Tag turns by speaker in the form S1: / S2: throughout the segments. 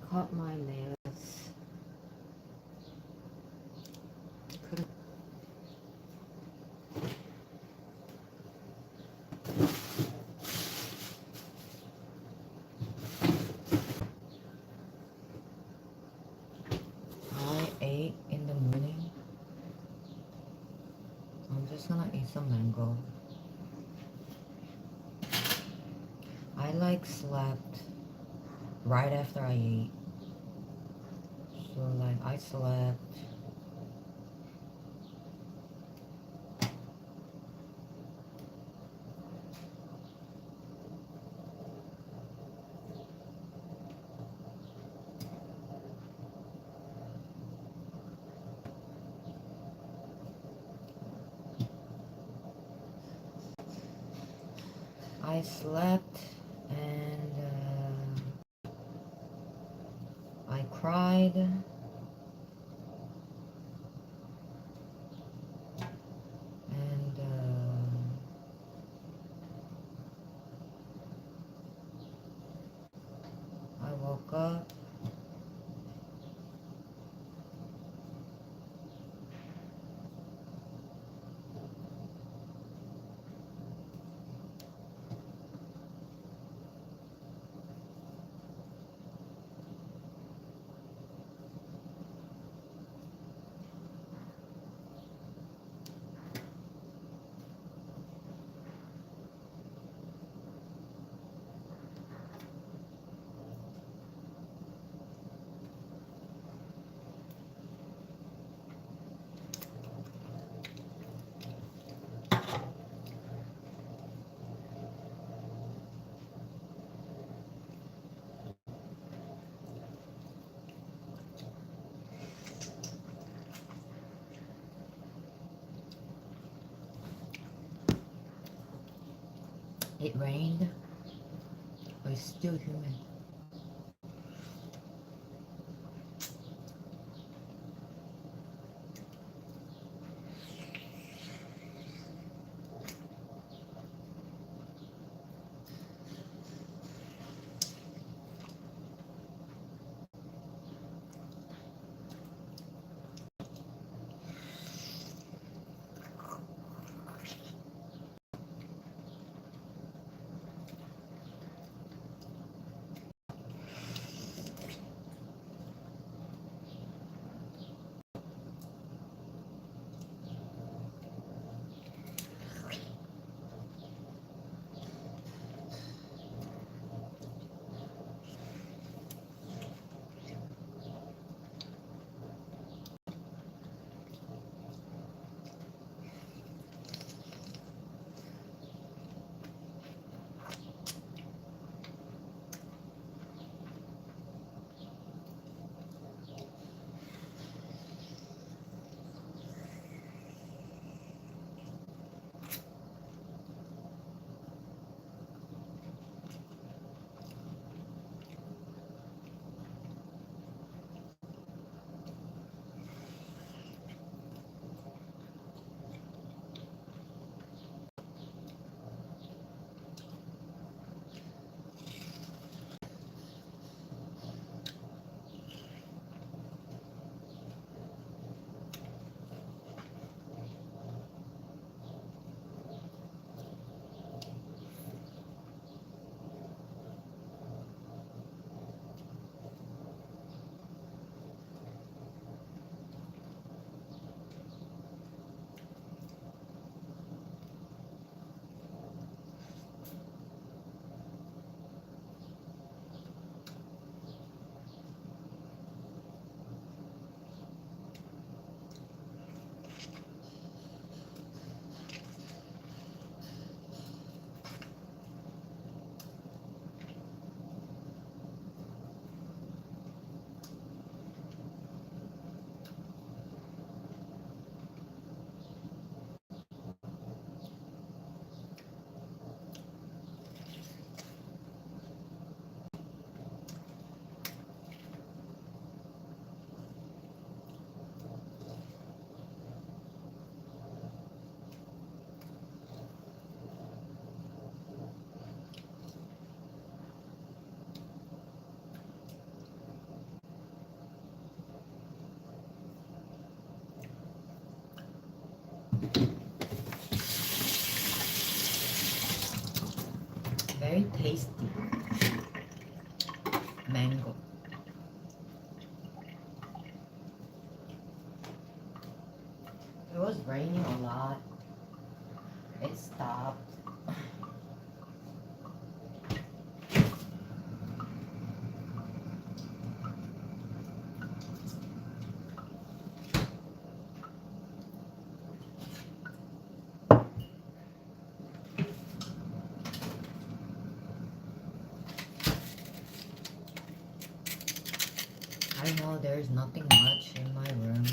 S1: cut my nails. I ate in the morning. I'm just gonna eat some mango. I like slept right after I ate. So like I slept. I slept and I cried and I woke up. It rained, but it's still humid. Very tasty. Mango. It was raining a lot. It stopped. I know there's nothing much in my room.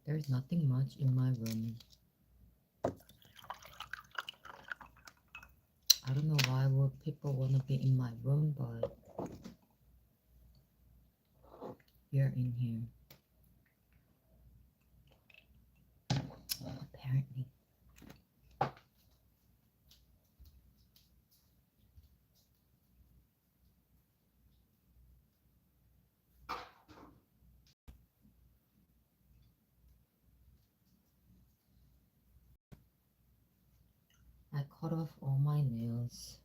S1: There's nothing much in my room. I don't know why would people want to be in my room, but you're in here. Apparently. I cut off all my nails.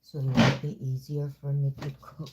S1: So it will be easier for me to cook.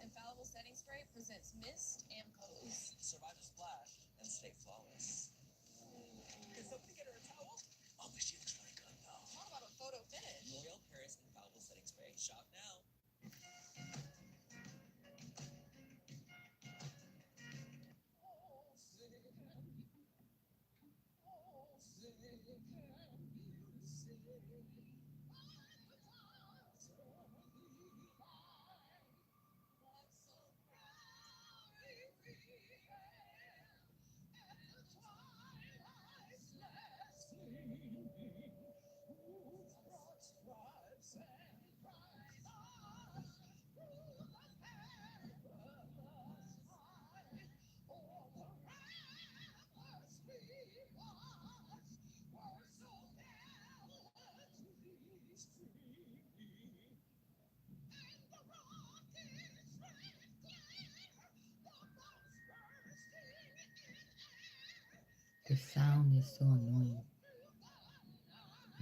S2: Infallible setting spray presents mist and pose. Survive the splash and stay flawless. Can somebody get her a towel? Oh, but she looks really good though. How about a photo finish? L'Oreal Paris Infallible Setting Spray. Shop now.
S1: The sound is so annoying.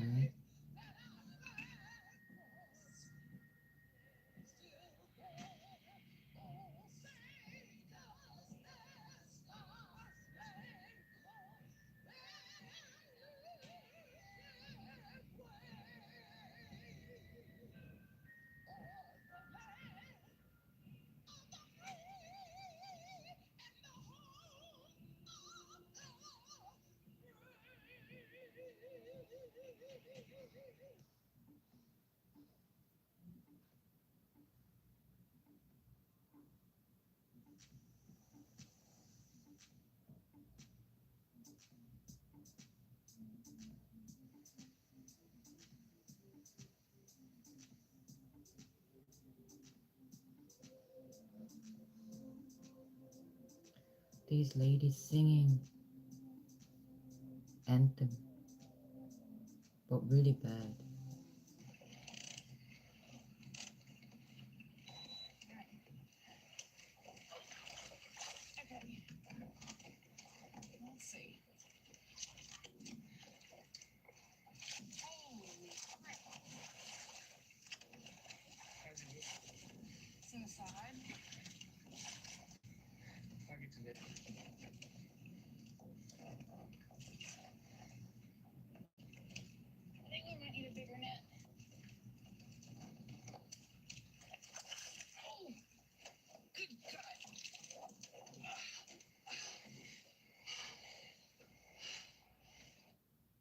S1: Alright? These ladies singing anthem, but really bad.
S2: Okay. Let's see. Holy crap. Suicide. Target to it. I think we might need a bigger net. Oh, good God.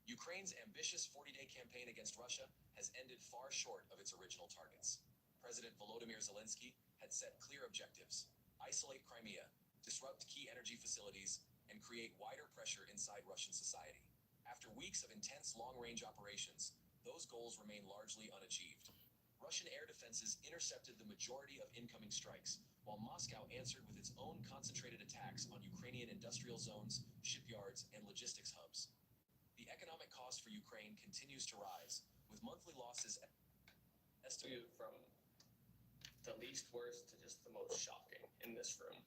S2: Ukraine's ambitious 40-day campaign against Russia has ended far short of its original targets. President Volodymyr Zelensky had set clear objectives: isolate Crimea, disrupt key energy facilities, and create wider pressure inside Russian society. After weeks of intense long-range operations, those goals remain largely unachieved. Russian air defenses intercepted the majority of incoming strikes, while Moscow answered with its own concentrated attacks on Ukrainian industrial zones, shipyards, and logistics hubs. The economic cost for Ukraine continues to rise, with monthly losses estimated from the least worst to just the most shocking in this room.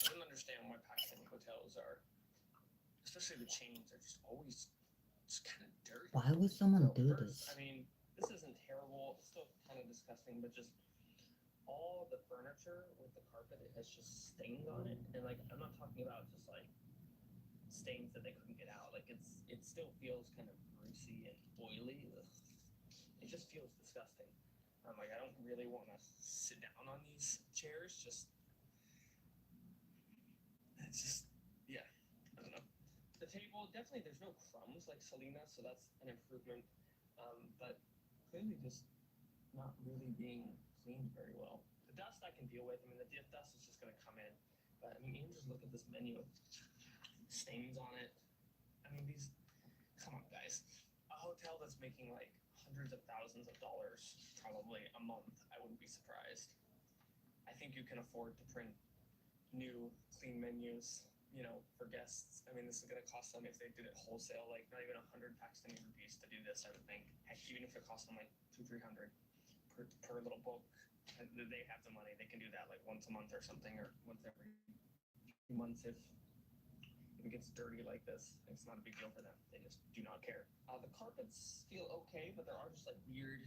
S2: I don't understand why Pakistani hotels are, especially the chains, are just always just kind of dirty.
S1: Why would someone do
S2: First,
S1: this?
S2: I mean, this isn't terrible. It's still kind of disgusting, but just all the furniture with the carpet, it has just stains on it. And like, I'm not talking about just like stains that they couldn't get out. Like it still feels kind of greasy and oily. Ugh. It just feels disgusting. Like I don't really want to sit down on these chairs. It's just, yeah, I don't know. The table, definitely, there's no crumbs like Selena, so that's an improvement. But clearly just not really being cleaned very well. The dust I can deal with. I mean, the dust is just gonna come in. But I mean, even just look at this menu. Stains on it. I mean, come on, guys. A hotel that's making like hundreds of thousands of dollars probably a month, I wouldn't be surprised. I think you can afford to print new, clean menus, for guests. I mean, this is going to cost them, if they did it wholesale, like not even 100 Pakistani rupees to do this, I would think. Heck, even if it cost them like 200-300 per little book, they have the money. They can do that like once a month or something, or once every few months if it gets dirty like this. It's not a big deal for them. They just do not care. The carpets feel okay, but there are just like weird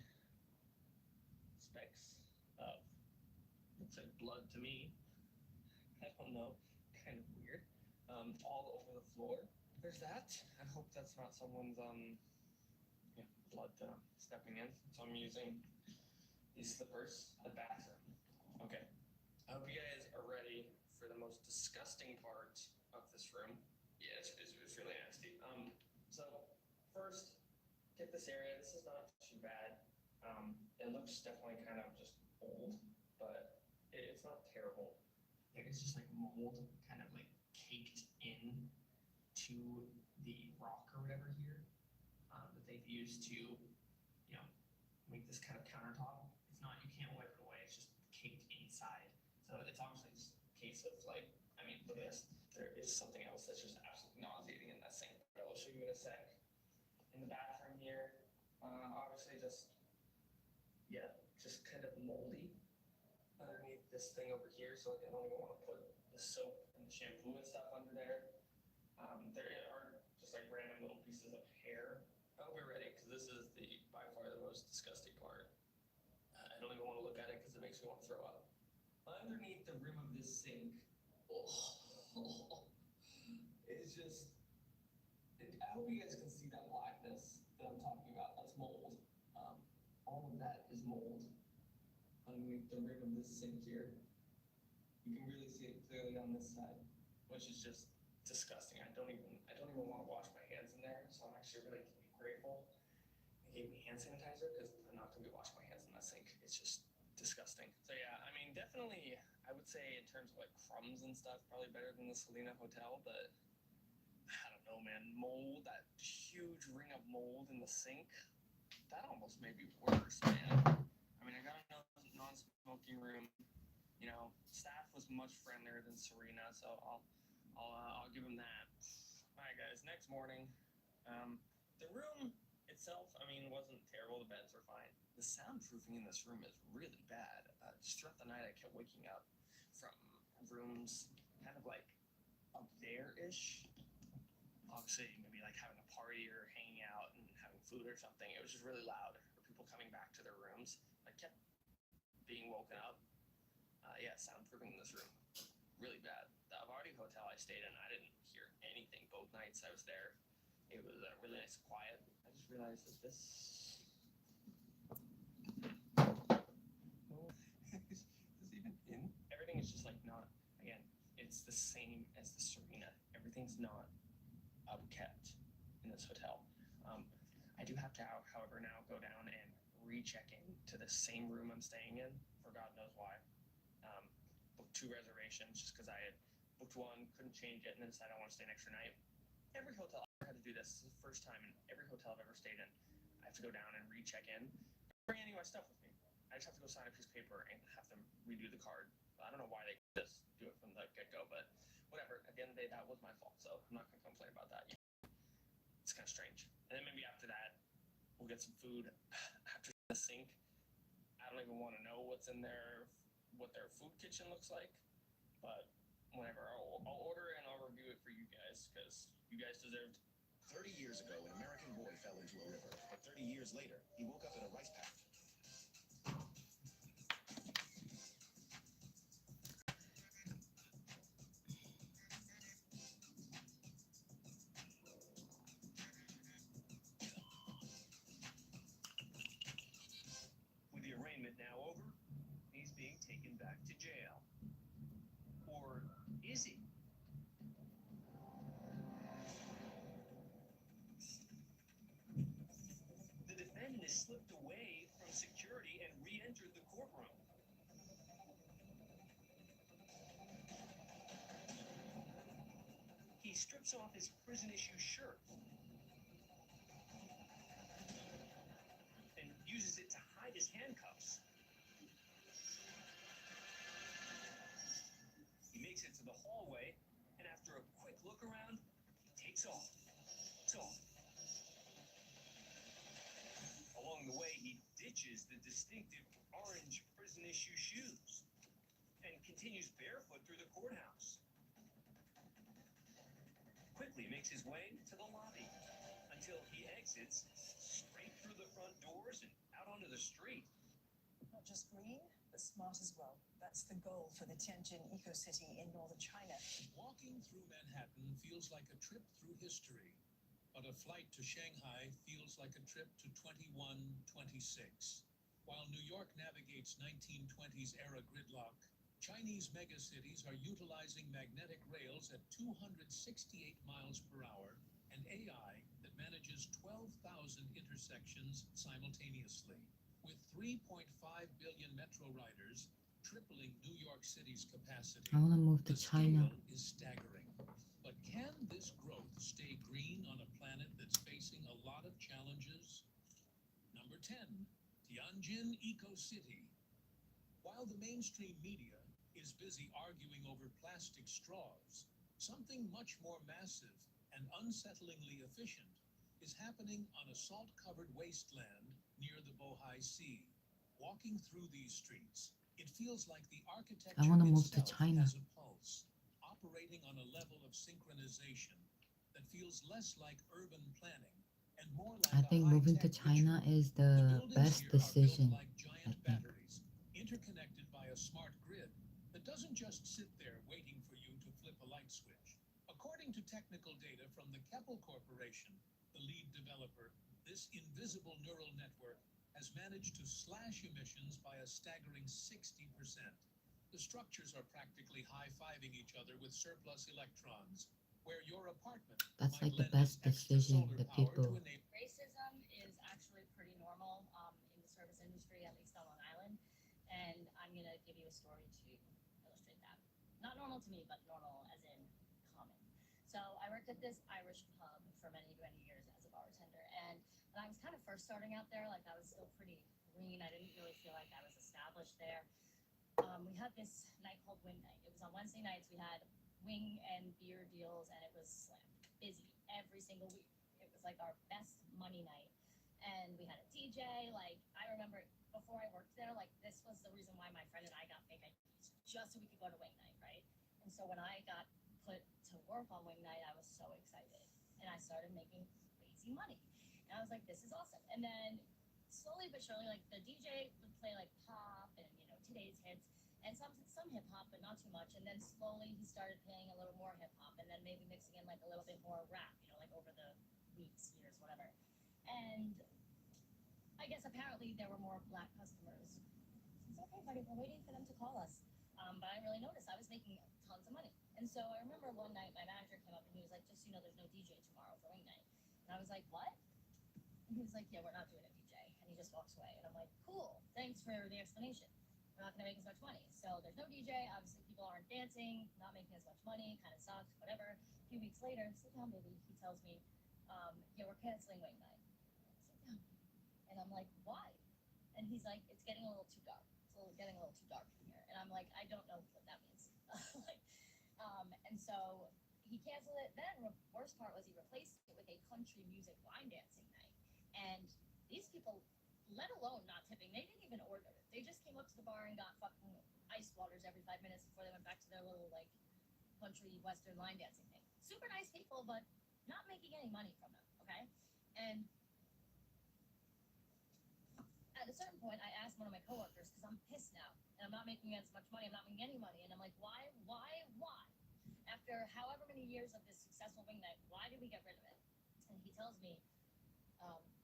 S2: specks of, looks like blood to me. I don't know, kind of weird. All over the floor. There's that. I hope that's not someone's blood stepping in. So I'm using these slippers, the bathroom. Okay. I hope you guys are ready for the most disgusting part of this room. Yeah, it's really nasty. So first, get this area. This is not too bad. It looks definitely kind of just old, but it's not terrible. I think it's just like mold kind of like caked in to the rock or whatever here that they've used to, make this kind of countertop. It's not, you can't wipe it away. It's just caked inside. So it's obviously just a case of like, I mean, look at this. There is something else that's just absolutely nauseating in that sink. But I'll show you in a sec. In the bathroom here, obviously just kind of moldy underneath this thing over here. So I don't even want to put the soap and the shampoo and stuff under there. There are makes me want to throw up. Underneath the rim of this sink, oh, it's just. I hope you guys can see that blackness that I'm talking about. That's mold. All of that is mold underneath the rim of this sink here. You can really see it clearly on this side, which is just disgusting. I don't even want to wash my hands in there. So I'm actually really grateful they gave me hand sanitizer because I'm not going to be washing my hands in that sink. It's just disgusting. So yeah, I mean, definitely, I would say in terms of like crumbs and stuff, probably better than the Selena Hotel, but I don't know, man. Mold, that huge ring of mold in the sink, that almost made me worse, man. I mean, I got a non-smoking room. You know, staff was much friendlier than Serena, so I'll give him that. All right, guys. Next morning, the room itself, I mean, wasn't terrible. The beds were fine. The soundproofing in this room is really bad. Just throughout the night, I kept waking up from rooms kind of like up there-ish. Obviously, maybe like having a party or hanging out and having food or something. It was just really loud. Or people coming back to their rooms. I kept being woken up. Yeah, soundproofing in this room, really bad. The Avardi hotel I stayed in, I didn't hear anything both nights I was there. It was really nice and quiet. I just realized that this. Is this even in? Everything is just like not. Again, it's the same as the Serena. Everything's not upkept in this hotel. I do have to, however, now go down and recheck in to the same room I'm staying in for God knows why. Booked 2 reservations just because I had booked one, couldn't change it, and then decided I want to stay an extra night. Every hotel I ever had to do this. This is the first time in every hotel I've ever stayed in. I have to go down and recheck in. Bring any of my stuff with me. I just have to go sign a piece of paper and have them redo the card. I don't know why they just do it from the get-go, but whatever. At the end of the day, that was my fault, so I'm not going to complain about that. It's kind of strange. And then maybe after that, we'll get some food after the sink. I don't even want to know what's in there, what their food kitchen looks like, but whatever. I'll order and I'll review it for you guys because you guys deserved.
S3: 30 years ago, an American boy fell into a river, but 30 years later, he woke up in a rice paddy.
S2: With the arraignment now over, he's being taken back to jail. Or is he? The defendant has slipped away from security and re-entered the courtroom. He strips off his prison-issue shirt and uses it to hide his handcuffs. He makes it to the hallway, and after a quick look around, he takes off. Along the way, he ditches the distinctive orange prison-issue shoes and continues barefoot through the courthouse. Quickly makes his way to the lobby until he exits straight through the front doors and out onto the street.
S4: Not just green, but smart as well. That's the goal for the Tianjin eco-city in northern China.
S5: Walking through Manhattan feels like a trip through history, but a flight to Shanghai feels like a trip to 2126. While New York navigates 1920s era gridlock, Chinese megacities are utilizing magnetic rails at 268 miles per hour and AI that manages 12,000 intersections simultaneously. With 3.5 billion metro riders, tripling New York City's capacity,
S1: I want to move to
S5: the
S1: China.
S5: scale is staggering. But can this growth stay green on a planet that's facing a lot of challenges? Number 10, Tianjin Eco-City. While the mainstream media is busy arguing over plastic straws, something much more massive and unsettlingly efficient is happening on a salt-covered wasteland near the Bohai Sea. Walking through these streets, it feels like the architecture
S1: I want to move to
S5: itself
S1: China.
S5: has a pulse, operating on a level of synchronization that feels less like urban planning and more like
S1: I think moving to China is the best decision. I think.
S5: interconnected by smart grid that doesn't just sit there waiting for you to flip a light switch. According to technical data from the Keppel Corporation, the lead developer, this invisible neural network has managed to slash emissions by a staggering 60%. The structures are practically high-fiving each other with surplus electrons, where your apartment
S1: That's
S5: might
S1: like the
S5: lend its
S1: best
S5: extra
S1: decision
S5: solar
S1: the
S5: power to
S1: people.
S5: enable.
S6: Racism is actually pretty normal in the service industry, at least on Long Island. And I'm going to give you a story to illustrate that. Not normal to me, but normal as in common. So I worked at this Irish pub for many, many years as a bartender. And when I was kind of first starting out there, like I was still pretty green. I didn't really feel like I was established there. We had this night called Wing Night. It was on Wednesday nights. We had wing and beer deals, and it was slammed, busy every single week. It was like our best money night, and we had a DJ. Like I remember before I worked there, like this was the reason why my friend and I got fake IDs, just so we could go to Wing Night, right? And so when I got put to work on Wing Night, I was so excited, and I started making crazy money, and I was like, this is awesome. And then slowly but surely, like the DJ would play like pop and today's hits and some hip hop, but not too much. And then slowly he started playing a little more hip hop, and then maybe mixing in like a little bit more rap, like over the weeks, years, whatever. And I guess apparently there were more black customers. It's okay, buddy, we're waiting for them to call us. But I really noticed I was making tons of money. And so I remember one night my manager came up and he was like, just there's no DJ tomorrow for Wing Night. And I was like, what? And he was like, yeah, we're not doing a DJ. And he just walks away. And I'm like, cool, thanks for the explanation. We're not going to make as much money. So there's no DJ. Obviously, people aren't dancing, not making as much money, kind of sucks, whatever. A few weeks later, sit down, baby. He tells me, yeah, we're canceling Wing Night. Sit down. And I'm like, why? And he's like, it's getting a little too dark. Getting a little too dark in here. And I'm like, I don't know what that means. And so he canceled it. Then the worst part was he replaced it with a country music wine dancing night. And these people, let alone not tipping, they didn't even order. They just came up to the bar and got fucking ice waters every 5 minutes before they went back to their little like country western line dancing thing. Super nice people, but not making any money from them. Okay. And at a certain point, I asked one of my coworkers, because I'm pissed now, and I'm not making as much money, I'm not making any money, and I'm like, why? After however many years of this successful Wing Night, why did we get rid of it? And he tells me,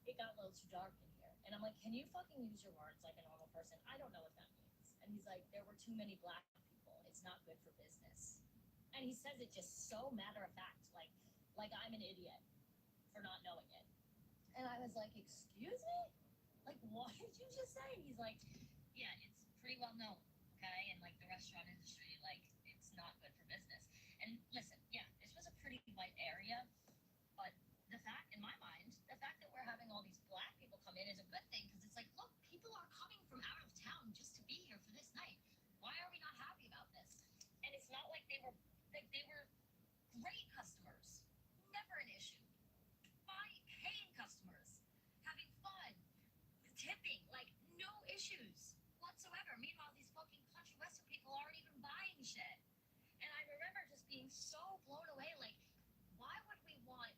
S6: it got a little too dark in here. And I'm like, can you fucking use your words like a normal person? I don't know what that means. And he's like, there were too many black people. It's not good for business. And he says it just so matter of fact, like I'm an idiot for not knowing it. And I was like, excuse me? Like, what did you just say? And he's like, yeah, it's pretty well known, okay? And like the restaurant industry, like it's not good for business. And listen, yeah, this was a pretty white area, but the fact, in my mind, the fact that we're having all these black people come in is a good thing, because it's like, look, people are coming from out of town just to be here for this night. Why are we not happy about this? And it's not like they were great customers, never an issue. Paying customers, having fun, tipping, like no issues whatsoever. Meanwhile, these fucking country western people aren't even buying shit. And I remember just being so blown away, like, why would we want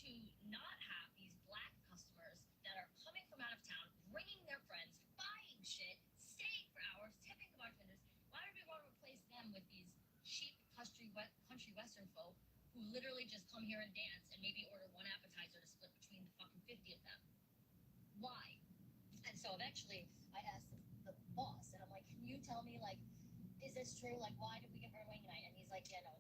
S6: to not have these black customers that are coming from out of town, bringing their friends, buying shit, staying for hours, tipping the bartenders? Why would we want to replace them with these cheap country western folk who literally just come here and dance and maybe order one appetizer to split between the fucking 50 of them? Why? And so eventually I asked the boss, and I'm like, can you tell me, like, is this true? Like, why did we get rid of Wing Night? And he's like, yeah, no,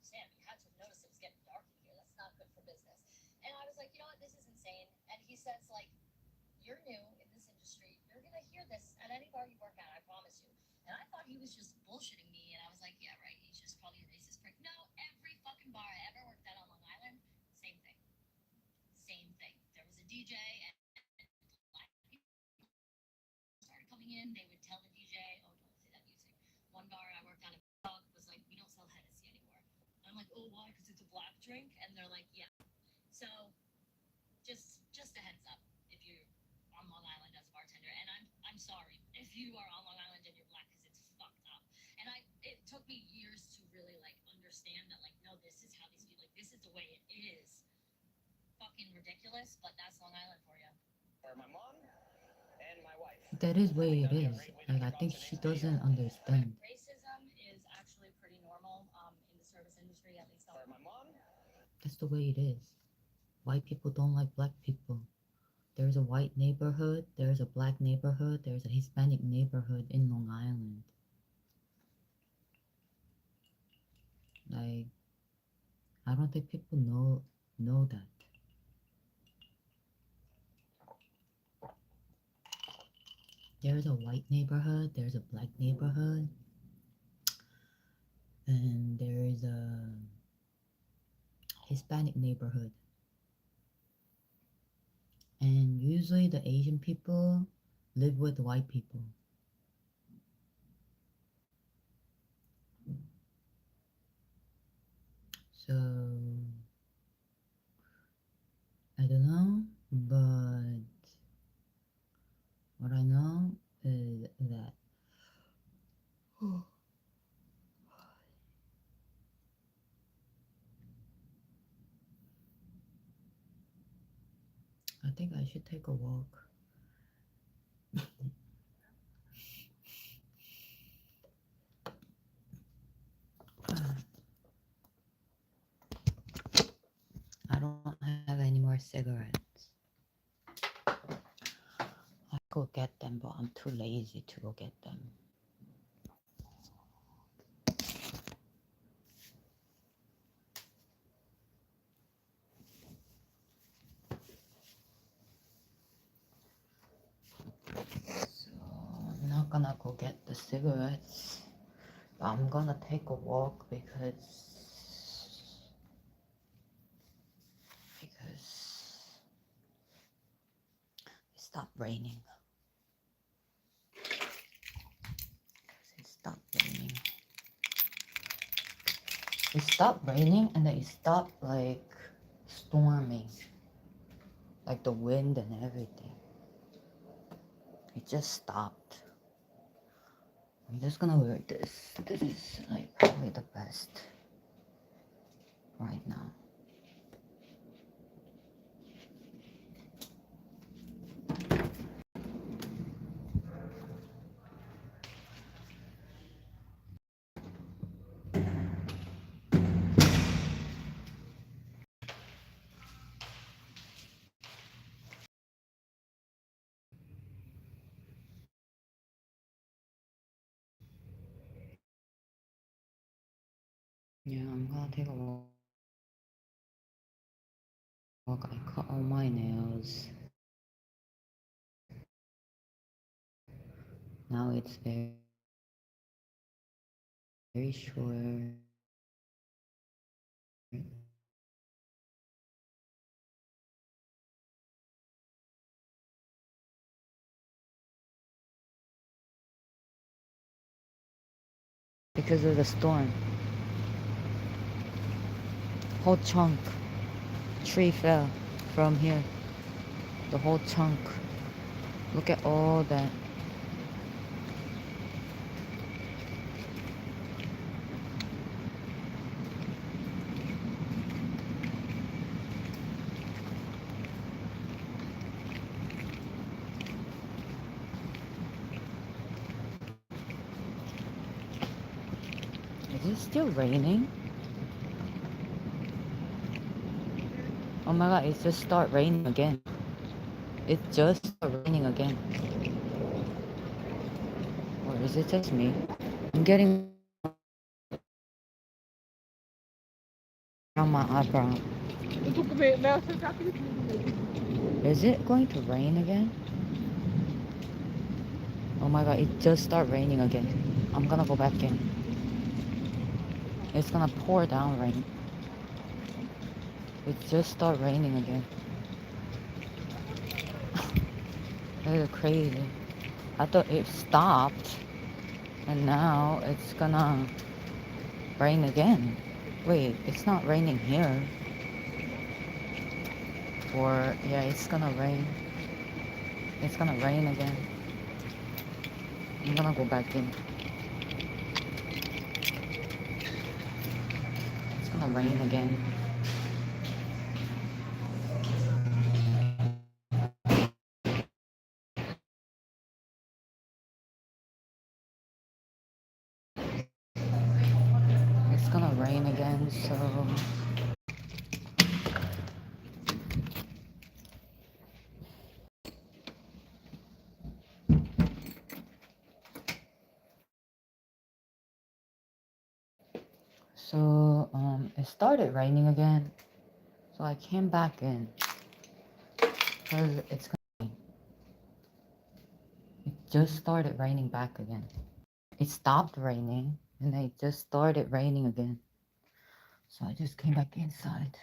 S6: Sam, you had to notice it was getting dark in here. That's not good for business. And I was like, you know what, this is insane. And he says, like, you're new in this industry. You're going to hear this at any bar you work at, I promise you. And I thought he was just bullshitting me. And I was like, yeah, right. He's just probably a racist prick. No, every fucking bar I ever worked at on Long Island, same thing. Same thing. There was a DJ, and black people started coming in. They would tell the DJ, oh, don't play that music. One bar I worked at was like, we don't sell Hennessy anymore. And I'm like, oh, why? Because it's a black drink? And they're like, yeah. So just a heads up if you're on Long Island as a bartender. And I'm sorry if you are on Long Island and you're black, because it's fucked up. And it took me years to really like understand that, like, no, this is how these people, like, this is the way it is. Fucking ridiculous, but that's Long Island for you.
S2: Or my mom, and my wife.
S1: That is way it is. Like, I think she doesn't understand.
S6: Racism is actually pretty normal in the service industry, at least.
S2: Or my mom.
S1: That's the way it is. White people don't like black people. There's a white neighborhood, there's a black neighborhood, there's a Hispanic neighborhood in Long Island. Like, I don't think people know that. There's a white neighborhood, there's a black neighborhood, and there's a Hispanic neighborhood. And usually the Asian people live with white people. So I don't know, but what I know is that I think I should take a walk. I don't have any more cigarettes. I go get them, but I'm too lazy to go get them. So I'm not gonna go get the cigarettes. But I'm gonna take a walk because it stopped raining. It stopped raining. It stopped raining and then it stopped like storming. Like the wind and everything. It just stopped. I'm just gonna wear this. This is like probably the best right now. Yeah, I'm gonna take a walk. I cut all my nails. Now it's very short. Because of the storm. Whole chunk. Tree fell from here. The whole chunk. Look at all that. Is it still raining? Oh my god, it just started raining again. It just started raining again. Or is it just me? I'm getting on my eyebrow. Is it going to rain again? Oh my god, it just started raining again. I'm gonna go back in. It's gonna pour down rain. It just started raining again. That is crazy. I thought it stopped. And now it's gonna rain again. Wait, it's not raining here. Or, yeah, it's gonna rain. It's gonna rain again. I'm gonna go back in. It's gonna rain again. raining again, it started raining again, so I came back in because it's gonna rain. It just started raining back again. It stopped raining and it just started raining again, so I just came back inside.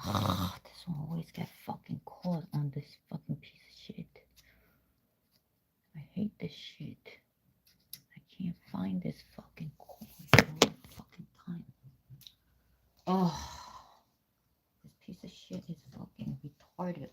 S1: This one always get fucking caught on this fucking piece of shit. I hate this shit. I can't find this fucking cord all the fucking time. Oh, this piece of shit is fucking retarded.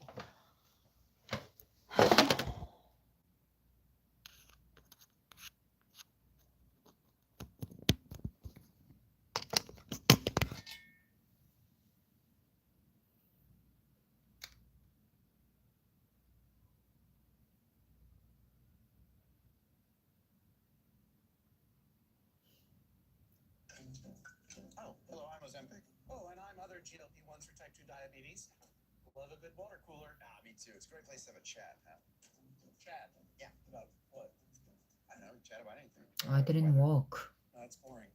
S3: Oh, hello, I'm Ozempic.
S2: Oh, and I'm other GLP-1s for type 2 diabetes. Love a good water cooler.
S3: Ah, me too. It's a great place to have a chat.
S2: Chat.
S3: Yeah.
S2: About what?
S3: I don't know, chat about anything.
S1: I didn't walk.
S2: That's boring.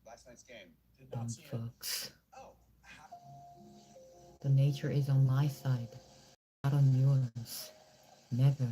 S3: Last night's game.
S2: Did not see it.
S1: Fucks.
S3: Oh,
S1: The nature is on my side, not on yours. Never.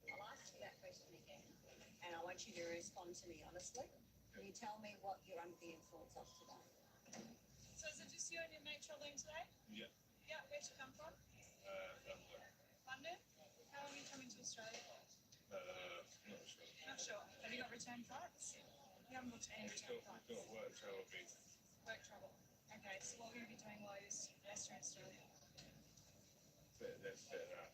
S4: I'll ask you that question again, and I want you to respond to me honestly. Can you tell me what you're under the influence of today?
S7: So is it just you and your mate travelling today?
S5: Yeah.
S7: Yeah, where'd you come from? London? How long are you coming to Australia for?
S5: Not sure.
S7: Not sure. Have you got return flights? You haven't booked any return flights.
S5: Got work travel visa.
S7: Work travel. Okay, so what are you going to be doing while you're in Australia?
S5: That's better.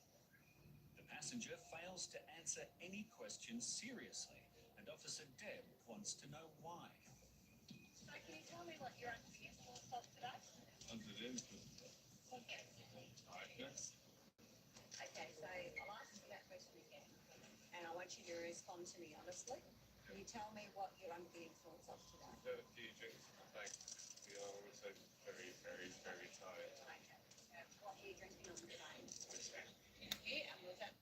S8: The passenger fails to answer any questions seriously, and Officer Deb wants to know why.
S6: So can you tell me what you're under the influence of today?
S5: Under the influence.
S6: Okay.
S5: Tiredness.
S4: Okay, so I'll ask you that question again, and I want you to respond to me honestly. Can you tell me what you're under the influence of today?
S5: Had a few drinks in the bank. We are also very, very, very tired.
S4: Okay. What were you drinking on the plane? Yeah, and was that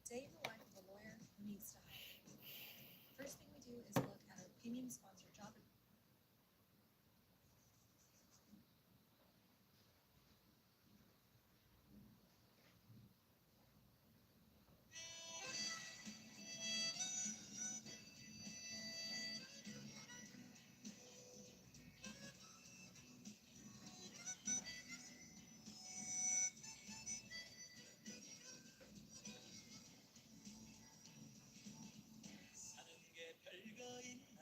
S9: Day in the life of a lawyer who needs to hire. First thing we do is look at our premium sponsored job.
S8: 사는 게 별거 있나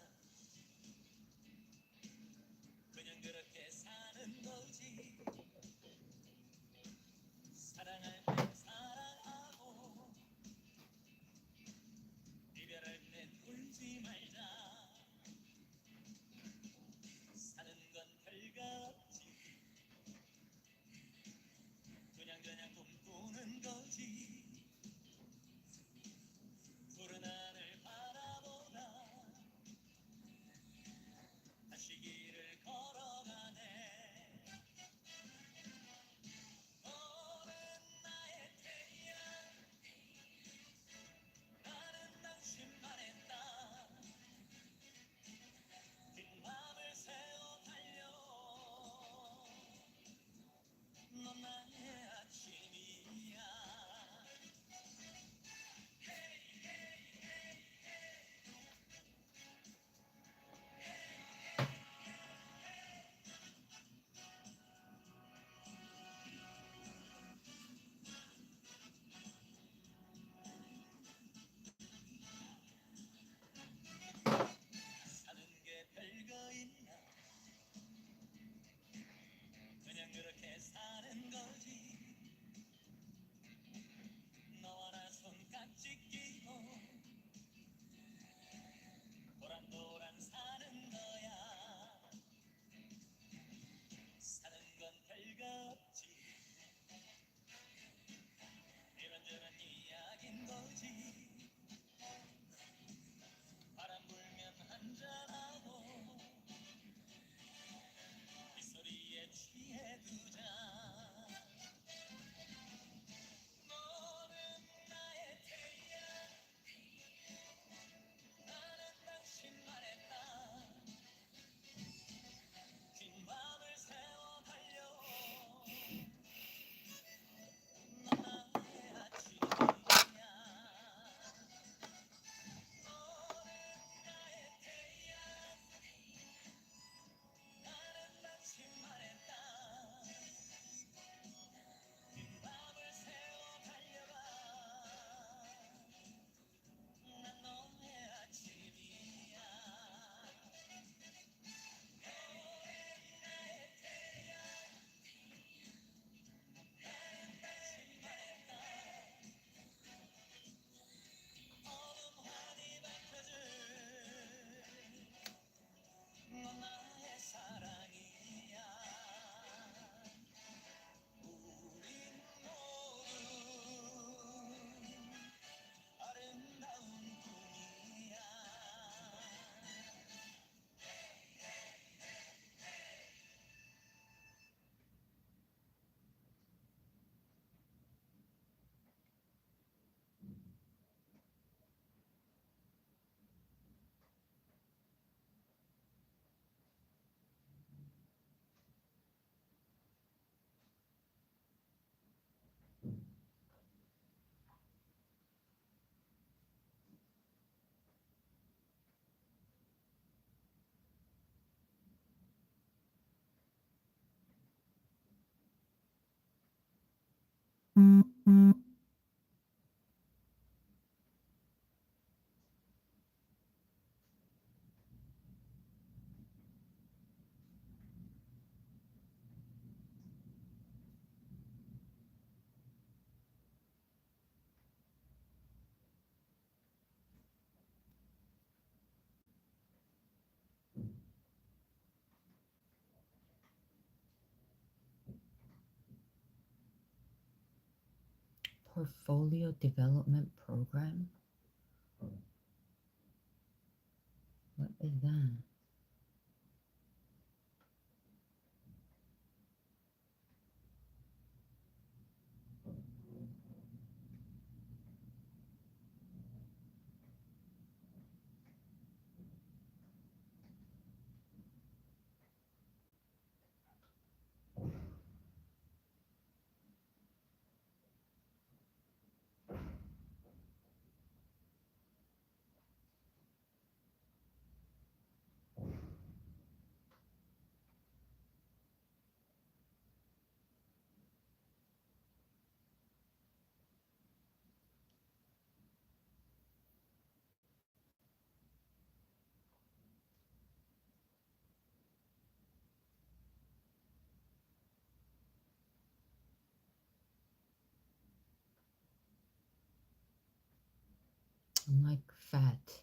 S1: Portfolio development program? What is that? I'm like fat.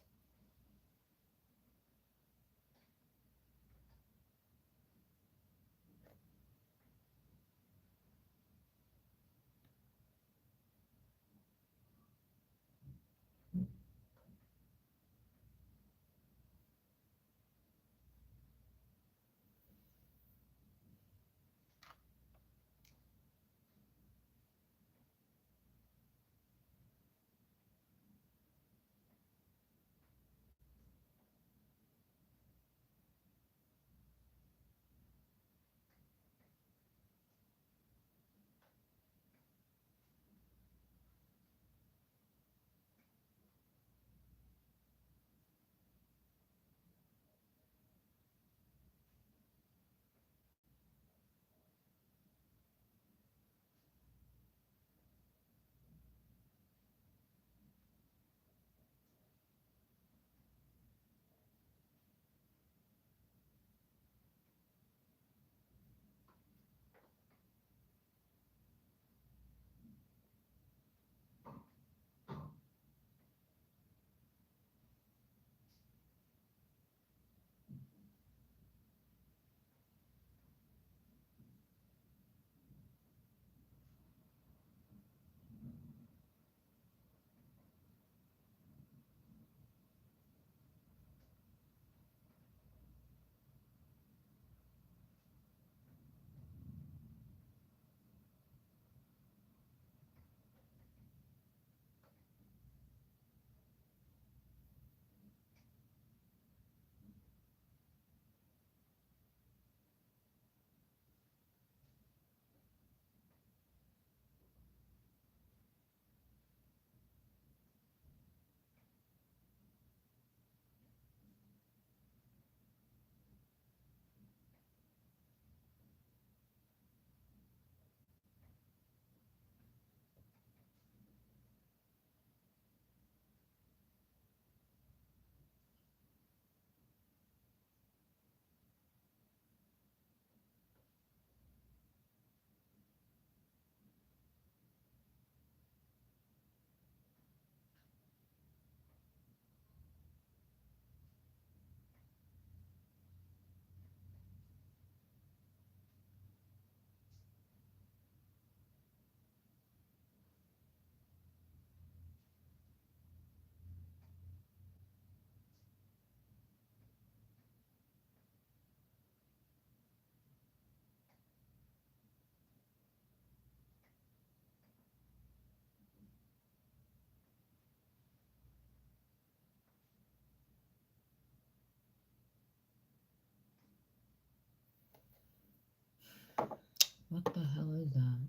S1: What the hell is that?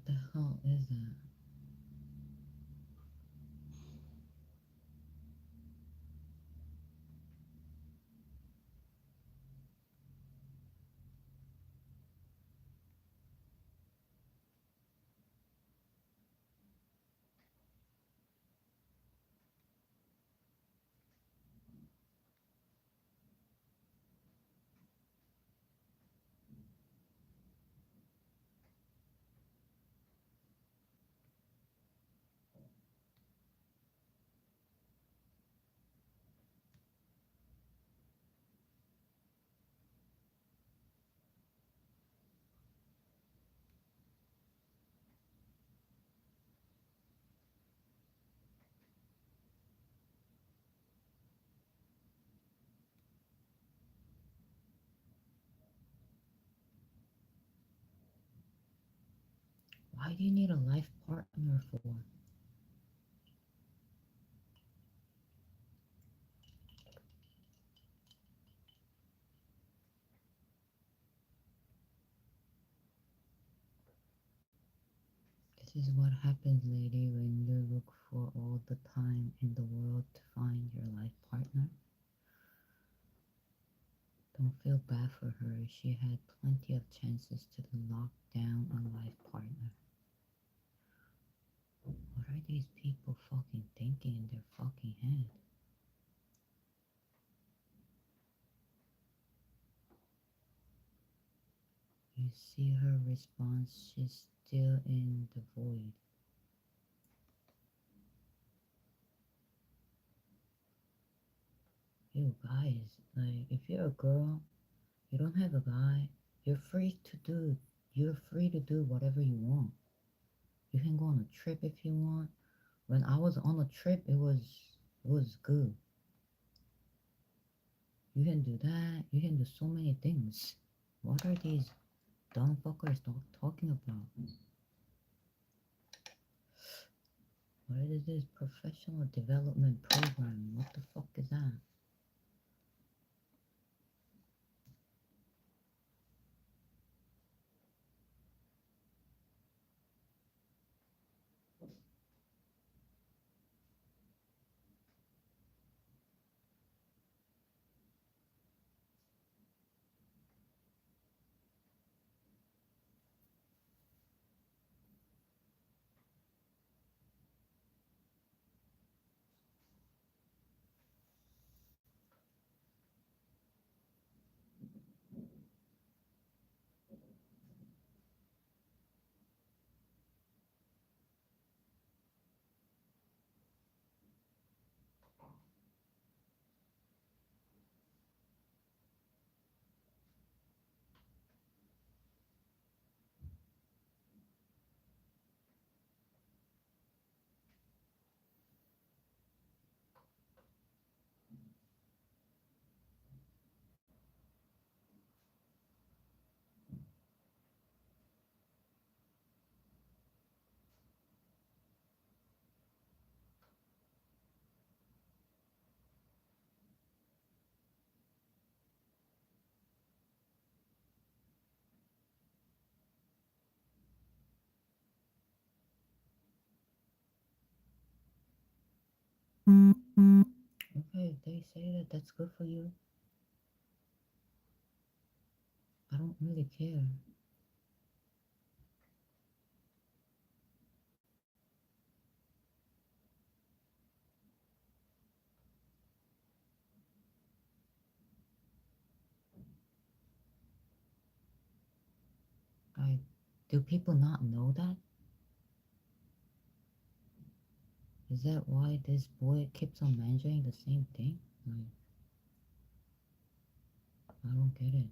S1: What the hell is that? Why do you need a life partner for? This is what happens, lady, when you look for all the time in the world to find your life partner. Don't feel bad for her. She had plenty of chances to lock down a life partner. What are these people fucking thinking in their fucking head? You see her response, she's still in the void. You guys, like, if you're a girl, you don't have a guy, you're free to do whatever you want. You can go on a trip if you want. When I was on a trip, it was good. You can do that. You can do so many things. What are these dumb fuckers talking about? What is this professional development program? What the fuck is that? Okay, they say that that's good for you. I don't really care. Like, do people not know that? Is that why this boy keeps on mentioning the same thing? Like, I don't get it.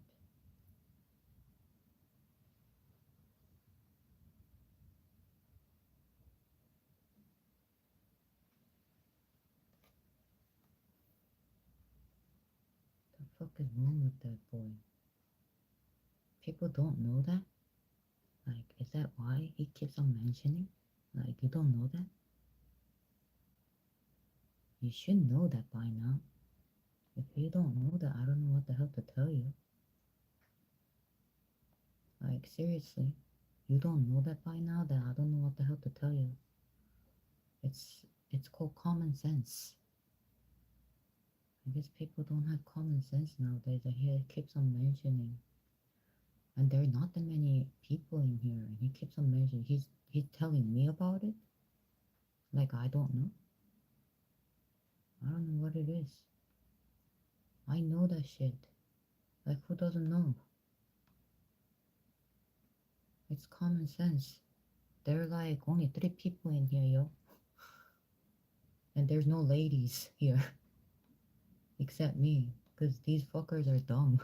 S1: The fuck is wrong with that boy? People don't know that? Like, is that why he keeps on mentioning? Like, you don't know that? You should know that by now. If you don't know that, I don't know what the hell to tell you. Like, seriously, You don't know that by now? Then I don't know what the hell to tell you. It's called common sense. I guess people don't have common sense nowadays. I hear he keeps on mentioning. And there are not that many people in here, and he keeps on mentioning. He's telling me about it? Like I don't know? I don't know what it is. I know that shit. Like who doesn't know? It's common sense. There are like only 3 people in here, yo. And there's no ladies here. Except me. Cause these fuckers are dumb.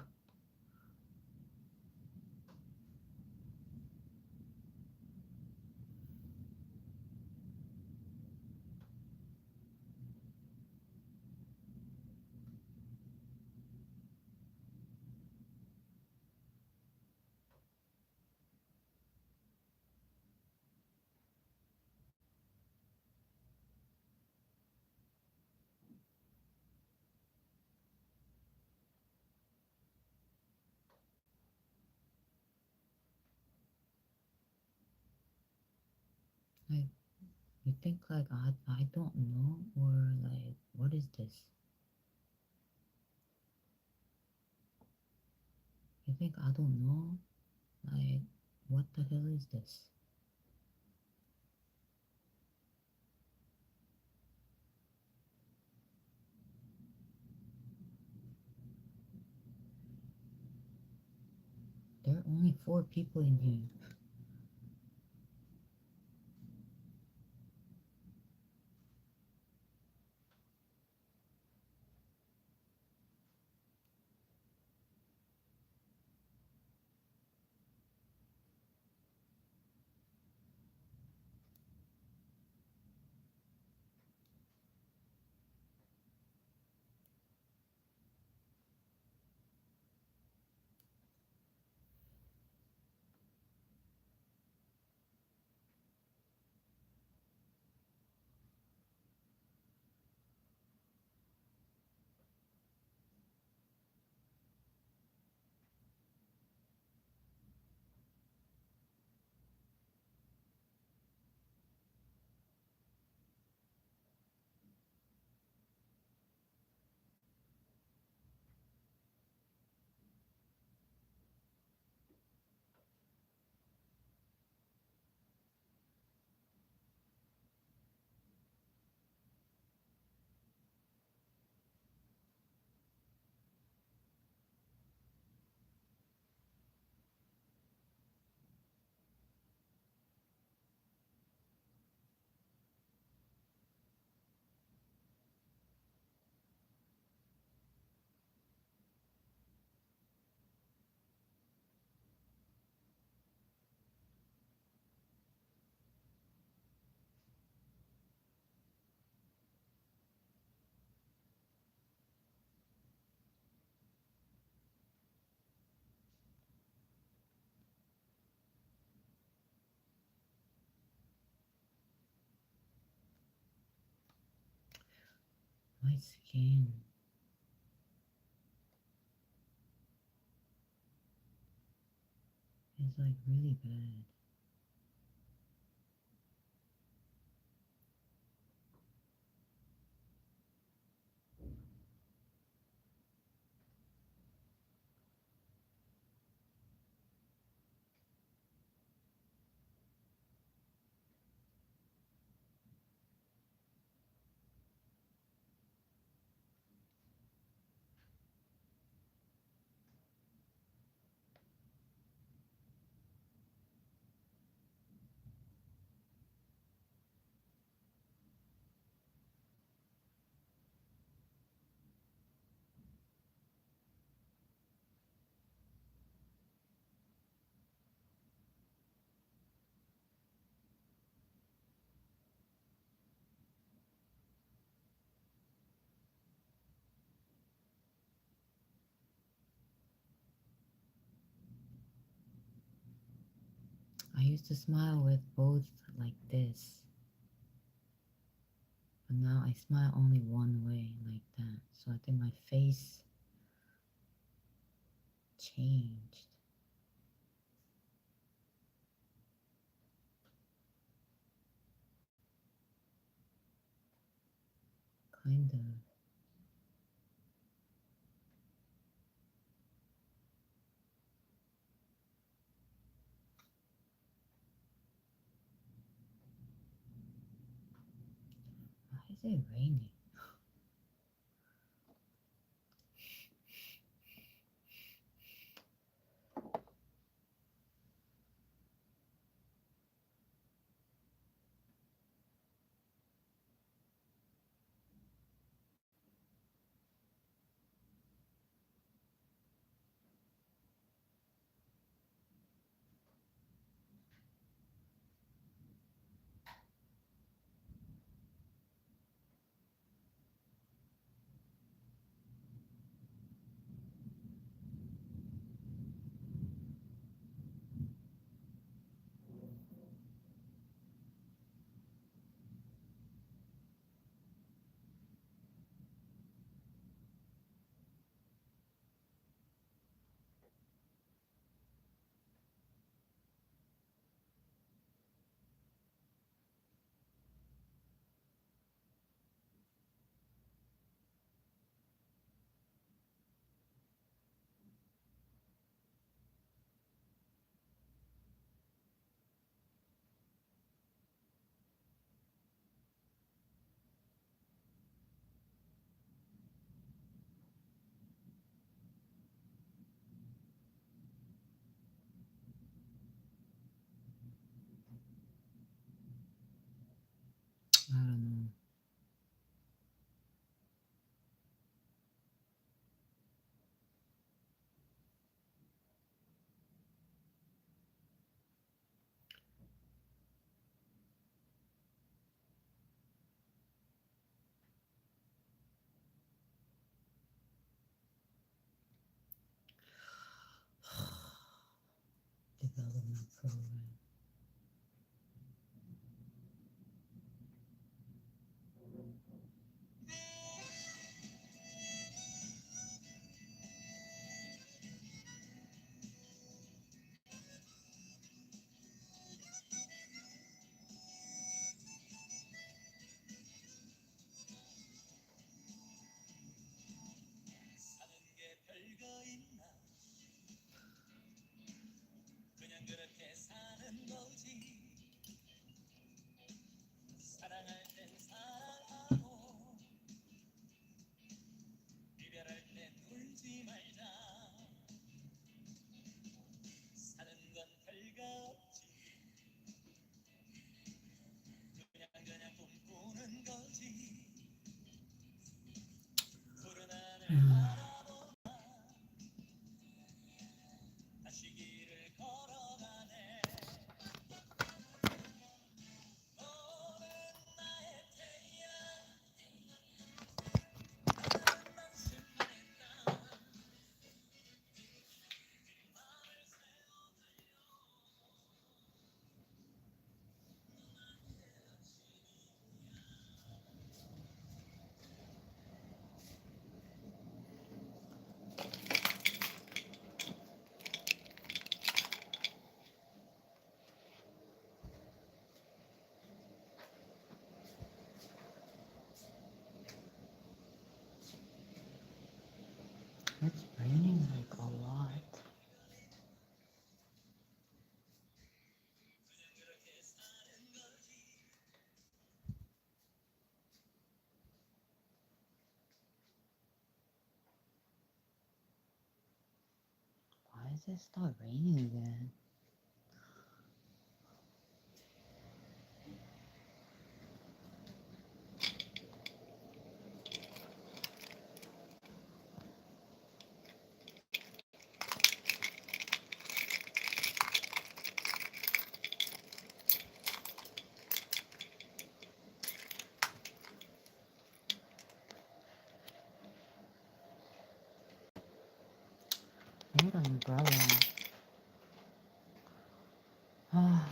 S1: Like you think like I don't know, or like what is this? You think I don't know? Like what the hell is this? There are only 4 people in here. My skin is like really bad. I used to smile with both like this. But now I smile only one way, like that. So I think my face changed. kind of. Why is it raining? I don't know. Development program.
S2: 사는 게 별거 있나? 그냥 그렇게 사는 거지. 사랑할 땐 사랑하고 이별할 땐 울지 말자. 사는 건 별거 없지. 그냥 꿈꾸는 거지. 푸른 하늘 바라보다 다시 길을 걸어가네. 너는 나의 태양, 나는 당신만의 땅. 마음을 세워
S1: It's raining like a lot. Why does it start raining again? Need an umbrella. Ah.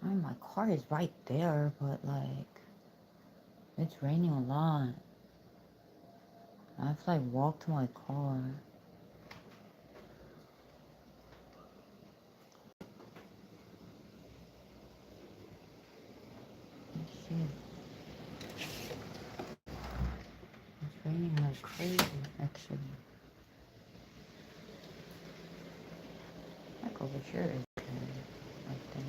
S1: I mean, my car is right there, but like, it's raining a lot. I have to like walk to my car. over here is him, I think.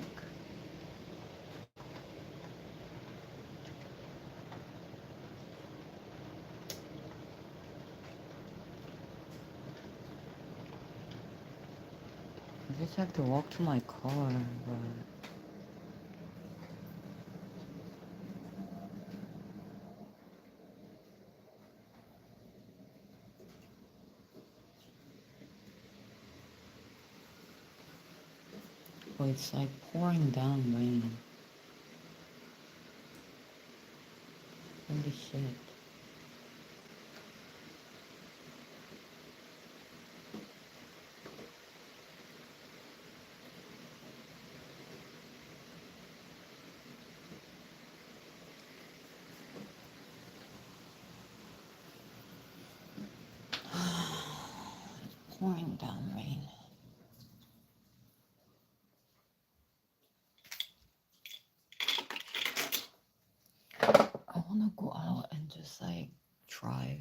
S1: I just have to walk to my car, but it's like pouring down rain. Holy shit. It's pouring down rain. I wanna go out and just like drive.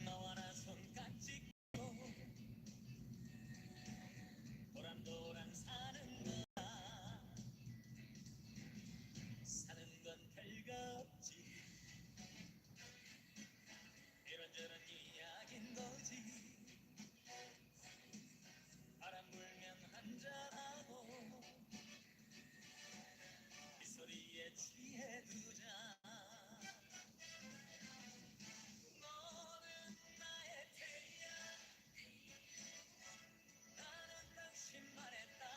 S2: 너와 나 손깍지 도란도란 사는 거야 사는 건 별거 없지 이런저런 이야긴 거지 바람 불면 한잔하고 이 소리에 취해두자 너는 나의 태양 나는 당신만의 땅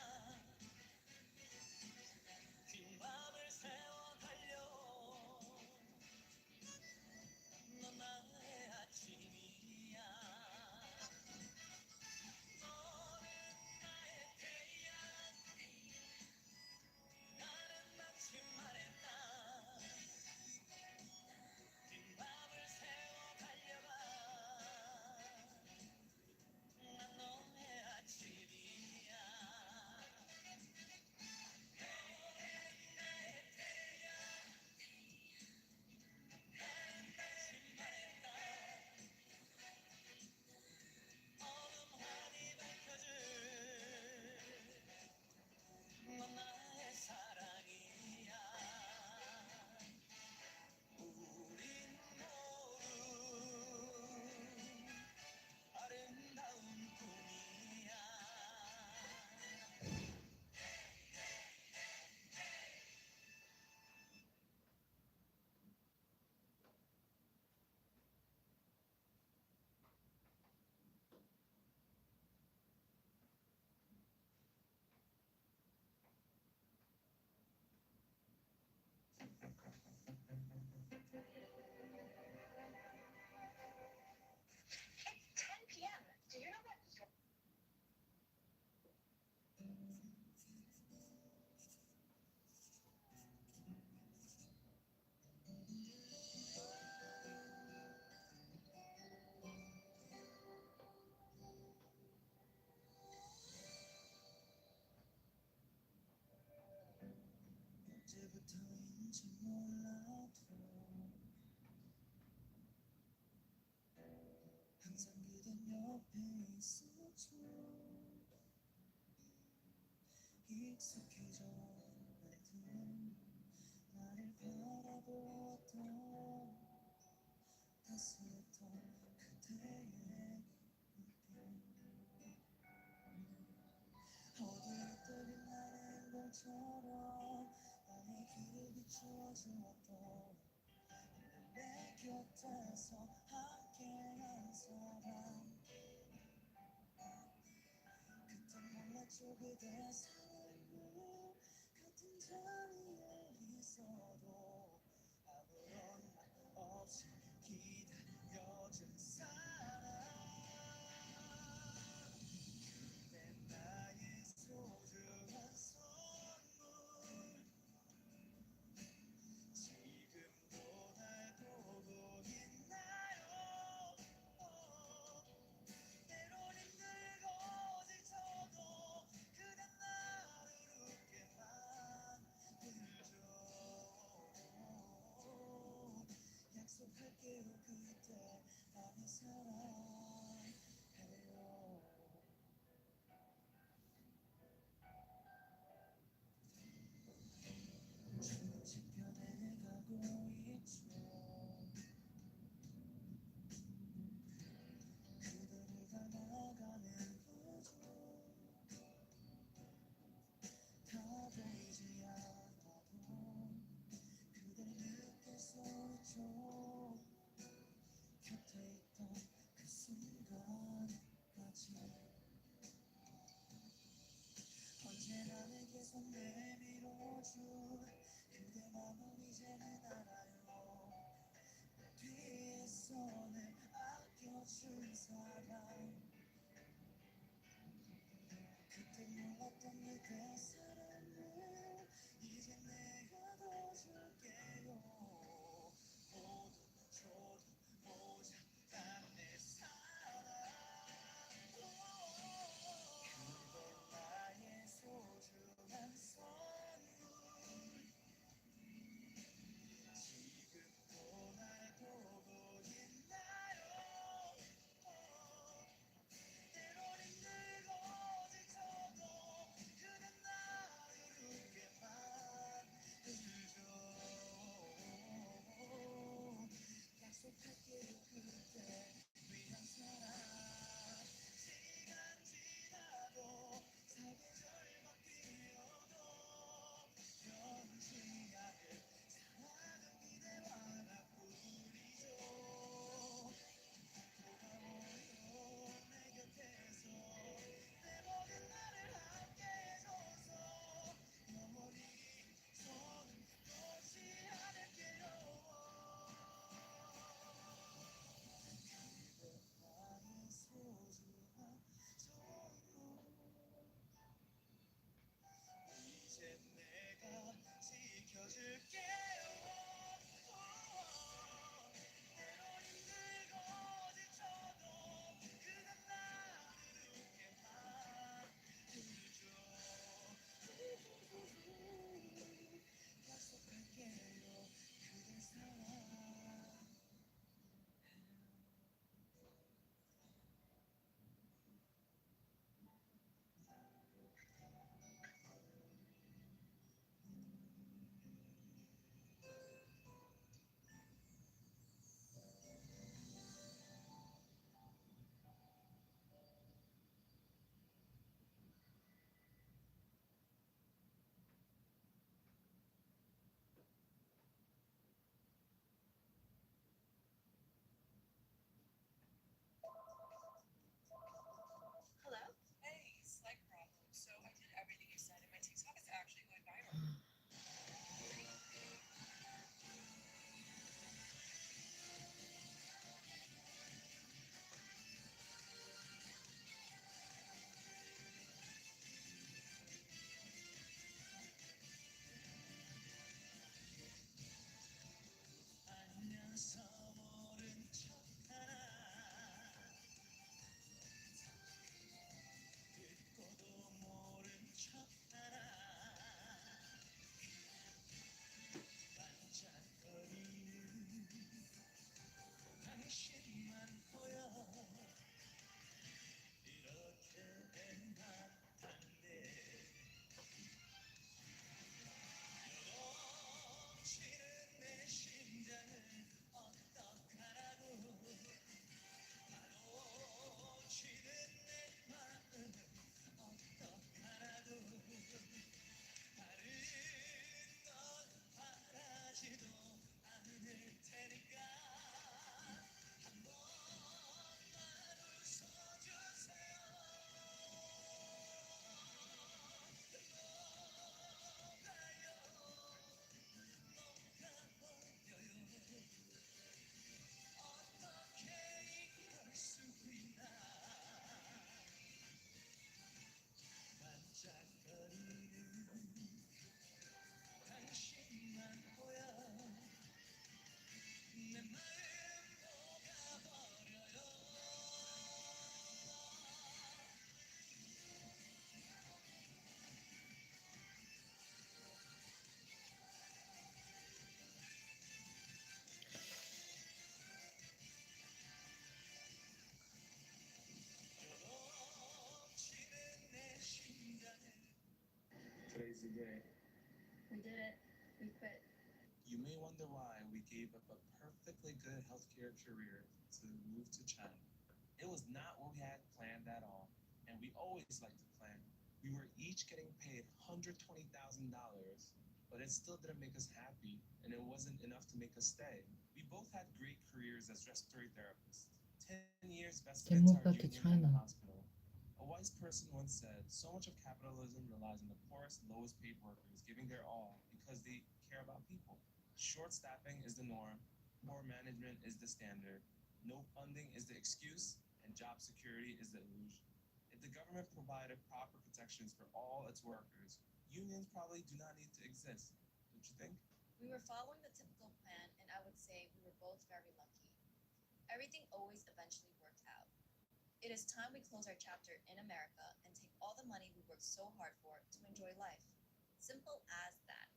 S2: 긴 밤을 새워 달려 넌 나의 아침이야 너는 나의 태양 나는 당신만의 땅 긴 밤을 새워 달려가 난 너의 아침이야 어둠 환히 밝혀줄 넌 나의 사랑이야 우린 모두 아름다운 꿈이야 It's 10 p.m. Do you know what? 언제부터인지 몰라도 항상 그댄 옆에 있어줘 익숙해져 말든 나를 바라보았던 따스했던 그대의 어두웠던 나의 행동처럼 나의 길을 비추어주었던 내 곁에서 함께한 사람 그땐 몰랐죠 그대 사랑을 같은 자리에 있어도 아무런 말 없이 기다려준 사람 그대 나의 소중한 선물 지금도 날 보고 있나요 때론 힘들고 지쳐도 그댄 나를 day.
S6: We did it. We quit.
S2: You may wonder why we gave up a perfectly good healthcare career to move to China. It was not what we had planned at all, and we always like to plan. We were each getting paid $120,000, but it still didn't make us happy, and it wasn't enough to make us stay. We both had great careers as respiratory therapists. 10 years best
S1: They
S2: fits
S1: moved
S2: our
S1: back to
S2: union and the
S1: China.
S2: hospital. A wise person once said, so much of capitalism relies on the poorest, lowest paid workers giving their all because they care about people. Short staffing is the norm, poor management is the standard, no funding is the excuse, and job security is the illusion. If the government provided proper protections for all its workers, unions probably do not need to exist. Don't you think?
S9: We were following the typical plan, and I would say we were both very lucky. Everything always eventually worked out. It is time we close our chapter in America and take all the money we worked so hard for to enjoy life. Simple as that.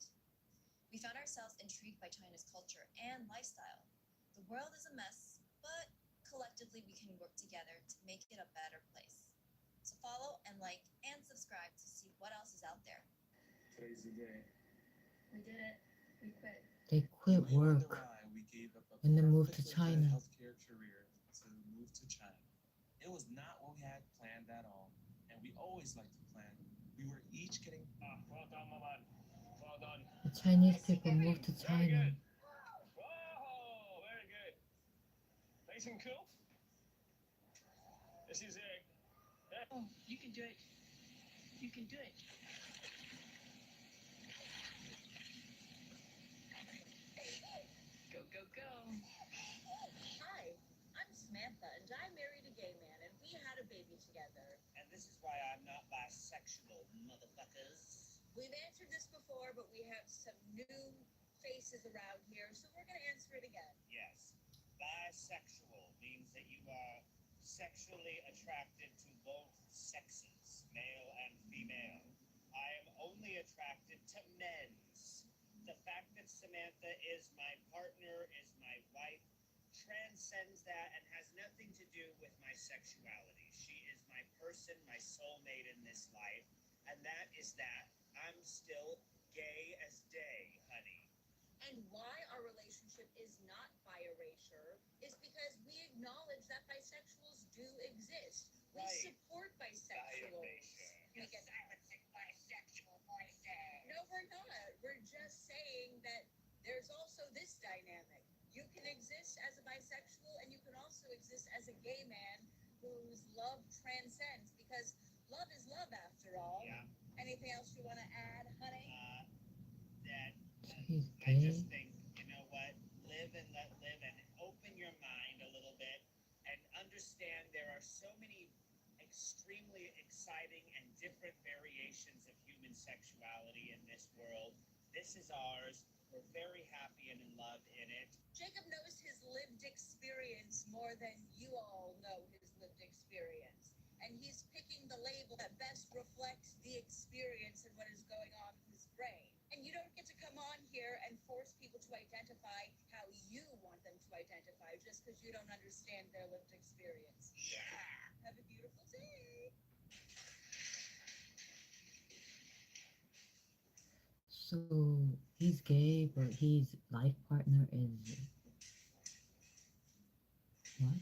S9: We found ourselves intrigued by China's culture and lifestyle. The world is a mess, but collectively we can work together to make it a better place. So follow and like and subscribe to see what else is out there.
S2: Today's the day.
S6: We did it. We quit.
S1: They quit
S2: You may wonder
S1: work
S2: why we gave up a
S1: and then moved to
S2: perfectly good
S1: China.
S2: healthcare career to move to China. It was not what we had planned at all, and we always like to plan. We were each getting
S8: Well done, my man. Well done.
S1: The Chinese people moved to
S8: Very
S1: China.
S8: good. Whoa, very good. Nice and cool. This is it.
S4: Oh, you can do it. You can do it. Go, go, go.
S6: Hi, I'm Samantha, and I married a gay man, and we had a baby together.
S8: And this is why I'm not bisexual, motherfuckers.
S6: We've answered this before, but we have some new faces around here, so we're going to answer it again.
S8: Yes. Bisexual means that you are sexually attracted to both sexes, male and female. I am only attracted to men's. The fact that Samantha is my partner, is my wife, transcends that and has nothing to do with my sexuality. She is my person, my soulmate in this life, and that is that. I'm still gay as day, honey.
S6: And why our relationship is not bi-erasure is because we acknowledge that bisexuals do exist. We
S8: Right.
S6: support bisexuals.
S8: Bi-erasure.
S6: We get
S4: silencing bisexual voices.
S6: No, we're not. We're just saying that there's also this dynamic. You can exist as a bisexual, and you can also exist as a gay man whose love transcends, because love is love after all.
S8: Yeah.
S6: Anything else you want to add, honey?
S8: That
S1: So he's
S8: I
S1: gay.
S8: just think, you know what? Live and let live and open your mind a little bit and understand there are so many extremely exciting and different variations of human sexuality in this world. This is ours. We're very happy and in love in it.
S6: Jacob knows his lived experience more than you all know his lived experience. And he's picking the label that best reflects the experience and what is going on in his brain. And you don't get to come on here and force people to identify how you want them to identify just because you don't understand their lived experience.
S8: Yeah.
S6: Have a beautiful day.
S1: So he's gay, but his life partner is what?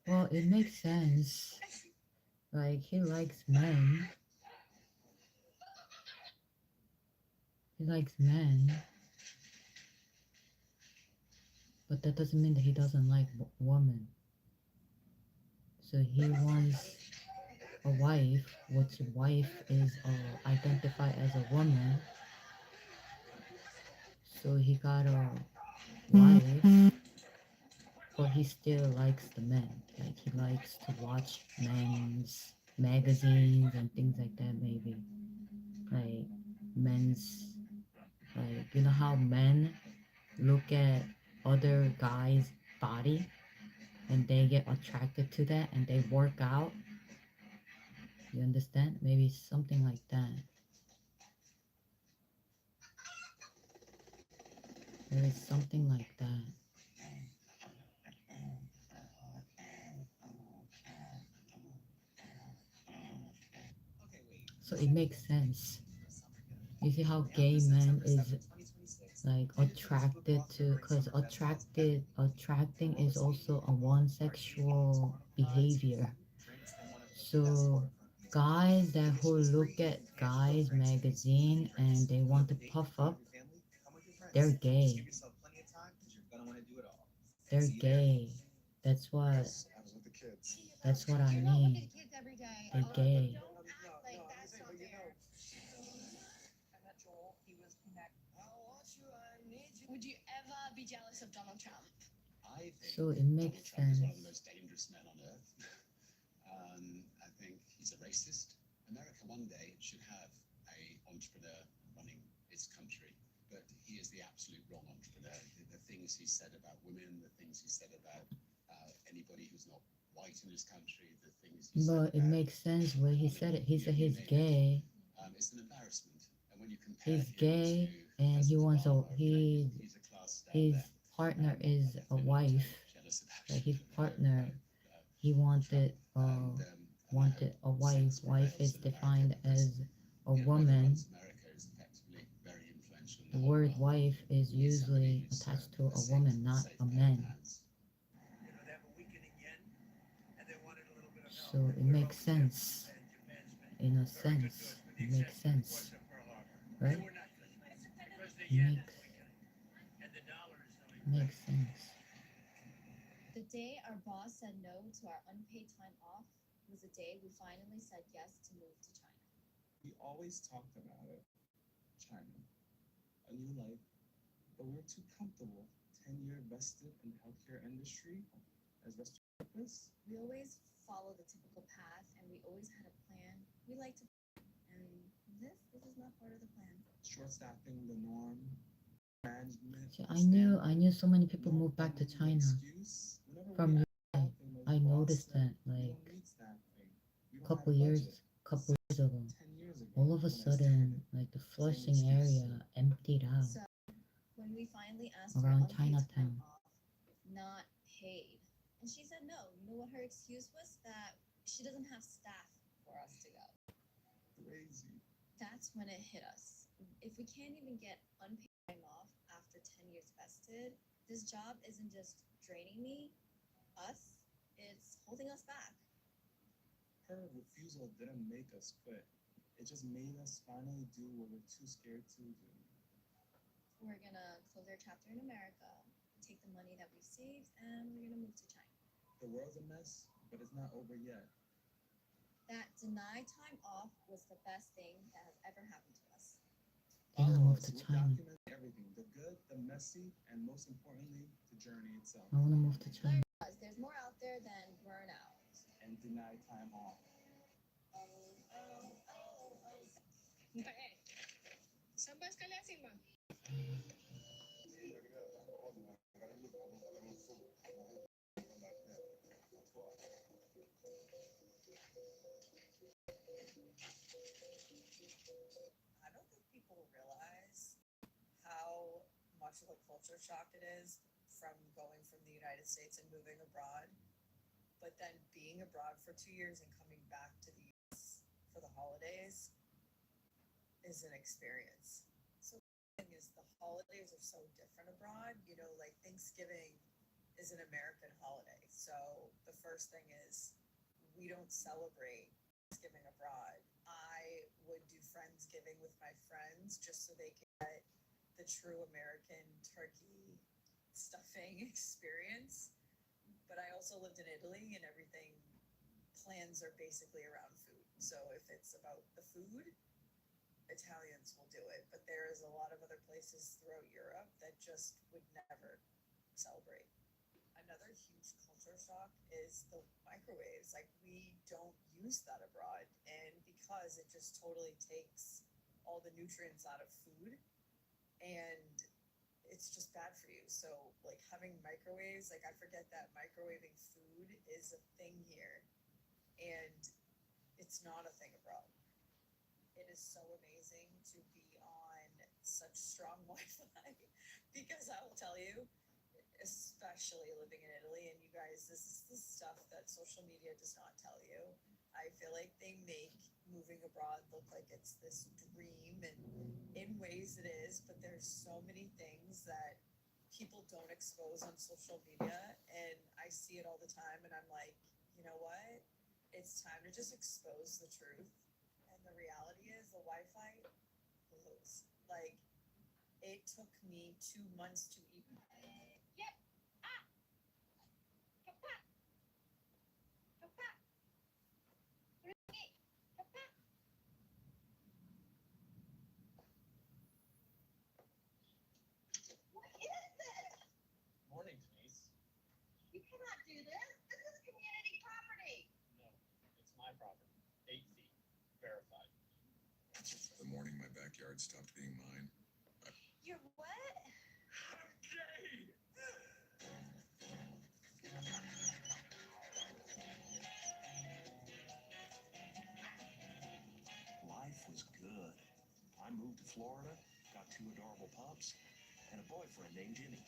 S1: Well, it makes sense. Like, he likes men. He likes men. But that doesn't mean that he doesn't like women. So he wants a wife, which wife is identified as a woman. So he got a wife, but he still likes the men. Like, he likes to watch men's magazines and things like that, maybe. Like, men's, like, you know how men look at other guys' body and they get attracted to that and they work out? You understand? Maybe something like that. Maybe something like that.
S2: Okay,
S1: it makes sense. You see how gay man is like attracted to, because attracting is also a one sexual behavior. So guys that who look at guys magazine and they want to puff up, they're gay. They're gay. That's what that's what I mean. They're gay.
S4: I met Joel. He was connect. Would you ever be jealous of Donald Trump?
S3: I think
S1: So it makes
S3: Donald Trump is
S1: sense.
S3: one of the most dangerous men on earth. I think he's a racist. America one day should have a entrepreneur running its country, but he is the absolute wrong entrepreneur. The things he said about women, the things he said about anybody who's not white in this country, the things he said
S1: But it
S3: about
S1: makes sense where he said it. He said
S3: you
S1: he's
S3: name it.
S1: gay.
S3: It's an embarrassment. And when you compare
S1: He's
S3: him
S1: gay
S3: to
S1: and he
S3: President
S1: wants a
S3: Obama,
S1: he
S3: he's a class down
S1: his
S3: there.
S1: partner
S3: I
S1: is a
S3: definitely not
S1: wife.
S3: jealous about
S1: Like his
S3: no,
S1: partner, he wanted a wife. Wife is defined as a woman.
S3: America is effectively very influential in
S1: The
S3: whole
S1: word
S3: world.
S1: wife is
S3: We need somebody
S1: usually
S3: who's,
S1: attached to a
S3: safe-
S1: woman, not
S3: safe
S1: a
S3: pair of
S1: man.
S3: hands.
S10: They have a weakening yen, and they wanted a little bit of help.
S1: So it makes sense. In a sense, it makes sense, right?
S10: They were not good because the
S1: It
S10: yen is
S1: makes
S10: weakening and the dollar is doing
S1: makes sense.
S9: The day our boss said no to our unpaid time off was the day we finally said yes to move to China.
S11: We always talked about it. China, a new life, but we're too comfortable. 10-year vested in healthcare industry as Western purpose.
S9: We always follow the typical path and we always had a plan. We like to and this is not part of the plan.
S11: Short staffing, the norm, management.
S1: See, I knew so many people moved back to China from UK. I noticed that like couple years ago.
S11: 10 years ago.
S1: All of a sudden, like the Flushing area emptied out.
S9: So when we finally asked
S1: Around
S9: for unpaid
S1: Chinatown.
S9: time off, not paid, and she said no. You know what her excuse was? That she doesn't have staff for us to go.
S11: Crazy.
S9: That's when it hit us. If we can't even get unpaid time off after 10 years vested, this job isn't just draining me, us, it's holding us back.
S11: Her refusal didn't make us quit. It just made us finally do what we're too scared to do.
S9: We're gonna close our chapter in America, take the money that we've saved, and we're gonna move to China.
S11: The world's a mess, but it's not over yet.
S9: That denied time off was the best thing that has ever happened to us.
S1: They're gonna
S11: Follow
S1: move
S11: us.
S1: to
S11: We'll
S1: China.
S11: document everything, the good, the messy, and most importantly, the journey itself.
S1: I wanna move to China.
S9: Because there's more out there than burnout.
S11: And deny time off.
S7: Saan ba eskalasin mo?
S2: I don't think people realize how much of a culture shock it is from going from the United States and moving abroad, but then being abroad for 2 years and coming back to the US for the holidays is an experience. So the thing is, the holidays are so different abroad. You know, like Thanksgiving is an American holiday. So the first thing is we don't celebrate Thanksgiving abroad. I would do Friendsgiving with my friends just so they can get the true American turkey stuffing experience. But I also lived in Italy and everything, plans are basically around food. So if it's about the food, Italians will do it. But there is a lot of other places throughout Europe that just would never celebrate. Another huge culture shock is the microwaves. Like, we don't use that abroad, and because it just totally takes all the nutrients out of food, and it's just bad for you. So, like, having microwaves, like, I forget that microwaving food is a thing here, and it's not a thing abroad. It is so amazing to be on such strong Wi-Fi because I will tell you, especially living in Italy, and you guys, this is the stuff that social media does not tell you. I feel like they make
S12: moving abroad look like it's this dream, and in ways it is, but there's so many things that people don't expose on social media, and I see it all the time, and I'm like, you know what? It's time to just expose the truth. And the reality is the Wi-Fi blows. Like, it took me 2 months to even.
S6: Yep. Ah. Kapak. Kapak. Three. Kapak. What is this?
S2: Morning, Denise.
S6: You cannot do this. This is community property.
S2: No, it's my property. 8 feet. Verified.
S13: The morning my backyard stopped being mine.
S6: You're what?
S2: I'm gay!
S10: Life was good. I moved to Florida, got 2 adorable pups, and a boyfriend named Jimmy.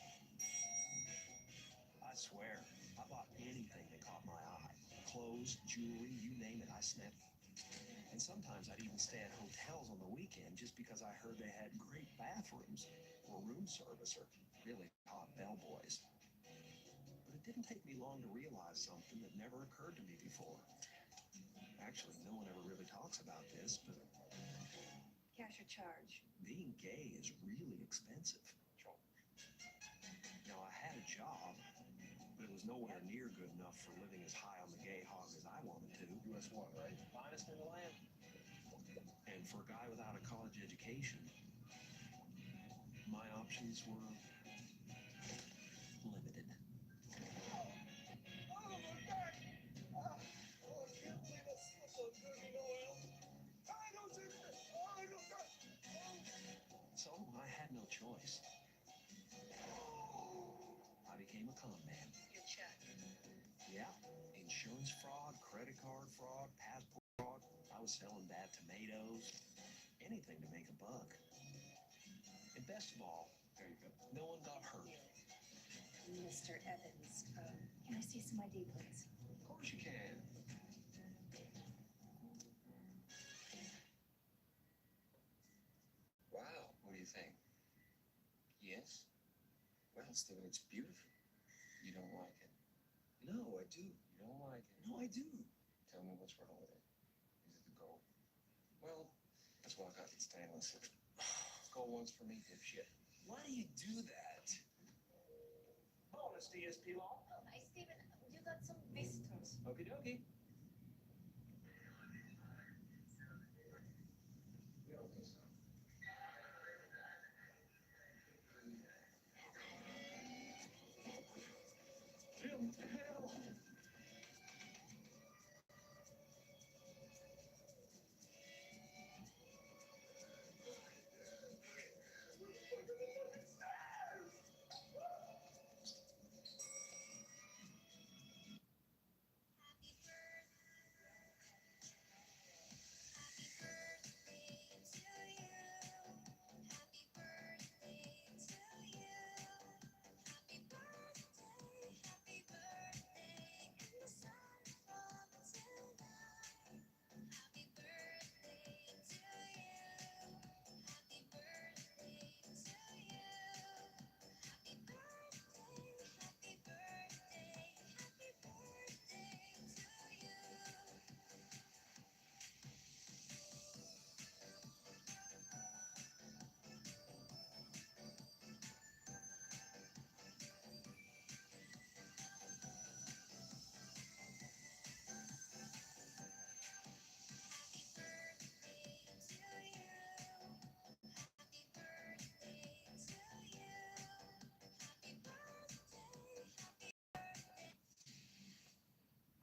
S10: I swear, I bought anything that caught my eye. Clothes, jewelry, you name it, I snapped. And sometimes I'd even stay at hotels on the weekend just because I heard they had great bathrooms or room service or really hot bellboys. But it didn't take me long to realize something that never occurred to me before. Actually, no one ever really talks about this, but
S4: Cash or charge?
S10: being gay is really expensive. Now, I had a job, but it was nowhere near good enough for living as high on the gay hog as I wanted to.
S2: US 1, right? Finest in the land.
S10: And for a guy without a college education, my options were limited.
S2: Oh, my back! Oh, I can't believe that smells so good, you know, Al. I don't do that! I don't do that!
S10: So I had no choice. I became a con man.
S4: Your check.
S10: Yeah, insurance fraud, credit card fraud, passport fraud. I was selling bad tomatoes, anything to make a buck. And best of all,
S3: There you go.
S10: no one got hurt.
S4: Mr. Evans, can I see some ID, please?
S3: Of course you can. Wow, what do you think? Yes? Well, Steven, it's beautiful. You don't like it? No, I do. You don't like it? No, I do. Tell me what's wrong with it. Is it the gold? Well, that's why I got it stainless. Gold one's for me, dipshit. Why do you do that?
S8: Bonus DSP law.
S6: Oh, hi, Stephen. You got some visitors.
S8: Okie dokie.
S3: We don't think so.
S8: Jim, hell!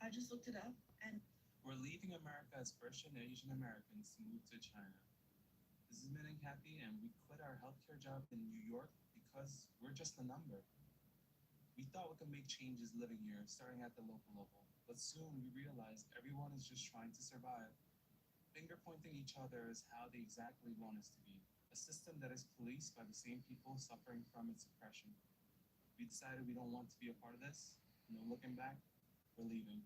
S11: I just looked it up, and we're leaving America as first Asian Americans to move to China. This is Min and Kathy, and we quit our healthcare job in New York because we're just a number. We thought we could make changes living here, starting at the local level, but soon we realized everyone is just trying to survive. Finger pointing each other is how they exactly want us to be, a system that is policed by the same people suffering from its oppression. We decided we don't want to be a part of this. No looking back, we're leaving.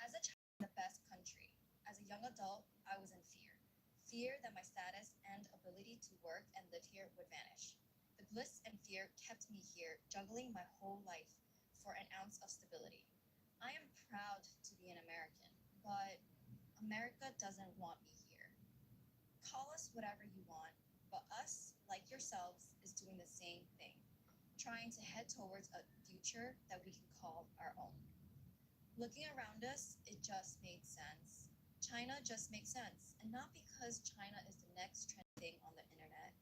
S9: As a child in the best country, As a young adult, I was in fear. Fear that my status and ability to work and live here would vanish. The bliss and fear kept me here, juggling my whole life for an ounce of stability. I am proud to be an American, but America doesn't want me here. Call us whatever you want, but us, like yourselves, is doing the same thing, trying to head towards a future that we can call our own. Looking around us, it just made sense. China just makes sense, and not because China is the next trending thing on the internet,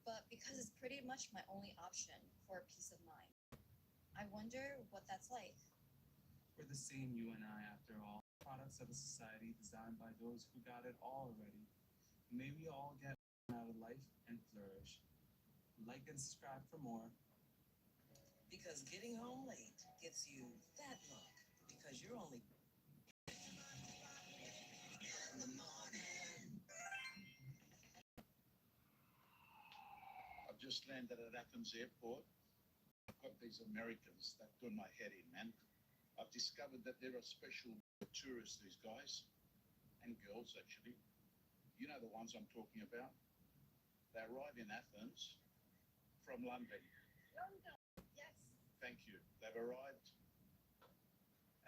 S9: but because it's pretty much my only option for peace of mind. I wonder what that's like.
S11: We're the same, you and I, after all. Products of a society designed by those who got it all already. May we all get out of life and flourish. Like and subscribe for more.
S2: Because getting home late gets you that look. Because you're only
S3: I've just landed at Athens Airport. I've got these Americans that do my head in, man. I've discovered that they're a special tourists, these guys, and girls actually. You know the ones I'm talking about. They arrive in Athens from London.
S9: London, yes.
S3: Thank you. They've arrived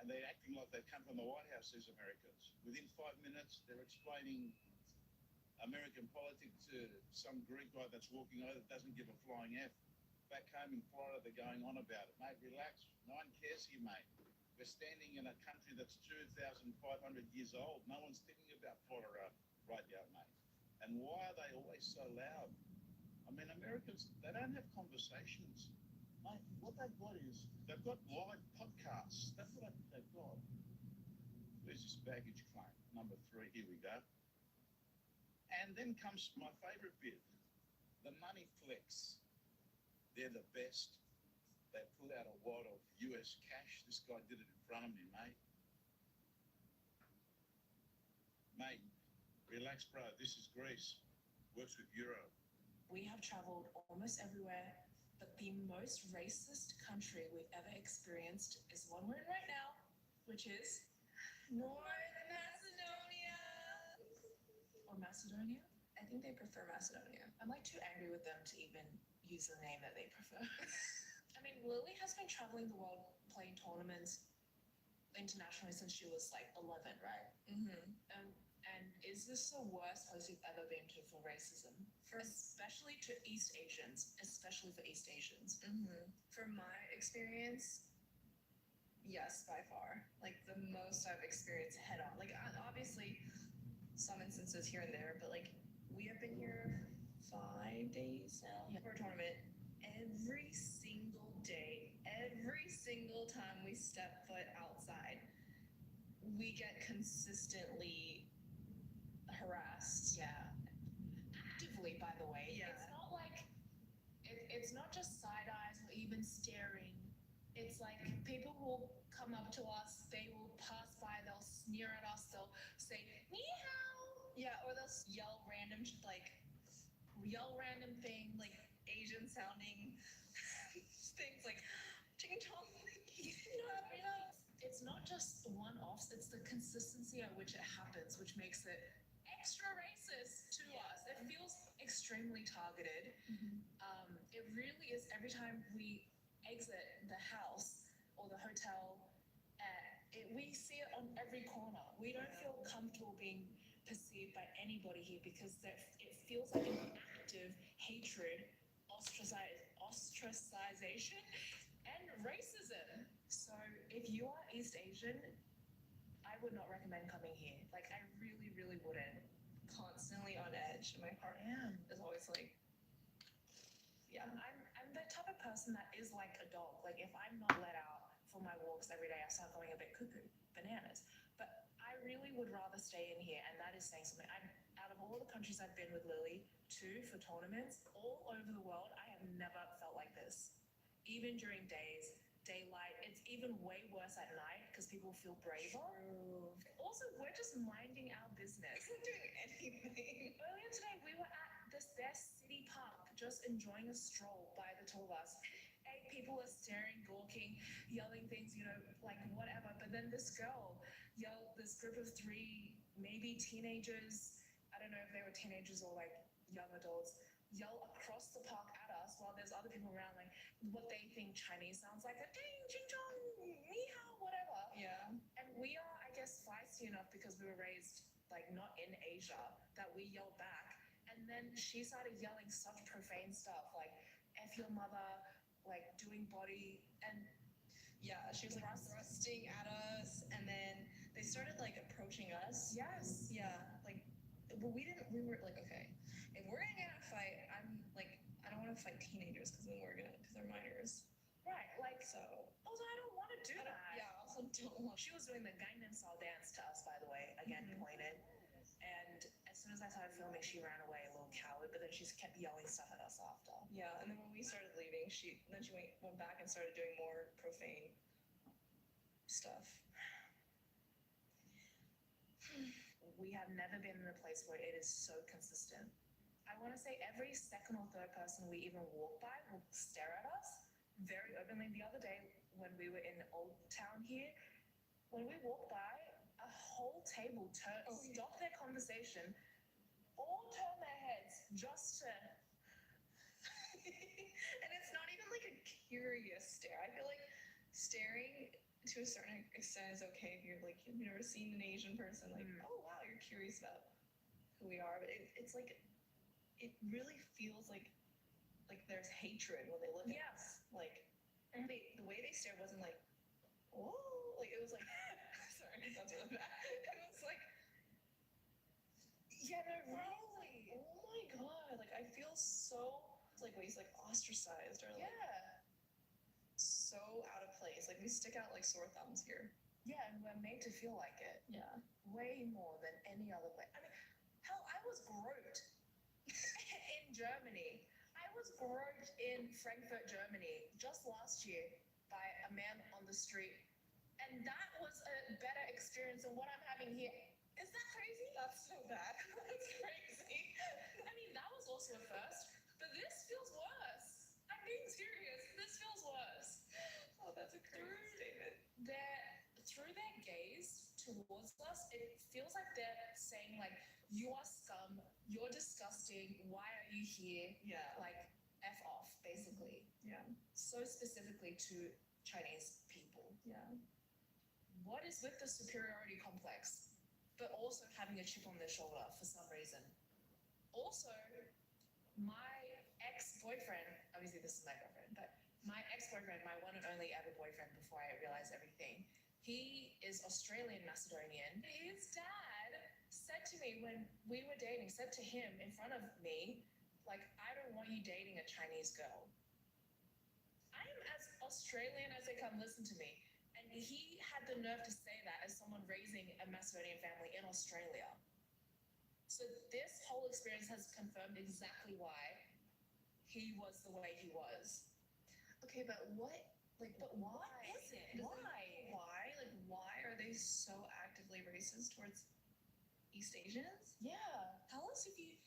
S3: and they're acting like they've come from the White House, these Americans. Within 5 minutes, they're explaining American politics to some Greek guy that's walking over that doesn't give a flying F. Back home in Florida, they're going on about it. Mate, relax. No one cares here, mate. We're standing in a country that's 2,500 years old. No one's thinking about Florida right now, mate. And why are they always so loud? I mean, Americans, they don't have conversations. Mate, what they've got is, they've got live podcasts. That's what they've got. Where's this baggage claim? Number 3, here we go. And then comes my favourite bit, the money flex. They're the best. They pull out a wad of US cash. This guy did it in front of me, mate. Mate, relax, bro. This is Greece. Works with Euro.
S12: We have traveled almost everywhere, but the most racist country we've ever experienced is one we're in right now, which is North Macedonia. Or Macedonia? I think they prefer Macedonia. I'm like too angry with them to even use the name that they prefer. I mean, Lily has been traveling the world playing tournaments internationally since she was like 11, right? Mm-hmm. And is this the worst place you've ever been to for racism? Especially to East Asians, especially for East Asians. Mm-hmm. From my experience, yes, by far. Like the most I've experienced head on. Like obviously some instances here and there, but like we have been here 5 days now for a tournament. Every single day, every single time we step foot outside, we get consistently harassed. Yeah. Actively, by the way. Yeah. It's not like it's not just side eyes or even staring. It's like people will come up to us, they will pass by, they'll sneer at us, they'll say ni hao. Yeah, or they'll yell random thing like Asian sounding things like ching chong. It's not just the one-offs, it's the consistency at which it happens, which makes it extra racist to us. It feels extremely targeted. Mm-hmm. It really is every time we exit the house or the hotel, we see it on every corner. We don't feel comfortable being perceived by anybody here because it feels like an active hatred, ostracization, and racism. So if you are East Asian, I would not recommend coming here. Like I really, really wouldn't. Constantly on edge. My heart is always like, yeah. I'm the type of person that is like a dog. Like if I'm not let out for my walks every day, I start going a bit cuckoo, bananas. But I really would rather stay in here, and that is saying something. Out of all the countries I've been with Lily to for tournaments all over the world, I have never felt like this. Even during daylight, it's even way worse at night because people feel braver. True. Also, we're just minding our business. We're not doing anything. Earlier today, we were at this best city park, just enjoying a stroll by the two of us. 8 people were staring, gawking, yelling things, like whatever. But then this girl yelled, this group of 3
S7: maybe teenagers, I don't know if they were teenagers or like young adults, yell across the park at us while there's other people around, like what they think Chinese sounds like, ding, ching chong, ni hao, whatever.
S12: Yeah.
S7: And we are, I guess, feisty enough because we were raised like not in Asia that we yelled back. And then she started yelling such profane stuff like F your mother, like doing body and
S12: Yeah, she was like thrusting at us, and then they started like approaching us.
S7: yes.
S12: Yeah, like, but we were like, okay, if we're gonna get in a fight, I'm like, I don't want to fight teenagers because then because they're minors.
S7: Right, like
S12: So,
S7: also I don't want to do that.
S12: yeah, I also don't want.
S7: She was doing the Gangnam style dance to us, by the way, again pointed. And as soon as I started filming, she ran away, a little coward. But then she just kept yelling stuff at us after.
S12: Yeah, and then when we started leaving, she went back and started doing more profane stuff.
S7: We have never been in a place where it is so consistent. I want to say every second or third person we even walk by will stare at us very openly. The other day when we were in Old Town here, when we walked by, a whole table stopped their conversation, all turned their heads just to.
S12: And it's not even like a curious stare. I feel like staring to a certain extent is okay if you're like, you've never seen an Asian person, like, oh wow, you're curious about who we are. But it's like, it really feels like there's hatred when they look at us. Like, the way they stare wasn't like, whoa, like it was like, sorry, it sounds really bad. It was like, yeah, no, really. Oh my god, like I feel so like he's like ostracized or like so out of place. Like we stick out like sore thumbs here.
S7: Yeah, and we're made to feel like it.
S12: Yeah.
S7: Way more than any other place. I mean, hell, I was groped in Germany. I was groped in Frankfurt, Germany, just last year by a man on the street. And that was a better experience than what I'm having here. Is that crazy?
S12: That's so bad. That's crazy.
S7: I mean, that was also a first, but this feels worse. I'm being serious. This feels worse.
S12: Oh, that's a crazy statement.
S7: Through their gaze towards us, it feels like they're saying like, you are scum, you're disgusting, why are you here?
S12: Yeah.
S7: Like, F off, basically.
S12: Yeah.
S7: So specifically to Chinese people.
S12: Yeah.
S7: What is with the superiority complex, but also having a chip on their shoulder for some reason? Also, my ex-boyfriend, obviously this is my girlfriend, but my ex-boyfriend, my one and only ever boyfriend before I realized everything, he is Australian Macedonian. His dad said to me when we were dating, said to him in front of me, like, I don't want you dating a Chinese girl. I am as Australian as they come, listen to me. And he had the nerve to say that as someone raising a Macedonian family in Australia. So this whole experience has confirmed exactly why he was the way he was.
S12: Okay, but what? Like, but why?
S7: What is it?
S12: Why? Why? Like, why are they so actively racist towards East Asians?
S7: Yeah. Tell us if you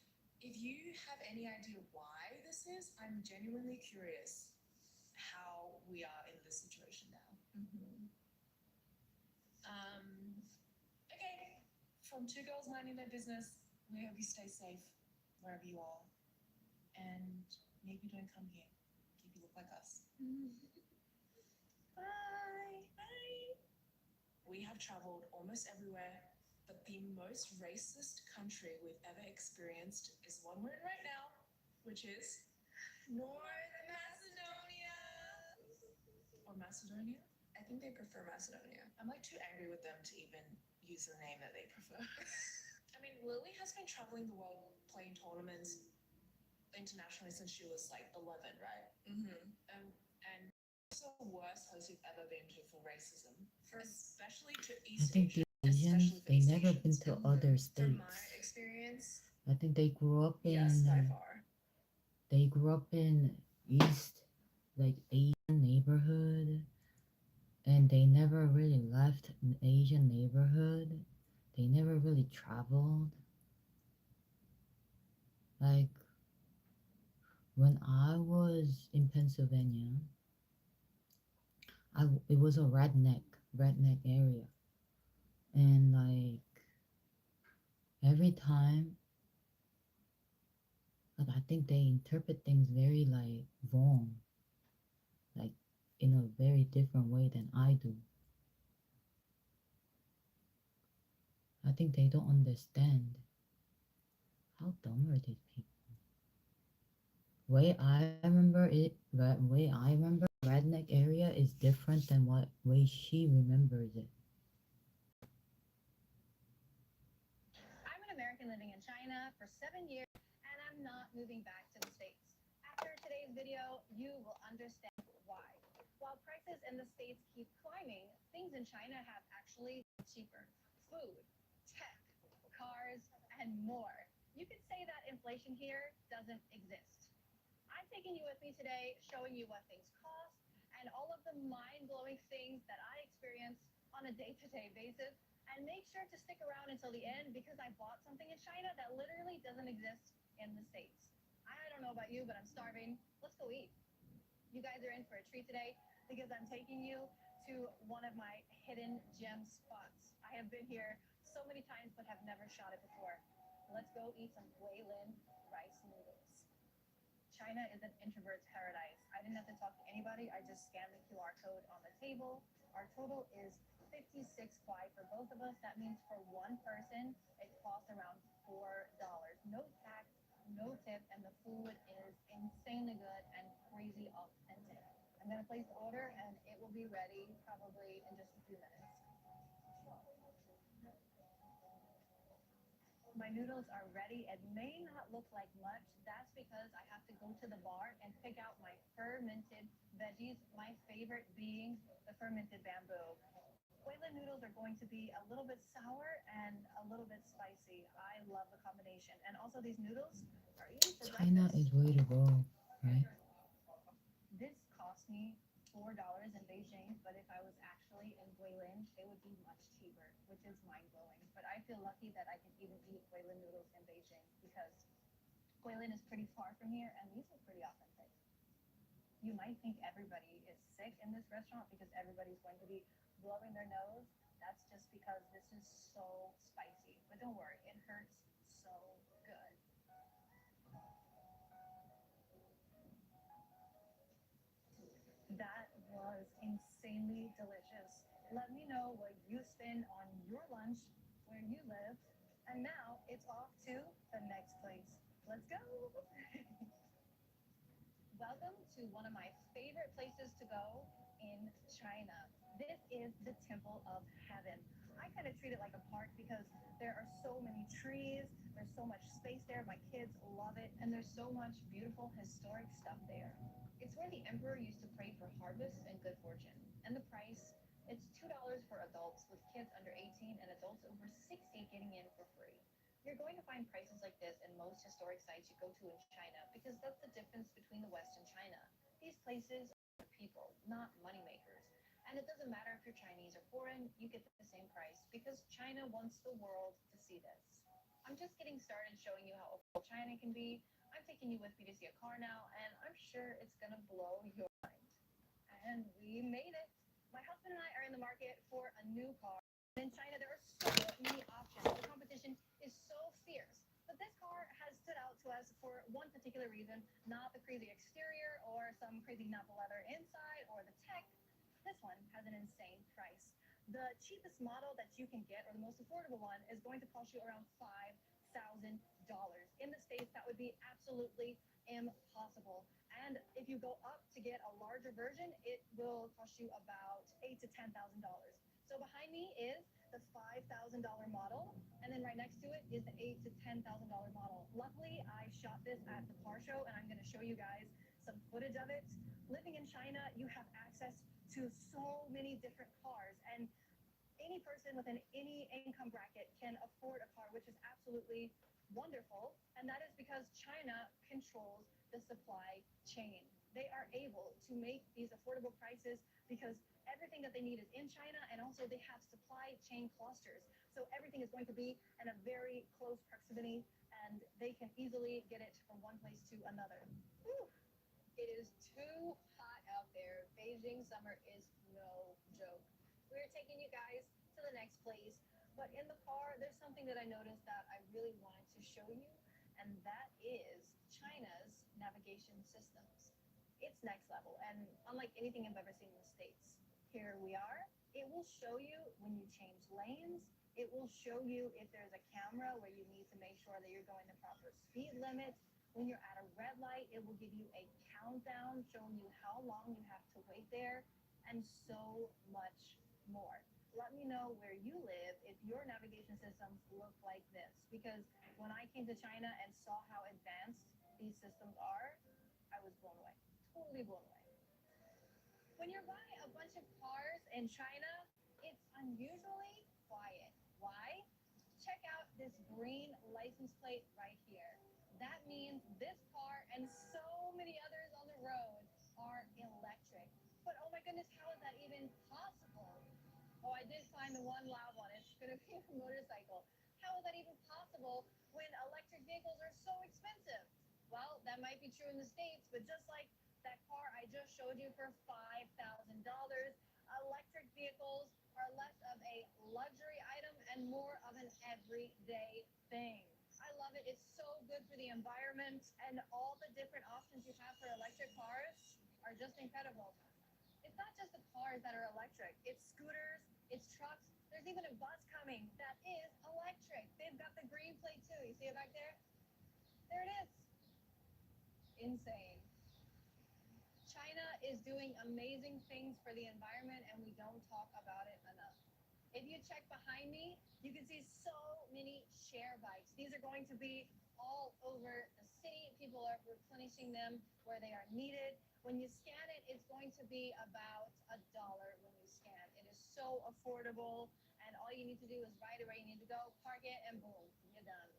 S7: have any idea why this is. I'm genuinely curious how we are in this situation now. Okay. From two girls minding their business, we hope you stay safe wherever you are. And maybe don't come here if you look like us.
S12: Bye.
S7: Bye. We have traveled almost everywhere, but the most racist country we've ever experienced is one we're in right now, which is
S12: North Macedonia.
S7: or Macedonia.
S12: I think they prefer Macedonia.
S7: I'm like too angry with them to even use the name that they prefer. I mean, Lily has been traveling the world playing tournaments internationally since she was like 11, right? And it's the worst place we've ever been to for racism, especially to
S1: I
S7: East
S1: think
S7: Asians.
S1: the Asians,
S7: especially for
S1: they
S7: East
S1: never been
S7: Asians.
S1: to other
S12: From my
S1: states.
S12: experience,
S1: I think they grew up in
S12: yes, by far.
S1: they grew up in East, like Asian neighborhood, and they never really left an Asian neighborhood. They never really traveled. Like when I was in Pennsylvania, it was a redneck area, and like Every time, like I think they interpret things very like wrong, like in a very different way than I do. I think they don't understand. How dumb are these people? Way I remember it, way I remember redneck area is different than what way she remembers it.
S6: I'm an American living in China for 7 years, and I'm not moving back to the States. After today's video, you will understand why. While prices in the States keep climbing, things in China have actually gotten cheaper. Food, tech, cars, and more. You could say that inflation here doesn't exist. I'm taking you with me today, showing you what things cost and all of the mind-blowing things that I experience on a day-to-day basis. And make sure to stick around until the end because I bought something in China that literally doesn't exist in the States. I don't know about you, but I'm starving. Let's go eat. You guys are in for a treat today because I'm taking you to one of my hidden gem spots. I have been here so many times but have never shot it before. Let's go eat some Guilin rice noodles. China is an introvert's paradise. I didn't have to talk to anybody. I just scanned the QR code on the table. Our total is 56 kuai for both of us. That means for one person, it costs around $4. No tax, no tip, and the food is insanely good and crazy authentic. I'm gonna place the order and it will be ready probably in just a few minutes. My noodles are ready. It may not look like much. That's because I have to go to the bar and pick out my fermented veggies, my favorite being the fermented bamboo. Guilin noodles are going to be a little bit sour and a little bit spicy. I love the combination. And also these noodles are eaten for
S1: China
S6: breakfast.
S1: is way to go, right?
S6: This cost me $4 in Beijing, but if I was actually in Guilin, it would be much cheaper, which is mind-blowing. But I feel lucky that I can even eat Guilin noodles in Beijing because Guilin is pretty far from here and these are pretty authentic. You might think everybody is sick in this restaurant because everybody's going to be blowing their nose. That's just because this is so spicy. But don't worry, it hurts so good. That was insanely delicious. Let me know what you spend on your lunch, where you live. And now it's off to the next place. Let's go. Welcome to one of my favorite places to go in China. This is the Temple of Heaven. I kind of treat it like a park because there are so many trees, there's so much space there. My kids love it, and there's so much beautiful historic stuff there. It's where the emperor used to pray for harvest and good fortune. And the price, it's $2 for adults with kids under 18 and adults over 60 getting in for free. You're going to find prices like this in most historic sites you go to in China because that's the difference between the West and China. These places are people, not moneymakers. And it doesn't matter if you're Chinese or foreign, you get the same price because China wants the world to see this. I'm just getting started showing you how affordable China can be. I'm taking you with me to see a car now, and I'm sure it's gonna blow your mind. And we made it. My husband and I are in the market for a new car. In China, there are so many options. The competition is so fierce. But this car has stood out to us for one particular reason, not the crazy exterior or some crazy Napa leather inside or the tech. This one has an insane price. The cheapest model that you can get, or the most affordable one, is going to cost you around $5,000. In the States, that would be absolutely impossible. And if you go up to get a larger version, it will cost you about $8,000 to $10,000. So behind me is the $5,000 model, and then right next to it is the $8,000 to $10,000 model. Luckily, I shot this at the car show, and I'm going to show you guys some footage of it. Living in China, you have access to so many different cars, and any person within any income bracket can afford a car, which is absolutely wonderful. And that is because China controls the supply chain. They are able to make these affordable prices because everything that they need is in China, and also they have supply chain clusters. So everything is going to be in a very close proximity, and they can easily get it from one place to another. Whew. It is too hot out there. Beijing summer is no joke. We're taking you guys to the next place. But in the car, there's something that I noticed that I really wanted to show you, and that is China's navigation systems. It's next level, and unlike anything I've ever seen in the States. Here we are. It will show you when you change lanes. It will show you if there's a camera where you need to make sure that you're going the proper speed limit. When you're at a red light, it will give you a countdown showing you how long you have to wait there, and so much more. Let me know where you live if your navigation systems look like this. Because when I came to China and saw how advanced these systems are, I was blown away. Totally blown away. When you're buying a bunch of cars in China, it's unusually quiet. Why? Check out this green license plate right here. That means this car and so many others on the road are electric. But oh my goodness, how is that even possible? Oh, I did find the one loud one. It's going to be a motorcycle. How is that even possible when electric vehicles are so expensive? Well, that might be true in the States, but just like that car I just showed you for $5,000, electric vehicles are less of a luxury item and more of an everyday thing. I love it. It's so good for the environment, and all the different options you have for electric cars are just incredible. It's not just the cars that are electric. It's scooters, it's trucks. There's even a bus coming that is electric. They've got the green plate too. You see it back there? There it is. Insane. China is doing amazing things for the environment, and we don't talk about it enough. If you check behind me, you can see so many share bikes. These are going to be all over the city. People are replenishing them where they are needed. When you scan it, it's going to be about $1 when you scan. It is so affordable, and all you need to do is ride it where you need to go, park it, and boom, you're done.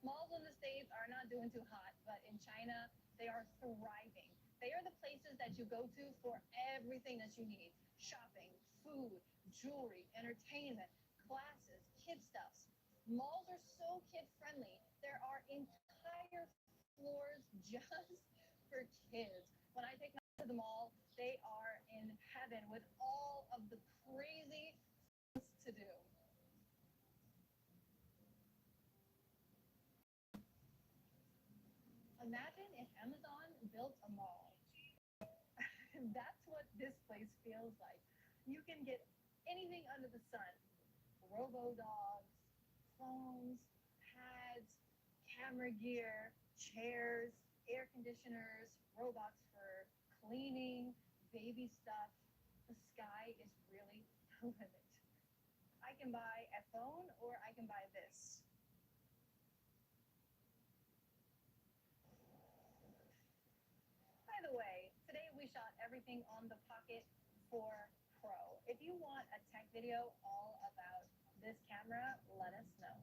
S6: Malls in the States are not doing too hot, but in China, they are thriving. They are the places that you go to for everything that you need. Shopping, food, jewelry, entertainment, classes, kid stuff. Malls are so kid friendly. There are entire floors just for kids. When I take my kids to the mall, they are in heaven with all of the crazy things to do. Imagine if Amazon built a mall. That's what this place feels like. You can get anything under the sun. Robo dogs, phones, pads, camera gear, chairs, air conditioners, robots for cleaning, baby stuff. The sky is really the limit. I can buy a phone or I can buy this. By the way, today we shot everything on the Pocket 4 Pro. If you want a tech video all about this camera, let us know.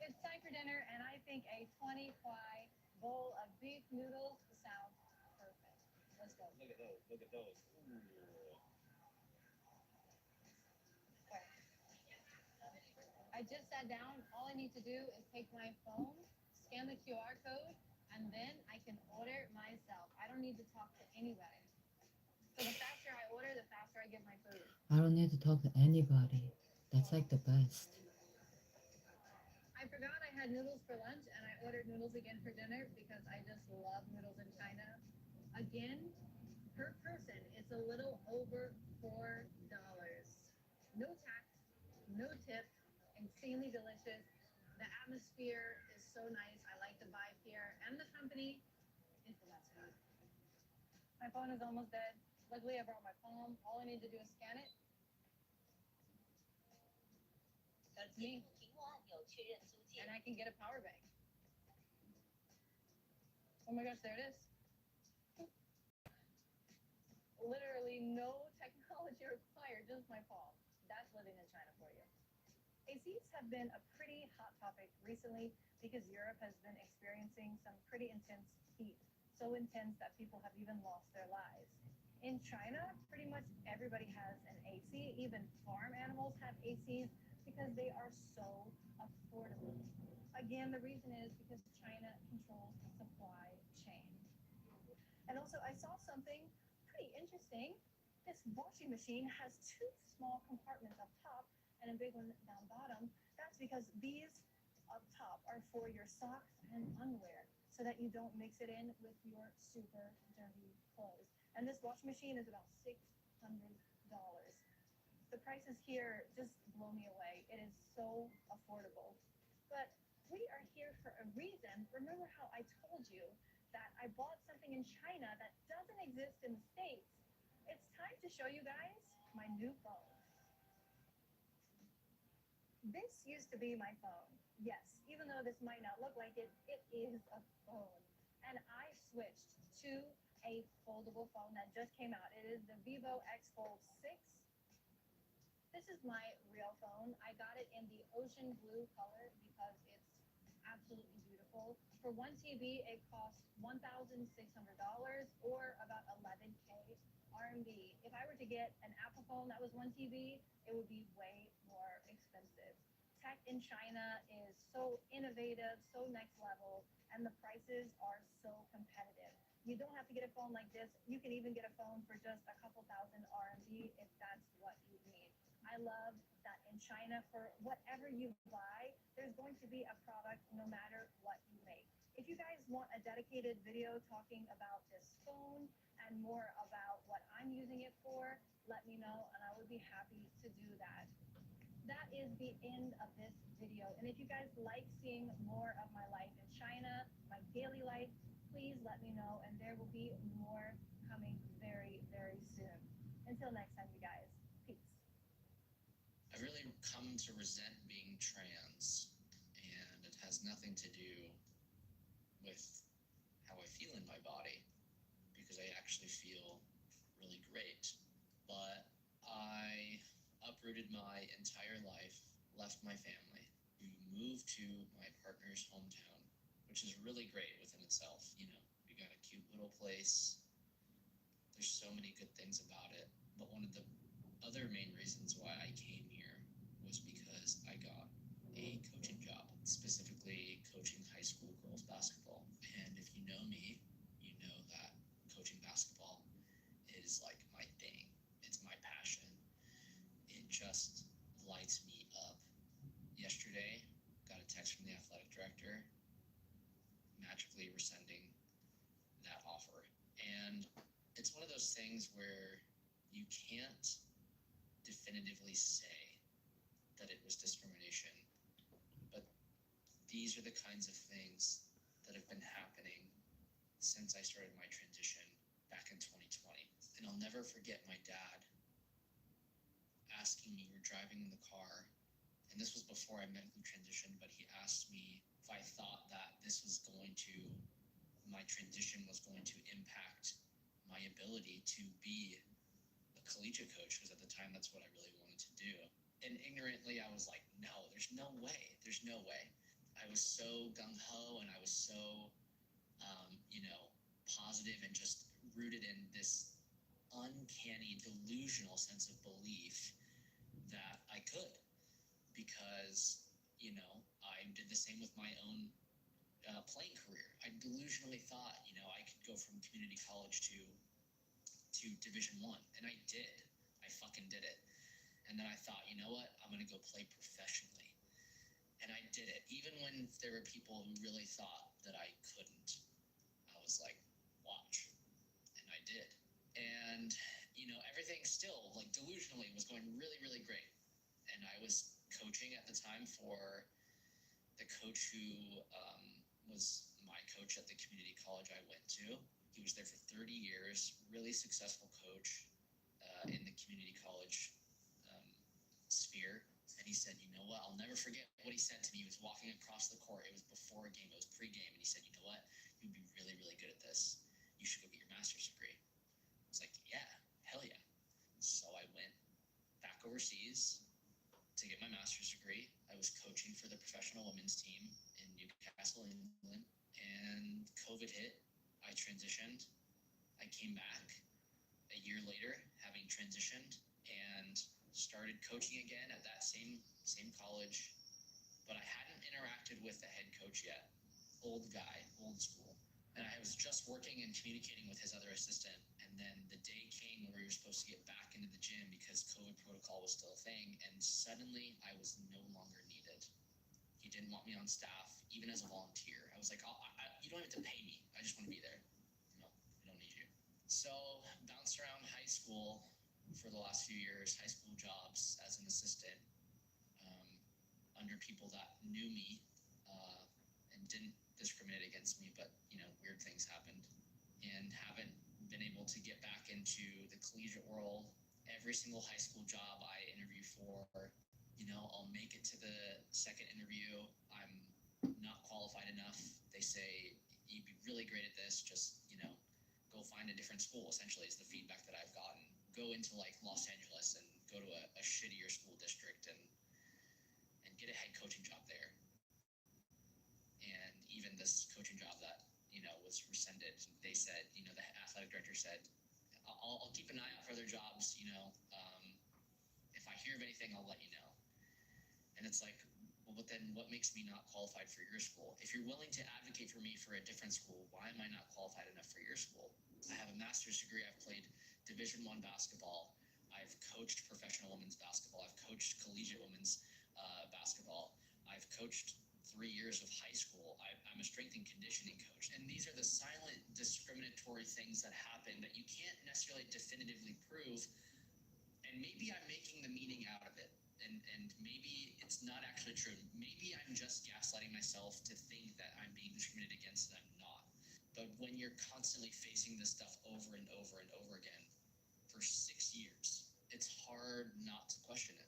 S6: It's time for dinner, and I think a 20 kwai bowl of beef noodles sounds perfect. Let's go.
S8: Look at those. Look at those. Ooh.
S6: I just sat down. All I need to do is take my phone, scan the QR code, and then I can order myself. I don't need to talk to anybody. So the faster I order, the faster I get my food.
S1: I don't need to talk to anybody. That's like the best.
S6: I forgot I had noodles for lunch, and I ordered noodles again for dinner because I just love noodles in China. Again, per person, it's a little over $4. No tax, no tip, insanely delicious. The atmosphere is so nice. I like the vibe here, and the company is the best one. My phone is almost dead. Luckily, I brought my phone. All I need to do is scan it. That's me. And I can get a power bank. Oh my gosh, there it is. Literally no technology required, just my palm. That's living in China for you. ACs have been a pretty hot topic recently because Europe has been experiencing some pretty intense heat. So intense that people have even lost their lives. In China, pretty much everybody has an AC. Even farm animals have ACs because they are so affordable. Again, the reason is because China controls the supply chain. And also, I saw something pretty interesting. This washing machine has two small compartments up top and a big one down bottom. That's because these up top are for your socks and underwear so that you don't mix it in with your super dirty clothes. And this washing machine is about $600. The prices here just blow me away. It is so affordable. But we are here for a reason. Remember how I told you that I bought something in China that doesn't exist in the States? It's time to show you guys my new phone. This used to be my phone. Yes, even though this might not look like it, it is a phone. And I switched to a foldable phone that just came out. It is the Vivo X Fold 6. This is my real phone. I got it in the ocean blue color because it's absolutely beautiful. For 1 TB, it costs $1,600 or about 11K RMB. If I were to get an Apple phone that was 1 TB, it would be way more expensive. Tech in China is so innovative, so next level, and the prices are so competitive. You don't have to get a phone like this. You can even get a phone for just a couple thousand RMB if that's what you need. I love that in China, for whatever you buy, there's going to be a product no matter what you make. If you guys want a dedicated video talking about this phone and more about what I'm using it for, let me know and I would be happy to do that. That is the end of this video. And if you guys like seeing more of my life in China, my daily life, please let me know and there will be more coming very, very soon. Until next time, you guys. Peace.
S14: I've really come to resent being trans, and it has nothing to do with how I feel in my body, because I actually feel really great. But I uprooted my entire life, left my family, to move to my partner's hometown, which is really great within itself. You know, we got a cute little place. There's so many good things about it. But one of the other main reasons why I came here was because I got a coaching job, specifically coaching high school girls basketball. And if you know me, you know that coaching basketball is like my thing. It's my passion. It just lights me up. Yesterday, got a text from the athletic director, magically rescinding that offer. And it's one of those things where you can't definitively say that it was discrimination, but these are the kinds of things that have been happening since I started my transition back in 2020. And I'll never forget my dad asking me, we're driving in the car, and this was before I medically transitioned, but he asked me if I thought that my transition was going to impact my ability to be a collegiate coach, because at the time that's what I really wanted to do. And ignorantly, I was like, no, there's no way. There's no way. I was so gung-ho and I was so, positive and just rooted in this uncanny, delusional sense of belief that I could, because, I did the same with my own playing career. I delusionally thought, I could go from community college to Division I, and I did. I fucking did it. And then I thought, you know what? I'm going to go play professionally. And I did it. Even when there were people who really thought that I couldn't, I was like, watch. And I did. And, everything still, delusionally, was going really, really great. And I was coaching at the time for the coach who was my coach at the community college I went to. He was there for 30 years, really successful coach in the community college sphere. And he said, you know what, I'll never forget what he said to me. He was walking across the court. It was before a game, it was pre-game. And he said, you know what, you'd be really, really good at this. You should go get your master's degree. I was like, yeah, hell yeah. So I went back overseas to get my master's degree. I was coaching for the professional women's team in Newcastle, England. And COVID hit. I transitioned. I came back a year later, having transitioned, and started coaching again at that same college. But I hadn't interacted with the head coach yet. Old guy, old school. And I was just working and communicating with his other assistant. And And then the day came where we were supposed to get back into the gym because COVID protocol was still a thing, and suddenly I was no longer needed. He didn't want me on staff, even as a volunteer. I was like, you don't have to pay me. I just want to be there. No, I don't need you. So bounced around high school for the last few years, high school jobs as an assistant, under people that knew me and didn't discriminate against me, but weird things happened, and haven't been able to get back into the collegiate world. Every single high school job I interview for, I'll make it to the second interview. I'm not qualified enough. They say, you'd be really great at this, just, go find a different school, essentially, is the feedback that I've gotten. Go into like Los Angeles and go to a shittier school district and get a head coaching job there. And even this coaching job that, was rescinded, they said, the athletic director said, I'll keep an eye out for other jobs, if I hear of anything, I'll let you know. And it's like, well, but then what makes me not qualified for your school? If you're willing to advocate for me for a different school, why am I not qualified enough for your school? I have a master's degree. I've played Division I basketball. I've coached professional women's basketball. I've coached collegiate women's basketball. I've coached 3 years of high school. I'm a strength and conditioning coach. And these are the silent discriminatory things that happen that you can't necessarily definitively prove. And maybe I'm making the meaning out of it. And maybe it's not actually true. Maybe I'm just gaslighting myself to think that I'm being discriminated against and I'm not. But when you're constantly facing this stuff over and over and over again for 6 years, it's hard not to question it,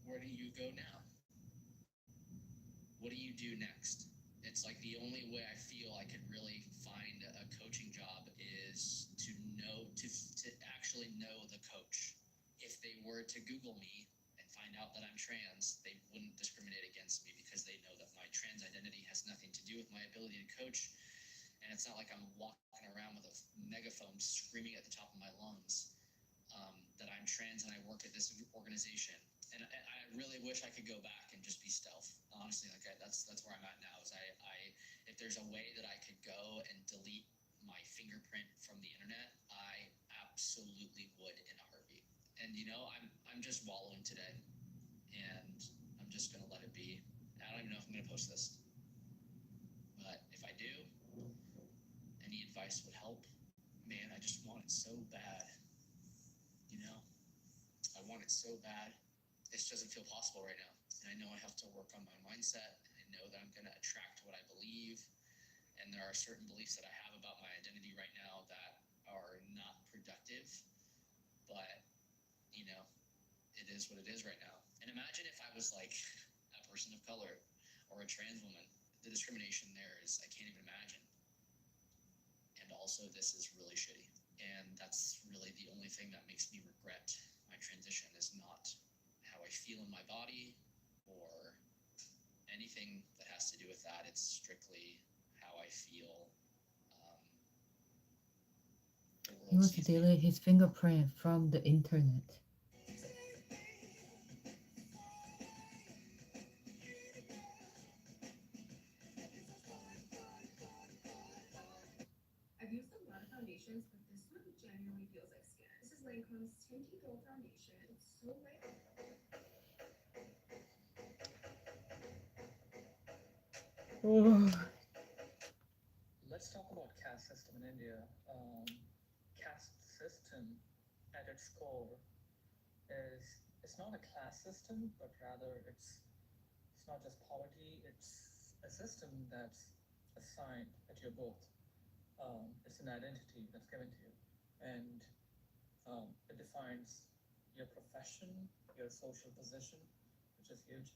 S14: Where do you go now? What do you do next? It's like the only way I feel I could really find a coaching job is to actually know the coach. If they were to Google me and find out that I'm trans, they wouldn't discriminate against me because they know that my trans identity has nothing to do with my ability to coach. And it's not like I'm walking around with a megaphone screaming at the top of my lungs that I'm trans and I work at this organization. And I really wish I could go back and just be stealth. Honestly, that's where I'm at now. Is if there's a way that I could go and delete my fingerprint from the internet, I absolutely would in a heartbeat. And I'm just wallowing today, and I'm just gonna let it be. I don't even know if I'm gonna post this, but if I do, any advice would help. Man, I just want it so bad. I want it so bad. It just doesn't feel possible right now. And I know I have to work on my mindset. And I know that I'm going to attract what I believe. And there are certain beliefs that I have about my identity right now that are not productive. But, it is what it is right now. And imagine if I was like a person of color or a trans woman. The discrimination there is, I can't even imagine. And also, this is really shitty. And that's really the only thing that makes me regret my transition is not how I feel in my body or anything that has to do with that. It's strictly how I feel.
S1: He wants to delete his fingerprint from the internet.
S7: I've used a lot of foundations, but this one genuinely feels like skin. This is Lancome's Tinky Gold Foundation. It's so light.
S15: Let's talk about caste system in India. Caste system at its core is it's not a class system, but rather it's not just poverty. It's a system that's assigned at your birth. It's an identity that's given to you, and it defines your profession, your social position, which is huge,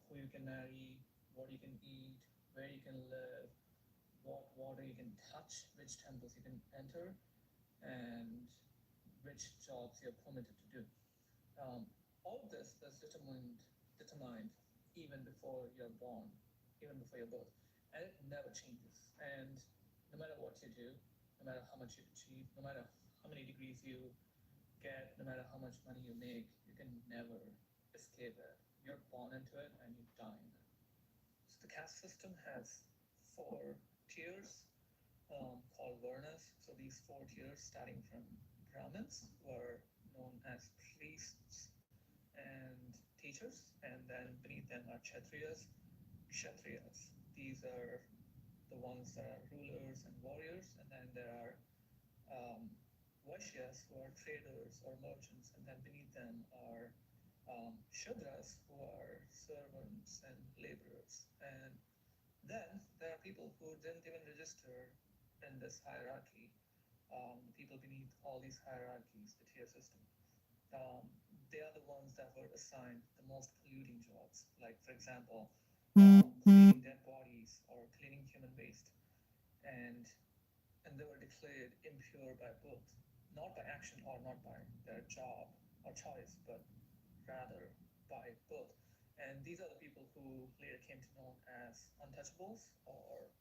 S15: who you can marry, what you can eat, where you can live, what water you can touch, which temples you can enter, and which jobs you're permitted to do. All of this is determined even before you're born, even before your birth, and it never changes. And no matter what you do, no matter how much you achieve, no matter how many degrees you get, no matter how much money you make, you can never escape it. You're born into it and you die in it. So the caste system has 4 tiers. called Varnas. So these four tiers, starting from Brahmins, were known as priests and teachers, and then beneath them are Kshatriyas. These are the ones that are rulers and warriors, and then there are Vaishyas, who are traders or merchants, and then beneath them are Shudras, who are servants and laborers. And then there are people who didn't even register in this hierarchy, people beneath all these hierarchies, the tier system. Um, they are the ones that were assigned the most polluting jobs, like, for example, cleaning dead bodies or cleaning human waste. And, and they were declared impure by birth, not by action or not by their job or choice, but rather by birth. And these are the people who later came to know as untouchables, or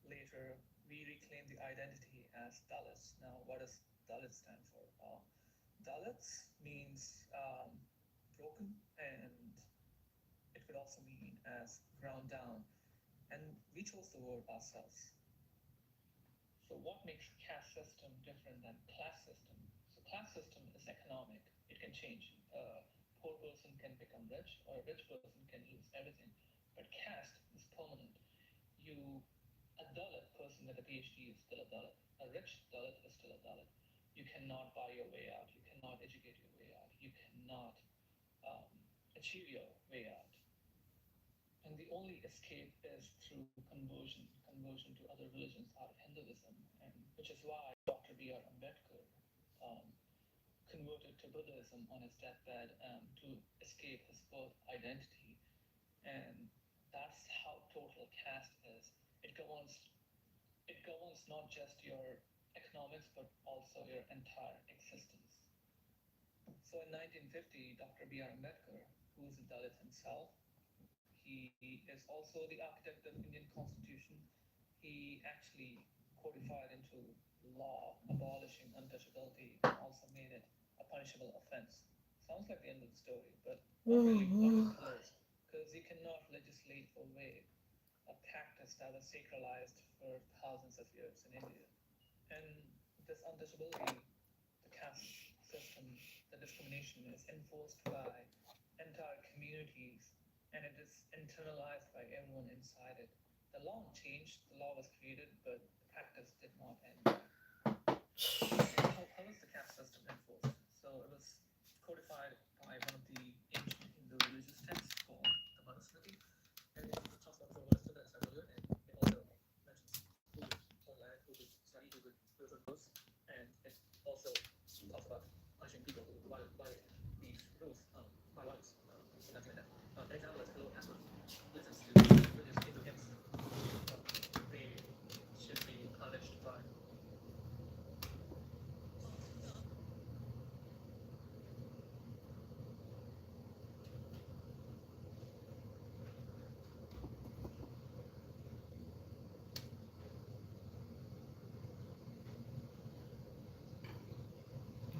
S15: later we reclaim the identity as Dalits. Now, what does Dalit stand for? Dalits means broken, and it could also mean as ground down. And we chose the word ourselves. So what makes caste system different than class system? So class system is economic. It can change. A poor person can become rich, or a rich person can lose everything. But caste is permanent. You, a Dalit person with a PhD is still a Dalit. A rich Dalit is still a Dalit. You cannot buy your way out. You cannot educate your way out. You cannot um, achieve your way out. And the only escape is through conversion to other religions out of Hinduism, and which is why Dr. B.R. Ambedkar um, converted to Buddhism on his deathbed to escape his birth identity. And that's how total caste is. It governs it governs not just your economics but also your entire existence. So in 1950, Dr. B.R. Ambedkar, who is a Dalit himself, he is also the architect of Indian Constitution. He actually codified into law abolishing untouchability and also made it a punishable offense. Sounds like the end of the story, but not really. Not close, because you cannot legislate away a practice that was sacralized for thousands of years in India. And this untouchability, the caste system, the discrimination is enforced by entire communities, and it is internalized by everyone inside it. The law changed, the law was created, but the practice did not end. How was the caste system enforced? So it was codified by one of the ancient Hindu religious texts called the Manusmriti, and it talks about four words that I said earlier, and it also mentions who could own land, who could study, who could rules, and it also talks about punishing people who violate these rules by violence, nothing like that. An example is hello Casper listens to religious Hindu hymns. They should be punished by.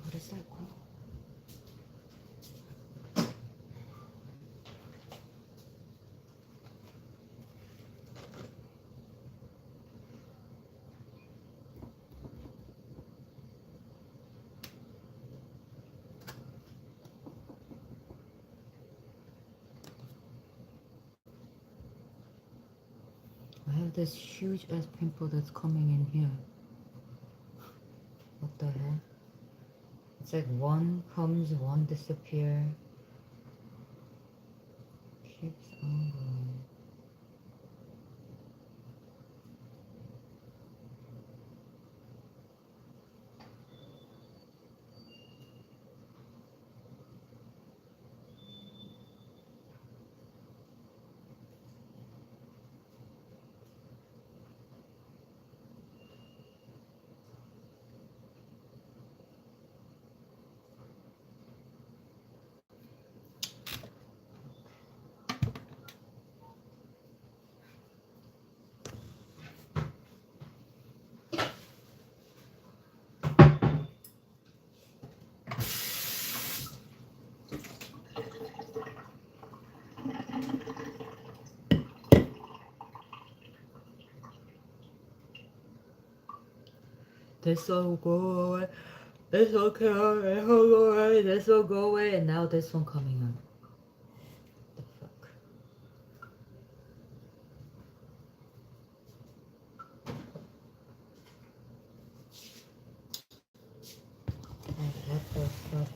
S1: What is that called? I have this huge ass pimple that's coming in here. What the hell? It's like one comes, one disappear. Keeps on going. This will go away. This will go away. This will go away. And now this one coming up. The fuck? Like, what the fuck?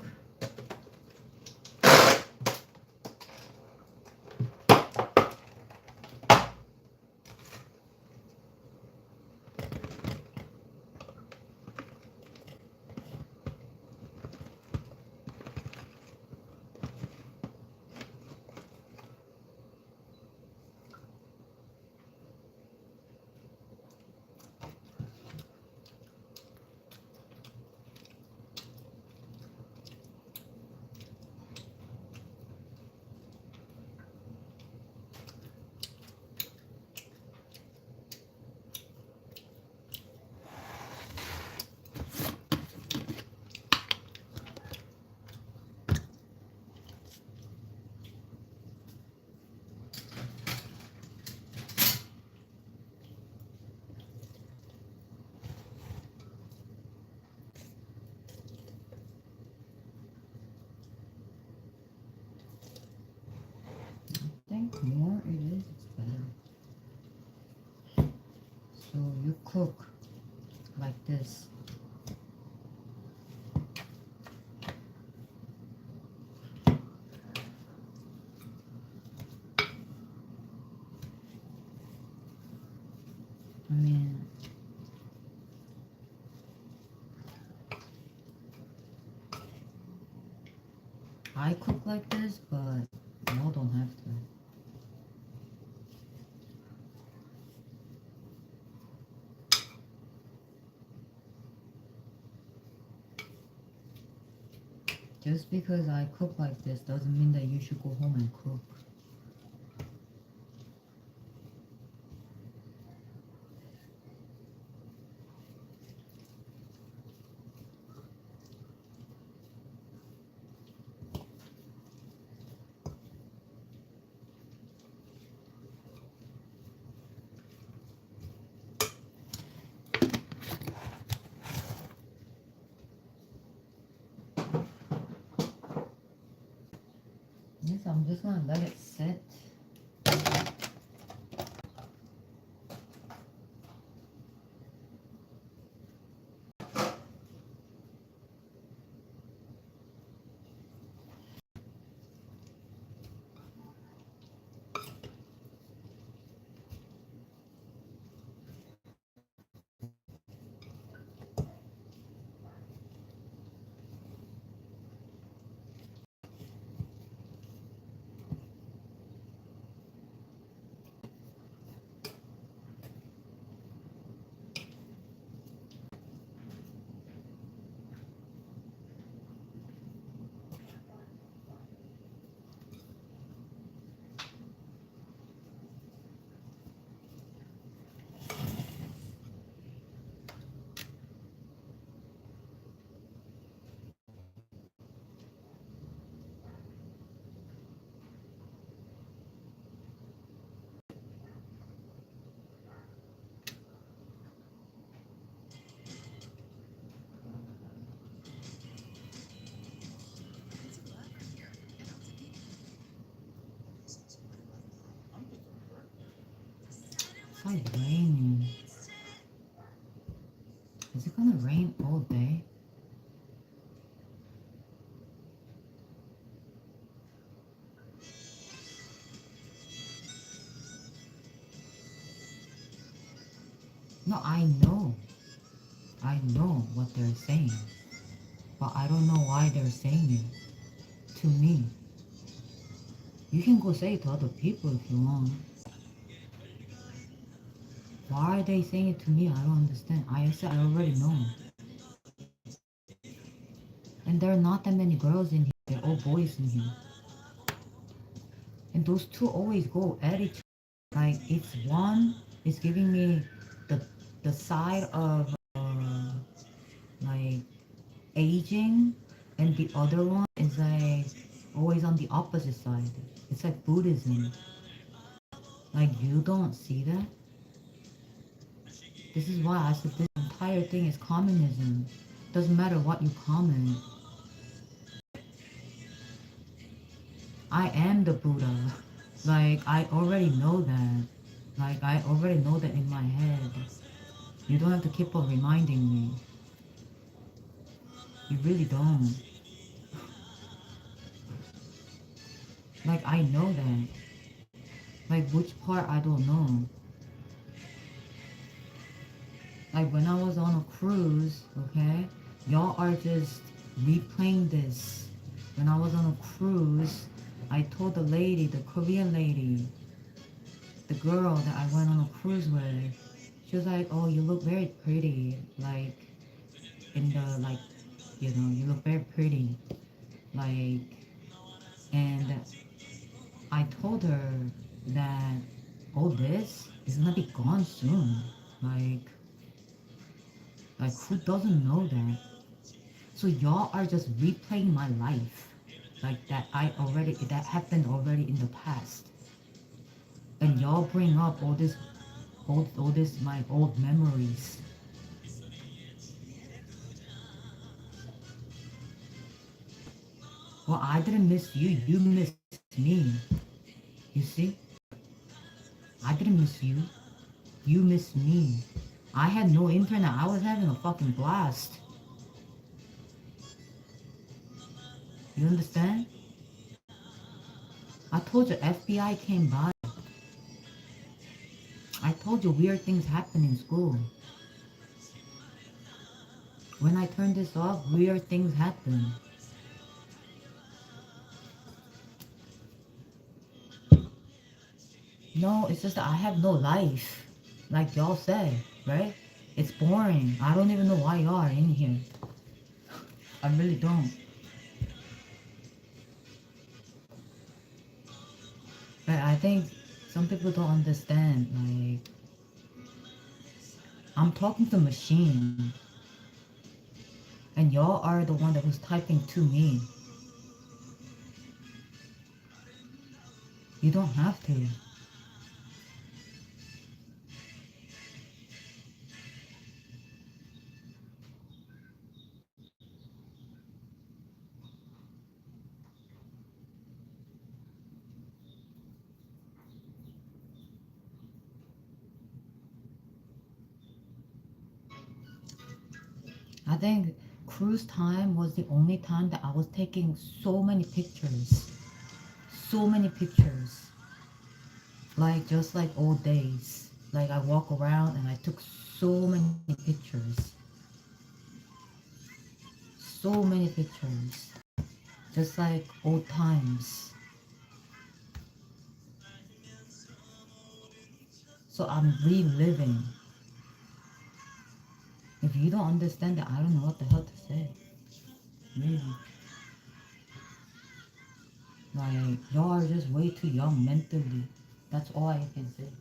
S1: I think more it is, it's better. So you cook like this. I mean, I cook like this, but y'all don't have to. Just because I cook like this doesn't mean that you should go home and cook. Yes, I'm just gonna let it sit. It's like raining. Is it gonna rain all day? No, I know. I know what they're saying. But I don't know why they're saying it to me. You can go say it to other people if you want. Why are they saying it to me? I don't understand. I said I already know. And there are not that many girls in here. They're all boys in here. And those two always go at each other. Like, it's one is giving me the side of like aging, and the other one is like always on the opposite side. It's like Buddhism. Like, you don't see that. This is why I said this entire thing is communism. Doesn't matter what you comment. I am the Buddha. Like, I already know that. Like, I already know that in my head. You don't have to keep on reminding me. You really don't. Like, I know that. Like, which part I don't know. Like, when I was on a cruise, okay? Y'all are just replaying this. When I was on a cruise, I told the lady, the Korean lady, the girl that I went on a cruise with, she was like, oh, you look very pretty. Like, in the, like, you know, you look very pretty. Like, and I told her that all this is gonna be gone soon. Like who doesn't know that? So y'all are just replaying my life. Like that happened already in the past. And y'all bring up all this my old memories. Well, I didn't miss you, you missed me. You see? I didn't miss you. You missed me. I had no internet. I was having a fucking blast. You understand? I told you FBI came by. I told you weird things happen in school. When I turn this off, weird things happen. No, it's just that I have no life. Like y'all said, right? It's boring. I don't even know why y'all are in here. I really don't. But I think some people don't understand. Like, I'm talking to machine. And y'all are the one that was typing to me. You don't have to. I think cruise time was the only time that I was taking so many pictures. So many pictures. Like just like old days. Like I walk around and I took so many pictures. So many pictures. Just like old times. So I'm reliving. If you don't understand that, I don't know what the hell to say. Really. Like, y'all are just way too young mentally. That's all I can say.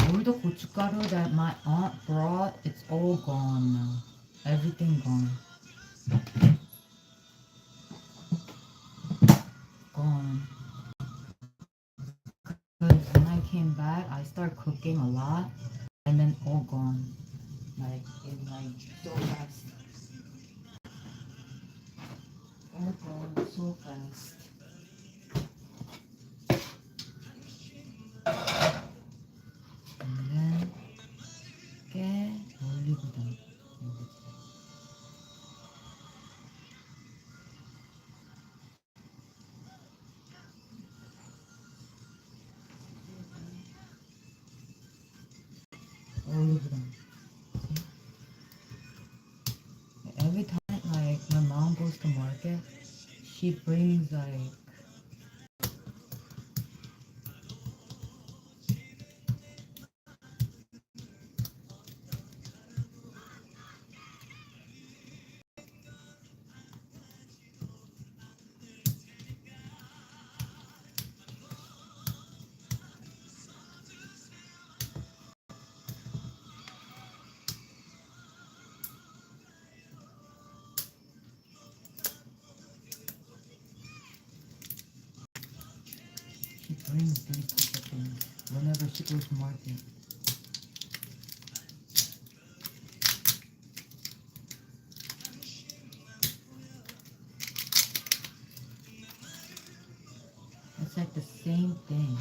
S1: All the gochugaru that my aunt brought, it's all gone now. Everything gone. Gone. Because when I came back, I started cooking a lot, and then all gone. Like, in like so fast. All gone so fast. And then, get 올리고당. 올리고당. Every time, like, my mom goes to market, she brings, like, brings these type of things whenever she goes to market. It's like the same thing.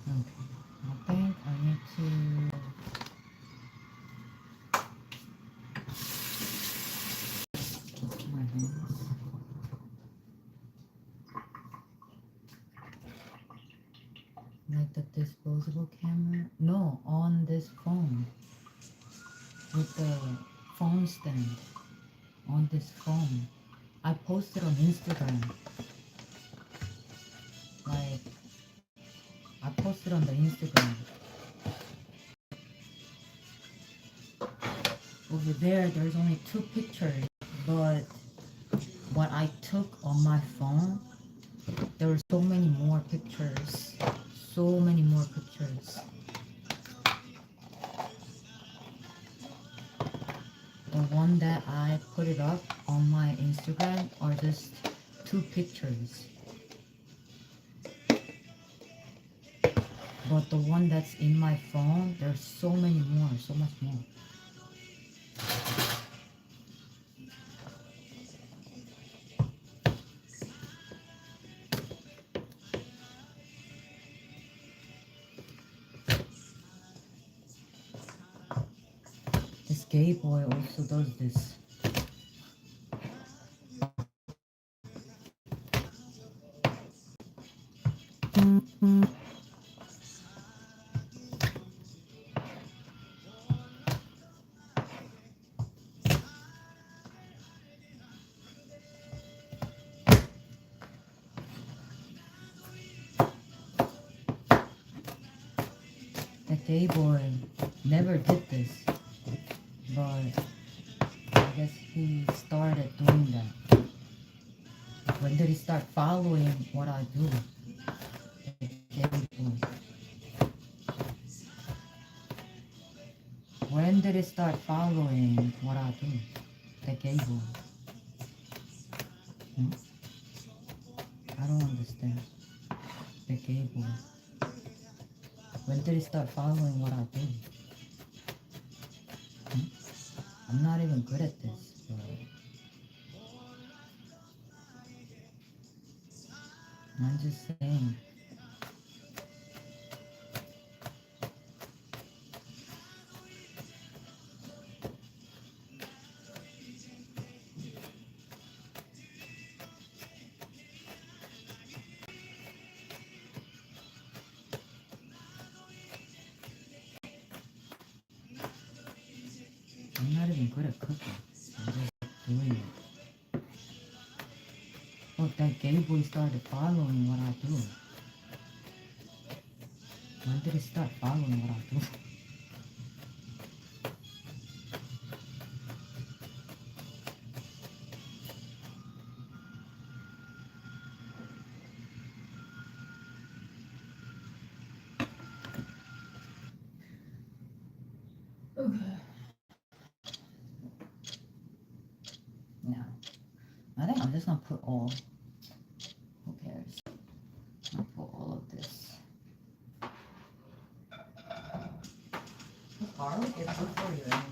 S1: Okay, I think I need to wash my hands. Like the disposable camera? No, on this phone. With the phone stand. On this phone. I posted on Instagram. Like, I posted on the Instagram. Over there, there's only 2 pictures. But what I took on my phone, there were so many more pictures. So many more pictures. The one that I put it up on my Instagram are just 2 pictures. But the one that's in my phone, there's so many more, so much more. This gay boy also does this. The gay boy never did this, but I guess he started doing that. When did he start following what I do? The gay boy. When did he start following what I do? The gay boy. Hmm? I don't understand. The gay boy. When did he start following what I do? Hmm? I'm not even good at this, but I'm just saying. I'm not even good at cooking. I'm just doing it. Look, that gay boy started following what I do. When did he start following what I do? Okay. Now, I think I'm just gonna put all. Who cares? I'll put all of this. Garlic is good for you anyway.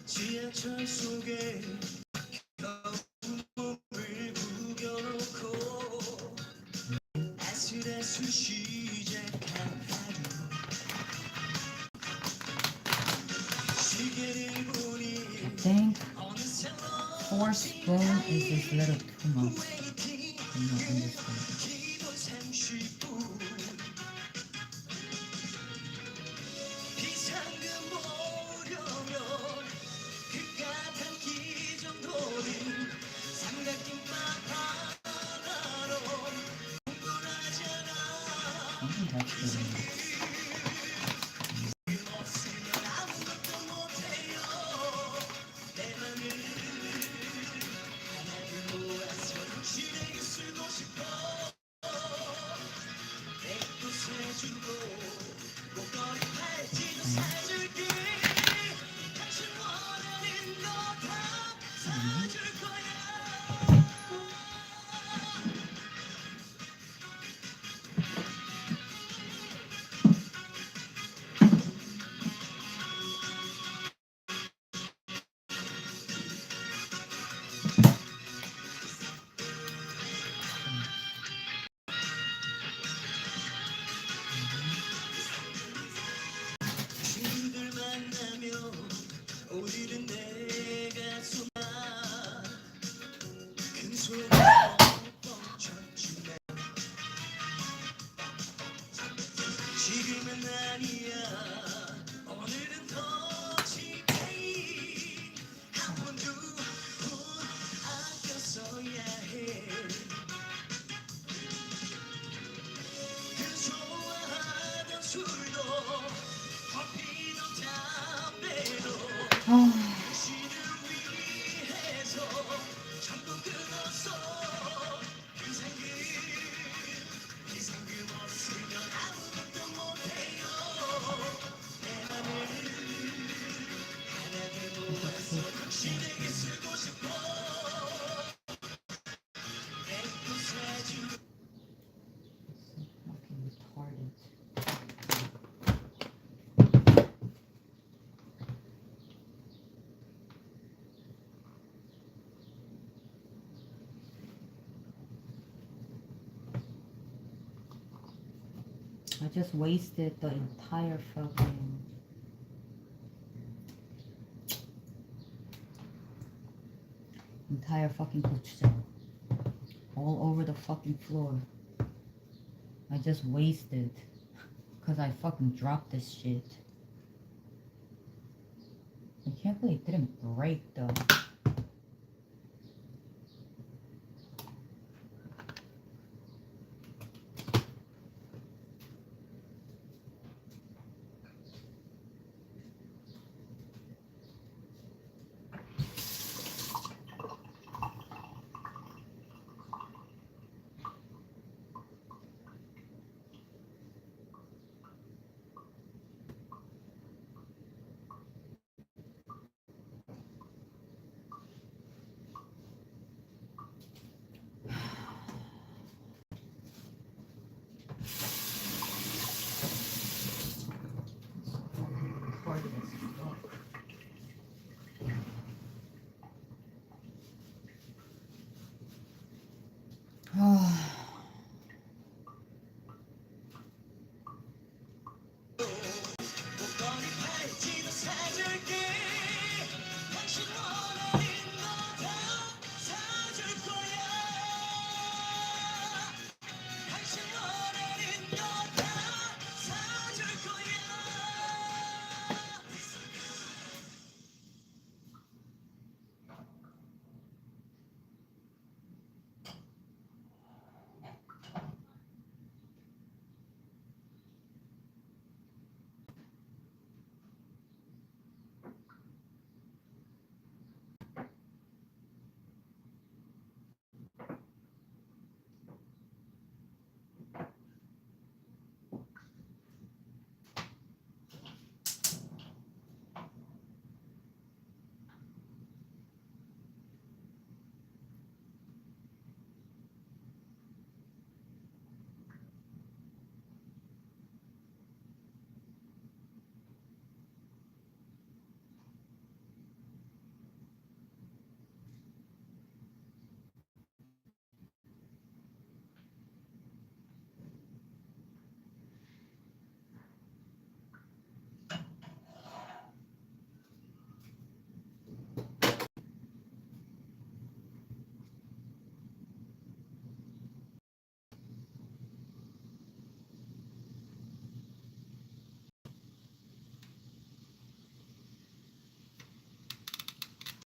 S2: 지하철 속에 거울을 구겨놓고 아슬아슬 시작한
S1: think 4 spoons is just a little too much. I'm not understanding. I think that's good enough. Fucking retarded. I just wasted the entire fucking gochujang all over the fucking floor. I just wasted because I fucking dropped this shit. I can't believe it didn't break though.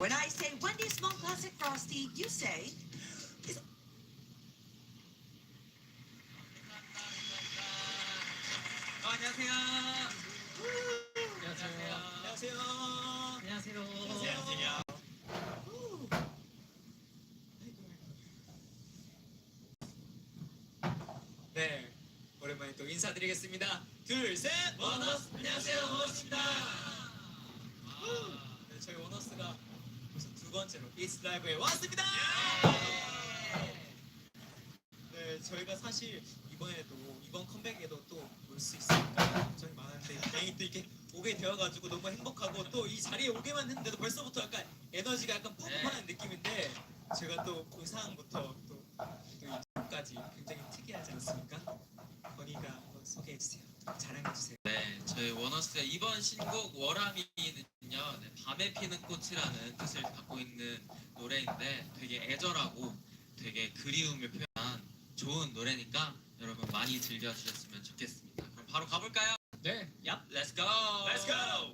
S16: When I say Wendy's Small Classic Frosty, you say
S2: 안녕하세요. 안녕하세요. 안녕하세요. 안녕하세요. 네, 오랜만에 또 인사드리겠습니다. 둘, 셋. 원어스. 안녕하세요, 원어스입니다. 네, 저희 원어스가 벌써 두 번째로 이스 라이브에 왔습니다. 네, 저희가 사실 이번에도 이번 컴백에도 또 올 수 있을까 걱정이 많았는데 다행히 또 이렇게 오게 되어가지고 너무 행복하고 또 이 자리에 오게만 했는데도 벌써부터 약간 에너지가 약간 뿜뿜하는 느낌인데 제가 또 의상부터 또이 곡까지 굉장히 특이하지 않습니까? 건이가 한번 소개해주세요. 자랑해주세요.
S17: 네, 저희 원어스의 이번 신곡 워라미는요, 네, 밤에 피는 꽃이라는 뜻을 갖고 있는 노래인데 되게 애절하고 되게 그리움을 표현한 좋은 노래니까 여러분 많이 즐겨주셨으면 좋겠습니다. 그럼 바로 가볼까요?
S2: 네,
S17: Yep, let's go!
S2: Let's go!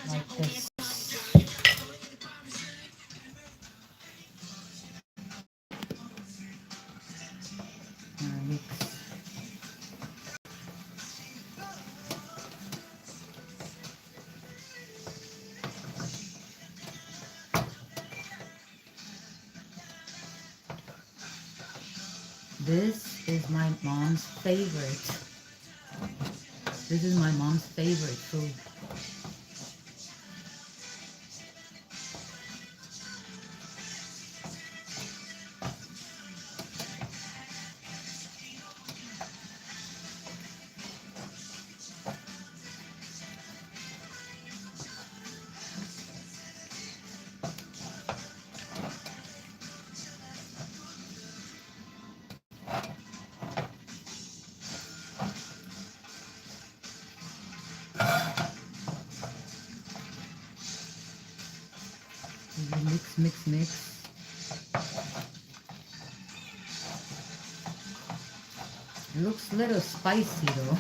S1: Like this. Mix. This is my mom's favorite. This is my mom's favorite food. Mix, mix, mix. It looks a little spicy though.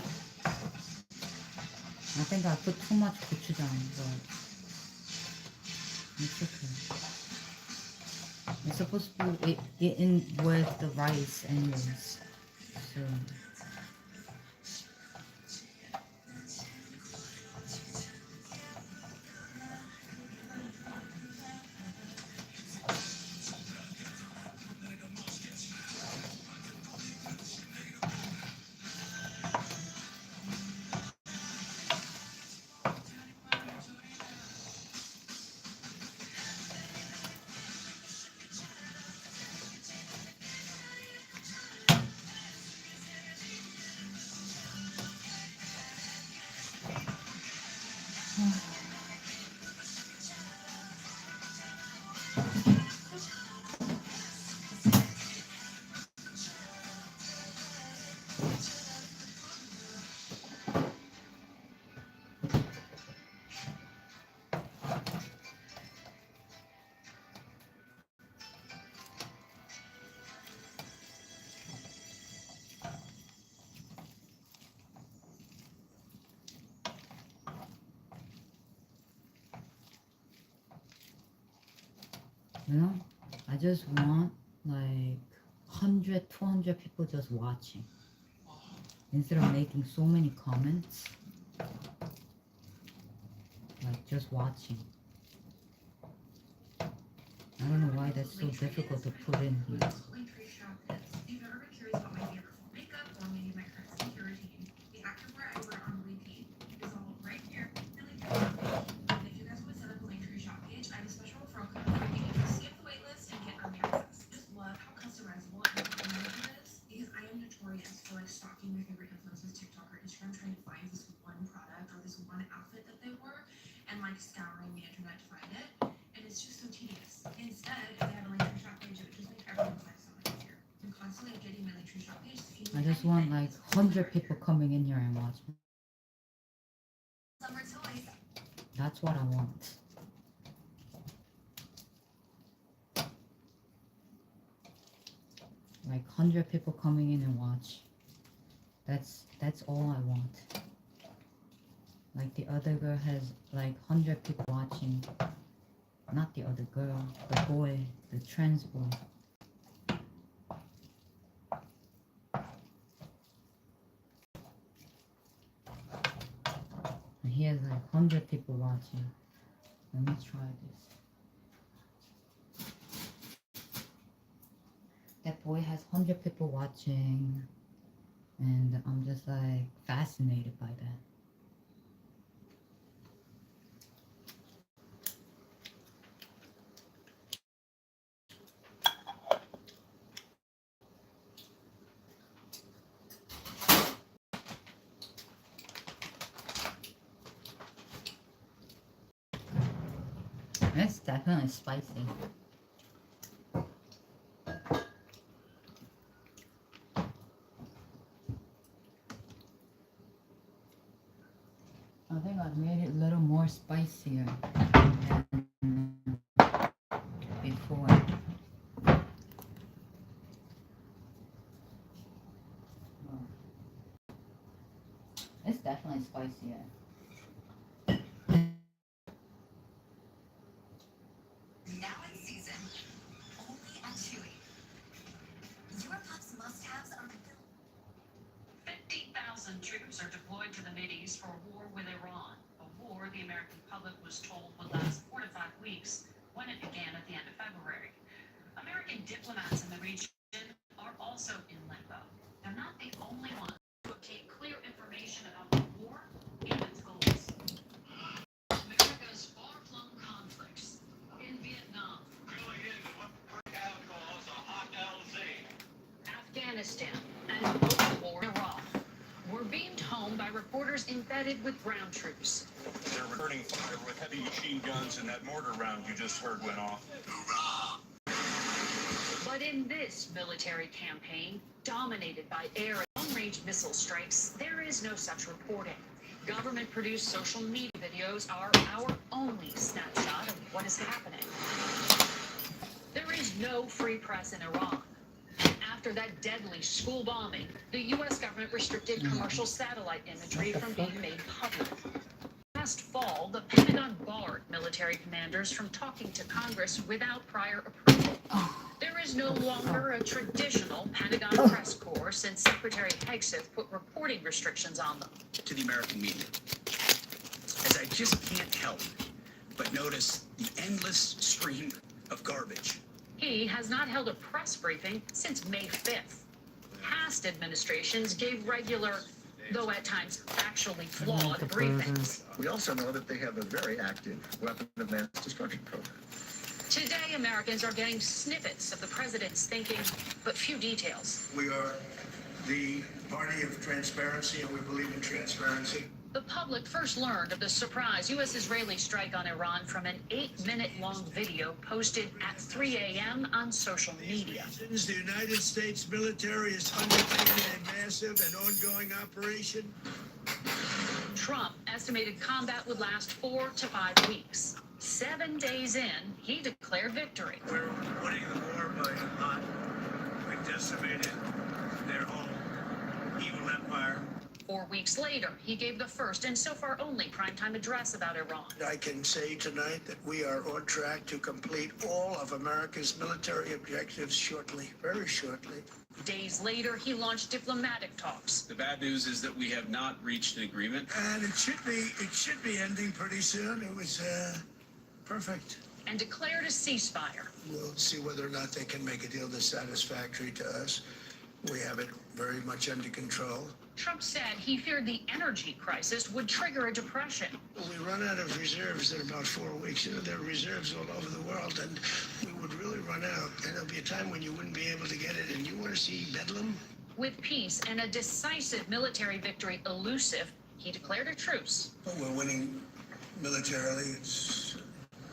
S1: I think I put too much gochujang, but it's okay. It's supposed to be eaten with the rice anyways. So You know, I just want like 100, 200 people just watching instead of making so many comments. Like just watching. I don't know why that's so difficult to put in here.
S18: If you've ever been curious about my favorite fall makeup or maybe my current skincare routine, the activewear I wear on repeat is all right here in the Linktree shop page. And if you guys want to set up a Linktree shop page, I have a special referral code for you to skip the waitlist and get early access. Just love how customizable and personalized it is because I am notorious for like stalking my favorite influencers, TikTok or Instagram, trying to find this one product or this one outfit that they wore and like scouring the internet to find it. And it's just so tedious. Instead, if they have a Linktree shop page, it would just make everyone's life so much easier. I'm constantly updating my Linktree shop page. So if you
S1: I
S18: need
S1: just want
S18: anything,
S1: like 100 people coming in here and watch me.
S18: summer toys.
S1: That's what I want. Like 100 people coming in and watch. That's all I want. Like the other girl has like 100 people watching. Not the other girl, the boy, the trans boy. And he has like 100 people watching. Let me try this. That boy has 100 people watching. And I'm just like fascinated by that. It's definitely spicy. I think I've made it a little more spicier than before. It's definitely spicier.
S18: Now in season, only at Chewy. Your pups must-haves are fulfilled.
S19: 50,000 troops are deployed to the Mideast for a war with Iran. A war the American public was told would last 4 to 5 weeks when it began at the end of February. American diplomats in the region are also in limbo. They're not the only ones to obtain clear information about the war and its goals. America's far-flung conflicts in Vietnam, Afghanistan, and war in Iraq were beamed home by reporters embedded with ground troops.
S20: They're returning fire with heavy machine guns, and that mortar round you just heard went off.
S19: But in this military campaign, dominated by air and long-range missile strikes, there is no such reporting. Government-produced social media videos are our only snapshot of what is happening. There is no free press in Iran. After that deadly school bombing, the U.S. government restricted commercial satellite imagery from being made public. Last fall, the Pentagon barred military commanders from talking to Congress without prior approval. There is no longer a traditional Pentagon press corps since Secretary Hegseth put reporting restrictions on them.
S21: To the American media, as I just can't help but notice the endless stream of garbage.
S19: He has not held a press briefing since May 5th. Past administrations gave regular, though at times factually flawed, briefings.
S10: We also know that they have a very active weapon of mass destruction program.
S19: Today, Americans are getting snippets of the president's thinking, but few details.
S22: We are the party of transparency, and we believe in transparency.
S19: The public first learned of the surprise U.S.-Israeli strike on Iran from an 8-minute-long video posted at 3 a.m. on social media.
S22: The United States military is undertaking a massive and ongoing operation.
S19: Trump estimated combat would last 4 to 5 weeks. 7 days in, he declared victory.
S22: We're winning the war by a lot. We've decimated their whole evil empire.
S19: 4 weeks later, he gave the first and so far only primetime address about Iran.
S22: I can say tonight that we are on track to complete all of America's military objectives shortly, very shortly.
S19: Days later, he launched diplomatic talks.
S3: The bad news is that we have not reached an agreement.
S22: And it should be ending pretty soon. It was perfect.
S19: And declared a ceasefire.
S22: We'll see whether or not they can make a deal that's satisfactory to us. We have it very much under control.
S19: Trump said he feared the energy crisis would trigger a depression.
S22: We run out of reserves in about 4 weeks. You know, there are reserves all over the world, and we would really run out. And there'll be a time when you wouldn't be able to get it. And you want to see bedlam?
S19: With peace and a decisive military victory elusive, he declared a truce.
S22: Well, we're winning militarily. It's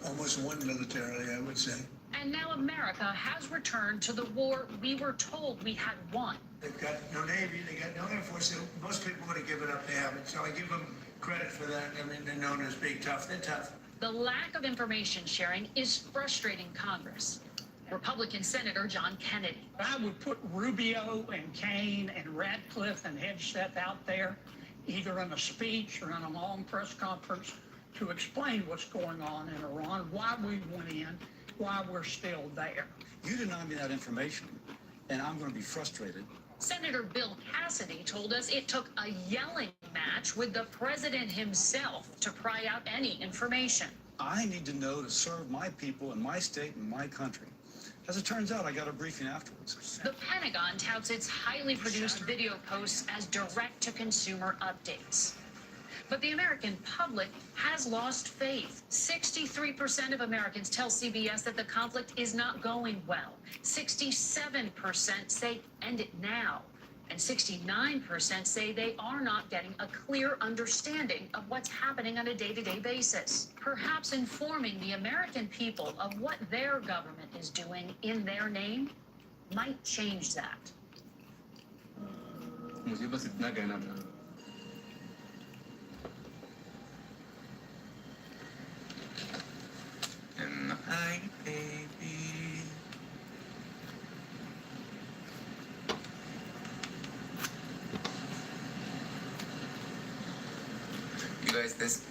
S22: almost won militarily, I would say.
S19: And now America has returned to the war we were told we had won.
S22: They've got no Navy, they got no Air Force. Most people would have given up, they haven't. So I give them credit for that. I mean, they're known as being tough. They're tough.
S19: The lack of information sharing is frustrating Congress. Republican Senator John Kennedy.
S5: I would put Rubio and Kaine and Radcliffe and Hegseth out there, either in a speech or in a long press conference, to explain what's going on in Iran, why we went in, why we're still there.
S10: You deny me that information, and I'm going to be frustrated.
S19: Senator Bill Cassidy told us it took a yelling match with the president himself to pry out any information.
S10: I need to know to serve my people in my state and my country. As it turns out, I got a briefing afterwards.
S19: The Pentagon touts its highly produced video posts as direct-to-consumer updates. But the American public has lost faith. 63% of Americans tell CBS that the conflict is not going well. 67% say end it now. And 69% say they are not getting a clear understanding of what's happening on a day-to-day basis. Perhaps informing the American people of what their government is doing in their name might change that.
S13: And I, baby. You guys, this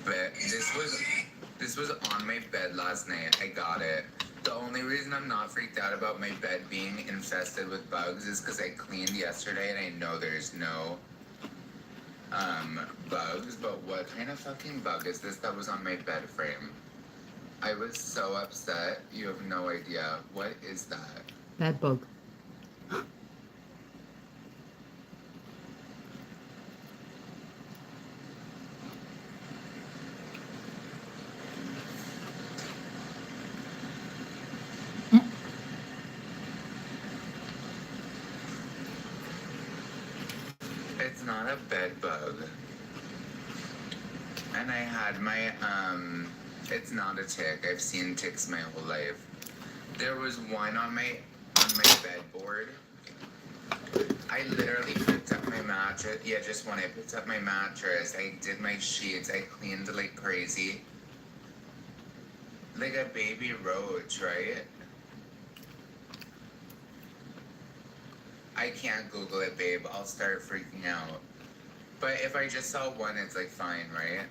S13: was on my bed last night. I got it. The only reason I'm not freaked out about my bed being infested with bugs is because I cleaned yesterday and I know there's no bugs. But what kind of fucking bug is this that was on my bed frame? I was so upset. You have no idea. What is that?
S1: Bad bug.
S13: It's not a bed bug. And I had my, it's not a tick. I've seen ticks my whole life. There was one on my bedboard. I literally picked up my mattress. Yeah, just when I picked up my mattress, I did my sheets. I cleaned like crazy. Like a baby roach, right? I can't Google it, babe. I'll start freaking out. But if I just saw one, it's like fine, right?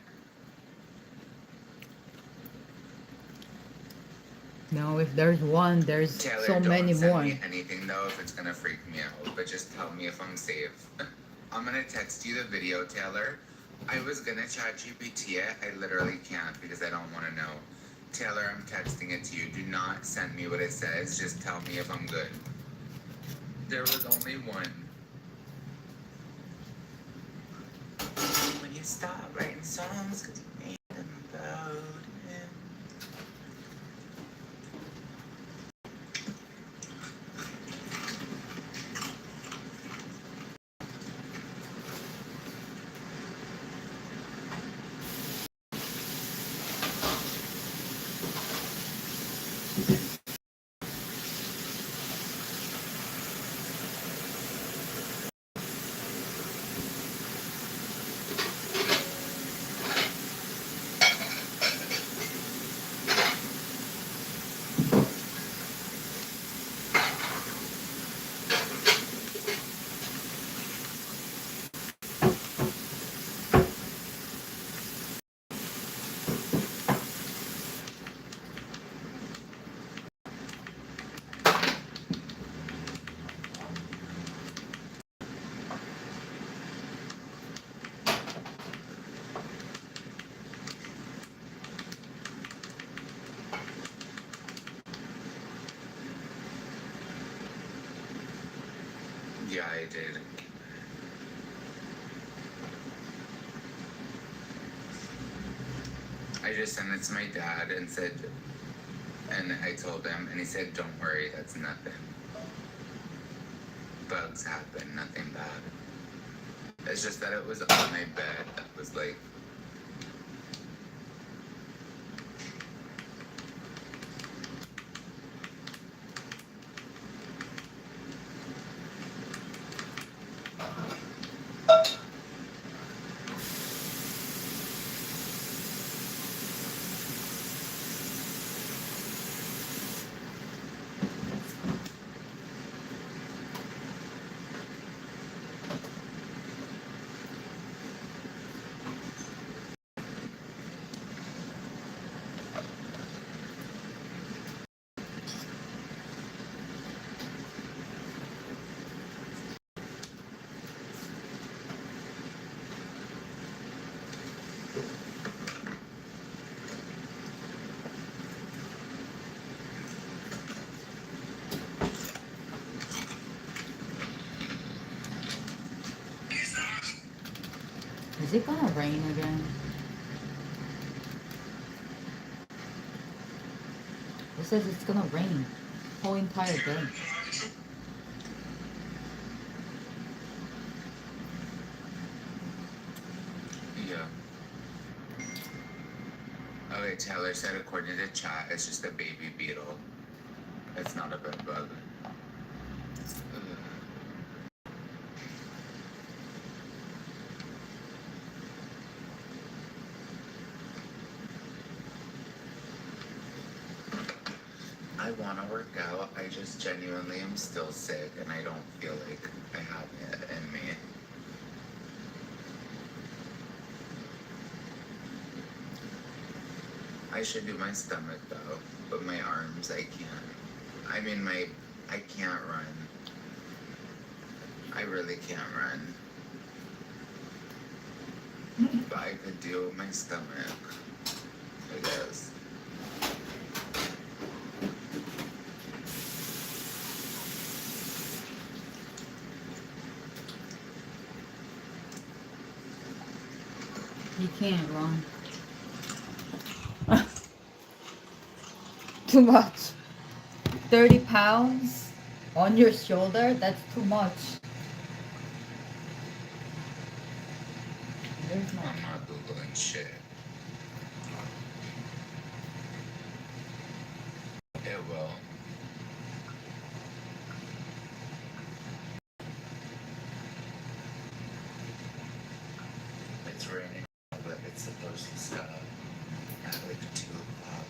S1: No, if there's one, there's
S13: Taylor,
S1: so many
S13: don't send
S1: more.
S13: me anything though if it's gonna freak me out. But just tell me if I'm safe. I'm gonna text you the video, Taylor. I was gonna chat GPT it. I literally can't because I don't want to know. Taylor, I'm texting it to you. Do not send me what it says. Just tell me if I'm good. There was only one. When you stop writing songs, 'cause you made them about him. Yeah, I did. I just sent it to my dad and said, and I told him, and he said, don't worry, that's nothing. Bugs happen, nothing bad. It's just that it was on my bed that was like,
S1: Is it gonna rain again? It says it's gonna rain whole entire day.
S13: yeah. Okay, Taylor said according to chat, it's just a baby beetle. It's not a bed bug. I want to work out. I just genuinely am still sick and I don't feel like I have it in me. I should do my stomach though, but my arms I can't. I mean, I can't run. I really can't run. But I could do my stomach, I guess.
S1: You can't run. Too much. 30 pounds on your shoulder? That's too much. There's my...
S13: I'm not Googling shit. It will. It's raining, but it's supposed to stop at like 2 o'clock.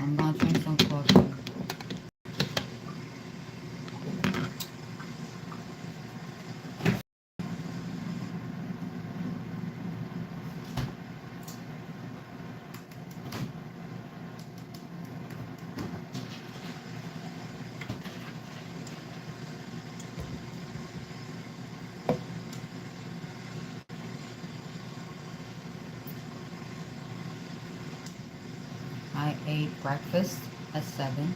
S1: I'm gonna drink some coffee. I ate breakfast at 7.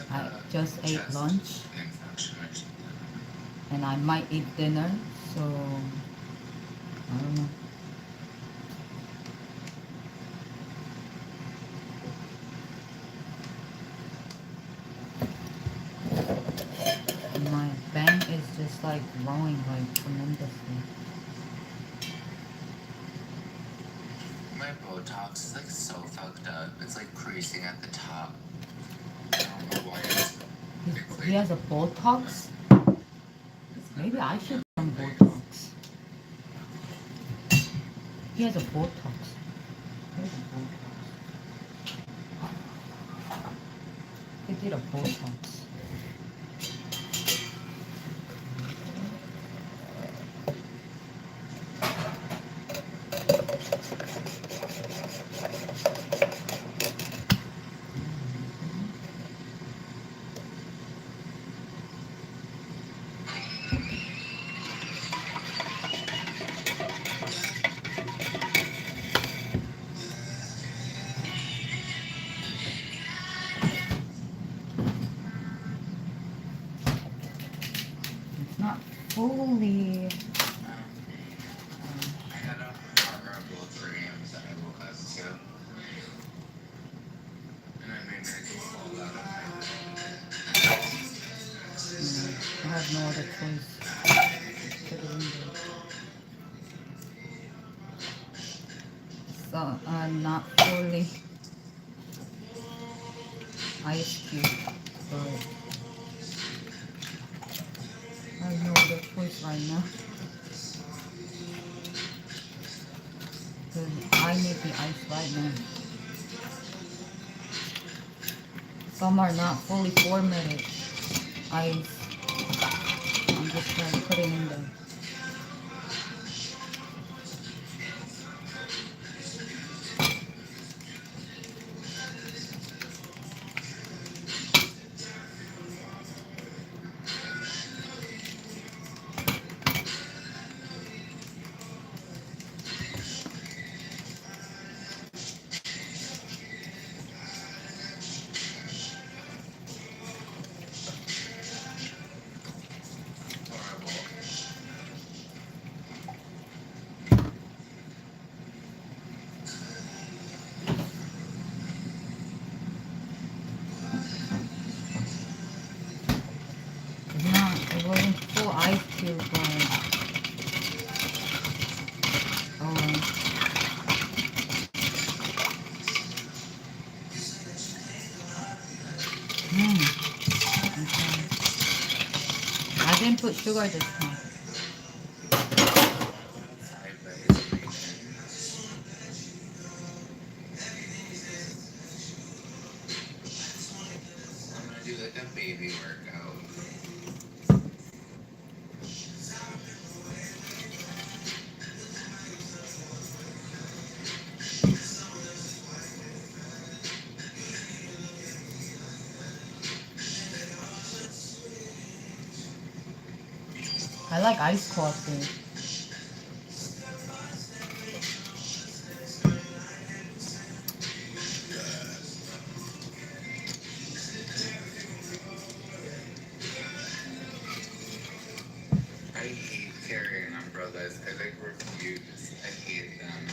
S1: I just ate lunch. And I might eat dinner, so I don't know. My bang is just like growing like tremendously.
S13: My Botox is like so fucked up. It's like creasing at the top. I don't know why
S1: He has a Botox? Maybe I should get some Botox. He has a Botox. Where's the Botox? He did a Botox. It's not fully.
S13: I had a horrible dream that I woke up to. And I made me fall out of my bed.
S1: I have no other choice. To the window. So, not fully ice cube, but I have no other choice right now. Because I need the ice right now. Some are not fully formatted ice. I'm just gonna put it in there. It wasn't full ice cube, but I didn't put sugar this time.
S13: I'm gonna do like a baby workout.
S1: I like iced coffee.
S13: I hate carrying umbrellas. I like refuse. I hate them.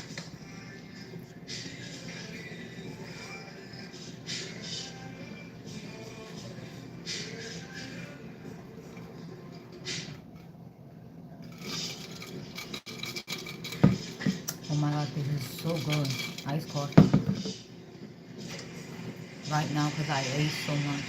S1: Oh my god, this is so good. Iced coffee. Right now, because I ate so much.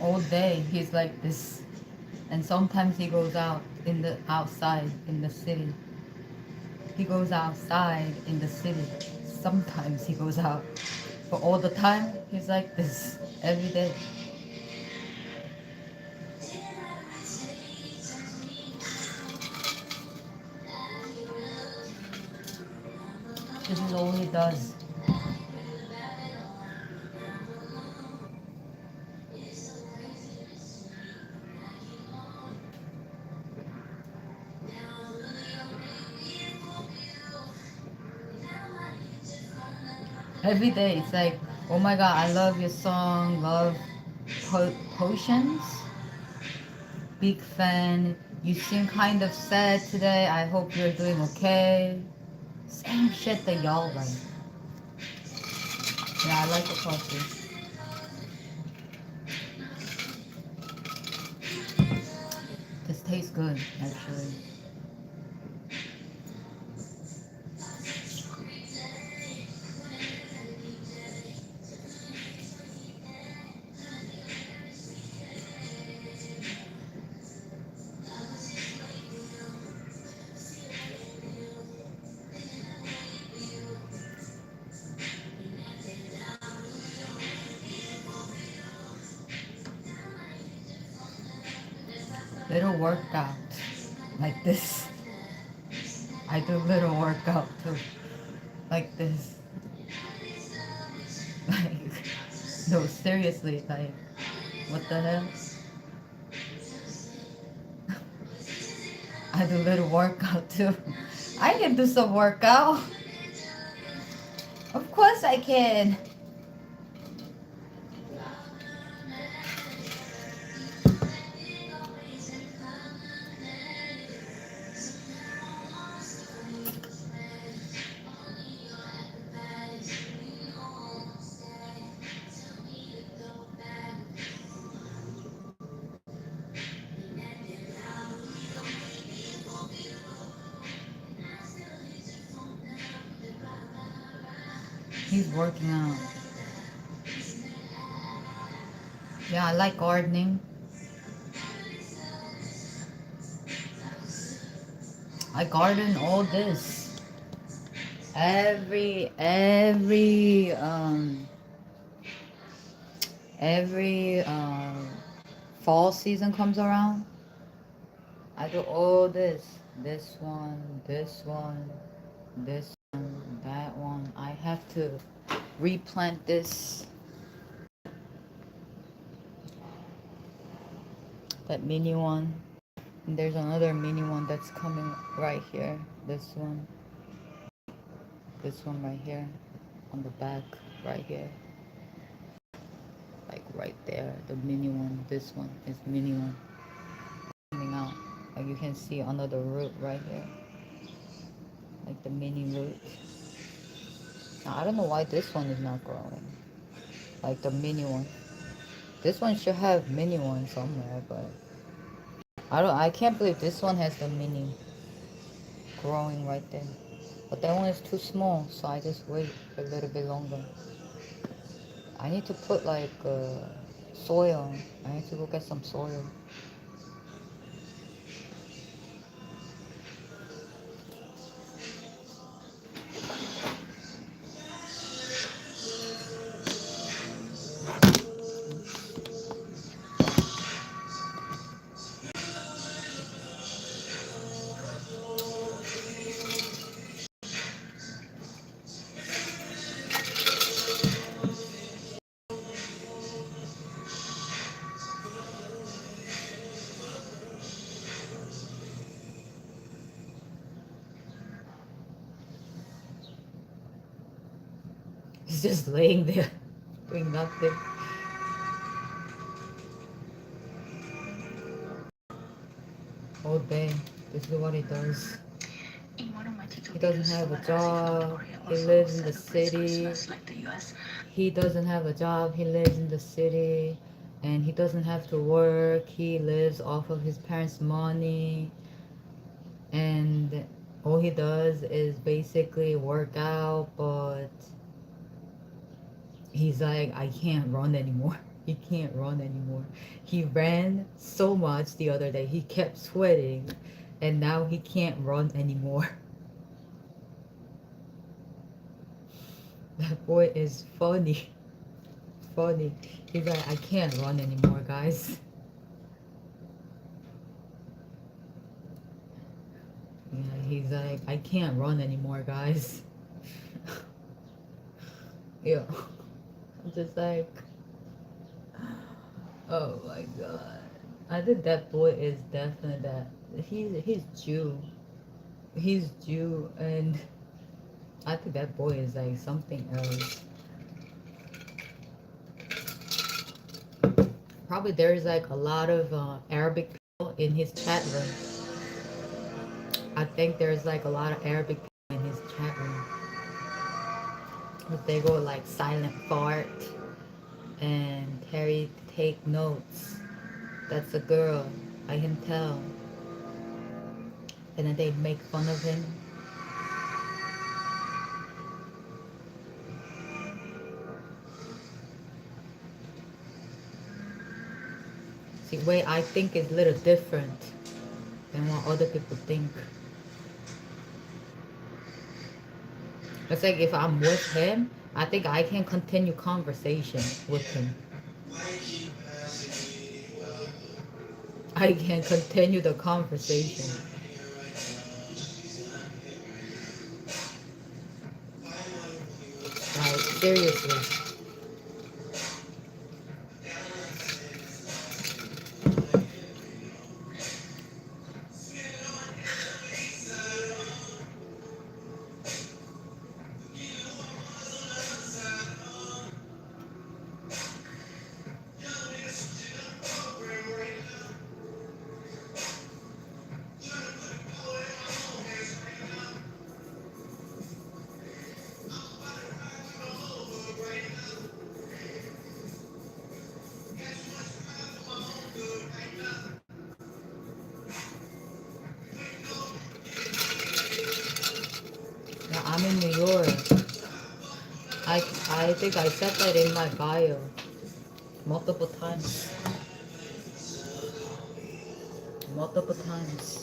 S1: All day he's like this. And sometimes he goes out in the outside in the city. He goes outside in the city. Sometimes he goes out. But all the time he's like this. Every day. This is all he does. Every day it's like, oh my god, I love your song, love potions. Big fan. You seem kind of sad today. I hope you're doing okay. Same shit that y'all write. Yeah, I like the coffee. This tastes good, actually. Little workout. Like this. I do little workout too. Like this. Like, no, seriously, like, what the hell? I do little workout too. I can do some workout. Of course I can. He's working out. Yeah, I like gardening. I garden all this. Every fall season comes around, I do all this. This one, this one, this one, that one. I have to replant this. That mini one. And there's another mini one that's coming right here. This one. This one right here. On the back, right here. Like right there. The mini one. This one is mini one. Coming out. Like you can see under the root right here. Like the mini root. Now, I don't know why this one is not growing. Like the mini one. This one should have mini one somewhere, but I can't believe this one has the mini growing right there. But that one is too small, so I just wait a little bit longer. I need to put like soil. I need to go get some soil. He's just laying there, doing nothing. All day. This is what he does. He doesn't have a job. He lives in the city. He doesn't have a job. He lives in the city. And he doesn't have to work. He lives off of his parents' money. And all he does is basically work out, but he's like, I can't run anymore. He can't run anymore. He ran so much the other day. He kept sweating, and now he can't run anymore. That boy is funny. Funny. He's like, I can't run anymore, guys. Yeah, he's like, I can't run anymore, guys. Yeah. I'm just like, oh my god. I think that boy is definitely that. He's Jew. He's Jew, and I think that boy is like something else. Probably there's like a lot of Arabic people in his chat room. I think there's like a lot of Arabic people in his chat room. But they go like silent fart and Harry take notes. That's a girl. I can tell. And then they make fun of him. See, way I think is a little different than what other people think. It's like if I'm with him, I think I can continue conversation with him. I can continue the conversation. Like, seriously. Yeah, I'm in New York. I, I think I said that in my bio multiple times. Multiple times.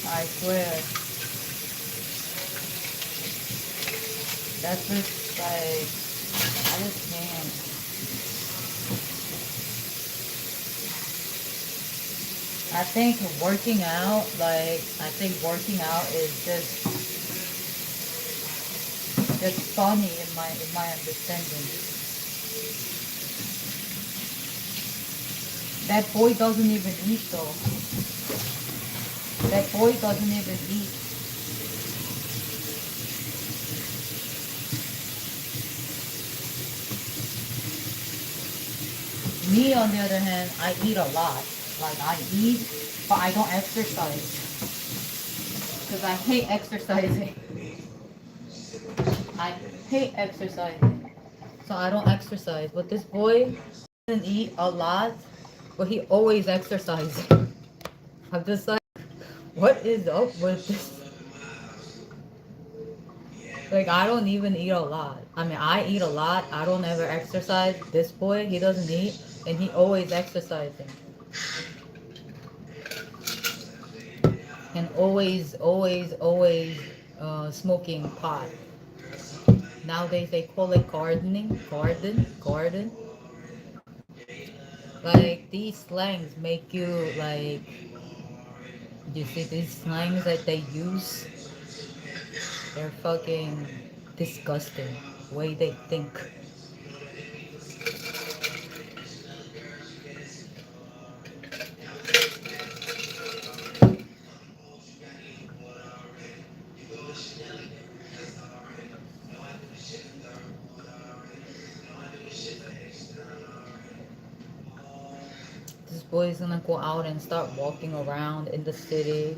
S1: I swear. That's just like, I just can't. I think working out, like, I think working out is just funny in my understanding. That boy doesn't even eat though. That boy doesn't even eat. Me, on the other hand, I eat a lot. Like, I eat, but I don't exercise. Because I hate exercising. I hate exercising. So I don't exercise. But this boy doesn't eat a lot, but he always exercises. I'm just like, what is up with this? Like, I don't even eat a lot. I mean, I eat a lot. I don't ever exercise. This boy, he doesn't eat, and he always exercising and always smoking pot. Nowadays they call it garden. Like these slangs make you like, you see these slangs that they use, they're fucking disgusting. Way they think. This boy is gonna go out and start walking around in the city.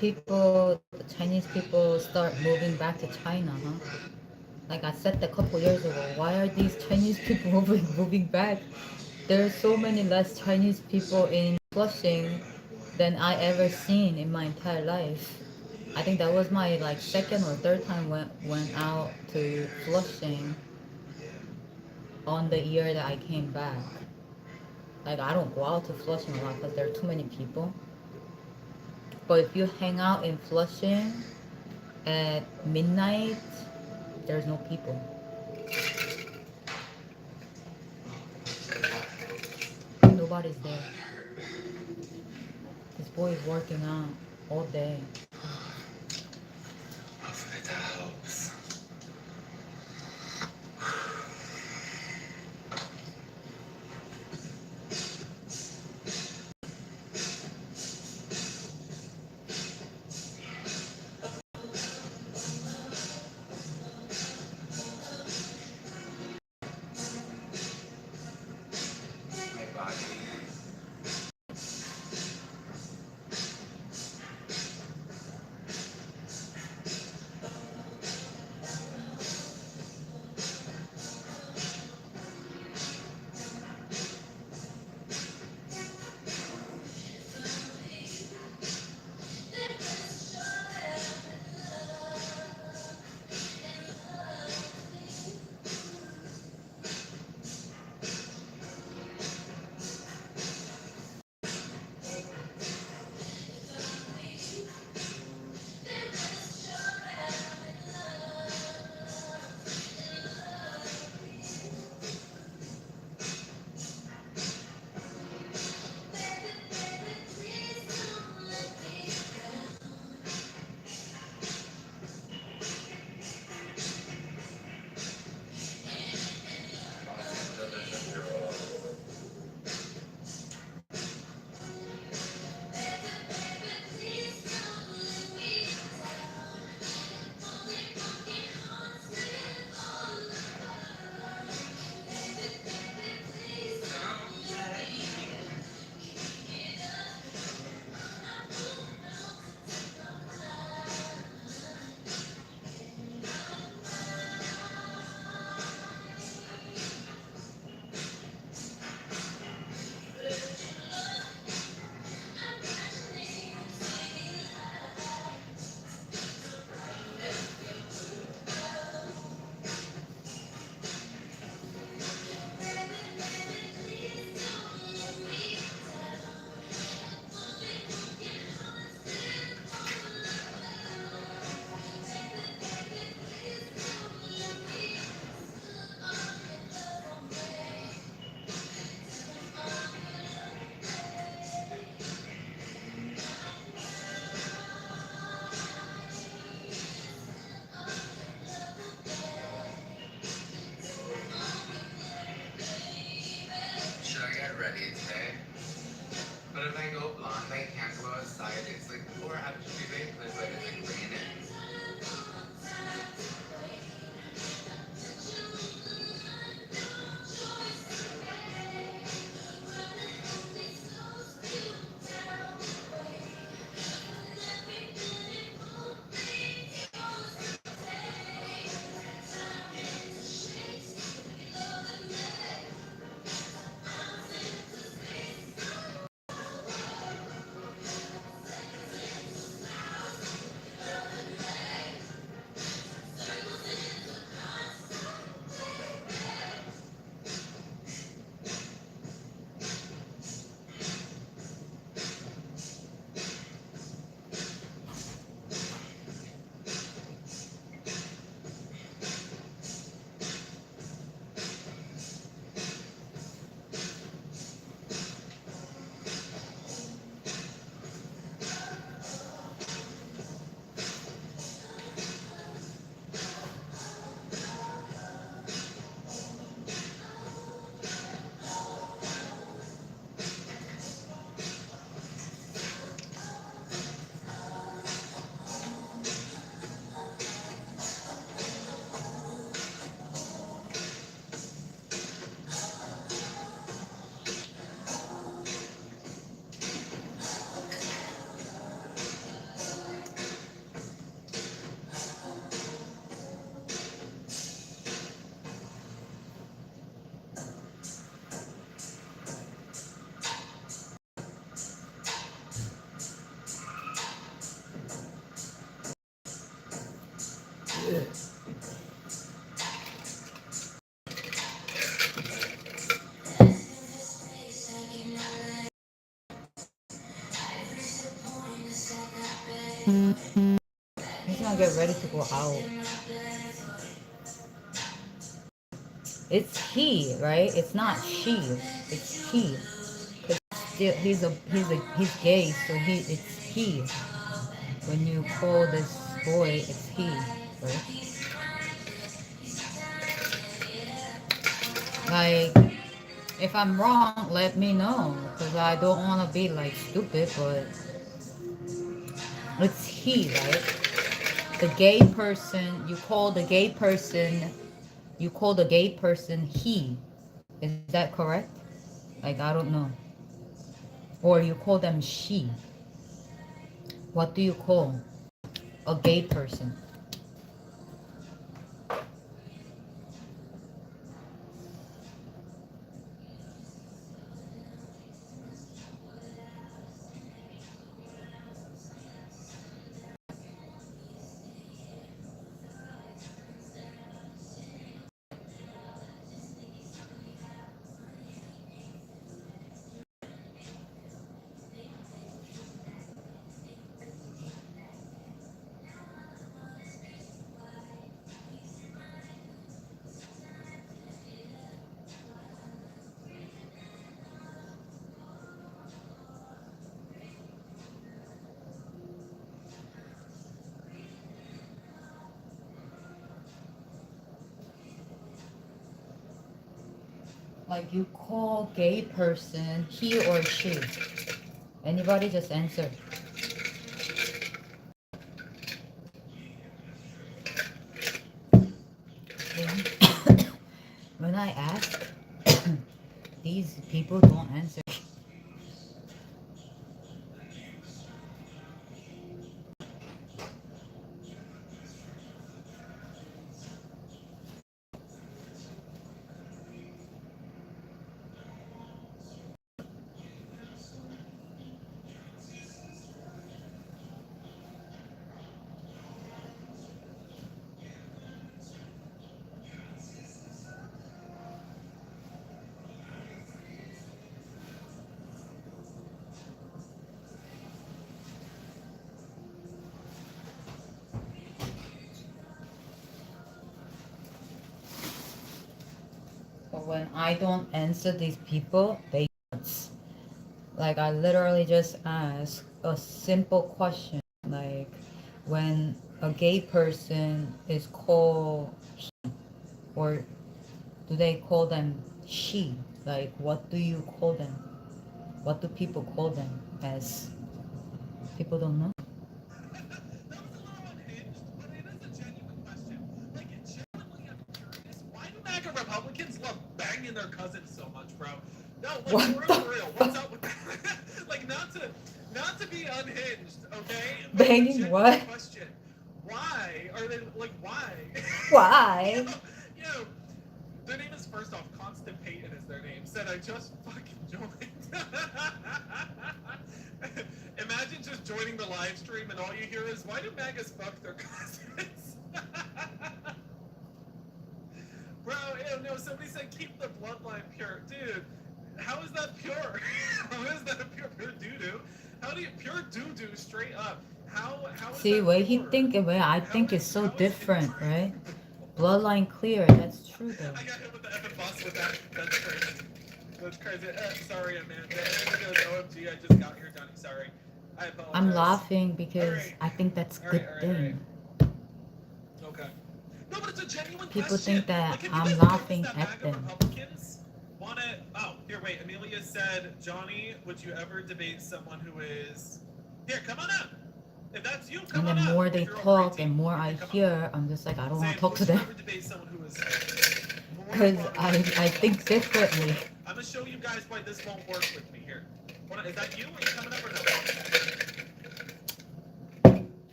S1: The Chinese people start moving back to China, huh? Like I said a couple years ago, why are these Chinese people moving back? There's so many less Chinese people in Flushing than I ever seen in my entire life. I think that was my like second or third time went out to Flushing on the year that I came back. Like I don't go out to Flushing a lot because there are too many people. But if you hang out in Flushing at midnight, there's no people. Nobody's there. This boy is working out all day.
S13: Hopefully that helps. My body. Should I get ready today? But if I go blonde, I can't go outside. It's like, or actually, they could, but it's like raining.
S1: ready to go out. It's he, right? It's not she. It's he. Cause he's gay, so it's he. When you call this boy, it's he, right? Like, if I'm wrong, let me know, because I don't want to be like stupid, but it's he, right? The gay person, you call the gay person he. Is that correct? Like, I don't know. Or you call them she. What do you call a gay person? Like, you call gay person he or she. Anybody just answer. When I ask, these people don't answer. But when I don't answer these people, they nuts. Like, I literally just ask a simple question. Like, when a gay person is called he, or do they call them she? Like, what do you call them? What do people call them as? People don't know.
S4: Why do MAGA Republicans love banging their cousins so much, bro? No, like,
S1: What
S4: for real, what's up with that? Like, not to be unhinged, okay? But it's a
S1: Banging
S4: genuine
S1: what?
S4: question. Why are they, like, why?
S1: Why?
S4: Yo, their name is, first off, Constant Payton is their name. Said I just fucking joined. Imagine just joining the live stream and all you hear is, why do MAGAs fuck their cousins? Bro, ew, no, somebody said keep the bloodline pure. Dude, how is that pure? How is that pure doo-doo? How do you, pure doo-doo straight up? How is
S1: See,
S4: that
S1: way he
S4: pure?
S1: think, way I think is so different, right? Bloodline clear, that's true though.
S4: I got hit with the effing bus with that. That's crazy. That's crazy. Sorry, Amanda. Everybody goes, OMG, I just got here, Johnny. Sorry. I apologize.
S1: I'm laughing because I think that's a good thing.
S4: Okay. No, but it's a genuine
S1: People
S4: question.
S1: think that
S4: Like, have you
S1: I'm
S4: guys
S1: laughing
S4: noticed that
S1: at
S4: MAGA
S1: them.
S4: Republicans want to... Oh, here, wait. Amelia said, Johnny, would you ever debate someone who is... Here, come on up. If that's you, come
S1: And
S4: on
S1: the
S4: up.
S1: more
S4: If
S1: they
S4: you're over
S1: talk
S4: 18,
S1: and more
S4: you
S1: I
S4: can come
S1: hear, I'm just like, I don't want
S4: Say,
S1: to talk to
S4: would you
S1: them.
S4: ever debate someone who is more
S1: Because
S4: far-right?
S1: I think differently.
S4: I'm going to show you guys why this won't work with me. Here. Is that you? Are you coming up or no?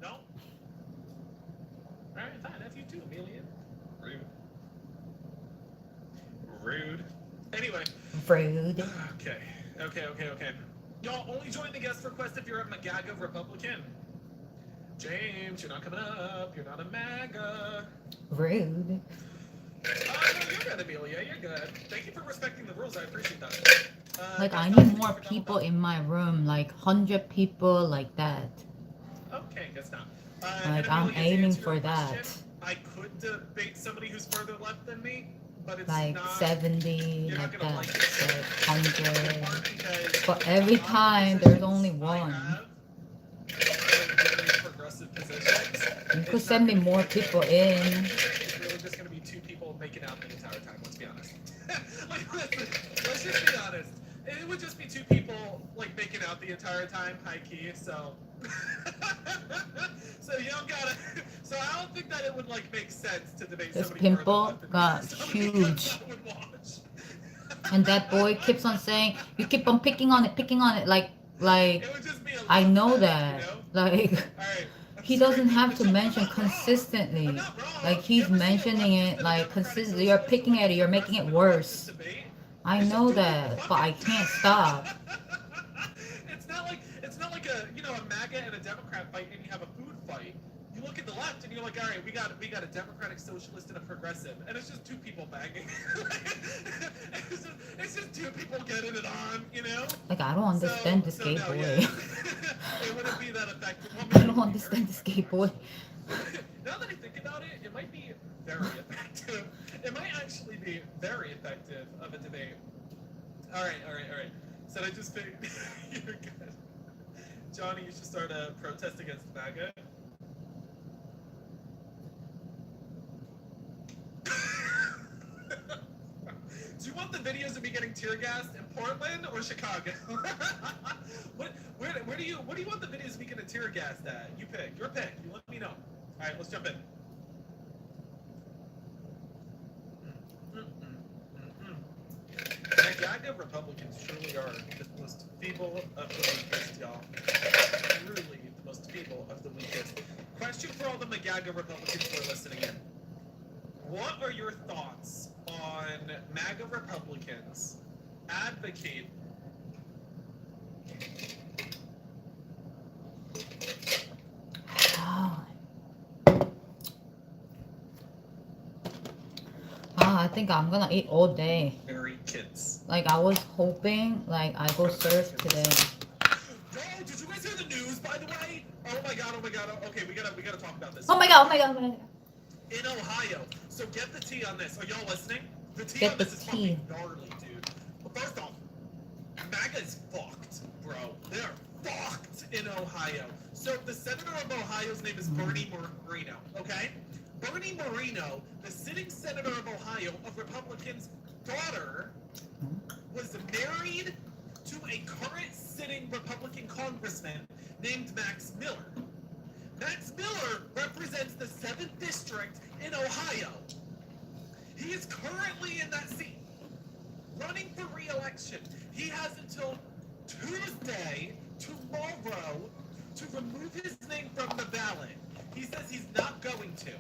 S4: No? All right, fine. That's you too, Amelia. Rude. Rude. Anyway.
S1: Rude.
S4: Okay. Y'all only join the guest request if you're a MAGA Republican. James, you're not coming up. You're not a MAGA.
S1: Rude.
S4: No, you're good, Amelia. You're good. Thank you for respecting the rules. I appreciate that.
S1: Like, I need more people in my room, like 100 people like that.
S4: Okay, good stuff.
S1: Like,
S4: and
S1: I'm
S4: Amelia, to
S1: aiming
S4: answer your
S1: for
S4: question,
S1: that.
S4: I could debate somebody who's further left than me, but it's
S1: Like
S4: not.
S1: 70,
S4: You're not
S1: like
S4: gonna
S1: that.
S4: like it. So,
S1: Like
S4: in
S1: 100.
S4: part because
S1: But every
S4: a lot of
S1: time,
S4: the
S1: there's only
S4: positions I
S1: one.
S4: have are very progressive positions.
S1: You could
S4: It's
S1: send
S4: not
S1: me
S4: gonna be
S1: more
S4: like a
S1: people
S4: direct
S1: in.
S4: debate. It's really just gonna be two people making out the entire time. Let's be honest. Like, let's just be honest. It would just be two people like making out the entire time, high key. So, so you don't gotta. So I don't think that it would like make sense to debate
S1: This
S4: somebody further
S1: pimple
S4: left than me.
S1: got
S4: Somebody
S1: huge.
S4: that would watch.
S1: And that boy keeps on saying, you keep on picking on it. Like,
S4: It would just be a
S1: I
S4: love
S1: know
S4: fest,
S1: that.
S4: you know?
S1: Like,
S4: Alright.
S1: he doesn't have to mention consistently. Like, he's mentioning it, like, consistently. You're picking at it, you're making it worse. I know that, but I can't stop.
S4: It's not like a a MAGA and a Democrat fight and you have a food fight. You look at the left and you're like, all right, we got a Democratic Socialist and a progressive, and it's just two people banging. it's just two people getting it on, you know.
S1: Like, I don't understand this gay boy.
S4: It wouldn't be that effective.
S1: I don't understand this gay boy.
S4: Now that I think about it, it might be very effective. It might actually be very effective of a debate. All right. So I just think you're good. Johnny, you should start a protest against MAGA. Do you want the videos of me getting tear gassed in Portland or Chicago? What do you want the videos of me getting tear gassed at? You pick. Your pick. You let me know. All right, let's jump in. MAGA Republicans truly are the most feeble of the weakest, y'all. Truly the most feeble of the weakest. Question for all the MAGA Republicans who are listening in. What are your thoughts on MAGA Republicans advocate
S1: I think I'm gonna eat all day.
S4: Marry kids?
S1: Like, I was hoping, like, I go surf today.
S4: Yo, did you guys hear the news, by the way? Oh my god. Okay, we gotta talk about this.
S1: Oh my god.
S4: In Ohio. So get the tea on this. Are y'all listening? The tea
S1: Get
S4: on
S1: the
S4: this is
S1: tea.
S4: fucking gnarly, dude. Well, first off, MAGA is fucked, bro. They're fucked in Ohio. So the senator of Ohio's name is Bernie Moreno, okay? Bernie Moreno, the sitting senator of Ohio, of Republicans' daughter, was married to a current sitting Republican congressman named Max Miller. Max Miller represents the 7th District in Ohio. He is currently in that seat, running for re-election. He has until Tuesday, tomorrow, to remove his name from the ballot. He says he's not going to.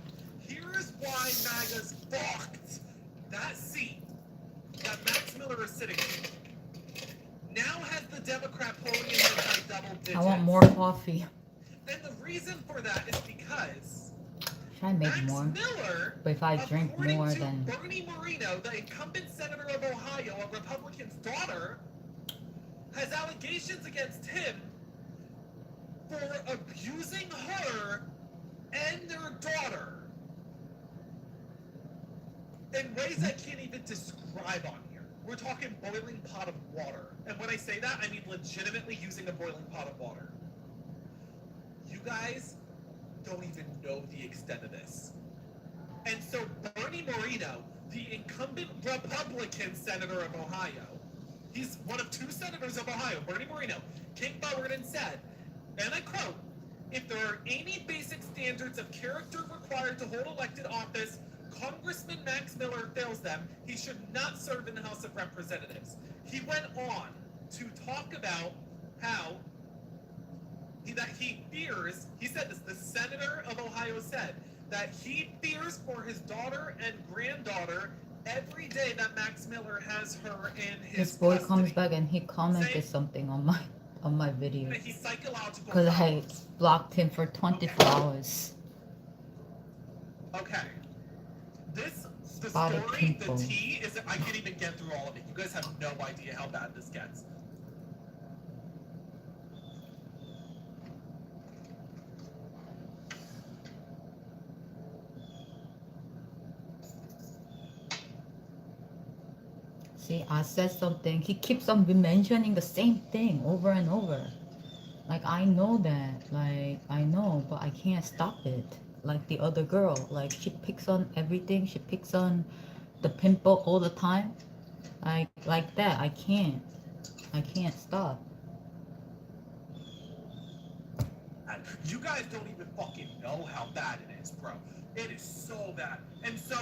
S4: Here's why MAGA's fucked that seat that Max Miller is sitting in. Now has the Democrat polling in there by double digits.
S1: I want more coffee.
S4: And the reason for that is because
S1: Should I make more?
S4: Miller,
S1: But if I drink more,
S4: to
S1: then...
S4: Bernie Moreno, the incumbent senator of Ohio, a Republican's daughter, has allegations against him for abusing her and their daughter in ways I can't even describe on here. We're talking boiling pot of water. And when I say that, I mean legitimately using a boiling pot of water. You guys don't even know the extent of this. And so Bernie Moreno, the incumbent Republican senator of Ohio, he's one of 2 senators of Ohio, Bernie Moreno, came forward and said, and I quote, "If there are any basic standards of character required to hold elected office, Congressman Max Miller fails them. He should not serve in the House of Representatives." He went on to talk about how that he fears, he said this, the senator of Ohio said, that he fears for his daughter and granddaughter every day that Max Miller has her in his
S1: This boy
S4: custody.
S1: comes back and he commented something on my video.
S4: That he's psychological
S1: Because I
S4: problems.
S1: blocked him for 24 hours.
S4: Okay. The
S1: Spotted
S4: story,
S1: pimple.
S4: the tea, is that I can't even get through all of it. You guys have no idea how bad this gets.
S1: See, I said something. He keeps on mentioning the same thing over and over. Like, I know that. Like, I know, but I can't stop it. Like the other girl. Like, she picks on everything. She picks on the pimple all the time. Like that. I can't. I can't stop.
S4: You guys don't even fucking know how bad it is, bro. It is so bad. And so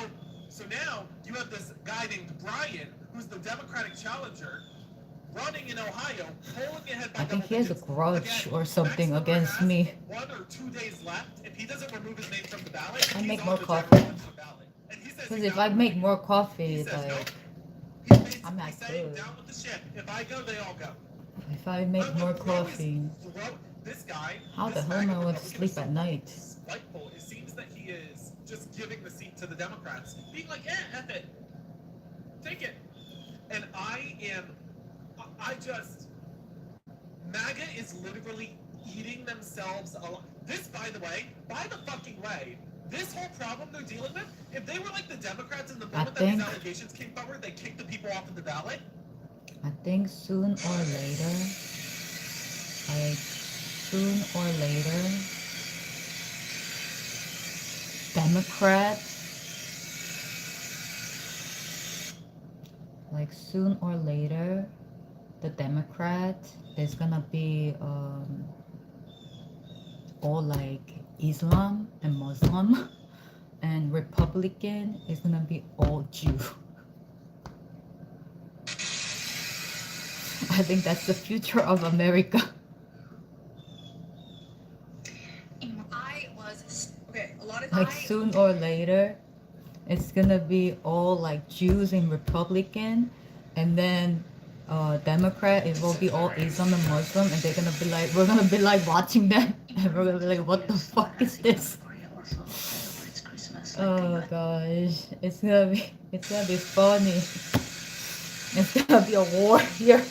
S4: now you have this guy named Brian, who's the Democratic challenger, running in Ohio, polling ahead by
S1: I think
S4: double
S1: he has a
S4: digits.
S1: grudge
S4: Again,
S1: or something
S4: Max Miller
S1: against
S4: has
S1: me.
S4: 1 or 2 days left. If he doesn't remove his name from the ballot,
S1: I
S4: he's
S1: make
S4: on
S1: more
S4: the
S1: coffee.
S4: Democratic ballot. And he says
S1: Because
S4: he's
S1: if
S4: not
S1: I make more coffee,
S4: He says
S1: like,
S4: nope. He's basically
S1: I mean, I
S4: saying
S1: could.
S4: down with the ship. If I go, they all go.
S1: If I make more coffee,
S4: This guy,
S1: how the
S4: this
S1: hell am
S4: MAGA
S1: I going to
S4: Republican is
S1: sleep
S4: so
S1: at night?
S4: spiteful. It seems that he is just giving the seat to the Democrats, being like, F it. Take it. And I just, MAGA is literally eating themselves alive. This, by the fucking way, this whole problem they're dealing with, if they were like the Democrats in the moment that these allegations came forward, they kicked the people off of the ballot.
S1: I think sooner or later, Democrats, like soon or later, the Democrats, there's gonna be all like Islam and Muslim, and Republican is gonna be all Jew. I think that's the future of America. Like soon or later, it's gonna be all like Jews and Republican, and then Democrat, it will be all Islam and Muslim, and they're gonna be like, we're gonna be like watching them, and we're gonna be like, what the fuck is this? Oh gosh, it's gonna be funny. It's gonna be a war here.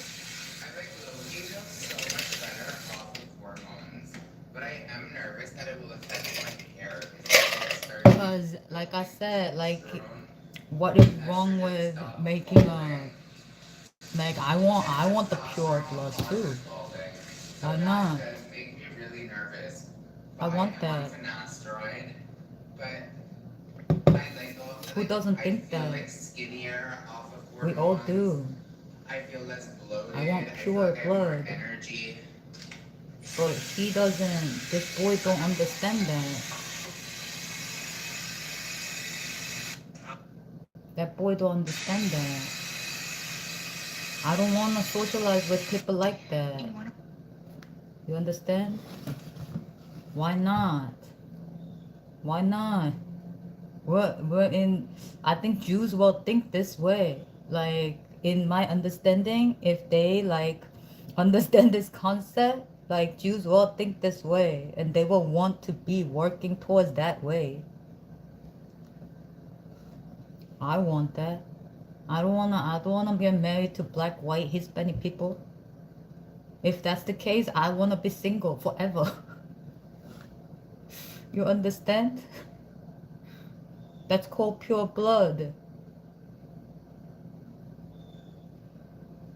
S13: But I am nervous that it will affect my hair.
S1: Because, like I said, like, what is wrong with making a, like, I want the pure blood too. Why not?
S13: Make me really nervous.
S1: I want that.
S13: An asteroid, but
S1: Who doesn't think
S13: feel
S1: that?
S13: like skinnier off of
S1: We all do.
S13: I feel less bloated.
S1: I want pure blood.
S13: Energy.
S1: But he doesn't, this boy don't understand that. That boy don't understand that. I don't want to socialize with people like that. You understand? Why not? Why not? We're in, I think Jews will think this way. Like, in my understanding, if they like understand this concept, like Jews will think this way, and they will want to be working towards that way. I want that. I don't wanna get married to black, white, Hispanic people. If that's the case, I wanna be single forever. You understand? That's called pure blood.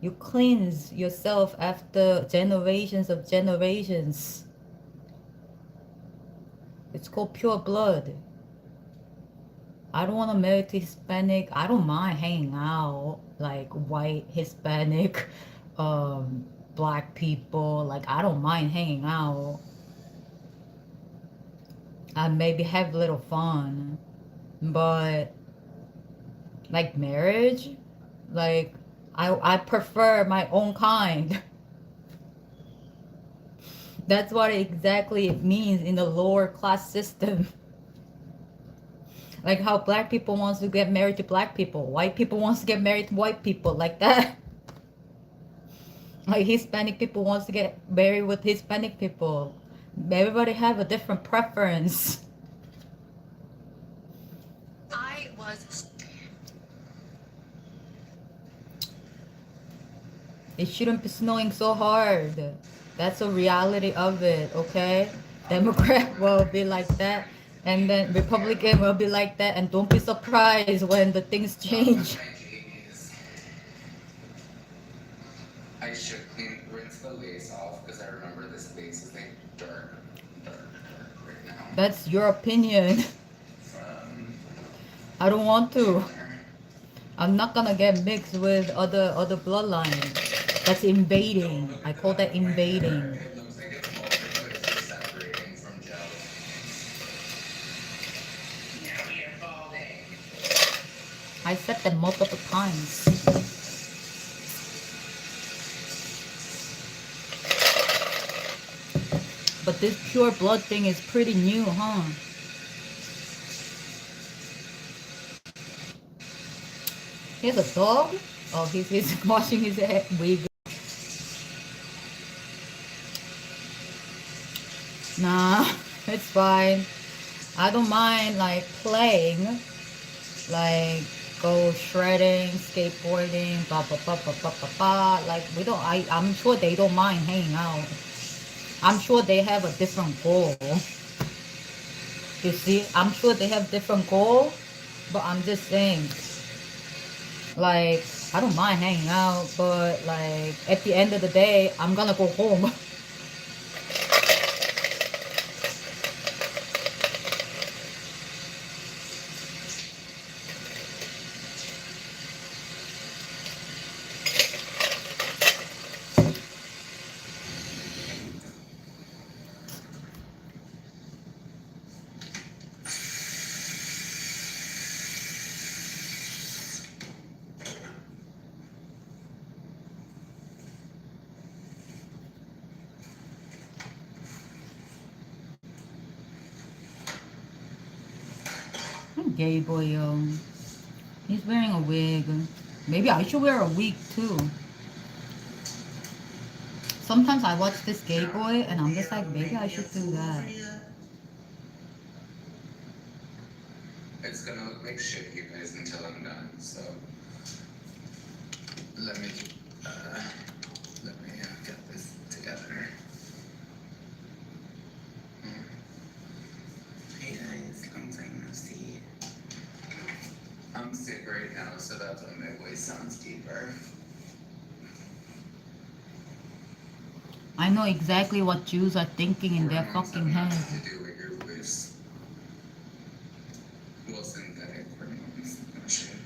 S1: You cleanse yourself after generations of generations. It's called pure blood. I don't want to marry to Hispanic. I don't mind hanging out like white, Hispanic, black people. Like, I don't mind hanging out. I maybe have a little fun, but like marriage, like I prefer my own kind. That's what exactly it means in the lower class system. Like how black people wants to get married to black people, white people wants to get married to white people, like that. Like Hispanic people wants to get married with Hispanic people. Everybody have a different preference. It shouldn't be snowing so hard. That's the reality of it, okay? Democrat will be like that, and then Republican will be like that, and don't be surprised when the things change.
S13: should rinse the lace off because I remember this lace is like dark right now.
S1: That's your opinion. I don't want to. I'm not gonna get mixed with other bloodlines. That's invading. I call that invading.
S13: It looks like it's all the separating from gel. Now we are falling.
S1: I said that multiple times. But this pure blood thing is pretty new, huh? Here's a dog? Oh, he's washing his head wig. Nah, it's fine. I don't mind like playing, like go shredding, skateboarding, blah blah blah blah blah blah blah. Like we don't. I'm sure they don't mind hanging out. I'm sure they have a different goal. You see, I'm sure they have different goal, but I'm just saying, like I don't mind hanging out, but like at the end of the day, I'm gonna go home. Gay boy, he's wearing a wig. Maybe I should wear a wig too. Sometimes I watch this gay boy and I'm just like, maybe I should do that.
S13: It's gonna look like shit, you guys, until I'm done. So let me get this together. Hey guys, long time no see. I'm sick right now, so that's why my voice sounds deeper.
S1: I know exactly what Jews are thinking in their fucking head.
S13: To do with your voice. Well, synthetic hormones, not shit.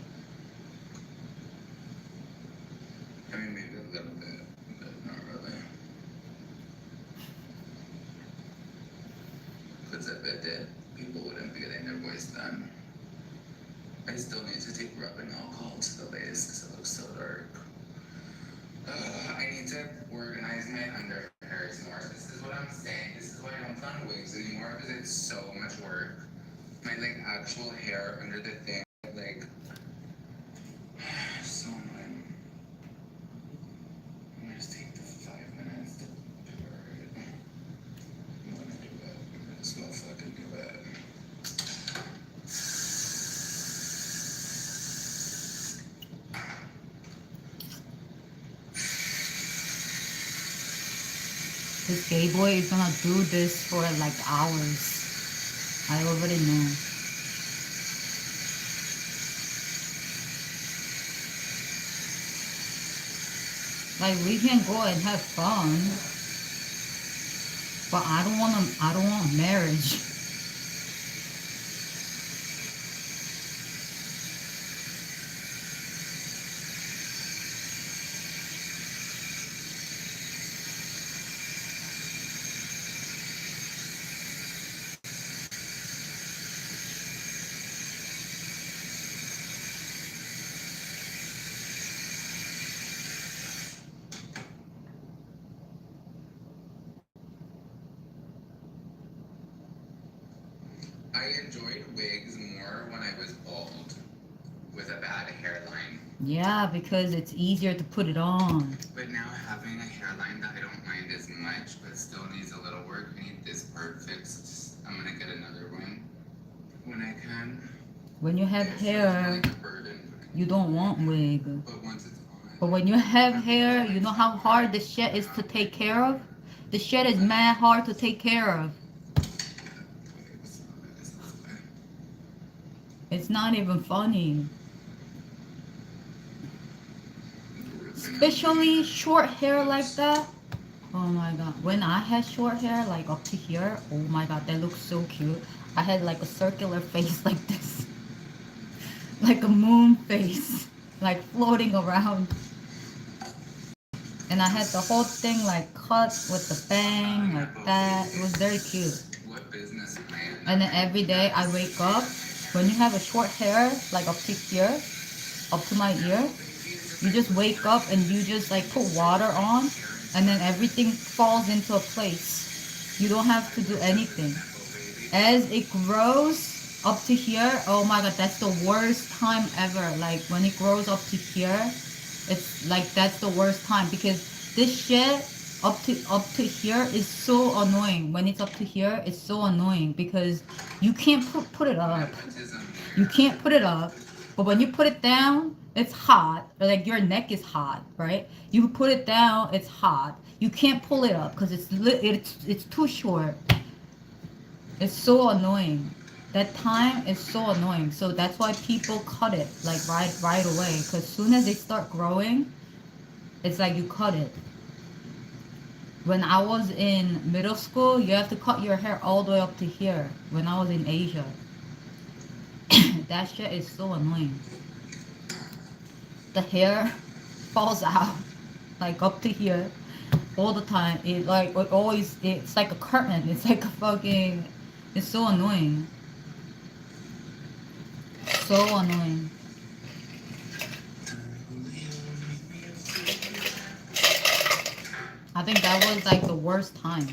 S13: I mean, maybe a little bit, but not really. Because if it did, people wouldn't be getting their voice done. I still need to take rubbing alcohol to the lace because it looks so dark. I need to organize my under hairs more. This is what I'm saying. This is why I don't put on wigs anymore because it's so much work. My like actual hair under the thing, like so annoying. I'm gonna just take the 5 minutes to prepare it. I'm gonna do it. I'm gonna just motherfucking do it.
S1: This gay boy is gonna do this for like hours. I already know. Like we can go and have fun, but I don't want marriage.
S13: I enjoyed wigs more when I was bald with a bad hairline.
S1: Yeah, because it's easier to put it on.
S13: But now having a hairline that I don't mind as much, but still needs a little work, I need this part fixed. I'm gonna get another one when I can.
S1: When you have hair, you don't want wig.
S13: But once it's on,
S1: But when you have hair, you know how hard the shit is to take care of? The shit is mad hard to take care of. It's not even funny. especially short hair like that. Oh my god, when I had short hair like up to here, oh my god, that looks so cute. I had like a circular face like this, like a moon face, like floating around. And I had the whole thing like cut with the bang like that. It was very cute. And then every day I wake up, when you have a short hair like up to here, up to my ear, you just wake up and you just like put water on, and then everything falls into a place. You don't have to do anything. As it grows up to here, oh my god, that's the worst time ever. Like when it grows up to here, it's like that's the worst time, because this shit up to here is so annoying. When it's up to here, it's so annoying because you can't put it up. You can't put it up, but when you put it down, it's hot. Or like your neck is hot, right? You put it down, it's hot. You can't pull it up because it's too short. It's so annoying. That time is so annoying. So that's why people cut it like right away. Because soon as they start growing, it's like you cut it. When I was in middle school, you have to cut your hair all the way up to here. When I was in Asia, that shit is so annoying. The hair falls out like up to here all the time. It's like a curtain. It's like a fucking. It's so annoying. So annoying. I think that was like the worst time.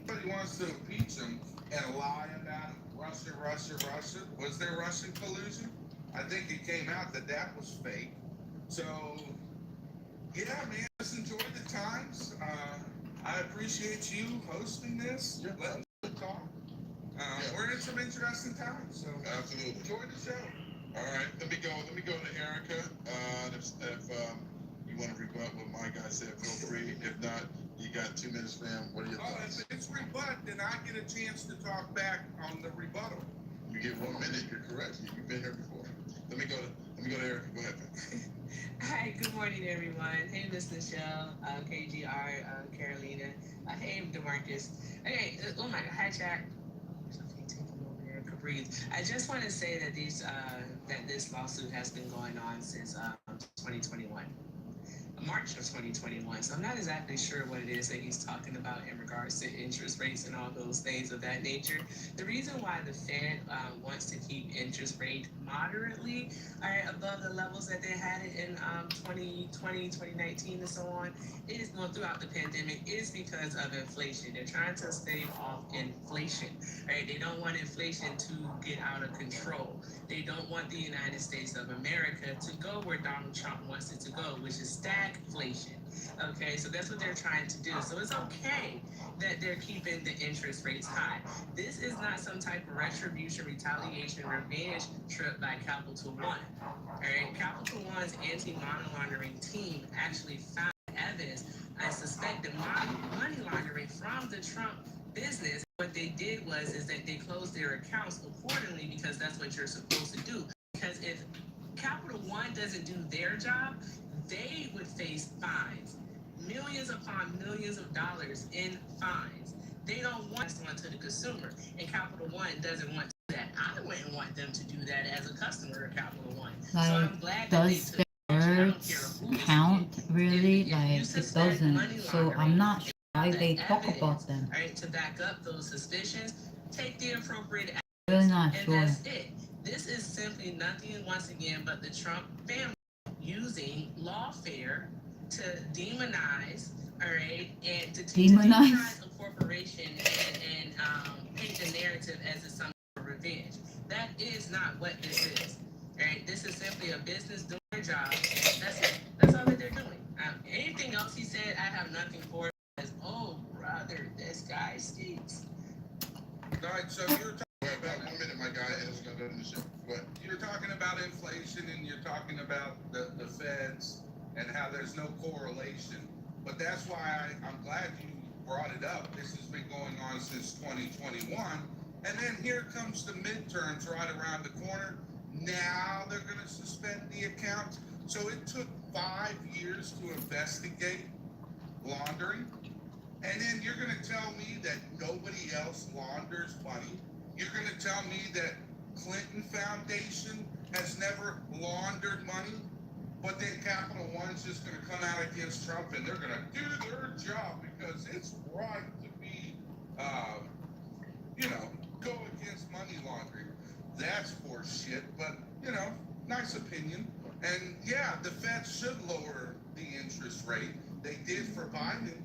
S9: Everybody wants to impeach him and lie about Russia. Was there Russian collusion? I think it came out that that was fake. So, yeah, man, just enjoy the times. I appreciate you hosting this. Yeah. Let me talk. We're in some interesting times, so absolutely enjoy the show. All right, let me go to Erica. If you want to rebut what my guy said, feel free. If not, you got 2 minutes, fam. What are your thoughts? If it's rebut, then I get a chance to talk back on the rebuttal. You get 1 minute. You're correct. You've been here before. Let me go to Erica. Go ahead, fam.
S11: Hi, good morning, everyone. Hey, Miss Michelle, KGR, Carolina. Hey, DeMarcus. Okay, oh my God, hi, chat. Breathe. I just want to say that this lawsuit has been going on since 2021. March of 2021. So I'm not exactly sure what it is that he's talking about in regards to interest rates and all those things of that nature. The reason why the Fed wants to keep interest rate moderately above the levels that they had it in 2020, 2019, and so on is throughout the pandemic is because of inflation. They're trying to stave off inflation. Right? They don't want inflation to get out of control. They don't want the United States of America to go where Donald Trump wants it to go, which is stagflation. Okay, so that's what they're trying to do. So it's okay that they're keeping the interest rates high. This is not some type of retribution, retaliation, revenge trip by Capital One. All right, Capital One's anti-money laundering team actually found evidence. I suspect the money laundering from the Trump business. What they did is that they closed their accounts accordingly because that's what you're supposed to do. Because if Capital One doesn't do their job, they would face fines, millions upon millions of dollars in fines. They don't want one to the consumer, and Capital One doesn't want that. I wouldn't want them to do that as a customer of Capital One.
S1: Like,
S11: so I'm glad that they took
S1: words count really? Like it doesn't. So I'm not sure why they talk about them.
S11: Right, to back up those suspicions, take the appropriate action.
S1: Really not sure.
S11: And that's it. This is simply nothing, once again, but the Trump family using lawfare to demonize, all right, and to demonize a corporation and paint the narrative as it's some revenge. That is not what this is. All right, this is simply a business doing their job. That's it. That's all that they're doing. Anything else he said, I have nothing for it. As, oh, brother, this guy stinks.
S9: All right, so you're talking about 1 minute, my guy, and it's going to in the show. What? You're talking about inflation and you're talking about the feds and how there's no correlation. But that's why I'm glad you brought it up. This has been going on since 2021. And then here comes the midterms right around the corner. Now they're going to suspend the account. So it took 5 years to investigate laundering. And then you're going to tell me that nobody else launders money? You're going to tell me that Clinton Foundation has never laundered money? But then Capital One's just going to come out against Trump and they're going to do their job because it's right to be, go against money laundering. That's horseshit, but, nice opinion. And yeah, the Fed should lower the interest rate. They did for Biden.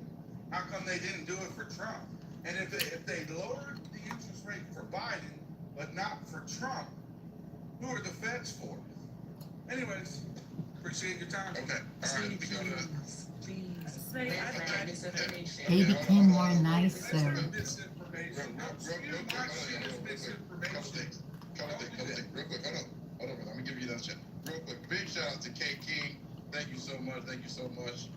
S9: How come they didn't do it for Trump? And if they lowered the interest rate for Biden, but not for Trump, who are the Feds for? Anyways, appreciate your time. Okay. All right, let me go to...
S1: They became more nicer.
S9: Misinformation.
S8: Couple things. Real quick. Hold on. I'm gonna give you another shot. Real quick. Big shout out to K King. Thank you so much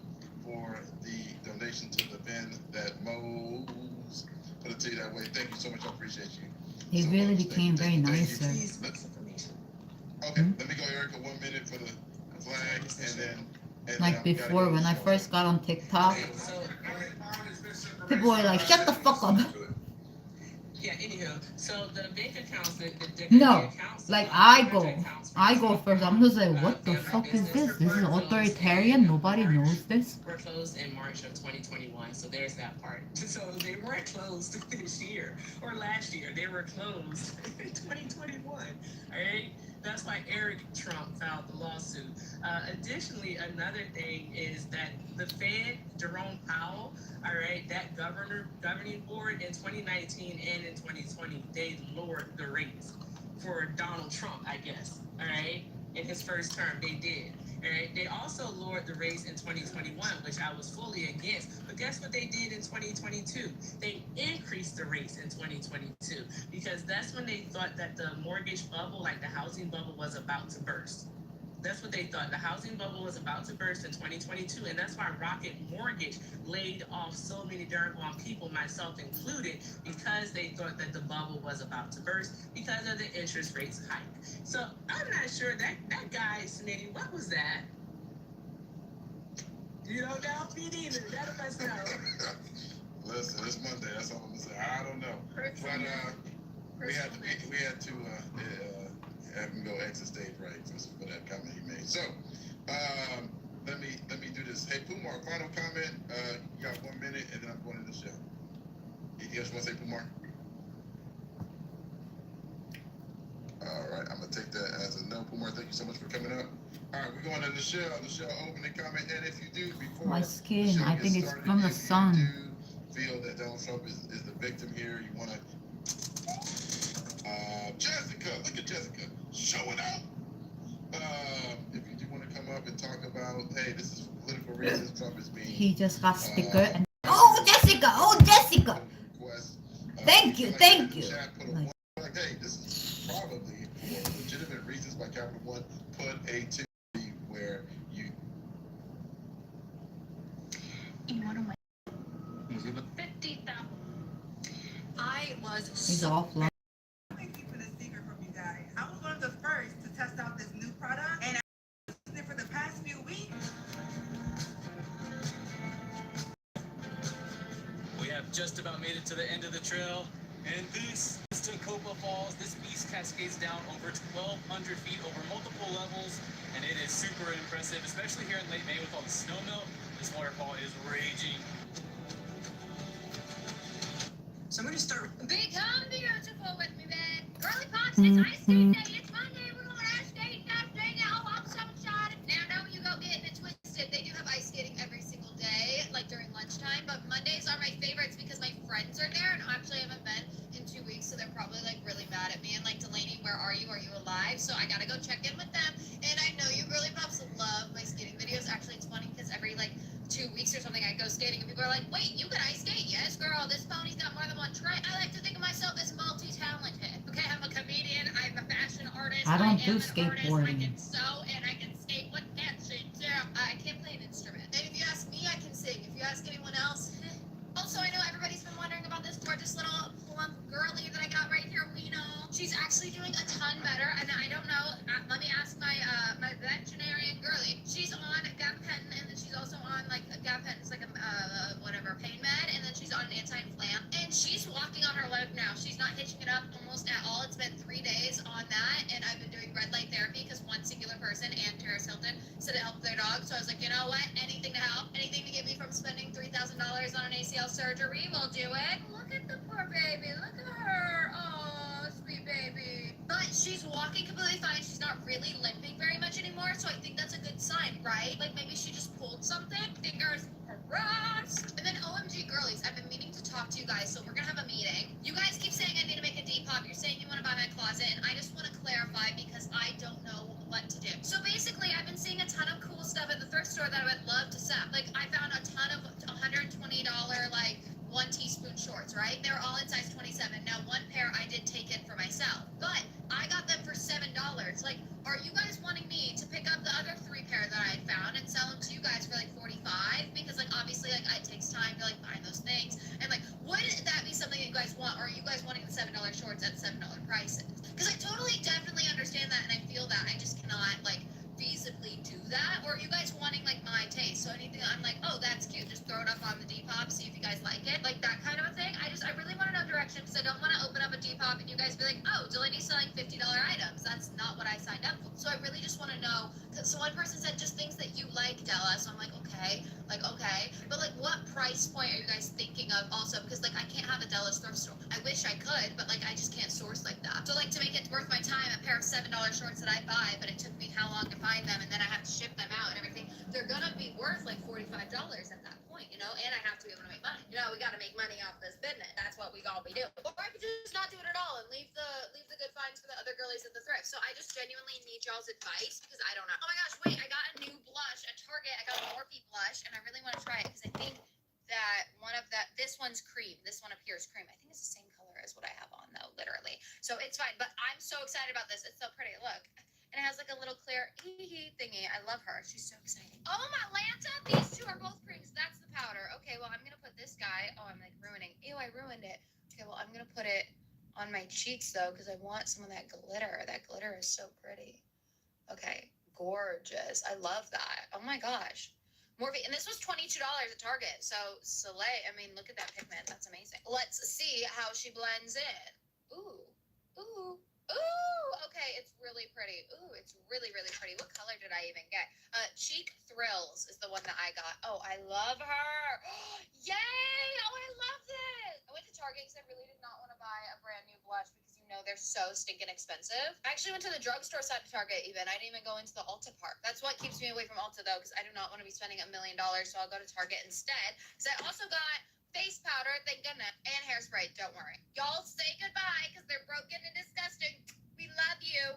S8: for the donation to the bin that mows. Put it to you that way. Thank you so much. I appreciate you.
S1: They really became very nicer.
S8: Okay, let me go, Erica, 1 minute for the flag, and then...
S1: Like before, when I first got on TikTok, people were like, shut the fuck up.
S11: Yeah, anywho, so the bank accounts,
S1: No, like I go first. I'm just like, what the fuck is this? This is authoritarian? Nobody knows this?
S11: Were closed in March of 2021, so there's that part. So they weren't closed this year or last year. They were closed in 2021, all right? That's why Eric Trump filed the lawsuit. Additionally, another thing is that the Fed, Jerome Powell, all right, that governing board in 2019 and in 2020, they lowered the rates for Donald Trump, I guess, all right? In his first term, they did. All right? They also lowered the rates in 2021, which I was fully against. But guess what they did in 2022? They increased the rates in 2022 because that's when they thought that the mortgage bubble, like the housing bubble, was about to burst. That's what they thought. The housing bubble was about to burst in 2022, and that's why Rocket Mortgage laid off so many darn people, myself included, because they thought that the bubble was about to burst because of the interest rates hike. So I'm not sure that guy, Smitty, what was that? You don't know? Me neither. None of us know.
S8: Listen, it's Monday. That's all I'm gonna say. I don't know, but we had to have him go exit stage right for that comment he made. So let me do this. Hey, Pumar, final comment. You got 1 minute, and then I'm going to the show. You else want to say, Pumar? All right, I'm gonna take that as a no. Pumar, thank you so much for coming up. All right, we're going to the show. The show opening comment, and if you do before
S1: my skin, I think it's from the sun.
S8: Feel that Donald Trump is the victim here, you want to Jessica, look at Jessica showing up. If you do want to come up and talk about, hey, this is for political reasons, Trump is being
S1: he just got sticker and Jessica, thank you.
S8: Like, hey, this is probably for legitimate reasons by Capital One. Put a 2 where you.
S19: In one of my 50,000. I was.
S1: He's offline.
S12: Keeping a secret from you guys. I was one of the first to test out this new product, and I've been using it for the past few weeks.
S2: We have just about made it to the end of the trail, and this is Tacoma Falls. This beast cascades down over 1,200 feet over multiple levels, and it is super impressive, especially here in late May with all the snow melt. This waterfall is raging.
S11: So I'm going to start.
S6: Become beautiful with me, man. Girly Pops, it's ice skating day. It's Monday. We're going ice skating. Gosh dang it. Oh, I'm so excited. Now, don't you go getting it twisted. They do have ice skating every single day, like during lunchtime. But Mondays are my favorites because my friends are there, and actually I haven't been in 2 weeks, so they're probably like really mad at me. And like, Delaney, where are you? Are you alive? So I gotta go check in with them. And I know you Girly Pops love my skating videos. Actually, it's funny because every like 2 weeks or something, I go skating, and people are like, wait, you can ice skate? Yes, girl, this pony's got more than one try. I like to think of myself as multi-talented. Okay, I'm a comedian, I'm a fashion
S1: I don't do
S6: am an artist. I
S1: skateboarding.
S6: can sew and I can skate with that shit too. I can't play an instrument. And if you ask me, I can sing. If you ask anyone else. Also, I know everybody's been wondering about this gorgeous little plump girly that I got right here, Wino. She's actually doing a ton better, and I don't know. Let me ask my my veterinarian girly. She's on gabapentin, and then she's also on like gabapentin. It's like a whatever pain med, and then she's on an anti-inflam, and she's walking on her leg now. She's not hitching it up almost at all. It's been 3 days on that, and I've been doing red light therapy because one singular person, and Paris Hilton, said it helped their dog. So I was like, you know what? Anything to help, anything to get me from spending $3,000 on an ACL surgery will do it. Look at the poor baby. Look at her. Oh, sweet baby. But she's walking completely fine. She's not really limping very much anymore, so I think that's a good sign, right? Like maybe she just pulled something. Fingers crossed. And then OMG girlies, I've been meaning to talk to you guys, so we're gonna have a meeting. You guys keep saying I need to make a Depop. You're saying you want to buy my closet, and I just want to clarify because I don't know what to do. So basically, I've been seeing a ton of cool stuff at the thrift store that I would love to sell. Like I found a ton of $120 like 1 teaspoon shorts, right? They were all in size 27. Now one pair I did take in for myself, but I got them for $7. Like, are you guys wanting me to pick up the other 3 pair that I found and sell them to you guys for like 45? Because like obviously like it takes time to like find those things, and like would that be something that you guys want, or are you guys wanting the $7 shorts at $7 prices? Because I totally definitely understand that, and I feel that I just cannot like feasibly do that. Or are you guys wanting like my taste? So anything I'm like, oh that's cute, just throw it up on the Depop, see if you guys like it, like that kind of a thing. I really want to know direction, because I don't want to open up a Depop and you guys be like, oh, Delaney's selling $50 items. That's not what I signed up for. So I really just want to know. So one person said just things that you like, Della. So I'm like, okay, but like what price point are you guys thinking of also? Because like I can't have a Della's thrift store. I wish I could, but like I just can't source like that. So like to make it worth my time, a pair of $7 shorts that I buy, but it took me how long to find them, and then I have to ship them out and everything, they're gonna be worth like $45 at that point, you know, and I have to be able to make money. You know, we gotta make money off this business. That's what we all be doing. Or I could just not do it at all and leave the good finds for the other girlies at the thrift. So I just genuinely need y'all's advice because I don't know. Oh my gosh, wait, I got a new blush at Target. I got a Morphe blush, and I really want to try it because I think that this one's cream. This one appears cream. I think it's the same color as what I have on though, literally. So it's fine, but I'm so excited about this. It's so pretty. Look. And it has like a little clear thingy. I love her. She's so exciting. Oh my Lanta, these two are both creams. That's the powder. Okay, well I'm gonna put this guy. Oh, I'm like ruining. Ew, I ruined it. Okay, well I'm gonna put it on my cheeks though, because I want some of that glitter. That glitter is so pretty. Okay, gorgeous. I love that. Oh my gosh. Morphe, and this was $22 at Target. So Soleil, I mean, look at that pigment. That's amazing. Let's see how she blends in. Ooh, ooh. Ooh, okay, it's really pretty. Ooh, it's really, really pretty. What color did I even get? Cheek Thrills is the one that I got. Oh, I love her. Yay! Oh, I love this. I went to Target because I really did not want to buy a brand new blush because you know they're so stinking expensive. I actually went to the drugstore side of Target even. I didn't even go into the Ulta part. That's what keeps me away from Ulta though, because I do not want to be spending $1 million, so I'll go to Target instead. Because I also got face powder, thank goodness, and hairspray, don't worry. Y'all say goodbye because they're broken and disgusting. We love you.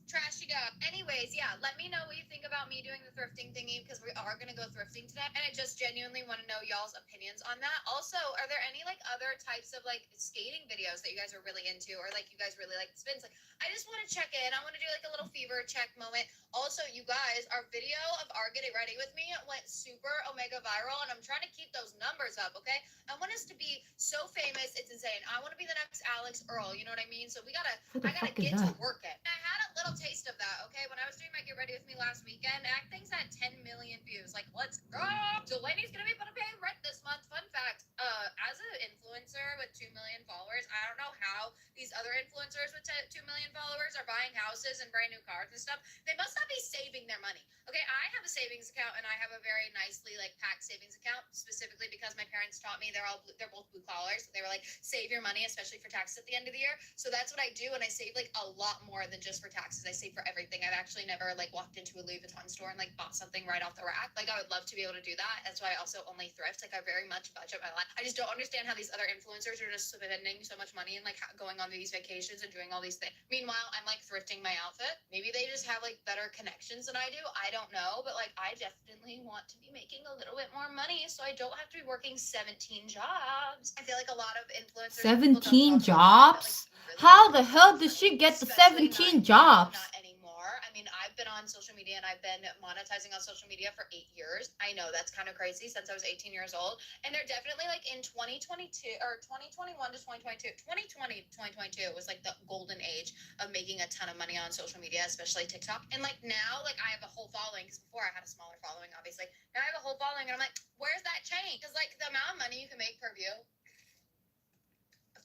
S6: Trash you go. Anyways, yeah, let me know what you think about me doing the thrifting thingy because we are going to go thrifting today. And I just genuinely want to know y'all's opinions on that. Also, are there any like other types of like skating videos that you guys are really into, or like you guys really like the spins? Like, I just want to check in. I want to do like a little fever check moment. Also, you guys, our video of our getting ready with me went super omega viral, and I'm trying to keep those numbers up, okay? I want us to be so famous, it's insane. I want to be the next Alex Earl, you know what I mean? So I gotta get to work it. I had a little taste of that, okay? When I was doing my get ready with me last weekend, things had 10 million views. Like, let's go! Delaney's gonna be able to pay rent this month. Fun fact, as an influencer with 2 million followers, I don't know how these other influencers with 2 million followers are buying houses and brand new cars and stuff. They must not be saving their money. Okay, I have a savings account, and I have a very nicely like packed savings account, specifically because my parents taught me they're both blue collars. So they were like, save your money, especially for taxes at the end of the year. So that's what I do, and I save like a lot more than just for taxes. I save for everything. I've actually never like walked into a Louis Vuitton store and like bought something right off the rack. Like, I would love to be able to do that. That's why I also only thrift. Like, I very much budget my life. I just don't understand how these other influencers are just spending so much money and like going on these vacations and doing all these things. Meanwhile, I'm like thrifting my outfit. Maybe they just have like better connections than I do. I don't know, but like I definitely want to be making a little bit more money so I don't have to be working 17 jobs. I feel like a lot of influencers
S1: 17 jobs? How the hell did she get the 17 jobs? stops.
S7: Not anymore. I mean, I've been on social media and I've been monetizing on social media for 8 years. I know that's kind of crazy since I was 18 years old. And they're definitely like in 2022 or 2021 to 2022, 2020 to 2022 was like the golden age of making a ton of money on social media, especially TikTok. And like now, like I have a whole following because before I had a smaller following, obviously. Now I have a whole following and I'm like, where's that change? Because like the amount of money you can make per view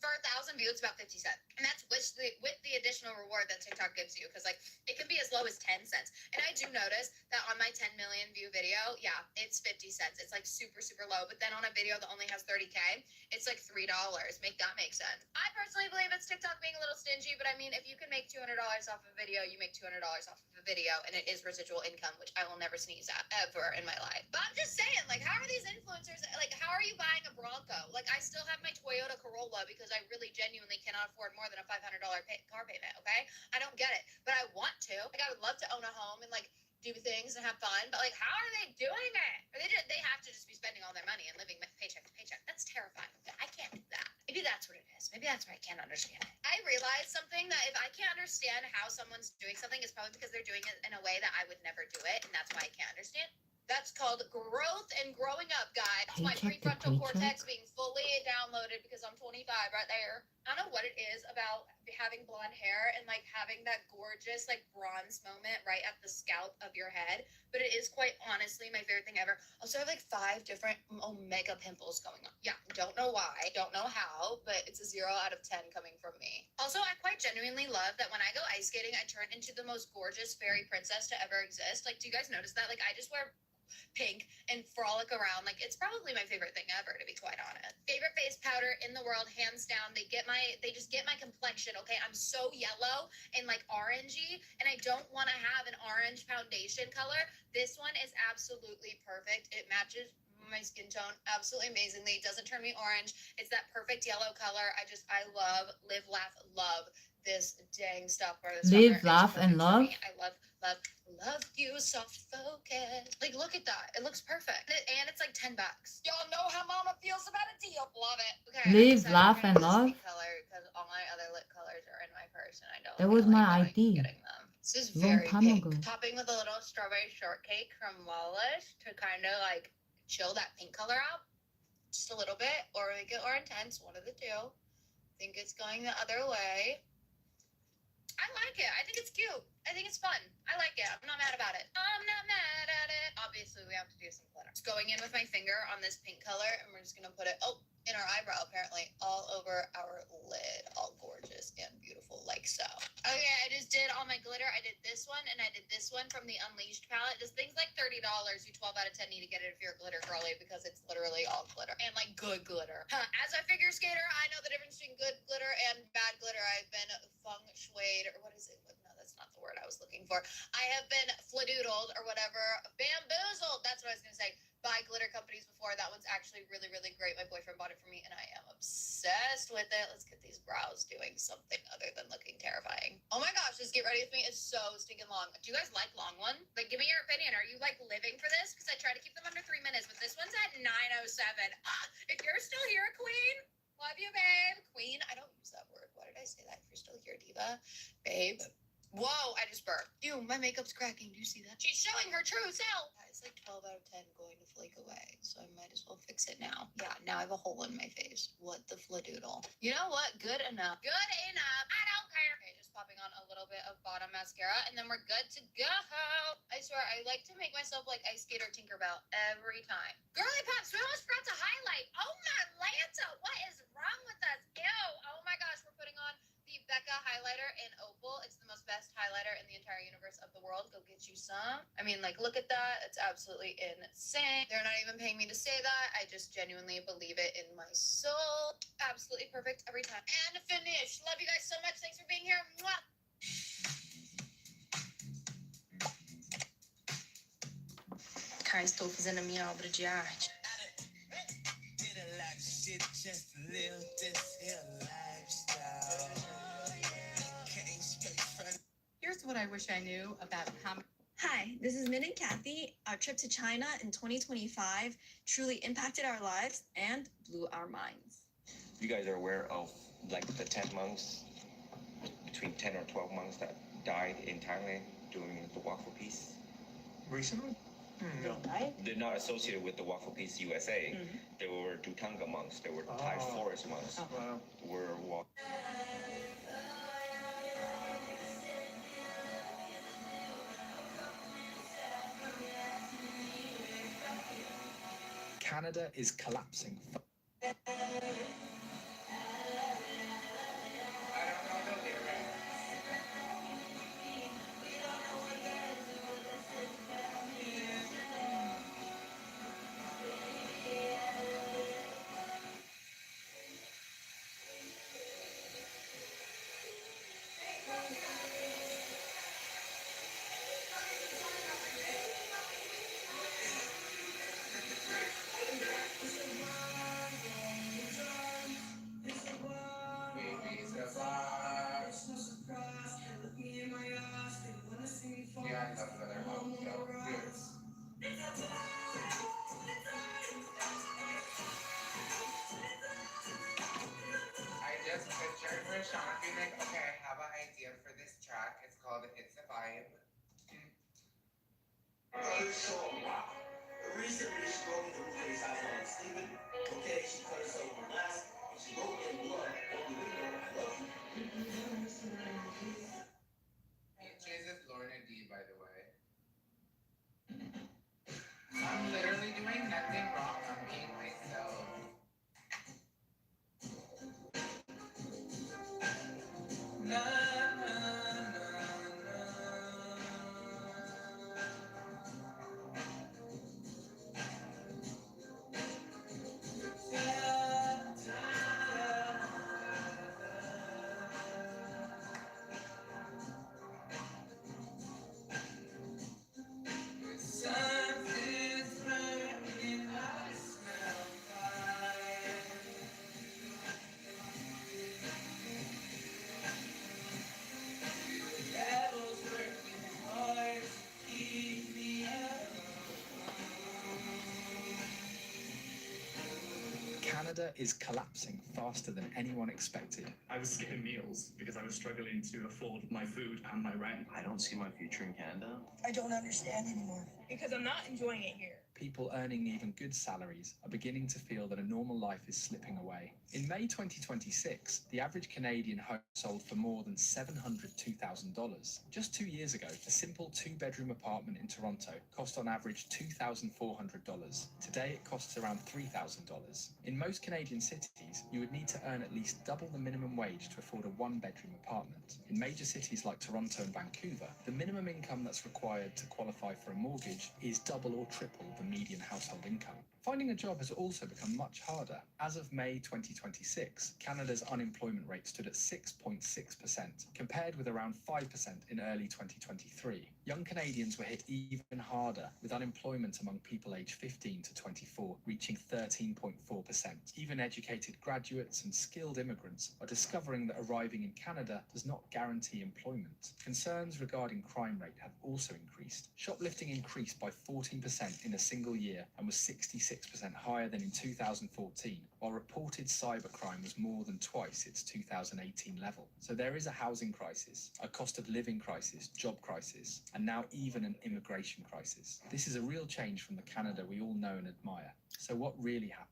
S7: for 1,000 views, it's about 50 cents. And that's with the additional reward that TikTok gives you. Because, like, it can be as low as 10 cents. And I do notice that on my 10 million view video, yeah, it's 50 cents. It's, like, super, super low. But then on a video that only has 30K, it's, like, $3. Make that make sense. I personally believe it's TikTok being a little stingy. But, I mean, if you can make $200 off of a video, you make $200 off of a video. And it is residual income, which I will never sneeze at ever in my life. But I'm just saying, like, how are these influencers, like, how are you buying a Bronco? Like, I still have my Toyota Corolla because I really genuinely cannot afford more than a $500 car payment, okay? I don't get it, but I want to. Like, I would love to own a home and, like, do things and have fun, but, like, how are they doing it? Or they have to just be spending all their money and living paycheck to paycheck. That's terrifying. I can't do that. Maybe that's what it is. Maybe that's why I can't understand it. I realized something, that if I can't understand how someone's doing something, it's probably because they're doing it in a way that I would never do it, and that's why I can't understand. That's called growth and growing up, guys. It's my prefrontal cortex being fully downloaded because I'm 25 right there. I don't know what it is about having blonde hair and like having that gorgeous like bronze moment right at the scalp of your head, but it is quite honestly my favorite thing ever. Also, I have like 5 different mega pimples going on. Yeah, don't know why, don't know how, but it's a 0 out of 10 coming from me. Also, I quite genuinely love that when I go ice skating, I turn into the most gorgeous fairy princess to ever exist. Like, do you guys notice that? Like, I just wear pink and frolic around. Like, it's probably my favorite thing ever, to be quite honest. Favorite face powder in the world, hands down. They just get my complexion, okay? I'm so yellow and like orangey, and I don't want to have an orange foundation color. This one is absolutely perfect. It matches my skin tone absolutely amazingly. It doesn't turn me orange. It's that perfect yellow color. I love, live, laugh, love this dang stuff.
S1: Live, laugh, and love.
S7: I love you, soft focus. Like, look at that. It looks perfect. And it's like $10. Y'all know how mama feels about a deal. Love it. Okay.
S1: Live, laugh, and love.
S7: Color because all my other lip colors are in my purse and I don't.
S1: That was my idea.
S7: This is
S1: Long
S7: very
S1: time
S7: pink.
S1: ago.
S7: Topping with a little strawberry shortcake from Lawless to kind of like chill that pink color out just a little bit, or make it more intense. One of the two. I think it's going the other way. I like it. I think it's cute. I think it's fun. I like it. I'm not mad about it. I'm not mad at it. Obviously, we have to do some glitter. Just going in with my finger on this pink color, and we're just going to put it, in our eyebrow, apparently, all over our lid. All gorgeous and beautiful, like so. Okay, I just did all my glitter. I did this one, and I did this one from the Unleashed palette. This thing's like $30. You 12 out of 10 need to get it if you're a glitter girly, because it's literally all glitter. And, like, good glitter. As a figure skater, I know the difference between good glitter and bad glitter. I've been feng shuied, or what is it? No, that's not the word I was looking for. I have been fladoodled, or whatever. Bamboozled, that's what I was going to say, by glitter companies before. That one's actually really, really great. My boyfriend bought it for me, and I am obsessed with it. Let's get these brows doing something other than looking terrifying. Oh my gosh, this Get Ready With Me is so stinking long. Do you guys like long ones? Like, give me your opinion. Are you, like, living for this? Because I try to keep them under 3 minutes, but this one's at 9:07. If you're still here, queen, love you, babe. Queen, I don't use that word. Why did I say that? If you're still here, diva. Babe. Whoa, I just burped. Ew, my makeup's cracking. Do you see that? She's showing her true self. It's like 12 out of 10 going to flake away, so I might as well fix it now. Yeah, now I have a hole in my face. What the fladoodle? You know what? Good enough. Good enough. I don't care. Okay, just popping on a little bit of bottom mascara, and then we're good to go. I swear, I like to make myself like Ice Skater Tinkerbell every time. Girly Pops, we almost forgot to highlight. Oh my Lanta, what is wrong with us? Ew. Oh my gosh, we're putting on the Becca highlighter in Opal. It's the most best highlighter in the entire universe of the world. Go get you some. I mean, like, look at that. It's absolutely insane. They're not even paying me to say that. I just genuinely believe it in my soul. Absolutely perfect every time. And finish. Love you guys so much. Thanks for being here. Mwah.
S14: Cá estou fazendo a minha obra de arte.
S23: Here's what I wish I knew about how.
S24: Hi, this is Min and Kathy. Our trip to China in 2025 truly impacted our lives and blew our minds.
S25: You guys are aware of like the 10 monks, between 10 or 12 monks that
S15: died in Thailand during the Walk for Peace?
S4: Recently?
S15: No. They're not associated with the Walk for Peace USA. They were Dutanga monks. They were Thai forest monks.
S4: Wow.
S15: Were walk.
S16: Canada is collapsing.
S13: I just pictured Rashawn being like, okay, I have an idea for this track. It's called It's a Vibe.
S22: Recently, she broke into Blueface house on Steven. Okay, she cut herself on glass, and she wrote in blood on the window, I love you.
S13: Peaches is Lorna D, by the way. I'm literally doing nothing wrong. I'm being myself. Na, na, something's burning, I smell fire. Devil's working hard to keep me up.
S16: Canada is collapsing faster than anyone expected.
S17: I was skipping meals because I was struggling to afford my food and my rent.
S10: I don't see my future in Canada.
S12: I don't understand anymore. Because I'm not enjoying it here.
S16: People earning even good salaries are beginning to feel that a normal life is slipping away. In May 2026, the average Canadian home sold for more than $702,000. Just 2 years ago, a simple two-bedroom apartment in Toronto cost on average $2,400. Today, it costs around $3,000. In most Canadian cities, you would need to earn at least double the minimum wage to afford a one-bedroom apartment. In major cities like Toronto and Vancouver, the minimum income that's required to qualify for a mortgage is double or triple the median household income. Finding a job has also become much harder. As of May 2026, Canada's unemployment rate stood at 6.6%, compared with around 5% in early 2023. Young Canadians were hit even harder, with unemployment among people aged 15 to 24 reaching 13.4%. Even educated graduates and skilled immigrants are discovering that arriving in Canada does not guarantee employment. Concerns regarding crime rate have also increased. Shoplifting increased by 14% in a single year and was 66% higher than in 2014, while reported cybercrime was more than twice its 2018 level. So there is a housing crisis, a cost of living crisis, job crisis, and now even an immigration crisis. This is a real change from the Canada we all know and admire. So what really happened?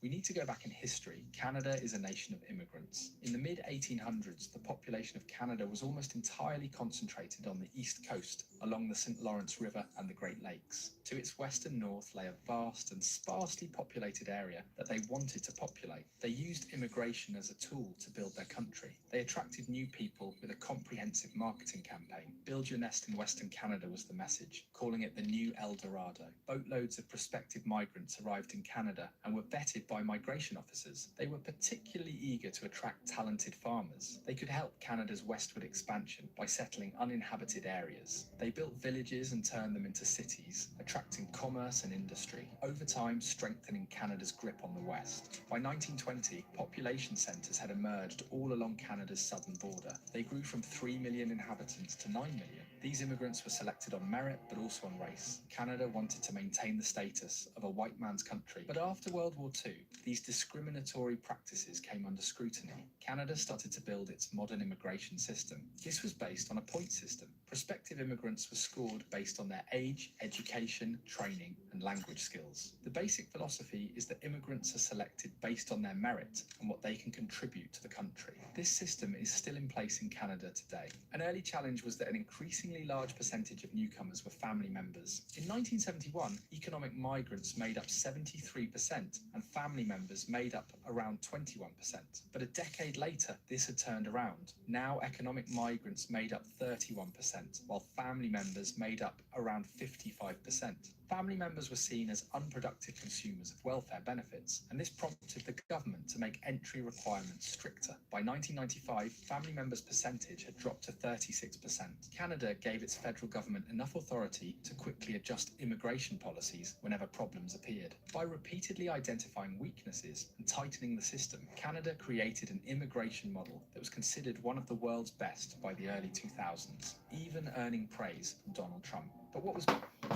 S16: We need to go back in history. Canada is a nation of immigrants. In the mid-1800s, the population of Canada was almost entirely concentrated on the east coast, along the St. Lawrence River and the Great Lakes. To its western north lay a vast and sparsely populated area that they wanted to populate. They used immigration as a tool to build their country. They attracted new people with a comprehensive marketing campaign. Build your nest in Western Canada was the message, calling it the new El Dorado. Boatloads of prospective migrants arrived in Canada and were vetted by migration officers. They were particularly eager to attract talented farmers. They could help Canada's westward expansion by settling uninhabited areas. They built villages and turned them into cities, attracting commerce and industry, over time strengthening Canada's grip on the West. By 1920, population centres had emerged all along Canada's southern border. They grew from 3 million inhabitants to 9 million. These immigrants were selected on merit, but also on race. Canada wanted to maintain the status of a white man's country. But after World War II, these discriminatory practices came under scrutiny. Canada started to build its modern immigration system. This was based on a point system. Prospective immigrants were scored based on their age, education, training, and language skills. The basic philosophy is that immigrants are selected based on their merit and what they can contribute to the country. This system is still in place in Canada today. An early challenge was that an increasingly large percentage of newcomers were family members. In 1971, economic migrants made up 73% and family members made up around 21%. But a decade later, this had turned around. Now economic migrants made up 31%, while family members made up around 55%. Family members were seen as unproductive consumers of welfare benefits, and this prompted the government to make entry requirements stricter. By 1995, family members' percentage had dropped to 36%. Canada gave its federal government enough authority to quickly adjust immigration policies whenever problems appeared. By repeatedly identifying weaknesses and tightening the system, Canada created an immigration model that was considered one of the world's best by the early 2000s, even earning praise from Donald Trump. But what was...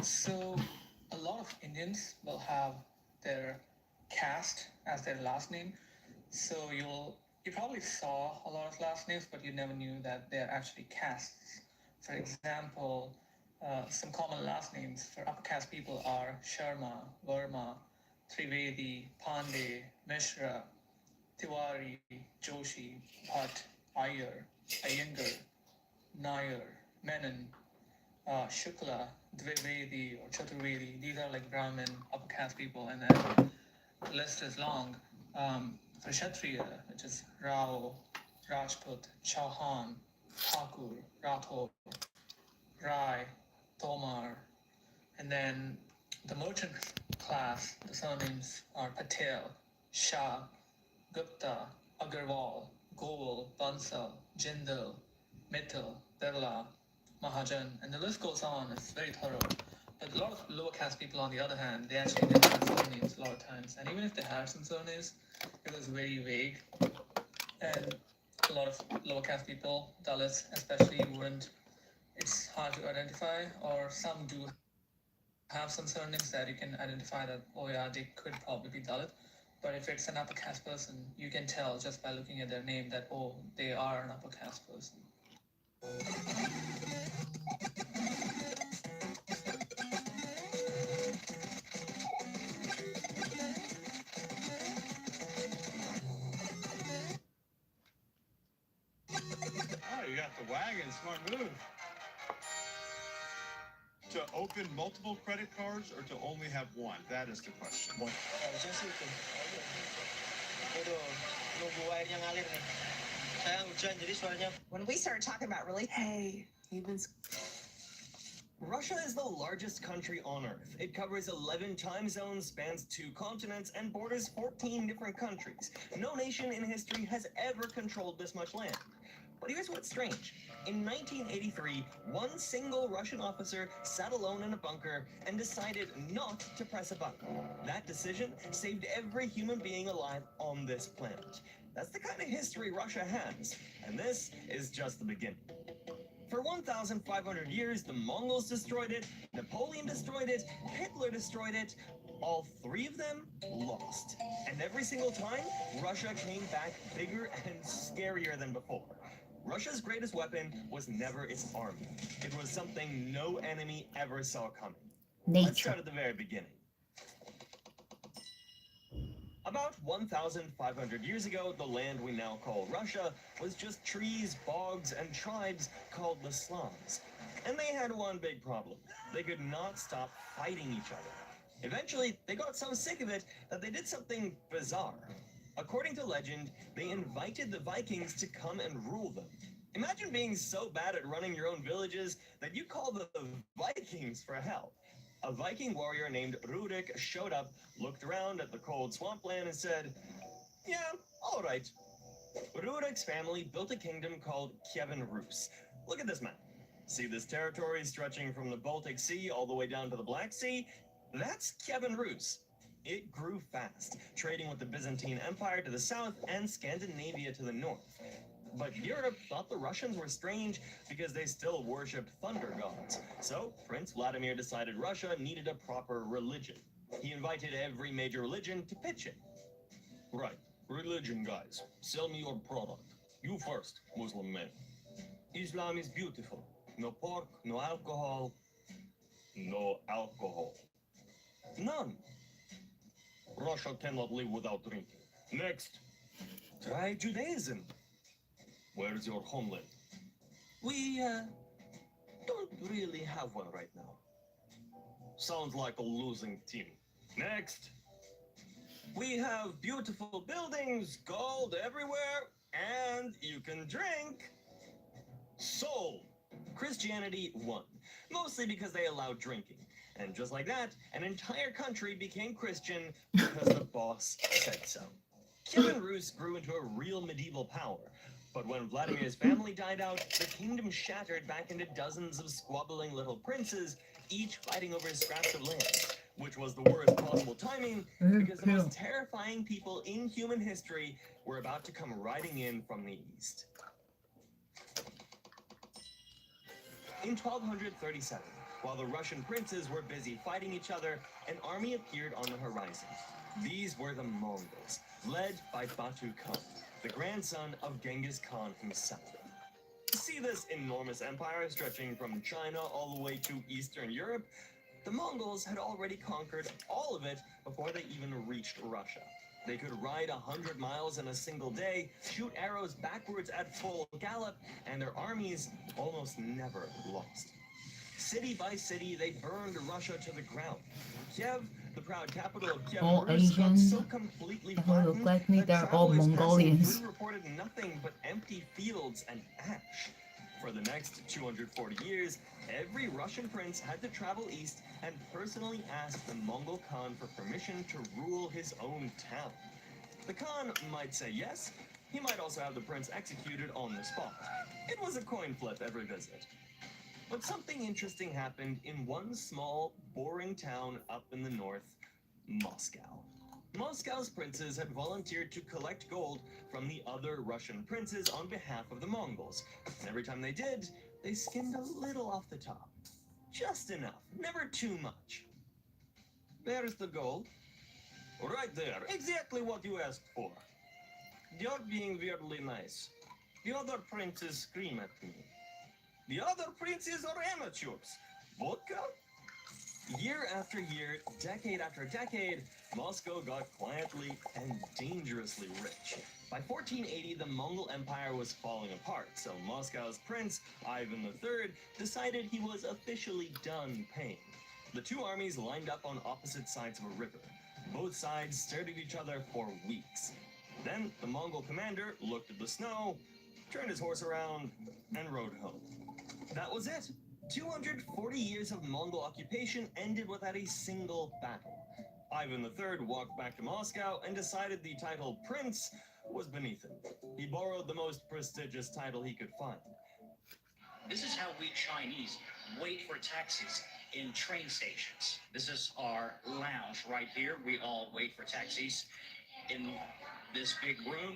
S3: So, a lot of Indians will have their caste as their last name. So you probably saw a lot of last names, but you never knew that they're actually castes. For example, some common last names for upper caste people are Sharma, Verma, Trivedi, Pandey, Mishra, Tiwari, Joshi, Bhatt, Iyer, Iyengar, Nair, Menon, Shukla, Dvivedi or Chaturvedi. These are like Brahmin, upper caste people, and then the list is long. For Kshatriya, which is Rao, Rajput, Chauhan, Thakur, Rathod, Rai, Tomar, and then the merchant class, the surnames are Patel, Shah, Gupta, Agarwal, Goel, Bansal, Jindal, Mittal, Birla, Mahajan, and the list goes on. It's very thorough. But a lot of lower caste people, on the other hand, they actually didn't have surnames a lot of times. And even if they had some surnames, it was very vague. And a lot of lower caste people, Dalits especially, it's hard to identify, or some do have some surnames that you can identify that, oh yeah, they could probably be Dalit. But if it's an upper caste person, you can tell just by looking at their name that, oh, they are an upper caste person.
S18: Oh, you got the wagon. Smart move. To open multiple credit cards or to only have one? That is the question. One.
S2: When we started talking about really, hey,
S20: Russia is the largest country on Earth. It covers 11 time zones, spans 2 continents, and borders 14 different countries. No nation in history has ever controlled this much land. But here's what's strange. In 1983, one single Russian officer sat alone in a bunker and decided not to press a button. That decision saved every human being alive on this planet. That's the kind of history Russia has, and this is just the beginning. For 1,500 years, the Mongols destroyed it, Napoleon destroyed it, Hitler destroyed it. All 3 of them lost. And every single time, Russia came back bigger and scarier than before. Russia's greatest weapon was never its army. It was something no enemy ever saw coming. Let's start at the very beginning. About 1,500 years ago, the land we now call Russia was just trees, bogs, and tribes called the Slavs. And they had one big problem. They could not stop fighting each other. Eventually, they got so sick of it that they did something bizarre. According to legend, they invited the Vikings to come and rule them. Imagine being so bad at running your own villages that you call the Vikings for help. A Viking warrior named Rurik showed up, looked around at the cold swampland and said, yeah, all right. Rurik's family built a kingdom called Kievan Rus. Look at this map. See this territory stretching from the Baltic Sea all the way down to the Black Sea? That's Kievan Rus. It grew fast, trading with the Byzantine Empire to the south and Scandinavia to the north. But Europe thought the Russians were strange because they still worshipped thunder gods. So Prince Vladimir decided Russia needed a proper religion. He invited every major religion to pitch in. Right, religion guys, sell me your product. You first, Muslim men. Islam is beautiful. No pork, no alcohol. No alcohol. None. Russia cannot live without drinking. Next. Try Judaism. Where's your homeland? We, don't really have one right now. Sounds like a losing team. Next. We have beautiful buildings, gold everywhere, and you can drink. Sold. Christianity won, mostly because they allowed drinking. And just like that, an entire country became Christian because the boss said so. Kievan Rus grew into a real medieval power, but when Vladimir's family died out, the kingdom shattered back into dozens of squabbling little princes, each fighting over scraps of land, which was the worst possible timing because the most terrifying people in human history were about to come riding in from the east. In 1237, while the Russian princes were busy fighting each other, an army appeared on the horizon. These were the Mongols, led by Batu Khan, the grandson of Genghis Khan himself. See this enormous empire stretching from China all the way to Eastern Europe? The Mongols had already conquered all of it before they even reached Russia. They could ride 100 miles in a single day, shoot arrows backwards at full gallop, and their armies almost never lost. City by city, they burned Russia to the ground. Kiev, the proud capital of Kiev,
S1: All
S20: got
S1: Asians,
S20: so completely
S1: they all look
S20: flattened
S1: like me,
S20: that
S1: they're all
S20: travelers passing
S1: Mongolians.
S20: through reported nothing but empty fields and ash. For the next 240 years, every Russian prince had to travel east and personally ask the Mongol Khan for permission to rule his own town. The Khan might say yes, he might also have the prince executed on the spot. It was a coin flip every visit. But something interesting happened in one small, boring town up in the north, Moscow. Moscow's princes had volunteered to collect gold from the other Russian princes on behalf of the Mongols. And every time they did, they skimmed a little off the top. Just enough, never too much. There's the gold. Right there, exactly what you asked for. You're being weirdly nice. The other princes scream at me. The other princes are amateurs. Vodka? Year after year, decade after decade, Moscow got quietly and dangerously rich. By 1480, the Mongol Empire was falling apart, so Moscow's prince, Ivan III, decided he was officially done paying. The two armies lined up on opposite sides of a river. Both sides stared at each other for weeks. Then the Mongol commander looked at the snow, turned his horse around, and rode home. That was it. 240 years of Mongol occupation ended without a single battle. Ivan III walked back to Moscow and decided the title Prince was beneath him. He borrowed the most prestigious title he could find.
S5: This is how we Chinese wait for taxis in train stations. This is our lounge right here. We all wait for taxis in this big room.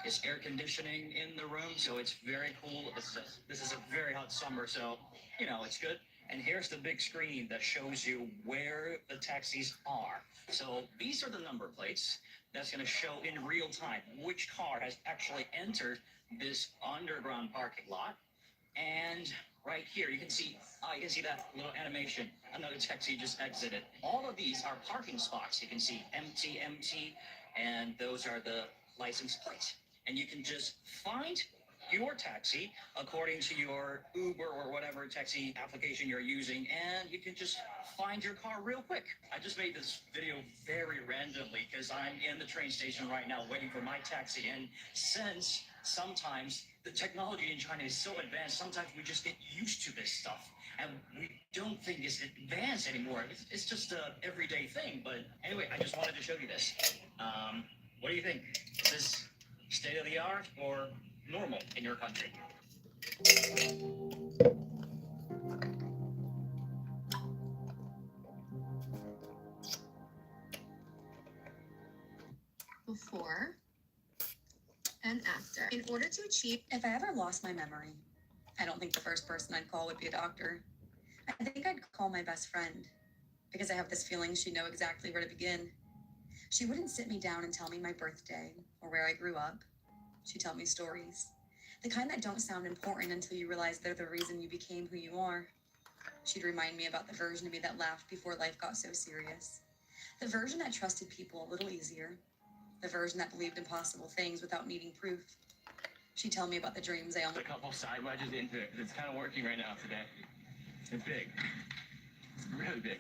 S5: It's air conditioning in the room, so it's very cool. This is a very hot summer, so, you know, it's good. And here's the big screen that shows you where the taxis are. So these are the number plates. That's going to show in real time which car has actually entered this underground parking lot. And right here, you can see that little animation. Another taxi just exited. All of these are parking spots. You can see empty, and those are the license plates. And you can just find your taxi according to your Uber or whatever taxi application you're using, and you can just find your car real quick. I just made this video very randomly because I'm in the train station right now waiting for my taxi, and since sometimes the technology in China is so advanced, sometimes we just get used to this stuff and we don't think it's advanced anymore. It's just a everyday thing. But anyway, I just wanted to show you this. What do you think? Is this state of the art or normal in your country?
S24: Before and after. In
S23: order to achieve, if I ever lost my memory, I don't think the first person I'd call would be a doctor. I think I'd call my best friend because I have this feeling she'd know exactly where to begin. She wouldn't sit me down and tell me my birthday or where I grew up. She'd tell me stories, the kind that don't sound important until you realize they're the reason you became who you are. She'd remind me about the version of me that laughed before life got so serious, the version that trusted people a little easier, the version that believed impossible things without needing proof. She'd tell me about the dreams I only...
S8: A couple side wedges into it. It's kind of working right now today. It's big. It's really big.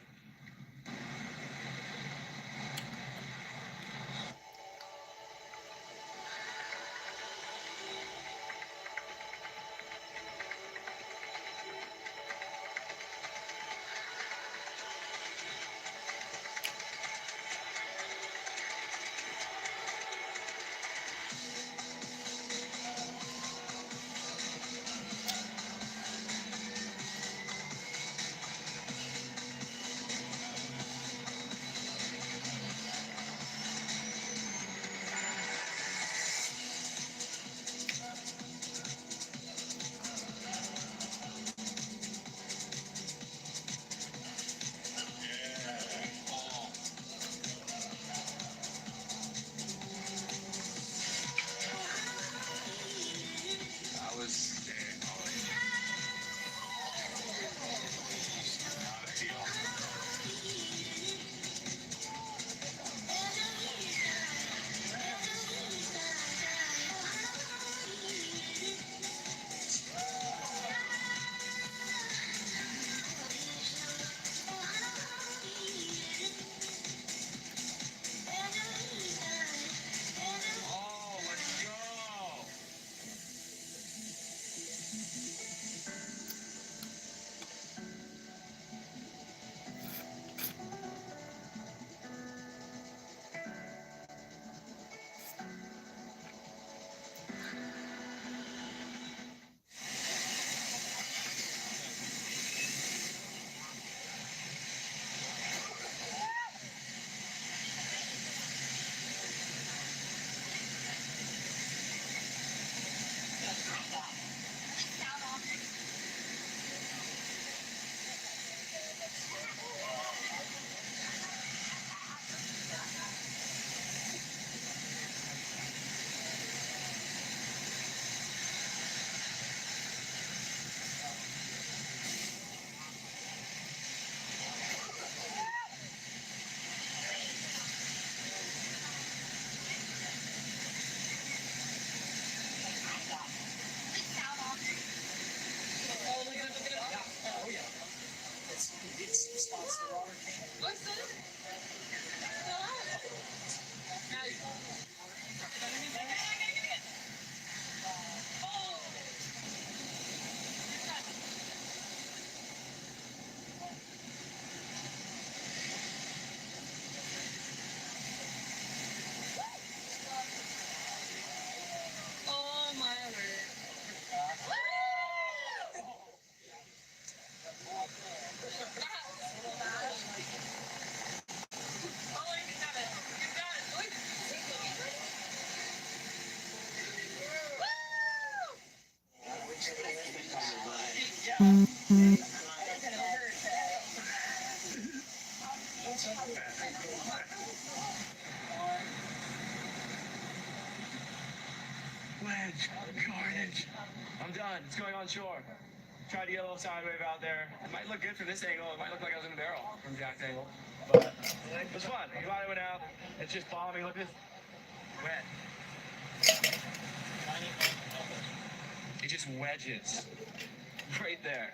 S23: Oh my word.
S8: Wedge, carnage. I'm done. It's going on shore. Tried to get a little side wave out there. It might look good from this angle. It might look like I was in a barrel from Jack's angle. But it was fun. I'm glad I went out. It's just bombing. Look at this. Wet. It just wedges. Right there.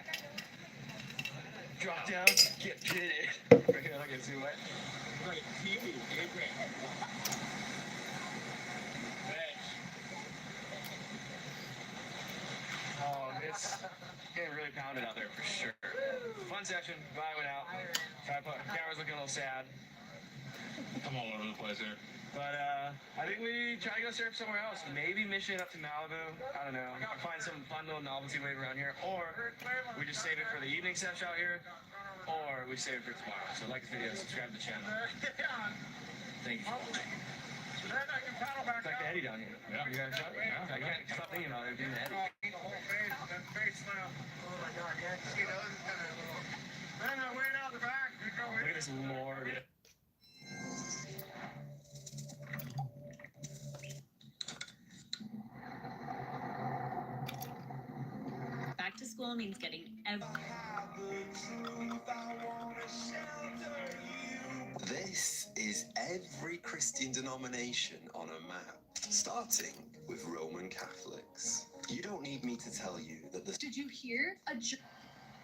S8: Drop down, get pitted. Right here, look at it. See wet? Like a TV. Oh, it's getting really pounded out there for sure. Fun session. Glad I went out. Camera's looking a little sad. I'm all over the place here. But I think we try to go surf somewhere else. Maybe mission up to Malibu. I don't know. Find some fun little novelty wave around here. Or we just save it for the evening sesh out here. Or we save it for tomorrow. So like this video, subscribe to the channel. Thank you for watching. It's like the Eddie down here. Yeah. You got a shot? Yeah. I can't stop thinking about it being the Eddie.
S2: Oh my god, yeah, see those is kind of little. Man, way out the back.
S8: Look at this lord.
S9: Back to school means getting every.
S11: This is every Christian denomination on a map, starting with Roman Catholics. You don't need me to tell you that the...
S24: Did you hear?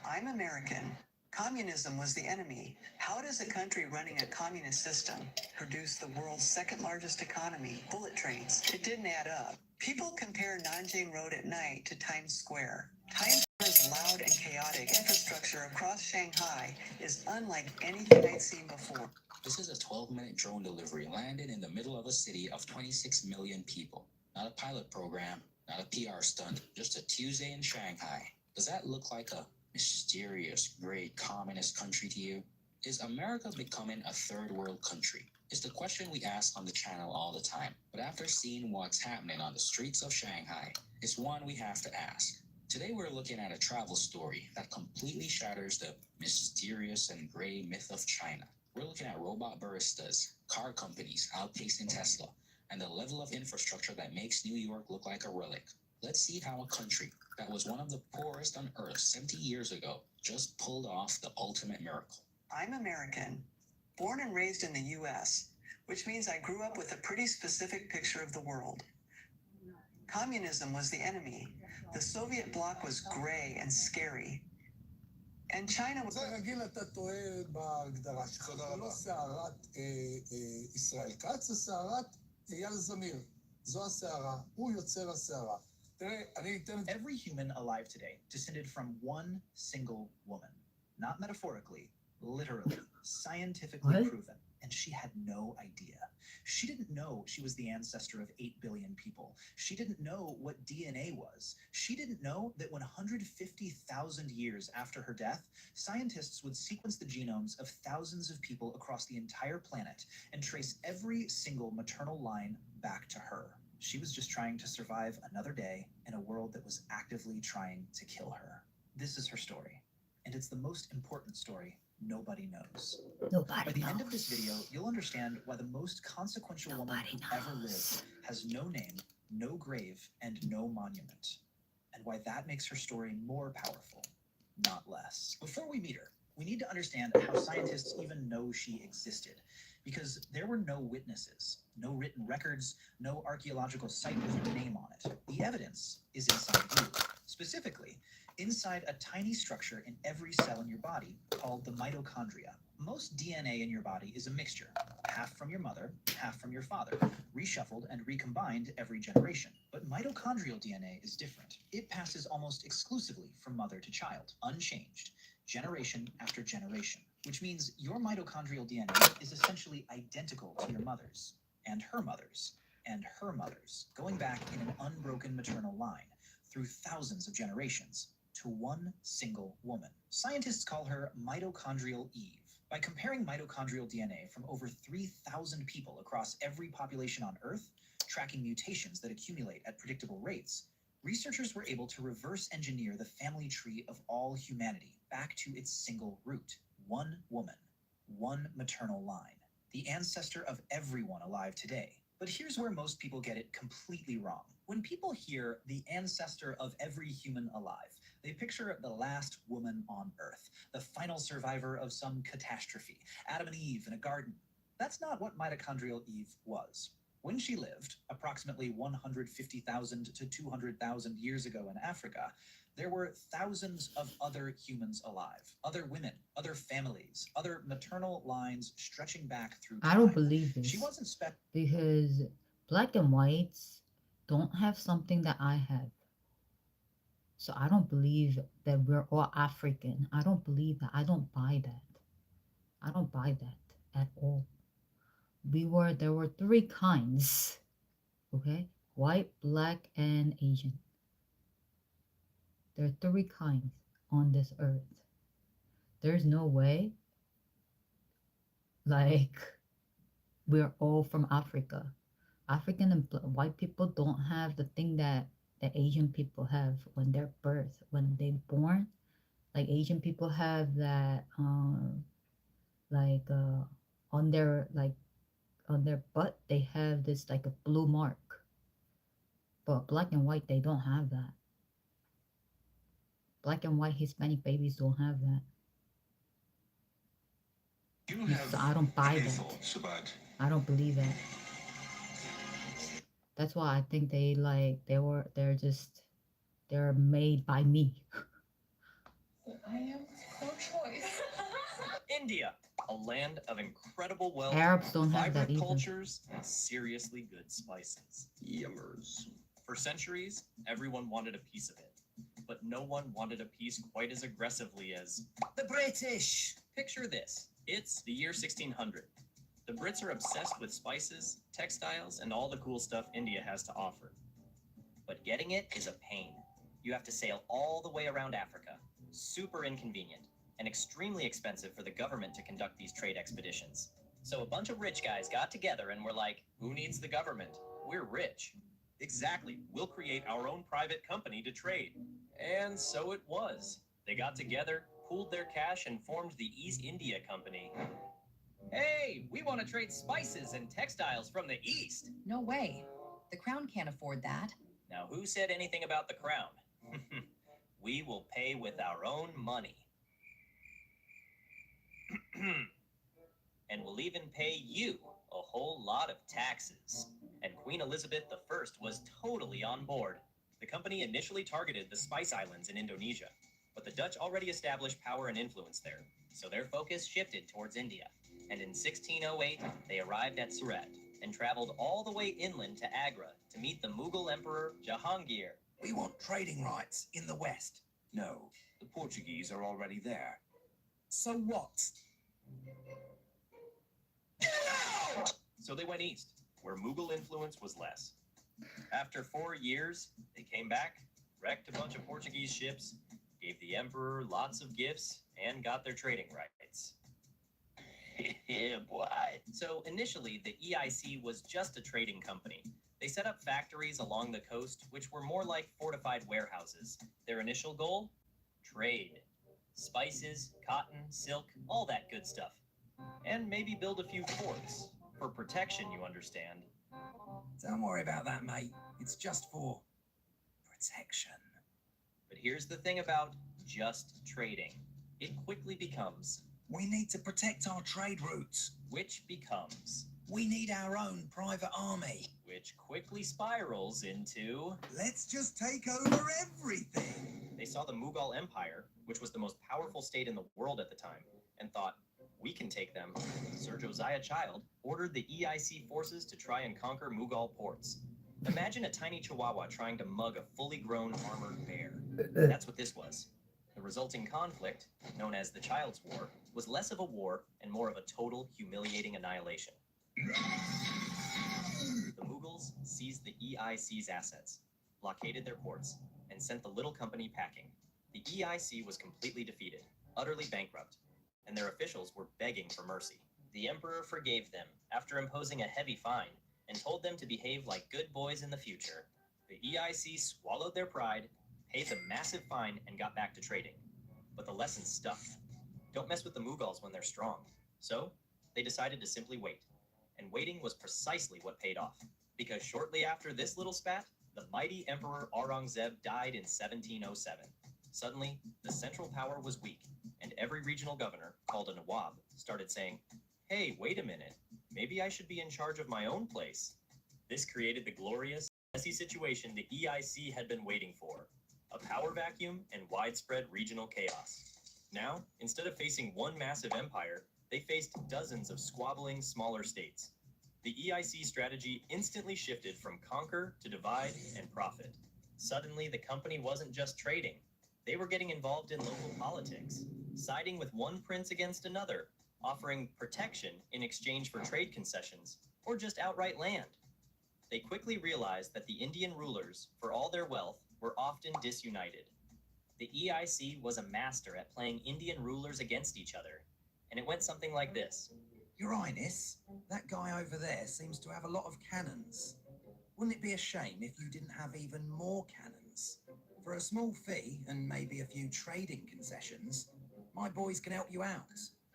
S24: I'm American. Communism was the enemy. How does a country running a communist system produce the world's second largest economy, bullet trains? It didn't add up. People compare Nanjing Road at night to Times Square. Times Square's loud and chaotic infrastructure across Shanghai is unlike anything I'd seen before.
S19: This is a 12-minute drone delivery landed in the middle of a city of 26 million people. Not a pilot program, not a PR stunt, just a Tuesday in Shanghai. Does that look like a mysterious, great communist country to you? Is America becoming a third world country? It's the question we ask on the channel all the time. But after seeing what's happening on the streets of Shanghai, it's one we have to ask. Today we're looking at a travel story that completely shatters the mysterious and gray myth of China. We're looking at robot baristas, car companies outpacing Tesla, and the level of infrastructure that makes New York look like a relic. Let's see how a country that was one of the poorest on Earth 70 years ago just pulled off the ultimate miracle.
S24: I'm American, born and raised in the U.S., which means I grew up with a pretty specific picture of the world. Communism was the enemy. The Soviet bloc was gray and scary. And China was...
S21: רגיל אתה טועה בהגדרה שלך, זה לא סערת ישראל כץ, זה סערת אייל זמיר. זו הסערה, הוא יוצר הסערה. תראה, אני אתן...
S25: Every human alive today descended from one single woman. Not metaphorically, literally, scientifically
S1: What?
S25: proven. And she had no idea. She didn't know she was the ancestor of 8 billion people. She didn't know what DNA was. She didn't know that 150,000 years after her death, scientists would sequence the genomes of thousands of people across the entire planet and trace every single maternal line back to her. She was just trying to survive another day in a world that was actively trying to kill her. This is her story, and it's the most important story nobody knows. By the end of this video, you'll understand why the most consequential woman who ever lived has no name, no grave, and no monument, and why that makes her story more powerful, not less. Before we meet her, we need to understand how scientists even know she existed, because there were no witnesses, no written records, no archaeological site with her name on it. The evidence is inside you, specifically inside a tiny structure in every cell in your body called the mitochondria. Most DNA in your body is a mixture, half from your mother, half from your father, reshuffled and recombined every generation. But mitochondrial DNA is different. It passes almost exclusively from mother to child, unchanged, generation after generation, which means your mitochondrial DNA is essentially identical to your mother's, and her mother's, and her mother's, going back in an unbroken maternal line through thousands of generations to one single woman. Scientists call her mitochondrial Eve. By comparing mitochondrial DNA from over 3,000 people across every population on Earth, tracking mutations that accumulate at predictable rates, researchers were able to reverse engineer the family tree of all humanity back to its single root. One woman, one maternal line, the ancestor of everyone alive today. But here's where most people get it completely wrong. When people hear the ancestor of every human alive, they picture the last woman on Earth, the final survivor of some catastrophe, Adam and Eve in a garden. That's not what mitochondrial Eve was. When she lived, approximately 150,000 to 200,000 years ago in Africa, there were thousands of other humans alive, other women, other families, other maternal lines stretching back through time.
S1: I don't believe this
S25: She wasn't
S1: because black and whites don't have something that I have. So I don't believe that we're all African. I don't believe that. I don't buy that. I don't buy that at all. There were three kinds, okay? White, black, and Asian. There are three kinds on this earth. There's no way, like, we're all from Africa. African and white people don't have the thing that the Asian people have when they're birth, when they born. Like Asian people have that, like on their like on their butt, they have this like a blue mark. But black and white, they don't have that. Black and white Hispanic babies don't have that. So I don't buy that. I don't believe that. That's why I think they're made by me.
S2: I am pro-choice.
S4: India, a land of incredible wealth,
S1: Arabs don't have that
S4: vibrant
S1: either.
S4: cultures, and seriously good spices. Yummers. For centuries, everyone wanted a piece of it, but no one wanted a piece quite as aggressively as the British. Picture this. It's the year 1600. The Brits are obsessed with spices, textiles, and all the cool stuff India has to offer. But getting it is a pain. You have to sail all the way around Africa. Super inconvenient and extremely expensive for the government to conduct these trade expeditions. So a bunch of rich guys got together and were like, who needs the government? We're rich. Exactly. We'll create our own private company to trade. And so it was. They got together, pooled their cash, and formed the East India Company. Hey, we want to trade spices and textiles from the East.
S6: No way. The crown can't afford that.
S4: Now, who said anything about the crown? We will pay with our own money. And we'll even pay you a whole lot of taxes. And Queen Elizabeth I was totally on board. The company initially targeted the Spice Islands in Indonesia, but the Dutch already established power and influence there, so their focus shifted towards India. And in 1608, they arrived at Surat and traveled all the way inland to Agra to meet the Mughal Emperor Jahangir.
S7: We want trading rights in the West. No, the Portuguese are already there. So what?
S4: So they went east, where Mughal influence was less. After 4 years, they came back, wrecked a bunch of Portuguese ships, gave the emperor lots of gifts, and got their trading rights. Yeah, boy. So initially, the EIC was just a trading company. They set up factories along the coast, which were more like fortified warehouses. Their initial goal? Trade. Spices, cotton, silk, all that good stuff. And maybe build a few forts. For protection, you understand.
S7: Don't worry about that, mate. It's just for protection.
S4: But here's the thing about just trading. It quickly becomes...
S7: We need to protect our trade routes.
S4: Which becomes...
S7: We need our own private army.
S4: Which quickly spirals into...
S7: Let's just take over everything.
S4: They saw the Mughal Empire, which was the most powerful state in the world at the time, and thought, we can take them. Sir Josiah Child ordered the EIC forces to try and conquer Mughal ports. Imagine a tiny chihuahua trying to mug a fully grown armored bear. That's what this was. The resulting conflict, known as the Child's War, was less of a war and more of a total, humiliating annihilation. The Mughals seized the EIC's assets, blockaded their ports, and sent the little company packing. The EIC was completely defeated, utterly bankrupt, and their officials were begging for mercy. The emperor forgave them after imposing a heavy fine and told them to behave like good boys in the future. The EIC swallowed their pride, paid the massive fine, and got back to trading. But the lesson stuck. Don't mess with the Mughals when they're strong. So, they decided to simply wait. And waiting was precisely what paid off. Because shortly after this little spat, the mighty Emperor Aurangzeb died in 1707. Suddenly, the central power was weak, and every regional governor, called a Nawab, started saying, hey, wait a minute, maybe I should be in charge of my own place. This created the glorious, messy situation the EIC had been waiting for. A power vacuum and widespread regional chaos. Now, instead of facing one massive empire, they faced dozens of squabbling smaller states. The EIC strategy instantly shifted from conquer to divide and profit. Suddenly, the company wasn't just trading. They were getting involved in local politics, siding with one prince against another, offering protection in exchange for trade concessions, or just outright land. They quickly realized that the Indian rulers, for all their wealth, were often disunited. The EIC was a master at playing Indian rulers against each other, and it went something like this.
S7: Your Highness, that guy over there seems to have a lot of cannons. Wouldn't it be a shame if you didn't have even more cannons? For a small fee and maybe a few trading concessions, my boys can help you out.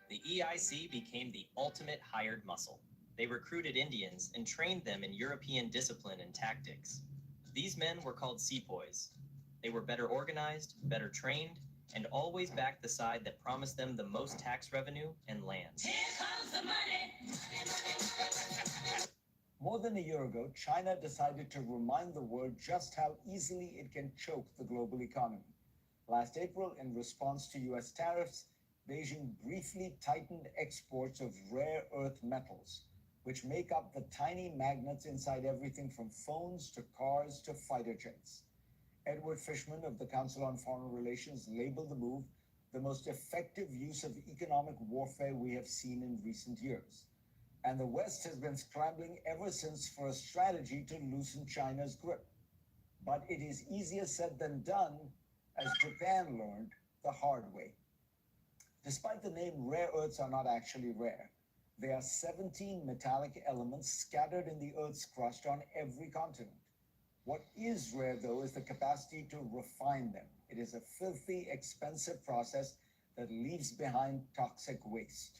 S4: The EIC became the ultimate hired muscle. They recruited Indians and trained them in European discipline and tactics. These men were called sepoys. They were better organized, better trained, and always backed the side that promised them the most tax revenue and land.
S2: Here comes the money.
S13: More than a year ago, China decided to remind the world just how easily it can choke the global economy. Last April, in response to US tariffs, Beijing briefly tightened exports of rare earth metals, which make up the tiny magnets inside everything from phones to cars to fighter jets. Edward Fishman of the Council on Foreign Relations labeled the move the most effective use of economic warfare we have seen in recent years. And the West has been scrambling ever since for a strategy to loosen China's grip. But it is easier said than done, as Japan learned the hard way. Despite the name, rare earths are not actually rare. There are 17 metallic elements scattered in the Earth's crust on every continent. What is rare, though, is the capacity to refine them. It is a filthy, expensive process that leaves behind toxic waste.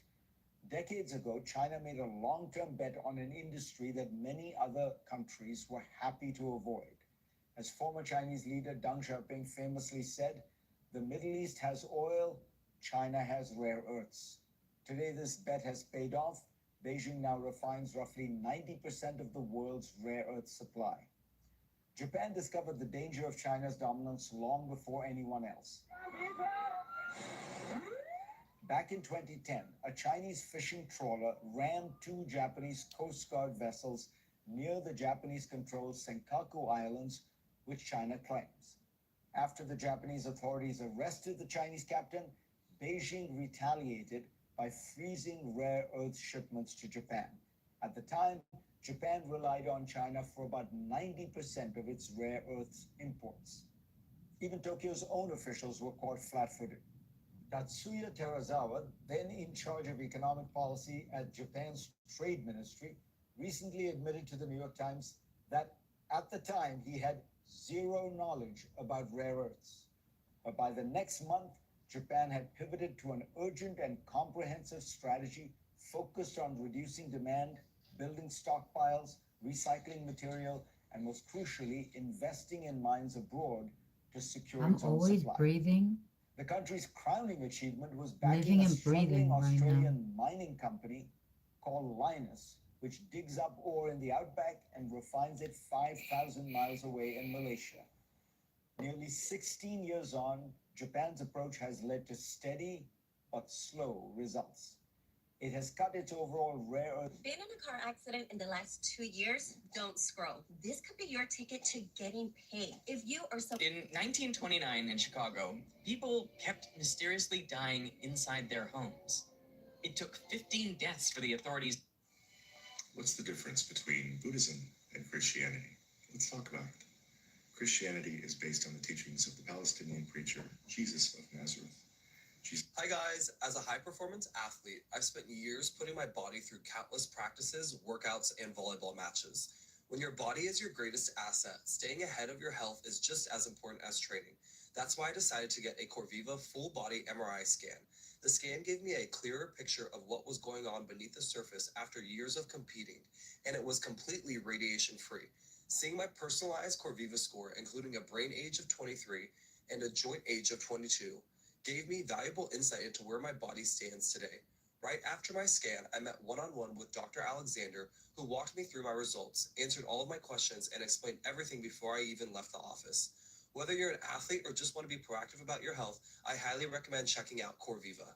S13: Decades ago, China made a long-term bet on an industry that many other countries were happy to avoid. As former Chinese leader Deng Xiaoping famously said, "The Middle East has oil, China has rare earths." Today, this bet has paid off. Beijing now refines roughly 90% of the world's rare earth supply. Japan discovered the danger of China's dominance long before anyone else. Back in 2010, a Chinese fishing trawler rammed two Japanese Coast Guard vessels near the Japanese-controlled Senkaku Islands, which China claims. After the Japanese authorities arrested the Chinese captain, Beijing retaliated by freezing rare earth shipments to Japan. At the time, Japan relied on China for about 90% of its rare earths imports. Even Tokyo's own officials were caught flat-footed. Tatsuya Terazawa, then in charge of economic policy at Japan's Trade Ministry, recently admitted to the New York Times that at the time he had zero knowledge about rare earths. But by the next month, Japan had pivoted to an urgent and comprehensive strategy focused on reducing demand, building stockpiles, recycling material, and most crucially, investing in mines abroad to secure
S1: I'm
S13: its own
S1: always
S13: supply.
S1: breathing,
S13: The country's crowning achievement was
S1: living
S13: backing a
S1: and breathing
S13: struggling
S1: right now.
S13: Australian mining company called Lynas, which digs up ore in the outback and refines it 5,000 miles away in Malaysia. Nearly 16 years on, Japan's approach has led to steady but slow results. It has cut its overall rare earth.
S14: Been in a car accident in the last 2 years? Don't scroll. This could be your ticket to getting paid. If you or some
S15: In 1929 in Chicago, people kept mysteriously dying inside their homes. It took 15 deaths for the authorities.
S17: What's the difference between Buddhism and Christianity? Let's talk about it. Christianity is based on the teachings of the Palestinian preacher Jesus of Nazareth.
S22: Hi guys, as a high-performance athlete, I've spent years putting my body through countless practices, workouts, and volleyball matches. When your body is your greatest asset, staying ahead of your health is just as important as training. That's why I decided to get a Corviva full-body MRI scan. The scan gave me a clearer picture of what was going on beneath the surface after years of competing, and it was completely radiation-free. Seeing my personalized Corviva score, including a brain age of 23 and a joint age of 22, gave me valuable insight into where my body stands today. Right after my scan, I met one-on-one with Dr. Alexander, who walked me through my results, answered all of my questions, and explained everything before I even left the office. Whether you're an athlete or just want to be proactive about your health, I highly recommend checking out Corviva.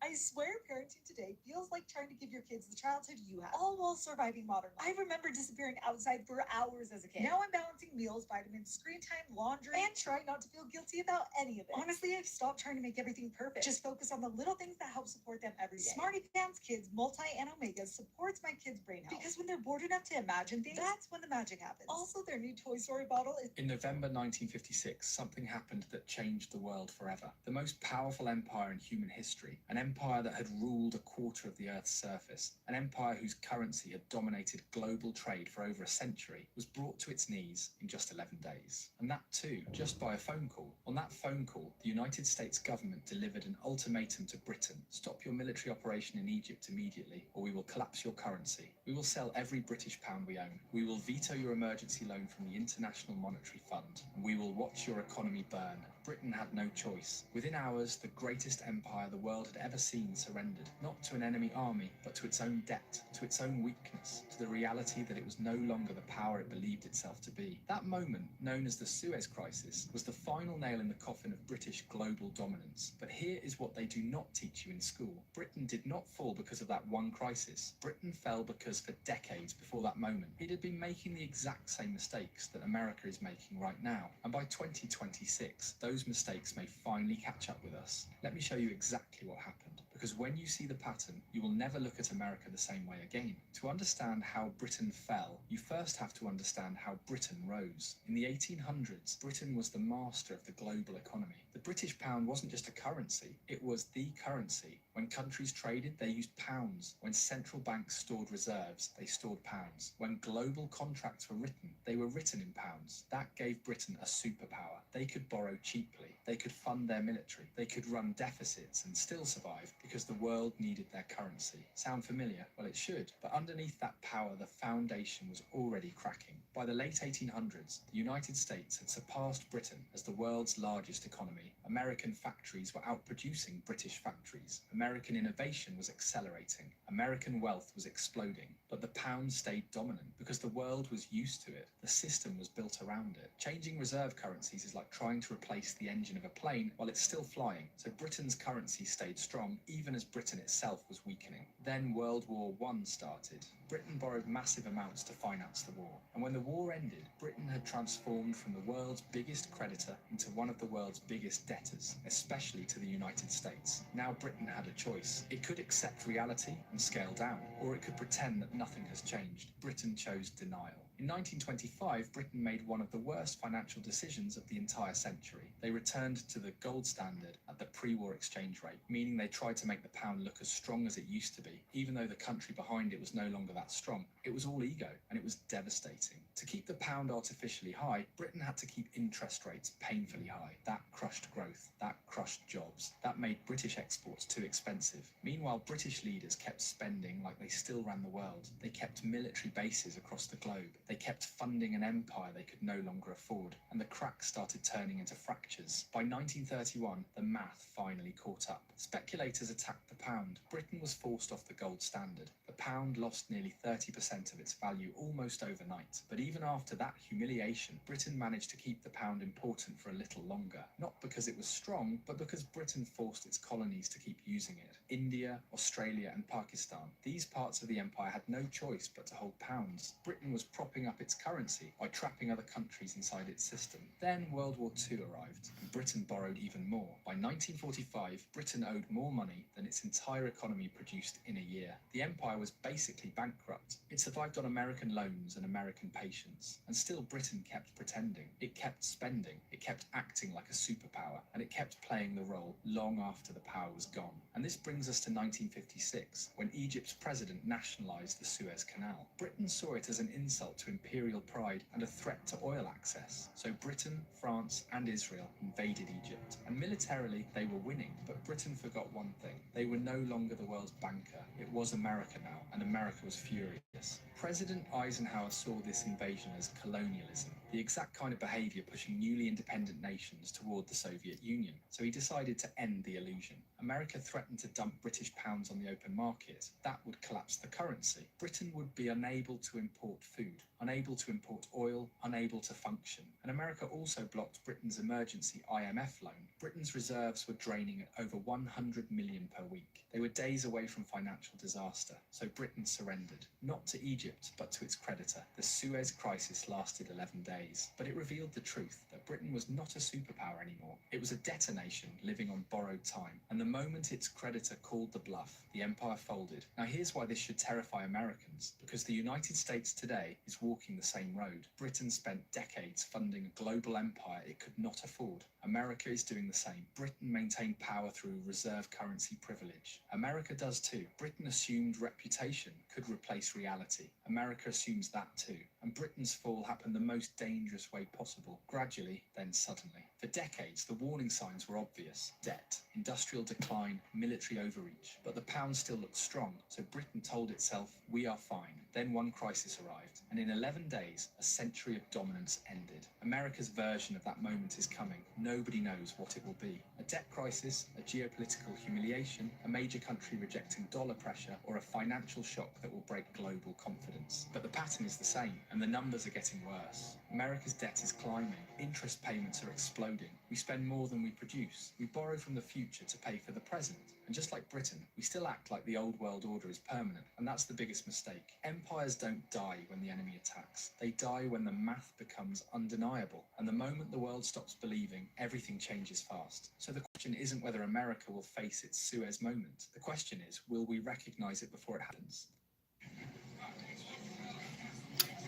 S26: I swear parenting today feels like trying to give your kids the childhood you had, all while surviving modern life. I remember disappearing outside for hours as a kid. Now I'm balancing meals, vitamins, screen time, laundry, and trying not to feel guilty about any of it. Honestly, I've stopped trying to make everything perfect. Just focus on the little things that help support them every day. Smarty Pants Kids Multi and Omega supports my kids' brain health. Because when they're bored enough to imagine things, that's when the magic happens. Also, their new Toy Story bottle is...
S16: In November 1956, something happened that changed the world forever. The most powerful empire in human history, an empire empire that had ruled a quarter of the Earth's surface, an empire whose currency had dominated global trade for over a century, was brought to its knees in just 11 days. And that too, just by a phone call. On that phone call, the United States government delivered an ultimatum to Britain: stop your military operation in Egypt immediately, or we will collapse your currency. We will sell every British pound we own. We will veto your emergency loan from the International Monetary Fund. And we will watch your economy burn. Britain had no choice. Within hours, the greatest empire the world had ever seen surrendered, not to an enemy army, but to its own debt, to its own weakness, to the reality that it was no longer the power it believed itself to be. That moment, known as the Suez Crisis, was the final nail in the coffin of British global dominance. But here is what they do not teach you in school. Britain did not fall because of that one crisis. Britain fell because for decades before that moment, it had been making the exact same mistakes that America is making right now. And by 2026, those mistakes may finally catch up with us. Let me show you exactly what happened. Because when you see the pattern, you will never look at America the same way again. To understand how Britain fell, you first have to understand how Britain rose. In the 1800s, Britain was the master of the global economy. The British pound wasn't just a currency, it was the currency. When countries traded, they used pounds. When central banks stored reserves, they stored pounds. When global contracts were written, they were written in pounds. That gave Britain a superpower. They could borrow cheaply. They could fund their military. They could run deficits and still survive because the world needed their currency. Sound familiar? Well, it should. But underneath that power, the foundation was already cracking. By the late 1800s, the United States had surpassed Britain as the world's largest economy. American factories were outproducing British factories. American innovation was accelerating. American wealth was exploding. But the pound stayed dominant because the world was used to it. The system was built around it. Changing reserve currencies is like trying to replace the engine of a plane while it's still flying. So Britain's currency stayed strong even as Britain itself was weakening. Then World War I started. Britain borrowed massive amounts to finance the war. And when the war ended, Britain had transformed from the world's biggest creditor into one of the world's biggest debtors, especially to the United States. Now Britain had a choice. It could accept reality and scale down, or it could pretend that nothing has changed. Britain chose denial. In 1925, Britain made one of the worst financial decisions of the entire century. They returned to the gold standard at the pre-war exchange rate, meaning they tried to make the pound look as strong as it used to be, even though the country behind it was no longer that strong. It was all ego, and it was devastating. To keep the pound artificially high, Britain had to keep interest rates painfully high. That crushed growth. That crushed jobs. That made British exports too expensive. Meanwhile, British leaders kept spending like they still ran the world. They kept military bases across the globe. They kept funding an empire they could no longer afford, and the cracks started turning into fractures. By 1931, the math finally caught up. Speculators attacked the pound. Britain was forced off the gold standard. The pound lost nearly 30% of its value almost overnight. But even after that humiliation, Britain managed to keep the pound important for a little longer. Not because it was strong, but because Britain forced its colonies to keep using it. India, Australia, and Pakistan. These parts of the empire had no choice but to hold pounds. Britain was propping up its currency by trapping other countries inside its system. Then World War II arrived, and Britain borrowed even more. By 1945, Britain owed more money than its entire economy produced in a year. The empire was basically bankrupt. It survived on American loans and American patience. And still Britain kept pretending. It kept spending. It kept acting like a superpower. And it kept playing the role long after the power was gone. And this brings us to 1956, when Egypt's president nationalized the Suez Canal. Britain saw it as an insult to imperial pride and a threat to oil access. So Britain, France, and Israel invaded Egypt. And militarily, they were winning. But Britain forgot one thing. They were no longer the world's banker. It was America now, and America was furious. President Eisenhower saw this invasion as colonialism, the exact kind of behavior pushing newly independent nations toward the Soviet Union. So he decided to end the illusion. America threatened to dump British pounds on the open market. That would collapse the currency. Britain would be unable to import food, unable to import oil, unable to function. And America also blocked Britain's emergency IMF loan. Britain's reserves were draining at over 100 million per week. They were days away from financial disaster. So Britain surrendered, not to Egypt, but to its creditor. The Suez Crisis lasted 11 days, but it revealed the truth that Britain was not a superpower anymore. It was a debtor nation living on borrowed time. And the moment its creditor called the bluff, the empire folded. Now here's why this should terrify Americans, because the United States today is walking the same road. Britain spent decades funding a global empire it could not afford. America is doing the same. Britain maintained power through reserve currency privilege. America does too. Britain assumed reputation could replace reality. America assumes that too. And Britain's fall happened the most dangerous way possible. Gradually, then suddenly. For decades, the warning signs were obvious. Debt, industrial decline, military overreach. But the pound still looked strong, so Britain told itself, we are fine. Then one crisis arrived, and in 11 days, a century of dominance ended. America's version of that moment is coming. Nobody knows what it will be. A debt crisis, a geopolitical humiliation, a major country rejecting dollar pressure, or a financial shock that will break global confidence. But the pattern is the same, and the numbers are getting worse. America's debt is climbing. Interest payments are exploding. We spend more than we produce. We borrow from the future to pay for the present. And just like Britain, we still act like the old world order is permanent, and that's the biggest mistake. Empires don't die when the enemy attacks. They die when the math becomes undeniable, and the moment the world stops believing, everything changes fast. So the question isn't whether America will face its Suez moment. The question is, will we recognize it before it happens?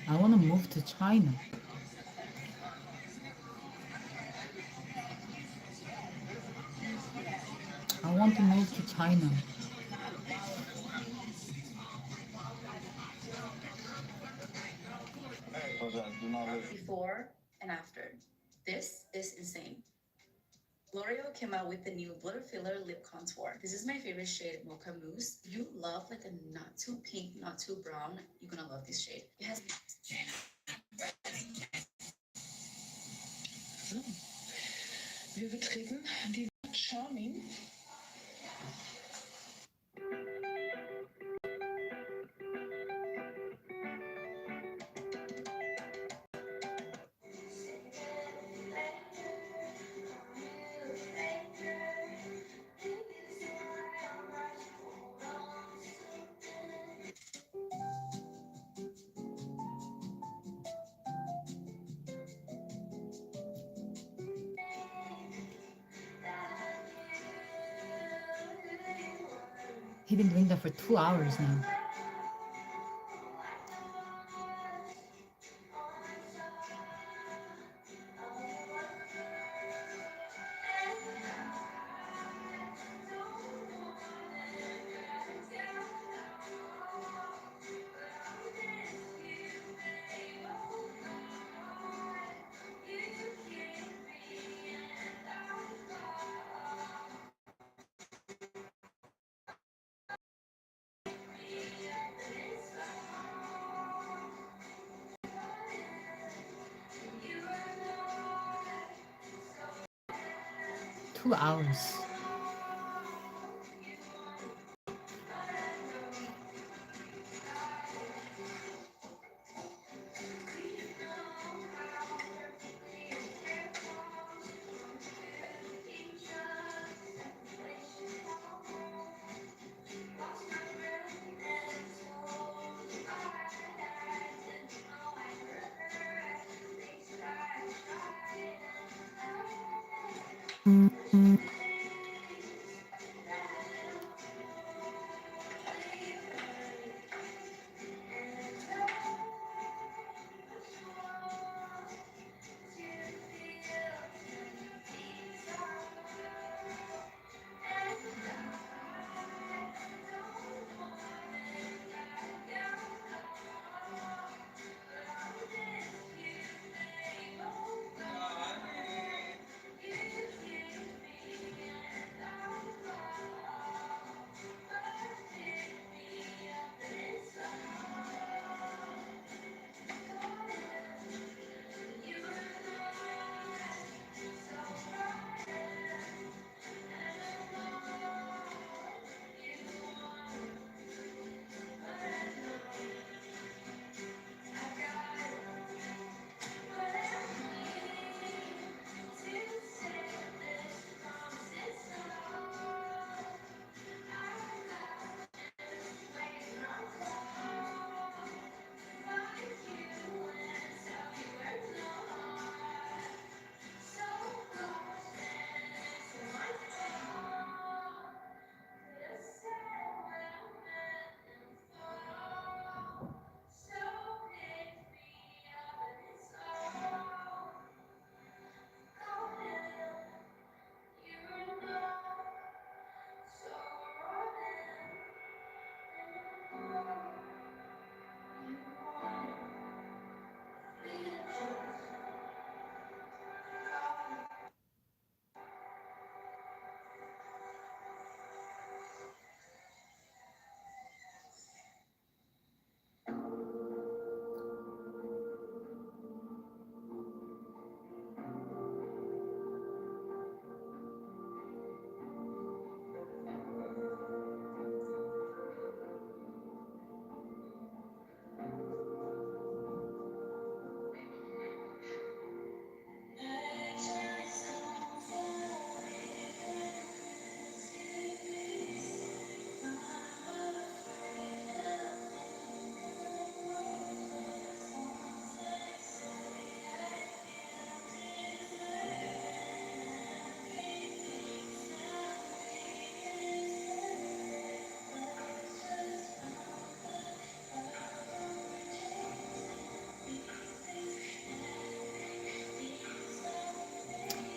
S1: I want to move to China. I want to move to China.
S3: Before and after. This is insane. L'Oreal came out with the new Blur Filler Lip Contour. This is my favorite shade, Mocha Mousse. If you love like a not too pink, not too brown, you're gonna love this shade. It has... Wir betreten die Charming.
S1: He's been doing that for 2 hours now. Two hours.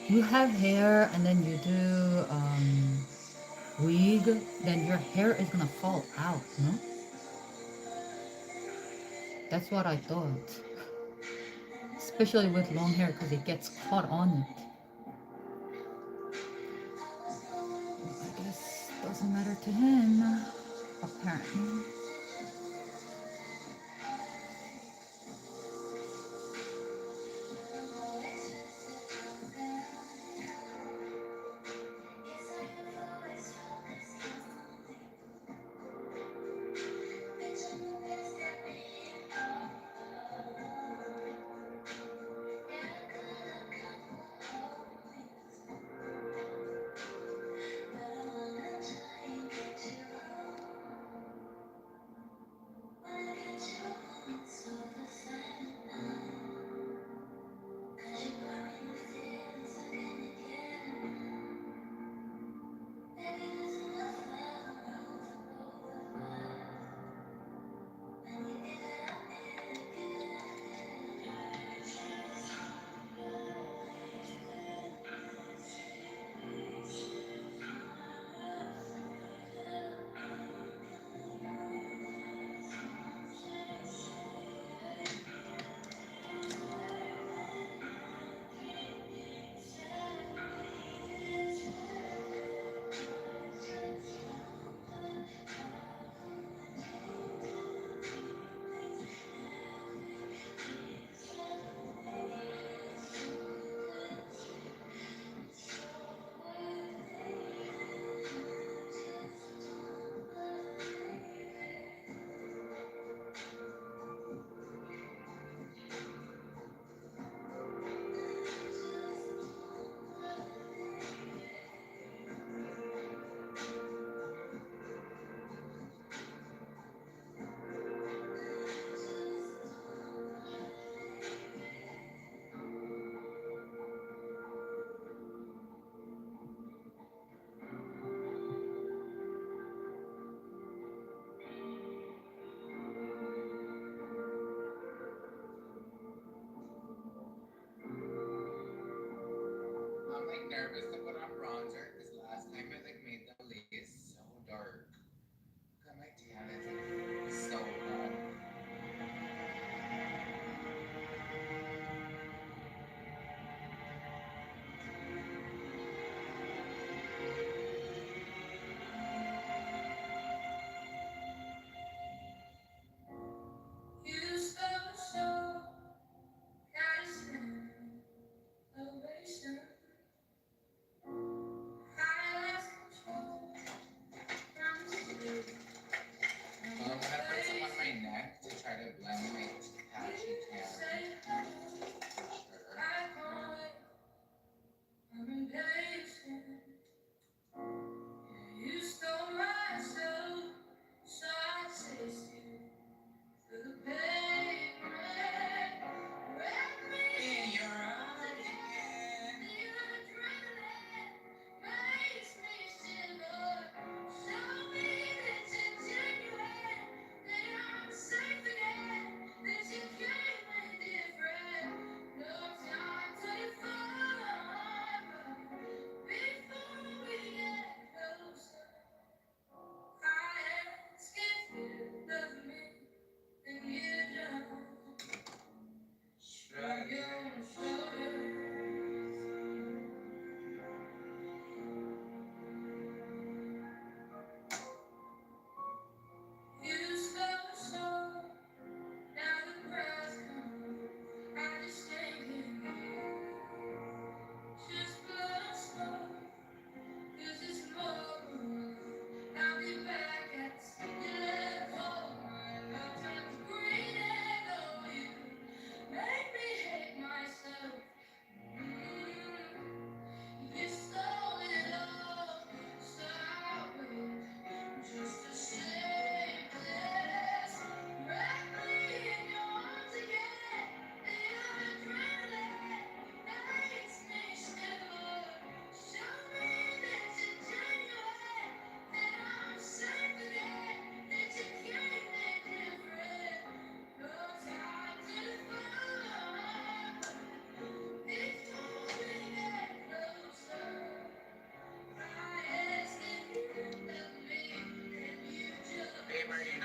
S1: You have hair and then you do wig, then your hair is gonna fall out, no? That's what I thought. Especially with long hair because it gets caught on it. I guess doesn't matter to him, apparently.
S5: I'm like nervous to put on bronzer because last time I like made the lace so dark. Look at my tan, it's like so bad.
S2: You stop so constant ovation.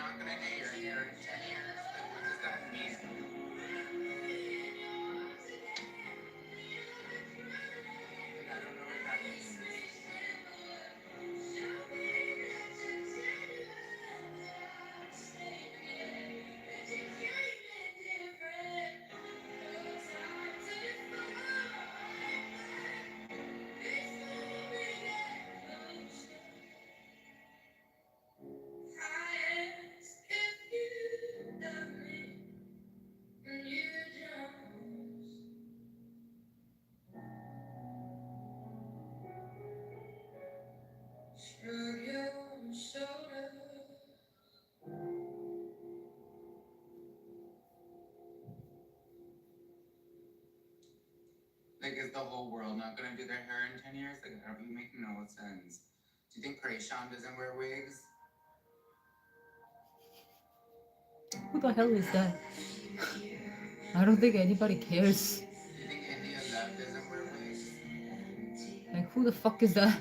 S5: not gonna date your hair in 10 years. Like, what does that mean? Like, I don't know what that means. Like, is the whole world not gonna do their hair in 10 years? Like, are you making no sense? Do you think Krayshawn doesn't wear wigs?
S1: Who the hell is that? I don't think anybody cares.
S5: Do you think India Love doesn't wear wigs?
S1: Like, who the fuck is that?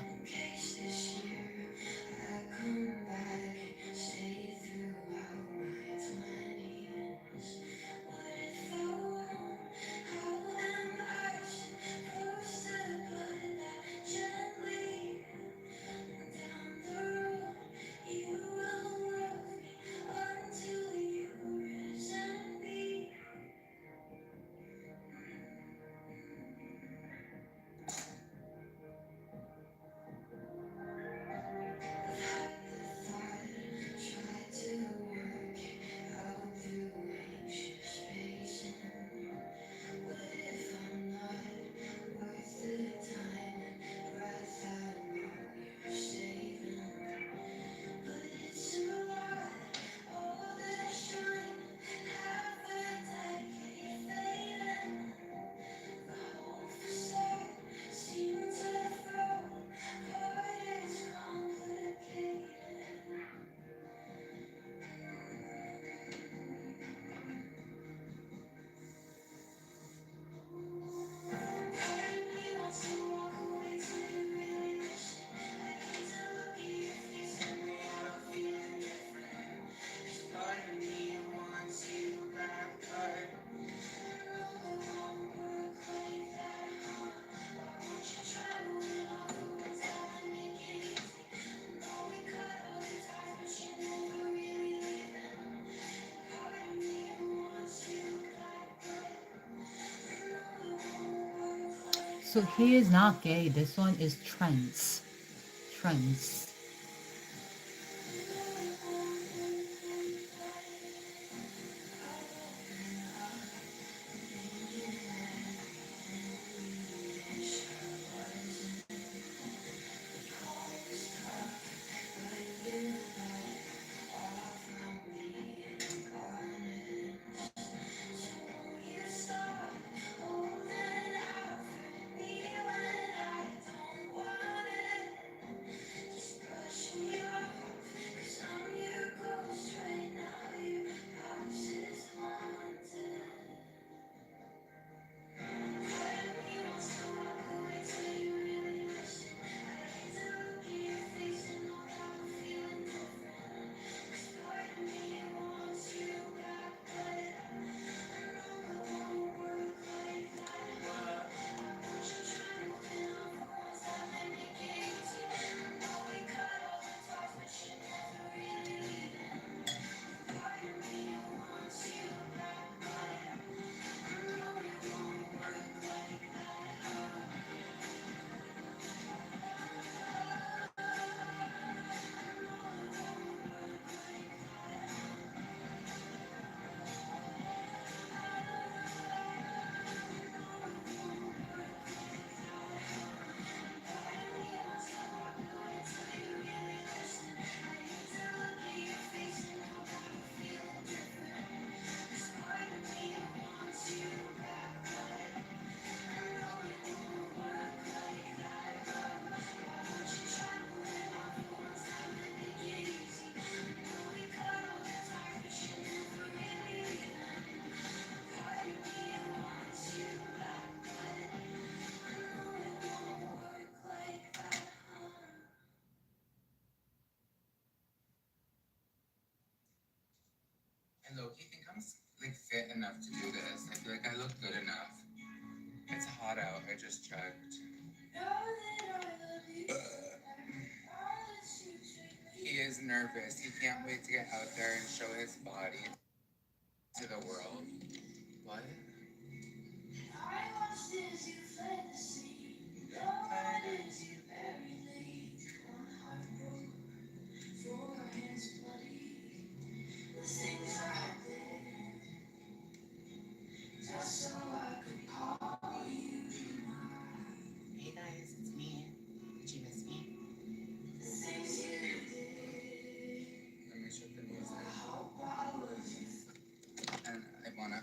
S1: So he is not gay. This one is trans. Trans.
S5: low-key think I'm like fit enough to do this. I feel like I look good enough. It's hot out. I just checked. He is nervous. He can't wait to get out there and show his body to the world. What? Hey guys, it's me. Did you miss me? Let me shut the music. And I wanna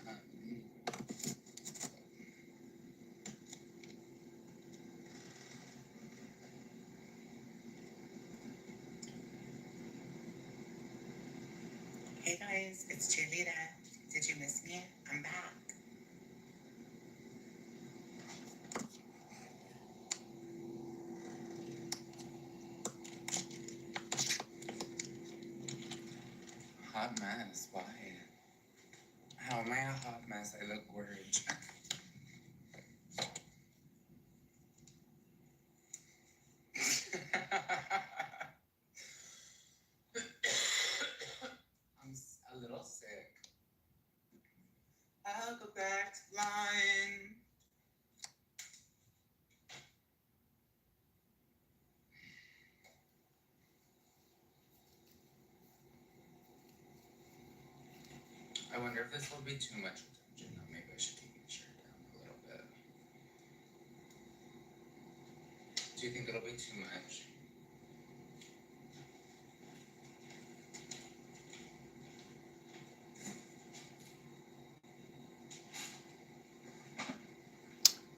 S5: Hey guys, it's Cheerleader. Did you miss me? I'm back. Hot mess. Why? How am I a hot mess? I look gorgeous. I'm a little sick. I'll go back to flying. I wonder if this will be too much attention. Or maybe I should take my shirt down a little bit. Do you think it'll be too much?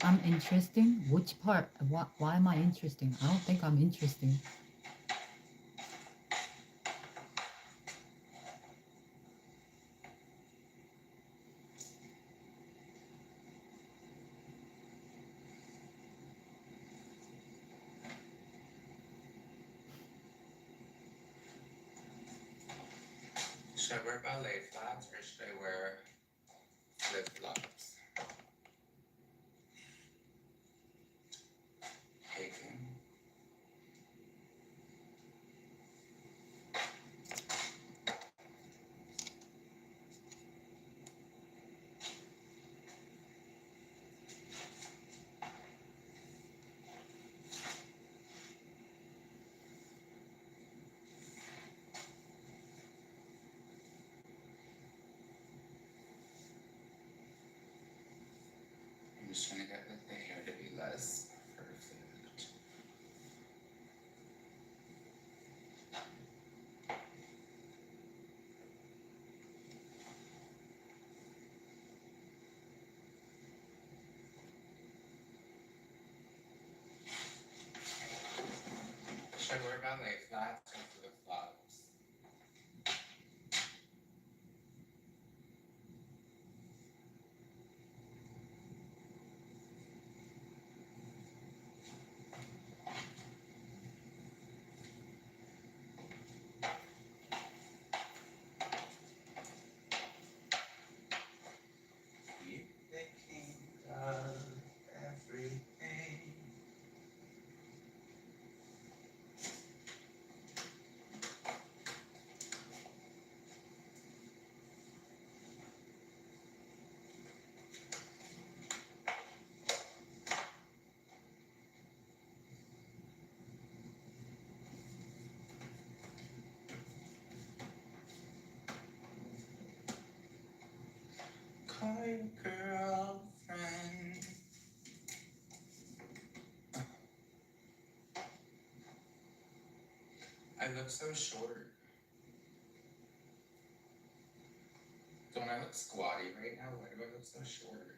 S1: I'm interesting? Which part? Why am I interesting? I don't think I'm interesting.
S5: Should I wear ballet flats or should I wear flip-flops? Taken. I'm just trying to get the hair to be less perfect. Should I wear ballet flats or flip-flops? Keep thinking of everything. Call your girlfriend. I look so short. Don't I look squatty right now? Why do I look so short?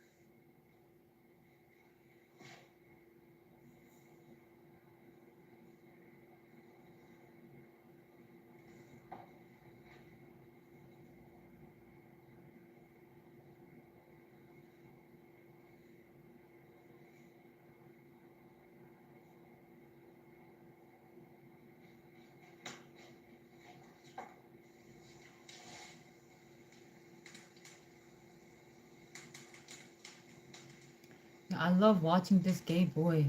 S1: I love watching this gay boy.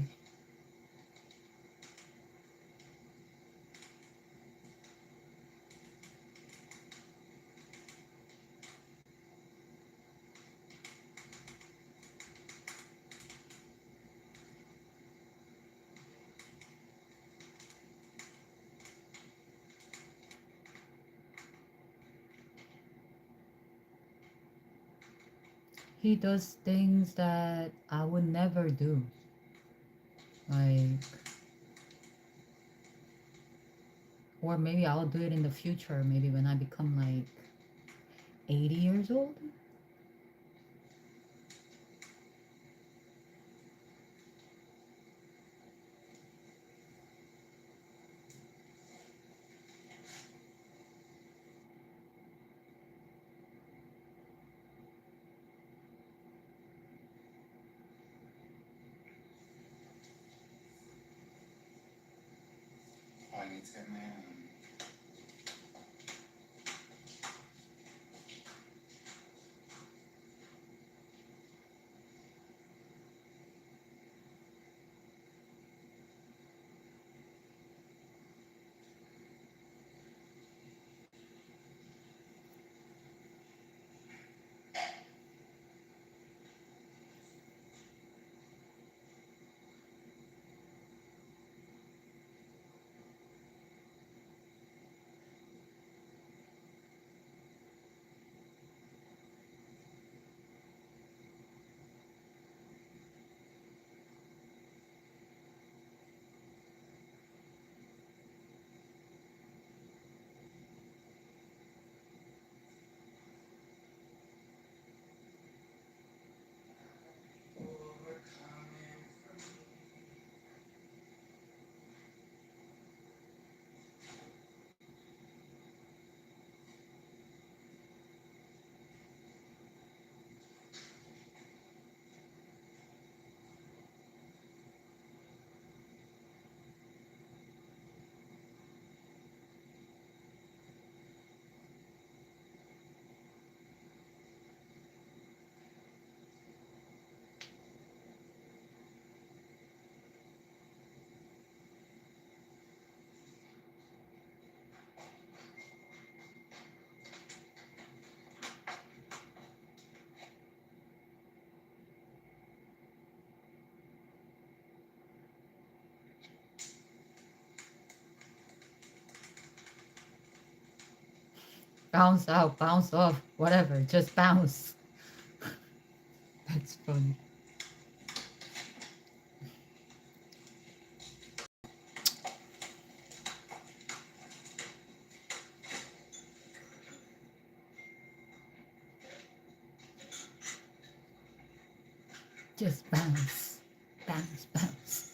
S1: He does things that I would never do. Like, or maybe I'll do it in the future, maybe when I become like 80 years old.
S5: Oh, I need to get my
S1: Bounce out, bounce off, whatever, just bounce. That's funny. Just bounce, bounce, bounce.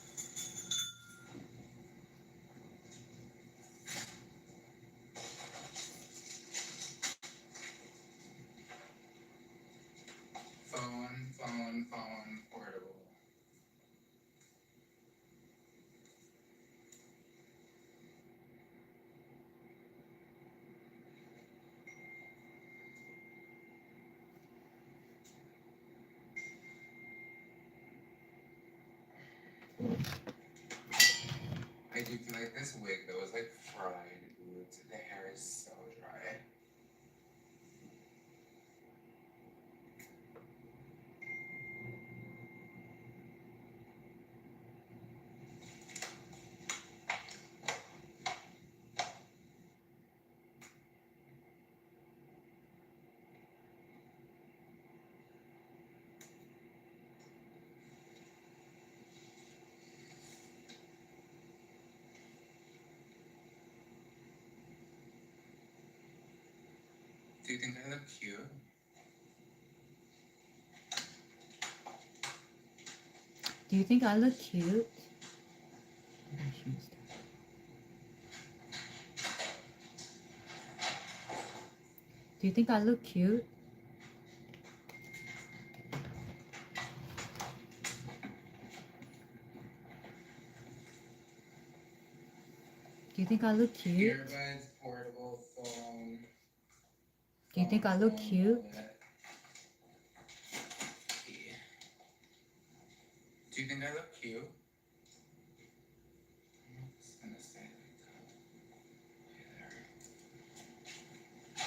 S5: phone, portable. I do feel like this wig though is like fried. Ooh, the hair is so dry. Do you think I look cute?
S1: Do you think I look cute? Do you think I look cute? Do you think I look cute?
S5: Earbuds, portable phone.
S1: Do you think I look cute?
S5: Do you think I look cute? I'm just gonna say like that.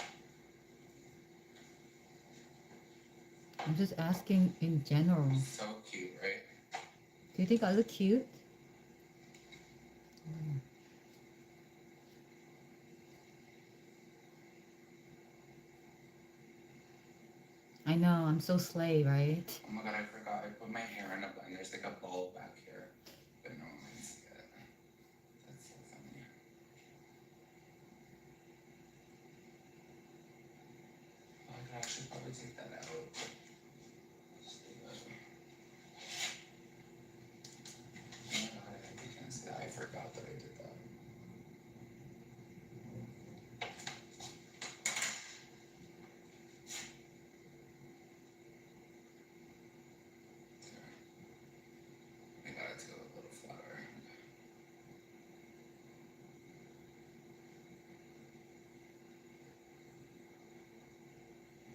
S1: I'm just asking in general.
S5: So cute, right?
S1: Do you think I look cute? I know, I'm so slay, right?
S5: Oh my god, I forgot. I put my hair in a bun. There's like a ball back here. But no one can see it. That's so funny. Oh, I could actually probably take that out. Just leave it. Oh my god, I can't see that. I forgot that I did that. I got it to go a little flatter.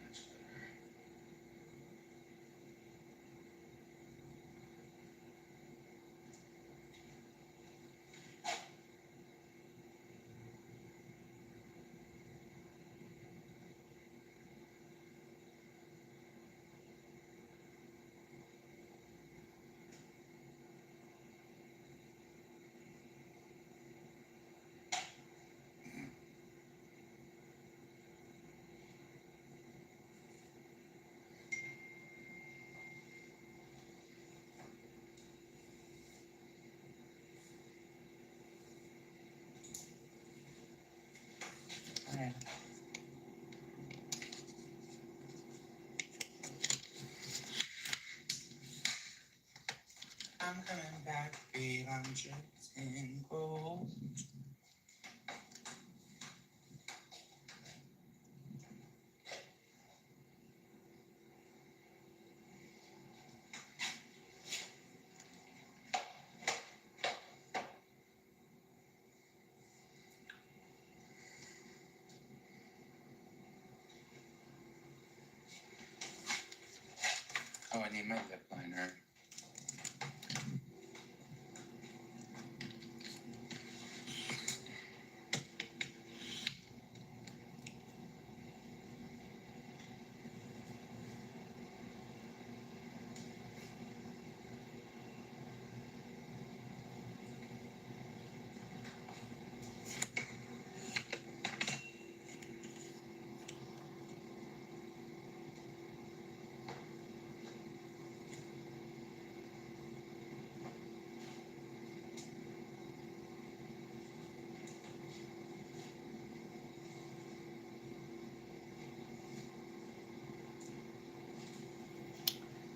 S5: Much better. Alright. I'm coming back, babe. I'm just in gold. Oh, I need my lip liner.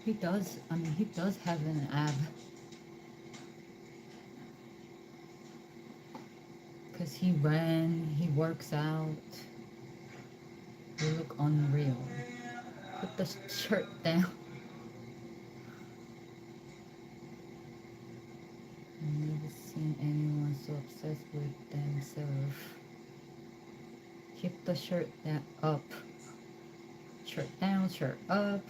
S1: He does, I mean, he does have an ab. Because he ran, he works out. You look unreal. Put the shirt down. I've never seen anyone so obsessed with themselves. Keep the shirt down, up. Shirt down, shirt up.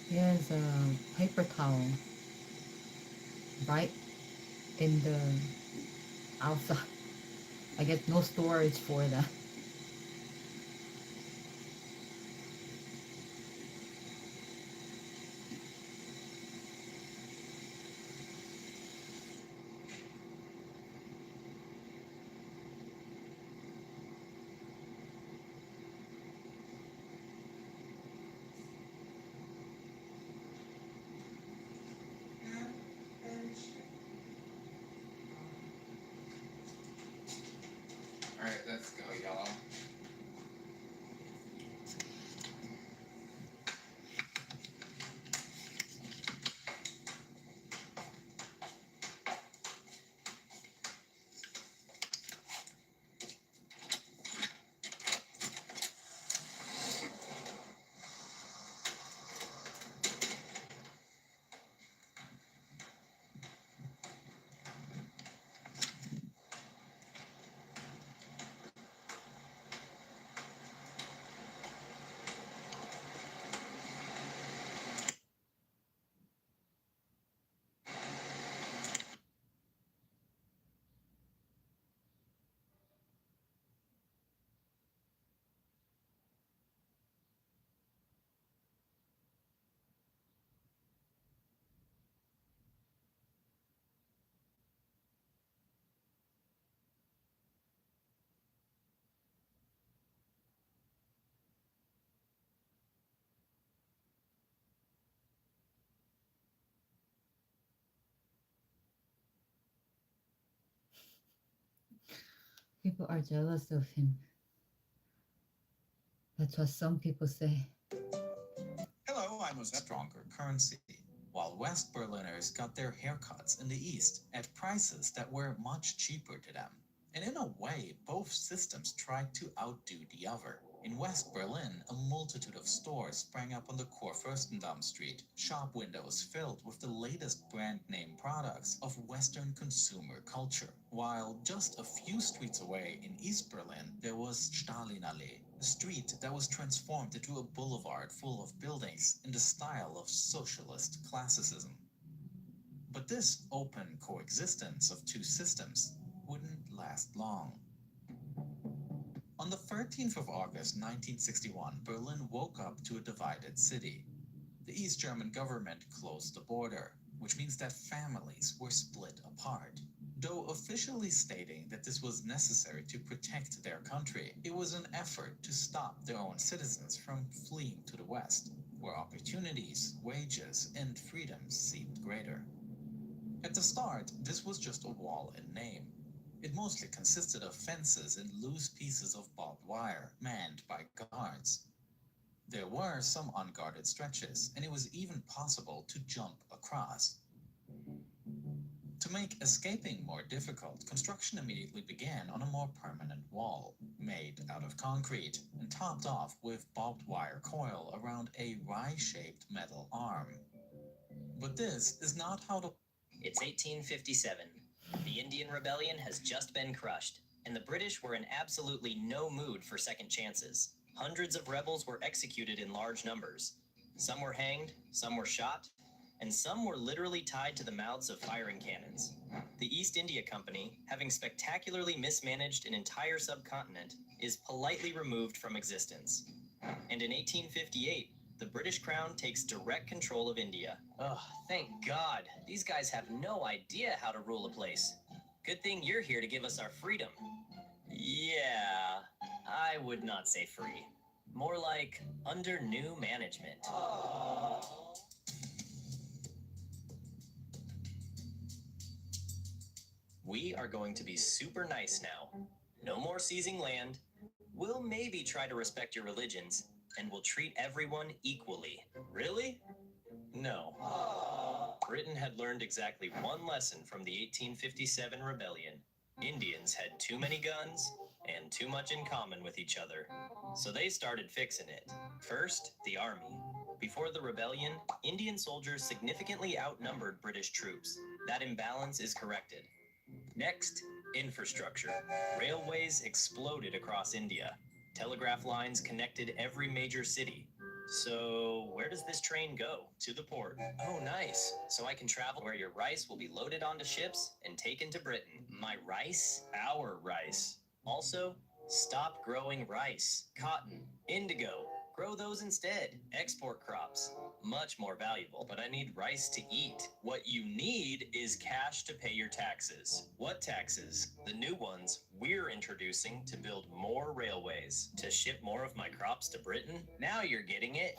S1: He has a paper towel right in the outside. I guess no storage for that.
S5: Alright, let's go, y'all.
S1: People are jealous of him. That's what some people say.
S8: Hello, I'm a stronger currency, while West Berliners got their haircuts in the East at prices that were much cheaper to them. And in a way, both systems tried to outdo the other. In West Berlin, a multitude of stores sprang up on the Kurfürstendamm Street, shop windows filled with the latest brand name products of Western consumer culture. While just a few streets away in East Berlin, there was Stalinallee, a street that was transformed into a boulevard full of buildings in the style of socialist classicism. But this open coexistence of two systems wouldn't last long. On the 13th of August 1961, Berlin woke up to a divided city. The East German government closed the border, which means that families were split apart. Though officially stating that this was necessary to protect their country, it was an effort to stop their own citizens from fleeing to the West, where opportunities, wages, and freedoms seemed greater. At the start, this was just a wall in name. It mostly consisted of fences and loose pieces of barbed wire, manned by guards. There were some unguarded stretches, and it was even possible to jump across. To make escaping more difficult, construction immediately began on a more permanent wall, made out of concrete and topped off with barbed wire coil around a Y-shaped metal arm. But this is not how the...
S4: It's 1857. The Indian Rebellion has just been crushed, and the British were in absolutely no mood for second chances. Hundreds of rebels were executed in large numbers. Some were hanged, some were shot, and some were literally tied to the mouths of firing cannons. The East India Company, having spectacularly mismanaged an entire subcontinent, is politely removed from existence. And in 1858, the British Crown takes direct control of India. Ugh, thank God. These guys have no idea how to rule a place. Good thing you're here to give us our freedom. Yeah, I would not say free. More like under new management. We are going to be super nice now. No more seizing land. We'll maybe try to respect your religions, and we'll treat everyone equally. Really? No. Britain had learned exactly one lesson from the 1857 rebellion. Indians had too many guns and too much in common with each other. So they started fixing it. First, the army. Before the rebellion, Indian soldiers significantly outnumbered British troops. That imbalance is corrected. Next, infrastructure. Railways exploded across India. Telegraph lines connected every major city. So, where does this train go? To the port. Oh, nice. So I can travel where your rice will be loaded onto ships and taken to Britain. My rice? Our rice. Also, stop growing rice, cotton, indigo. Grow those instead. Export crops. Much more valuable, but I need rice to eat. What you need is cash to pay your taxes. What taxes? The new ones we're introducing to build more railways. To ship more of my crops to Britain? Now you're getting it.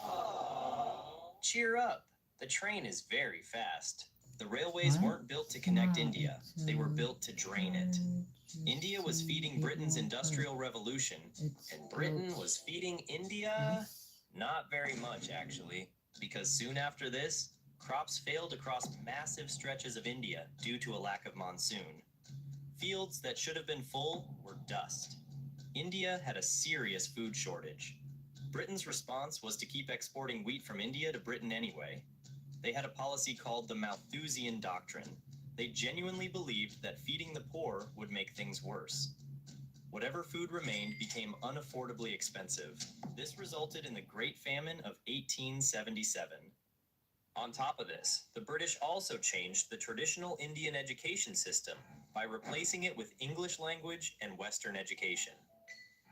S4: Cheer up. The train is very fast. The railways weren't built to connect India, they were built to drain it. India was feeding Britain's Industrial Revolution, and Britain was feeding India? Not very much, actually, because soon after this, crops failed across massive stretches of India due to a lack of monsoon. Fields that should have been full were dust. India had a serious food shortage. Britain's response was to keep exporting wheat from India to Britain anyway. They had a policy called the Malthusian Doctrine. They genuinely believed that feeding the poor would make things worse. Whatever food remained became unaffordably expensive. This resulted in the Great Famine of 1877. On top of this, the British also changed the traditional Indian education system by replacing it with English language and Western education.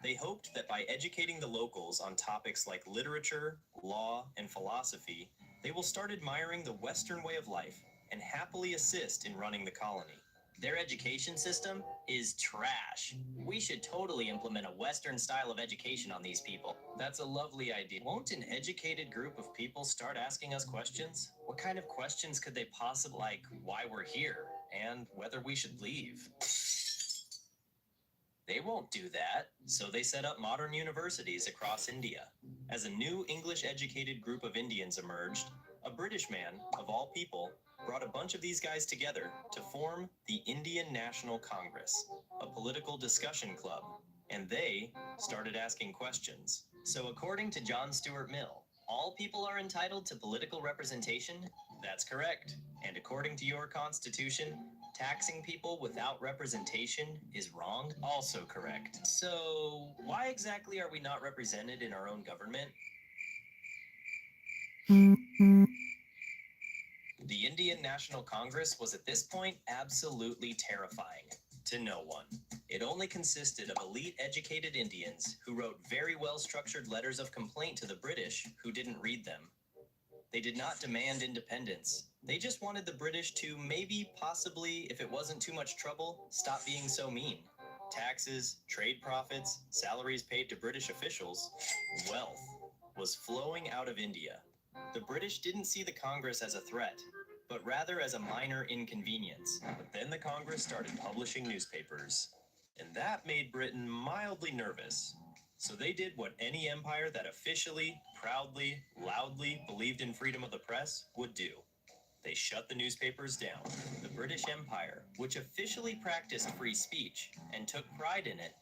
S4: They hoped that by educating the locals on topics like literature, law, and philosophy, they will start admiring the Western way of life and happily assist in running the colony.
S9: Their education system is trash. We should totally implement a Western style of education on these people.
S4: That's a lovely idea. Won't an educated group of people start asking us questions? What kind of questions could they possibly, like why we're here and whether we should leave? They won't do that, so they set up modern universities across India. As a new English-educated group of Indians emerged, a British man, of all people, brought a bunch of these guys together to form the Indian National Congress, a political discussion club, and they started asking questions.
S9: So according to John Stuart Mill, all people are entitled to political representation?
S4: That's correct. And according to your constitution, taxing people without representation is wrong? Also correct. So why exactly are we not represented in our own government? The Indian National Congress was at this point absolutely terrifying to no one. It only consisted of elite educated Indians who wrote very well-structured letters of complaint to the British who didn't read them. They did not demand independence. They just wanted the British to maybe, possibly, if it wasn't too much trouble, stop being so mean. Taxes, trade profits, salaries paid to British officials, wealth was flowing out of India. The British didn't see the Congress as a threat, but rather as a minor inconvenience. But then the Congress started publishing newspapers, and that made Britain mildly nervous. So they did what any empire that officially, proudly, loudly believed in freedom of the press would do. They shut the newspapers down. The British Empire, which officially practiced free speech and took pride in it,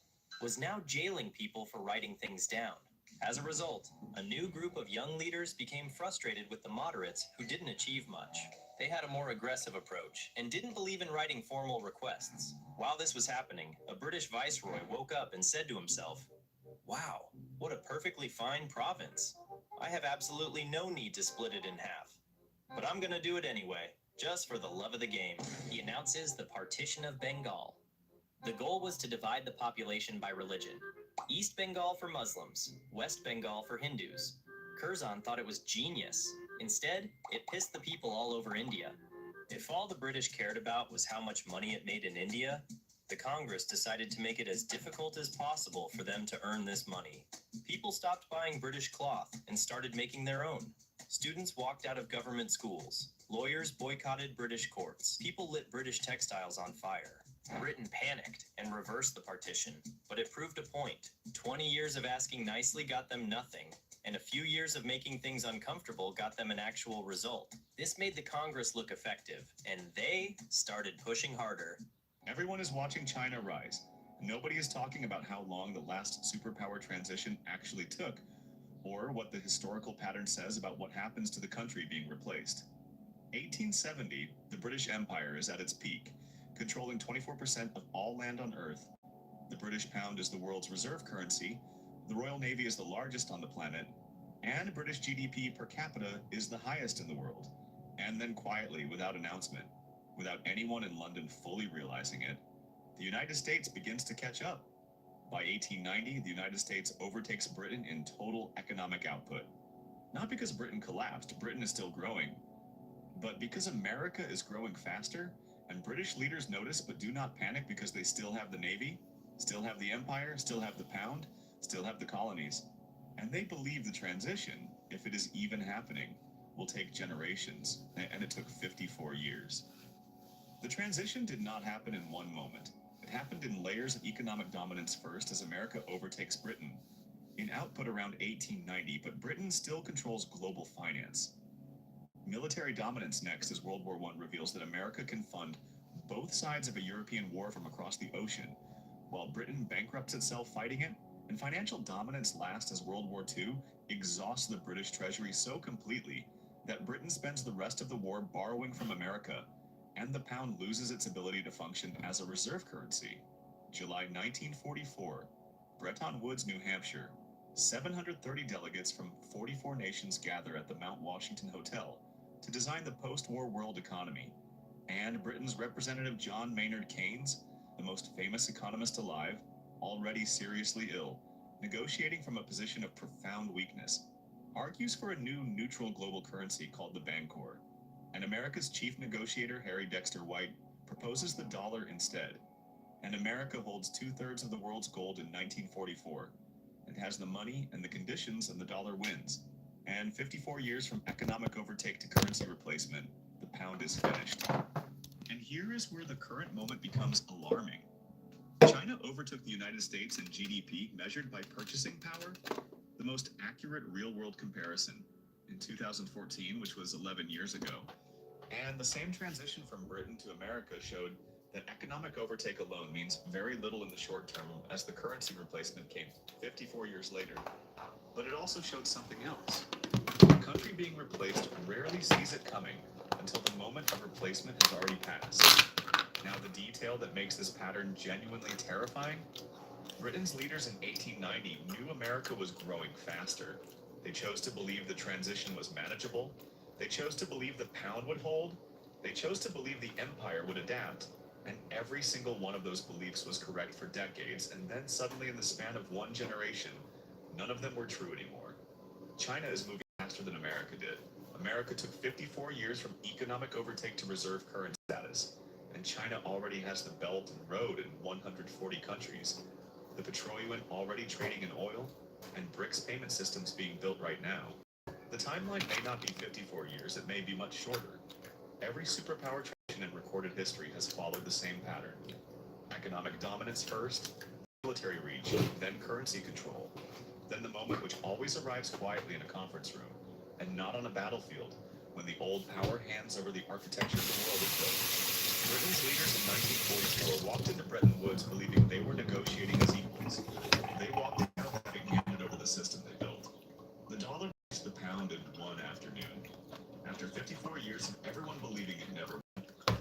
S4: was now jailing people for writing things down. As a result, a new group of young leaders became frustrated with the moderates who didn't achieve much. They had a more aggressive approach and didn't believe in writing formal requests. While this was happening, a British viceroy woke up and said to himself, "Wow, what a perfectly fine province. I have absolutely no need to split it in half. But I'm gonna do it anyway, just for the love of the game."
S9: He announces the partition of Bengal. The goal was to divide the population by religion. East Bengal for Muslims, West Bengal for Hindus. Curzon thought it was genius. Instead, it pissed the people all over India.
S4: If all the British cared about was how much money it made in India, the Congress decided to make it as difficult as possible for them to earn this money. People stopped buying British cloth and started making their own. Students walked out of government schools. Lawyers boycotted British courts. People lit British textiles on fire. Britain panicked and reversed the partition, but it proved a point. 20 years of asking nicely got them nothing, and a few years of making things uncomfortable got them an actual result. This made the Congress look effective, and they started pushing harder.
S17: Everyone is watching China rise. Nobody is talking about how long the last superpower transition actually took, or what the historical pattern says about what happens to the country being replaced. 1870, the British Empire is at its peak, controlling 24% of all land on Earth. The British pound is the world's reserve currency, the Royal Navy is the largest on the planet, and British GDP per capita is the highest in the world. And then quietly, without announcement, without anyone in London fully realizing it, the United States begins to catch up. By 1890, the United States overtakes Britain in total economic output. Not because Britain collapsed, Britain is still growing, but because America is growing faster, and British leaders notice but do not panic because they still have the Navy, still have the Empire, still have the pound, still have the colonies. And they believe the transition, if it is even happening, will take generations, and it took 54 years. The transition did not happen in one moment. It happened in layers of economic dominance first as America overtakes Britain in output around 1890, but Britain still controls global finance. Military dominance next as World War I reveals that America can fund both sides of a European war from across the ocean, while Britain bankrupts itself fighting it, and financial dominance lasts as World War II exhausts the British treasury so completely that Britain spends the rest of the war borrowing from America, and the pound loses its ability to function as a reserve currency. July 1944, Bretton Woods, New Hampshire. 730 delegates from 44 nations gather at the Mount Washington Hotel to design the post-war world economy. And Britain's Representative John Maynard Keynes, the most famous economist alive, already seriously ill, negotiating from a position of profound weakness, argues for a new neutral global currency called the Bancor. And America's chief negotiator, Harry Dexter White, proposes the dollar instead. And America holds 2/3 of the world's gold in 1944. It has the money and the conditions, and the dollar wins. And 54 years from economic overtake to currency replacement, the pound is finished. And here is where the current moment becomes alarming. China overtook the United States in GDP measured by purchasing power, the most accurate real-world comparison, in 2014, which was 11 years ago. And the same transition from Britain to America showed that economic overtake alone means very little in the short term, as the currency replacement came 54 years later. But it also showed something else. The country being replaced rarely sees it coming until the moment of replacement has already passed. Now, the detail that makes this pattern genuinely terrifying? Britain's leaders in 1890 knew America was growing faster. They chose to believe the transition was manageable. They chose to believe the pound would hold. They chose to believe the empire would adapt. And every single one of those beliefs was correct for decades, and then suddenly in the span of one generation, none of them were true anymore. China is moving faster than America did. America took 54 years from economic overtake to reserve currency status, and China already has the Belt and Road in 140 countries, the petroleum already trading in oil, and BRICS payment systems being built right now. The timeline may not be 54 years, it may be much shorter. Every superpower transition in recorded history has followed the same pattern. Economic dominance first, military reach, then currency control, then the moment which always arrives quietly in a conference room, and not on a battlefield, when the old power hands over the architecture the world is built. Britain's leaders in 1944 walked into Bretton Woods believing they were negotiating as equals. They walked out having handed over the system they built. The dollar reached the pound in one afternoon. After 54 years of everyone believing it never would.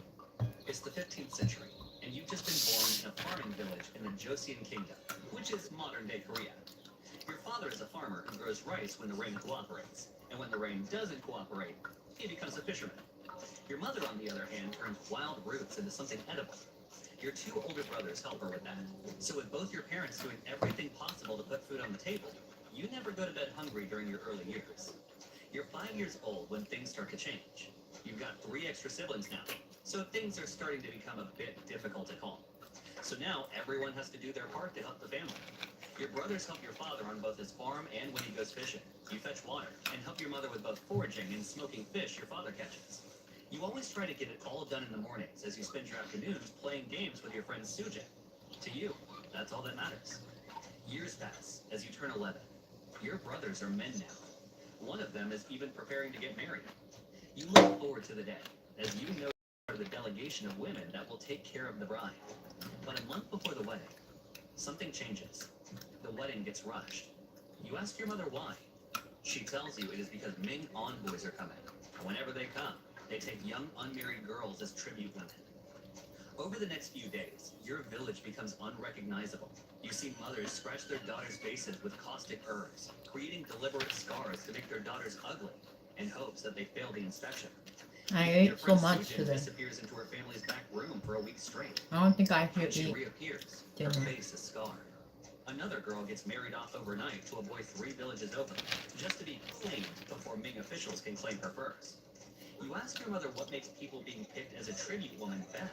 S10: It's the 15th century, and you've just been born in a farming village in the Joseon Kingdom, which is modern-day Korea. Your father is a farmer who grows rice when the rain cooperates, and when the rain doesn't cooperate, he becomes a fisherman. Your mother, on the other hand, turns wild roots into something edible. Your two older brothers help her with that. So with both your parents doing everything possible to put food on the table, you never go to bed hungry during your early years. You're 5 years old when things start to change. You've got 3 extra siblings now, so things are starting to become a bit difficult at home. So now everyone has to do their part to help the family. Your brothers help your father on both his farm and when he goes fishing. You fetch water and help your mother with both foraging and smoking fish your father catches. You always try to get it all done in the mornings as you spend your afternoons playing games with your friend Sujin. To you, that's all that matters. Years pass as you turn 11. Your brothers are men now. One of them is even preparing to get married. You look forward to the day, as you know you are the delegation of women that will take care of the bride. But a month before the wedding, something changes. The wedding gets rushed. You ask your mother why. She tells you it is because Ming envoys are coming. Whenever they come, they take young unmarried girls as tribute women. Over the next few days, your village becomes unrecognizable. You see mothers scratch their daughters' faces with caustic herbs, creating deliberate scars to make their daughters ugly, in hopes that they fail the inspection.
S1: I
S10: Your
S1: ate so
S10: friend
S1: much
S10: Sujin
S1: today.
S10: disappears into her family's back room for a week straight.
S1: I don't think I should
S10: When she
S1: eat
S10: reappears, her
S1: dinner.
S10: face is scarred. Another girl gets married off overnight to a boy 3 villages over, just to be claimed before Ming officials can claim her first. You ask your mother what makes people being picked as a tribute woman bad.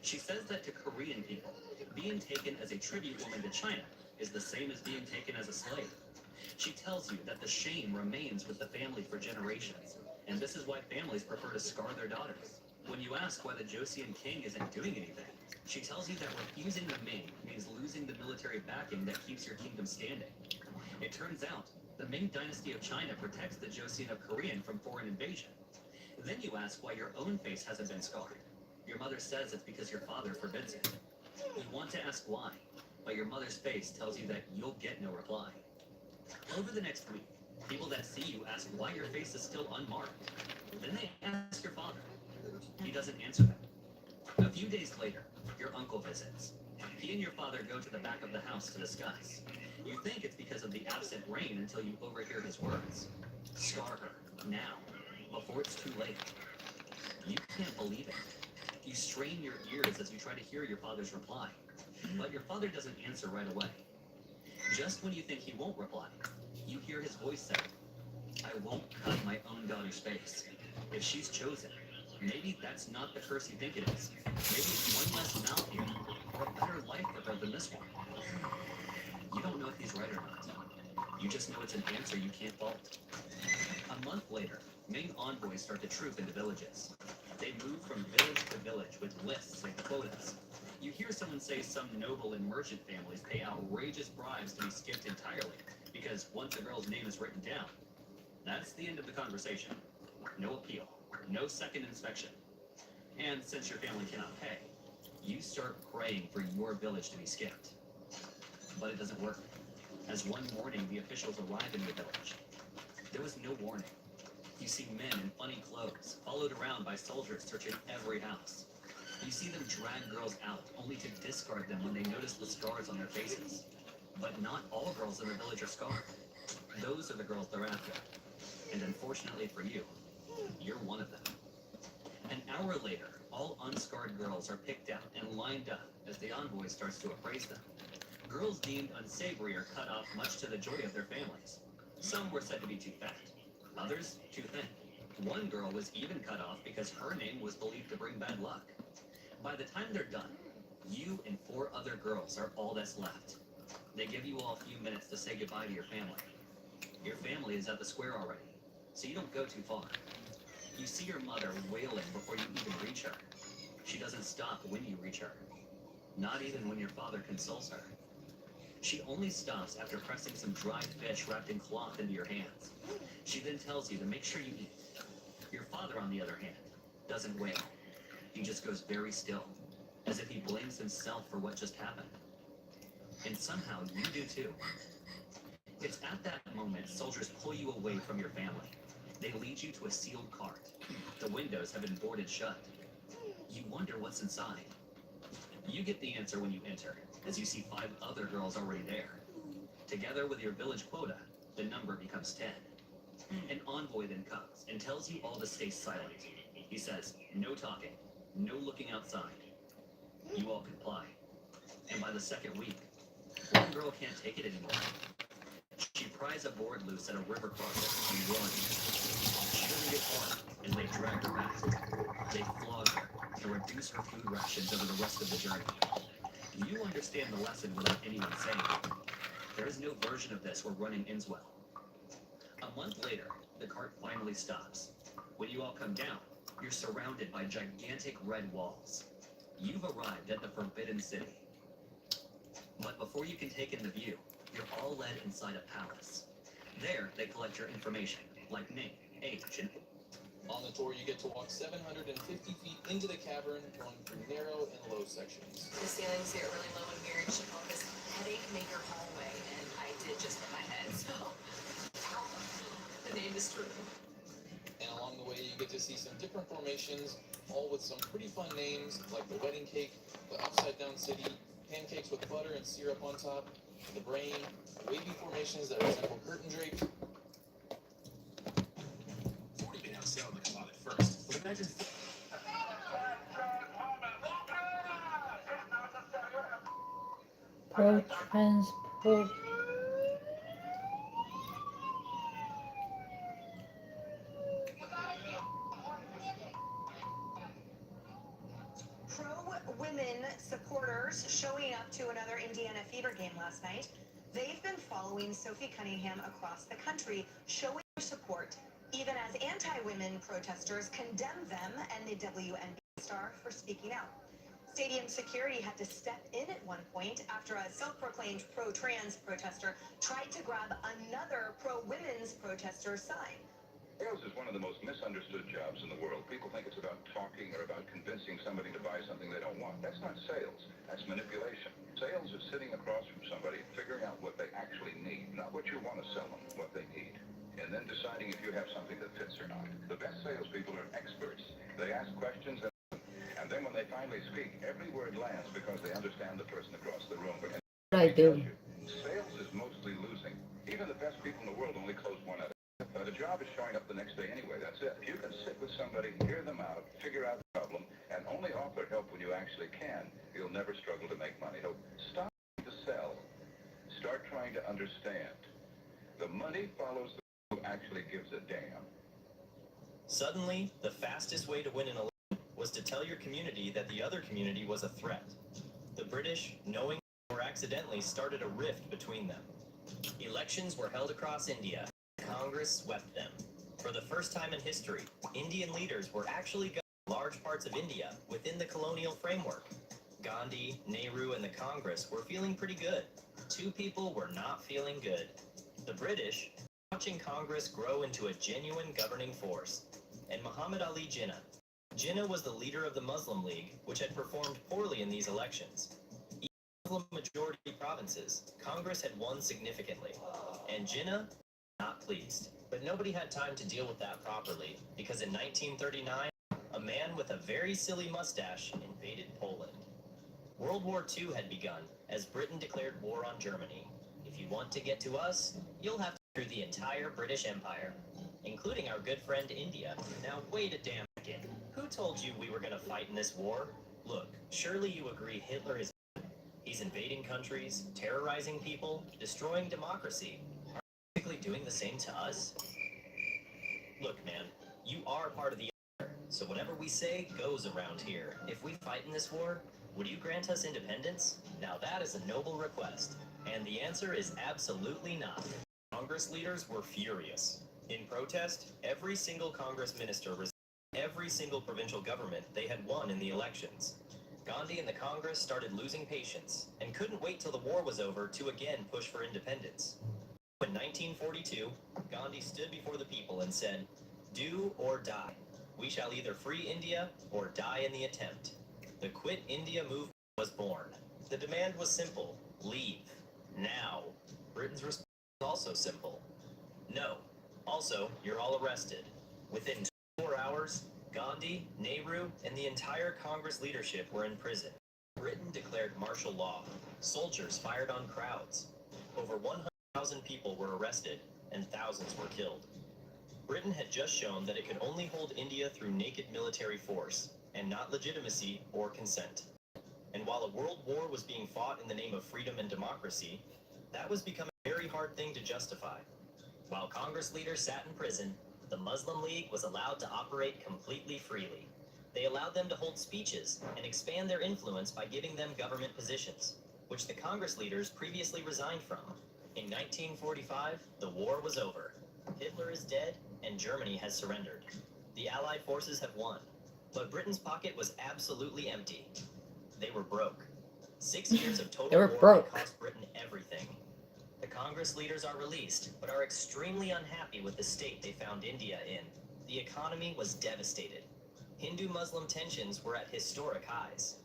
S10: She says that to Korean people, being taken as a tribute woman to China is the same as being taken as a slave. She tells you that the shame remains with the family for generations, and this is why families prefer to scar their daughters. When you ask why the Joseon king isn't doing anything, she tells you that refusing the Ming means losing the military backing that keeps your kingdom standing. It turns out, the Ming dynasty of China protects the Joseon of Korean from foreign invasion. Then you ask why your own face hasn't been scarred. Your mother says it's because your father forbids it. You want to ask why, but your mother's face tells you that you'll get no reply. Over the next week, people that see you ask why your face is still unmarked. Then they ask your father. He doesn't answer them. A few days later, your uncle visits. He and your father go to the back of the house to discuss. You think it's because of the absent rain until you overhear his words. Scar her, now, before it's too late. You can't believe it. You strain your ears as you try to hear your father's reply. But your father doesn't answer right away. Just when you think he won't reply, you hear his voice say, I won't cut my own daughter's face. If she's chosen, maybe that's not the curse you think it is. Maybe it's one less mouth here, or a better life for her than this one. You don't know if he's right or not. You just know it's an answer you can't fault. A month later, Ming envoys start to troop into villages. They move from village to village with lists and quotas. You hear someone say some noble and merchant families pay outrageous bribes to be skipped entirely, because once a girl's name is written down, that's the end of the conversation. No appeal, no second inspection. And since your family cannot pay, you start praying for your village to be skipped. But it doesn't work. As one morning the officials arrive in your village, there was no warning. You see men in funny clothes, followed around by soldiers searching every house. You see them drag girls out, only to discard them when they notice the scars on their faces. But not all girls in the village are scarred. Those are the girls they're after. And unfortunately for you, you're one of them. An hour later, all unscarred girls are picked out and lined up as the envoy starts to appraise them. Girls deemed unsavory are cut off much to the joy of their families. Some were said to be too fat, others too thin. One girl was even cut off because her name was believed to bring bad luck. By the time they're done, you and 4 other girls are all that's left. They give you all a few minutes to say goodbye to your family. Your family is at the square already, so you don't go too far. You see your mother wailing before you even reach her. She doesn't stop when you reach her, not even when your father consoles her. She only stops after pressing some dried fish wrapped in cloth into your hands. She then tells you to make sure you eat. Your father, on the other hand, doesn't wail. He just goes very still, as if he blames himself for what just happened. And somehow you do too. It's at that moment soldiers pull you away from your family. They lead you to a sealed cart. The windows have been boarded shut. You wonder what's inside. You get the answer when you enter, as you see 5 other girls already there. Together with your village quota, the number becomes 10. An envoy then comes and tells you all to stay silent. He says, no talking, no looking outside. You all comply. And by the second week, one girl can't take it anymore. She pries a board loose at a river crossing and runs. She doesn't get far, and they drag her back. They flog her and reduce her food rations over the rest of the journey. You understand the lesson without anyone saying it. There is no version of this where running ends well. A month later, the cart finally stops. When you all come down, you're surrounded by gigantic red walls. You've arrived at the Forbidden City. But before you can take in the view, you're all led inside a palace. There, they collect your information, like name, age, and...
S11: On the tour, you get to walk 750 feet into the cavern, going through narrow and low sections.
S12: The ceilings get really low in here, and she called this headache maker hallway, and I did just hit my head, so the name is true.
S11: And along the way, you get to see some different formations, all with some pretty fun names, like the wedding cake, the upside down city, pancakes with butter and syrup on top, the brain, wavy formations that resemble curtain drapes.
S17: 40 can outsell the commodity first. But imagine...
S1: Pro transport.
S18: Pro-women supporters showing up to another Indiana Fever game last night. They've been following Sophie Cunningham across the country, showing their support, even as anti-women protesters condemn them and the WNBA star for speaking out. Stadium security had to step in at one point after a self-proclaimed pro-trans protester tried to grab another pro-women's protester sign.
S19: Sales is one of the most misunderstood jobs in the world. People think it's about talking or about convincing somebody to buy something they don't want. That's not sales. That's manipulation. Sales is sitting across from somebody, figuring out what they actually need, not what you want to sell them, what they need, and then deciding if you have something that fits or not. The best salespeople are experts. They ask questions, and then when they finally speak, every word lands because they understand the person across the room. But
S1: What I do.
S19: sales is mostly losing. Even the best people in the world only close one out. The job is showing up the next day anyway. That's it. If you can sit with somebody, hear them out, figure out the problem, and only offer help when you actually can, you'll never struggle to make money. So stop trying to sell. Start trying to understand. The money follows the who actually gives a damn.
S9: Suddenly, the fastest way to win an election was to tell your community that the other community was a threat. The British, knowing or accidentally, started a rift between them. Elections were held across India. Congress swept them. For the first time in history, Indian leaders were actually governing large parts of India within the colonial framework. Gandhi, Nehru, and the Congress were feeling pretty good. Two people were not feeling good. The British, watching Congress grow into a genuine governing force, and Muhammad Ali Jinnah. Jinnah was the leader of the Muslim League, which had performed poorly in these elections. Even in Muslim-majority provinces, Congress had won significantly, and Jinnah not pleased. But nobody had time to deal with that properly, because in 1939, a man with a very silly mustache invaded Poland. World War II had begun as Britain declared war on Germany. If you want to get to us, you'll have to go through the entire British Empire, including our good friend India. Now wait a damn second. Who told you we were going to fight in this war? Look, surely you agree Hitler is bad. He's invading countries, terrorizing people, destroying democracy. Doing the same to us? Look, man, you are part of the empire, so whatever we say goes around here. If we fight in this war, would you grant us independence? Now that is a noble request, and the answer is absolutely not. Congress leaders were furious. In protest, every single Congress minister resigned every single provincial government they had won in the elections. Gandhi and the Congress started losing patience and couldn't wait till the war was over to again push for independence. In 1942, Gandhi stood before the people and said, "Do or die. We shall either free India or die in the attempt." The Quit India movement was born. The demand was simple: leave. Now. Britain's response was also simple: no. Also, you're all arrested. Within 24 hours, Gandhi, Nehru, and the entire Congress leadership were in prison. Britain declared martial law. Soldiers fired on crowds. Over 100,000 people were arrested, and thousands were killed. Britain had just shown that it could only hold India through naked military force, and not legitimacy or consent. And while a world war was being fought in the name of freedom and democracy, that was becoming a very hard thing to justify. While Congress leaders sat in prison, the Muslim League was allowed to operate completely freely. They allowed them to hold speeches and expand their influence by giving them government positions, which the Congress leaders previously resigned from. In 1945, the war was over. Hitler is dead, and Germany has surrendered. The Allied forces have won, but Britain's pocket was absolutely empty. They were broke. 6 years of total war
S1: broke.
S9: had cost Britain everything. The Congress leaders are released, but are extremely unhappy with the state they found India in. The economy was devastated. Hindu-Muslim tensions were at historic highs.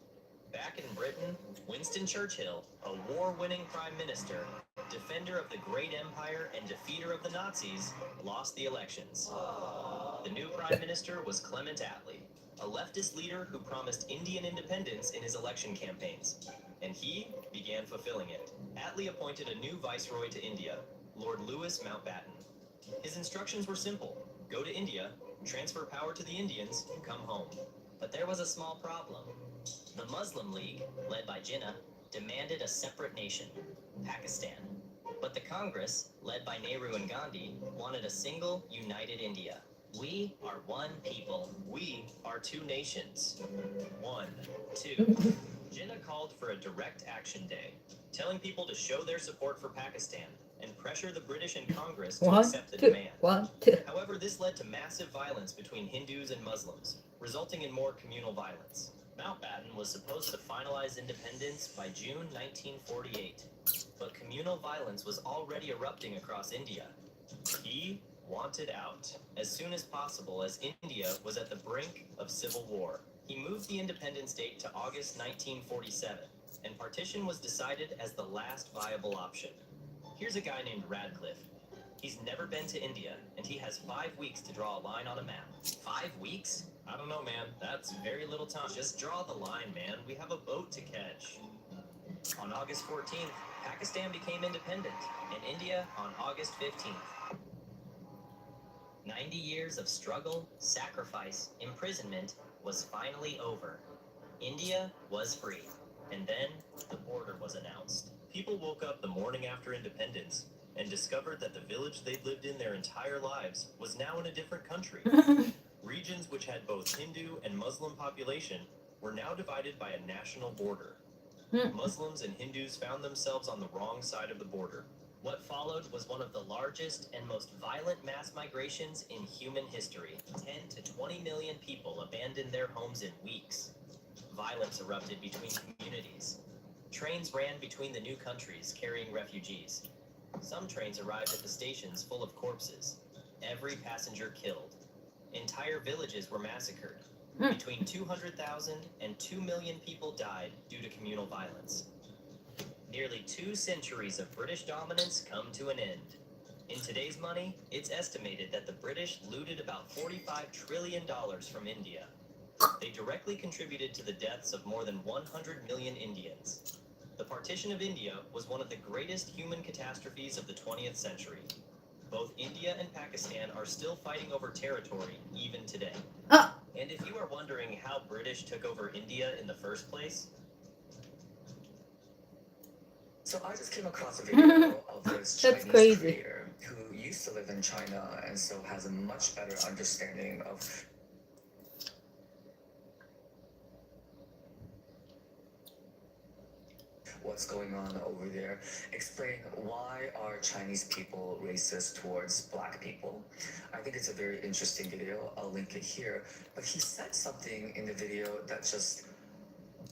S9: Back in Britain, Winston Churchill, a war-winning prime minister, defender of the great empire and defeater of the Nazis, lost the elections. The new prime minister was Clement Attlee, a leftist leader who promised Indian independence in his election campaigns, and he began fulfilling it. Attlee appointed a new viceroy to India, Lord Louis Mountbatten. His instructions were simple: go to India, transfer power to the Indians, come home. But there was a small problem. The Muslim League, led by Jinnah, demanded a separate nation, Pakistan. But the Congress, led by Nehru and Gandhi, wanted a single, united India. We are one people. We are two nations. 1, 2. Jinnah called for a direct action day, telling people to show their support for Pakistan and pressure the British and Congress to accept the demand.
S1: 1, 2.
S9: However, this led to massive violence between Hindus and Muslims, resulting in more communal violence. Mountbatten was supposed to finalize independence by June 1948, but communal violence was already erupting across India. He wanted out as soon as possible, as India was at the brink of civil war. He moved the independence date to August 1947, and partition was decided as the last viable option. Here's a guy named Radcliffe. He's never been to India, and he has 5 weeks to draw a line on a map. 5 weeks? I don't know, man. That's very little time. Just draw the line, man. We have a boat to catch. On August 14th, Pakistan became independent, and India on August 15th. 90 years of struggle, sacrifice, imprisonment was finally over. India was free, and then the border was announced. People woke up the morning after independence and discovered that the village they'd lived in their entire lives was now in a different country. Regions which had both Hindu and Muslim population were now divided by a national border. Muslims and Hindus found themselves on the wrong side of the border. What followed was one of the largest and most violent mass migrations in human history. 10 to 20 million people abandoned their homes in weeks. Violence erupted between communities. Trains ran between the new countries carrying refugees. Some trains arrived at the stations full of corpses. Every passenger killed. Entire villages were massacred. Between 200,000 and 2 million people died due to communal violence. Nearly 2 centuries of British dominance come to an end. In today's money, it's estimated that the British looted about $45 trillion from India. They directly contributed to the deaths of more than 100 million Indians. The partition of India was one of the greatest human catastrophes of the 20th century. Both India and Pakistan are still fighting over territory even today. And if you are wondering how British took over India in the first place,
S6: So I just came across a video of this
S1: That's
S6: Chinese
S1: crazy.
S6: creator who used to live in China and so has a much better understanding of what's going on over there, explain why are Chinese people racist towards black people. I think it's a very interesting video. I'll link it here. But he said something in the video that just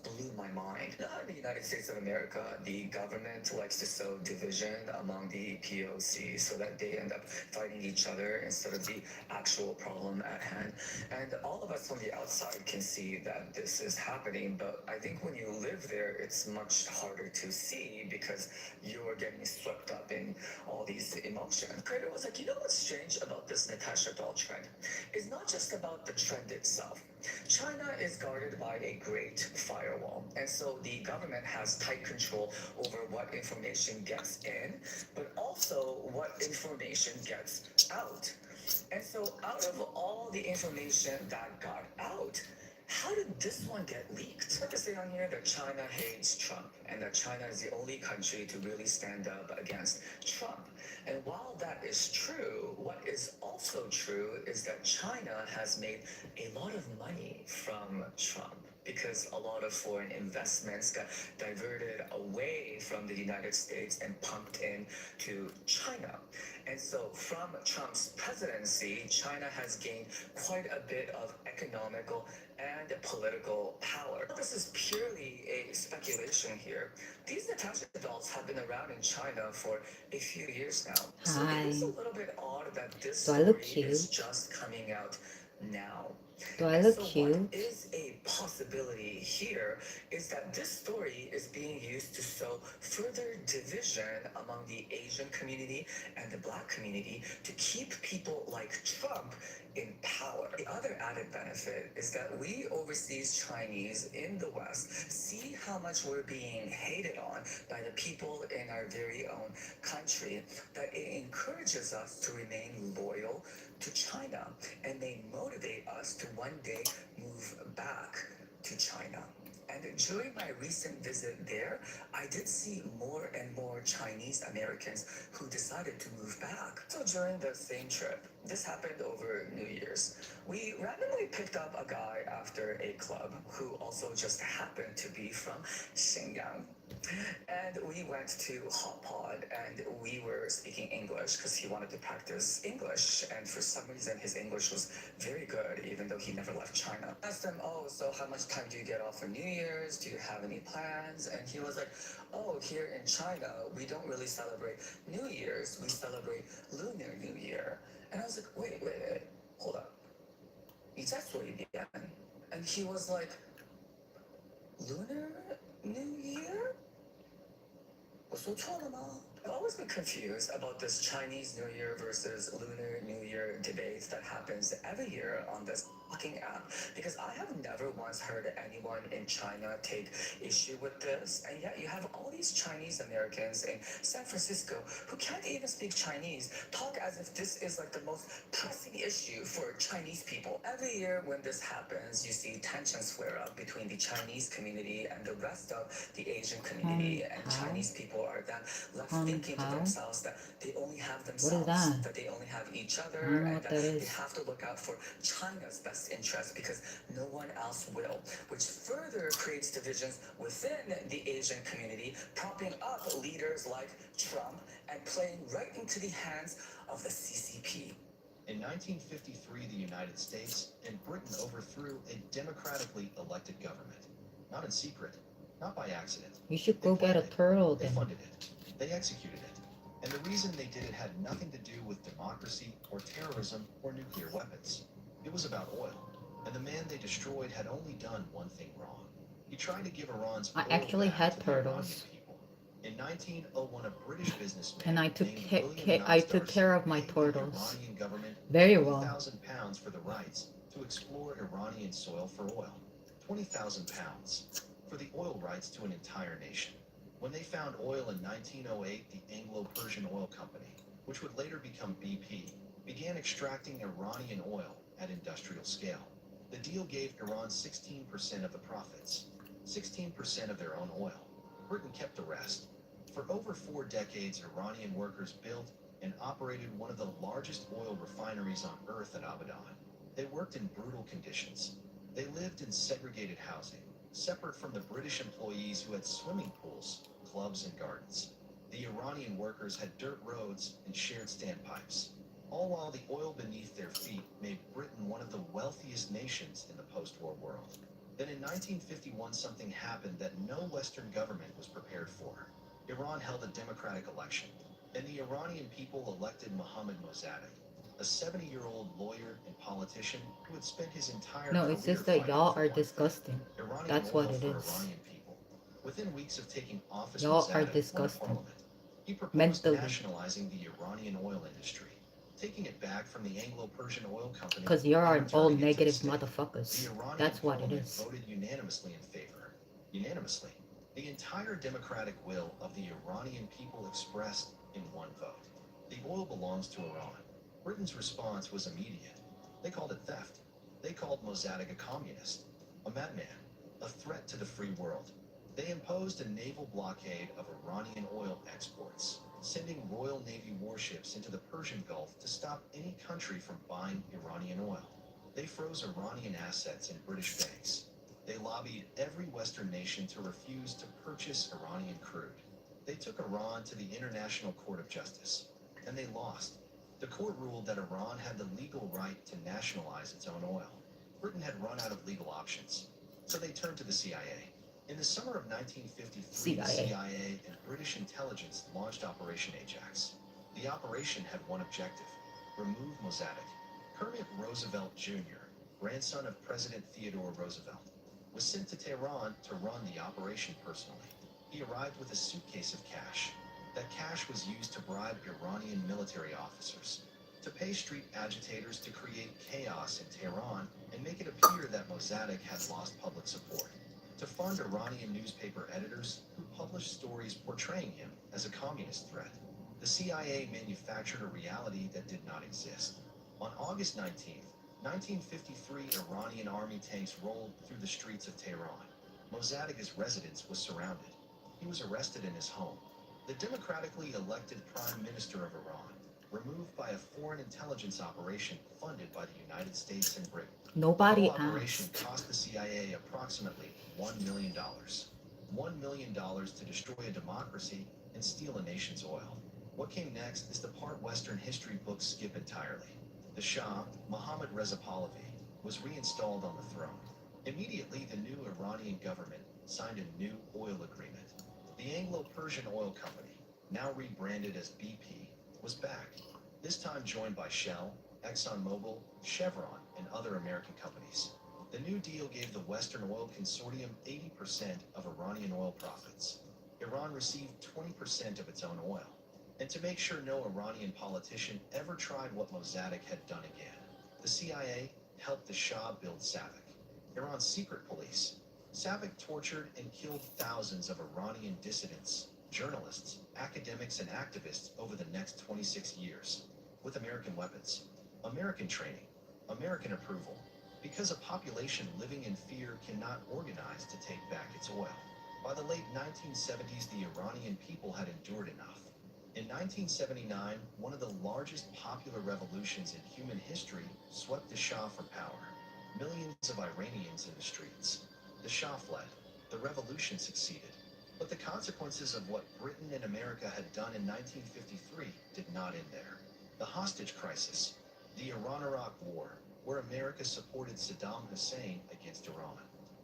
S6: blew my mind. Now, in the United States of America, the government likes to sow division among the POC so that they end up fighting each other instead of the actual problem at hand. And all of us from the outside can see that this is happening, but I think when you live there, it's much harder to see because you're getting swept up in all these emotions. Creator was like, you know what's strange about this Natasha doll trend? It's not just about the trend itself. China is guarded by a great firewall, and so the government has tight control over what information gets in, but also what information gets out. And so out of all the information that got out, how did this one get leaked? I'd like to say on here that China hates Trump and that China is the only country to really stand up against Trump. And while that is true, what is also true is that China has made a lot of money from Trump because a lot of foreign investments got diverted away from the United States and pumped into China. And so from Trump's presidency, China has gained quite a bit of economical and political power. This is purely a speculation here. These Natasha dolls have been around in China for a few years now. So it is a
S1: Hi.
S6: little bit odd that this
S1: Do I
S6: story
S1: look
S6: is
S1: cute?
S6: just coming out now.
S1: Do I
S6: And
S1: look
S6: so what
S1: cute?
S6: is a possibility here is that this story is being used to sow further division among the Asian community and the black community to keep people like Trump in power. The other added benefit is that we overseas Chinese in the West see how much we're being hated on by the people in our very own country, that it encourages us to remain loyal to China, and they motivate us to one day move back to China. And during my recent visit there, I did see more and more Chinese Americans who decided to move back. So during the same trip, this happened over New Year's, we randomly picked up a guy after a club who also just happened to be from Xinjiang. And we went to Hot Pod and we were speaking English because he wanted to practice English. And for some reason, his English was very good, even though he never left China. I asked him, oh, so how much time do you get off for New Year's? Do you have any plans? And he was like, oh, here in China, we don't really celebrate New Year's. We celebrate Lunar New Year. And I was like, wait, hold up. 你在说一遍? And he was like, Lunar New Year? 我说错了吗? I've always been confused about this Chinese New Year versus Lunar New Year debate that happens every year on this fucking app, because I have never once heard anyone in China take issue with this, and yet you have all these Chinese Americans in San Francisco who can't even speak Chinese talk as if this is like the most pressing issue for Chinese people. Every year when this happens, you see tensions flare up between the Chinese community and the rest of the Asian community, and Chinese people are then left thinking to themselves that they only have themselves, that they only have each other, and that they have to look out for China's best interest because no one else will, which further creates divisions within the Asian community, propping up leaders like Trump and playing right into the hands of the CCP.
S7: In 1953, the United States and Britain overthrew a democratically elected government. Not in secret, not by accident.
S1: You should go get a turtle
S7: They
S1: then.
S7: funded it. They executed it. And the reason they did it had nothing to do with democracy or terrorism or nuclear weapons. It was about oil. And the man they destroyed had only done one thing wrong. He tried to give Iran's
S1: I
S7: oil
S1: actually
S7: back
S1: had
S7: to the
S1: turtles.
S7: Iranian people. In 1901, a British businessman
S1: And I took
S7: named
S1: ca-
S7: William
S1: I
S7: Nasdar
S1: took care of my
S7: paid the
S1: turtles
S7: Iranian government
S1: very well.
S7: 20,000 pounds for the rights to explore Iranian soil for oil. 20,000 pounds for the oil rights to an entire nation. When they found oil in 1908, the Anglo-Persian Oil Company, which would later become BP, began extracting Iranian oil at industrial scale. The deal gave Iran 16% of the profits, 16% of their own oil. Britain kept the rest. For over 4 decades, Iranian workers built and operated one of the largest oil refineries on earth at Abadan. They worked in brutal conditions. They lived in segregated housing, separate from the British employees who had swimming pools, clubs, and gardens. The Iranian workers had dirt roads and shared standpipes, all while the oil beneath their feet made Britain one of the wealthiest nations in the post-war world. Then in 1951, something happened that no Western government was prepared for. Iran held a democratic election, and the Iranian people elected Mohammad Mossadegh, a 70-year-old lawyer and politician who had spent his entire
S1: No,
S7: career
S1: it's just that
S7: fighting
S1: y'all
S7: for
S1: are
S7: one thing,
S1: disgusting.
S7: Iranian
S1: That's
S7: oil
S1: what it
S7: for
S1: is.
S7: Iranian people. Within weeks of taking office,
S1: Y'all are
S7: Mossadegh won
S1: disgusting.
S7: parliament. He proposed
S1: Mentally.
S7: nationalizing the Iranian oil industry, taking it back from the Anglo-Persian Oil Company.
S1: Because you're
S7: and
S1: all
S7: returning it to the
S1: negative
S7: state.
S1: motherfuckers.
S7: The Iranian
S1: That's what it
S7: parliament
S1: is.
S7: voted unanimously in favor. Unanimously. The entire democratic will of the Iranian people expressed in one vote. The oil belongs to Iran. Britain's response was immediate. They called it theft. They called Mossadegh a communist, a madman, a threat to the free world. They imposed a naval blockade of Iranian oil exports, sending Royal Navy warships into the Persian Gulf to stop any country from buying Iranian oil. They froze Iranian assets in British banks. They lobbied every Western nation to refuse to purchase Iranian crude. They took Iran to the International Court of Justice, and they lost. The court ruled that Iran had the legal right to nationalize its own oil. Britain had run out of legal options, so they turned to the CIA. In the summer of 1953, the CIA and British intelligence launched Operation Ajax. The operation had one objective: remove Mossadegh. Kermit Roosevelt Jr., grandson of President Theodore Roosevelt, was sent to Tehran to run the operation personally. He arrived with a suitcase of cash. That cash was used to bribe Iranian military officers, to pay street agitators to create chaos in Tehran and make it appear that Mossadegh had lost public support, to fund Iranian newspaper editors who published stories portraying him as a communist threat. The CIA manufactured a reality that did not exist. On August 19th, 1953, Iranian army tanks rolled through the streets of Tehran. Mossadegh's residence was surrounded. He was arrested in his home. The democratically elected Prime Minister of Iran, removed by a foreign intelligence operation funded by the United States and Britain.
S1: Nobody
S7: The whole operation
S1: asked.
S7: cost the CIA approximately $1 million. $1 million to destroy a democracy and steal a nation's oil. What came next is the part Western history books skip entirely. The Shah, Mohammad Reza Pahlavi, was reinstalled on the throne. Immediately, the new Iranian government signed a new oil agreement. The Anglo-Persian Oil Company, now rebranded as BP, was back, this time joined by Shell, ExxonMobil, Chevron, and other American companies. The new deal gave the Western Oil Consortium 80% of Iranian oil profits. Iran received 20% of its own oil. And to make sure no Iranian politician ever tried what Mossadegh had done again, the CIA helped the Shah build SAVAK, Iran's secret police. SAVAK tortured and killed thousands of Iranian dissidents, journalists, academics, and activists over the next 26 years, with American weapons, American training, American approval, because a population living in fear cannot organize to take back its oil. By the late 1970s, the Iranian people had endured enough. In 1979, one of the largest popular revolutions in human history swept the Shah from power. Millions of Iranians in the streets. The Shah fled. The revolution succeeded. But the consequences of what Britain and America had done in 1953 did not end there. The hostage crisis, the Iran-Iraq War, where America supported Saddam Hussein against Iran.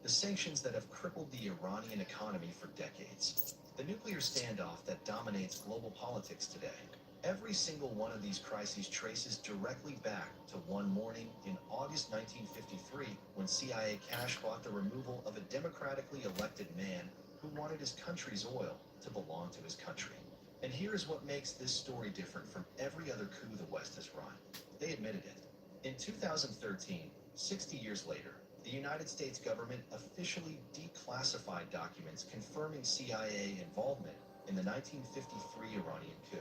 S7: The sanctions that have crippled the Iranian economy for decades. The nuclear standoff that dominates global politics today. Every single one of these crises traces directly back to one morning in August 1953 when CIA cash bought the removal of a democratically elected man who wanted his country's oil to belong to his country. And here's what makes this story different from every other coup the West has run. They admitted it. In 2013, 60 years later, the United States government officially declassified documents confirming CIA involvement in the 1953 Iranian coup.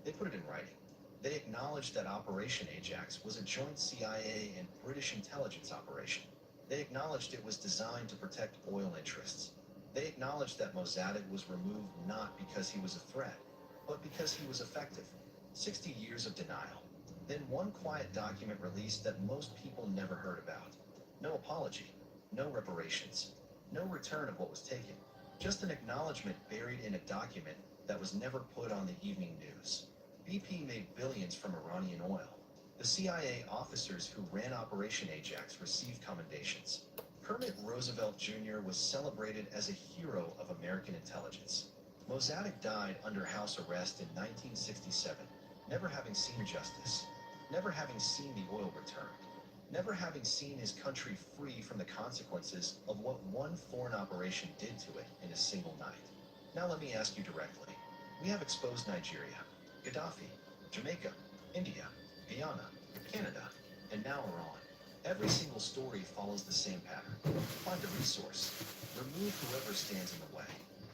S7: They put it in writing. They acknowledged that Operation Ajax was a joint CIA and British intelligence operation. They acknowledged it was designed to protect oil interests. They acknowledged that Mossadegh was removed not because he was a threat, but because he was effective. 60 years of denial. Then one quiet document released that most people never heard about. No apology, no reparations, no return of what was taken. Just an acknowledgement buried in a document that was never put on the evening news. BP made billions from Iranian oil. The CIA officers who ran Operation Ajax received commendations. Kermit Roosevelt Jr. was celebrated as a hero of American intelligence. Mossadegh died under house arrest in 1967, never having seen justice, never having seen the oil returned, never having seen his country free from the consequences of what one foreign operation did to it in a single night. Now let me ask you directly. We have exposed Nigeria, Gaddafi, Jamaica, India, Guyana, Canada, and now Iran. Every single story follows the same pattern. Find a resource, remove whoever stands in the way,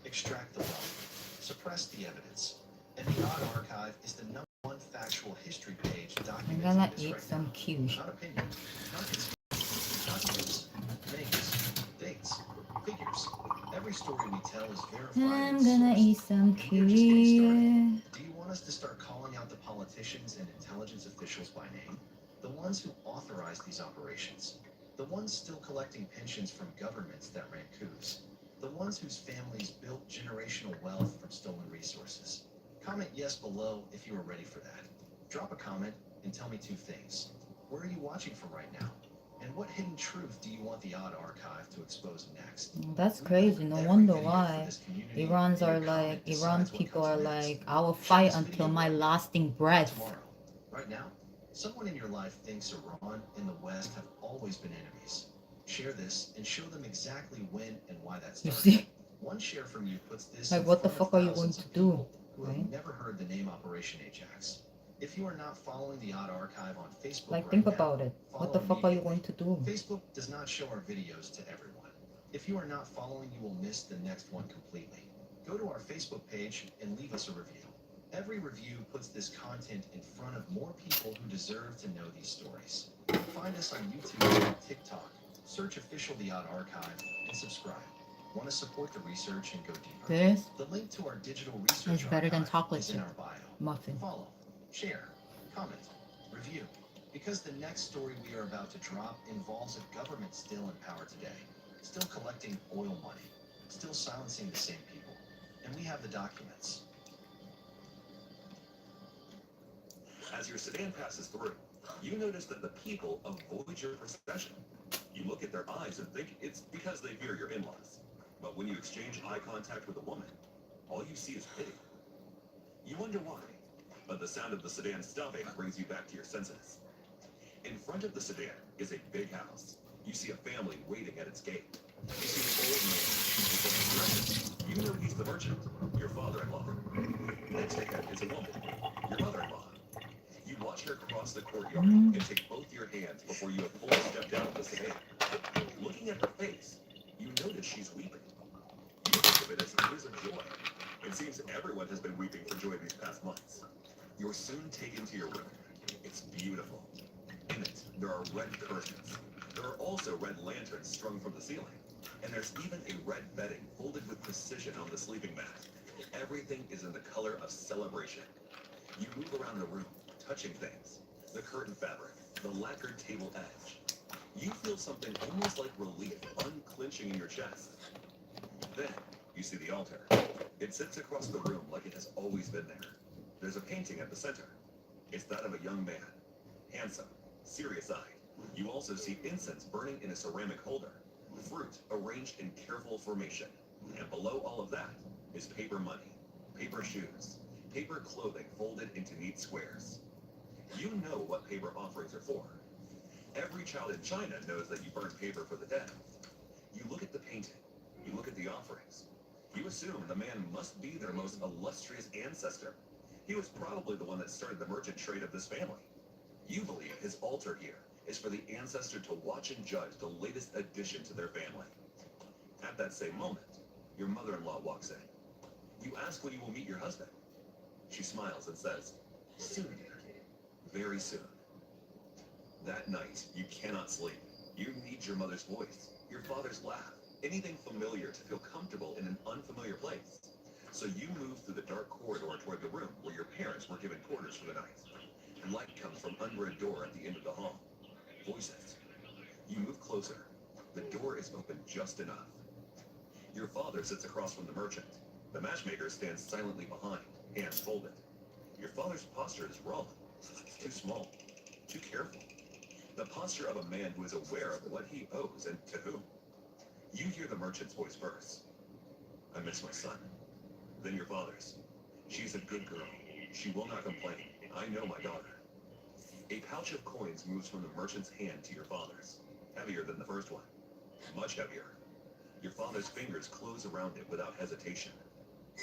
S7: extract the wealth, suppress the evidence, and the Odd Archive is the number one factual history page
S1: I'm
S7: documenting
S1: gonna
S7: this
S1: eat
S7: right
S1: some
S7: now.
S1: kiwi.
S7: Not opinion, not conspiracy, documents, names, dates, figures. Every story we tell is verified
S1: I'm
S7: and
S1: gonna
S7: sourced.
S1: eat some
S7: And we are just getting started.
S1: kiwi.
S7: Do you want us to start calling out the politicians and intelligence officials by name? The ones who authorized these operations? The ones still collecting pensions from governments that ran coups? The ones whose families built generational wealth from stolen resources? Comment yes below if you are ready for that. Drop a comment and tell me two things. Where are you watching from right now? And what hidden truth do you want the Odd Archive to expose next?
S1: That's crazy. No wonder why Iran people are like, I will fight until my lasting breath.
S7: Tomorrow. Right now, someone in your life thinks Iran and the West have always been enemies. Share this and show them exactly when and why that
S1: You
S7: started.
S1: see?
S7: One share from you puts this
S1: Like,
S7: in
S1: what the
S7: front of
S1: fuck are you going
S7: thousands
S1: to
S7: of
S1: do?
S7: people who have
S1: Right?
S7: never heard the name Operation Ajax. If you are not following the Odd Archive on Facebook
S1: Like,
S7: right
S1: think
S7: now,
S1: about it. What the
S7: follow
S1: fuck are you
S7: immediately.
S1: going to do?
S7: Facebook does not show our videos to everyone. If you are not following, you will miss the next one completely. Go to our Facebook page and leave us a review. Every review puts this content in front of more people who deserve to know these stories. Find us on YouTube and TikTok. Search Official The Odd Archive and subscribe. Want to support the research and go deeper?
S1: This
S7: The link to our digital research
S1: is better than
S7: archive
S1: chocolate
S7: is in
S1: chip
S7: our bio.
S1: muffin.
S7: Follow, share, comment, review. Because the next story we are about to drop involves a government still in power today, still collecting oil money, still silencing the same people. And we have the documents.
S13: As your sedan passes through, you notice that the people avoid your procession. You look at their eyes and think it's because they fear your in-laws. But when you exchange eye contact with a woman, all you see is pity. You wonder why, but the sound of the sedan stopping brings you back to your senses. In front of the sedan is a big house. You see a family waiting at its gate. You see an old man. You know he's the merchant, your father-in-law. Next to him is a woman, your mother-in-law. You watch her cross the courtyard and take both your hands before you have fully stepped out of the sedan. Looking at her face, you notice she's weeping. You think of it as tears of joy. It seems everyone has been weeping for joy these past months. You're soon taken to your room. It's beautiful. In it, there are red curtains. There are also red lanterns strung from the ceiling. And there's even a red bedding folded with precision on the sleeping mat. Everything is in the color of celebration. You move around the room, touching things. The curtain fabric, the lacquered table edge. You feel something almost like relief unclenching in your chest. Then, you see the altar. It sits across the room like it has always been there. There's a painting at the center. It's that of a young man. Handsome, serious-eyed. You also see incense burning in a ceramic holder. Fruit arranged in careful formation. And below all of that is paper money, paper shoes, paper clothing folded into neat squares. You know what paper offerings are for. Every child in China knows that you burn paper for the dead. You look at the painting. You look at the offerings. You assume the man must be their most illustrious ancestor. He was probably the one that started the merchant trade of this family. You believe his altar here is for the ancestor to watch and judge the latest addition to their family. At that same moment, your mother-in-law walks in. You ask when you will meet your husband. She smiles and says, "Soon, dear. Very soon." That night, you cannot sleep. You need your mother's voice, your father's laugh, anything familiar to feel comfortable in an unfamiliar place. So you move through the dark corridor toward the room where your parents were given quarters for the night. Light comes from under a door at the end of the hall. Voices. You move closer. The door is open just enough. Your father sits across from the merchant. The matchmaker stands silently behind, hands folded. Your father's posture is wrong. Too small. Too careful. The posture of a man who is aware of what he owes and to whom. You hear the merchant's voice first. "I miss my son." Then your father's. "She's a good girl. She will not complain. I know my daughter." A pouch of coins moves from the merchant's hand to your father's. Heavier than the first one. Much heavier. Your father's fingers close around it without hesitation.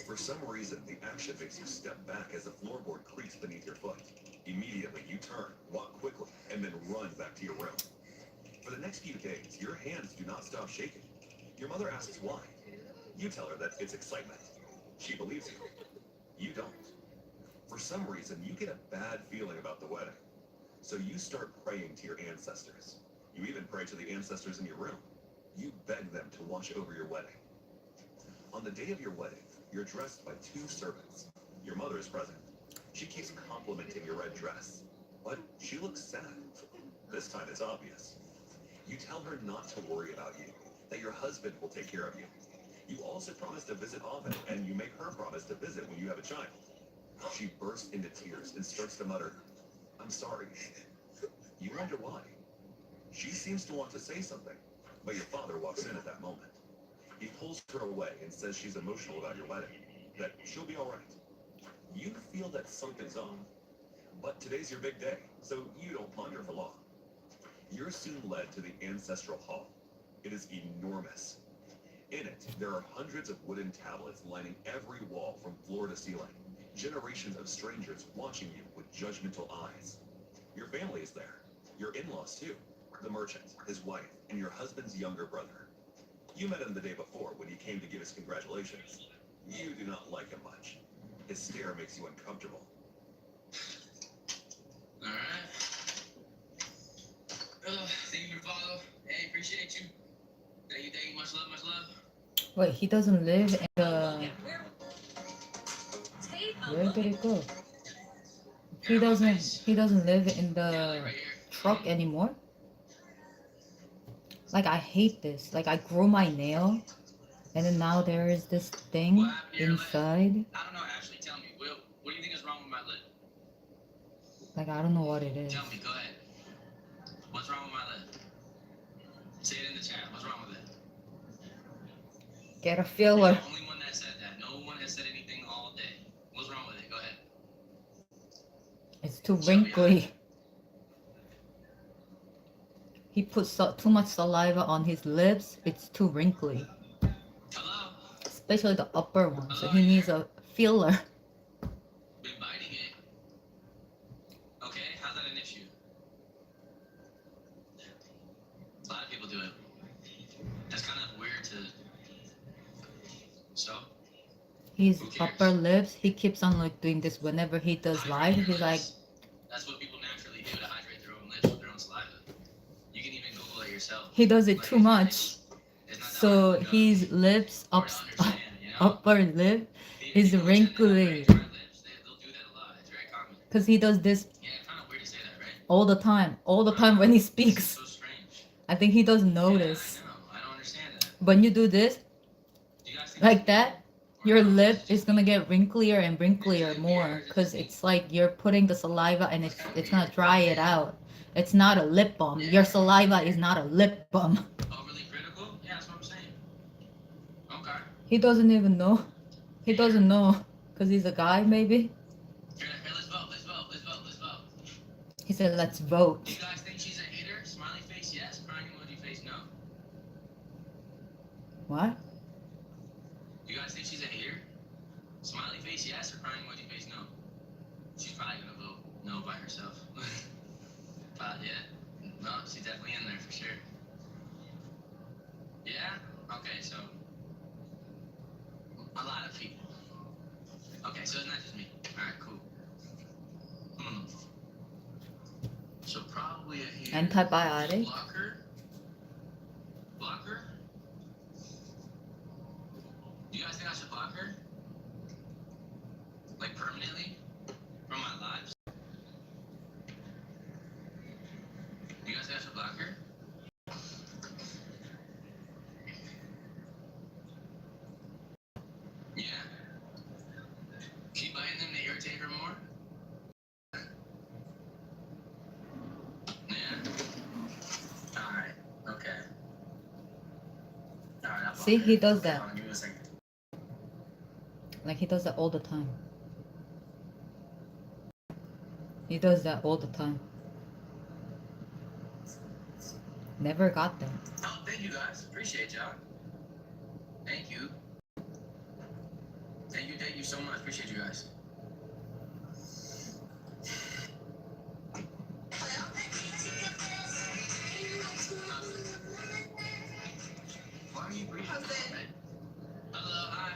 S13: For some reason, the action makes you step back as the floorboard creaks beneath your foot. Immediately, you turn, walk quickly, and then run back to your room. For the next few days, your hands do not stop shaking. Your mother asks why. You tell her that it's excitement. She believes you. You don't. For some reason, you get a bad feeling about the wedding. So you start praying to your ancestors. You even pray to the ancestors in your room. You beg them to watch over your wedding. On the day of your wedding, you're dressed by two servants. Your mother is present. She keeps complimenting your red dress, but she looks sad. This time it's obvious. You tell her not to worry about you, that your husband will take care of you. You also promise to visit often, and you make her promise to visit when you have a child. She bursts into tears and starts to mutter, "I'm sorry." You wonder why. She seems to want to say something, but your father walks in at that moment. He pulls her away and says she's emotional about your wedding, that she'll be all right. You feel that something's off, but today's your big day, so you don't ponder for long. You're soon led to the ancestral hall. It is enormous. In it, there are hundreds of wooden tablets lining every wall from floor to ceiling. Generations of strangers watching you with judgmental eyes. Your family is there. Your in-laws, too. The merchant, his wife, and your husband's younger brother. You met him the day before when he came to give his congratulations. You do not like him much. His stare makes you uncomfortable.
S2: Alright. Thank you, your father. Hey, appreciate you. Thank you, much love, much love.
S1: Wait, he doesn't live in the. Where did it go? He doesn't. He doesn't live in the truck anymore. Like I hate this. Like I grew my nail, and then now there is this thing inside.
S10: I don't know, Ashley, tell me. What do you think is wrong with my lip?
S1: Like I don't know what it is.
S10: Tell me, go ahead. What's wrong with my lip? Say it in the chat. What's wrong with it?
S1: Get a filler.
S10: You're the only one that said that. No one has said anything all day. What's wrong with it? Go ahead.
S1: It's too wrinkly. He puts too much saliva on his lips. It's too wrinkly.
S10: Hello?
S1: Especially the upper one. So he needs a filler.
S10: Been biting it. Okay, how's that an issue? A lot of people do it. That's kind of weird to... So?
S1: His upper lips, he keeps on like doing this whenever he does live. He's like...
S10: That's what people naturally do to hydrate their own lips with their own saliva. You can even Google it yourself.
S1: He does it too much. So his lips, upper lip, is wrinkly. Because he does this all the time. All the time when he speaks. I think he doesn't notice. When you do this, like that, your lip is gonna get wrinklier and wrinklier more. Because it's like you're putting the saliva and it's gonna dry it out. It's not a lip balm. Your saliva is not a lip balm.
S10: Overly critical? Yeah, that's what I'm saying. Okay.
S1: He doesn't even know. He doesn't know. Because he's a guy, maybe?
S10: Here, let's vote. Let's vote. Let's vote. Let's vote.
S1: He said, let's vote.
S10: Do you guys think she's a hater? Smiley face, yes. Crying emoji face, no.
S1: What?
S10: You guys think she's a hater? Smiley face, yes, or crying emoji face, no? She's probably gonna vote no by herself. Yeah. No, she's definitely in there for sure. Yeah? Okay, so a lot of people. Okay, so it's not just me. Alright, cool. So probably a hater.
S1: Antibiotic?
S10: Blocker? Blocker? Do you guys think I should block her? Like permanently? From my lives? Do you guys think I should block her? Yeah. Keep biting them to irritate her more? Yeah. Alright, okay. Alright, I'll
S1: See, he does that.
S10: Hold on, give me a second.
S1: Like he does that all the time. He does that all the time. Never got them.
S10: Oh, thank you guys. Appreciate y'all. Thank you. Thank you so much. Appreciate you guys. Why are you breathing? Hello, hi.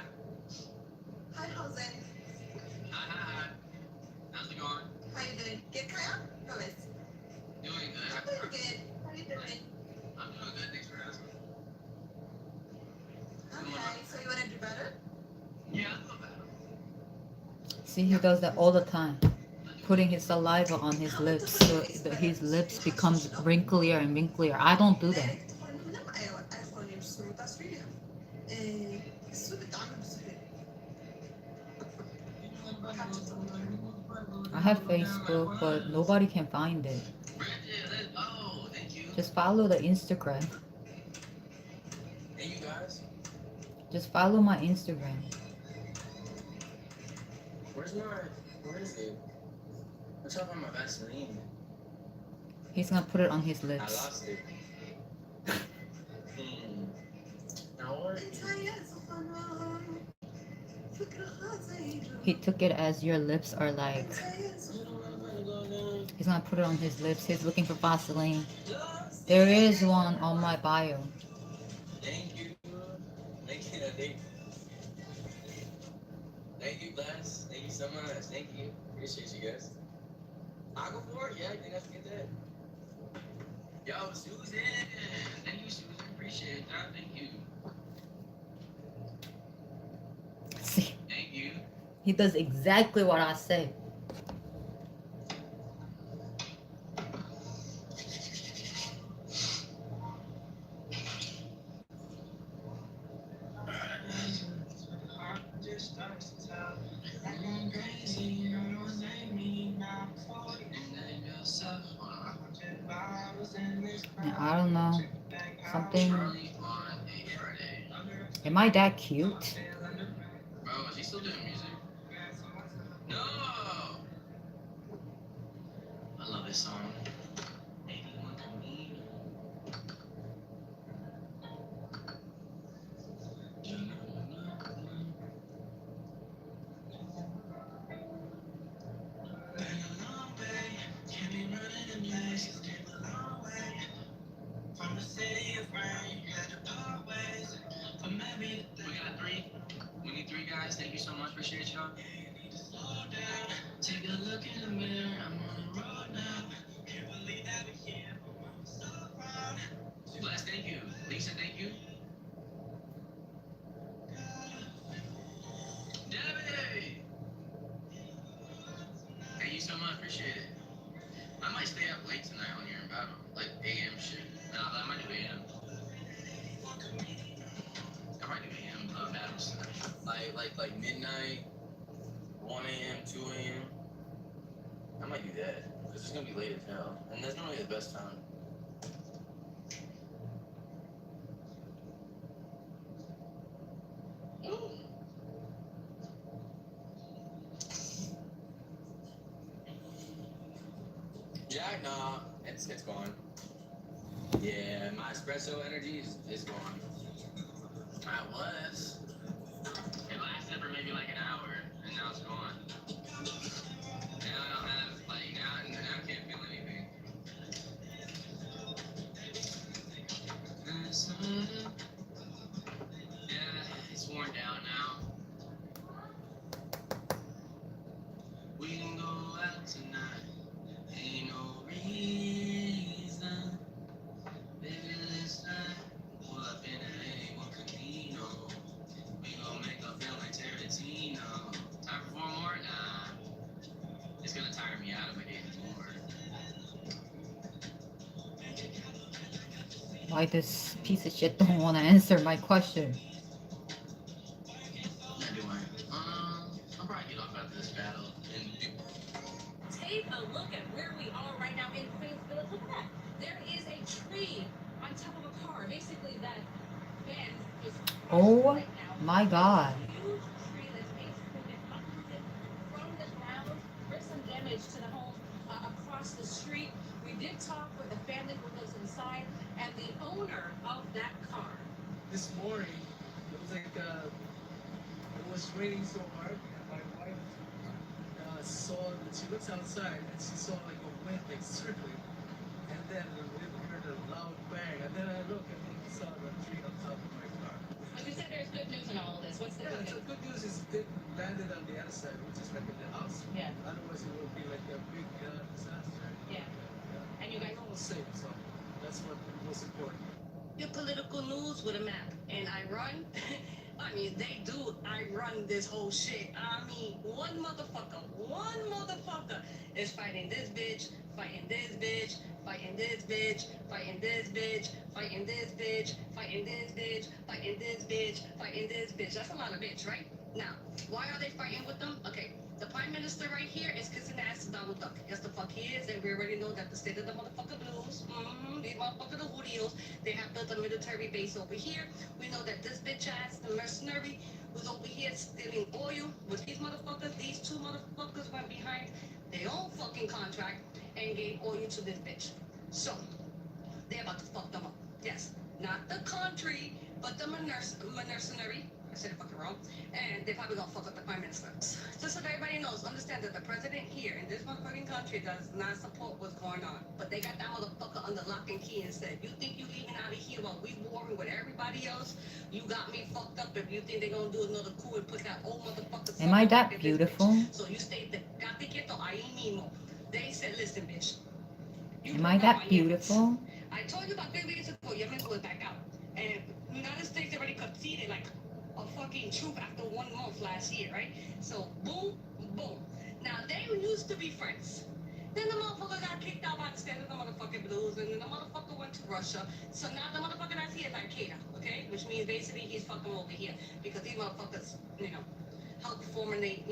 S14: Hi, Jose.
S10: Hi. How's it going?
S14: How you doing? ¿Qué creo? ¿Cómo es?
S10: Doing good.
S14: I'm doing good. How you doing?
S10: I'm doing good. Thanks for asking.
S14: Okay, so you want to do better?
S10: Yeah, a little better.
S1: See, he does that all the time. Putting his saliva on his lips so that his lips becomes wrinklier and wrinklier. I don't do that. I have Facebook, but nobody can find it.
S10: Oh, thank you.
S1: Just follow the Instagram.
S10: Hey, you guys.
S1: Just follow my Instagram.
S10: Where is it? What's up on my Vaseline?
S1: He's gonna put it on his
S10: I
S1: lips.
S10: lost it. Now where?
S1: He took it as your lips are like... He's gonna put it on his lips. He's looking for Vaseline. There is one on my bio.
S10: Thank you. Thank you, Bless. Thank you so much. Thank you. Appreciate you guys. I'll go for it. Yeah, you think I should get that? Yo, Susan. Thank you, Susan. Appreciate that. Thank you.
S1: He does exactly what I say. Yeah, I don't know. Something. Am I that cute?
S5: Bro, is he still doing music? No! I love this song. From the city of rain, had to part ways. From maybe we got three. We need three guys. Thank you so much. Appreciate y'all. Slow down. Take a look in the mirror. I'm on the road now. Can't believe that we're here. I'm so proud. Bless, thank you. Lisa, thank you. Debbie! Thank you so much. Appreciate it. I might stay up late tonight when you're in battle. Like AM shit. No, I might do AM. I might do AM battles tonight. Like midnight, 1 a.m., 2 a.m. I might do that. Because it's going to be late as hell. And that's normally the best time. Yeah, nah, it's gone. Yeah, my espresso energy is gone. I was. It lasted for maybe like an hour, and now it's gone. Now I don't have, like, now I can't feel anything. Yeah, it's worn down now. We can go out tonight. Ain't no reason. Baby, let's not pull up in a one casino. We gon' make a film like Tarantino. Time for four more? Nah. It's gonna tire me out if I get more.
S1: Why this piece of shit don't want to answer my question?
S5: Not doing. I'll probably get off after this battle and do.
S12: Take a look at where we are right now in Queens Village. Look at that. There is a tree on top of a car. Basically, that van is
S1: Oh
S12: right now.
S1: my god.
S12: A huge tree that's basically been uprooted from the ground. There's some damage to the home across the street. We did talk with the family who lives inside and the owner of that car.
S15: This morning, it was like it was raining so hard, and my wife saw that she looks outside and she saw like a wind like circling, and then we heard a loud bang, and then I look and then saw the tree on top of my car.
S12: But you said there's good news in all of this. What's the good
S15: So
S12: news?
S15: good news is it landed on the other side, which is like in the house.
S12: Yeah.
S15: Otherwise, it would be like a big disaster.
S12: Yeah. And you guys
S15: almost safe, so that's what was important.
S20: Your political news with a map, and I run. I mean, they do. I run this whole shit. I mean, one motherfucker is fighting this bitch, fighting this bitch, fighting this bitch, fighting this bitch, fighting this bitch, fighting this bitch, fighting this bitch, fighting this bitch. That's a lot of bitch, right? Now, why are they fighting with them? Okay, the prime minister right here is kissing the ass of Donald Duck. Yes, the fuck he is, and we already know that the state of the motherfucker blues. These motherfucker the Hootios, they have built a military base over here. We know that this bitch ass, the mercenary, was over here stealing oil with these motherfuckers. These two motherfuckers went behind their own fucking contract and gave oil to this bitch. So, they're about to fuck them up. Yes, not the country, but the mercenary. I said it fucking wrong. And they probably gonna fuck up the prime minister. Just so that everybody knows, understand that the president here in this motherfucking country does not support what's going on. But they got that motherfucker under lock and key and said, you think you leaving out of here while we warring with everybody else? You got me fucked up if you think they're gonna do another coup and put that old motherfucker.
S1: Am I that beautiful?
S20: So you stay there. They said, listen, bitch.
S1: Am I that beautiful?
S20: I told you about 3 weeks ago, Yemen was back out. And United States already conceded, like, of fucking truth after 1 month last year, right? So boom, boom. Now they used to be friends. Then the motherfucker got kicked out by the state of the motherfucking blues, and then the motherfucker went to Russia. So now the motherfucker that's here is Al-Qaeda, okay? Which means basically he's fucking over here because these motherfuckers, help formulate,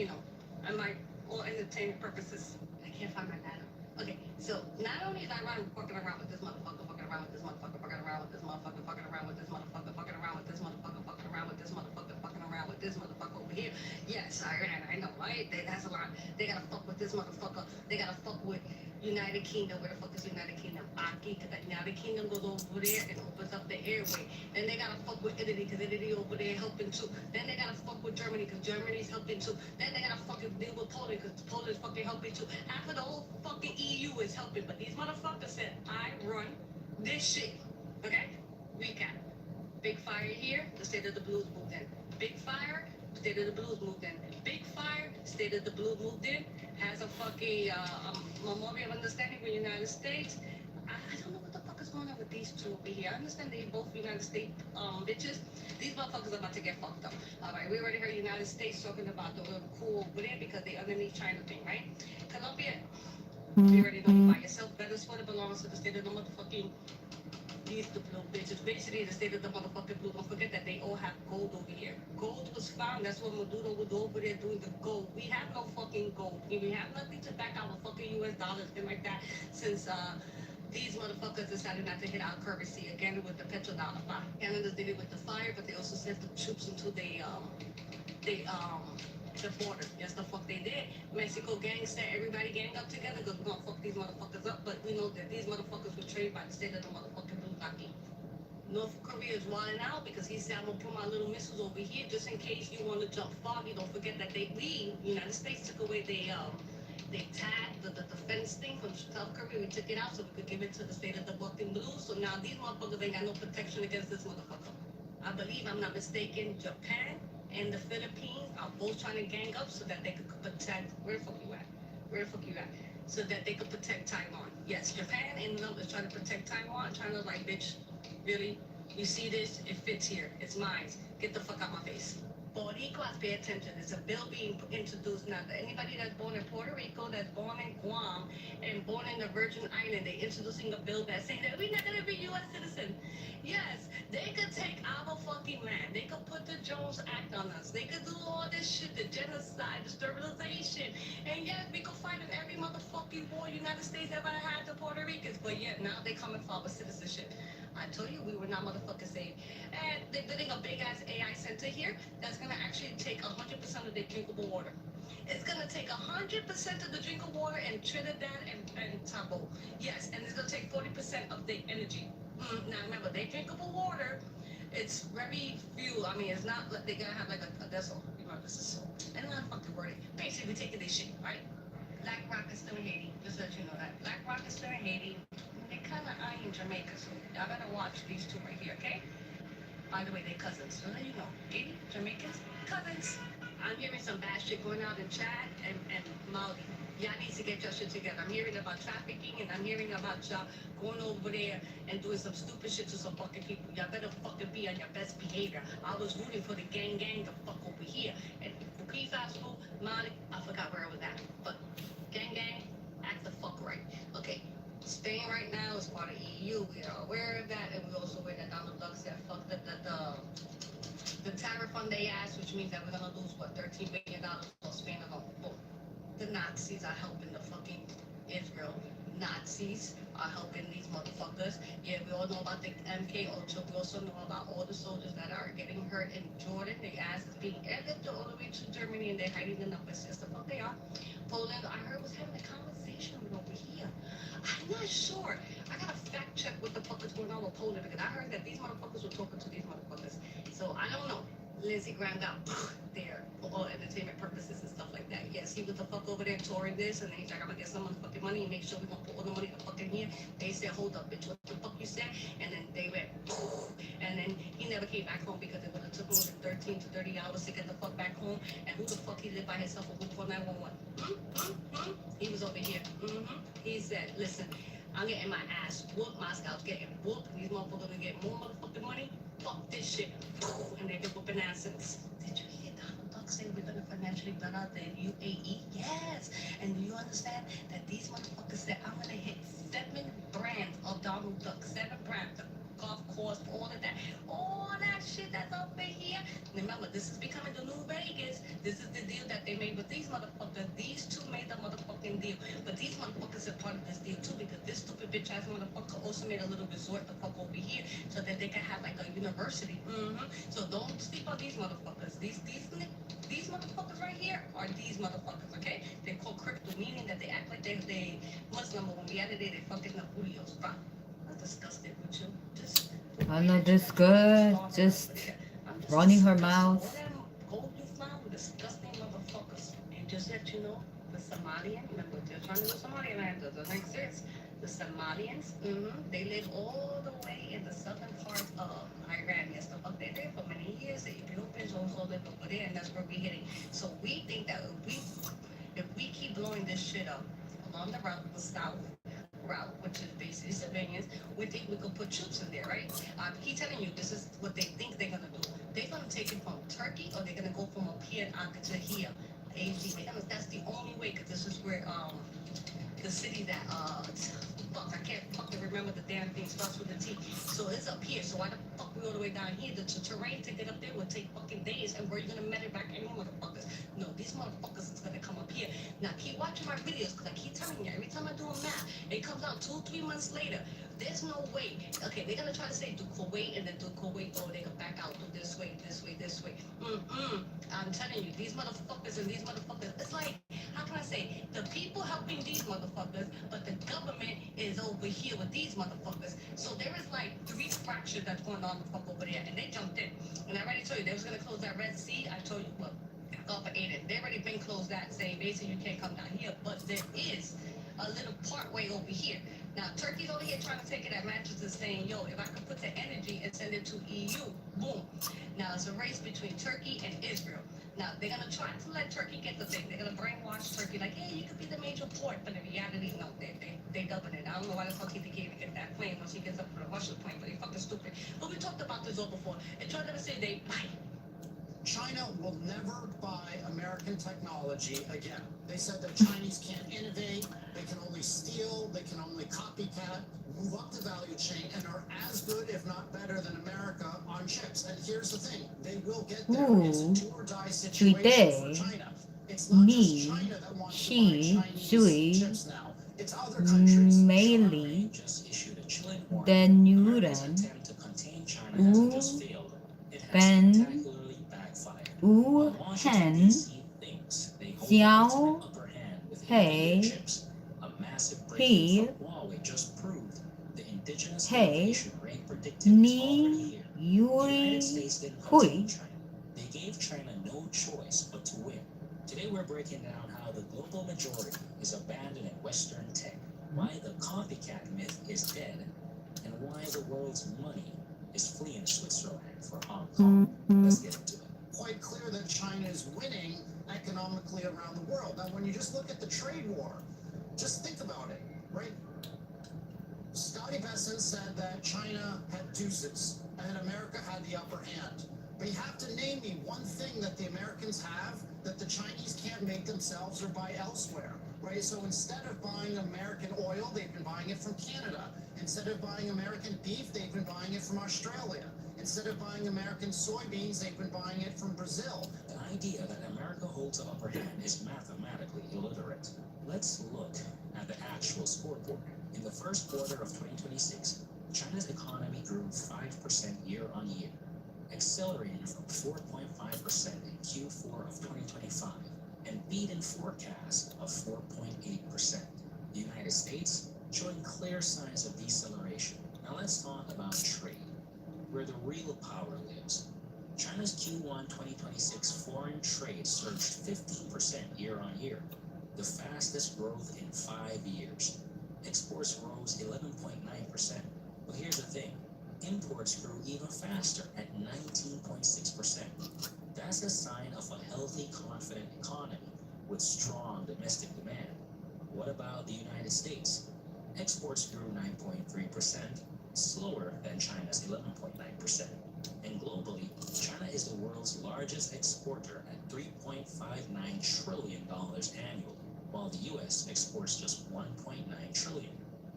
S20: and my all entertainment purposes. I can't find my data. Okay, so not only is Iran fucking around with this motherfucker, fucking around with this motherfucker, fucking around with this motherfucker, fucking around with this motherfucker, fucking around with this motherfucker, fucking around with this motherfucker, fucking around with this motherfucker over here. Yes, Iran, I know, right? That's a lot. They gotta fuck with this motherfucker. They gotta fuck with United Kingdom. Where the fuck is United Kingdom? Aki, because the United Kingdom goes over there and opens up the airway. Then they gotta fuck with Italy, because Italy over there helping too. Then they gotta fuck with Germany, because Germany's helping too. Then they gotta fucking deal with Poland, because Poland's fucking helping too. After the whole fucking EU is helping, but these motherfuckers said, I run this shit. Okay? Recap. Big fire here, the state of the blues moved in. Big fire, state of the blues moved in. Big fire, state of the blues moved in. Has a fucking memorial of understanding with the United States. I don't know what the fuck is going on with these two over here. I understand they both United States bitches. These motherfuckers are about to get fucked up. All right, we already heard United States talking about the real cool over there because they underneath China thing, right? Colombia, you already know you by yourself. Venezuela belongs to the state of the motherfucking these the blue bitches. Basically, the state of the motherfucking blue. Don't forget that they all have gold over here. Gold was found. That's what Maduro was over there doing the gold. We have no fucking gold. We have nothing to back our fucking US dollars and like that since these motherfuckers decided not to hit our currency again with the petrodollar. Canada's did it with the fire, but they also sent the troops into the border. Yes, the fuck they did. Mexico gang said everybody gang up together because we're gonna fuck these motherfuckers up. But we know that these motherfuckers were trained by the state of the motherfucking blue lucky. North Korea is wilding out because he said I'm gonna put my little missiles over here just in case you want to jump far. You don't forget that we United States took away they tagged the defense thing from South Korea. We took it out so we could give it to the state of the fucking blue. So now these motherfuckers ain't got no protection against this motherfucker. I believe I'm not mistaken. Japan and the Philippines are both trying to gang up so that they could protect. Where the fuck you at? Where the fuck you at? So that they could protect Taiwan. Yes, Japan and them is trying to protect Taiwan. China's like, bitch, really? You see this? It fits here. It's mine. Get the fuck out my face. Boricuas, pay attention. There's a bill being introduced now. Anybody that's born in Puerto Rico, that's born in Guam, and born in the Virgin Island, they're introducing a bill that's saying that we're not going to be U.S. citizen. Yes, they could take our fucking land. They could put the Jones Act on us. They could do all this shit, the genocide, the sterilization. And yes, we could fight in every motherfucking war United States ever had to Puerto Ricans. But yet now they coming for our citizenship. I told you we were not motherfuckers saved. And they're building a big ass AI center here that's gonna actually take 100% of their drinkable water. It's gonna take 100% of the drinkable water in Trinidad and Tobago. Yes, and it's gonna take 40% of their energy. Now remember, their drinkable water, it's very few. I mean, it's not like they're gonna have like a decibel. This is so. I don't know how to fucking word it. Basically, we're taking this shit, right? Black Rock is still in Haiti. Just to let you know that. Black Rock is still in Haiti. They kind of eyeing Jamaica, so y'all better watch these two right here, okay? By the way, they're cousins. So let you know. Haiti, Jamaicans, cousins. I'm hearing some bad shit going out in Chad and Mali. Y'all need to get your shit together. I'm hearing about trafficking and I'm hearing about y'all going over there and doing some stupid shit to some fucking people. Y'all better fucking be on your best behavior. I was rooting for the gang to fuck over here. And for fast food, Mali, I forgot where I was at. But gang, act the fuck right. Okay. Spain right now is part of EU. We are aware of that, and we also aware that Donald Duck said fuck the tariff on they ass, which means that we're gonna lose what $13 billion for Spain alone. Boom. The Nazis are helping the fucking Israel. Nazis are helping these motherfuckers. Yeah, we all know about the MK Ultra. We also know about all the soldiers that are getting hurt in Jordan. Their ass is being airlifted all the way to Germany, and they're hiding the numbers. Yes, the fuck they are. Poland, I heard, was having a conversation with over here. I'm not sure. I gotta fact check what the fuck is going on with Poland because I heard that these motherfuckers were talking to these motherfuckers. So I don't know. Lindsey Graham got there for all entertainment purposes and stuff like that. Yes, he was the fuck over there touring this, and then he's like, I'm gonna get some motherfucking money and make sure we gonna put all the money the fuck in here. They said, hold up, bitch, what the fuck you said? And then they went, and then he never came back home because it would have took more than 13 to 30 hours to get the fuck back home. And who the fuck he lived by himself or who for 911? He was over here. He said, listen, I'm getting my ass whooped. Moscow's getting whooped. These motherfuckers gonna get more motherfucking money. fuck this shit. And they get whooping asses. Did you hear Donald Duck say we're gonna financially bail out the UAE? Yes. And do you understand that these motherfuckers said I'm gonna hit 7 brands of Donald Duck, 7 brands, the golf course, all that shit that's over here. Remember, this is becoming the new Vegas. This is the deal that they made with these motherfuckers. These two made the motherfucking deal. But these motherfuckers are part of this deal too, because this stupid bitch ass motherfucker also made a little resort the fuck over here so that they can have like a university. So don't sleep on these motherfuckers. These motherfuckers right here are these motherfuckers, okay? They're called crypto, meaning that they act like they Muslim, but when we reality they fucking the Julios. Fine. I'm disgusted with you. Just
S1: I know this good. Just running her mouth.
S20: gold you found with disgusting motherfuckers. And just let you know, the Somalian, remember they're trying to do Somaliland, doesn't exist. The Somalians, they live all the way in the southern part of Iran. Yes, the fuck they're there for many years. The Ethiopians also live over there, and that's where we're hitting. So we think that if we keep blowing this shit up along the route, the south route, which is basically civilians, we think we could put troops in there, right? I keep telling you, this is what they think they're gonna do. They're gonna take it from Turkey, or they're gonna go from up here and to here. AZ. That's the only way, because this is where the city that fuck, I can't fucking remember the damn thing, starts with a T. So it's up here. So why the fuck we all the way down here? The terrain to get up there would take fucking days, and where you gonna met it back any motherfuckers? No, these motherfuckers is gonna come up here. Now keep watching my videos, because I keep telling you, every time I do a map, it comes out 2-3 months later. There's no way. Okay, they're gonna try to say do Kuwait, and then do Kuwait, oh, they can back out, do this way, this way, this way. I'm telling you, these motherfuckers and these motherfuckers, it's like, how can I say, the people helping these motherfuckers, but the government is over here with these motherfuckers. So there is like 3 fractures that's going on the fuck over there, and they jumped in. And I already told you, they was gonna close that Red Sea. I told you, well, God for Aiden. They already been closed that, saying basically you can't come down here, but there is a little part way over here. Now, Turkey's over here trying to take it at Manchester, saying, yo, if I could put the energy and send it to EU, boom. Now, it's a race between Turkey and Israel. Now, they're going to try to let Turkey get the thing. They're going to brainwash Turkey, like, hey, you could be the major port. But in reality, no, they dubbing it. I don't know why the fuck he can't even get that plane once he gets up for the Russian plane, but they fucking stupid. But we talked about this all before. And trying to say they buy.
S21: China will never buy American technology again. They said that Chinese can't innovate, they can only steal, they can only copycat, move up the value chain, and are as good, if not better, than America on chips. And here's the thing, they will get there. It's a do or die situation for China. It's not just China that wants to buy Chinese chips now. It's other countries.
S1: Meili Denuren Ben Hen Xiao He He He Ni Yui Hui.
S22: They gave China no choice but to win. Today we're breaking down how the global majority is abandoning Western tech, why the copycat myth is dead, and why the world's money is fleeing Switzerland for Hong Kong. Let's get into it.
S21: Quite clear that China is winning economically around the world. Now, when you just look at the trade war, just think about it, right? Scotty Besson said that China had deuces and America had the upper hand. But you have to name me one thing that the Americans have that the Chinese can't make themselves or buy elsewhere, right? So instead of buying American oil, they've been buying it from Canada. Instead of buying American beef, they've been buying it from Australia. Instead of buying American soybeans, they've been buying it from Brazil.
S22: The idea that America holds the upper hand is mathematically illiterate. Let's look at the actual scoreboard. In the first quarter of 2026, China's economy grew 5% year on year, accelerating from 4.5% in Q4 of 2025 and beating forecasts of 4.8%. The United States showing clear signs of deceleration. Now let's talk about trade, where the real power lives. China's Q1 2026 foreign trade surged 15% year on year, the fastest growth in 5 years. Exports rose 11.9%. But here's the thing, imports grew even faster at 19.6%. That's a sign of a healthy, confident economy with strong domestic demand. What about the United States? Exports grew 9.3%, slower than China's 11.9%. And globally, China is the world's largest exporter at $3.59 trillion annually, while the US exports just $1.9 trillion.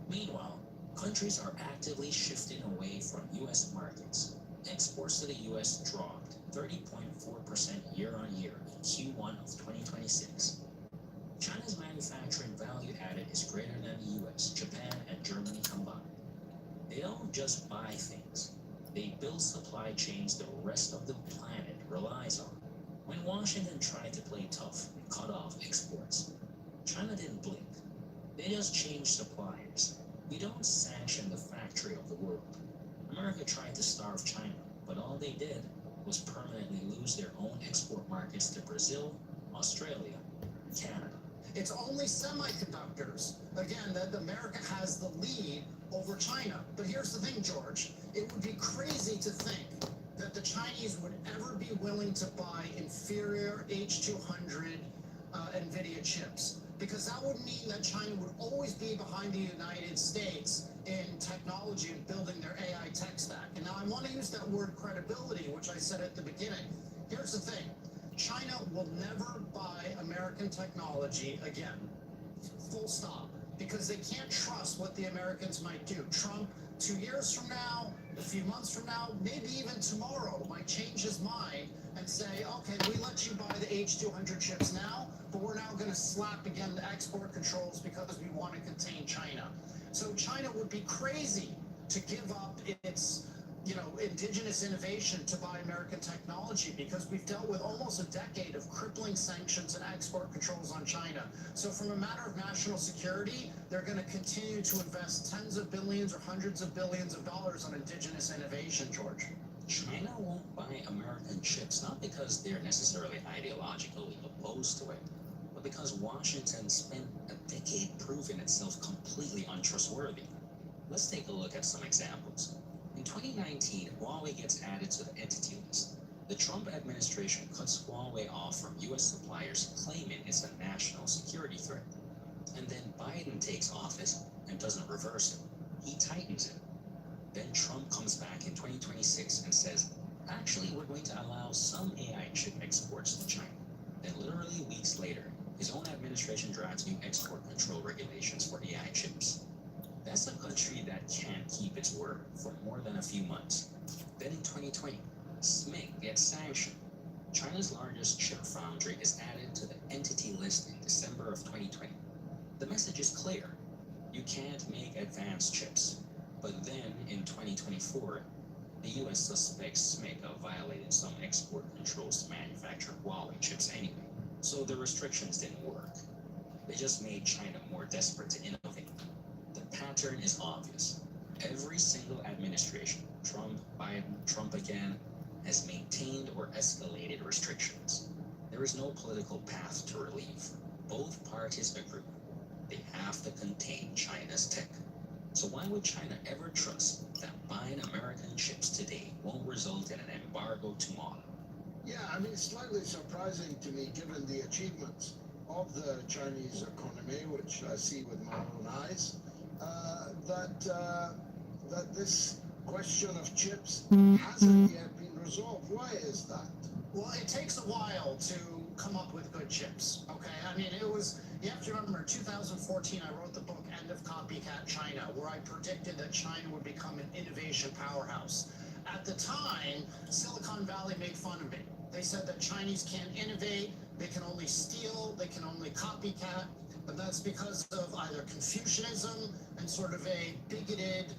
S22: Meanwhile, countries are actively shifting away from US markets. Exports to the US dropped 30.4% year on year in Q1 of 2026. China's manufacturing value added is greater than the US, Japan, and Germany combined. They don't just buy things, they build supply chains the rest of the planet relies on. When Washington tried to play tough and cut off exports, China didn't blink. They just changed suppliers. We don't sanction the factory of the world. America tried to starve China, but all they did was permanently lose their own export markets to Brazil, Australia, and Canada.
S21: It's only semiconductors, again, that America has the lead over China. But here's the thing, George. It would be crazy to think that the Chinese would ever be willing to buy inferior H200 NVIDIA chips, because that would mean that China would always be behind the United States in technology and building their AI tech stack. And now I want to use that word credibility, which I said at the beginning. Here's the thing. China will never buy American technology again. Full stop. Because they can't trust what the Americans might do. Trump, 2 years from now, a few months from now, maybe even tomorrow, might change his mind and say, okay, we let you buy the H200 chips now, but we're now going to slap again the export controls because we want to contain China. So China would be crazy to give up its indigenous innovation to buy American technology, because we've dealt with almost a decade of crippling sanctions and export controls on China. So from a matter of national security, they're going to continue to invest tens of billions or hundreds of billions of dollars on indigenous innovation, George.
S22: China won't buy American chips, not because they're necessarily ideologically opposed to it, but because Washington spent a decade proving itself completely untrustworthy. Let's take a look at some examples. In 2019, Huawei gets added to the entity list. The Trump administration cuts Huawei off from U.S. suppliers, claiming it's a national security threat. And then Biden takes office and doesn't reverse it. He tightens it. Then Trump comes back in 2026 and says, actually, we're going to allow some AI chip exports to China. Then literally weeks later, his own administration drafts new export control regulations for AI chips. That's a country that can't keep its word for more than a few months. Then in 2020, SMIC gets sanctioned. China's largest chip foundry is added to the entity list in December of 2020. The message is clear. You can't make advanced chips. But then in 2024, the US suspects SMIC of violating some export controls to manufacture Huawei chips anyway. So the restrictions didn't work. They just made China more desperate to innovate. The pattern is obvious. Every single administration, Trump, Biden, Trump again, has maintained or escalated restrictions. There is no political path to relief. Both parties agree they have to contain China's tech. So why would China ever trust that buying American chips today won't result in an embargo tomorrow?
S3: Yeah, I mean, it's slightly surprising to me, given the achievements of the Chinese economy, which I see with my own eyes, that this question of chips hasn't yet been resolved. Why is that?
S21: Well, it takes a while to come up with good chips, okay? I mean, you have to remember, in 2014, I wrote the book End of Copycat China, where I predicted that China would become an innovation powerhouse. At the time, Silicon Valley made fun of me. They said that Chinese can't innovate, they can only steal, they can only copycat, but that's because of either Confucianism and sort of a bigoted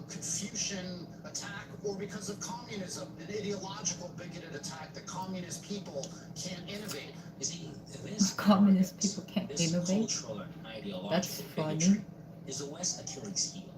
S21: Confucian attack, or because of communism, an ideological bigoted attack that communist people can't innovate.
S22: You see, this
S1: Communist people can't
S22: this
S1: innovate.
S22: cultural and
S1: That's
S22: ideological
S1: funny.
S22: bigotry is the West's Achilles heel.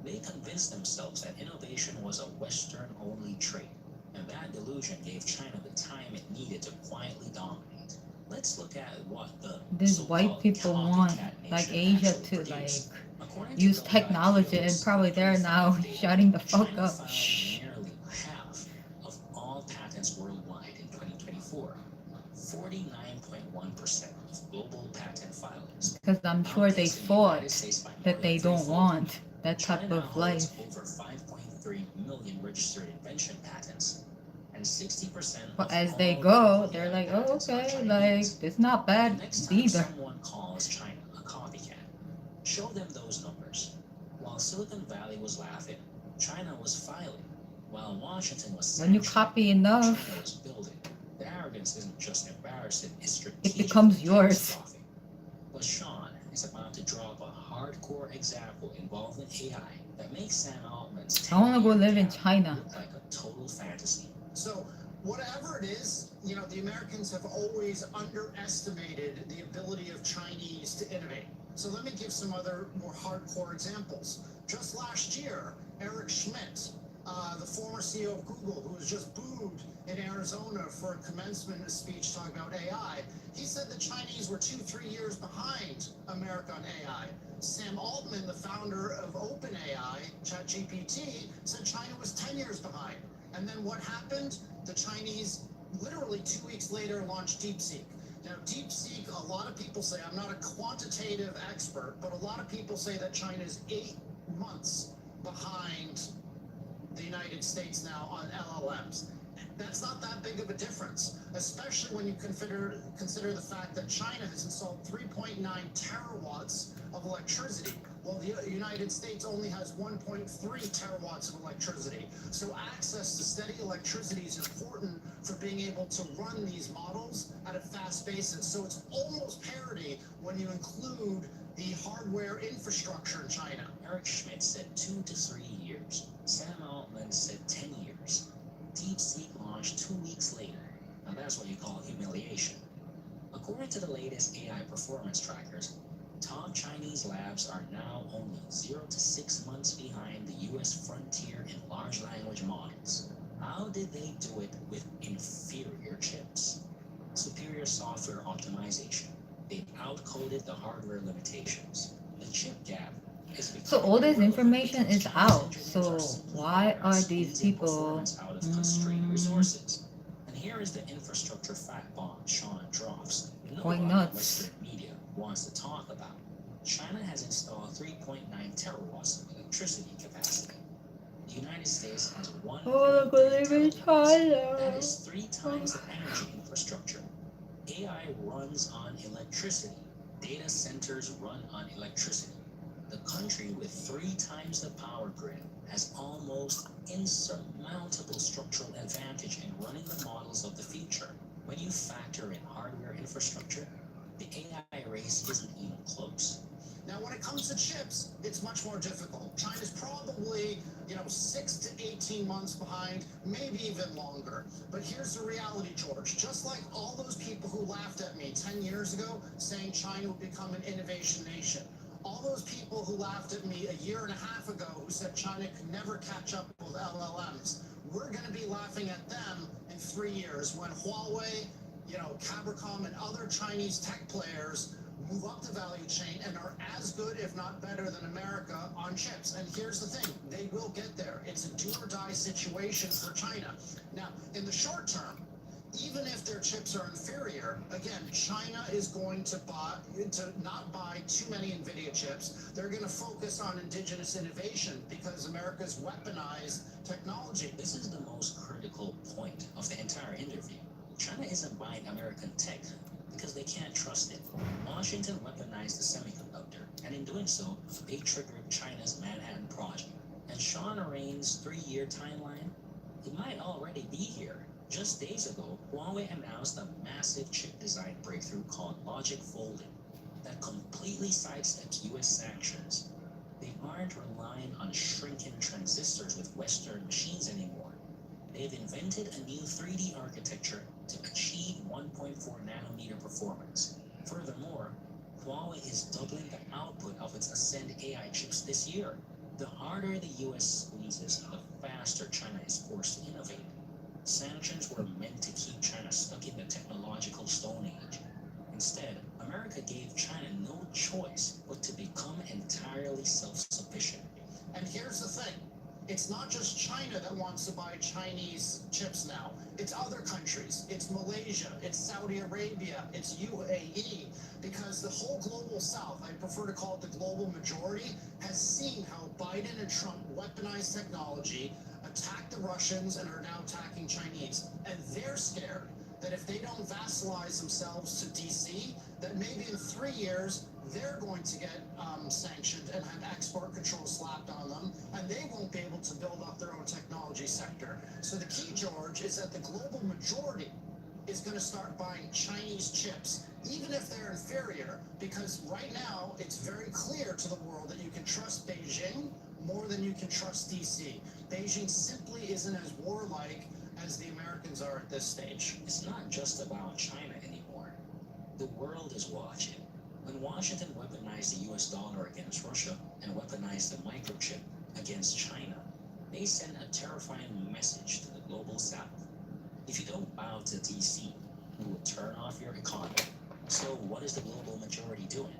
S22: They convinced themselves that innovation was a Western-only trait, and that delusion gave China the time it needed to quietly dominate. Let's look at what the
S1: These white
S22: so-called
S1: people want
S22: copycat
S1: like
S22: nation
S1: Asia
S22: actually
S1: to
S22: produced.
S1: like
S22: According to
S1: use
S22: the
S1: technology, and probably they're now shutting the fuck
S22: China
S1: up.
S22: filed
S1: Shh.
S22: nearly half of all patents worldwide in 2024. 49.1% of global patent filings.
S1: Because I'm sure they
S22: Outpacing the
S1: thought
S22: United States by more
S1: that
S22: than
S1: they don't
S22: threefold.
S1: want that type
S22: China now
S1: of life.
S22: holds over 1.3 million registered invention patents. And 60%
S1: But
S22: of
S1: as
S22: all
S1: they
S22: the
S1: go,
S22: new
S1: they're
S22: AI
S1: like, oh,
S22: patents are
S1: okay,
S22: Chinese.
S1: like, it's not
S22: The
S1: bad
S22: next time
S1: either.
S22: someone calls China a copycat, show them those numbers. While Silicon Valley was laughing, China was filing. While Washington was
S1: When you
S22: sanctioning,
S1: copy enough,
S22: China was building. The arrogance isn't just embarrassing, it's
S1: it
S22: strategically
S1: becomes yours.
S22: catastrophic. But Sean is about to drop a hardcore example involving AI that makes Sam Altman's
S1: I want to go
S22: 10-year
S1: live in
S22: gap
S1: China.
S22: look like a total fantasy.
S21: So, whatever it is, you know, the Americans have always underestimated the ability of Chinese to innovate. So let me give some other more hardcore examples. Just last year, Eric Schmidt, the former CEO of Google, who was just booed in Arizona for a commencement speech talking about AI, he said the Chinese were 2-3 years behind America on AI. Sam Altman, the founder of OpenAI, ChatGPT, said China was 10 years behind. And then what happened? The Chinese, literally 2 weeks later, launched DeepSeek. Now, DeepSeek, a lot of people say, I'm not a quantitative expert, but a lot of people say that China is 8 months behind the United States now on LLMs. That's not that big of a difference, especially when you consider the fact that China has installed 3.9 terawatts of electricity, while the United States only has 1.3 terawatts of electricity. So access to steady electricity is important for being able to run these models at a fast basis. So it's almost parity when you include the hardware infrastructure in China.
S22: Eric Schmidt said 2 to 3 years. Sam Altman said 10 years. DeepSeek launched 2 weeks later. Now that's what you call humiliation. According to the latest AI performance trackers, top Chinese labs are now only 0 to 6 months behind the US frontier in large language models. How did they do it with inferior chips? Superior software optimization. They've outcoded the hardware limitations. The chip gap is
S1: So
S22: becoming
S1: all this
S22: irrelevant
S1: information
S22: because
S1: is
S22: Chinese
S1: out.
S22: engineers
S1: So
S22: are simply
S1: why
S22: better at
S1: are these
S22: squeezing
S1: people?
S22: performance out of constrained resources. And here is the infrastructure fact bomb Sean drops.
S1: Going
S22: Nobody in
S1: nuts.
S22: Western media wants to talk about. China has installed 3.9 terawatts of electricity capacity. The United States has 1.3
S1: I wanna go live in
S22: terawatts. That
S1: China.
S22: is 3 times the energy infrastructure. AI runs on electricity. Data centers run on electricity. The country with 3 times the power grid has almost insurmountable structural advantage in running the models of the future. When you factor in hardware infrastructure, the AI race isn't even close.
S21: Now, when it comes to chips, it's much more difficult. China's probably, 6 to 18 months behind, maybe even longer. But here's the reality, George. Just like all those people who laughed at me 10 years ago saying China would become an innovation nation, all those people who laughed at me a year and a half ago who said China could never catch up with LLMs, we're going to be laughing at them in 3 years when Huawei, Cabricom and other Chinese tech players move up the value chain and are as good, if not better, than America on chips. And here's the thing, they will get there. It's a do-or-die situation for China. Now, in the short term, even if their chips are inferior, again, China is going to not buy too many NVIDIA chips. They're going to focus on indigenous innovation because America's weaponized technology.
S22: This is the most critical point of the entire interview. China isn't buying American tech because they can't trust it. Washington weaponized the semiconductor, and in doing so, they triggered China's Manhattan Project. And Sean Arane's 3-year timeline, it might already be here. Just days ago, Huawei announced a massive chip design breakthrough called Logic Folding that completely sidesteps US sanctions. They aren't relying on shrinking transistors with Western machines anymore. They've invented a new 3D architecture to achieve 1.4 nanometer performance. Furthermore, Huawei is doubling the output of its Ascend AI chips this year. The harder the US squeezes, the faster China is forced to innovate. Sanctions were meant to keep China stuck in the technological Stone Age. Instead, America gave China no choice but to become entirely self-sufficient.
S21: And here's the thing, it's not not just China that wants to buy Chinese chips now. It's other countries. It's Malaysia. It's Saudi Arabia. It's UAE. Because the whole global south, I prefer to call it the global majority, has seen how Biden and Trump weaponized technology, attacked the Russians, and are now attacking Chinese. And they're scared that if they don't vassalize themselves to DC, that maybe in 3 years, they're going to get sanctioned and have export controls slapped on them, and they won't be able to build up their own technology sector. So the key, George, is that the global majority is going to start buying Chinese chips, even if they're inferior, because right now it's very clear to the world that you can trust Beijing more than you can trust DC. Beijing simply isn't as warlike as the Americans are at this stage.
S22: It's not just about China anymore. The world is watching. When Washington weaponized the US dollar against Russia and weaponized the microchip against China, they sent a terrifying message to the global south. If you don't bow to DC, we will turn off your economy. So what is the global majority doing?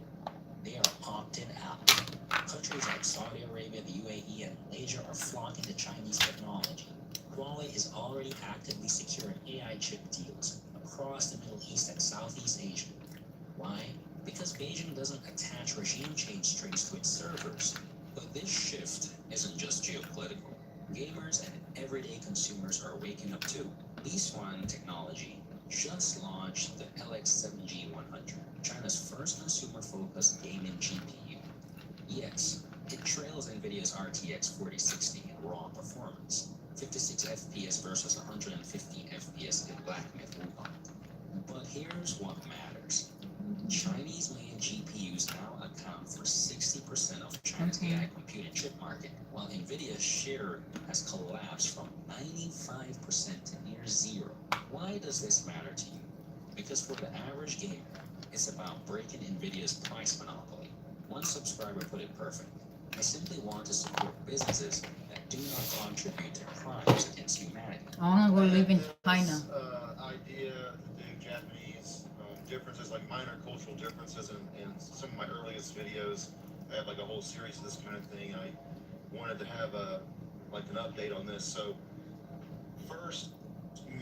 S22: They are opting out. Countries like Saudi Arabia, the UAE, and Malaysia are flocking to Chinese technology. Huawei is already actively securing AI chip deals across the Middle East and Southeast Asia. Why? Because Beijing doesn't attach regime change strings to its servers. But this shift isn't just geopolitical. Gamers and everyday consumers are waking up too. Beast One Technology just launched the LX7G100, China's first consumer-focused gaming GPU. Yes, it trails NVIDIA's RTX 4060 in raw performance, 56 FPS versus 150 FPS in Black Myth Wukong. But here's what matters. Chinese-made GPUs now account for 60% of China's AI computing chip market, while NVIDIA's share has collapsed from 95% to near zero. Why does this matter to you? Because for the average gamer, it's about breaking NVIDIA's price monopoly. One subscriber put it perfect. I simply want to support businesses that do not contribute to crimes against humanity.
S1: I want to live in China.
S8: Idea to do Japanese differences, like minor cultural differences in some of my earliest videos. I have like a whole series of this kind of thing. I wanted to have an update on this. So first,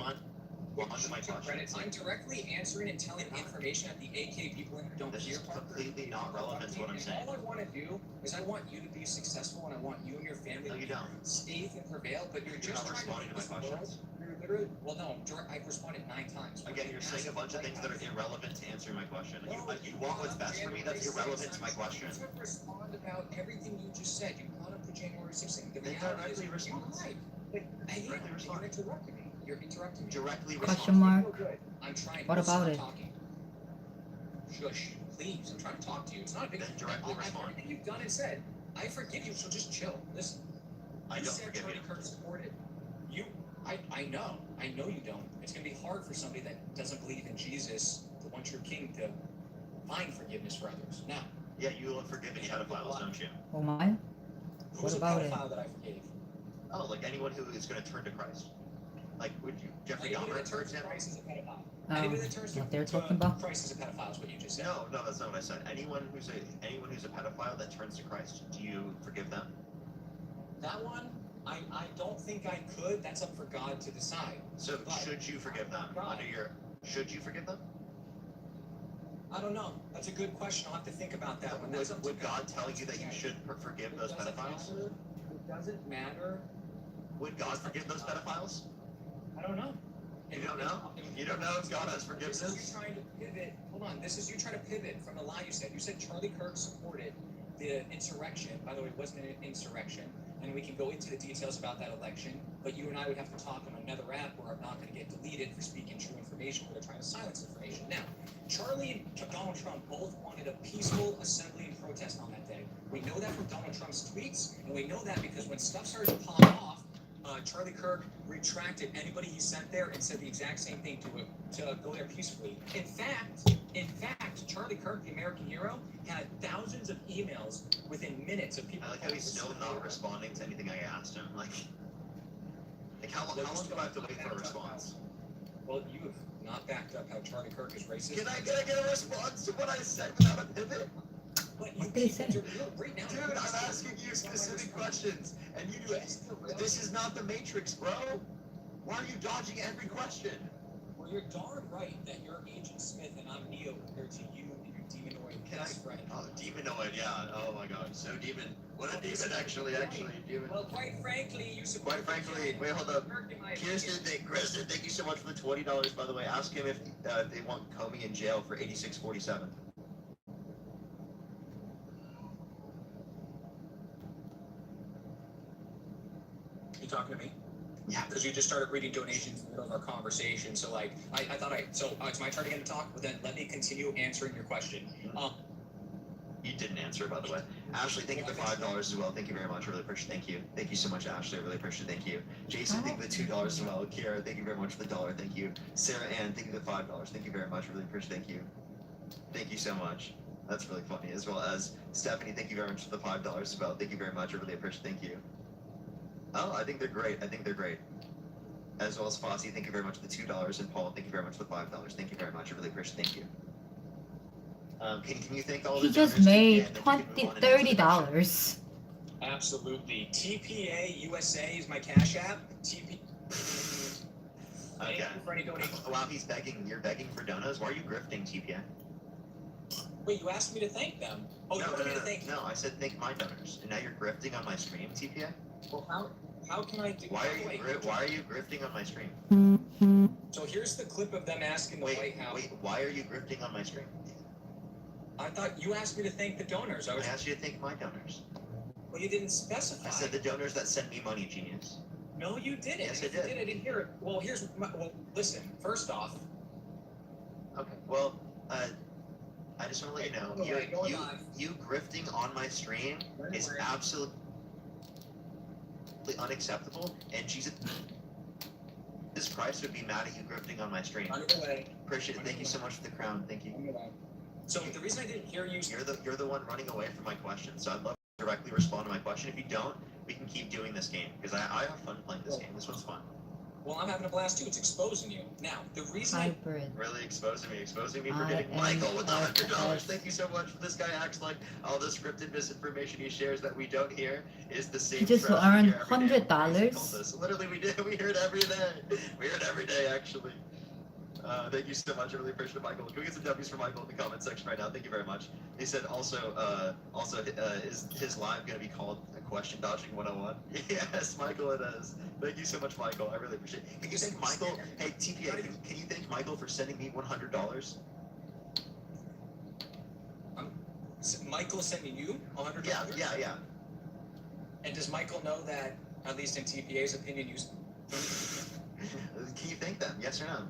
S2: I'm directly answering and telling information that the AK people in here don't hear.
S8: This is completely not relevant to what I'm saying.
S2: All I want to do is I want you to be successful, and I want you and your family to stay and prevail. But you're just
S8: not responding to my questions.
S2: You're literally, well, no, I've responded 9 times.
S8: Again, you're saying a bunch of things that are irrelevant to answering my question. You want what's best for me? That's irrelevant to my question.
S2: You have to respond about everything you just said. You brought up the January 6th thing. The reality is, you're right. But you're interrupting me. You're interrupting me.
S8: Directly
S1: Question mark.
S2: I'm trying.
S1: What about it?
S2: Talking. Shush, please. I'm trying to talk to you. It's not a big deal.
S8: Directly respond.
S2: Everything you've done and said, I forgive you. So just chill. Listen.
S8: I don't
S2: said
S8: forgive
S2: Charlie
S8: you.
S2: Kirk supported you. I know. I know you don't. It's gonna be hard for somebody that doesn't believe in Jesus, the one true King, to find forgiveness for others. Now.
S8: Yeah, you have forgiven pedophiles, don't you?
S1: Oh my? What about it?
S2: Pedophile that I forgave?
S8: Oh, like anyone who is going to turn to Christ. Like, would you, Jeffrey Dahmer, for example?
S1: What they're talking about?
S2: Christ is a pedophile is what you just said.
S8: No, that's not what I said. Anyone who's a pedophile that turns to Christ, do you forgive them?
S2: That one, I don't think I could. That's up for God to decide.
S8: So should you forgive them? Should you forgive them?
S2: I don't know. That's a good question. I'll have to think about that one.
S8: Would God tell you that you should forgive those pedophiles?
S2: It doesn't matter.
S8: Would God forgive those pedophiles?
S2: I don't know.
S8: You don't know? You don't know if God has forgiveness?
S2: This is you trying to pivot. Hold on. This is you trying to pivot from the lie you said. You said Charlie Kirk supported the insurrection. By the way, it wasn't an insurrection. And we can go into the details about that election. But you and I would have to talk on another app where I'm not going to get deleted for speaking true information where they're trying to silence information. Now, Charlie and Donald Trump both wanted a peaceful assembly and protest on that day. We know that from Donald Trump's tweets. And we know that because when stuff started to pop off, Charlie Kirk retracted anybody he sent there and said the exact same thing to go there peacefully. In fact, Charlie Kirk, the American hero, had thousands of emails within minutes of people.
S8: I like how he's still not responding to anything I asked him. Like how long do I have to wait for a response?
S2: Well, you have not backed up how Charlie Kirk is racist.
S8: Can I get a response to what I said without a pivot?
S1: What they say?
S10: Right now,
S6: Dude, I'm asking you specific questions, and you do it. This is not the Matrix, bro. Why are you dodging every question?
S10: Well, you're darn right that you're Agent Smith and I'm Neo compared to you and your demonoid best friend.
S6: Oh, demonoid, yeah. Oh my god, so demon. What a demon, actually, demon.
S10: Well, quite frankly, you support.
S6: Quite frankly, wait, hold up. Kirsten, thank you so much for the $20, by the way. Ask him if they want Comey in jail for 8647.
S10: You talking to me?
S6: Yeah.
S10: Because you just started reading donations in the middle of our conversation. So, like, I thought it's my turn again to talk, but then let me continue answering your question.
S6: You didn't answer, by the way. Ashley, thank you for $5 as well. Thank you very much. I really appreciate it. Thank you. Thank you so much, Ashley. I really appreciate it. Thank you. Jason, thank you for the $2 as well. Kira, thank you very much for the $1. Thank you. Sarah Ann, thank you for the $5. Thank you very much. I really appreciate it. Thank you. Thank you so much. That's really funny. As well as Stephanie, thank you very much for the $5 as well. Thank you very much. I really appreciate it. Thank you. Oh, I think they're great. I think they're great. As well as Fossey, thank you very much for the $2. And Paul, thank you very much for the $5. Thank you very much. I really appreciate it. Thank you. Can you thank all the
S1: He just made $30.
S10: Absolutely. TPA USA is my Cash App. TP.
S6: Okay. Wow, he's begging. You're begging for donuts. Why are you grifting, TPA?
S10: Wait, you asked me to thank them. Oh, you wanted me to thank
S6: No, I said thank my donors. And now you're grifting on my stream, TPA?
S10: Well, how can I do?
S6: Why are you grifting on my stream?
S10: So here's the clip of them asking the White House.
S6: Wait, why are you grifting on my stream?
S10: I thought you asked me to thank the donors.
S6: I asked you to thank my donors.
S10: Well, you didn't specify.
S6: I said the donors that send me money, genius.
S10: No, you didn't.
S6: Yes, I did.
S10: I didn't hear it. Well, listen. First off.
S6: Okay. Well, I just want to let you know, you grifting on my stream is absolutely unacceptable, and Jesus Christ would be mad at you grifting on my stream. Appreciate it. Thank you so much for the crown. Thank you.
S10: So the reason I didn't hear you,
S6: you're the one running away from my question. So I'd love to directly respond to my question. If you don't, we can keep doing this game because I have fun playing this game. This one's fun.
S10: Well, I'm having a blast too. It's exposing you. Now, the reason
S6: really exposing me for getting Michael with the $100. Thank you so much. This guy acts like all the scripted misinformation he shares that we don't hear is the same.
S1: He just earned $100.
S6: Literally, we did. We hear it every day. We hear it every day, actually. Thank you so much. I really appreciate it, Michael. Can we get some W's for Michael in the comment section right now? Thank you very much. He said also, is his live going to be called Question Dodging 101? Yes, Michael, it is. Thank you so much, Michael. I really appreciate it. Can you thank Michael? Hey, TPA, can you thank Michael for sending me $100?
S10: Michael sending you $100?
S6: Yeah.
S10: And does Michael know that, at least in TPA's opinion, you...
S6: Can you thank them? Yes or no?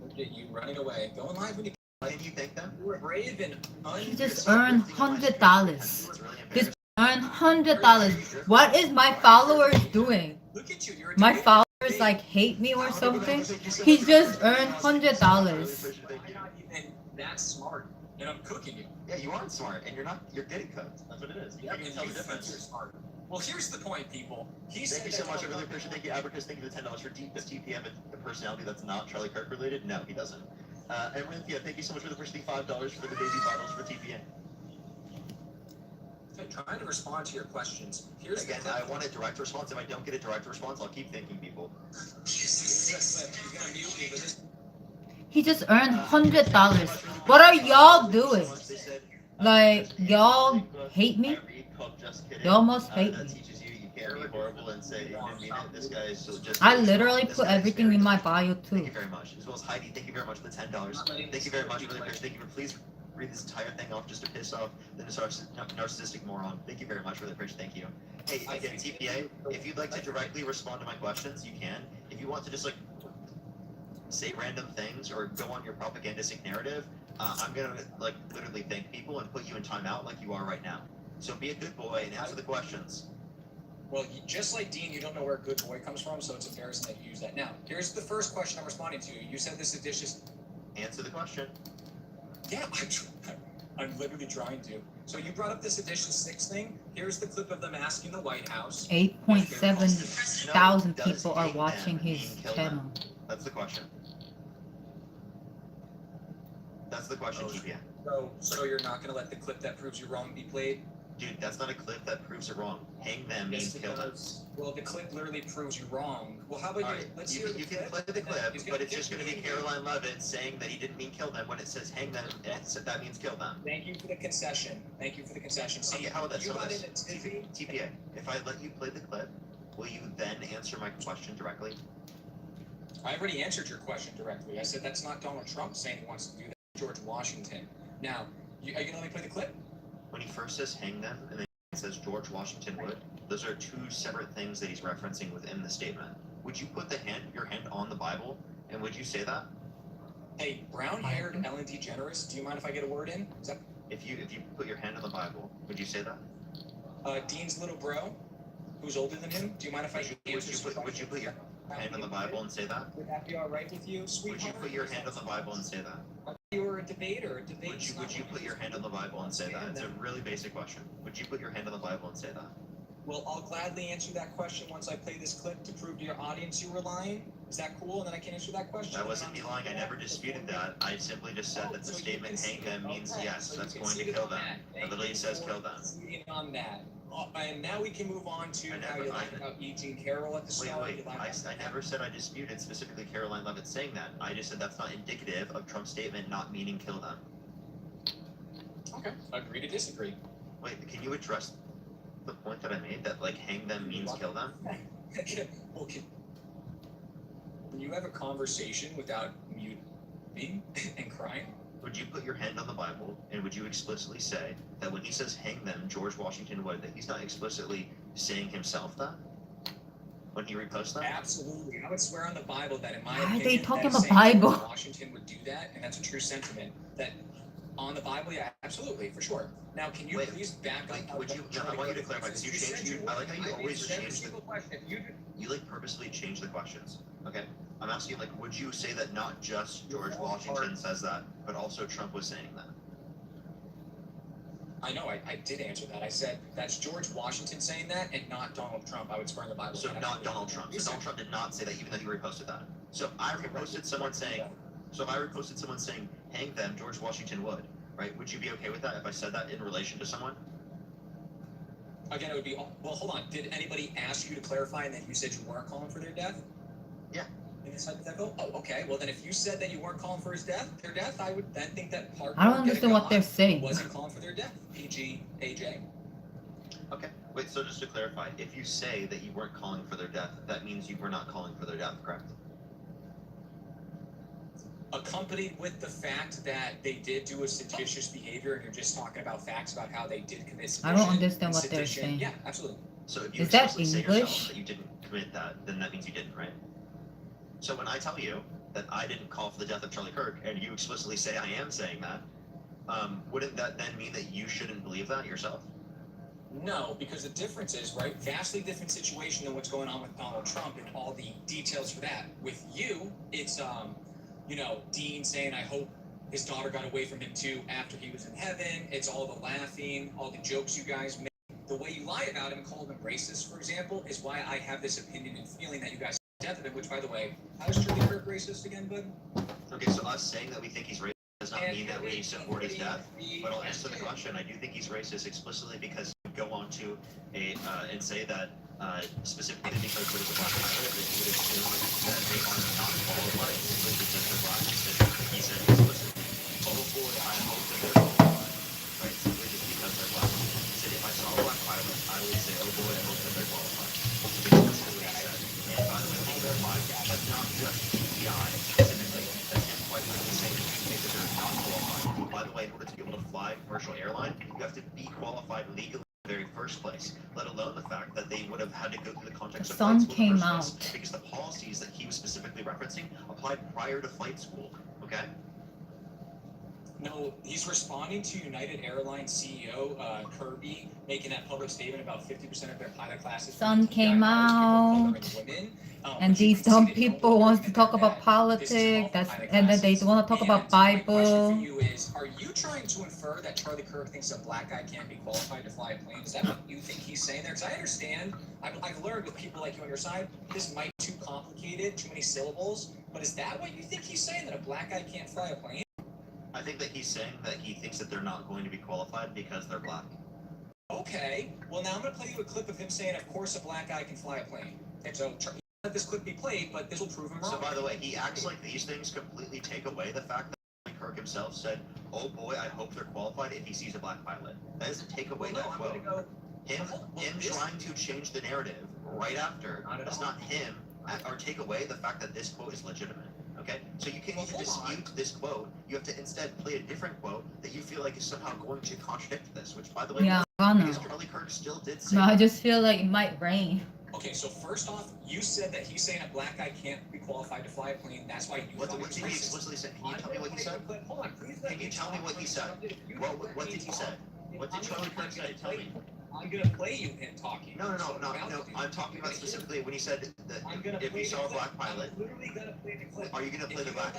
S10: Look at you running away. Going live when you...
S6: Can you thank them?
S10: You were brave and
S1: He just earned $100. This earned $100. What is my followers doing?
S10: Look at you.
S1: My followers like hate me or something? He just earned $100.
S10: I'm not even that smart, and I'm cooking you.
S6: Yeah, you aren't smart, and you're getting cooked. That's what it is. You can't even tell the difference.
S10: You're smart. Well, here's the point, people.
S6: Thank you so much. I really appreciate it. Thank you, Abracus. Thank you for the $10 for this TPM and a personality that's not Charlie Kirk related. No, he doesn't. And Cynthia, thank you so much for the first $5 for the baby bottles for TPM.
S10: I'm trying to respond to your questions.
S6: Again, I want a direct response. If I don't get a direct response, I'll keep thanking people.
S1: He just earned $100. What are y'all doing? Like, y'all hate me? Y'all must hate me. I literally put everything in my bio too.
S6: Thank you very much. As well as Heidi, thank you very much for the $10. Thank you very much. Really appreciate it. Thank you for please read this entire thing off just to piss off the narcissistic moron. Thank you very much. Really appreciate it. Thank you. Hey, again, TPA, if you'd like to directly respond to my questions, you can. If you want to just like say random things or go on your propagandistic narrative, I'm gonna like literally thank people and put you in timeout like you are right now. So be a good boy and answer the questions.
S10: Well, just like Dean, you don't know where good boy comes from, so it's embarrassing that you use that. Now, here's the first question I'm responding to. You said this is dishes.
S6: Answer the question.
S10: Yeah, I'm literally trying to. So you brought up this edition 6 thing. Here's the clip of them asking the White House.
S1: 8.7 thousand people are watching his channel.
S6: That's the question. That's the question, TPA.
S2: So you're not gonna let the clip that proves you wrong be played?
S4: Dude, that's not a clip that proves it wrong. Hang them means kill them.
S2: Well, the clip literally proves you wrong. Well, how about let's hear
S4: You can play the clip, but it's just going to be Caroline Levitt saying that he didn't mean kill them. When it says hang them, that means kill them.
S2: Thank you for the concession. Thank you for the concession. See,
S4: Okay, how about that?
S2: you
S4: So
S2: got
S4: this,
S2: in
S4: TPA, if I let you play the clip, will you then answer my question directly?
S2: I already answered your question directly. I said that's not Donald Trump saying he wants to do that. George Washington. Now, are you gonna let me play the clip?
S4: When he first says hang them, and then it says George Washington would, those are two separate things that he's referencing within the statement. Would you put your hand on the Bible, and would you say that?
S2: Hey, brown-haired Ellen DeGeneres, do you mind if I get a word in?
S4: If you put your hand on the Bible, would you say that?
S2: Dean's little bro, who's older than him, do you mind if I
S4: would you put your hand on the Bible and say that?
S2: Would that be all right with you, sweetheart?
S4: Would you put your hand on the Bible and say that?
S2: You were a debater.
S4: Would you put your hand on the Bible and say that? It's a really basic question. Would you put your hand on the Bible and say that?
S2: Well, I'll gladly answer that question once I play this clip to prove to your audience you were lying. Is that cool? And then I can answer that question?
S4: That wasn't me lying. I never disputed that. I simply just said that the statement hang them means yes, that's going to kill them. It literally says kill them.
S2: On that. And now we can move on to how you like about E. Jean Carroll at the start.
S4: Wait. I never said I disputed specifically Caroline Levitt saying that. I just said that's not indicative of Trump's statement not meaning kill them.
S2: Okay. Agree to disagree.
S4: Wait, can you address the point that I made, that like hang them means kill them?
S2: Okay. When you have a conversation without muting and crying,
S4: would you put your hand on the Bible and would you explicitly say that when he says hang them, George Washington would, that he's not explicitly saying himself that? When he reposts that?
S2: Absolutely. I would swear on the Bible that in my
S1: Why are
S2: opinion,
S1: they talking
S2: that
S1: about Bible?
S2: George Washington would do that, and that's a true sentiment. That on the Bible, yeah, absolutely, for sure. Now, can you please back up?
S4: I want you to clarify, because I like how you always change the question. You like purposely change the questions. Okay? I'm asking, like, would you say that not just George Washington says that, but also Trump was saying that?
S2: I know, I did answer that. I said that's George Washington saying that and not Donald Trump. I would swear in the Bible.
S4: So not Donald Trump. So Donald Trump did not say that, even though he reposted that. So if I reposted someone saying, hang them, George Washington would, right? Would you be okay with that if I said that in relation to someone?
S2: Again, it would be, well, hold on. Did anybody ask you to clarify and then you said you weren't calling for their death?
S4: Yeah.
S2: In this hypothetical? Oh, okay. Well, then if you said that you weren't calling for their death, I would then think that part
S1: I don't understand what they're saying.
S2: wasn't calling for their death. PG, AJ.
S4: Okay. Wait, so just to clarify, if you say that you weren't calling for their death, that means you were not calling for their death, correct?
S2: Accompanied with the fact that they did do a seditious behavior, and you're just talking about facts about how they did commit sedition.
S1: I don't understand what they're saying.
S2: Yeah, absolutely.
S4: So if you
S1: Is that
S4: explicitly say
S1: English?
S4: yourself that you didn't commit that, then that means you didn't, right? So when I tell you that I didn't call for the death of Charlie Kirk, and you explicitly say I am saying that, wouldn't that then mean that you shouldn't believe that yourself?
S2: No, because the difference is, right, vastly different situation than what's going on with Donald Trump and all the details for that. With you, it's, Dean saying, I hope his daughter got away from him too after he was in heaven. It's all the laughing, all the jokes you guys make. The way you lie about him and call him racist, for example, is why I have this opinion and feeling that you guys death of him, which, by the way, how is Charlie Kirk racist again, bud?
S4: Okay, so us saying that we think he's racist does not mean that we support his death, but I'll answer the question. I do think he's racist explicitly because he would go on to and say that specifically because there's a black pilot, that he would assume that they are not qualified simply because they're black. He said explicitly, oh boy, I hope that they're qualified, right? Simply just because they're black. He said, if I saw a black pilot, I would say, oh boy, I hope that they're qualified. Explicitly what he said. And by the way, they verify, but not just PI specifically. That's him quite literally saying that you think that they're not qualified. By the way, in order to be able to fly a commercial airline, you have to be qualified legally in the very first place, let alone the fact that they would have had to go through the context of
S1: Sun
S4: flight school in
S1: came
S4: the first
S1: out.
S4: place, because the policies that he was specifically referencing applied prior to flight school, okay?
S2: No, he's responding to United Airlines CEO Kirby making that public statement about 50% of their pilot classes.
S1: Sun came out, and these dumb people wants to talk about politics. And then they want to talk about Bible.
S2: My question for you is, are you trying to infer that Charlie Kirk thinks a black guy can't be qualified to fly a plane? Is that what you think he's saying there? Because I understand, I've learned with people like you on your side, this might be too complicated, too many syllables, but is that what you think he's saying, that a black guy can't fly a plane?
S4: I think that he's saying that he thinks that they're not going to be qualified because they're black.
S11: Okay, well now I'm gonna play you a clip of him saying, "Of course, a black guy can fly a plane." And so let this clip be played, but this will prove him wrong.
S4: So by the way, he acts like these things completely take away the fact that Charlie Kirk himself said, "Oh boy, I hope they're qualified if he sees a black pilot." That doesn't take away that quote. Him trying to change the narrative right after does not him or take away the fact that this quote is legitimate. Okay, so you can't even dispute this quote. You have to instead play a different quote that you feel like is somehow going to contradict this. Which, by the way,
S1: Yeah, I know.
S4: because Charlie Kirk still did say.
S1: No, I just feel like it might rain.
S11: Okay, so first off, you said that he's saying a black guy can't be qualified to fly a plane. That's why you.
S4: What did he explicitly say? Can you tell me what he said?
S11: Hold on, please.
S4: Can you tell me what he said? What did he say? What did Charlie Kirk say? Tell me.
S11: I'm gonna play you him talking.
S4: No. I'm talking about specifically when he said that if you saw a black pilot. Are you gonna play the black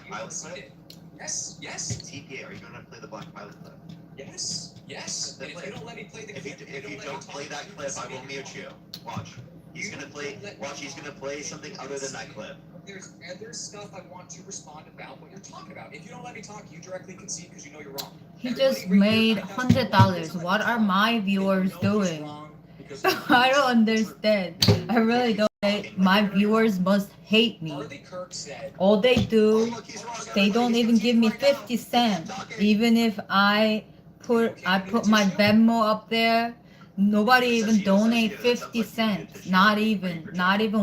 S4: pilot clip?
S11: Yes.
S4: TPA. Are you gonna play the black pilot clip?
S11: Yes. And if you don't let me play the clip,
S4: if you don't play that clip, I will mute you. Watch. He's gonna play. Watch. He's gonna play something other than that clip.
S11: There's stuff I want to respond about what you're talking about. If you don't let me talk, you directly concede because you know you're wrong.
S1: He just made $100. What are my viewers doing? I don't understand. I really don't. My viewers must hate me. All they do, they don't even give me 50 cents. Even if I put my Venmo up there, nobody even donate 50 cents. Not even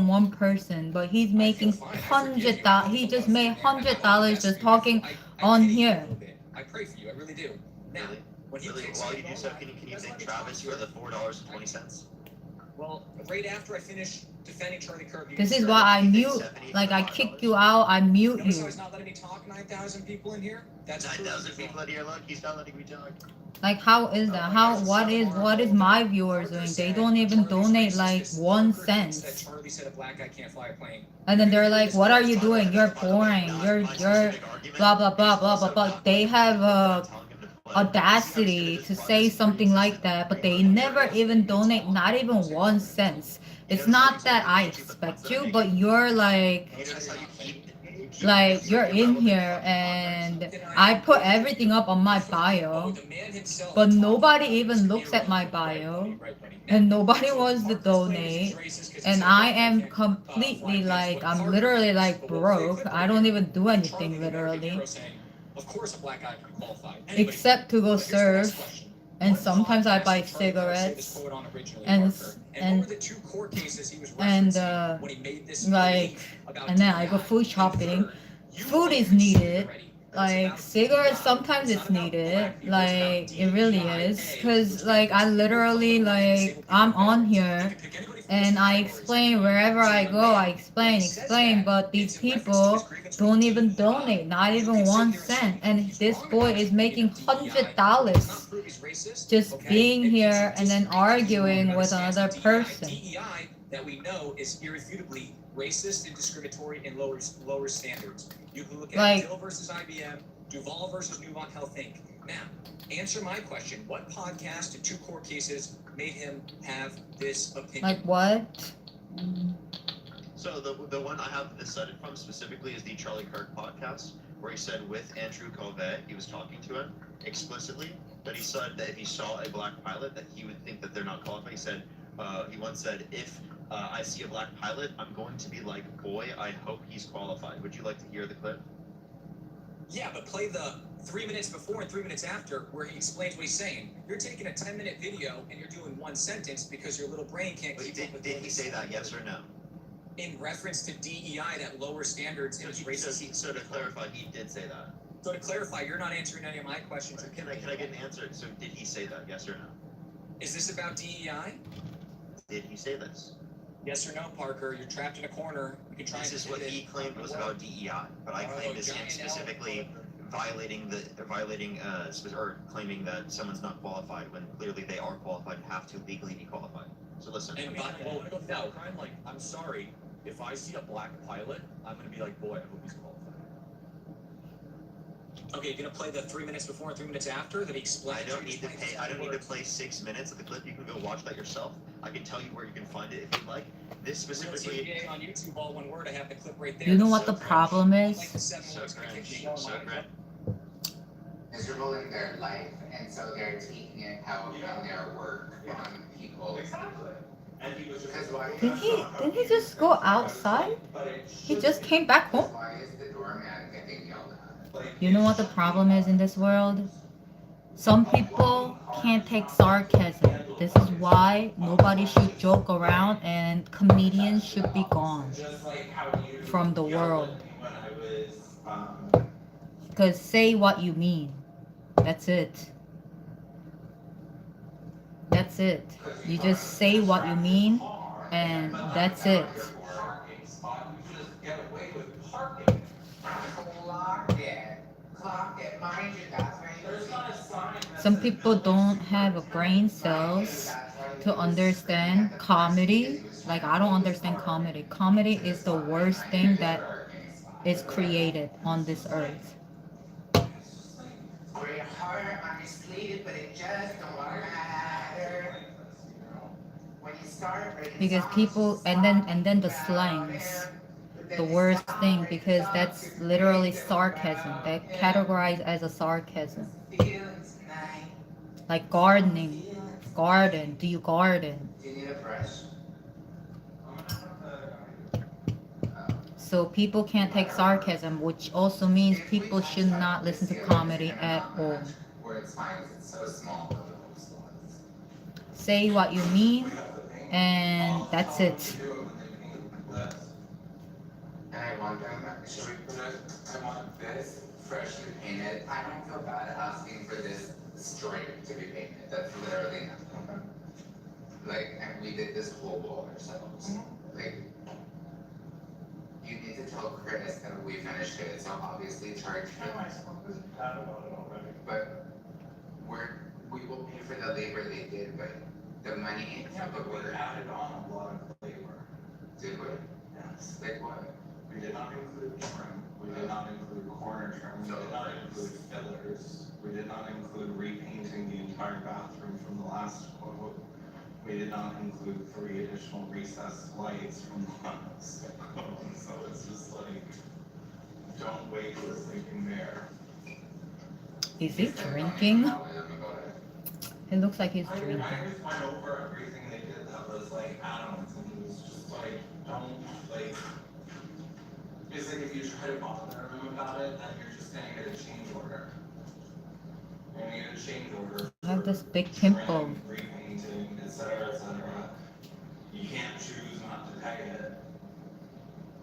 S1: one person. But he's making $100. He just made $100 just talking on here.
S11: I pray for you. I really do. Now, when he
S4: Really, while you do so, can you thank Travis for the $4.20?
S11: Well, right after I finish defending Charlie Kirk,
S1: This is why I mute. Like I kick you out, I mute you.
S11: He's not letting me talk. 9,000 people in here. That's
S4: 9,000 people in here. Look, he's not letting me talk.
S1: Like how is that? What is my viewers doing? They don't even donate like 1 cent.
S11: Charlie said a black guy can't fly a plane.
S1: And then they're like, what are you doing? You're boring. You're blah blah blah blah blah blah. They have audacity to say something like that, but they never even donate, not even 1 cent. It's not that I expect you, but you're like you're in here and I put everything up on my bio, but nobody even looks at my bio and nobody wants to donate, and I am completely like, I'm literally like broke. I don't even do anything literally.
S11: Of course a black guy can be qualified.
S1: Except to go surf, and sometimes I buy cigarettes, and then I go food shopping. Food is needed. Like cigarettes, sometimes it's needed. Like it really is, cause like I literally like I'm on here, and I explain wherever I go. I explain, but these people don't even donate, not even 1 cent. And this boy is making $100 just being here and then arguing with another person.
S11: DEI that we know is irrefutably racist and discriminatory and lower standards. You can look at Dill versus IBM, Duval versus Newmont Health Inc. Now, answer my question. What podcast and 2 court cases made him have this opinion?
S1: Like what?
S4: So the one I have this cited from specifically is the Charlie Kirk podcast, where he said with Andrew Covey, he was talking to him explicitly, that he said that if he saw a black pilot, that he would think that they're not qualified. He said, he once said, if I see a black pilot, I'm going to be like, boy, I hope he's qualified. Would you like to hear the clip?
S11: Yeah, but play the 3 minutes before and 3 minutes after where he explains what he's saying. You're taking a 10-minute video and you're doing 1 sentence because your little brain can't keep up with
S4: Did he say that, yes or no?
S11: In reference to DEI, that lower standards is racist.
S4: So to clarify, he did say that.
S11: So to clarify, you're not answering any of my questions.
S4: Can I get an answer? So did he say that, yes or no?
S11: Is this about DEI?
S4: Did he say this?
S11: Yes or no, Parker? You're trapped in a corner. You can try.
S4: This is what he claimed was about DEI, but I claimed is him specifically or claiming that someone's not qualified when clearly they are qualified and have to legally be qualified. So listen.
S13: And I'm sorry. If I see a black pilot, I'm gonna be like, boy, I hope he's qualified.
S11: Okay, you're gonna play the 3 minutes before and 3 minutes after that he explains.
S4: I don't need to play 6 minutes of the clip. You can go watch that yourself. I can tell you where you can find it if you'd like. This specifically
S11: on YouTube, all one word. I have the clip right there.
S1: You know what the problem is?
S16: miserable in their life, and so they're taking it out in their work on people.
S2: Exactly. And he was just
S16: Because why?
S1: Did he just go outside? He just came back home.
S16: Why is the doorman getting yelled at?
S1: You know what the problem is in this world? Some people can't take sarcasm. This is why nobody should joke around and comedians should be gone
S2: just like how you
S1: from the
S2: yelled
S1: world.
S2: at me when I was
S1: Because say what you mean. That's it. That's it. You just say what you mean and that's it.
S2: parking spot, you just get away with parking.
S16: Clock it. Clock it. Mind you, that's why
S2: There's not a sign that
S1: Some
S2: says
S1: people
S2: no
S1: don't
S2: super
S1: have a brain cells to understand comedy. Like I don't understand comedy. Comedy is the worst thing that is created on this earth.
S16: We're hard on your sleeve, but it just don't matter. When you start breaking
S1: Because people and then the slangs, the worst thing, because that's literally sarcasm. That categorized as a sarcasm.
S16: feelings tonight.
S1: Like gardening. Garden. Do you garden?
S16: Do you need a brush?
S1: So people can't take sarcasm, which also means people should not listen to comedy at all.
S16: Where it's fine, it's so small.
S1: Say what you mean, and that's it.
S16: And I want them, should we put it, I want this freshly painted. I don't feel bad asking for this stripe to be painted. That's literally nothing. Like, and we did this whole wall ourselves. Like, you need to tell Chris that we finished it, so obviously charge him. But we will pay for the labor they did, but the money for the work.
S2: added on a lot of labor.
S16: Did we?
S2: Yes.
S16: Like what?
S2: We did not include trim, we did not include corner trim, we did not include fillers, we did not include repainting the entire bathroom from the last quote. We did not include 3 additional recessed lights from the last quote, so it's just like, don't wait for a sleeping bear.
S1: Is he drinking? It looks like he's drinking.
S2: I just went over everything they did that was like add-ons, and it was just like, don't, like, it's like if you try to bother them about it, then you're just gonna get a change order. You're gonna get a change order.
S1: I have this big pimple.
S2: Repainting, et cetera, et cetera. You can't choose not to pay it.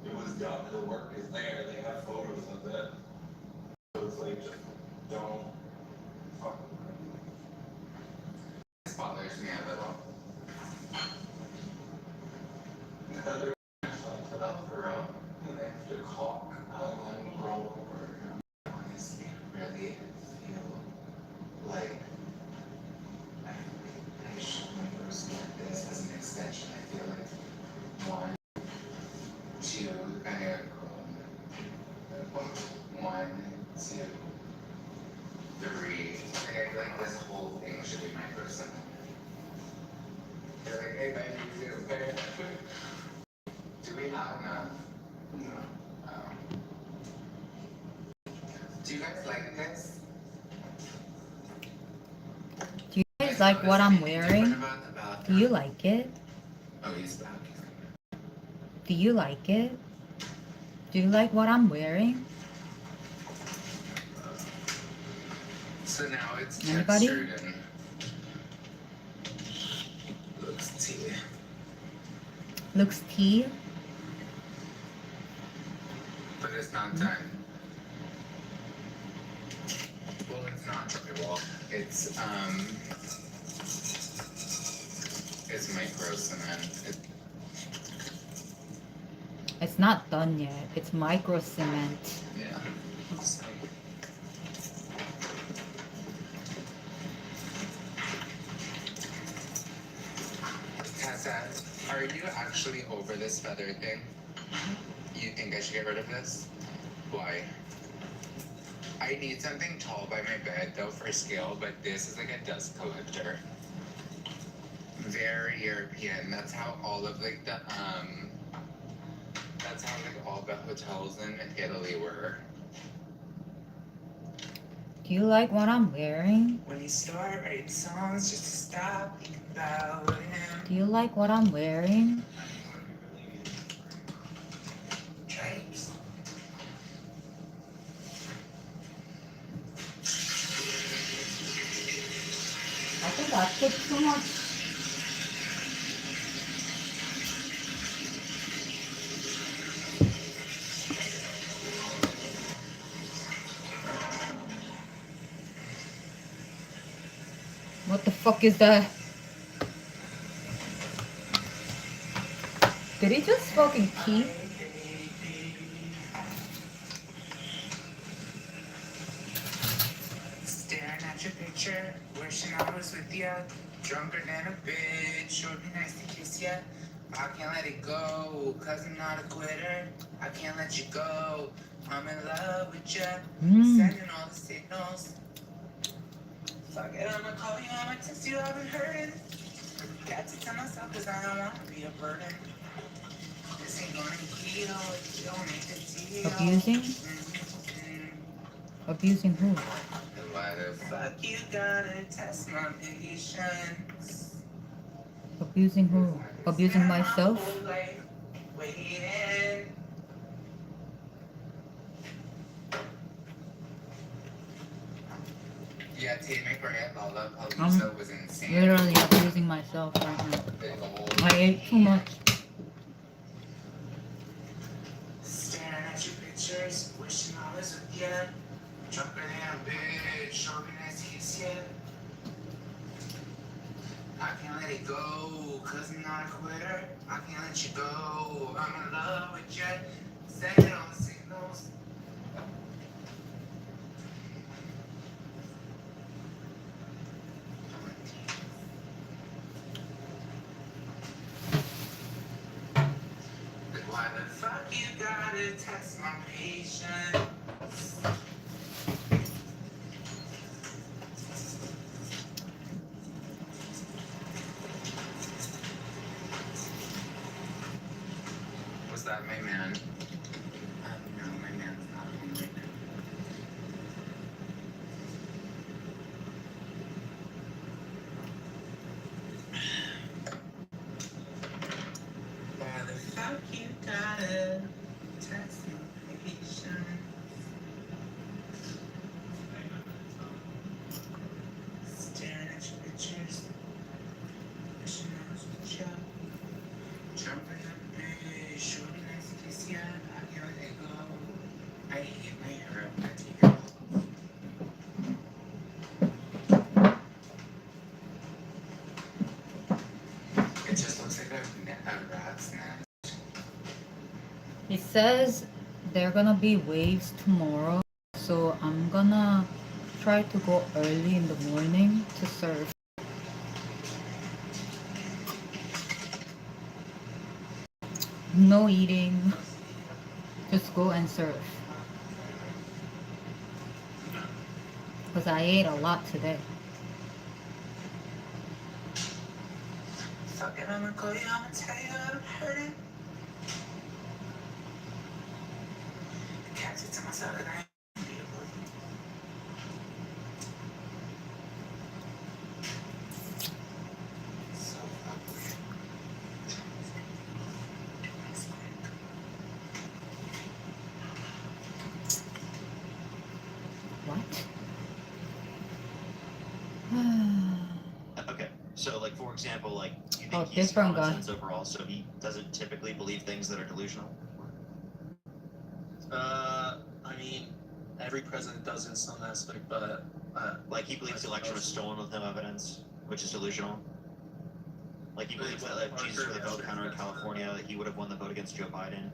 S2: It was done, the work is there, they have photos of it. So it's like, just don't fuck with it.
S16: This bothers me a little.
S2: Heather, like, put up the road, and they have to caulk, and then roll over.
S16: Honestly, really feel like I should never start this as an extension. I feel like 1, 2, and 1, 2, 3. Like I feel like this whole thing should be micro cement. They're like, hey, baby, you feel okay? Do we have enough? No. Do you guys like this?
S1: Do you guys like what I'm wearing? Do you like it?
S16: Oh, he's back.
S1: Do you like it? Do you like what I'm wearing?
S16: So now it's
S1: Anybody?
S16: textured and looks tea.
S1: Looks tea.
S16: But it's not done. Well, it's not drywall. It's micro cement.
S1: It's not done yet. It's micro cement.
S16: Yeah. Tessa, are you actually over this feather thing? You think I should get rid of this? Why? I need something tall by my bed though for scale, but this is like a dust collector. Very European. That's how all of like the that's how like all the hotels in Italy were.
S1: Do Do you like what I'm wearing?
S17: When you start writing songs just to stop thinking about him.
S1: Do you like what I'm wearing?
S17: Drapes.
S1: I think I put too much. What the fuck is that? Did he just fucking pee?
S17: Staring at your picture, wishing I was with ya. Drunker than a bitch, would be nice to kiss ya. I can't let it go, cause I'm not a quitter. I can't let you go, I'm in love with ya. Sending all the signals. Fuck it, I'ma call you, I'ma text you, I've been hurting. Got to tell myself cause I don't wanna be a burden. This ain't gonna heal if you don't make the deal.
S1: Abusing? Abusing who?
S17: Why the fuck you gotta test my patience?
S1: Abusing who? Abusing myself?
S17: Waiting. Yeah, take my breath. All that Palisa was insane.
S1: Literally abusing myself right now. I ate too much.
S17: Staring at your pictures, wishing I was with ya. Drunker than a bitch, sure be nice to kiss ya. I can't let it go, cause I'm not a quitter. I can't let you go, I'm in love with ya. Sending all the signals. Why the fuck you gotta test my patience? Was that my man? No, my man's not home right now. Why the fuck you gotta test my patience? Staring at your pictures, wishing I was with ya. Jumping up, baby, sure be nice to kiss ya. I can't let it go. I hate my hair up, I take it off. It just looks like a rat's nest.
S1: He says there gonna be waves tomorrow, so I'm gonna try to go early in the morning to surf. No eating, just go and surf. Because I ate a lot today.
S17: Fuck it, I'ma call you, I'ma tell you I'm hurting. Catch it to myself and I ain't beautiful. So ugly.
S1: What?
S4: Okay, so like for example, like you think
S1: Oh,
S4: he's
S1: different
S4: common
S1: guy.
S4: sense overall, so he doesn't typically believe things that are delusional.
S18: I mean, every president does in some aspect, but
S4: Like he believes the election was stolen with no evidence, which is delusional. Like he believes that if Jesus were the vote counter in California, that he would have won the vote against Joe Biden.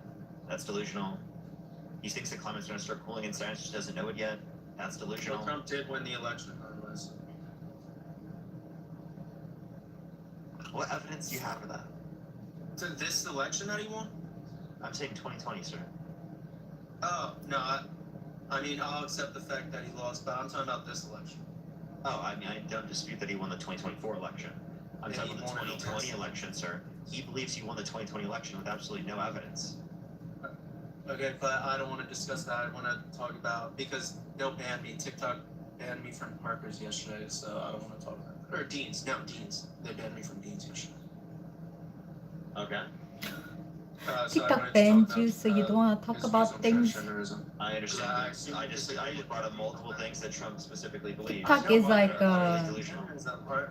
S4: That's delusional. He thinks the climate's going to start cooling and science just doesn't know it yet. That's delusional.
S18: Trump did win the election, otherwise.
S4: What evidence do you have for that?
S18: To this election that he won?
S4: I'm saying 2020, sir.
S18: Oh, no, I mean, I'll accept the fact that he lost, but I'm talking about this election.
S4: Oh, I mean, I don't dispute that he won the 2024 election. I'm talking about the 2020 election, sir. He believes he won the 2020 election with absolutely no evidence.
S18: Okay, but I don't want to discuss that. I want to talk about, because they'll ban me. TikTok
S5: banned me from Parker's yesterday, so I don't want to talk about it. Or Dean's, no, Dean's. They banned me from Dean's yesterday.
S4: Okay.
S5: So I
S1: TikTok
S5: wanted to talk
S1: banned
S5: about,
S1: you, so you don't want to talk
S5: his views
S1: about
S5: on
S1: things.
S5: transgenderism.
S4: I understand.
S5: I
S4: I
S5: seem
S4: just,
S5: to
S4: I just
S5: disagree with
S4: brought up multiple things that Trump specifically believes.
S1: TikTok is like
S4: delusional.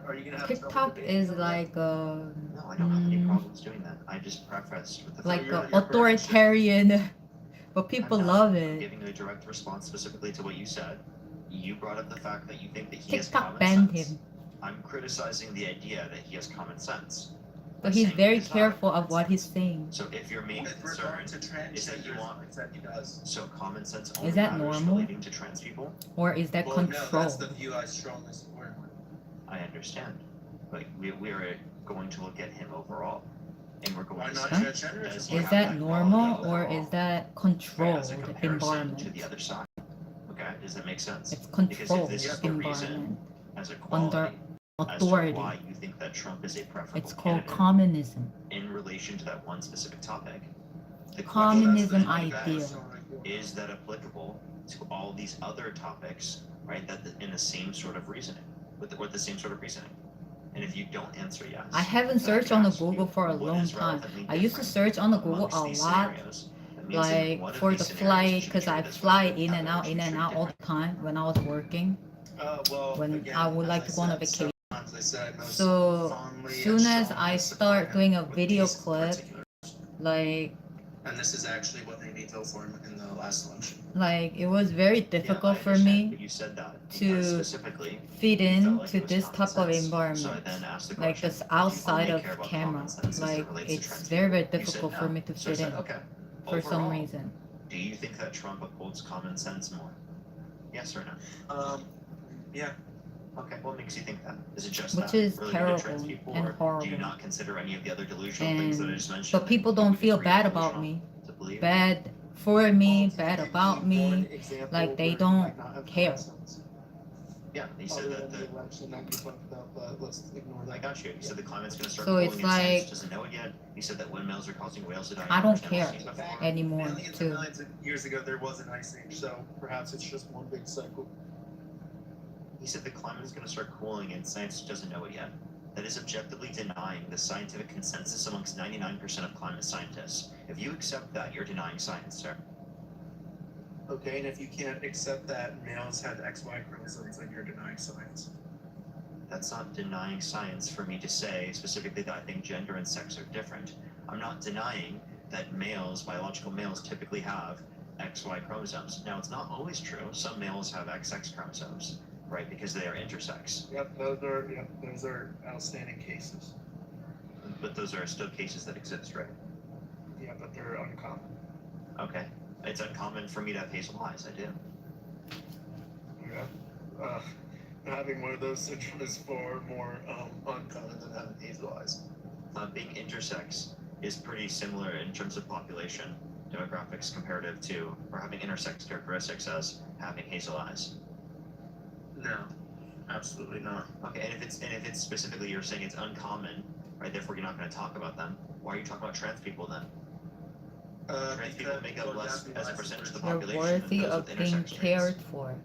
S5: Are you gonna have
S1: TikTok is like
S4: No, I don't have any problems doing that. I just prefaced with the
S1: like
S4: fact
S1: a authoritarian, but
S4: I'm
S1: people
S4: not.
S1: love
S4: I'm
S1: it.
S4: giving a direct response specifically to what you said. You brought up the fact that you think that he has
S1: TikTok
S4: common
S1: banned
S4: sense.
S1: him,
S4: I'm criticizing the idea that he has common sense.
S1: but he's very careful of what he's saying.
S4: So if your main concern is that you want,
S5: that he does.
S4: so common sense only
S1: Is that
S4: matters
S1: normal?
S4: relating to trans people?
S1: Or is that
S5: Well,
S1: control?
S5: no, that's the view I strongly support.
S4: I understand. But we are going to look at him overall. And we're going
S5: Why
S4: to
S5: not
S4: say,
S5: transgender?
S4: does he
S1: Is
S4: have
S1: that normal
S4: quality
S1: or
S4: overall?
S1: is that
S4: Right,
S1: controlled
S4: as a comparison
S1: environment?
S4: to the other side. Okay, does that make sense?
S1: It's
S4: Because if
S1: controlled
S4: this is the reason,
S1: environment
S4: as a
S1: under
S4: quality, as to
S1: authority.
S4: why you think that Trump is a preferable
S1: It's called
S4: candidate
S1: communism.
S4: in relation to that one specific topic, the
S1: Communism
S4: question is,
S1: idea.
S4: is that applicable to all these other topics, right? That in the same sort of reasoning, with the same sort of reasoning. And if you don't answer yes,
S1: I haven't
S4: then
S1: searched
S4: can
S1: on the
S4: ask you,
S1: Google for a
S4: what
S1: long
S4: is
S1: time.
S4: relatively
S1: I used to
S4: different
S1: search on the Google
S4: amongst
S1: a
S4: these
S1: lot,
S4: scenarios? That means in
S1: like
S4: one of
S1: for
S4: these
S1: the
S4: scenarios,
S1: flight,
S4: you should
S1: because
S4: carry
S1: I
S4: this
S1: fly
S4: with you,
S1: in and
S4: how
S1: out,
S4: would
S1: in
S4: you
S1: and
S4: treat
S1: out all
S4: different?
S1: the time when I was working.
S5: Well,
S1: When
S5: again,
S1: I would
S5: as
S1: like
S5: I
S1: to go on a
S5: said
S1: vacation.
S5: several times, I said most
S1: So
S5: fondly
S1: soon
S5: and
S1: as
S5: strongly
S1: I
S5: support
S1: start
S5: him
S1: doing a
S5: with
S1: video
S5: these
S1: clip,
S5: particulars.
S1: like
S5: And this is actually what made me vote for him in the last election.
S1: it was very
S4: Yeah, I
S1: difficult for
S4: understand,
S1: me
S4: but you said that because
S1: to
S4: specifically
S1: fit
S4: you felt
S1: in
S4: like
S1: to
S4: it was
S1: this
S4: common
S1: type of
S4: sense. So
S1: environment,
S4: I then asked the
S1: like
S4: question,
S1: this
S4: do you
S1: outside
S4: only
S1: of
S4: care about
S1: camera.
S4: common sense as it
S1: Like
S4: relates to
S1: it's
S4: trans
S1: very, very
S4: people? You said
S1: difficult for
S4: no.
S1: me to
S4: So I
S1: fit
S4: said,
S1: in
S4: okay.
S1: for some
S4: Overall,
S1: reason.
S4: do you think that Trump upholds common sense more? Yes or no?
S5: Yeah.
S4: Okay, what makes you think that? Is it just
S1: Which
S4: that
S1: is
S4: related to trans
S1: terrible
S4: people,
S1: and
S4: or do
S1: horrible.
S4: you not consider any of the other delusional things that I
S1: And
S4: just mentioned?
S1: but people
S4: that you
S1: don't
S4: would
S1: feel
S4: agree are
S1: bad about
S4: delusional
S1: me.
S4: to believe?
S1: Bad for me,
S5: Well,
S1: bad
S5: give
S1: about
S5: me one
S1: me.
S5: example
S1: Like they
S5: where he
S1: don't
S5: might not have
S1: care.
S5: common sense.
S4: Yeah, he said
S5: Other
S4: that
S5: than the election that you talked about, but let's ignore that.
S4: I got you. He said the climate's going to start
S1: So
S4: cooling
S1: it's
S4: and science
S1: like
S4: doesn't know it yet. He said that windmills are causing whales to die.
S1: I don't
S4: We've never
S1: care
S4: seen before.
S1: anymore
S5: Millions and
S1: too.
S5: millions of years ago, there was an ice age, so perhaps it's just one big cycle.
S4: He said the climate is going to start cooling and science doesn't know it yet. That is objectively denying the scientific consensus amongst 99% of climate scientists. If you accept that, you're denying science, sir.
S5: Okay, and if you can't accept that males have XY chromosomes, then you're denying science.
S4: That's not denying science for me to say specifically that I think gender and sex are different. I'm not denying that males, biological males, typically have XY chromosomes. Now, it's not always true. Some males have XX chromosomes, right, because they are intersex.
S5: Yep, those are outstanding cases.
S4: But those are still cases that exist, right?
S5: Yeah, but they're uncommon.
S4: Okay. It's uncommon for me to have hazel eyes. I do.
S5: Yeah. Having one of those syndromes is far more uncommon than having hazel eyes.
S4: Being intersex is pretty similar in terms of population demographics comparative to, or having intersex characteristics as having hazel eyes.
S5: No, absolutely not.
S4: Okay, and if it's specifically you're saying it's uncommon, right? Therefore, you're not going to talk about them. Why are you talking about trans people then? Trans people make up less as a percentage of the
S1: They're
S4: population
S1: worthy
S4: than those
S1: of
S4: with
S1: being
S4: intersex
S1: cared
S4: traits.
S1: for.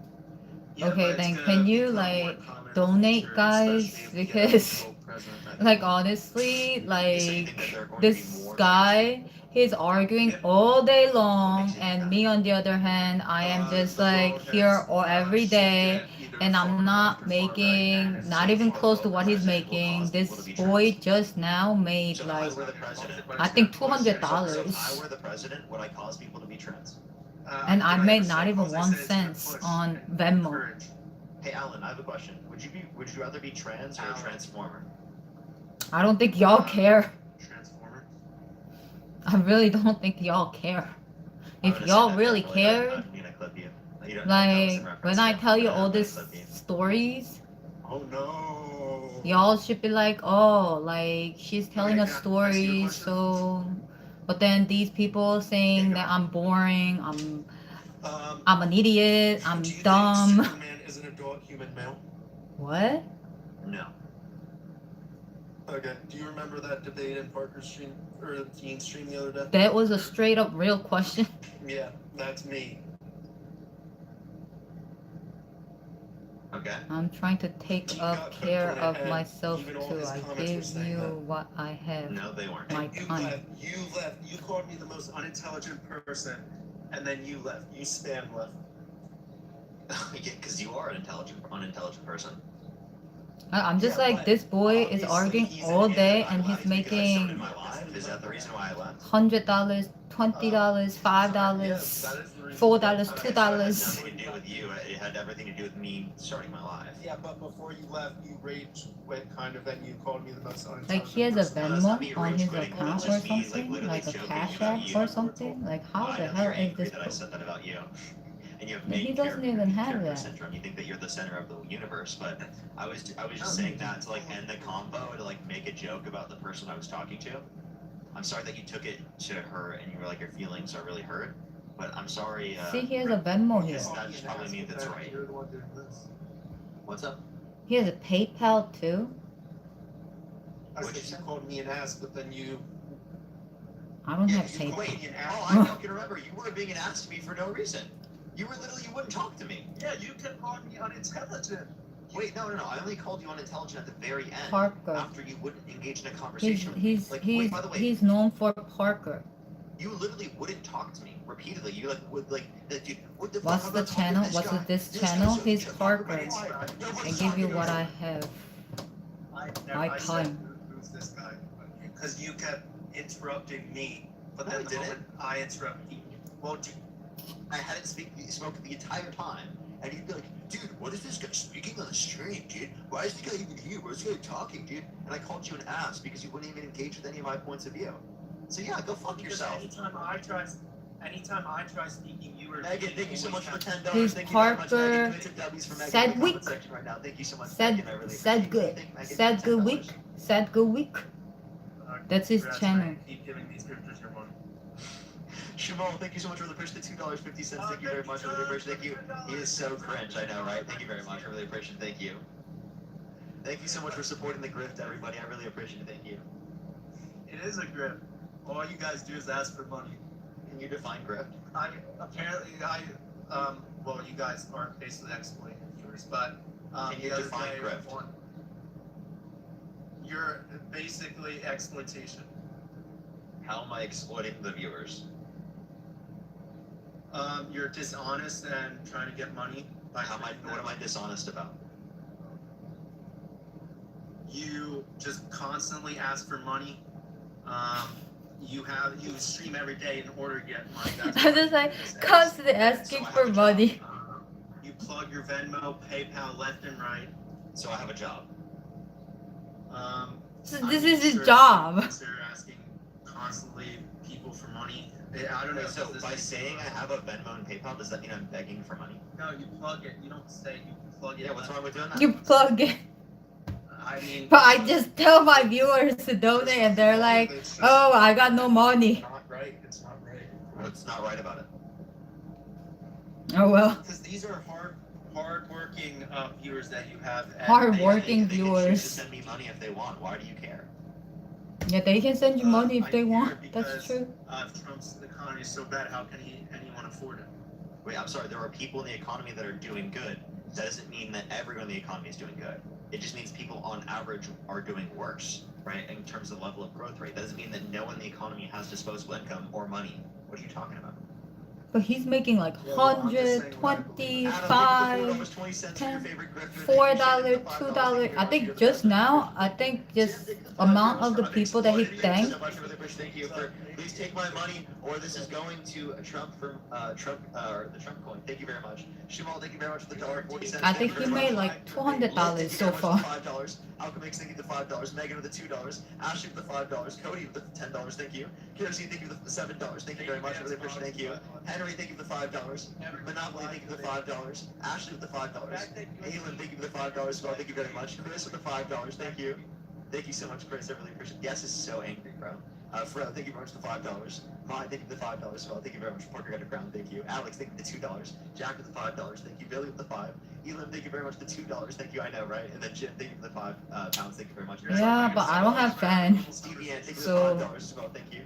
S5: Yeah,
S1: Okay,
S5: but
S1: then
S5: it's
S1: can
S5: gonna
S1: you
S5: become more
S1: like
S5: common in the
S1: donate,
S5: future,
S1: guys?
S5: especially if we get a
S1: Because
S5: world president that
S1: like
S5: can-
S1: honestly,
S4: So you
S1: like
S4: think that there are going to be
S1: this
S4: more
S1: guy, he's arguing
S5: Yeah.
S1: all day
S4: What
S1: long,
S4: makes you think
S1: and
S4: that?
S1: me on the other hand, I am just
S5: the
S1: like
S5: world
S1: here
S5: has,
S1: or every day,
S5: shifted either
S1: and
S5: far
S1: I'm
S5: left
S1: not
S5: or far right, and
S1: making,
S5: it's
S1: not
S5: so
S1: even
S5: far
S1: close to
S5: woke.
S1: what he's
S4: President will
S1: making.
S4: cause people
S1: This
S4: to be
S1: boy
S4: trans.
S1: just now made
S4: So
S1: like
S4: if I were the president,
S1: I think
S4: so if I
S1: $200,
S4: were the president, would I cause people to be trans?
S1: and I
S5: Did
S1: made
S5: ever
S1: not
S5: say
S1: even
S5: cause? I
S1: 1
S5: said it's gonna
S1: cent
S5: push
S1: on
S5: and
S1: Venmo.
S5: encourage.
S4: Hey, Alan, I have a question. Would you rather be trans or a
S5: Alan.
S4: transformer?
S1: I don't think y'all care.
S5: Transformer.
S1: I really don't think y'all care.
S4: I'm
S1: If
S4: gonna
S1: y'all
S4: say that
S1: really
S4: carefully, but
S1: cared,
S4: I'm gonna clip you. You don't know if that was in
S1: like
S4: reference
S1: when
S4: to
S1: I
S4: him,
S1: tell you
S4: but
S1: all
S4: I'm gonna
S1: these
S4: clip you.
S1: stories,
S5: Oh no.
S1: y'all should be like, oh, like she's telling
S5: Okay,
S1: us
S5: can I ask you a
S1: stories,
S5: question?
S1: so. But then these people saying
S5: go
S1: that
S5: on.
S1: I'm boring, I'm an idiot, I'm
S5: Do you think
S1: dumb.
S5: Superman is an adult human male?
S1: What?
S4: No.
S5: Okay. Do you remember that debate in Parker's stream or Dean's stream the other day?
S1: That was a straight up real question.
S5: Yeah, that's me.
S4: Okay.
S1: I'm trying to take
S18: You
S1: up
S18: got
S1: care
S18: crypto in
S1: of
S18: your head.
S1: myself
S18: Even all
S1: too.
S18: his
S1: I
S18: comments were
S1: give
S18: saying
S1: you
S18: that.
S1: what I have.
S4: No, they weren't.
S1: My
S18: You
S1: time.
S18: left. You called me the most unintelligent person, and then you left. You spam left.
S4: Yeah, because you are an unintelligent person.
S1: I'm just
S18: Yeah,
S1: like,
S18: but
S1: this boy is
S18: obviously
S1: arguing
S18: he's
S1: all
S18: an
S1: day and
S4: I
S1: he's
S4: left because I started
S1: making
S4: my life. Is that the reason why I left?
S1: $100, $20,
S18: Yes,
S1: $5,
S18: that is the reason.
S1: $4,
S4: Okay, so it had
S1: $2.
S4: nothing to do with you. It had everything to do with me starting my life.
S18: Yeah, but before you left, you rage quit kind of, and you called me the most unintelligent
S1: Like, he has a
S18: person.
S4: No, that's not me
S1: Venmo on
S4: rage
S1: his
S4: quitting.
S1: account
S4: That's
S1: or
S4: just me, like,
S1: something,
S4: literally
S1: like a
S4: joking
S1: Cash
S4: about
S1: App
S4: you.
S1: or something. Like, how
S4: I
S1: the
S4: know
S1: hell
S4: you're
S1: is
S4: angry
S1: this?
S4: that I said that about you. And you have
S1: But he
S4: main
S1: doesn't
S4: character,
S1: even
S4: main
S1: have
S4: character
S1: that.
S4: syndrome. You think that you're the center of the universe, but I was just saying that to like end the combo, to like make a joke about the person I was talking to. I'm sorry that you took it to her and you were like, your feelings are really hurt, but I'm sorry.
S1: See, he has a Venmo here.
S4: That just probably means it's right.
S18: You're the one doing this.
S4: What's up?
S1: He has a PayPal too.
S18: I said you called me an ass, but then you.
S1: I don't have
S4: You
S1: PayPal.
S4: called me an ass. Oh, I fucking remember. You were being an ass to me for no reason. You wouldn't talk to me.
S18: Yeah, you kept calling me unintelligent.
S4: Wait, no. I only called you unintelligent at the very end.
S1: Parker.
S4: After you wouldn't engage in a conversation.
S1: He's
S4: by the way,
S1: he's known for Parker.
S4: you literally wouldn't talk to me repeatedly. You would dude, what the
S1: What's
S4: fuck?
S1: the channel? What's this channel? He's Parker. I give you what I have. My time.
S18: Who's this guy? Because you kept interrupting me, but
S4: No,
S18: then
S4: I
S18: the
S4: didn't.
S18: moment I interrupted you, well,
S4: I hadn't spoken the entire time, and you'd be like, dude, what is this guy speaking on the stream, dude? Why is the guy even here? Why is the guy talking, dude? And I called you an ass because you wouldn't even engage with any of my points of view. So yeah, go fuck yourself.
S18: Anytime I try speaking, you were.
S4: Megan, thank you so much for $10.
S1: He's
S4: Thank you very much,
S1: Parker.
S4: Megan. Give me $10 for Megan
S1: Said
S4: in the
S1: week.
S4: comment section right now. Thank you so much,
S1: Said
S4: Megan. I really
S1: said
S4: appreciate
S1: good.
S4: it. Megan,
S1: Said good
S4: $10.
S1: week. Said good week. That's his
S18: Congrats,
S1: channel.
S18: man. Keep giving these gifters your money.
S4: Shimon, thank you so much for the push to $2.50. Thank you very much. I really appreciate it. Thank you. He is so cringe, I know, right? Thank you very much. I really appreciate it. Thank you. Thank you so much for supporting the grift, everybody. I really appreciate it. Thank you.
S18: It is a grip. All you guys do is ask for money.
S4: Can you define grift?
S18: Well, you guys are basically exploiting viewers, but
S4: Can you
S18: the other
S4: define
S18: day,
S4: grift?
S18: You're basically exploitation.
S4: How am I exploiting the viewers?
S18: You're dishonest and trying to get money.
S4: What am I dishonest about?
S18: You just constantly ask for money. You stream every day in order to get money. That's
S1: I'm just like constantly asking for money.
S18: You plug your Venmo, PayPal left and right.
S4: So I have a job.
S1: So this is his job.
S18: They're asking constantly people for money. I don't know.
S4: So by saying I have a Venmo and PayPal, does that mean I'm begging for money?
S18: No, you plug it. You don't say, you plug it.
S4: Yeah, what's wrong with doing that?
S1: You plug it.
S18: I mean,
S1: But I just tell my viewers to donate and they're like, oh, I got no money.
S18: Not right. It's not right.
S4: What's not right about it?
S1: Oh well.
S18: Because these are hard-working viewers that you have. and
S1: Hard-working
S4: They can choose to
S1: viewers.
S4: send me money if they want. Why do you care?
S1: Yeah, they can send you money if
S18: I
S1: they
S18: care
S1: want.
S18: because,
S1: That's true.
S18: If Trump's economy is so bad, how can anyone afford it?
S4: Wait, I'm sorry. There are people in the economy that are doing good. That doesn't mean that everyone in the economy is doing good. It just means people on average are doing worse, right? In terms of the level of growth rate. That doesn't mean that no one in the economy has disposable income or money. What are you talking about?
S1: But he's making like
S18: Yeah, well, I'm just saying what I believe.
S1: $125, $10, $4, $2. I think just now, just amount of the people that he thanked.
S4: Thank you for please take my money, or this is going to Trump from or the Trump coin. Thank you very much. Shimal, thank you very much for the $1.40.
S1: I think he made like $200 so far.
S4: $5. Alchemix, thank you for the $5. Megan with the $2. Ashley with the $5. Cody with the $10. Thank you. Kirsten, thank you for the $7. Thank you very much. I really appreciate it. Thank you. Henry, thank you for the $5. Monopoly, thank you for the $5. Ashley with the $5. Aylin, thank you for the $5 as well. Thank you very much. Chris with the $5. Thank you. Thank you so much, Chris. I really appreciate it. Yes, is so angry, bro. Fro, thank you very much for the $5. Mai, thank you for the $5 as well. Thank you very much. Parker got a crown. Thank you. Alex, thank you for the $2. Jack with the $5. Thank you. Billy with the $5. Elam, thank you very much for the $2. Thank you. I know, right? And then Jim, thank you for the £5. Thank you very much.
S1: Yeah, but I don't have fan.
S4: Stevie Ann, thank you
S1: So-
S4: for the $5 as well. Thank you.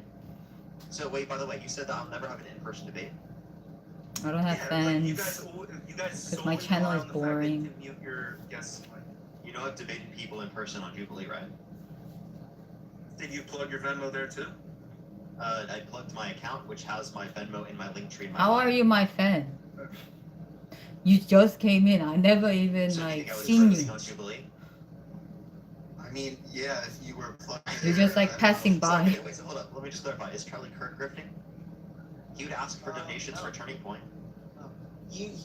S4: So wait, by the way, you said that I'll never have an in-person debate.
S1: I don't have fans.
S18: You guys
S1: Because my
S18: solely
S1: channel
S18: rely
S1: is
S18: on the fact that you
S1: boring.
S18: can mute your guests' mic.
S4: You know I've debated people in person on Jubilee, right?
S18: Did you plug your Venmo there too?
S4: I plugged my account, which has my Venmo in my link tree. In my
S1: How
S4: bio.
S1: are you my fan? You just came in. I never even
S4: So you
S1: like
S4: think I was
S1: seen
S4: posting
S1: you.
S4: on Jubilee?
S18: I mean, yeah, if you were plugged.
S1: You're just like passing by.
S4: So, wait, so hold up. Let me just clarify. Is Charlie Kirk grifting? He would ask for donations for Turning Point.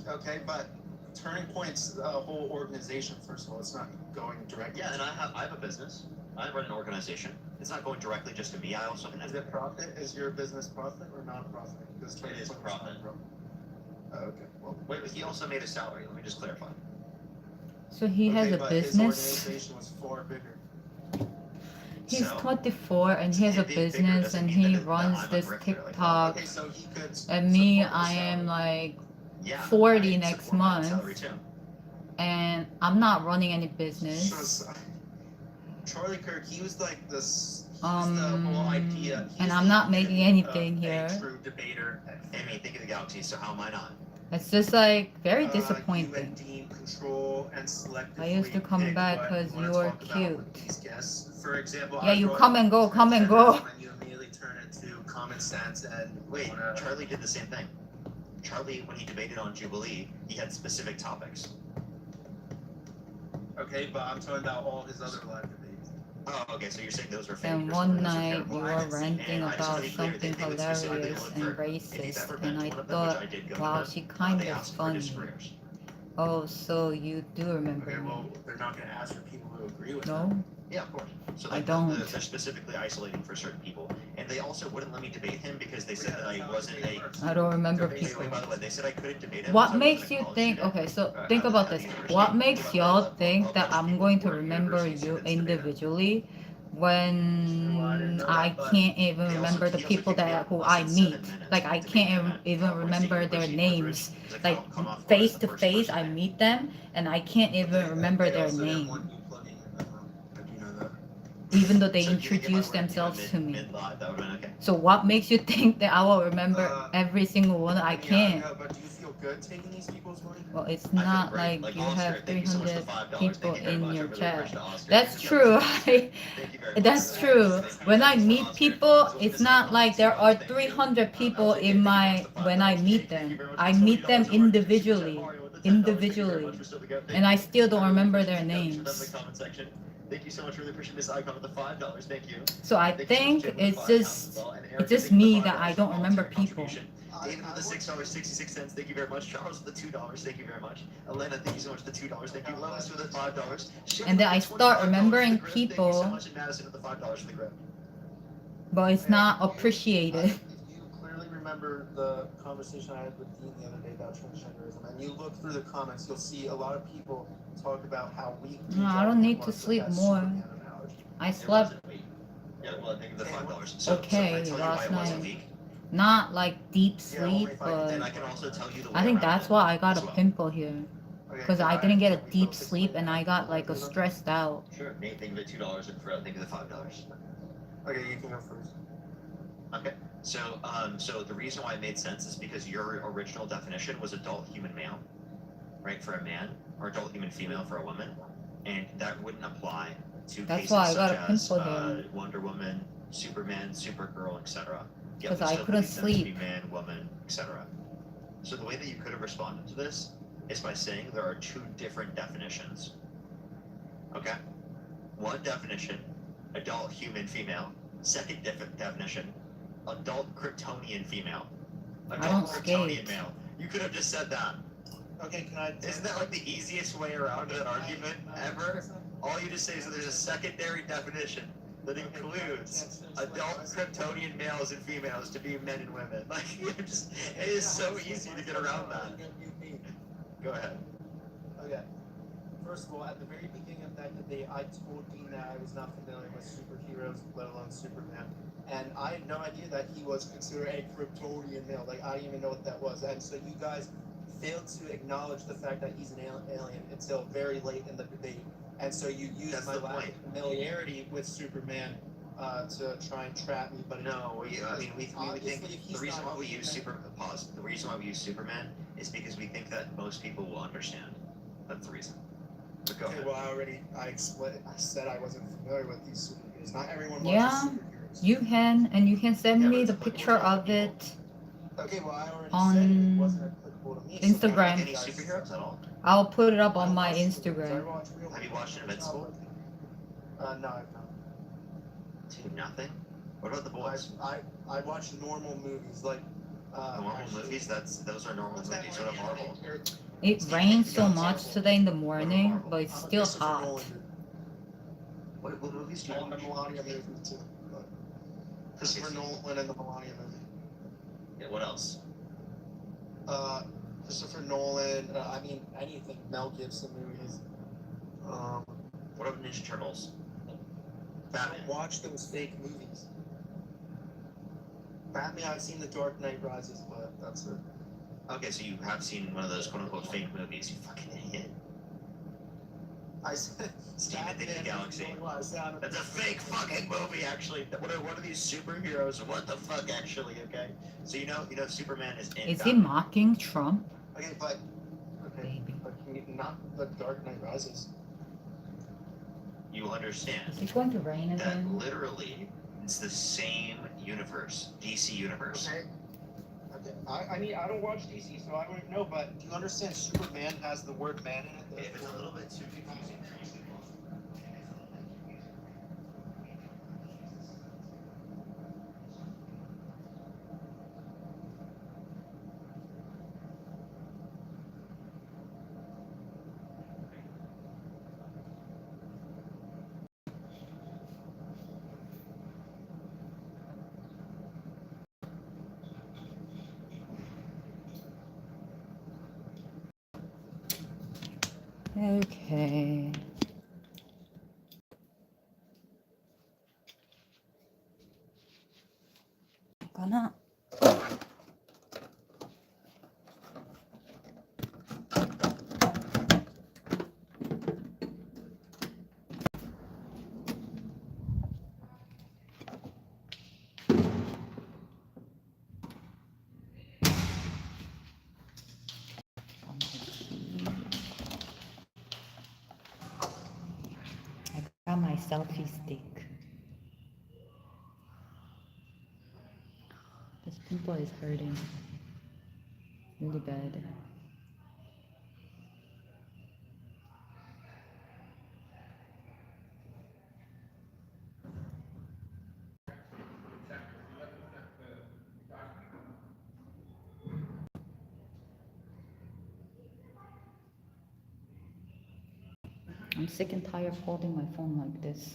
S18: Okay, but Turning Point's a whole organization. First of all, it's not going directly.
S4: Yeah, and I have a business. I run an organization. It's not going directly just to me. I also
S18: Is it profit? Is your business profit or non-profit? Because
S4: It is profit.
S18: Oh, okay. Well,
S4: wait, but he also made a salary. Let me just clarify.
S1: So he has a
S18: but
S1: business.
S18: His organization was far bigger.
S1: He's
S4: So,
S1: 24 and he has a
S4: him being bigger
S1: business
S4: doesn't
S1: and
S4: mean
S1: he
S4: that
S1: runs
S4: I'm a
S1: this
S4: grifter, like,
S1: TikTok.
S18: Okay, so he could.
S1: And me,
S18: support the
S1: I am
S18: salary.
S1: like
S4: Yeah,
S1: 40
S4: I
S1: next
S4: support my
S1: month.
S4: salary too.
S1: And I'm not running any
S18: So,
S1: business.
S18: Charlie Kirk, he was like this. The whole idea.
S1: And I'm not making anything
S18: a
S1: here.
S18: true debater.
S4: Amy, think of the galaxy, so how am I not?
S1: It's just like very
S18: You
S1: disappointing.
S18: deem, control, and selectively
S1: I used to come
S18: pick
S1: back
S18: what
S1: because
S18: you wanna
S1: you were
S18: talk about with
S1: cute.
S18: these guests. For example,
S1: Yeah,
S18: I
S1: you
S18: brought
S1: come
S18: up
S1: and go, come and
S18: transgenders,
S1: go.
S18: And you immediately turn it to common sense and
S4: Wait, Charlie did the same thing. Charlie, when he debated on Jubilee, he had specific topics.
S18: Okay, but I'm talking about all his other live debates.
S4: Oh, okay, so you're saying those were fake.
S1: And
S4: you're
S1: one
S4: saying those were
S1: night
S4: terrible.
S1: you were ranting
S4: And I just
S1: about
S4: wanna be clear,
S1: something
S4: they would specifically
S1: hilarious
S4: look
S1: and
S4: for- if you've
S1: racist,
S4: ever
S1: and
S4: been to
S1: I
S4: one of them, which
S1: thought,
S4: I did go to
S1: wow,
S4: them,
S1: she kind
S4: they
S1: of
S4: asked for his
S1: funny.
S4: careers.
S1: Oh, so you do remember
S18: Okay,
S1: me?
S18: well, they're not going to ask for people who agree with them.
S1: No?
S4: Yeah, of course. So
S1: I
S4: like,
S1: don't.
S4: They're specifically isolating for certain people, and they also wouldn't let me debate him because they said that I wasn't a.
S1: I don't remember
S4: Wait,
S1: people.
S4: by the way, they said I couldn't debate him.
S1: What
S4: because I
S1: makes
S4: wasn't a
S1: you
S4: college
S1: think,
S4: student,
S1: okay, so think
S4: at the
S1: about this.
S4: university.
S1: What makes
S4: But
S1: y'all
S4: a
S1: think
S4: bunch
S1: that
S4: of
S1: I'm
S4: people
S1: going to
S4: were
S1: remember
S4: university
S1: you
S4: students debating.
S1: individually when I
S18: but
S1: can't even
S4: They also-
S1: remember the
S4: he also
S1: people
S4: kicked me
S1: that
S4: out
S1: who
S4: less
S1: I
S4: than
S1: meet?
S4: 7 minutes
S1: Like I
S4: to
S1: can't
S4: make that
S1: even
S4: California
S1: remember
S4: State
S1: their
S4: University
S1: names.
S4: Northridge is
S1: Like
S4: come off
S1: face
S4: as
S1: to
S4: the first
S1: face,
S4: person
S1: I
S4: I-
S1: meet them and I can't even remember their
S18: also didn't
S1: name,
S18: want you plugging your Venmo. I do know that.
S1: even though they
S4: So do you think if I
S1: introduce
S4: were to do a
S1: themselves to me.
S4: mid-live, that would've been okay?
S1: So what makes you think that I will remember every single one? I can't.
S18: know, but do you feel good taking these people's money?
S1: Well, it's
S4: I feel
S1: not
S4: great.
S1: like you
S4: Oscar,
S1: have
S4: thank you so much for
S1: 300
S4: $5.
S1: people
S4: Thank you very
S1: in
S4: much.
S1: your
S4: I really
S1: chat.
S4: appreciate it, Oscar.
S1: That's
S4: Thank you
S1: true.
S4: so much. Thank you very much.
S1: That's true. When I meet people, it's not like there are
S4: Thank you.
S1: 300 people
S4: Thank
S1: in
S4: you
S1: my
S4: very much.
S1: when I
S4: Thank
S1: meet
S4: you
S1: them.
S4: very much.
S1: I
S4: $20
S1: meet them
S4: over. Super
S1: individually,
S4: Chat Mario with the $10. Thank you very
S1: individually,
S4: much for still the go. Thank
S1: and I
S4: you.
S1: still don't
S4: I really
S1: remember
S4: appreciate
S1: their
S4: you guys. Put that in
S1: names.
S4: the comment section. Thank you so much. Really appreciate this icon with the $5. Thank you.
S1: So I
S4: Thank you so much,
S1: think
S4: Jim, with the
S1: it's
S4: £5
S1: just
S4: as well. And Erica,
S1: it's just
S4: thank you for
S1: me
S4: the
S1: that I
S4: $5
S1: don't
S4: for
S1: remember
S4: volunteer
S1: people.
S4: contribution. David with the $6.66. Thank you very much. Charles with the $2. Thank you very much. Elena, thank you so much for the $2. Thank you. Lois with the $5. Shane
S1: And then
S4: with
S1: I
S4: the
S1: start
S4: $25
S1: remembering
S4: for the grip. Thank you so
S1: people,
S4: much. And Madison with the $5 for the grip.
S1: but it's not appreciated.
S18: If you clearly remember the conversation I had with Dean the other day about transgenderism, and you look through the comments, you'll see a lot of people talk about how weak.
S1: No, I don't need to sleep more. I slept
S4: Yeah, well, I think the $5. So
S1: okay
S4: can I tell you why
S1: last
S4: it wasn't
S1: night.
S4: weak?
S1: Not like deep sleep,
S4: And
S1: but
S4: I can also tell you the way
S1: I think
S4: around
S1: that's
S4: it
S1: why I got
S4: as
S1: a
S4: well.
S1: pimple here. Because I didn't get a deep sleep and I got like a stressed out.
S4: Sure. Nate, thank you for the $2, and Fred, thank you for the $5.
S18: Okay, you can go first.
S4: Okay. So the reason why it made sense is because your original definition was adult human male, right, for a man, or adult human female for a woman, and that wouldn't apply to
S1: That's
S4: cases
S1: why I
S4: such
S1: got a
S4: as
S1: pimple here.
S4: Wonder Woman, Superman, Supergirl, etc. Yeah,
S1: 'Cause
S4: we
S1: I
S4: still
S1: couldn't
S4: believe them to be
S1: sleep.
S4: man, woman, etc. So the way that you could have responded to this is by saying there are two different definitions. Okay? One definition, adult human female. Second definition, adult Kryptonian female. Adult
S1: don't
S4: Kryptonian
S1: skate.
S4: male. You could have just said that.
S18: Okay, can I?
S4: Isn't that like the easiest way around an argument ever? All you just say is that there's a secondary definition that includes adult Kryptonian males and females to be men and women. Like, it is so easy to get around that. Go ahead.
S18: Okay. First of all, at the very beginning of that debate, I told Dean that I was not familiar with superheroes, let alone Superman. And I had no idea that he was considered a Kryptonian male. Like, I didn't even know what that was. And so you guys failed to acknowledge the fact that he's an alien until very late in the debate. And so you used
S4: That's
S18: my
S4: the
S18: lack
S4: point.
S18: of familiarity with Superman to try and trap me, but
S4: No, we think
S18: obviously if
S4: the
S18: he's
S4: reason
S18: not
S4: why we
S18: looking
S4: use the reason why we use Superman is because we think that most people will understand. That's the reason. But go
S18: Okay,
S4: ahead.
S18: well, I said I wasn't familiar with these superheroes. Not everyone watches
S1: Yeah,
S18: superheroes.
S1: you can, and you can send
S4: Yeah, but
S1: me
S4: it's
S1: the
S4: applicable
S1: picture
S4: to other
S1: of
S4: people.
S1: it
S18: Okay, well, I already
S1: on
S18: said it wasn't applicable to me. So
S1: Instagram.
S18: why
S4: Any
S18: don't you guys-
S4: superheroes at all?
S1: I'll put it up
S18: I
S1: on
S18: don't
S1: my
S18: watch superheroes. I
S1: Instagram.
S18: watch real
S4: Have you
S18: people.
S4: watched
S18: I'm a
S4: Invincible?
S18: child like- No, I've not.
S4: Dude, nothing. What about the boys?
S18: I watch normal movies like
S4: Normal
S18: actually,
S4: movies? Those are normal
S18: what's that
S4: movies.
S18: one
S4: What about Marvel?
S18: animated-
S1: It rained so much today in the morning, but it's
S18: I'm a
S1: still
S18: Christopher
S1: hot.
S18: Nolan dude.
S4: What movies do you
S18: And the
S4: watch?
S18: Melania movie too. Christopher Nolan and the Melania movie.
S4: Yeah, what else?
S18: Christopher Nolan. I mean anything. Mel Gibson movies.
S4: What about Ninja Turtles?
S18: I
S4: Batman.
S18: don't watch those fake movies. Batman, I've seen The Dark Knight Rises, but that's it.
S4: Okay, so you have seen one of those quote-unquote fake movies. You fucking idiot.
S18: I said
S4: Steven Think of the Galaxy. That's a fake fucking movie, actually. What are these superheroes? What the fuck, actually? Okay, so you know Superman is in.
S1: Is he mocking Trump?
S18: Okay, but not The Dark Knight Rises.
S4: You understand
S1: Is it going to rain
S4: that
S1: again?
S4: literally it's the same universe, DC universe.
S18: Okay. I mean, I don't watch DC, so I wouldn't know, but do you understand Superman has the word man in it?
S4: If it's a little bit too confusing, then you should watch it.
S1: Okay. Gonna. I got my selfie stick. This pimple is hurting really bad. I'm sick and tired of holding my phone like this.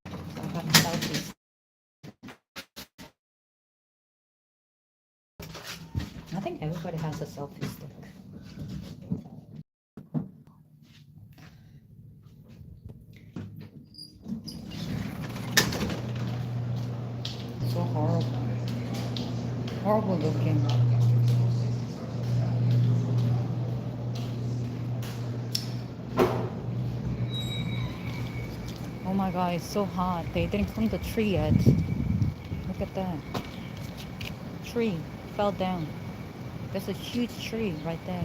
S1: So I got selfies. I think everybody has a selfie stick. So horrible. Horrible looking. Oh my god, it's so hot. They didn't clean the tree yet. Look at that. Tree fell down. There's a huge tree right there.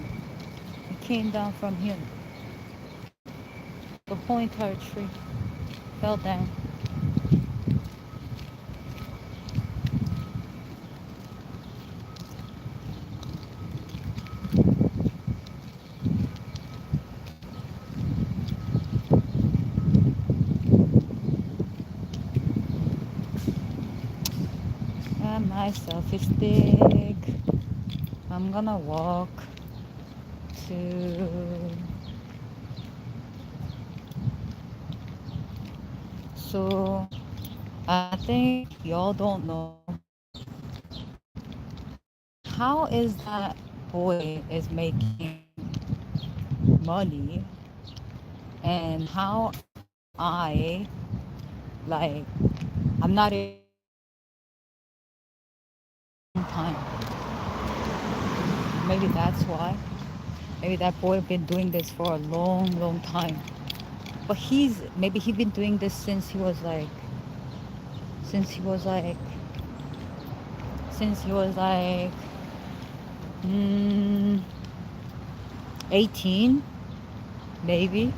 S1: It came down from here. The whole entire tree fell down. And my selfie stick. I'm gonna walk to so I think y'all don't know how is that boy is making money and how I like I'm not in time. Maybe that's why. Maybe that boy been doing this for a long time. But maybe he's been doing this since he was like, since he was like, since he was like, mm, 18, maybe.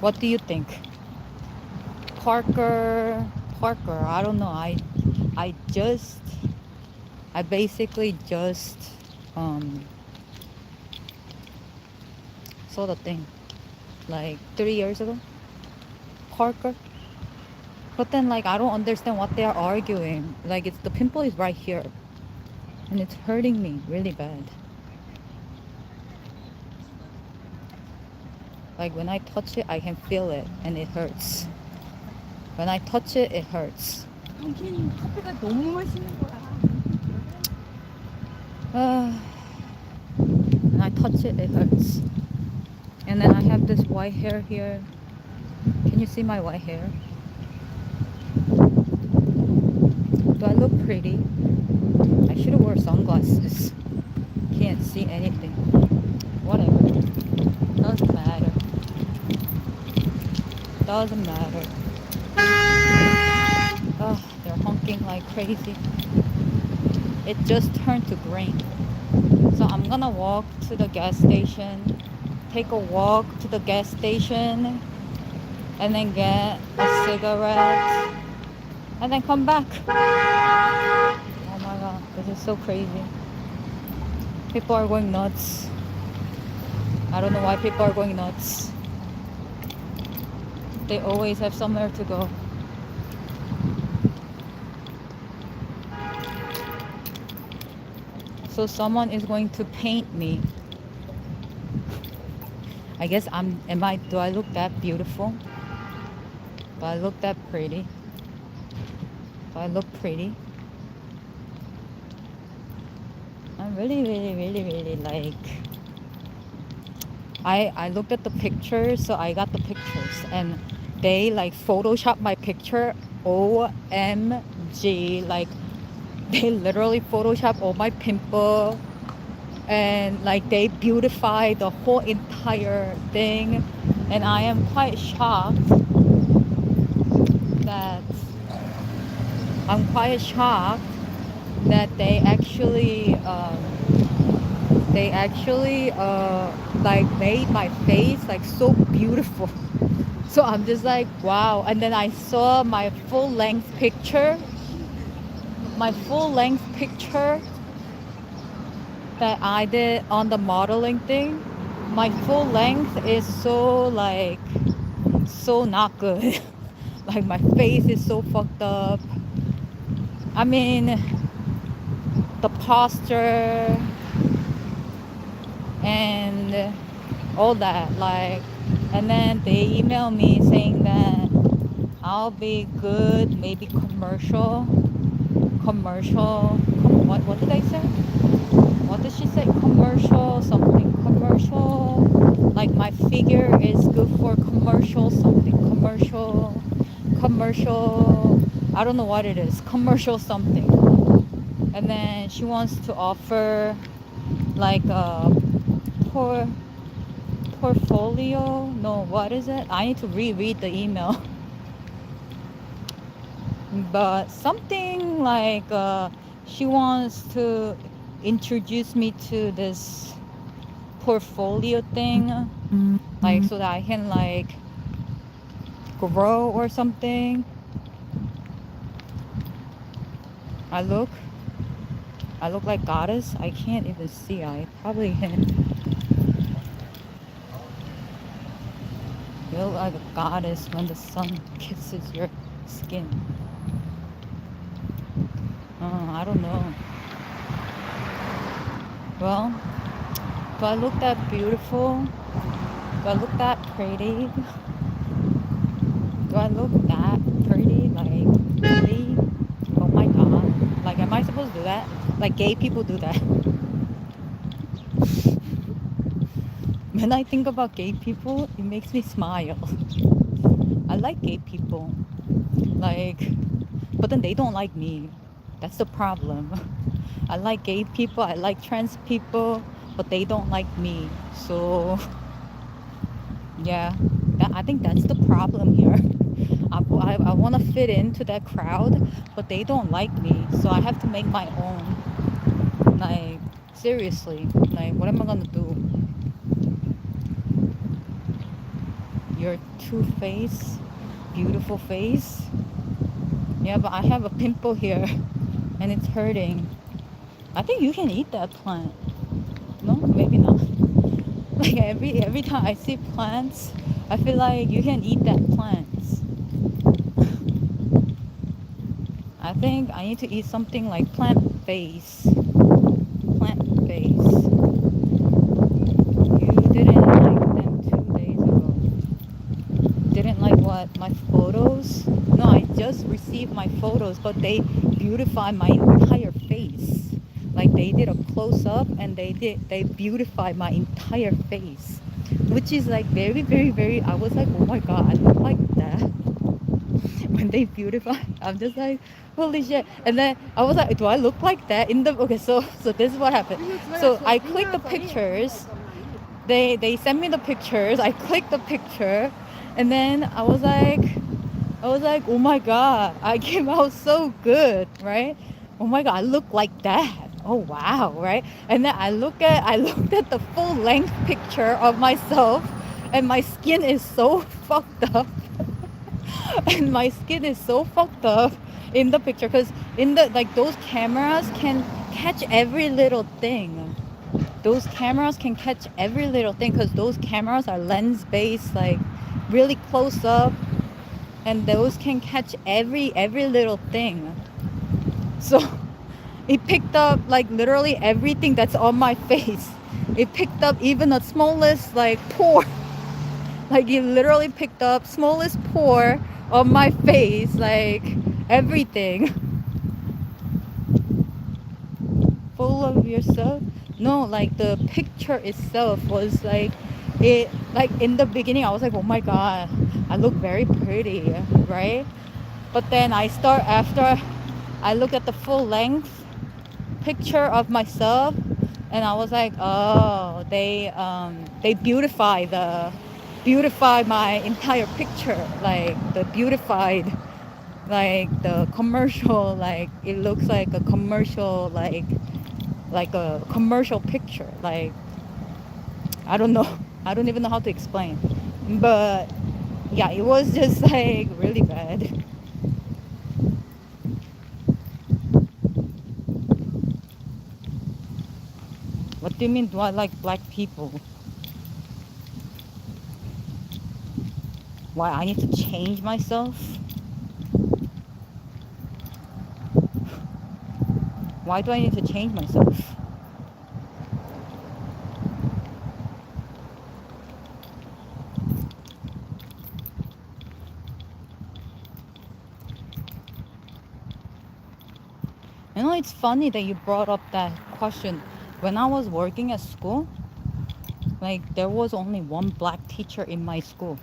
S1: What do you think? Parker, I don't know. I basically just saw the thing like 3 years ago. Parker. But then like I don't understand what they are arguing. Like the pimple is right here. And it's hurting me really bad. Like when I touch it, I can feel it and it hurts. When I touch it, it hurts.
S9: 여긴 커피가 너무 맛있는 거야.
S1: When I touch it, it hurts. And then I have this white hair here. Can you see my white hair? Do I look pretty? I should have worn sunglasses. Can't see anything. Whatever. Doesn't matter. Doesn't matter. Oh, they're honking like crazy. It just turned to green. So I'm gonna walk to the gas station, take a walk to the gas station, and then get a cigarette, and then come back. Oh my god, this is so crazy. People are going nuts. I don't know why people are going nuts. They always have somewhere to go. So someone is going to paint me. I guess do I look that beautiful? Do I look that pretty? Do I look pretty? I'm really, really, really, really like... I looked at the pictures, so I got the pictures. And they like Photoshop my picture. OMG. Like, they literally Photoshop all my pimple. And like they beautify the whole entire thing. And I am quite shocked that... I'm quite shocked that they actually like made my face like so beautiful. So I'm just like, wow. And then I saw my full-length picture that I did on the modeling thing. My full length is so like so not good. Like my face is so fucked up. I mean, the posture and all that, like, and then they email me saying that I'll be good, maybe commercial, what did I say? What did she say? Commercial something, commercial, like my figure is good for commercial something, commercial, I don't know what it is, commercial something. And then she wants to offer like a portfolio, no, what is it? I need to reread the email. But something like she wants to introduce me to this portfolio thing, like so that I can like grow or something. I look like goddess. I can't even see. I probably can. You look like a goddess when the sun kisses your skin. I don't know. Well, do I look that beautiful? Do I look that pretty? Do I look that pretty? Like, really? Oh my god. Like, am I supposed to do that? Like, gay people do that. When I think about gay people, it makes me smile. I like gay people. Like, but then they don't like me. That's the problem. I like gay people, I like trans people, but they don't like me. So, yeah. I think that's the problem here. I want to fit into that crowd, but they don't like me, so I have to make my own. Like, seriously, like, what am I gonna do? Your two-face, beautiful face. Yeah, but I have a pimple here, and it's hurting. I think you can eat that plant. No, maybe not. Like every time I see plants, I feel like you can eat that plants. I think I need to eat something like plant-based. Plant-based. You didn't like them 2 days ago. Didn't like what? My photos? No, I just received my photos, but they beautify my entire face. Like they did a close-up and they beautified my entire face. Which is like very, very, very, I was like, oh my god, I look like that. When they beautify, I'm just like, holy shit. And then I was like, do I look like that in the, okay, so this is what happened. So I clicked the pictures. They sent me the pictures. I clicked the picture, and then I was like, oh my god, I came out so good, right? Oh my god, I look like that. Oh wow, right? And then I looked at the full length picture of myself, and my skin is so fucked up. And my skin is so fucked up in the picture because in the like those cameras can catch every little thing. Those cameras can catch every little thing because those cameras are lens based, like really close up, and those can catch every little thing. So it picked up like literally everything that's on my face. It picked up even the smallest like pore. Like it literally picked up smallest pore on my face, like everything. Full of yourself. No, like the picture itself was like it, like in the beginning I was like, oh my god, I look very pretty, right? But then after I look at the full length picture of myself, and I was like, oh, they beautify my entire picture, like the beautified, like the commercial, like it looks like a commercial, like a commercial picture, like I don't know. I don't even know how to explain, but yeah, it was just like really bad. What do you mean, do I like black people? Why I need to change myself? Why do I need to change myself? You know, it's funny that you brought up that question. When I was working at school, like there was only one black teacher in my school.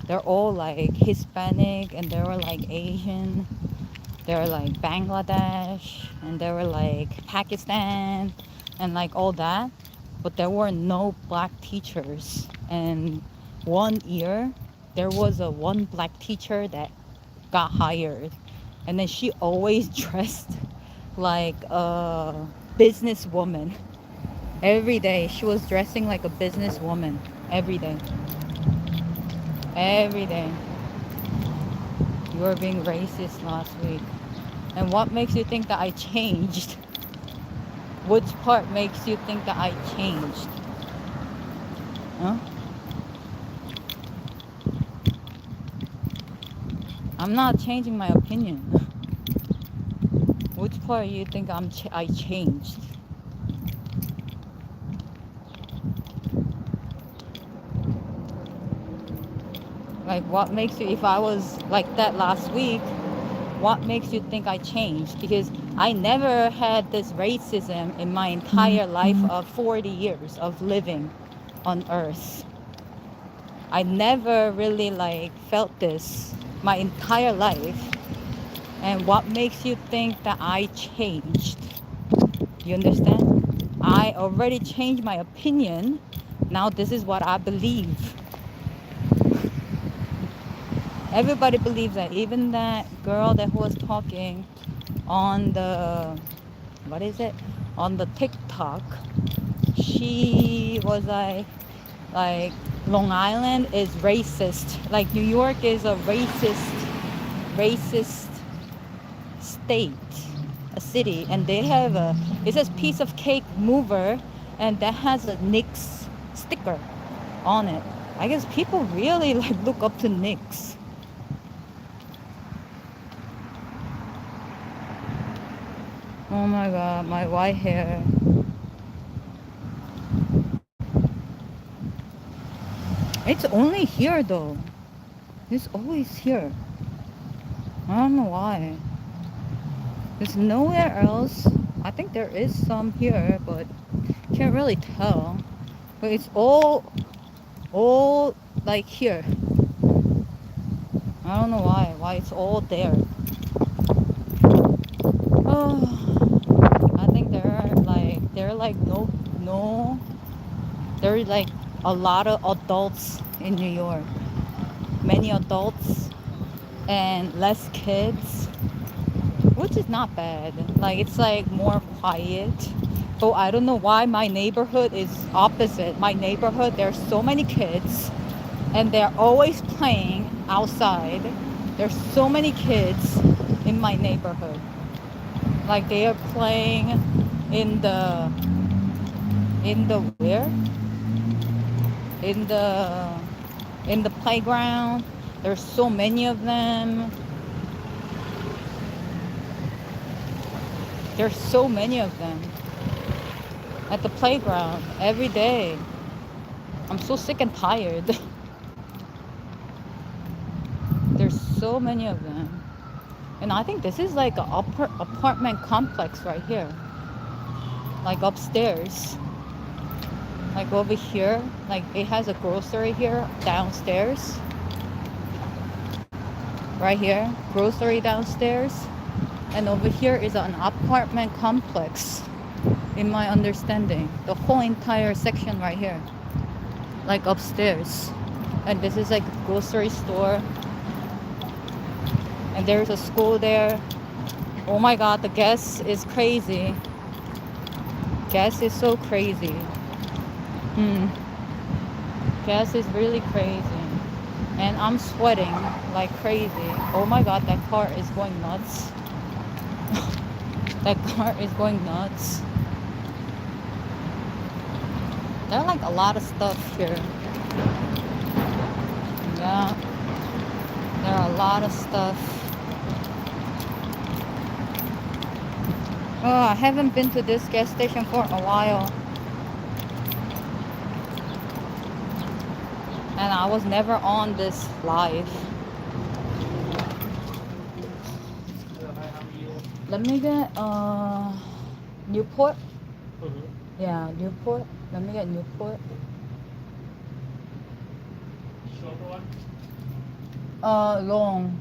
S1: They're all like Hispanic, and they were like Asian. They were like Bangladesh, and they were like Pakistan, and like all that. But there were no black teachers. And one year, there was a one black teacher that got hired, and then she always dressed like a businesswoman. Every day she was dressing like a businesswoman. Every day. Every day. You were being racist last week. And what makes you think that I changed? Which part makes you think that I changed? Huh? I'm not changing my opinion. Which part you think I changed? Like what makes you, if I was like that last week, what makes you think I changed? Because I never had this racism in my entire life of 40 years of living on earth. I never really like felt this my entire life. And what makes you think that I changed? You understand? I already changed my opinion. Now this is what I believe. Everybody believes that. Even that girl that was talking on the, what is it? On the TikTok, she was like Long Island is racist. Like New York is a racist state, a city, and they have a, it says piece of cake mover, and that has a Knicks sticker on it. I guess people really like look up to Knicks. Oh my god, my white hair. It's only here though. It's always here. I don't know why. There's nowhere else. I think there is some here, but can't really tell. But it's all like here. I don't know why it's all there. Oh, I think there are like there are like a lot of adults in New York. Many adults and less kids, which is not bad. Like it's like more quiet. But I don't know why my neighborhood is opposite. My neighborhood, there's so many kids and they're always playing outside. There's so many kids in my neighborhood. Like they are playing in the where? In the playground. There's so many of them. There's so many of them at the playground every day. I'm so sick and tired. There's so many of them. And I think this is like an apartment complex right here. Like upstairs. Like over here. Like it has a grocery here downstairs. Right here. Grocery downstairs. And over here is an apartment complex. In my understanding. The whole entire section right here. Like upstairs. And this is like a grocery store. And there's a school there. Oh my god, the gas is crazy. Gas is so crazy. Gas is really crazy. And I'm sweating like crazy. Oh my god, that car is going nuts. That car is going nuts. There are like a lot of stuff here. Yeah. There are a lot of stuff. Oh, I haven't been to this gas station for a while. And I was never on this live. Let me get Newport. Yeah, Newport. Let me get Newport.
S7: Short one?
S1: Long.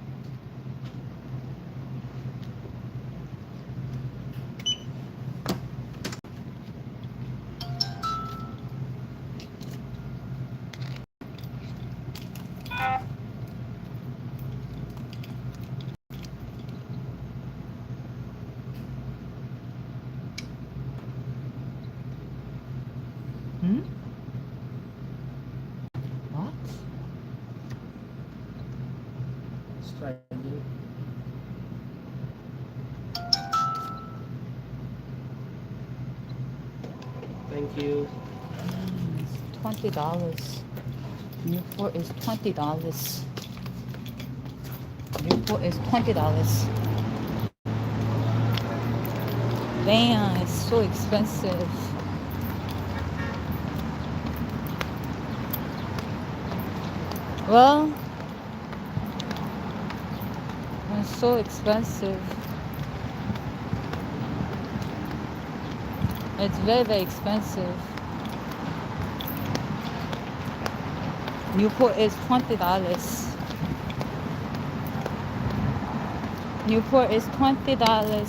S1: What?
S7: Let's try it. Thank you.
S1: It's $20. Newport is $20. Newport is $20. Damn, it's so expensive. Well, it's so expensive. It's very, very expensive. Newport is $20. Newport is $20.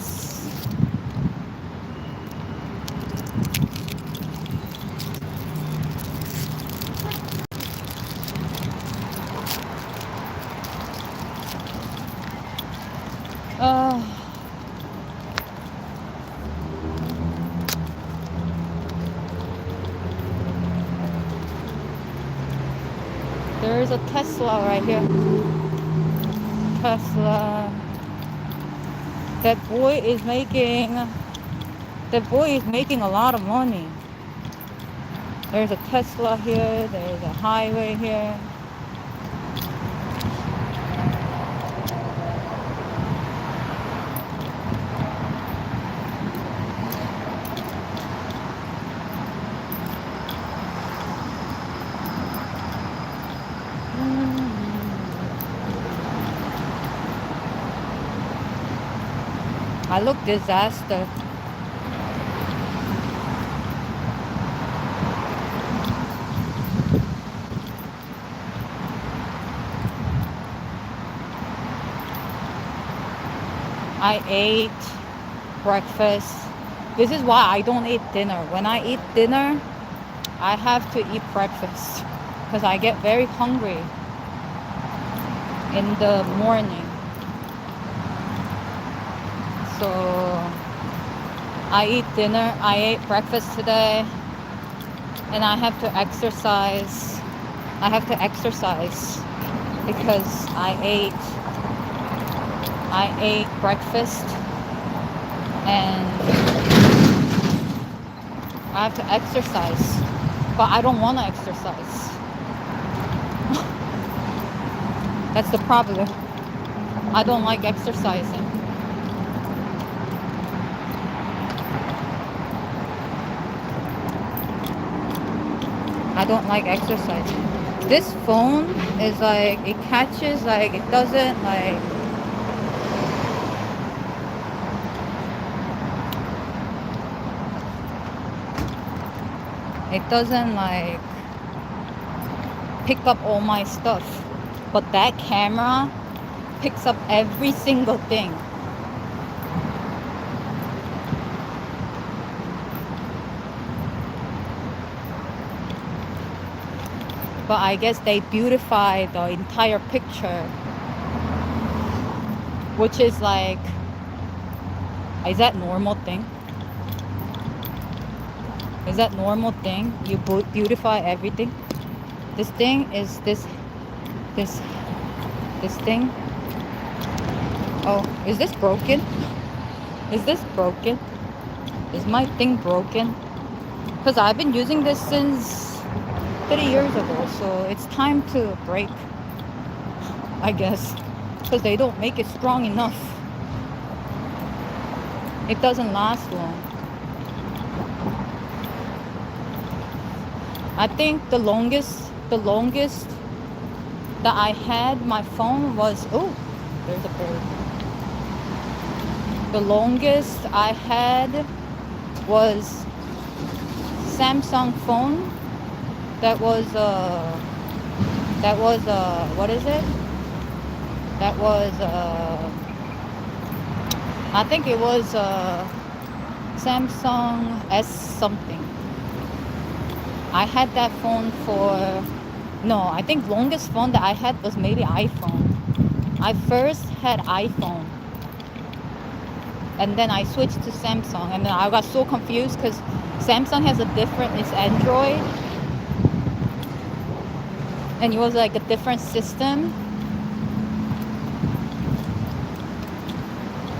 S1: There's a Tesla right here. Tesla. That boy is making a lot of money. There's a Tesla here, there's a highway here. I look disaster. I ate breakfast. This is why I don't eat dinner. When I eat dinner, I have to eat breakfast because I get very hungry in the morning. So I eat dinner. I ate breakfast today, and I have to exercise. I have to exercise because I ate breakfast, and I have to exercise, but I don't want to exercise. That's the problem. I don't like exercising. I don't like exercising. This phone is like, it catches, like, it doesn't like, pick up all my stuff. But that camera picks up every single thing. But I guess they beautify the entire picture, which is like, is that normal thing? Is that normal thing? You beautify everything? This thing is this thing. Oh, is this broken? Is this broken? Is my thing broken? Because I've been using this since 3 years ago, so it's time to break, I guess, because they don't make it strong enough. It doesn't last long. I think the longest that I had my phone was, oh, there's a bird. The longest I had was Samsung phone. That was what is it? That was I think it was Samsung S something. I had that phone for, no, I think longest phone that I had was maybe iPhone. I first had iPhone, and then I switched to Samsung, and then I got so confused because Samsung has a different, it's Android, and it was like a different system.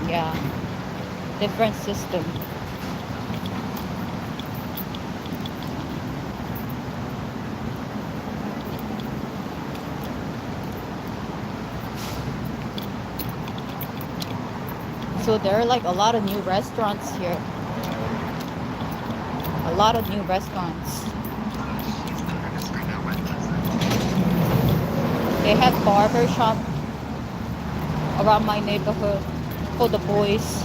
S1: Yeah, different system. So there are like a lot of new restaurants here. A lot of new restaurants. They have barber shop around my neighborhood for the boys.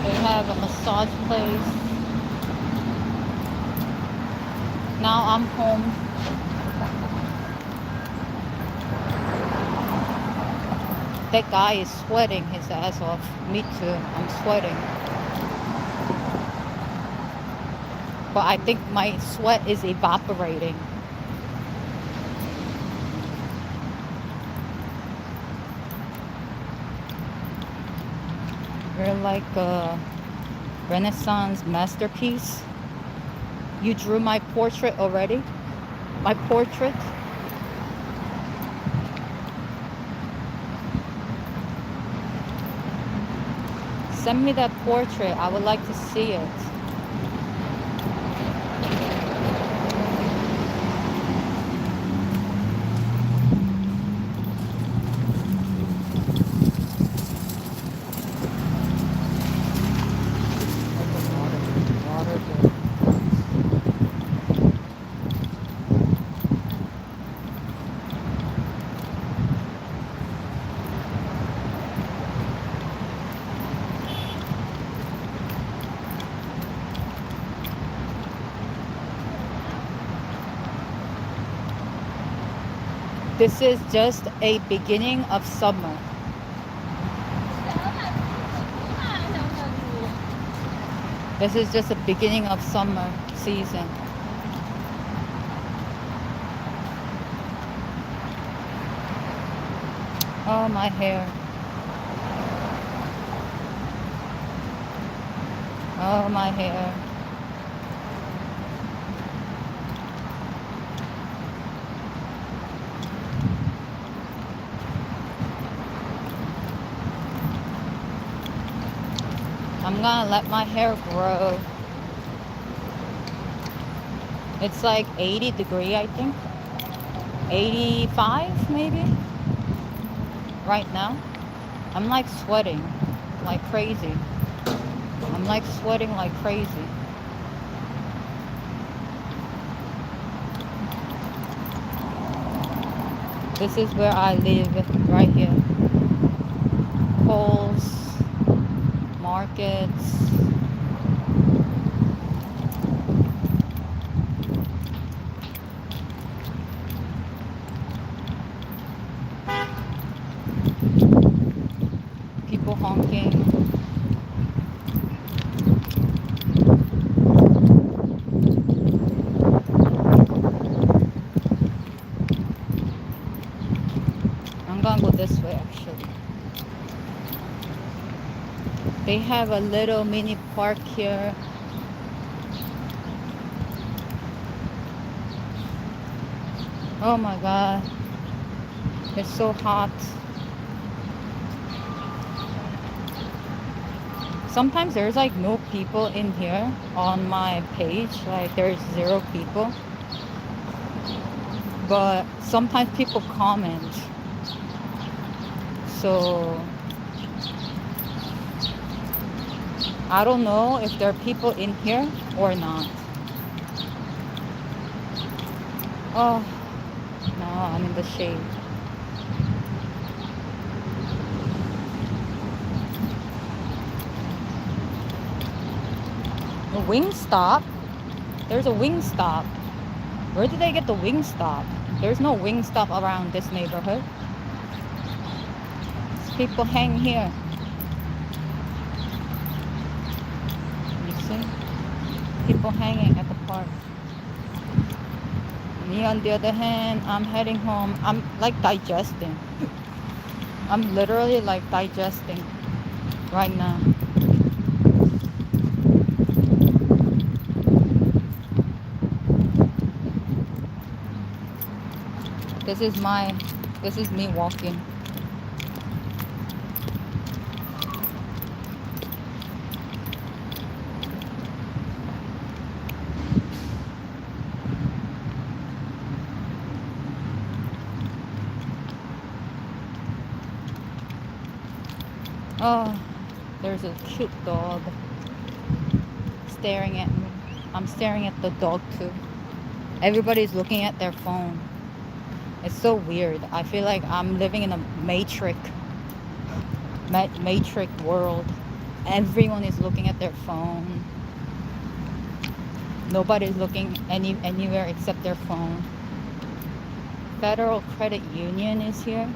S1: They have a massage place. Now I'm home. That guy is sweating his ass off. Me too. I'm sweating. But I think my sweat is evaporating. We're like Renaissance masterpiece. You drew my portrait already? My portrait? Send me that portrait. I would like to see it. This is just a beginning of summer. This is just a beginning of summer season. Oh, my hair. Oh, my hair. I'm gonna let my hair grow. It's like 80 degree, I think. 85 maybe right now. I'm like sweating like crazy. I'm like sweating like crazy. This is where I live, right here. Coles, markets. People honking. I'm gonna go this way actually. They have a little mini park here. Oh my god. It's so hot. Sometimes there's like no people in here on my page. Like there's 0 people. But sometimes people comment. So I don't know if there are people in here or not. Oh, no, I'm in the shade. A Wingstop? There's a Wingstop. Where did they get the Wingstop? There's no Wingstop around this neighborhood. People hang here. You see? People hanging at the park. Me on the other hand, I'm heading home. I'm like digesting. I'm literally like digesting right now. This is me walking. Oh, there's a cute dog staring at me. I'm staring at the dog too. Everybody's looking at their phone. It's so weird. I feel like I'm living in a matrix world. Everyone is looking at their phone. Nobody's looking anywhere except their phone. Federal Credit Union is here.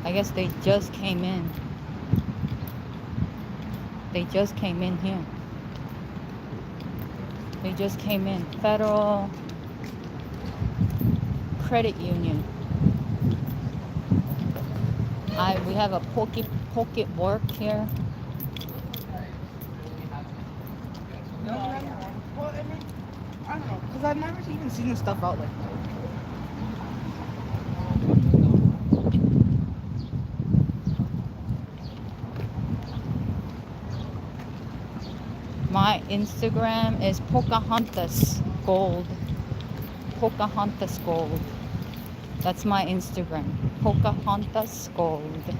S1: I guess they just came in. They just came in here. They just came in. Federal Credit Union. We have a pocket work here.
S14: Well, I mean, I don't know, because I've never even seen this stuff out like that.
S1: My Instagram is Pocahontas Gold. Pocahontas Gold. That's my Instagram. Pocahontas Gold.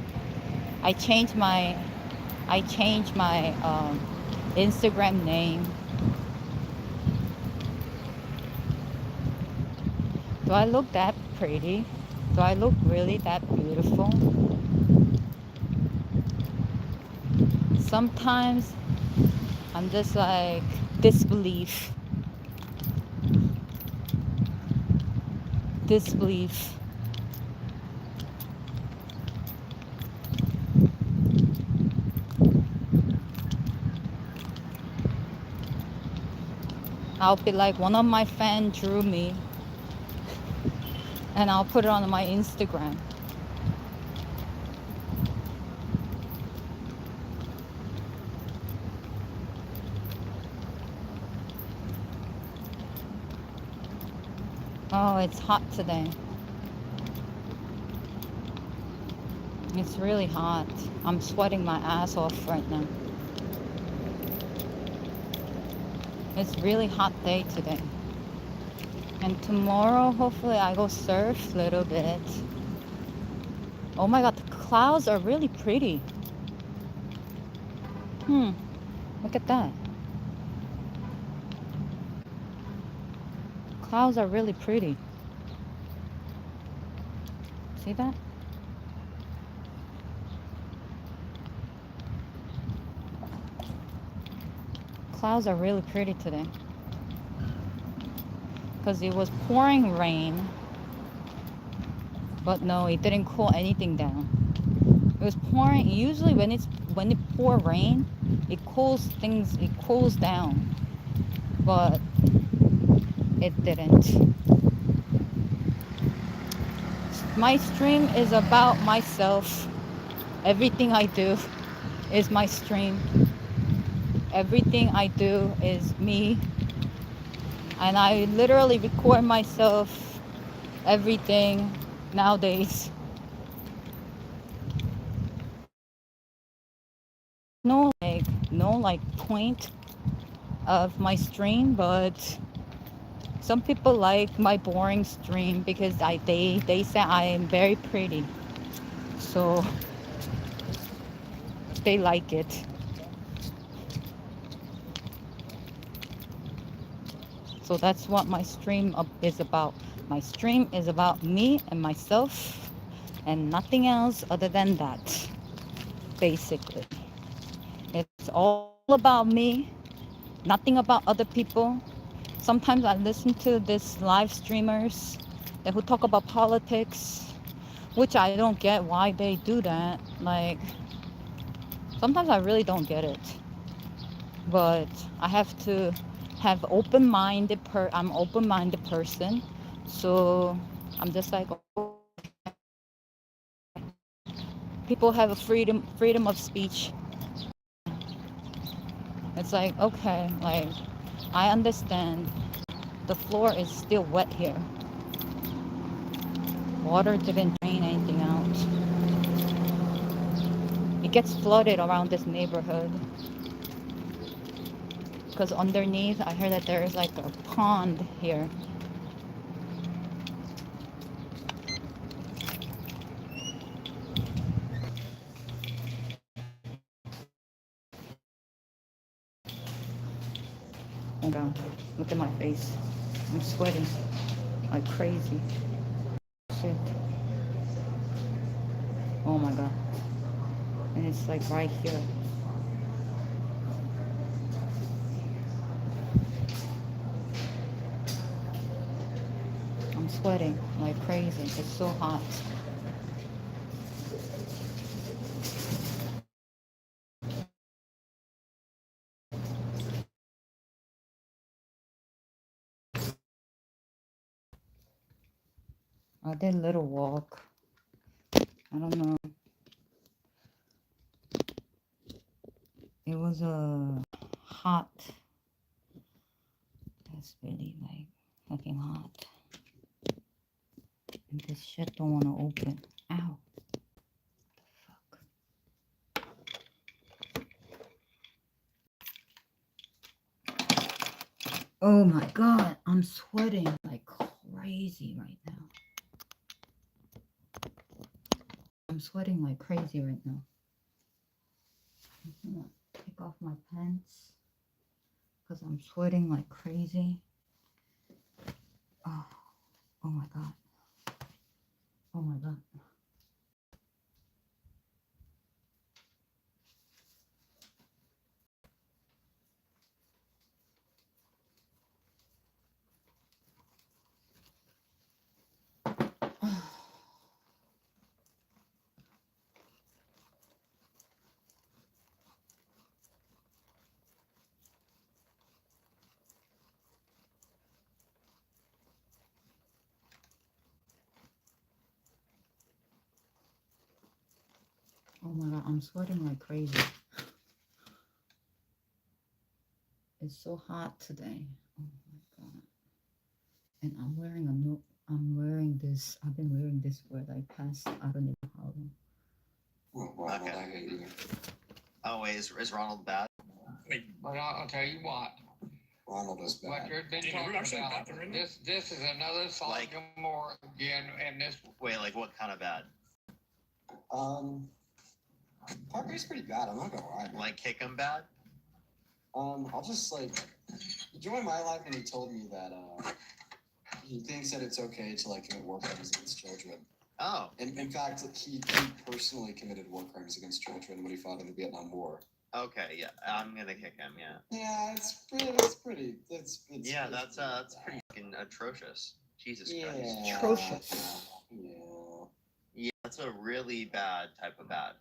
S1: I changed my Instagram name. Do I look that pretty? Do I look really that beautiful? Sometimes I'm just like disbelief. Disbelief. I'll be like, one of my fans drew me and I'll put it on my Instagram. Oh, it's hot today. It's really hot. I'm sweating my ass off right now. It's really hot day today. And tomorrow, hopefully I go surf a little bit. Oh my god, the clouds are really pretty. Look at that. Clouds are really pretty. See that? Clouds are really pretty today. Because it was pouring rain. But no, it didn't cool anything down. It was pouring. Usually when it pour rain, it cools down. But it didn't. My stream is about myself. Everything I do is my stream. Everything I do is me. And I literally record myself, everything nowadays. No point of my stream, but some people like my boring stream because they say I am very pretty. So they like it. So that's what my stream is about. My stream is about me and myself and nothing else other than that, basically. It's all about me, nothing about other people. Sometimes I listen to these live streamers who talk about politics, which I don't get why they do that. Like, sometimes I really don't get it. But I have to have I'm open-minded person. So I'm just like, oh, people have a freedom of speech. It's like, okay, like, I understand. The floor is still wet here. Water didn't drain anything out. It gets flooded around this neighborhood. Because underneath, I heard that there is like a pond here. Oh god, look at my face. I'm sweating like crazy. Shit. Oh my god. And it's like right here. I'm sweating like crazy. It's so hot. I did a little walk. I don't know. It was hot. it's really like fucking hot. And this shit don't want to open. Ow. Oh my god, I'm sweating like crazy right now. I'm sweating like crazy right now. I'm gonna take off my pants because I'm sweating like crazy. Oh, oh my god. Oh my god. Oh my god, I'm sweating like crazy. It's so hot today. Oh my god. And I'm wearing this, I've been wearing this for like past, I don't know how long.
S4: Okay. Oh wait, is Ronald bad?
S12: Wait. But I'll tell you what.
S3: Ronald is bad.
S12: What you've been talking about, this is another sophomore again, and this.
S4: Wait, like what kind of bad?
S19: Parker's pretty bad, I'm not gonna lie.
S4: Like kick him bad?
S19: I'll just like, he joined my life and he told me that, he thinks that it's okay to like commit war crimes against children.
S4: Oh.
S19: And in fact, he personally committed war crimes against children when he fought in the Vietnam War.
S4: Okay, yeah, I'm gonna kick him. Yeah.
S19: Yeah, it's pretty.
S4: Yeah, that's pretty fucking atrocious. Jesus Christ.
S1: Atrocious.
S4: Yeah, that's a really bad type of bad.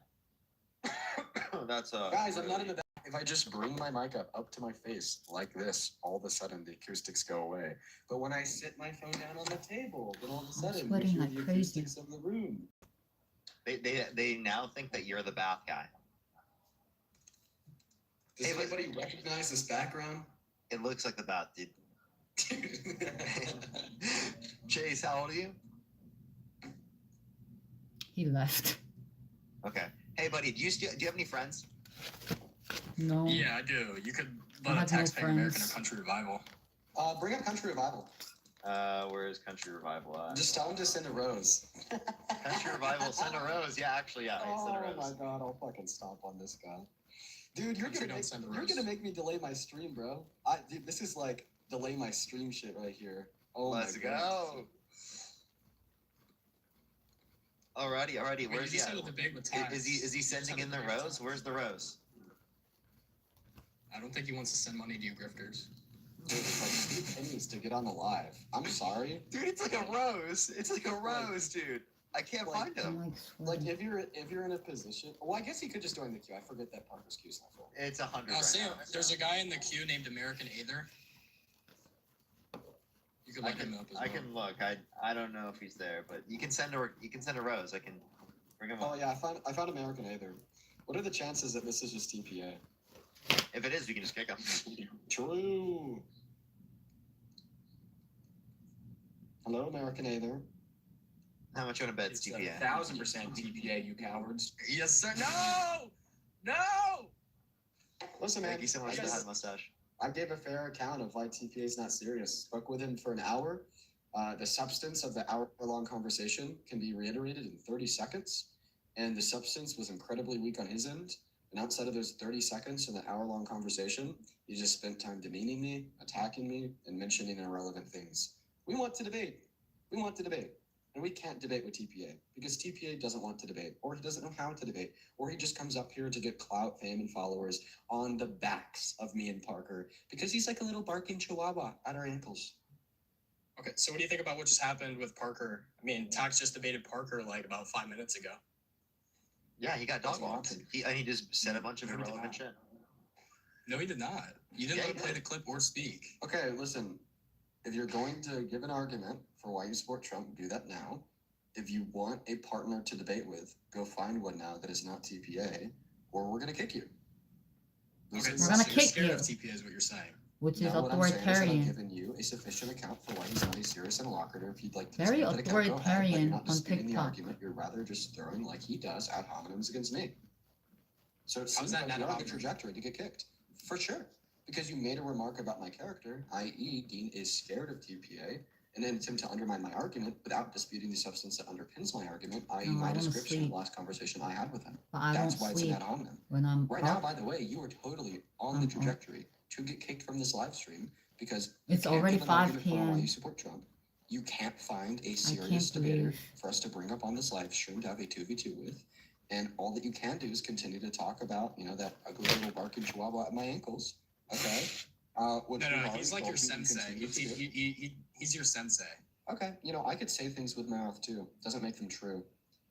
S4: That's a.
S19: Guys, I'm not in the back. If I just bring my mic up to my face like this, all of a sudden the acoustics go away. But when I sit my phone down on the table, then all of a sudden we hear the acoustics of the room.
S4: They now think that you're the bath guy.
S19: Does anybody recognize this background?
S4: It looks like the bath, dude. Chase, how old are you?
S1: He left.
S4: Okay. Hey, buddy, do you have any friends?
S1: No.
S12: Yeah, I do. You could
S1: I
S12: let a
S1: have no
S12: taxpaying American
S1: friends.
S12: a country revival.
S19: Bring up Country Revival.
S4: Where is Country Revival at?
S19: Just tell him to send a rose.
S4: Country Revival, send a rose. Yeah, actually, yeah. Send a
S19: Oh
S4: rose.
S19: my god, I'll fucking stop on this guy. Dude, you're gonna make me delay my stream, bro. Dude, this is like delay my stream shit right here. Oh
S4: Let's
S19: my
S4: go. Alrighty.
S12: Wait,
S4: Where's
S12: did you
S4: he
S12: say
S4: at?
S12: the debate with Ty?
S4: Is he sending in the rose? Where's the rose?
S12: I don't think he wants to send money to you grifters.
S19: Dude, it's like 2 pennies to get on the live. I'm sorry.
S4: Dude, it's like a rose. It's like a rose, dude. I can't find him.
S19: Like if you're in a position, well, I guess he could just join the queue. I forget that Parker's queue's not full.
S4: It's 100
S12: Oh,
S4: right
S12: Sam,
S4: now.
S12: there's a guy in the queue named American Aether. You could look him up as well.
S4: I can look. I don't know if he's there, but you can send a rose. I can bring him up.
S19: Oh yeah, I found American Aether. What are the chances that this is just TPA?
S4: If it is, we can just kick him.
S19: True. Hello, American Aether.
S4: How much you want to bet it's TPA?
S12: 1000% TPA, you cowards. Yes, sir. No! No!
S19: Listen, man.
S4: Thank you so much for the mustache.
S19: I gave a fair account of why TPA is not serious. Spoke with him for an hour. The substance of the hour-long conversation can be reiterated in 30 seconds, and the substance was incredibly weak on his end. And outside of those 30 seconds in the hour-long conversation, he just spent time demeaning me, attacking me, and mentioning irrelevant things. We want to debate. And we can't debate with TPA because TPA doesn't want to debate, or he doesn't know how to debate, or he just comes up here to get clout, fame, and followers on the backs of me and Parker because he's like a little barking chihuahua at our ankles.
S12: Okay, so what do you think about what just happened with Parker? I mean, Tax just debated Parker like about 5 minutes ago.
S4: Yeah, he got dog walked. He just said a bunch of irrelevant shit.
S12: No, he did not. You didn't let him play the clip or speak.
S19: Okay, listen. If you're going to give an argument for why you support Trump, do that now. If you want a partner to debate with, go find one now that is not TPA, or we're going to kick you.
S12: Okay,
S1: We're gonna
S12: so
S1: kick
S12: you're
S1: you.
S12: scared of TPA is what you're saying.
S1: which is
S19: No, what I'm saying is that I've
S1: authoritarian.
S19: given you a sufficient account for why he's not a serious interlocutor. If you'd like to
S1: Very
S19: dispute that account, go ahead, but
S1: authoritarian
S19: you're not
S1: on
S19: disputing the
S1: TikTok.
S19: argument. You're rather just throwing, like he does, ad hominems against me. So it
S12: How's
S19: seems
S12: that
S19: like
S12: an
S19: you're
S12: ad
S19: on the
S12: hominem?
S19: trajectory to get kicked. For sure. Because you made a remark about my character, i.e. Dean is scared of TPA, in an attempt to undermine my argument without disputing the substance that underpins my argument, i.e.
S1: No, I
S19: my
S1: wanna
S19: description of
S1: sleep.
S19: the last conversation I had with him.
S1: But I
S19: That's
S1: don't
S19: why it's an
S1: sleep
S19: ad hominem.
S1: when I'm
S19: Right now,
S1: up.
S19: by the way, you are totally on the trajectory to get kicked from this live stream because you
S1: It's
S19: can't
S1: already
S19: give an
S1: 5
S19: argument for why
S1: p.m.
S19: you support Trump. You can't find a
S1: I
S19: serious
S1: can't
S19: debater
S1: believe.
S19: for us to bring up on this live stream to have a 2v2 with. And all that you can do is continue to talk about, you know, that ugly little barking chihuahua at my ankles. Okay? Which
S12: No,
S19: we've
S12: he's
S19: already
S12: like your
S19: told you
S12: sensei.
S19: continue to do.
S12: He's your sensei.
S19: Okay, you know, I could say things with my mouth too. Doesn't make them true.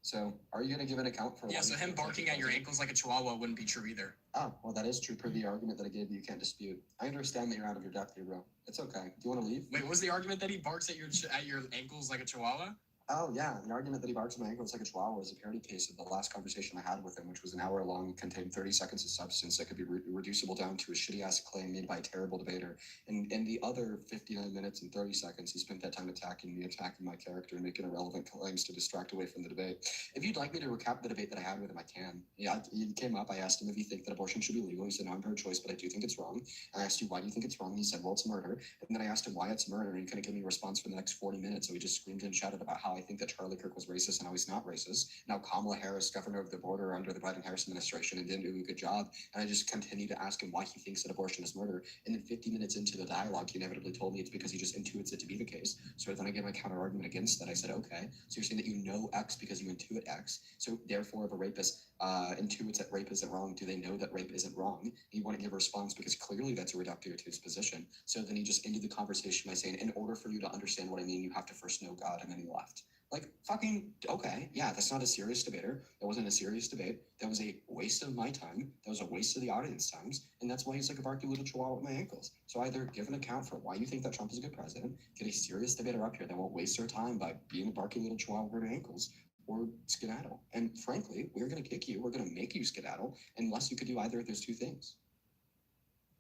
S19: So, are you going to give an account for
S12: Yeah,
S19: why
S12: so
S19: you
S12: him
S19: think Trump
S12: barking
S19: is
S12: at your
S19: president?
S12: ankles like a chihuahua wouldn't be true either.
S19: Oh, well, that is true per the argument that I gave you. You can't dispute. I understand that you're out of your depth here, bro. It's okay. Do you want to leave?
S12: Wait, what was the argument that he barks at your ankles like a chihuahua?
S19: Oh, yeah. The argument that he barks at my ankles like a chihuahua is a parody case of the last conversation I had with him, which was an hour long, contained 30 seconds of substance that could be reducible down to a shitty-ass claim made by a terrible debater. And the other 59 minutes and 30 seconds, he spent that time attacking me, attacking my character, and making irrelevant claims to distract away from the debate. If you'd like me to recap the debate that I had with him, I can. Yeah, he came up. I asked him if he think that abortion should be legal. He said, no, I'm pro-choice, but I do think it's wrong. And I asked you, why do you think it's wrong? He said, well, it's murder. And then I asked him why it's murder, and he couldn't give me a response for the next 40 minutes. So he just screamed and shouted about how I think that Charlie Kirk was racist and how he's not racist. Now Kamala Harris, governor of the border under the Biden-Harris administration, and didn't do a good job. And I just continued to ask him why he thinks that abortion is murder. And then 50 minutes into the dialogue, he inevitably told me it's because he just intuits it to be the case. So then I gave my counter argument against that. I said, okay, so you're saying that you know X because you intuit X. So therefore, if a rapist intuits that rape isn't wrong, do they know that rape isn't wrong? He wouldn't give a response because clearly that's a reductio to his position. So then he just ended the conversation by saying, in order for you to understand what I mean, you have to first know God, and then he left. Like, fucking, okay, yeah, that's not a serious debater. That wasn't a serious debate. That was a waste of my time. That was a waste of the audience times. And that's why he's like a barky little chihuahua at my ankles. So either give an account for why you think that Trump is a good president, get a serious debater up here that won't waste their time by being a barky little chihuahua at my ankles, or skedaddle. And frankly, we're going to kick you. We're going to make you skedaddle unless you could do either of those two things.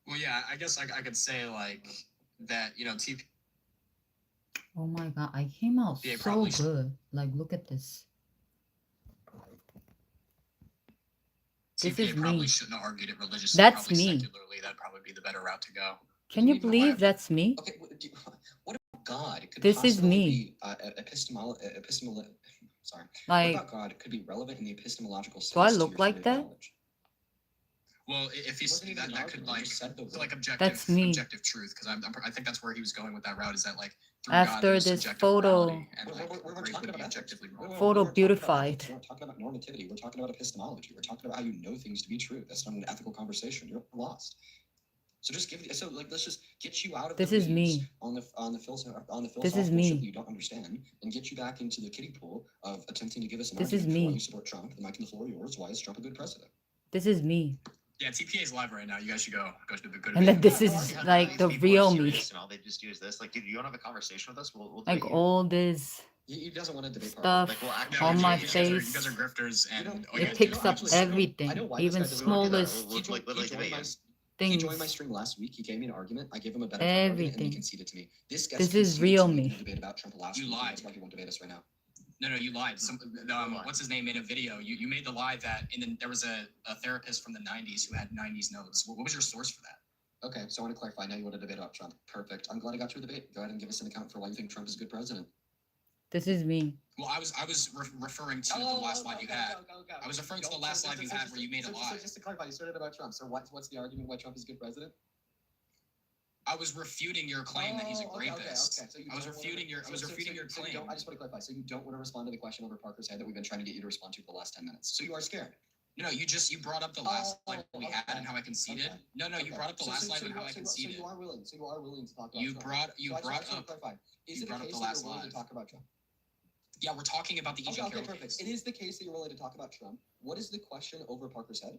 S12: Well, yeah, I guess I could say, like, that, you know, TP...
S1: Oh my god, I came out
S12: Yeah,
S1: so
S12: probably
S1: good. Like, look at this. This
S12: TPA
S1: is
S12: probably
S1: me.
S12: shouldn't have argued it religiously.
S1: That's
S12: Probably
S1: me.
S12: secularly. That'd probably be the better route to go.
S1: Can you believe that's me?
S19: Okay, what about God? Could
S1: This is
S19: possibly
S1: me.
S19: be sorry.
S1: Like,
S19: what about God could be relevant in the epistemological sense
S1: do I
S19: to
S1: look
S19: your
S1: like
S19: field of
S1: that?
S19: knowledge?
S12: Well, if he's
S19: Wasn't even
S12: that
S19: an
S12: could
S19: argument,
S12: like
S19: you just said the word.
S12: like
S1: That's me.
S12: objective truth, because I think that's where he was going with that route. Is that like through God
S1: After
S12: there's
S1: this
S12: subjective
S1: photo,
S12: morality, and like
S19: We're
S12: rape
S19: talking
S12: would be
S19: about
S12: objectively wrong.
S1: photo
S19: We're
S1: beautified.
S19: not talking about normativity. We're talking about epistemology. We're talking about how you know things to be true. That's not an ethical conversation. You're lost. So just let's just get you out of
S1: This
S19: the
S1: is
S19: weeds
S1: me.
S19: on the philosophical
S1: This is
S19: bullshit
S1: me.
S19: that you don't understand, and get you back into the kiddie pool of attempting to give us an
S1: This is
S19: argument for why
S1: me.
S19: you support Trump. The mic and the floor yours. Why is Trump a good president?
S1: This is me.
S12: Yeah, TPA is live right now. You guys should go to the good.
S1: And then this is like the real me.
S4: And all they just do is this. Like, dude, you want to have a conversation with us? We'll
S1: Like
S4: debate you.
S1: all this
S19: He doesn't want to debate
S1: stuff
S4: Like, we'll act
S1: on my
S12: you guys are
S1: face.
S12: grifters, and
S1: It picks up everything, even smallest
S4: We'll like literally debate you.
S19: He joined my
S1: things.
S19: stream last week. He gave me an argument. I gave him a better argument, and he
S1: Everything.
S19: conceded to me. This
S1: This is real me.
S19: debate about Trump last
S12: You
S19: week.
S12: lied.
S19: That's why he won't debate us right now.
S12: No, you lied. What's his name made a video. You made the lie that, and then there was a therapist from the 90s who had 90s notes. What was your source for that?
S19: Okay, so I want to clarify. Now you want to debate about Trump. Perfect. I'm glad I got to a debate. Go ahead and give us an account for why you think Trump is a good president.
S1: This is me.
S12: Well, I was referring to the last live you had. I was referring to the last live you had where you made a lie.
S19: So just to clarify, you started about Trump. So what's the argument why Trump is a good president?
S12: I was refuting your claim that he's a rapist.
S19: Okay. So
S12: I was refuting your claim.
S19: I just want to clarify. So you don't want to respond to the question over Parker's head that we've been trying to get you to respond to for the last 10 minutes. So you are scared.
S12: No, you brought up the last live we had and how I conceded.
S19: Okay.
S12: No, you brought up the last live and how I conceded.
S19: So you are willing to talk about
S12: You
S19: Trump.
S12: brought
S19: So I just want to clarify. Is it
S12: brought
S19: the
S12: up
S19: case
S12: the
S19: that
S12: last
S19: you're willing
S12: live.
S19: to talk about Trump?
S12: Yeah, we're talking about the EJ
S19: Okay,
S12: Carroll
S19: perfect.
S12: case.
S19: It is the case that you're willing to talk about Trump. What is the question over Parker's head?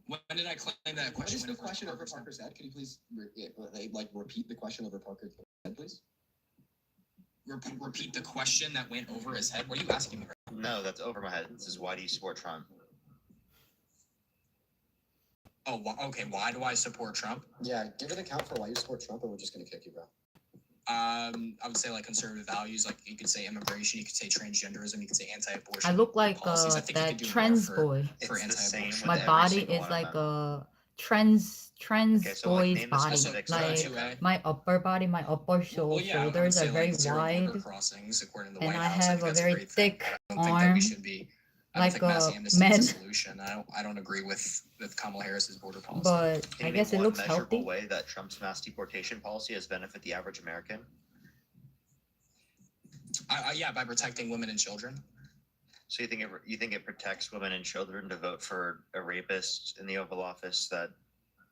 S12: When did I claim that
S19: What
S12: question?
S19: is the question over Parker's head? Could you please repeat the question over Parker's head, please?
S12: Repeat the question that went over his head. What are you asking me?
S4: No, that's over my head. This is why do you support Trump?
S12: Oh, okay. Why do I support Trump?
S19: Yeah, give an account for why you support Trump, or we're just gonna kick you, bro.
S12: I would say like conservative values, like you could say immigration, you could say transgenderism, you could say anti-abortion.
S1: I look like
S12: policies. I think you
S1: that
S12: could do more
S1: trans
S12: for
S1: boy.
S12: for
S4: It's the same
S12: anti-abortion.
S4: with
S1: My
S4: every
S1: body
S4: single
S1: is
S4: one
S1: like
S4: of them.
S1: a trans
S4: Okay, so like
S1: boy's
S4: name the
S1: body.
S4: specifics.
S1: Like
S12: Okay.
S1: my upper body, my upper
S12: Well, yeah, I would
S1: shoulders
S12: say
S1: are very
S12: like zero border
S1: wide,
S12: crossings, according to the
S1: and
S12: White
S1: I
S12: House. I
S1: have
S12: think
S1: a
S12: that's a
S1: very
S12: great thing.
S1: thick
S12: I don't think that we
S1: arm,
S12: should be. I don't
S1: like
S12: think mass
S1: a
S12: amnesty
S1: man.
S12: is a solution. I don't agree with Kamala Harris's border policy.
S1: But
S4: Can
S1: I
S4: you
S1: guess
S4: name
S1: it
S4: one
S1: looks
S4: measurable
S1: healthy.
S4: way that Trump's mass deportation policy has benefited the average American?
S12: Yeah, by protecting women and children.
S4: So you think it protects women and children to vote for a rapist in the Oval Office that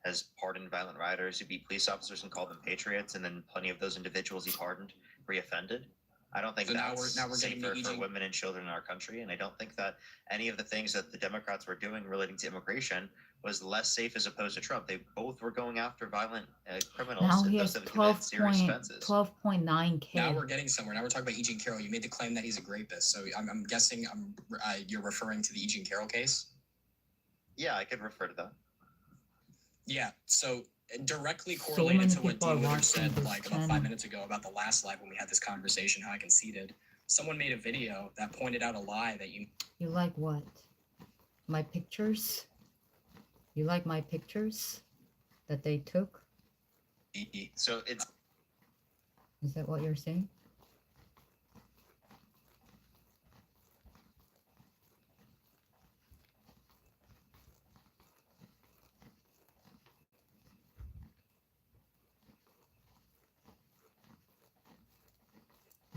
S4: has pardoned violent rioters who beat police officers and called them patriots, and then plenty of those individuals he pardoned reoffended? I don't think
S12: So now
S4: that's
S12: we're getting
S4: safer
S12: the
S4: for
S12: EJ.
S4: women and children in our country, and I don't think that any of the things that the Democrats were doing relating to immigration was less safe as opposed to Trump. They both were going after violent criminals
S1: Now
S4: and
S1: he
S4: those
S1: has
S4: that have committed serious offenses.
S1: 12.9K.
S12: Now we're getting somewhere. Now we're talking about E. Jean Carroll. You made the claim that he's a rapist, so I'm guessing you're referring to the E. Jean Carroll case.
S4: Yeah, I could refer to that.
S12: Yeah, so directly
S1: So
S12: correlated
S1: many
S12: to what
S1: people are
S12: Dean Withers
S1: watching
S12: said
S1: this
S12: like about
S1: channel.
S12: 5 minutes ago about the last live when we had this conversation, how I conceded. Someone made a video that pointed out a lie that you.
S1: You like what? My pictures? You like my pictures that they took?
S4: So it's.
S1: Is that what you're saying?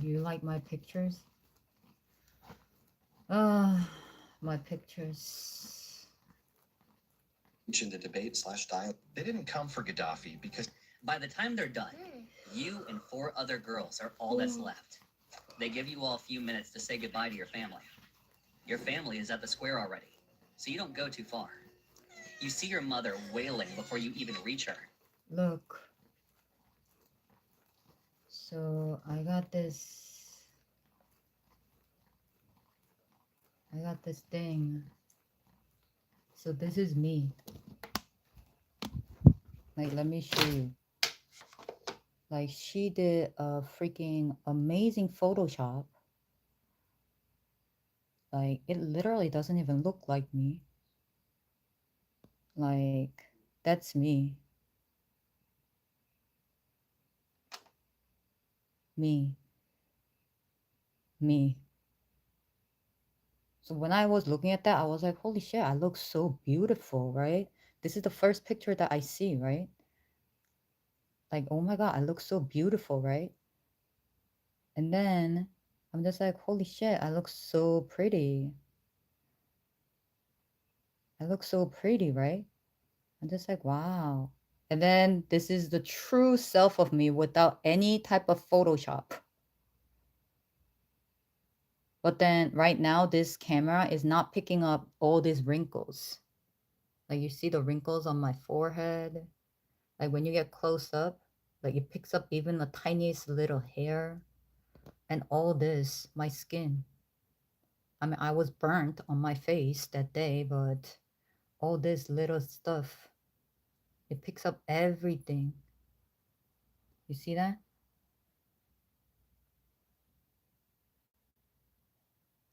S1: Do you like my pictures? My pictures.
S19: In the debate / dialogue.
S13: They didn't come for Gaddafi because
S10: By the time they're done, you and 4 other girls are all that's left. They give you all a few minutes to say goodbye to your family. Your family is at the square already, so you don't go too far. You see your mother wailing before you even reach her.
S1: Look. So I got this thing. So this is me. Like, let me show you. Like, she did a freaking amazing Photoshop. Like, it literally doesn't even look like me. Like, that's me. Me. So when I was looking at that, I was like, holy shit, I look so beautiful, right? This is the first picture that I see, right? Like, oh my God, I look so beautiful, right? And then I'm just like, holy shit, I look so pretty. I look so pretty, right? I'm just like, wow. And then this is the true self of me without any type of Photoshop. But then right now, this camera is not picking up all these wrinkles. Like, you see the wrinkles on my forehead. Like, when you get close up, like, it picks up even the tiniest little hair. And all this, my skin. I mean, I was burnt on my face that day, but all this little stuff, it picks up everything. You see that?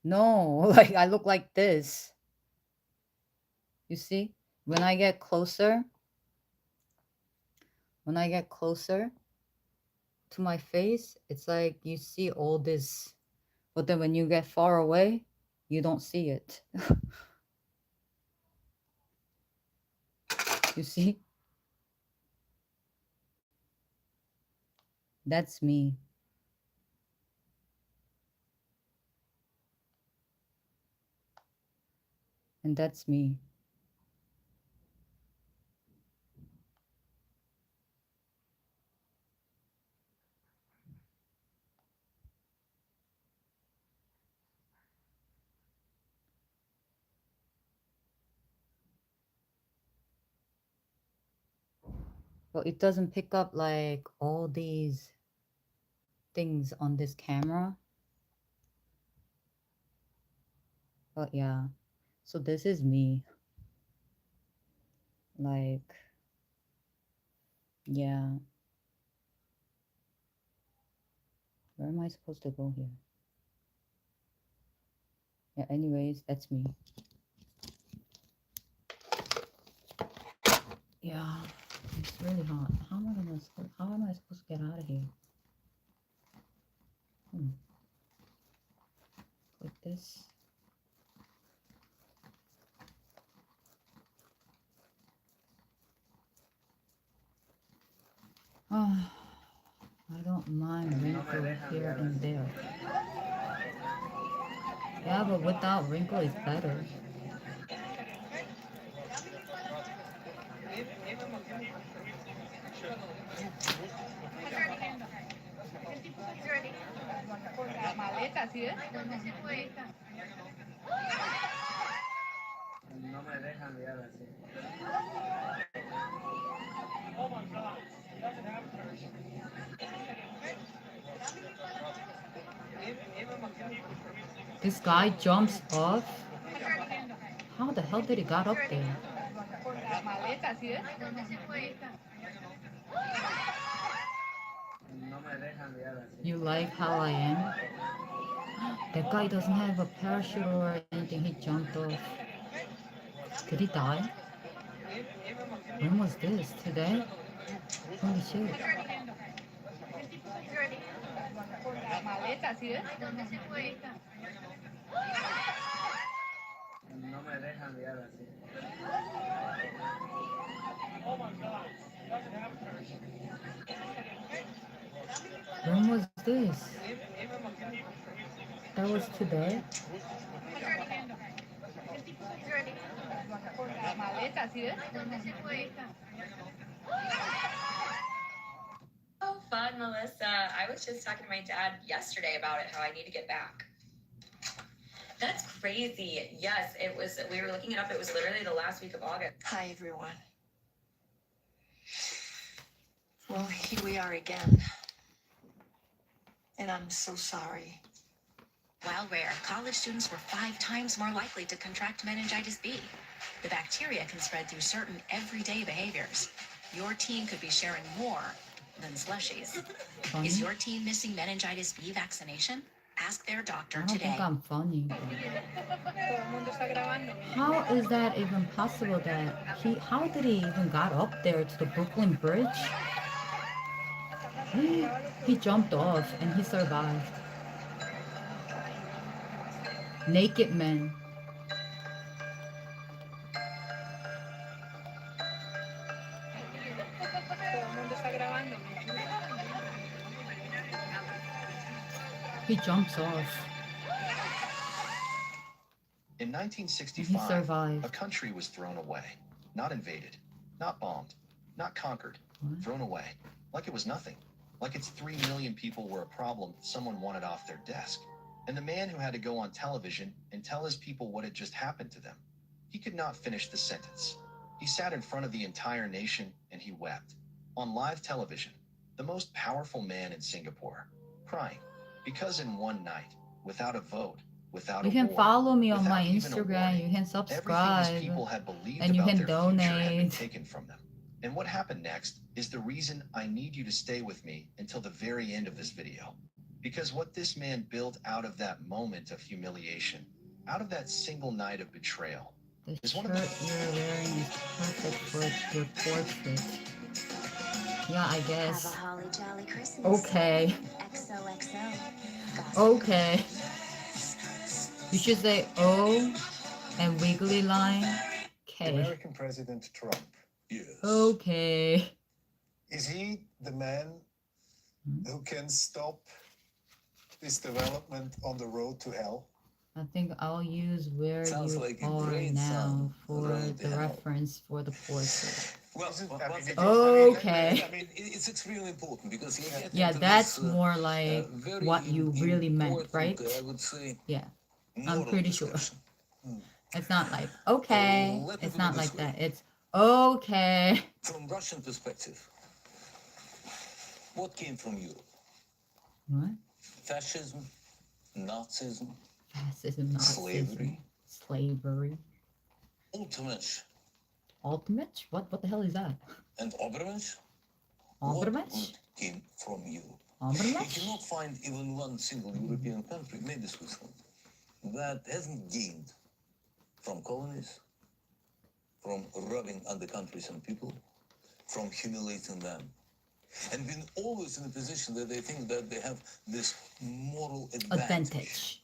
S1: No, like, I look like this. You see? When I get closer to my face, it's like you see all this. But then when you get far away, you don't see it. You see? That's me. And that's me. Well, it doesn't pick up like all these things on this camera. But yeah, so this is me. Like, yeah. Where am I supposed to go here? Yeah, anyways, that's me. Yeah, it's really hot. How am I supposed to get out of here? Like this. Oh, I don't mind wrinkle here and there. Yeah, but without wrinkle it's better.
S5: No me dejan de así.
S1: This guy jumps off. How the hell did he got up there?
S5: No me dejan de así.
S1: You like how I am? That guy doesn't have a parachute or anything. He jumped off. Did he die? When was this? Today? Holy shit.
S5: No me dejan de así.
S1: When was this? That was today?
S15: Oh, fun, Melissa. I was just talking to my dad yesterday about it, how I need to get back. That's crazy. Yes, it was. We were looking it up. It was literally the last week of August.
S20: Hi, everyone. Well, here we are again. And I'm so sorry.
S15: While rare, college students were 5 times more likely to contract meningitis B. The bacteria can spread through certain everyday behaviors. Your teen could be sharing more than slushies. Is your teen missing meningitis B vaccination? Ask their doctor
S1: I don't
S15: today.
S1: think I'm funny. How is that even possible that how did he even got up there to the Brooklyn Bridge? He jumped off and he survived. Naked men. He jumps off.
S13: In
S1: He
S13: 1965,
S1: survived.
S13: a country was thrown away. Not invaded, not bombed, not conquered.
S1: What?
S13: Thrown away. Like it was nothing. Like its 3 million people were a problem someone wanted off their desk. And the man who had to go on television and tell his people what had just happened to them. He could not finish the sentence. He sat in front of the entire nation and he wept. On live television, the most powerful man in Singapore, crying. Because in one night, without a vote, without
S1: You
S13: a
S1: can
S13: war,
S1: follow me on my
S13: without even a
S1: Instagram.
S13: warning,
S1: You can
S13: everything
S1: subscribe.
S13: these people had believed
S1: And you
S13: about
S1: can
S13: their future had been
S1: donate.
S13: taken from them. And what happened next is the reason I need you to stay with me until the very end of this video. Because what this man built out of that moment of humiliation, out of that single night of betrayal,
S1: The
S13: is one
S1: shirt
S13: of the...
S1: you're wearing is perfect for your portrait. Yeah, I guess.
S20: Have a holly jolly Christmas.
S1: Okay.
S20: XOXO.
S1: Okay. You should say O and wiggly line. Okay.
S23: American President Trump.
S13: Yes.
S1: Okay.
S23: Is he the man who can stop this development on the road to hell?
S1: I think I'll use where
S23: Sounds
S1: you
S23: like a
S1: are
S23: great
S1: now
S23: song.
S1: for
S23: Road
S1: the
S23: to hell.
S1: reference for the portrait.
S23: Well,
S1: Okay.
S23: I mean, it's extremely important because he gets
S1: Yeah,
S23: into
S1: that's
S23: this,
S1: more like
S23: very
S1: what you really meant,
S23: important,
S1: right?
S23: I would say,
S1: Yeah, I'm
S23: moral
S1: pretty sure.
S23: discussion.
S1: It's not like, okay.
S23: Let me
S1: It's
S23: put it
S1: not
S23: this
S1: like
S23: way.
S1: that. It's okay.
S23: From Russian perspective, what came from Europe?
S1: What?
S23: Fascism,
S1: Fascism, Nazism,
S23: Slavery.
S1: slavery.
S23: Ultimate
S1: Ultimate? What the hell is that?
S8: And Obermensch?
S1: Obermensch?
S8: What good came from Europe?
S1: Obermensch?
S8: You cannot find even one single European country, maybe Switzerland, that hasn't gained from colonies, from robbing other countries and people, from humiliating them, and been always in a position that they think that they have this moral advantage.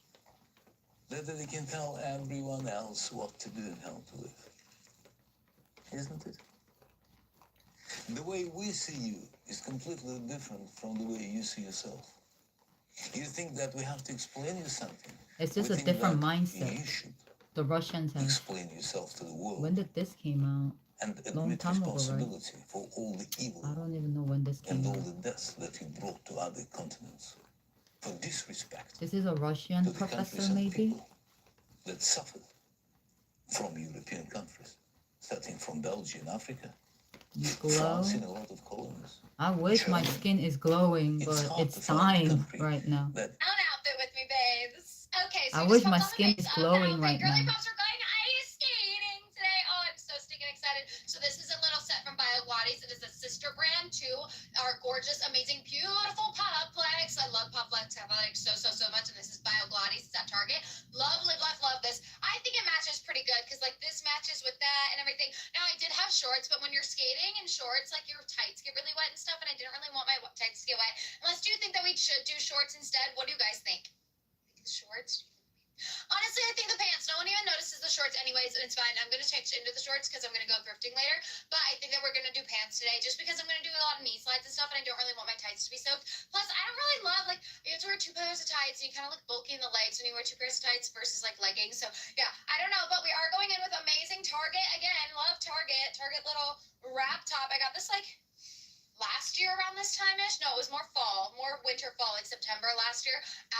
S8: That they can tell everyone else what to do and how to live. Isn't it? The way we see you is completely different from the way you see yourself. You think that we have to explain you something.
S1: It's just
S8: We
S1: a
S8: think
S1: different
S8: that
S1: mindset.
S8: You should
S1: The Russians have.
S8: explain yourself to the world.
S1: When did this came out?
S8: And
S1: Long
S8: admit
S1: time ago, right?
S8: responsibility for all the evil
S1: I don't even know when this came
S8: and all
S1: out.
S8: the death that you brought to other continents. For disrespect
S1: This is a Russian
S8: to the countries
S1: professor,
S8: and
S1: maybe?
S8: people that suffered from European countries, starting from Belgium, Africa,
S1: You glow.
S8: France in a lot of colonies.
S1: I wish my skin is glowing,
S8: It's
S1: but
S8: hard
S1: it's
S8: to find a
S1: dying
S8: country
S1: right now.
S8: that
S15: Own outfit with me, babes. Okay, so
S1: I
S15: we
S1: wish
S15: just
S1: my
S15: hopped on the
S1: skin
S15: base
S1: is
S15: of the
S1: glowing
S15: outfit.
S1: right
S15: Girly
S1: now.
S15: pops are going ice skating today. Oh, I'm so stinking excited. So this is a little set from BioGuatis. It is a sister brand to our gorgeous, amazing, beautiful Popflex. I love Popflex. I love it so much. And this is BioGuatis. It's at Target. Love this. I think it matches pretty good because like this matches with that and everything. Now I did have shorts, but when you're skating in shorts, like your tights get really wet and stuff, and I didn't really want my tights to get wet. Unless, do you think that we should do shorts instead? What do you guys think? Shorts? Honestly, I think the pants. No one even notices the shorts anyways, and it's fine. I'm going to change into the shorts because I'm going to go thrifting later. But I think that we're going to do pants today just because I'm going to do a lot of knee slides and stuff, and I don't really want my tights to be soaked. Plus, I don't really love, like, you have to wear 2 pairs of tights, and you kind of look bulky in the legs when you wear 2 pairs of tights versus, like, leggings. So, yeah, I don't know, but we are going in with amazing Target. Again, love Target. Target little wrap top. I got this, like, last year around this time-ish. No, it was more fall, more winter, fall, like September last year.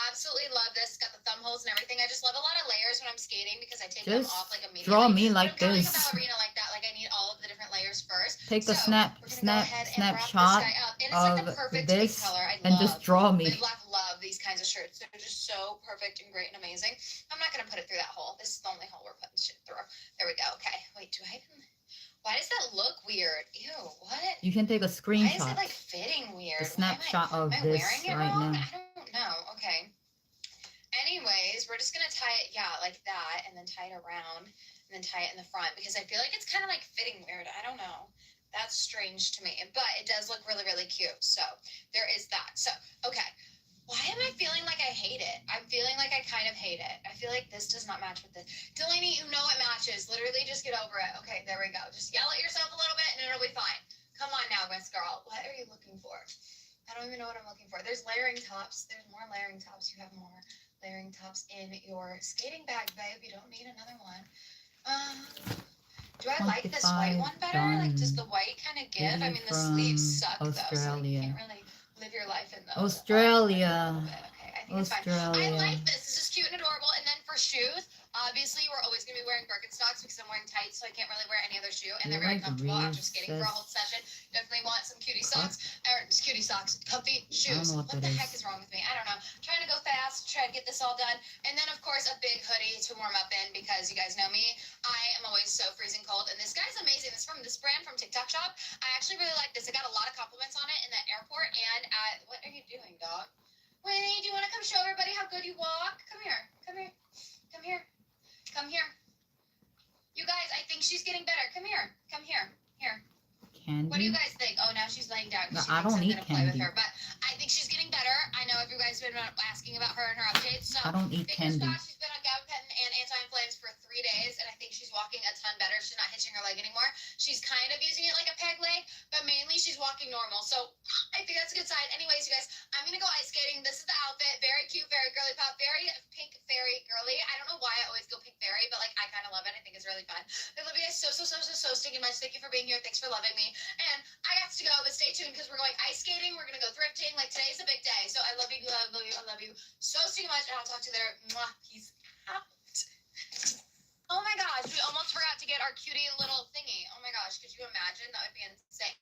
S15: Absolutely love this. Got the thumb holes and everything. I just love a lot of layers when I'm skating because I take them
S1: Just
S15: off like immediately.
S1: draw me
S15: But
S1: like
S15: I'm kind of like a
S1: this.
S15: ballerina like that. Like I need all of the different layers first.
S1: Take a
S15: So, we're gonna go ahead and wrap this
S1: snapshot
S15: guy up. And it's like the
S1: of
S15: perfect
S1: this
S15: pink color. I
S1: and
S15: love,
S1: just draw me.
S15: love these kinds of shirts. They're just so perfect and great and amazing. I'm not gonna put it through that hole. This is the only hole we're putting shit through. There we go. Okay. Wait, do I even... Why does that look weird? Ew, what?
S1: You can take a
S15: Why is
S1: screenshot.
S15: it like fitting weird?
S1: The snapshot of
S15: Am I
S1: this
S15: wearing it
S1: right
S15: wrong?
S1: now.
S15: I don't know. Okay. Anyways, we're just gonna tie it, yeah, like that, and then tie it around, and then tie it in the front because I feel like it's kind of like fitting weird. I don't know. That's strange to me, but it does look really, really cute. So there is that. So okay. Why am I feeling like I hate it? I'm feeling like I kind of hate it. I feel like this does not match with this. Delaney, you know it matches. Literally, just get over it. Okay, there we go. Just yell at yourself a little bit and it'll be fine. Come on now, Miss Girl. What are you looking for? I don't even know what I'm looking for. There's layering tops. There's more layering tops. You have more layering tops in your skating bag, babe. You don't need another one. Do I like this white one better? Like, does the white kind of give? I mean, the sleeves suck, though, so you can't really live your life in those.
S1: Australia.
S15: Okay, I think it's fine. I like this. This is cute and adorable. And then for shoes, obviously, we're always going to be wearing Birkenstocks because I'm wearing tights, so I can't really wear any other shoe. And they're very comfortable after skating for a whole session. Definitely want some cutie socks. Or cutie socks. Comfy shoes. What the heck is wrong with me? I don't know. I'm trying to go fast, try to get this all done. And then, of course, a big hoodie to warm up in because you guys know me. I am always so freezing cold. And this guy's amazing. This is from this brand from TikTok Shop. I actually really like this. I got a lot of compliments on it in the airport and at... What are you doing, dog? Winnie, do you want to come show everybody how good you walk? Come here. Come here. Come here. Come here. You guys, I think she's getting better. Come here. Come here. Here.
S1: Candy?
S15: What do you guys think? Oh, now she's laying down.
S1: No,
S15: She
S1: I
S15: thinks
S1: don't
S15: I'm
S1: eat
S15: gonna play with
S1: candy.
S15: her, but I think she's getting better. I know you guys have been asking about her and her updates. So
S1: I don't eat
S15: fingers
S1: candy.
S15: crossed. She's been on gabapentin and anti-inflammatories for 3 days, and I think she's walking a ton better. She's not hitching her leg anymore. She's kind of using it like a peg leg, but mainly she's walking normal. So I think that's a good sign. Anyways, you guys, I'm gonna go ice skating. This is the outfit. Very cute, very girly pop, very pink fairy girly. I don't know why I always go pink fairy, but like I kind of love it. I think it's really fun. I love you guys so stinking much. Thank you for being here. Thanks for loving me. And I got to go, but stay tuned because we're going ice skating. We're gonna go thrifting. Like today's a big day. So I love you, love you, I love you so stinking much. And I'll talk to you later. Mwah. Peace out. Oh my gosh, we almost forgot to get our cutie little thingy. Oh my gosh, could you imagine? That would be insane.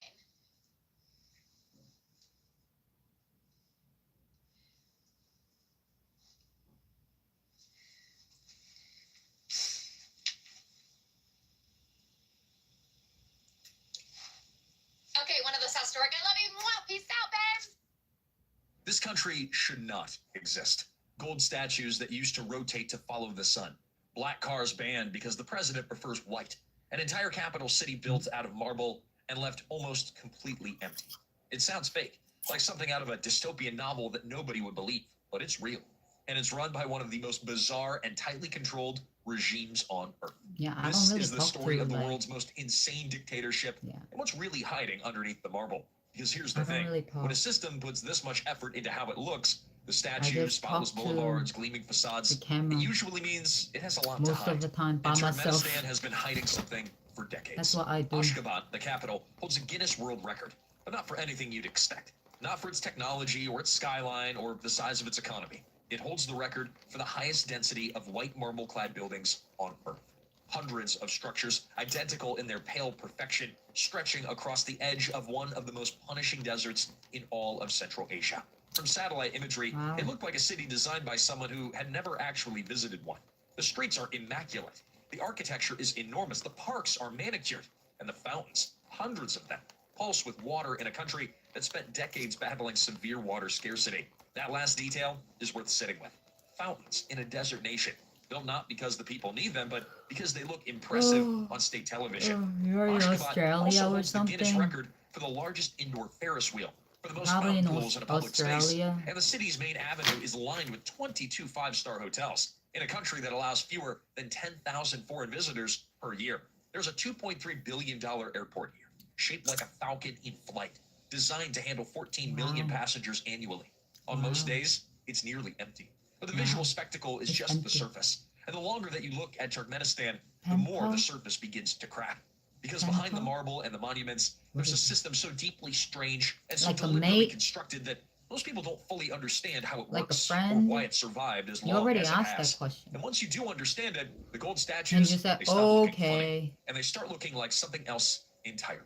S6: This country should not exist. Gold statues that used to rotate to follow the sun. Black cars banned because the president prefers white. An entire capital city built out of marble and left almost completely empty. It sounds fake, like something out of a dystopian novel that nobody would believe, but it's real. And it's run by one of the most bizarre and tightly controlled regimes on Earth.
S1: Yeah, I
S6: This
S1: don't really
S6: is the
S1: talk
S6: story
S1: to,
S6: of the
S1: like,
S6: world's most insane dictatorship and what's really hiding underneath the marble. Because here's the
S1: I don't
S6: thing,
S1: really talk.
S6: when a system puts this much effort into how it looks, the
S1: I
S6: statues,
S1: just
S6: spotless
S1: talk to
S6: boulevards, gleaming facades,
S1: the camera
S6: it usually means it has a lot to
S1: most
S6: hide.
S1: of the time by
S6: And
S1: myself.
S6: Turkmenistan has been hiding something for decades.
S1: That's what I do.
S6: Ashgabat, the capital, holds a Guinness World Record, but not for anything you'd expect. Not for its technology or its skyline or the size of its economy. It holds the record for the highest density of white marble-clad buildings on Earth. Hundreds of structures, identical in their pale perfection, stretching across the edge of one of the most punishing deserts in all of Central Asia. From satellite imagery, it looked like a city designed by someone who had never actually visited one. The streets are immaculate. The architecture is enormous. The parks are manicured. And the fountains, hundreds of them, pulse with water in a country that spent decades battling severe water scarcity. That last detail is worth sitting with. Fountains in a desert nation, built not because the people need them, but because they look impressive on state television.
S1: You're in
S6: Ashgabat
S1: Australia
S6: also
S1: or
S6: holds the Guinness
S1: something?
S6: record for the largest indoor Ferris wheel, for the most
S1: Probably
S6: fountain
S1: in
S6: pools in a public space,
S1: Australia.
S6: and the city's main avenue is lined with 22 five-star hotels in a country that allows fewer than 10,000 foreign visitors per year. There's a $2.3 billion airport here, shaped like a falcon in flight, designed to handle 14 million passengers annually. On most days, it's nearly empty. But the visual spectacle is just the surface. And the longer that you look at Turkmenistan, the more the surface begins to crack. Because behind the marble and the monuments, there's a system so deeply strange and so
S1: Like a
S6: deliberately
S1: mate?
S6: constructed that most people don't fully understand how it
S1: Like a
S6: works or
S1: friend?
S6: why it survived as
S1: You
S6: long
S1: already
S6: as it
S1: asked
S6: has.
S1: that question.
S6: And once you do understand it, the gold
S1: And
S6: statues,
S1: you said,
S6: they stop looking funny,
S1: okay.
S6: and they start looking like something else entirely.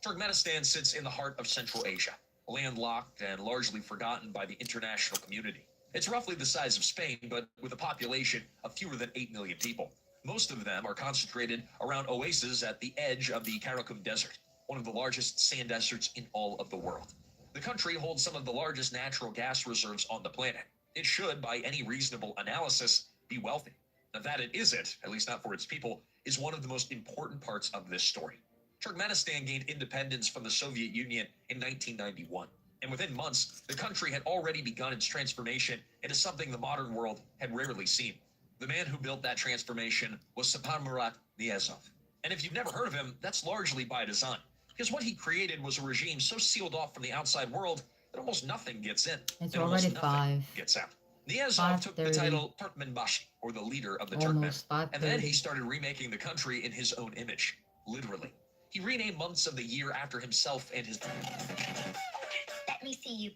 S6: Turkmenistan sits in the heart of Central Asia, landlocked and largely forgotten by the international community. It's roughly the size of Spain, but with a population of fewer than 8 million people. Most of them are concentrated around oases at the edge of the Karakum Desert, one of the largest sand deserts in all of the world. The country holds some of the largest natural gas reserves on the planet. It should, by any reasonable analysis, be wealthy. Now that it isn't, at least not for its people, is one of the most important parts of this story. Turkmenistan gained independence from the Soviet Union in 1991. And within months, the country had already begun its transformation into something the modern world had rarely seen. The man who built that transformation was Saparmurat Niyazov. And if you've never heard of him, that's largely by design. Because what he created was a regime so sealed off from the outside world that almost nothing gets in.
S1: It's
S6: and almost
S1: already
S6: nothing
S1: 5.
S6: gets out. Niyazov took the
S1: 5:30.
S6: title Turkmenbashi, or the leader of the
S1: Almost
S6: Turkmen. And then he
S1: 5:30.
S6: started remaking the country in his own image, literally. He renamed months of the year after himself and his...
S20: Let me see you.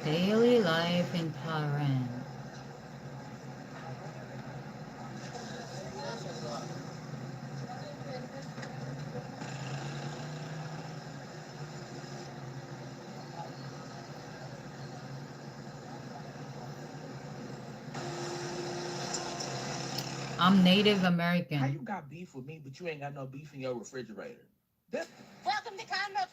S1: Daily life in Tehran. I'm Native American.
S21: How you got beef with me, but you ain't got no beef in your refrigerator?
S20: Welcome to Convo.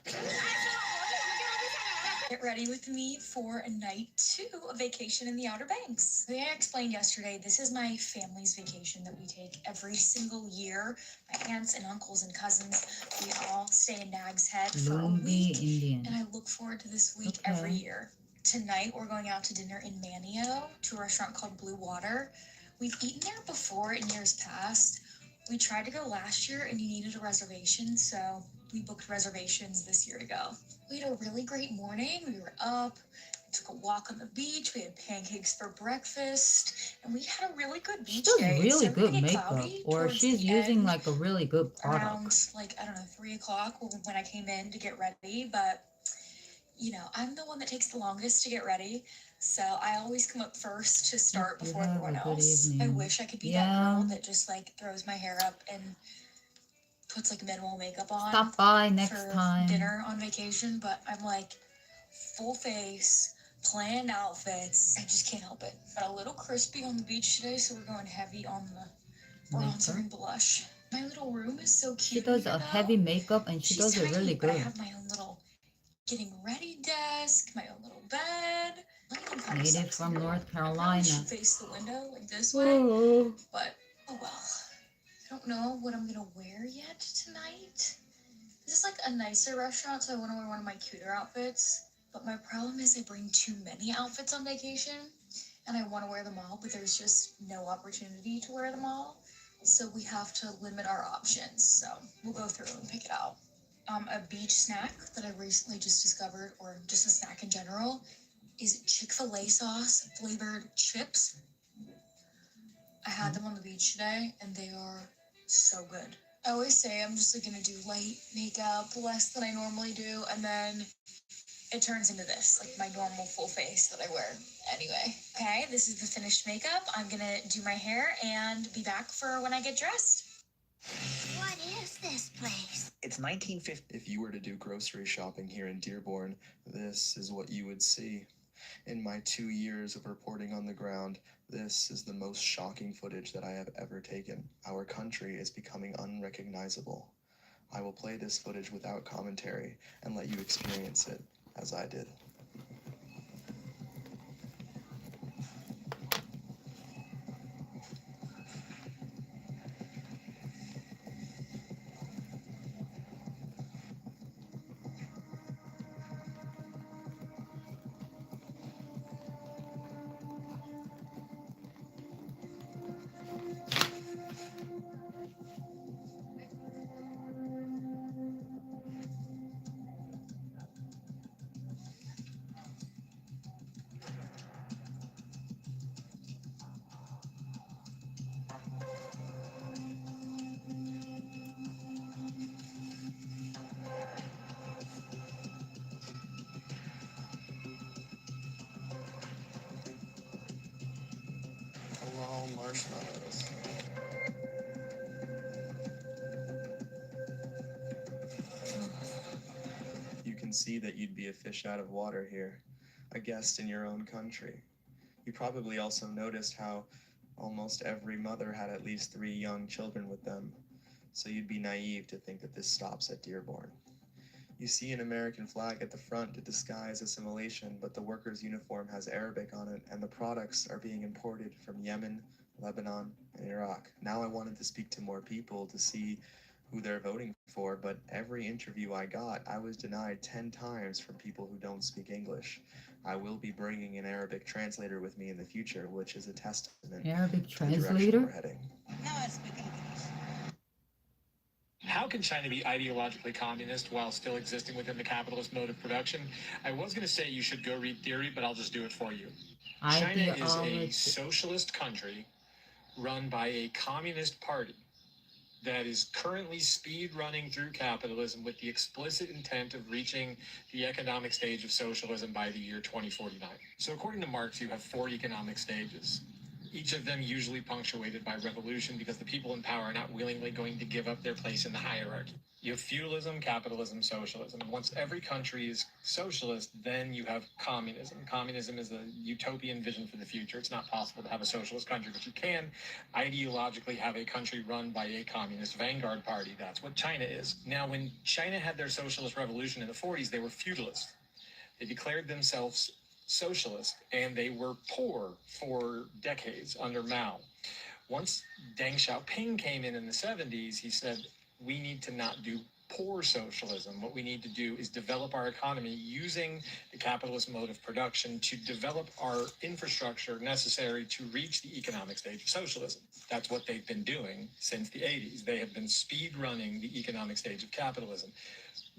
S15: Get ready with me for night 2 of vacation in the Outer Banks. Like I explained yesterday, this is my family's vacation that we take every single year. My aunts and uncles and cousins, we all stay in Nag's Head for a
S1: Lumbee
S15: week.
S1: Indian.
S15: And I look forward to this week every year. Tonight, we're going out to dinner in Manio to a restaurant called Blue Water. We've eaten there before in years past. We tried to go last year and you needed a reservation, so we booked reservations this year to go. We had a really great morning. We were up, we took a walk on the beach, we had pancakes for breakfast, and we had a really good beach
S1: She does
S15: day.
S1: really
S15: It's
S1: good
S15: starting to get
S1: makeup,
S15: cloudy
S1: or
S15: towards
S1: she's
S15: the
S1: using
S15: end,
S1: like a really good product.
S15: around like, I don't know, 3 o'clock when I came in to get ready, but you know, I'm the one that takes the longest to get ready. So I always come up first to start
S1: You
S15: before
S1: have
S15: everyone
S1: a good
S15: else. I
S1: evening.
S15: wish I could be
S1: Yeah.
S15: that girl that just like throws my hair up and puts like minimal makeup on.
S1: Stop by next
S15: for
S1: time.
S15: dinner on vacation, but I'm like full face, planned outfits. I just can't help it. Got a little crispy on the beach today, so we're going heavy on the bronzer and blush. My little room is so
S1: She
S15: cute.
S1: does
S15: here,
S1: a
S15: though.
S1: heavy makeup and she
S15: She's
S1: does it
S15: tiny,
S1: really
S15: but I
S1: good.
S15: have my own little getting ready desk, my own little bed. Lighting kind of
S1: Native
S15: sucks in
S1: from
S15: here.
S1: North
S15: I probably
S1: Carolina.
S15: should face the window like this way, but oh well. I don't know what I'm gonna wear yet tonight. This is like a nicer restaurant, so I want to wear one of my cuter outfits. But my problem is I bring too many outfits on vacation, and I want to wear them all, but there's just no opportunity to wear them all. So we have to limit our options. So we'll go through and pick it out. A beach snack that I recently just discovered, or just a snack in general, is Chick-fil-A sauce flavored chips. I had them on the beach today, and they are so good. I always say I'm just like gonna do light makeup, less than I normally do, and then it turns into this, like my normal full face that I wear anyway. Okay, this is the finished makeup. I'm gonna do my hair and be back for when I get dressed.
S20: What is this place?
S2: It's 1950. If you were to do grocery shopping here in Dearborn, this is what you would see. In my 2 years of reporting on the ground, this is the most shocking footage that I have ever taken. Our country is becoming unrecognizable. I will play this footage without commentary and let you experience it as I did. Hello, marshmallows. You can see that you'd be a fish out of water here, a guest in your own country. You probably also noticed how almost every mother had at least 3 young children with them, so you'd be naive to think that this stops at Dearborn. You see an American flag at the front to disguise assimilation, but the worker's uniform has Arabic on it, and the products are being imported from Yemen, Lebanon, and Iraq. Now I wanted to speak to more people to see who they're voting for, but every interview I got, I was denied 10 times from people who don't speak English. I will be bringing an Arabic translator with me in the future, which is a testament
S1: Arabic
S2: to the direction
S1: translator?
S2: we're heading.
S20: Now I speak English.
S11: How can China be ideologically communist while still existing within the capitalist mode of production? I was going to say you should go read theory, but I'll just do it for you. China is a socialist country run by a communist party that is currently speed running through capitalism with the explicit intent of reaching the economic stage of socialism by the year 2049. So according to Marx, you have 4 economic stages, each of them usually punctuated by revolution because the people in power are not willingly going to give up their place in the hierarchy. You have feudalism, capitalism, socialism. Once every country is socialist, then you have communism. Communism is a utopian vision for the future. It's not possible to have a socialist country, but you can ideologically have a country run by a communist vanguard party. That's what China is. Now, when China had their socialist revolution in the 40s, they were feudalist. They declared themselves socialist, and they were poor for decades under Mao. Once Deng Xiaoping came in the 70s, he said, we need to not do poor socialism. What we need to do is develop our economy using the capitalist mode of production to develop our infrastructure necessary to reach the economic stage of socialism. That's what they've been doing since the 80s. They have been speed running the economic stage of capitalism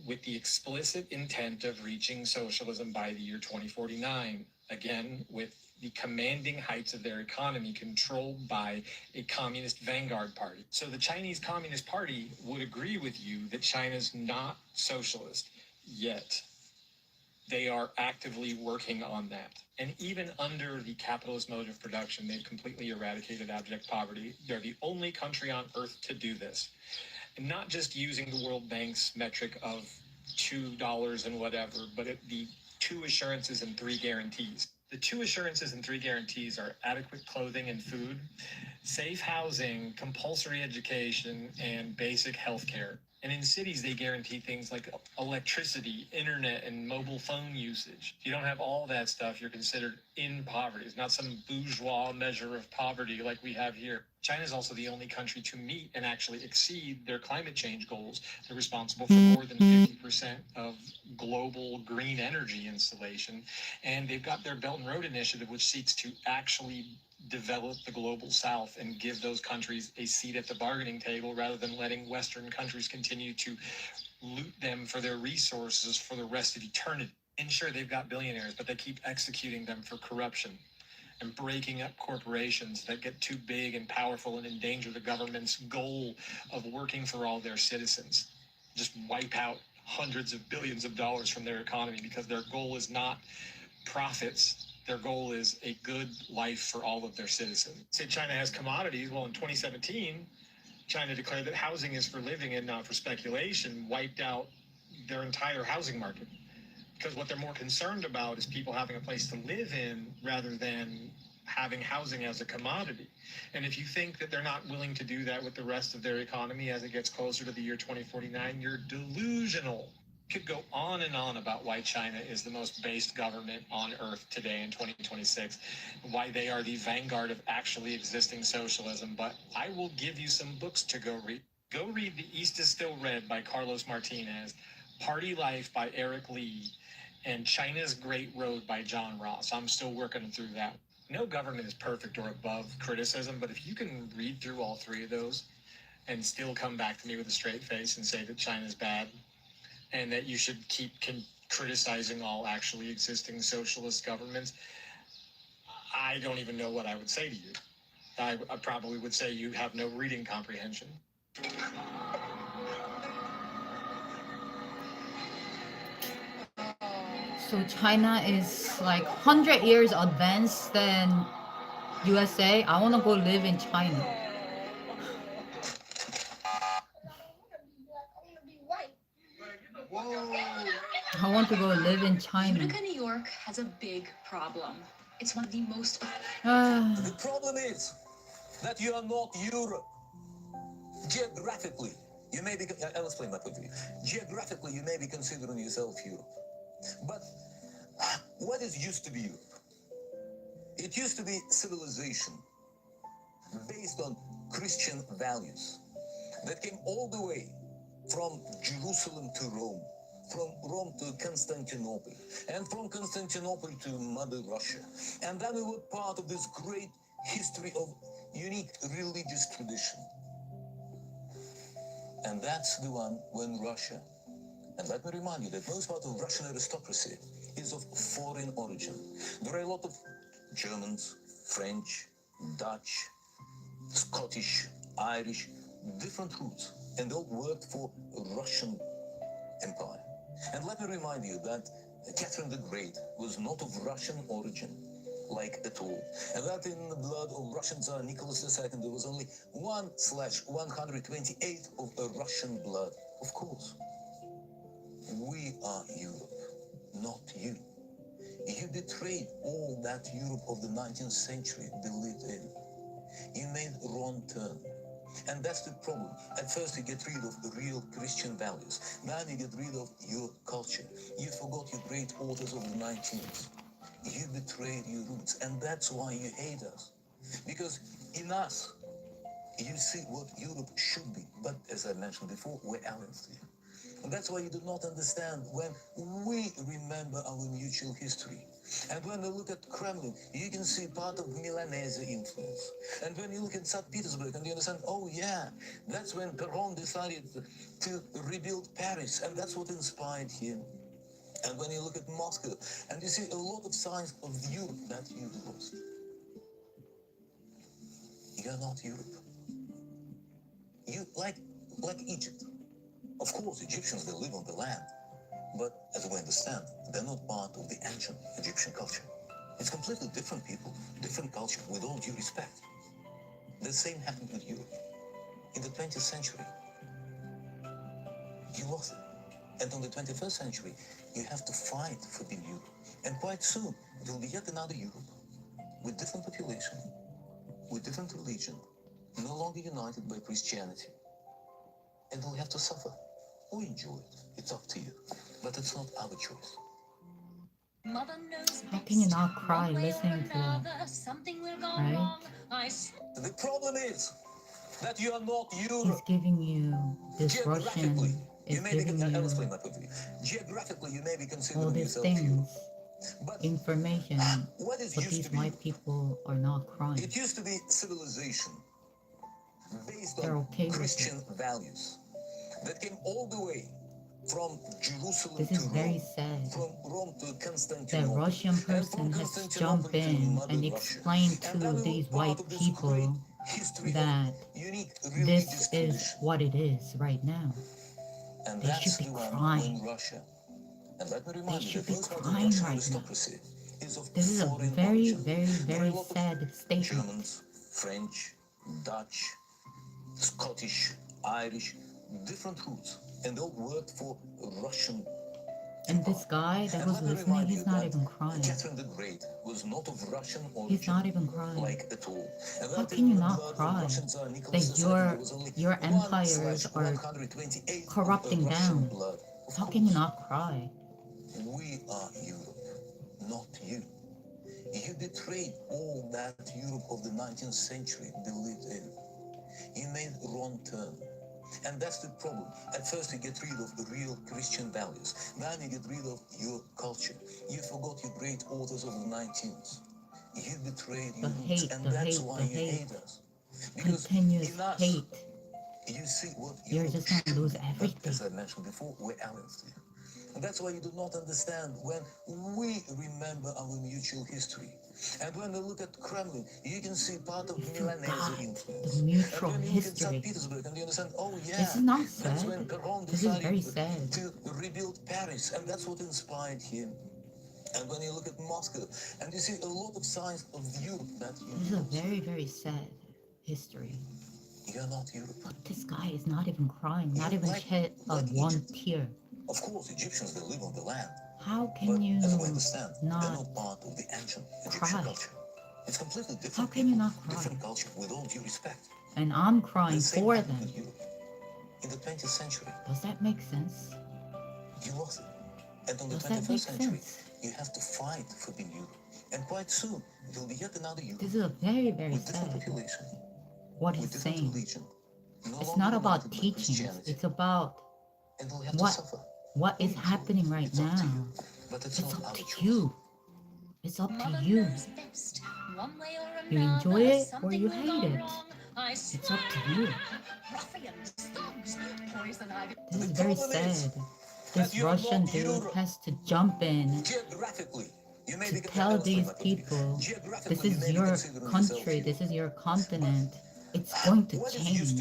S11: with the explicit intent of reaching socialism by the year 2049, again, with the commanding heights of their economy controlled by a communist vanguard party. So the Chinese Communist Party would agree with you that China's not socialist yet. They are actively working on that. And even under the capitalist mode of production, they've completely eradicated abject poverty. They're the only country on earth to do this. And not just using the World Bank's metric of $2 and whatever, but the 2 assurances and 3 guarantees. The 2 assurances and 3 guarantees are adequate clothing and food, safe housing, compulsory education, and basic health care. And in cities, they guarantee things like electricity, internet, and mobile phone usage. If you don't have all that stuff, you're considered in poverty. It's not some bourgeois measure of poverty like we have here. China is also the only country to meet and actually exceed their climate change goals. They're responsible for more than 50% of global green energy installation. And they've got their Belt and Road Initiative, which seeks to actually develop the global south and give those countries a seat at the bargaining table rather than letting Western countries continue to loot them for their resources for the rest of eternity. And sure, they've got billionaires, but they keep executing them for corruption and breaking up corporations that get too big and powerful and endanger the government's goal of working for all their citizens. Just wipe out hundreds of billions of dollars from their economy because their goal is not profits. Their goal is a good life for all of their citizens. Say China has commodities. Well, in 2017, China declared that housing is for living and not for speculation, wiped out their entire housing market. Because what they're more concerned about is people having a place to live in rather than having housing as a commodity. And if you think that they're not willing to do that with the rest of their economy as it gets closer to the year 2049, you're delusional. Could go on and on about why China is the most based government on earth today in 2026, why they are the vanguard of actually existing socialism, but I will give you some books to go read. Go read The East is Still Red by Carlos Martinez, Party Life by Eric Lee, and China's Great Road by John Ross. I'm still working through that. No government is perfect or above criticism, but if you can read through all three of those and still come back to me with a straight face and say that China's bad, and that you should keep criticizing all actually existing socialist governments, I don't even know what I would say to you. I probably would say you have no reading comprehension.
S1: So China is like 100 years advanced than USA. I want to go live in China. I want to go live in China.
S15: Utica, New York has a big problem. It's one of the most...
S8: The problem is that you are not Europe. Geographically, you may be... I'll explain my point of view. Geographically, you may be considering yourself Europe. But what is used to be Europe? It used to be civilization based on Christian values that came all the way from Jerusalem to Rome, from Rome to Constantinople, and from Constantinople to Mother Russia. And then we were part of this great history of unique religious tradition. And that's the one when Russia, and let me remind you that most part of Russian aristocracy is of foreign origin. There are a lot of Germans, French, Dutch, Scottish, Irish, different roots, and they all worked for Russian Empire. And let me remind you that Catherine the Great was not of Russian origin, like at all. And that in the blood of Russian Tsar Nicholas II, there was only 1/128 of a Russian blood. Of course, we are Europe, not you. You betrayed all that Europe of the 19th century believed in. You made a wrong turn. And that's the problem. At first you get rid of the real Christian values. Then you get rid of your culture. You forgot your great authors of the 19th. You betrayed your roots. And that's why you hate us. Because in us, you see what Europe should be. But as I mentioned before, we're aliens to you. And that's why you do not understand when we remember our mutual history. And when we look at Kremlin, you can see part of Milanese influence. And when you look at St. Petersburg, and you understand, oh yeah, that's when Peron decided to rebuild Paris, and that's what inspired him. And when you look at Moscow, and you see a lot of signs of Europe that you lost. You're not Europe. You like Egypt. Of course, Egyptians, they live on the land. But as we understand, they're not part of the ancient Egyptian culture. It's completely different people, different culture, with all due respect. The same happened with Europe. In the 20th century, you lost it. And in the 21st century, you have to fight for being Europe. And quite soon, there will be yet another Europe, with different population, with different religion, no longer united by Christianity, and will have to suffer or enjoy it. It's up to you, but it's not our choice.
S1: How can you not cry listening to it? Right?
S8: The problem is that you are not Europe.
S1: He's giving you this
S8: Geographically,
S1: Russian is
S8: you may be,
S1: giving
S8: I'll
S1: you
S8: explain my point of view. Geographically, you may be
S1: all
S8: considering
S1: these
S8: yourself
S1: things,
S8: Europe. But
S1: information,
S8: what is
S1: but
S8: used
S1: these
S8: to be
S1: white
S8: Europe?
S1: people are not crying.
S8: It used to be civilization based
S1: They're
S8: on
S1: okay with
S8: Christian
S1: it.
S8: values that came all the way from Jerusalem
S1: This
S8: to
S1: is very
S8: Rome,
S1: sad.
S8: from Rome to
S1: That
S8: Constantinople,
S1: Russian
S8: and from
S1: person has
S8: Constantinople
S1: jumped
S8: to
S1: in
S8: Mother
S1: and
S8: Russia.
S1: explained
S8: And
S1: to
S8: that we were
S1: these
S8: part
S1: white
S8: of this great
S1: people
S8: history
S1: that
S8: of unique
S1: this
S8: religious
S1: is
S8: tradition.
S1: what it is right now.
S8: And
S1: They should
S8: that's
S1: be
S8: the one
S1: crying.
S8: when Russia, and let me
S1: They
S8: remind you
S1: should
S8: that
S1: be
S8: most part of
S1: crying
S8: Russian
S1: right now.
S8: aristocracy is of
S1: This is a
S8: foreign
S1: very,
S8: origin.
S1: very,
S8: There are
S1: very
S8: a lot of
S1: sad statement.
S8: Germans, French, Dutch, Scottish, Irish, different roots, and all worked for Russian.
S1: And this guy that
S8: And
S1: was
S8: let me
S1: listening,
S8: remind
S1: he's
S8: you
S1: not
S8: that
S1: even crying.
S8: Catherine the Great was not of Russian origin.
S1: He's not even crying.
S8: Like at all. And
S1: How
S8: that
S1: can you
S8: in the
S1: not
S8: blood of
S1: cry
S8: Russian Tsar Nicholas
S1: that
S8: II, there was only
S1: your empires are
S8: 1/128
S1: corrupting
S8: of Russian
S1: down?
S8: blood. Of
S1: How can you
S8: course,
S1: not cry?
S8: we are Europe, not you. You betrayed all that Europe of the 19th century believed in. You made a wrong turn. And that's the problem. At first you get rid of the real Christian values. Then you get rid of your culture. You forgot your great authors of the 19th. You betrayed your roots. And that's why you hate us. Because
S1: Continuous
S8: in us,
S1: hate.
S8: you see what
S1: You're
S8: Europe
S1: just gonna
S8: should
S1: lose
S8: be.
S1: everything.
S8: But as I mentioned before, we're aliens to you. And that's why you do not understand when we remember our mutual history. And when we look at Kremlin, you can see part of Milanese influence.
S1: The mutual
S8: And when you look at St.
S1: history.
S8: Petersburg, and you understand, oh yeah,
S1: This is not
S8: that's
S1: sad.
S8: when Peron
S1: This is very
S8: decided
S1: sad.
S8: to rebuild Paris, and that's what inspired him. And when you look at Moscow, and you see a lot of signs of Europe that you
S1: This is a very, very sad history.
S8: You're not Europe.
S1: But this guy is not even crying, not
S8: You're
S1: even
S8: like
S1: shed one
S8: Egypt.
S1: tear.
S8: Of course, Egyptians, they live on the land.
S1: How
S8: But
S1: can you
S8: as we understand, they're
S1: not
S8: not part of the ancient Egyptian
S1: cry?
S8: culture. It's completely different.
S1: How can you
S8: people,
S1: not cry?
S8: Different culture, with all due respect.
S1: And I'm crying
S8: The same
S1: for
S8: happened
S1: them.
S8: with Europe. In the 20th century,
S1: Does that make sense?
S8: you lost it. And on the
S1: Does that
S8: 21st
S1: make
S8: century,
S1: sense?
S8: you have to fight for being Europe. And quite soon, there will be yet another Europe.
S1: This is a very, very
S8: with different
S1: sad.
S8: population,
S1: What
S8: with
S1: he's
S8: different
S1: saying.
S8: religion. No
S1: It's
S8: longer
S1: not about
S8: united by
S1: teachings.
S8: Christianity.
S1: It's about
S8: And we'll have to
S1: what
S8: suffer.
S1: what is happening right
S8: It's up to
S1: now.
S8: you. But it's
S1: It's
S8: not
S1: up
S8: our
S1: to
S8: choice.
S1: you. It's up to you. You enjoy it or you hate it. It's up to you. This is very sad. This Russian dude has to jump in
S8: Geographically, you may
S1: to
S8: be
S1: tell these people, this is your country, this is your continent. It's going to change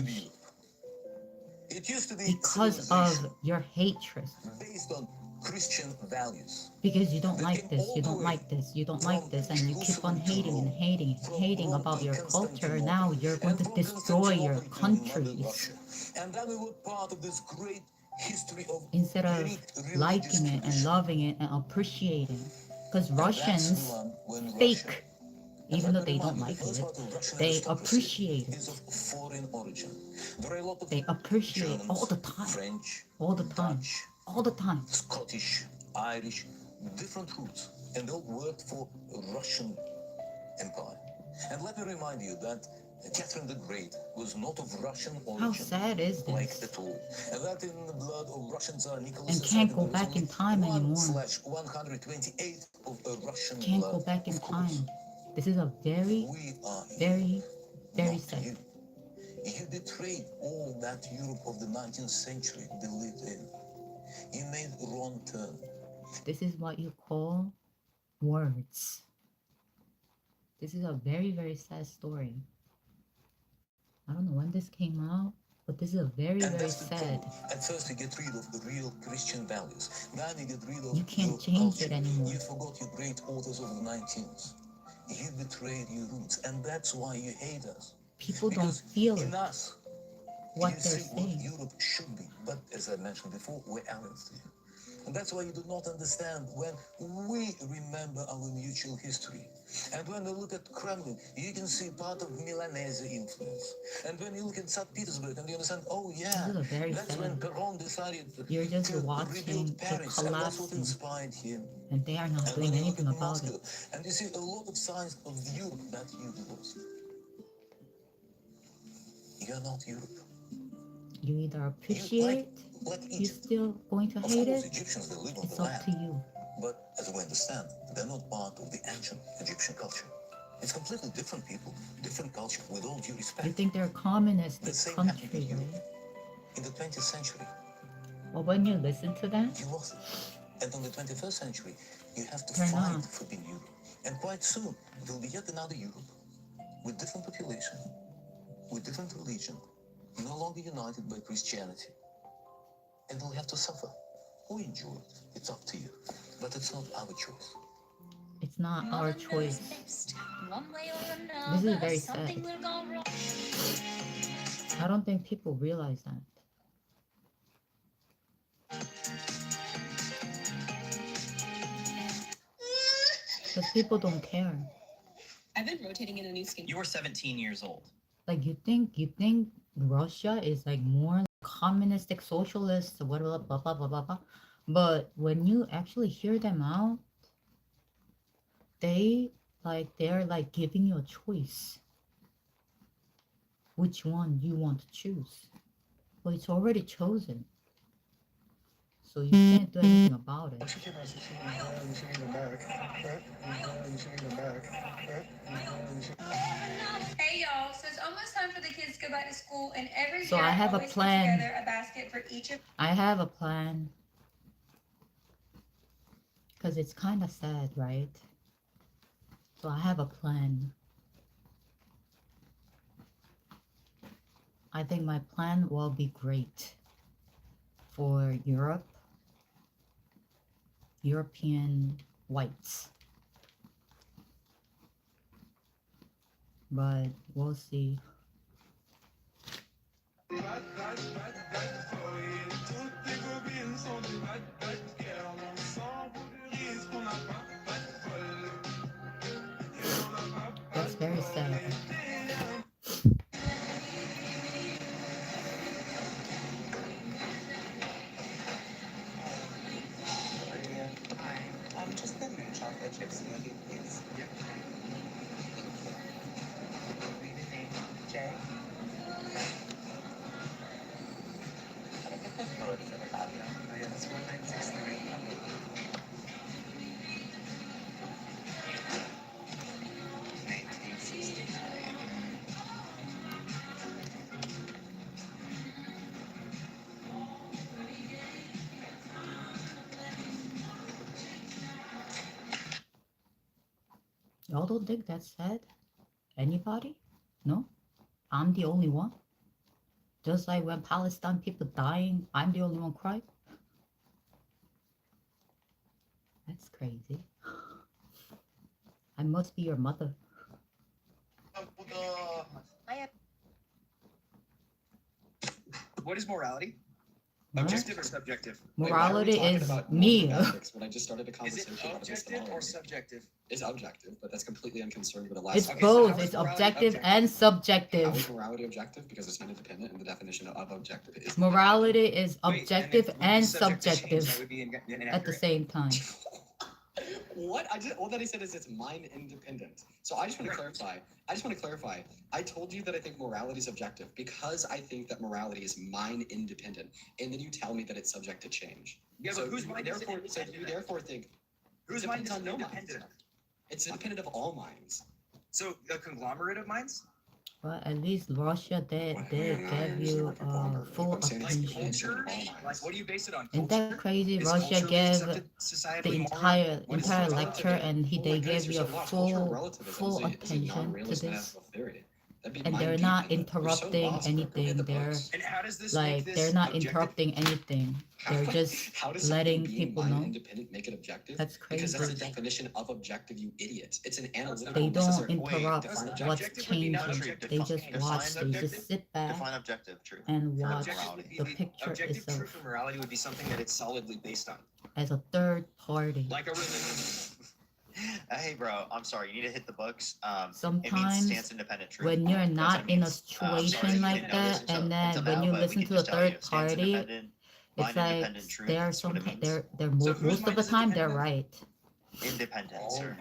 S8: It used to be
S1: because
S8: civilization
S1: of your hatred.
S8: based on Christian values.
S1: Because you don't like this, you don't like this, you don't like this, and you keep on hating and hating and hating about your culture. Now you're going to destroy your countries.
S8: And then we were part of this great history of
S1: Instead of
S8: unique religious
S1: liking it and
S8: tradition.
S1: loving it and appreciating. Because
S8: And that's
S1: Russians
S8: the one when Russia,
S1: fake,
S8: and
S1: even
S8: let
S1: though
S8: me
S1: they don't
S8: remind you,
S1: like
S8: the first
S1: it,
S8: part of Russian
S1: they
S8: aristocracy
S1: appreciate
S8: is
S1: it.
S8: of foreign origin. There are a lot of
S1: They appreciate
S8: Germans,
S1: all the time,
S8: French,
S1: all the time,
S8: Dutch,
S1: all the time.
S8: Scottish, Irish, different roots, and they all worked for Russian Empire. And let me remind you that Catherine the Great was not of Russian origin.
S1: How sad is
S8: Like
S1: this?
S8: at all. And that in the blood of Russian Tsar Nicholas
S1: And
S8: II,
S1: can't go
S8: there was
S1: back
S8: only
S1: in time anymore.
S8: 1/128 of Russian
S1: Can't
S8: blood.
S1: go back in
S8: Of course,
S1: time. This is a very,
S8: we are
S1: very, very
S8: not
S1: sad.
S8: you. You betrayed all that Europe of the 19th century believed in. You made a wrong turn.
S1: This is what you call words. This is a very, very sad story. I don't know when this came out, but this is a very,
S8: And
S1: very
S8: that's the
S1: sad.
S8: problem. At first you get rid of the real Christian values. Then you get rid of
S1: You can't
S8: your
S1: change
S8: culture.
S1: it anymore.
S8: You forgot your great authors of the 19th. You betrayed your roots, and that's why you hate us.
S1: People don't
S8: Because
S1: feel
S8: in
S1: it,
S8: us,
S1: what
S8: you
S1: they're
S8: see what
S1: saying.
S8: Europe should be. But as I mentioned before, we're aliens to you. And that's why you do not understand when we remember our mutual history. And when we look at Kremlin, you can see part of Milanese influence. And when you look at St. Petersburg, and you understand, oh yeah,
S1: This is very
S8: that's when
S1: sad.
S8: Peron decided
S1: You're just
S8: to
S1: watching
S8: rebuild
S1: the
S8: Paris, and that's what
S1: collapsing,
S8: inspired him.
S1: and they are not
S8: And
S1: doing
S8: when you look
S1: anything
S8: at
S1: about
S8: Moscow,
S1: it.
S8: and you see a lot of signs of Europe that you lost. You're not Europe.
S1: You either appreciate,
S8: Like
S1: you're
S8: Egypt.
S1: still going to
S8: Of
S1: hate
S8: course,
S1: it.
S8: Egyptians, they live on
S1: It's
S8: the
S1: up
S8: land.
S1: to you.
S8: But as we understand, they're not part of the ancient Egyptian culture. It's completely different people, different culture, with all due respect.
S1: You think they're a communist
S8: The same
S1: country,
S8: happened in Europe.
S1: right?
S8: In the 20th century,
S1: Well, when you listen to them,
S8: you lost it. And on the 21st century, you have to
S1: They're
S8: fight
S1: not.
S8: for being Europe. And quite soon, there will be yet another Europe, with different population, with different religion, no longer united by Christianity. And we'll have to suffer or enjoy it. It's up to you. But it's not our choice.
S1: it's not our choice.
S15: One way or
S1: This is
S15: another,
S1: very sad.
S15: something will go wrong.
S1: I don't think people realize that. Because people don't care.
S16: I've been rotating in a new skin.
S10: You were 17 years old.
S1: Like you think Russia is like more communistic, socialist, whatever, blah blah blah blah blah. But when you actually hear them out, they're like giving you a choice. Which one you want to choose? Well, it's already chosen. So you can't do anything about it.
S17: Hey y'all, so it's almost time for the kids to go back to school, and every
S1: So
S17: year
S1: I have a
S17: always put
S1: plan.
S17: together a basket for each of.
S1: I have a plan. Because it's kind of sad, right? So I have a plan. I think my plan will be great for Europe, European whites. But we'll see. That's very sad.
S22: Just the mint chocolate chip smoothie, please. Yep. Read the name. Jay. I think the code is at the bottom. Oh yeah, that's 1963. 1969.
S1: Y'all don't think that's sad? Anybody? No? I'm the only one? Just like when Palestine people dying, I'm the only one crying? That's crazy. I must be your mother.
S12: What is morality?
S1: What?
S12: Objective or subjective?
S1: Morality
S19: Why are we
S1: is
S19: talking about
S1: me.
S19: moral ethics when I just started a
S12: Is
S19: conversation
S12: it
S19: about
S12: objective or
S19: epistemology?
S12: subjective?
S19: It's objective, but that's completely unconcerned with the last.
S1: It's
S12: Okay, so
S1: both.
S12: how is
S1: It's
S12: morality
S1: objective
S12: objective?
S1: and
S19: How is
S1: subjective.
S19: morality objective? Because it's not independent, and the definition of objective is
S1: Morality is
S12: Wait,
S1: objective
S12: if
S1: and
S12: the subject is changed, that
S1: subjective
S12: would be
S1: at the
S12: inaccurate.
S1: same time.
S19: What? All that I said is it's mind independent. So I just want to clarify. I told you that I think morality is objective because I think that morality is mind independent, and then you tell me that it's subject to change.
S12: Yeah, but
S19: so
S12: whose
S19: you
S12: mind is
S19: therefore, so
S12: independent
S19: you
S12: of that?
S19: therefore think
S12: Whose
S19: it
S12: mind
S19: depends
S12: is
S19: on no
S12: independent?
S19: minds. It's independent of all minds.
S12: So a conglomerate of minds?
S1: Well, at least Russia did give you full
S19: I'm saying it's
S1: attention.
S19: independent of
S12: Culture?
S19: all minds.
S12: Like, what do you base it on?
S1: Isn't
S12: Culture?
S1: that crazy?
S12: Is
S1: Russia
S12: culturally
S1: gave
S12: accepted
S1: the
S12: societally
S1: entire
S12: moral?
S19: It's
S1: entire
S19: not
S1: lecture,
S19: relative.
S1: and
S19: Oh my
S1: they
S19: goodness,
S1: gave
S19: you're
S1: you
S19: so
S1: a
S19: lost. Cultural
S1: full
S19: relativism
S1: full
S19: is a
S1: attention to
S19: non-realist
S1: this.
S19: mathematical theory
S1: and they're not interrupting anything. They're
S12: And how does this
S1: like they're not interrupting anything. They're just
S19: How does
S1: letting
S19: being
S1: people
S19: mind
S1: know.
S19: independent make it objective?
S1: That's
S19: Because that's the
S1: crazy.
S19: definition of objective, you idiots. It's an analytical.
S1: They don't
S19: necessary-
S1: interrupt
S19: define
S1: what's
S19: objective.
S1: changing. They just watch. They just sit back
S4: Define objective truth.
S1: and watch
S12: Objective,
S1: the picture
S12: objective
S1: itself
S12: truth and morality would be something that it's solidly based on.
S1: as a third party.
S12: Like a religion.
S4: Hey, bro, I'm sorry. You need to hit the books. It means
S1: Sometimes
S4: stance independent truth.
S1: when you're
S4: That's what
S1: not
S4: it
S1: in a
S4: means.
S1: situation
S4: you
S1: like
S4: didn't know this
S1: that,
S4: until-
S1: and then
S4: until
S1: when
S4: now,
S1: you
S4: but we
S1: listen
S4: can
S1: to a
S4: just tell you,
S1: third
S4: stance
S1: party,
S4: independent,
S1: it's
S4: mind
S1: like
S4: independent truth.
S1: they're
S4: That's what it
S1: sometimes
S4: means.
S1: they're
S12: So whose
S1: most of
S12: mind
S1: the
S12: is
S1: time they're
S12: independent?
S1: right.
S4: Independent, sir.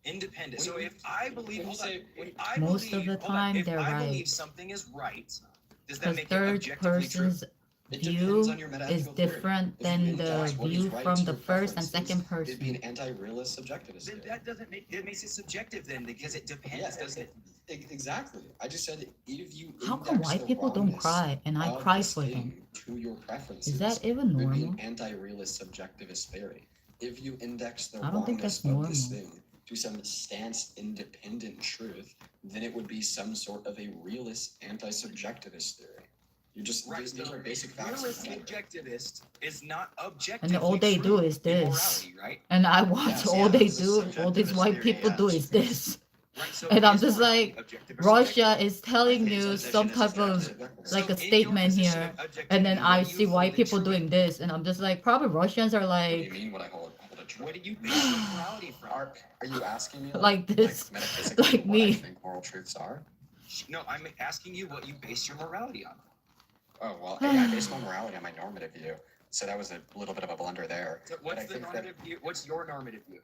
S12: Independent. So if I believe, hold on, if I
S1: Most of
S12: believe,
S1: the
S12: hold on,
S1: time
S12: if
S1: they're
S12: I believe
S1: right.
S12: something is right, does that
S1: Because
S12: make it
S1: third
S12: objectively true?
S1: person's view is different than the view from the first and second
S19: It'd be an
S1: person.
S19: anti-realist subjectivist.
S12: Then that doesn't make it makes it subjective then because it depends,
S19: Yes,
S12: doesn't it?
S19: Exactly. I just said if you
S1: How come
S19: index
S1: white
S19: the
S1: people don't
S19: wrongness
S1: cry and I
S19: of
S1: cry
S19: this
S1: for them?
S19: thing to your preferences,
S1: Is that even
S19: it would be
S1: normal?
S19: an anti-realist subjectivist theory. If you index the
S1: I don't think
S19: wrongness
S1: that's
S19: of this
S1: normal.
S19: thing to some stance independent truth, then it would be some sort of a realist anti-subjectivist theory. You just
S12: Right.
S19: these are basic facts.
S12: Realist subjectivist is not objective.
S1: And all they do is this.
S12: Morality, right?
S1: And I watch
S19: Yes,
S1: all
S19: yeah,
S1: they
S19: this is
S1: do, all these
S4: subjectivist
S1: white
S4: theory,
S1: people
S4: yeah.
S1: do is this.
S12: Right. So
S1: And I'm
S12: is
S1: just
S12: morality
S1: like,
S12: objective or
S1: Russia is telling
S4: His
S1: you
S4: position
S1: some
S4: is
S1: type of
S4: subjective.
S1: like
S12: So
S1: a
S12: in your
S1: statement
S12: position
S1: here,
S12: of objectivity,
S1: and then I
S12: what do
S1: see
S12: you
S1: white
S12: hold
S1: people
S12: true?
S1: doing this, and I'm just like, probably Russians are
S19: What do you
S1: like
S19: mean what I hold a truth?
S12: What do you base your morality from?
S19: Are you asking me
S1: like this,
S19: metaphysically
S1: like
S19: what I
S1: me.
S19: think moral truths are?
S12: No, I'm asking you what you base your morality on.
S19: Oh well, I based my morality on my normative view, so that was a little bit of a blunder there.
S12: So
S19: But I
S12: what's the
S19: think that
S12: normative view? What's your normative view?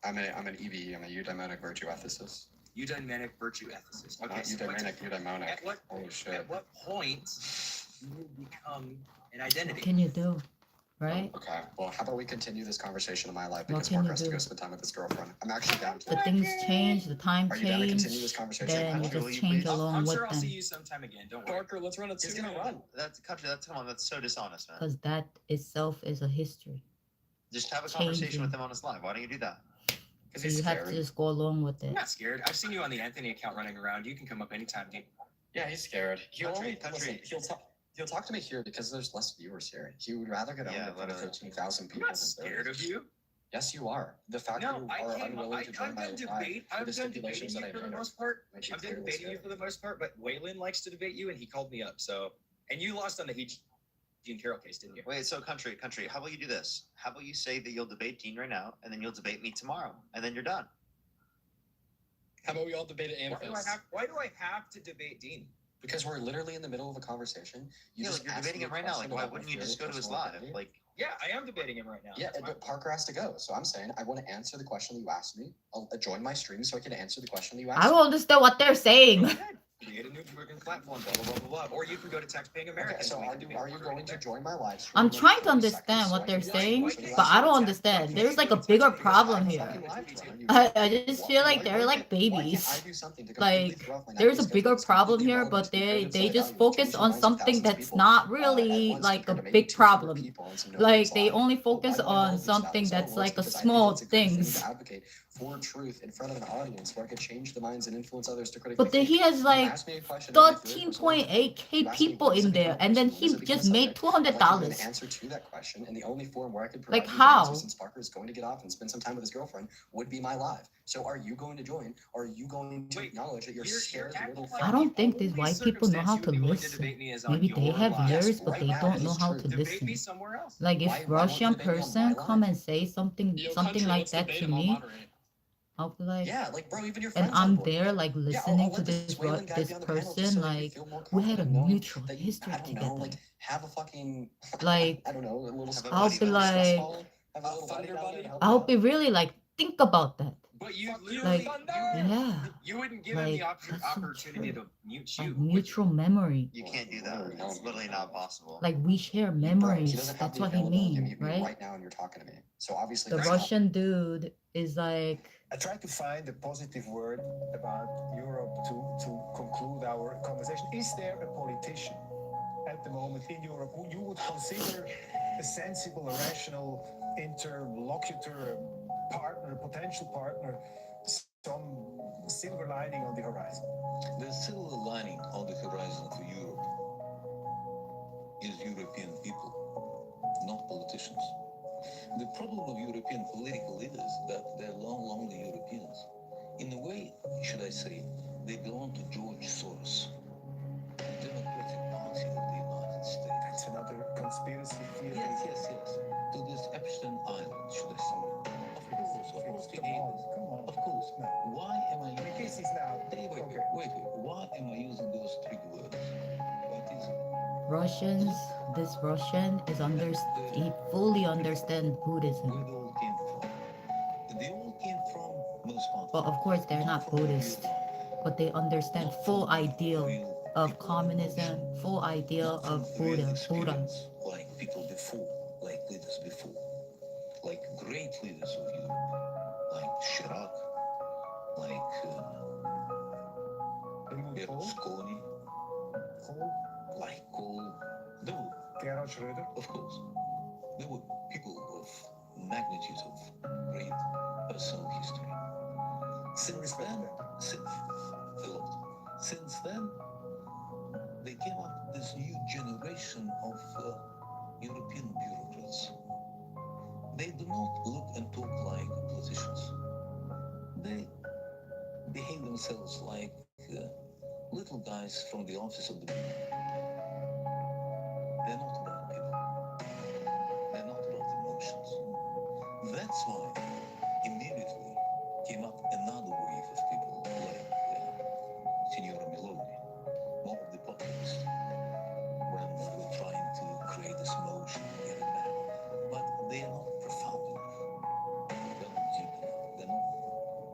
S19: I'm an EVE. I'm a eudaimonic virtue ethicist.
S12: Eudaimonic virtue ethicist. Okay.
S19: Not
S12: So
S19: eudaimonic.
S12: at what
S19: Holy shit.
S12: at what point do you become an identity?
S1: What can you do, right?
S19: Okay. Well, how about we continue this conversation in my life
S1: What
S19: because
S1: can
S19: Mark
S1: you
S19: has to
S1: do?
S19: go spend time with his girlfriend. I'm actually down to
S1: The
S19: it.
S1: things change, the time
S19: Are you down to
S1: change,
S19: continue this conversation?
S1: then you
S4: Country, will
S1: just
S4: you
S1: change
S4: please?
S1: along
S12: I'm
S1: with
S12: sure I'll
S1: them.
S12: see you sometime again. Don't worry.
S11: Parker, let's run a
S19: He's
S11: 2
S19: gonna run.
S4: That's country. That's come on. That's so dishonest, man.
S1: Because that itself is a history.
S4: Just have a conversation
S1: changing.
S4: with him on his live. Why don't you do that?
S19: Because
S1: So
S19: he's
S1: you have to
S19: scary.
S1: just go along with
S12: I'm
S1: it.
S12: not scared. I've seen you on the Anthony account running around. You can come up anytime, dude.
S19: Yeah, he's scared. He'll
S4: Country,
S19: only
S4: country.
S19: listen, he'll talk to me here because there's less viewers here. He would rather get
S4: Yeah,
S19: over from
S4: literally.
S19: 13,000
S12: I'm
S19: people
S12: not
S19: than
S12: scared
S19: 30.
S12: of you.
S19: Yes, you are. The fact
S12: No,
S19: that you
S12: I
S19: are
S12: can't.
S19: unwilling to join
S12: I've
S19: my
S12: done
S19: live
S12: debate.
S19: for the
S12: I've done
S19: stipulations
S12: debating
S19: that
S12: you
S19: I
S12: for the
S19: made
S12: most part.
S19: makes you
S12: I've done
S19: clearly
S12: debating you
S19: scared.
S12: for the most part, but Waylon likes to debate you, and he called me up. So, and you lost on the Gene Carroll case, didn't you?
S4: Wait, so country. How about you do this? How about you say that you'll debate Dean right now, and then you'll debate me tomorrow, and then you're done.
S11: How about we all debate at
S12: Why do I have to debate Dean?
S19: Because we're literally in the middle of a conversation. You
S4: Yeah,
S19: just
S4: like you're
S19: asked
S4: debating
S19: me a
S4: him right now. Like,
S19: question
S4: why
S19: about my
S4: wouldn't you
S19: theory
S4: just
S19: of
S4: go to his
S19: personal
S4: live?
S19: identity.
S4: Like,
S12: Yeah, I am debating him right now.
S19: Yeah,
S12: That's
S19: but Parker has to go. So I'm saying I want to answer the question that you asked me. I'll join my stream so I can answer the question that you asked
S1: I don't understand what they're saying.
S12: Go ahead. Create a new freaking platform, blah, blah, blah, blah, blah. Or you can go to Taxpaying
S19: Okay,
S12: Americans.
S19: so
S12: and we
S19: are
S12: can
S19: you,
S12: debate
S19: are you
S12: for
S19: going to
S12: there.
S19: join my live stream?
S1: I'm
S19: in
S1: trying to
S19: 30
S1: understand
S19: seconds
S1: what
S19: so I
S1: they're
S19: can
S1: saying,
S19: answer the
S1: but I don't
S19: question?
S1: understand. There's like a bigger problem here. I just feel like they're like babies. Like there's a bigger problem here, but they just focus on something that's not really like a big problem. Like they only focus on something that's like a small things.
S19: For truth in front of an audience where I could change the minds and influence others to critically
S1: But then
S19: think.
S1: he has
S19: You
S1: like
S19: asked me a question about my theory of personal identity.
S1: 13.8k
S19: You asked me
S1: people
S19: what is
S1: in
S19: a
S1: there,
S19: becoming
S1: and then
S19: person, what is
S1: he
S19: a becoming
S1: just made
S19: subject. I'd like to give an
S1: $200.
S19: answer to that question, and the only forum where I could
S1: Like
S19: provide you
S1: how?
S19: answers since Parker is going to get off and spend some time with his girlfriend would be my live. So are you going to join? Or are you going to acknowledge that you're scared little
S1: I don't think these white people know how to listen. Maybe they have ears, but they don't know how to
S12: Debate me
S1: listen.
S12: somewhere else.
S1: Like if
S19: Why won't you
S1: Russian
S19: debate me on my
S1: person
S19: live?
S1: come and say something
S11: Yo,
S1: something
S11: country,
S1: like
S11: let's
S1: that
S11: debate
S1: to
S11: him. I'll
S1: me,
S11: moderate.
S1: I'll be like,
S19: Yeah, like bro, even your
S1: and
S19: friends on
S1: I'm
S19: board.
S1: there like
S19: Yeah, I'll
S1: listening to
S19: let
S1: this
S19: Wayland guy
S1: this
S19: be on the panel just
S1: person,
S19: so that you
S1: like
S19: feel more
S1: we had a
S19: confident knowing
S1: mutual
S19: that you,
S1: history
S19: I don't know,
S1: together.
S19: like have a fucking
S1: Like
S19: I don't know, a little
S4: Have a
S1: I'll
S4: buddy
S1: be
S4: buddy.
S19: stress
S1: like,
S19: ball, have a little buddy
S11: Thunder
S19: down there
S11: buddy?
S19: to help you
S1: I'll
S19: out.
S1: be really like, think about that.
S12: But you
S11: Fuck you,
S12: literally,
S1: Like,
S11: Thunder!
S1: yeah,
S12: you wouldn't give him the
S1: like that's so
S12: opportunity
S1: true.
S12: to mute you.
S1: Like
S12: would you?
S1: mutual memory.
S4: You can't do that. It's literally not possible.
S1: Like we share
S19: Bro, he
S1: memories.
S19: doesn't have
S1: That's
S19: the
S1: what he
S19: availability to
S1: means,
S19: mute me
S1: right?
S19: right now, and you're talking to me. So obviously,
S1: The
S19: that's not.
S1: Russian dude is like,
S23: I tried to find a positive word about Europe to conclude our conversation. Is there a politician at the moment in Europe who you would consider a sensible, a rational interlocutor, a partner, a potential partner, some silver lining on the horizon.
S8: The silver lining on the horizon for Europe is European people, not politicians. The problem of European political leaders is that they're no longer Europeans. In a way, should I say, they belong to George Soros, the Democratic Party of the United States.
S23: That's another conspiracy theory.
S8: Yes. To this Epstein Island, should I say. Of course, teenagers.
S23: Come on.
S8: Of course.
S23: No.
S8: Why am I
S23: The case is now.
S8: Wait. Why am I using those three words? Quite easily.
S1: Russians, this Russian is he fully understands Buddhism.
S8: Where they all came from. They all came from most part.
S1: Well, of course, they're not Buddhist, but they understand full idea of communism, full idea of Buddha.
S8: Like people before, like leaders before, like great leaders of Europe, like Chirac, like Berlusconi, like Kohl. There were,
S23: Gerhard Schröder.
S8: of course, there were people of magnitude of great personal history. Since then, they came up this new generation of European bureaucrats. They do not look and talk like politicians. They behave themselves like little guys from the office of the. They're not about people. They're not about emotions. That's why immediately came up another wave of people like Signora Meloni, more of the populist, when we were trying to create this motion and get it back. But they are not profound enough. They're not deep enough. They're not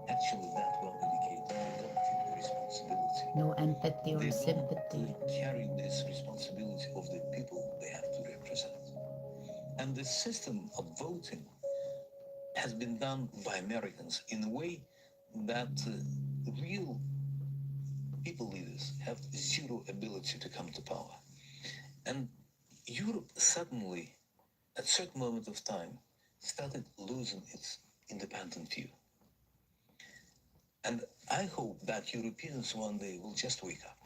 S8: actually that well educated. They don't feel the responsibility.
S1: No empathy or
S8: They
S1: sympathy.
S8: don't carry this responsibility of the people they have to represent. And the system of voting has been done by Americans in a way that real people leaders have zero ability to come to power. And Europe suddenly, at a certain moment of time, started losing its independent view. And I hope that Europeans one day will just wake up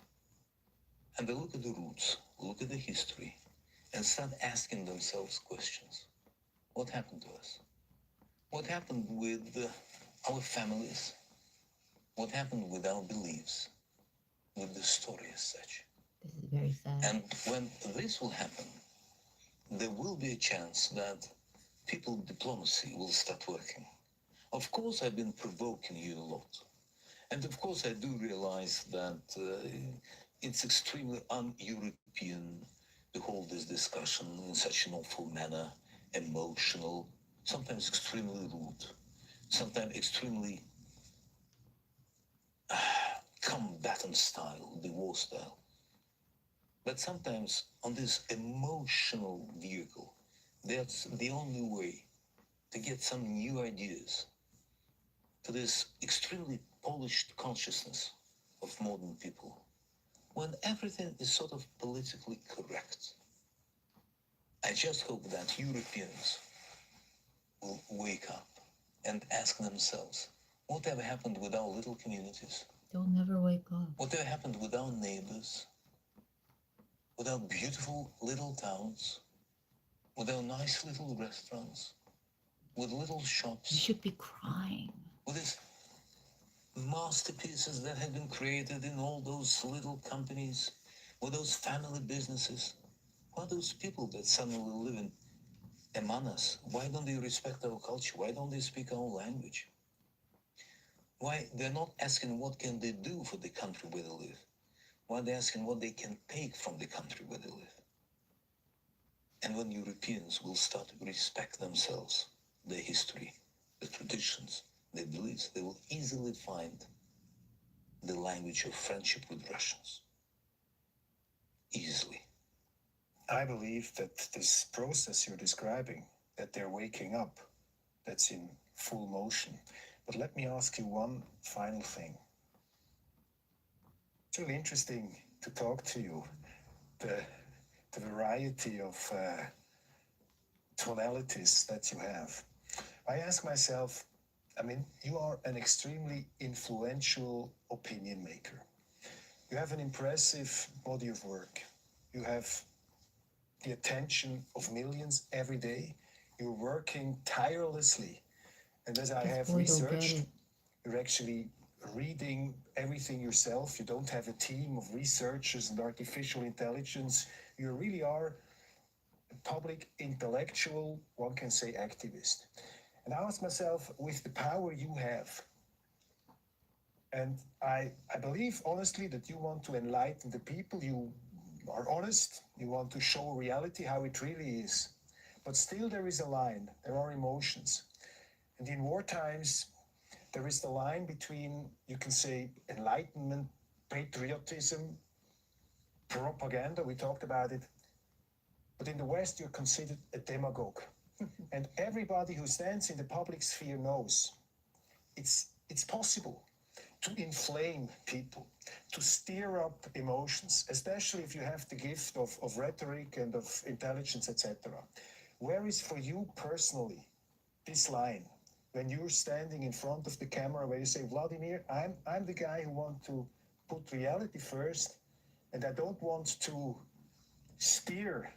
S8: and they look at the roots, look at the history, and start asking themselves questions. What happened to us? What happened with our families? What happened with our beliefs? With the story as such?
S1: This is very sad.
S8: And when this will happen, there will be a chance that people diplomacy will start working. Of course, I've been provoking you a lot. And of course, I do realize that it's extremely un-European to hold this discussion in such an awful manner, emotional, sometimes extremely rude, sometimes extremely combatant style, the war style. But sometimes on this emotional vehicle, that's the only way to get some new ideas to this extremely polished consciousness of modern people. When everything is sort of politically correct, I just hope that Europeans will wake up and ask themselves, whatever happened with our little communities?
S1: They'll never wake up.
S8: Whatever happened with our neighbors? With our beautiful little towns? With our nice little restaurants? With little shops?
S1: You should be crying.
S8: With these masterpieces that have been created in all those little companies? With those family businesses? Who are those people that suddenly live in among us? Why don't they respect our culture? Why don't they speak our language? Why they're not asking what can they do for the country where they live? Why they're asking what they can take from the country where they live? And when Europeans will start to respect themselves, their history, their traditions, their beliefs, they will easily find the language of friendship with Russians. Easily.
S23: I believe that this process you're describing, that they're waking up, that's in full motion. But let me ask you one final thing. It's really interesting to talk to you. The variety of tonalities that you have. I ask myself, I mean, you are an extremely influential opinion maker. You have an impressive body of work. You have the attention of millions every day. You're working tirelessly. And as I
S1: This
S23: have
S1: boy don't get
S23: researched,
S1: it.
S23: you're actually reading everything yourself. You don't have a team of researchers and artificial intelligence. You really are a public intellectual, one can say activist. And I ask myself, with the power you have, and I believe honestly that you want to enlighten the people, you are honest, you want to show reality how it really is. But still, there is a line, there are emotions. And in war times, there is the line between, you can say, enlightenment, patriotism, propaganda, we talked about it. But in the West, you're considered a demagogue. And everybody who stands in the public sphere knows it's possible to inflame people, to stir up emotions, especially if you have the gift of rhetoric and of intelligence, etc. Where is for you personally this line when you're standing in front of the camera where you say, Vladimir, I'm the guy who wants to put reality first, and I don't want to steer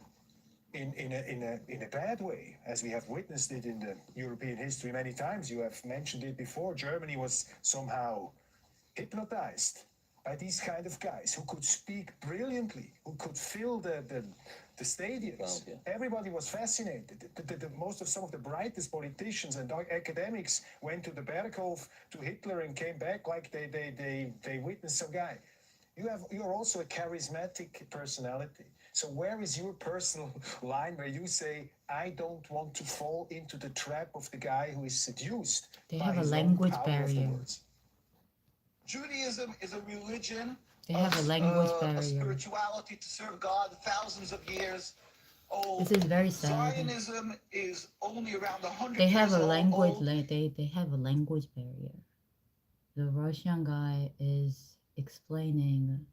S23: in a bad way, as we have witnessed it in the European history many times. You have mentioned it before. Germany was somehow hypnotized by these kind of guys who could speak brilliantly, who could fill the stadiums.
S8: Wow, yeah.
S23: Everybody was fascinated. Most of some of the brightest politicians and academics went to the Berghof, to Hitler, and came back like they witnessed some guy. You're also a charismatic personality. So where is your personal line where you say, I don't want to fall into the trap of the guy who is seduced
S1: They
S23: by
S1: have a
S23: his own
S1: language
S23: power of the
S1: barrier.
S23: words?
S3: Judaism is a religion
S1: They have a language
S3: a
S1: barrier.
S3: spirituality to serve God thousands of years old.
S1: This is very sad.
S3: Zionism is only around 100
S1: They have
S3: years
S1: a language.
S3: old.
S1: They have a language barrier. The Russian guy is explaining.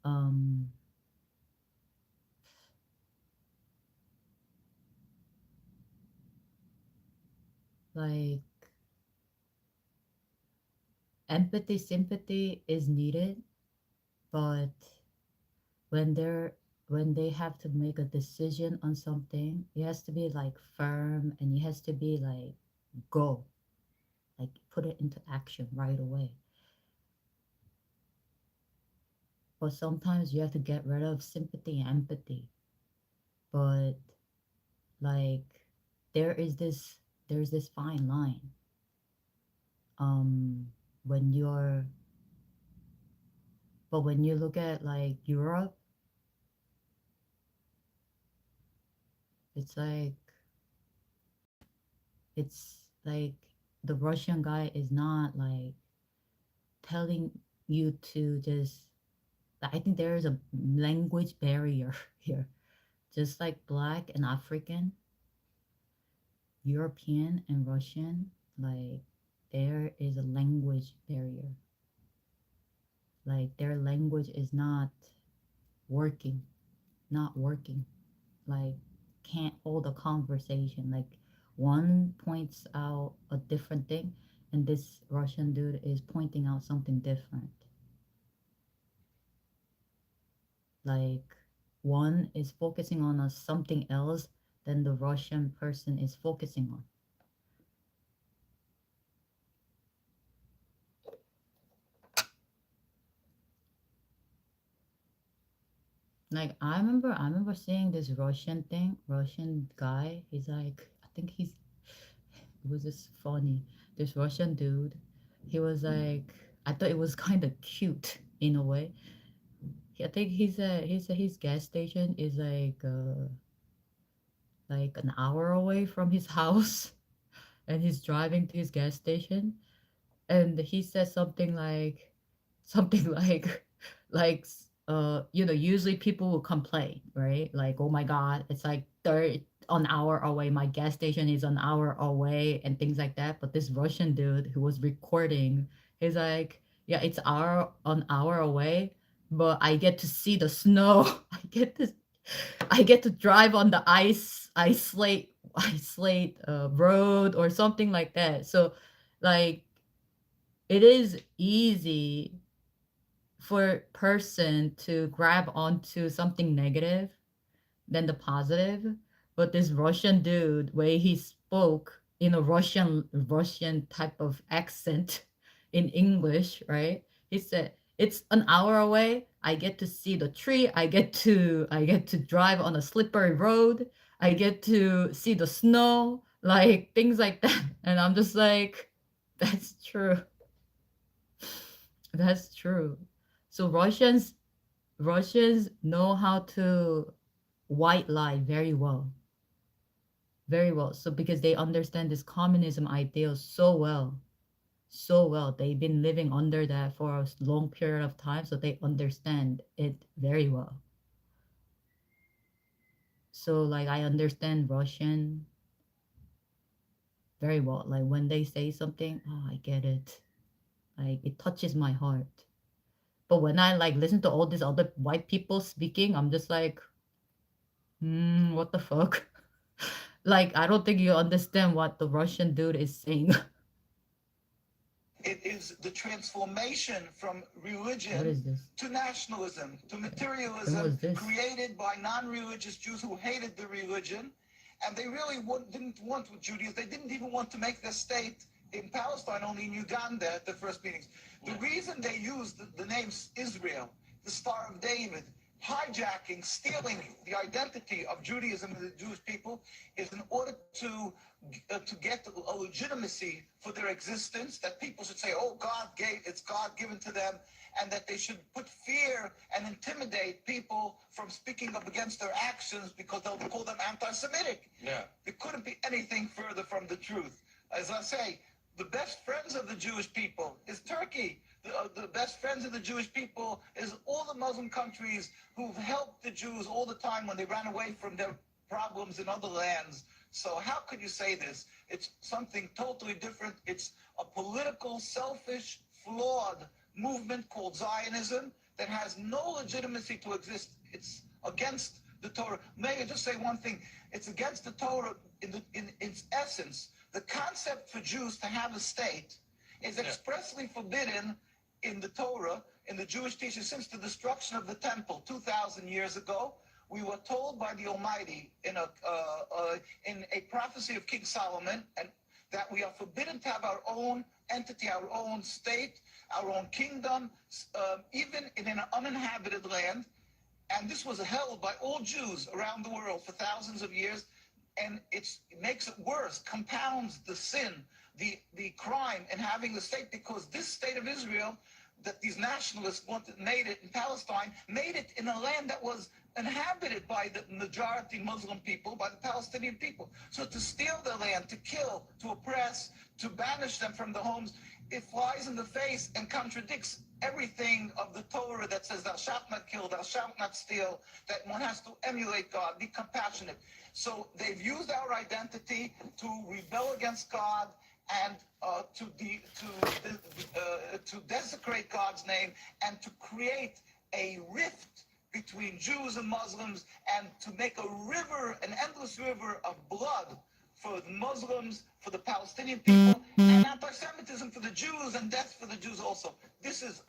S1: Um, like empathy, sympathy is needed, but when they have to make a decision on something, it has to be like firm and it has to be like go, like put it into action right away. But sometimes you have to get rid of sympathy and empathy. But like there is this there's this fine line. When you're but when you look at like Europe, it's like it's like the Russian guy is not like telling you to just. I think there is a language barrier here. Just like black and African, European and Russian, like there is a language barrier. Like their language is working, not working. Like can't hold a conversation. Like one points out a different thing, and this Russian dude is pointing out something different. Like one is focusing on something else than the Russian person is focusing on. Like I remember seeing this Russian guy. He's like, I think it was just funny. This Russian dude, he was like, I thought it was kind of cute in a way. I think his gas station is like an hour away from his house, and he's driving to his gas station, and he says something like usually people will complain, right? Like, oh my god, it's like third an hour away, my gas station is an hour away, and things like that. But this Russian dude who was recording, he's like, yeah, it's an hour away, but I get to see the snow. I get to drive on the ice slate isolate a road or something like that. So, like, it is easy for person to grab onto something negative than the positive. But this Russian dude, way he spoke in a Russian type of accent in English, right? He said, "It's an hour away. I get to see the tree. I get to drive on a slippery road. I get to see the snow, like things like that." And I'm just like, that's true. That's true. So Russians know how to white lie very well. Very well. So because they understand this communism ideal so well. So well. They've been living under that for a long period of time, so they understand it very well. So like I understand Russian very well. Like when they say something, oh I get it. Like it touches my heart. But when I like listen to all these other white people speaking, I'm just like, what the fuck? Like, I don't think you understand what the Russian dude is saying.
S21: It is the transformation from
S1: What
S21: religion
S1: is this?
S21: to nationalism, to
S1: Then what
S21: materialism,
S1: is this?
S21: created by non-religious Jews who hated the religion, and they really didn't want Judaism. They didn't even want to make their state in Palestine, only in Uganda at the first meetings. The reason they used the name Israel, the Star of David, hijacking, stealing the identity of Judaism and the Jewish people, is in order to get a legitimacy for their existence, that people should say, oh, it's God given to them, and that they should put fear and intimidate people from speaking up against their actions because they'll call them anti-Semitic.
S22: Yeah.
S21: It couldn't be anything further from the truth. As I say, the best friends of the Jewish people is Turkey. The best friends of the Jewish people is all the Muslim countries who've helped the Jews all the time when they ran away from their problems in other lands. So how could you say this? It's something totally different. It's a political, selfish, flawed movement called Zionism that has no legitimacy to exist. It's against the Torah. May I just say one thing? It's against the Torah in its essence. The concept for Jews to have a state is expressly forbidden in the Torah, in the Jewish teaching, since the destruction of the temple 2,000 years ago. We were told by the Almighty in a prophecy of King Solomon, and that we are forbidden to have our own entity, our own state, our own kingdom, even in an uninhabited land. And this was held by all Jews around the world for thousands of years. And it makes it worse, compounds the sin, the crime in having the state, because this state of Israel that these nationalists made it in Palestine, made it in a land that was inhabited by the majority Muslim people, by the Palestinian people. So to steal their land, to kill, to oppress, to banish them from the homes, it flies in the face and contradicts everything of the Torah that says thou shalt not kill, thou shalt not steal, that one has to emulate God, be compassionate. So they've used our identity to rebel against God and to desecrate God's name and to create a rift between Jews and Muslims, and to make a river, an endless river of blood for the Muslims, for the Palestinian people, and anti-Semitism for the Jews, and death for the Jews also. This is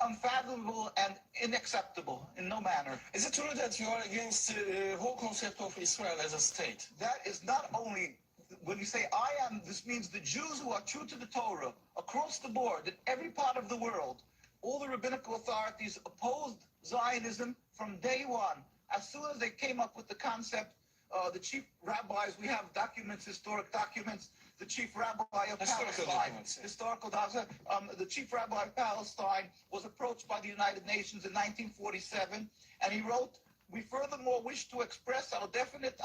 S21: unfathomable and unacceptable in no manner.
S22: Is it true that you are against the whole concept of Israel as a state?
S21: That is not only, when you say I am, this means the Jews who are true to the Torah across the board in every part of the world. All the rabbinical authorities opposed Zionism from day one. As soon as they came up with the concept, the chief rabbis, we have documents, historic documents, the chief rabbi of Palestine, the chief rabbi of Palestine was approached by the United Nations in 1947, and he wrote, we furthermore wish to express our definite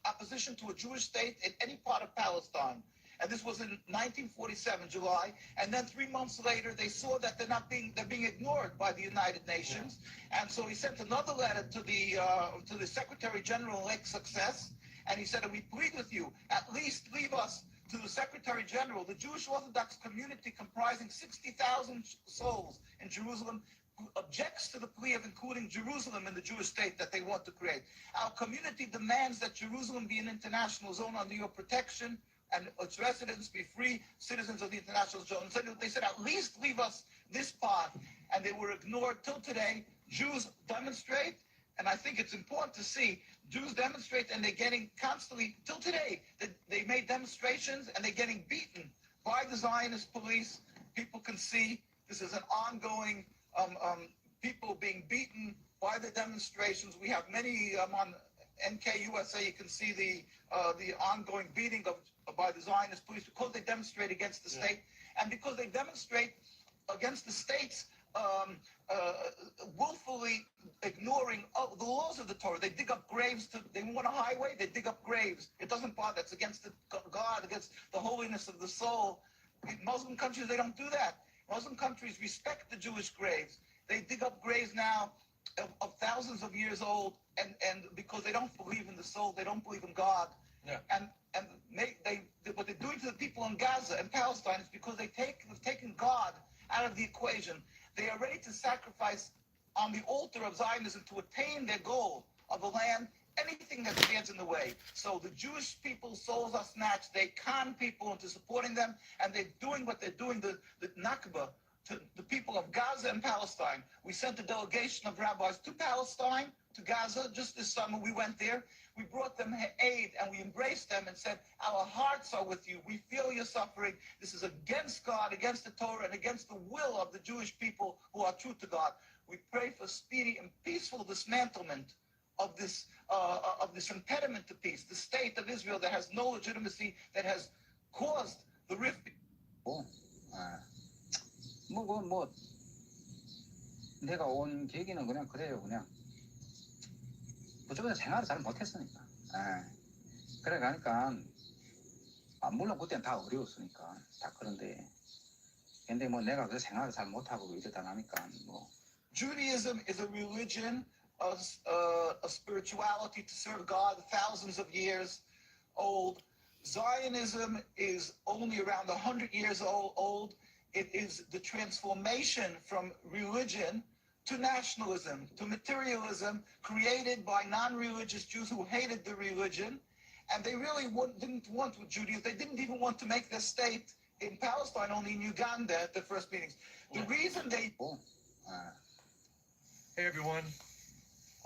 S21: opposition to a Jewish state in any part of Palestine. And this was in 1947, July. And then 3 months later, they saw that they're being ignored by the United Nations. And so he sent another letter to the Secretary General, Lake Success, and he said, we plead with you, at least leave us to the Secretary General, the Jewish Orthodox community comprising 60,000 souls in Jerusalem, objects to the plea of including Jerusalem in the Jewish state that they want to create. Our community demands that Jerusalem be an international zone under your protection and its residents be free citizens of the international zone. So they said, at least leave us this part. And they were ignored till today. Jews demonstrate, and I think it's important to see Jews demonstrate, and they're getting constantly, till today, they made demonstrations and they're getting beaten by the Zionist police. People can see this is an ongoing, people being beaten by the demonstrations. We have many on NKUSA. You can see the ongoing beating by the Zionist police because they demonstrate against the state, and because they demonstrate against the states willfully ignoring the laws of the Torah. They dig up graves. They want a highway, they dig up graves. It doesn't bother. It's against God, against the holiness of the soul. In Muslim countries, they don't do that. Muslim countries respect the Jewish graves. They dig up graves now of thousands of years old, and because they don't believe in the soul, they don't believe in God. Yeah. And what they're doing to the people in Gaza and Palestine is because they've taken God out of the equation. They are ready to sacrifice on the altar of Zionism to attain their goal of a land, anything that stands in the way. So the Jewish people's souls are snatched. They con people into supporting them, and they're doing what they're doing, the Nakba, to the people of Gaza and Palestine. We sent a delegation of rabbis to Palestine, to Gaza, just this summer. We went there. We brought them aid, and we embraced them and said, our hearts are with you. We feel your suffering. This is against God, against the Torah, and against the will of the Jewish people who are true to God. We pray for speedy and peaceful dismantlement of this impediment to peace, the state of Israel that has no legitimacy, that has caused the rift.
S7: 내가 온 계기는 그냥 그래요. 그냥 그쪽에서 생활을 잘 못했으니까. 그래 가니까 물론 그때는 다 어려웠으니까 다 그런데 근데 뭐 내가 그 생활을 잘 못하고 이러다 나니까 뭐.
S21: Judaism is a religion, a spirituality to serve God, thousands of years old. Zionism is only around 100 years old. It is the transformation from religion to nationalism, to materialism, created by non-religious Jews who hated the religion. And they really didn't want Judaism. They didn't even want to make their state in Palestine, only in Uganda at the first meetings. The reason they...
S9: Hey, everyone.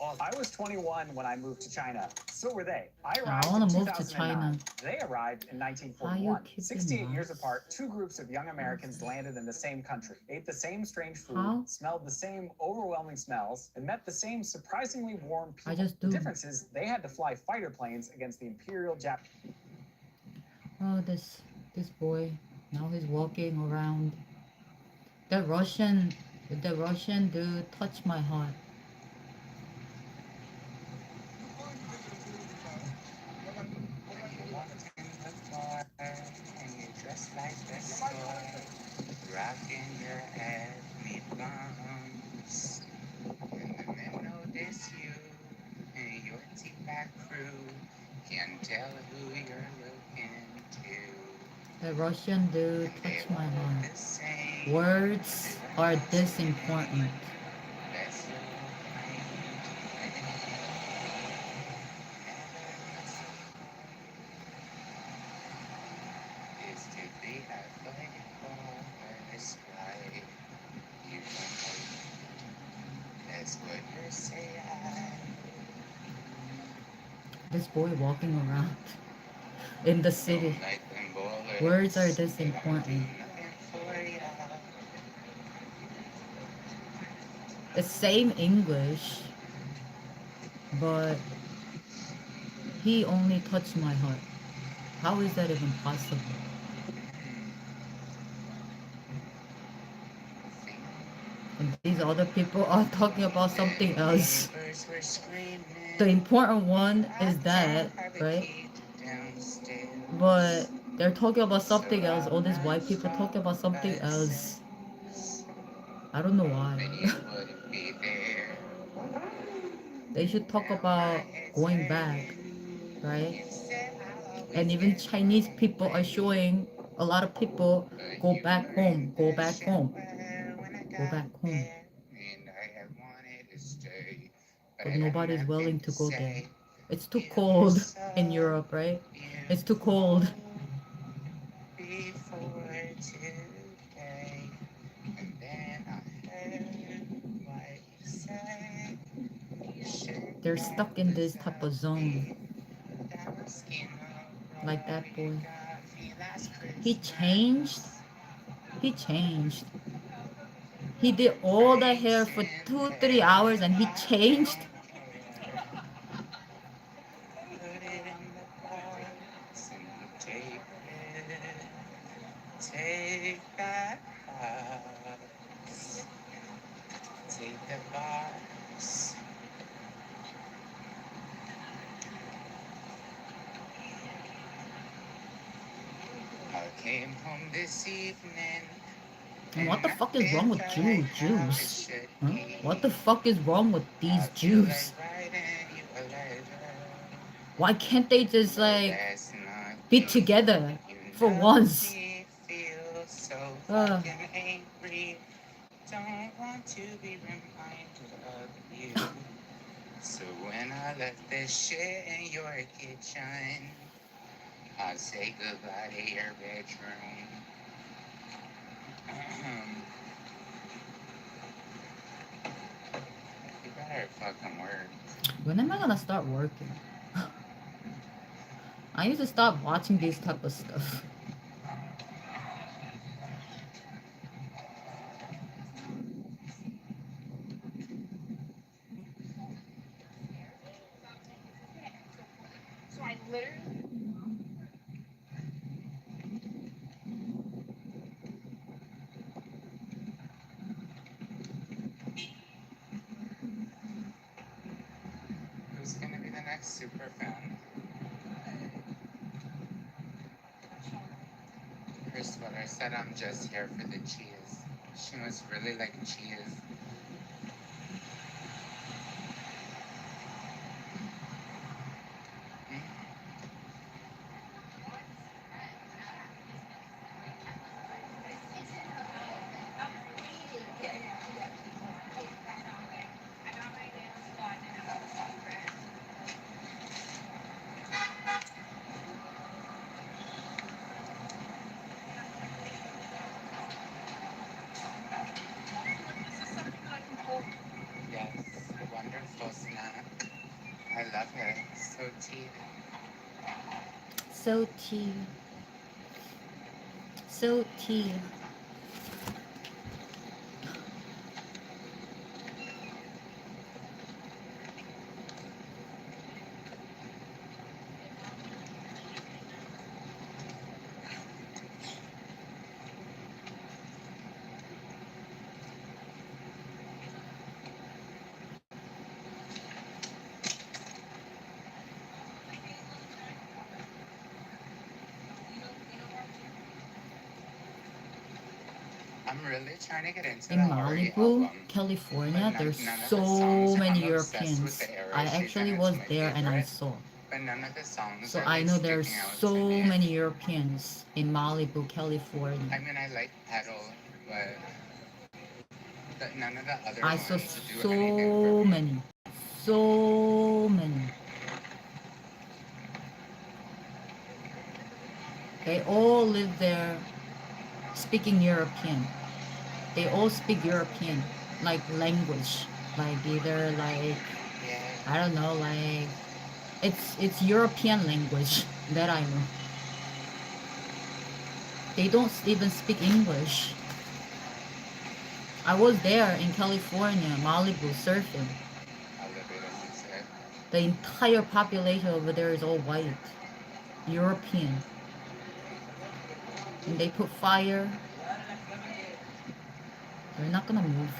S9: I was 21 when I moved to China. So were they. I
S1: I
S9: arrived
S1: wanna
S9: in
S1: move to
S9: 2009.
S1: China.
S9: They arrived in
S1: Are
S9: 1941.
S1: you kidding
S9: 68 years
S1: us?
S9: apart, two groups of young Americans landed in the same country, ate the same strange food,
S1: How?
S9: smelled the same overwhelming smells, and met the same surprisingly warm people.
S1: I just
S9: The
S1: do.
S9: difference is they had to fly fighter planes against the Imperial Japanese.
S1: Oh, this boy. Now he's walking around. The Russian dude touched my heart.
S18: And you dress like this boy, rocking your head, meat bumps. And the men notice you and your T-back crew can tell who you're looking to.
S1: The Russian dude touched my heart. Words are this important.
S18: That's your is to be athletic for this life. You can hope that's what you say.
S1: This boy walking around in the city. Words are this important. It's same English, but he only touched my heart. How is that even possible? And these other people are talking about something else. The important one is that, right? But they're talking about something else. All these white people talking about something else. I don't know why. They should talk about going back, right? And even Chinese people are showing a lot of people go back home, go back home, go back home. but nobody's willing to go there. It's too cold in Europe, right? It's too cold.
S18: Before today, and then I heard what you said.
S1: They're stuck in this type of zone. Like that boy. He changed. He changed. He did all the hair for 2-3 hours and he changed.
S18: Take that box. Take the box. I came home this evening.
S1: And what the fuck is wrong with Jews? Huh? What the fuck is wrong with these Jews? Why can't they just like be together for once?
S18: Don't want to be reminded of you. So when I left this shit in your kitchen, I'll say goodbye to your bedroom. You better fucking work.
S1: When am I gonna start working? I need to stop watching this type of stuff.
S17: So I literally.
S18: Who's gonna be the next super fan? Chris Weller said I'm just here for the cheese. She must really like cheese. Yes, wonderful snack. I love it. So tea.
S1: So tea. So tea.
S18: I'm really trying to get into
S1: In
S18: the Ori
S1: Malibu,
S18: album.
S1: California,
S18: But
S1: there's
S18: none of the
S1: so
S18: songs,
S1: many
S18: I'm obsessed with
S1: Europeans.
S18: the era
S1: I
S18: she's in.
S1: actually
S18: It's
S1: was
S18: my
S1: there and I
S18: favorite.
S1: saw.
S18: But none of the songs
S1: So
S18: are
S1: I
S18: like
S1: know there's
S18: sticking out
S1: so
S18: to me.
S1: many Europeans in Malibu, California.
S18: I mean, I like pedal, but none of the other
S1: I
S18: ones
S1: saw
S18: do
S1: so
S18: anything for me.
S1: many. So many. They all live there speaking European. They all speak European, like language. Like either like, I don't know, like it's European language that I know. They don't even speak English. I was there in California, Malibu, surfing. The entire population over there is all white, European. And they put fire. They're not gonna move.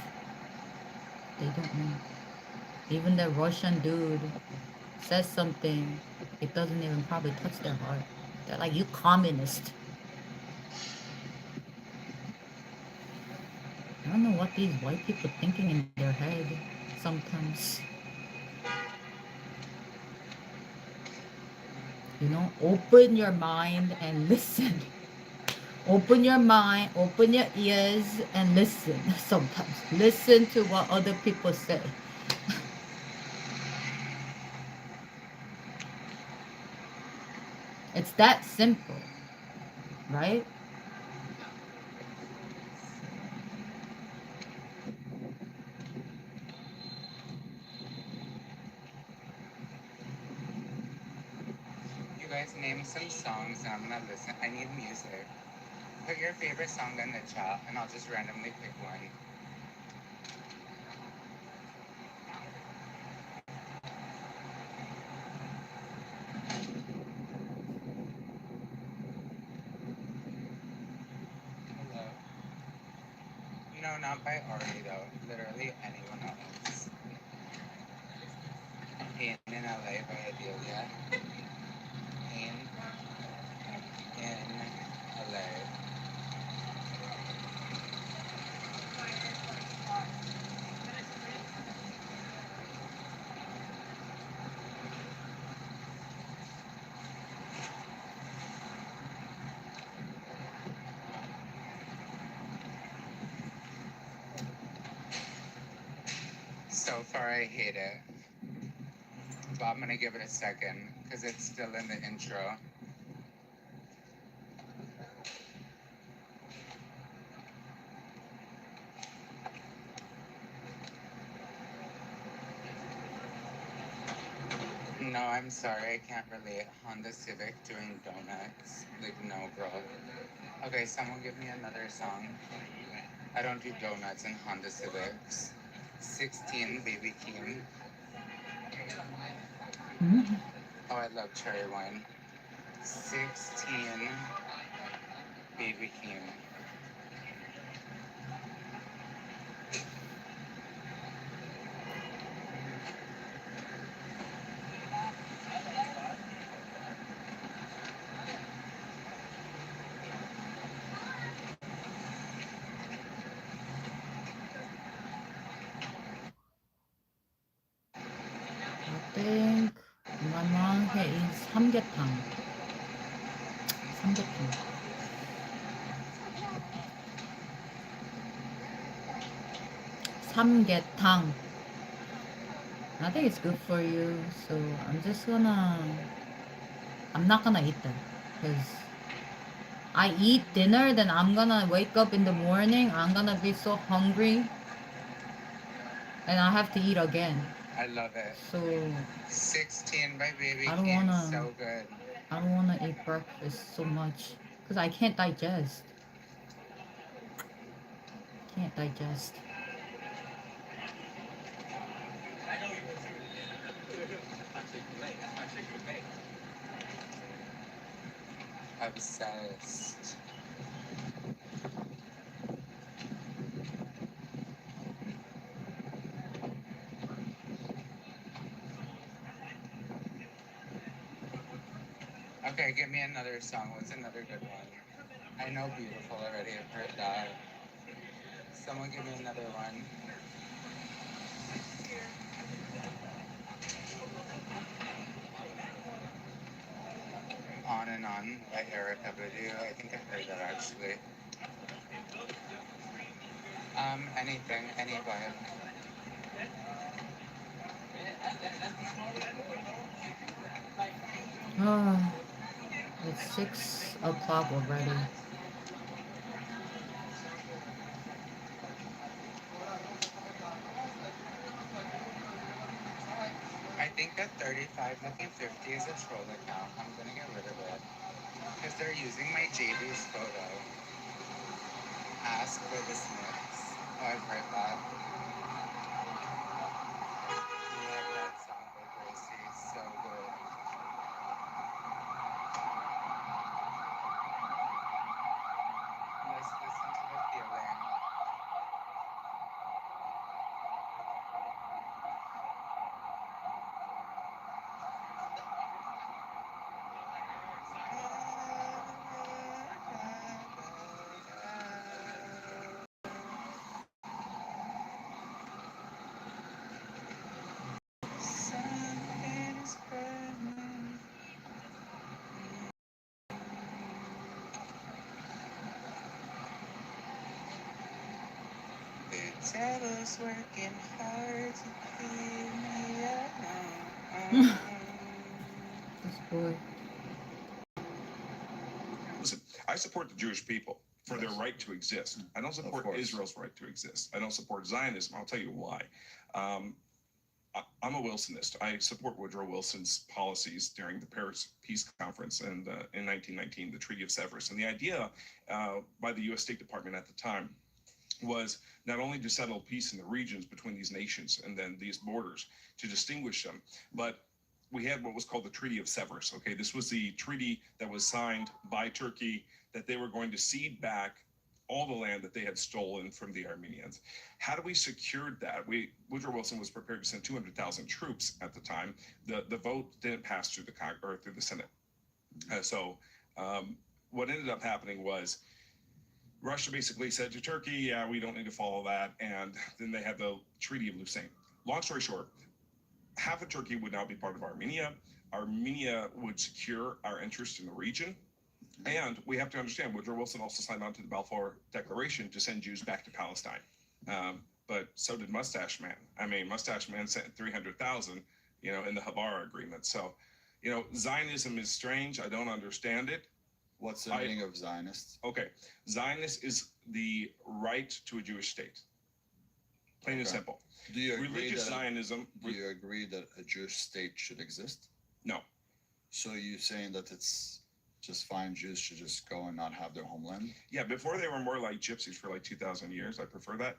S1: They don't move. Even the Russian dude says something, it doesn't even probably touch their heart. They're like, you communist. I don't know what these white people thinking in their head sometimes. You know, open your mind and listen. Open your mind, open your ears and listen sometimes. Listen to what other people say. It's that simple, right?
S18: You guys name some songs and I'm gonna listen. I need music. Put your favorite song in the chat and I'll just randomly pick one. Hello? No, not by Ari though. Literally anyone else. Pain in LA by Adelia. Pain in LA. So far I hate it. But I'm gonna give it a second because it's still in the intro. No, I'm sorry, I can't relate. Honda Civic doing donuts. Like, no, bro. Okay, someone give me another song. I don't do donuts and Honda Civics. 16, Baby Kim. Oh, I love cherry wine. 16, Baby Kim.
S1: I think my mom hates 삼계탕. 삼계탕. 삼계탕. I think it's good for you, so I'm not gonna eat them, because I eat dinner, then I'm gonna wake up in the morning, I'm gonna be so hungry, and I have to eat again.
S18: I love it.
S1: So
S18: 16 by Baby
S1: I don't
S18: Kim,
S1: wanna,
S18: so good.
S1: I don't wanna eat breakfast so much, because I can't digest. Can't digest.
S18: Obsessed. Okay, give me another song. What's another good one? I know Beautiful already. I've heard that. Someone give me another one. On and On by Erica Badu. I think I've heard that actually. Anything, any vibe.
S1: Oh, it's 6 o'clock already.
S18: I think that 35 looking 50 is a troll account. I'm gonna get rid of it. Because they're using my JD's photo. Ask for the Smiths. Oh, I've heard that. Love that song by Gracie. So good. Let's listen to the feeling. Something is burning. The devil's working hard to keep me alone.
S1: This boy.
S5: I support the Jewish people for their right to exist. I don't support Israel's right to exist. I don't support Zionism. I'll tell you why. I'm a Wilsonist. I support Woodrow Wilson's policies during the Paris Peace Conference and in 1919, the Treaty of Sevres. And the idea by the U.S. State Department at the time was not only to settle peace in the regions between these nations and then these borders, to distinguish them, but we had what was called the Treaty of Sevres. Okay, this was the treaty that was signed by Turkey that they were going to cede back all the land that they had stolen from the Armenians. How do we secure that? Woodrow Wilson was prepared to send 200,000 troops at the time. The vote didn't pass through the Senate. So what ended up happening was Russia basically said to Turkey, yeah, we don't need to follow that. And then they had the Treaty of Lausanne. Long story short, half of Turkey would now be part of Armenia. Armenia would secure our interest in the region. And we have to understand, Woodrow Wilson also signed on to the Balfour Declaration to send Jews back to Palestine. But so did Mustache Man. I mean, Mustache Man sent 300,000, in the Habar Agreement. So, Zionism is strange. I don't understand it.
S13: What's the meaning of Zionist?
S5: Okay. Zionist is the right to a Jewish state. Plain and simple.
S13: Do you agree
S5: Religious
S13: that
S5: Zionism.
S13: Do you agree that a Jewish state should exist?
S5: No.
S13: So you're saying that it's just fine Jews should just go and not have their homeland?
S5: Yeah, before they were more like gypsies for like 2,000 years. I prefer that.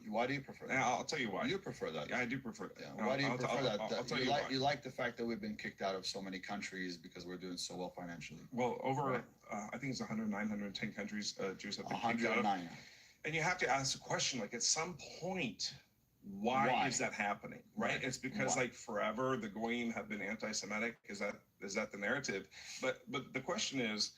S13: Why do you prefer that?
S5: I'll tell you why.
S13: You prefer that?
S5: Yeah, I do prefer that.
S13: Yeah. Why do you prefer that?
S5: I'll tell you why.
S13: You like the fact that we've been kicked out of so many countries because we're doing so well financially.
S5: Well, over, I think it's 109, 110 countries, Jews have been kicked out of.
S13: 109.
S5: And you have to ask the question, like, at some point, why is that happening, right? It's because like forever the Goyim have been anti-Semitic. Is that the narrative? But the question is,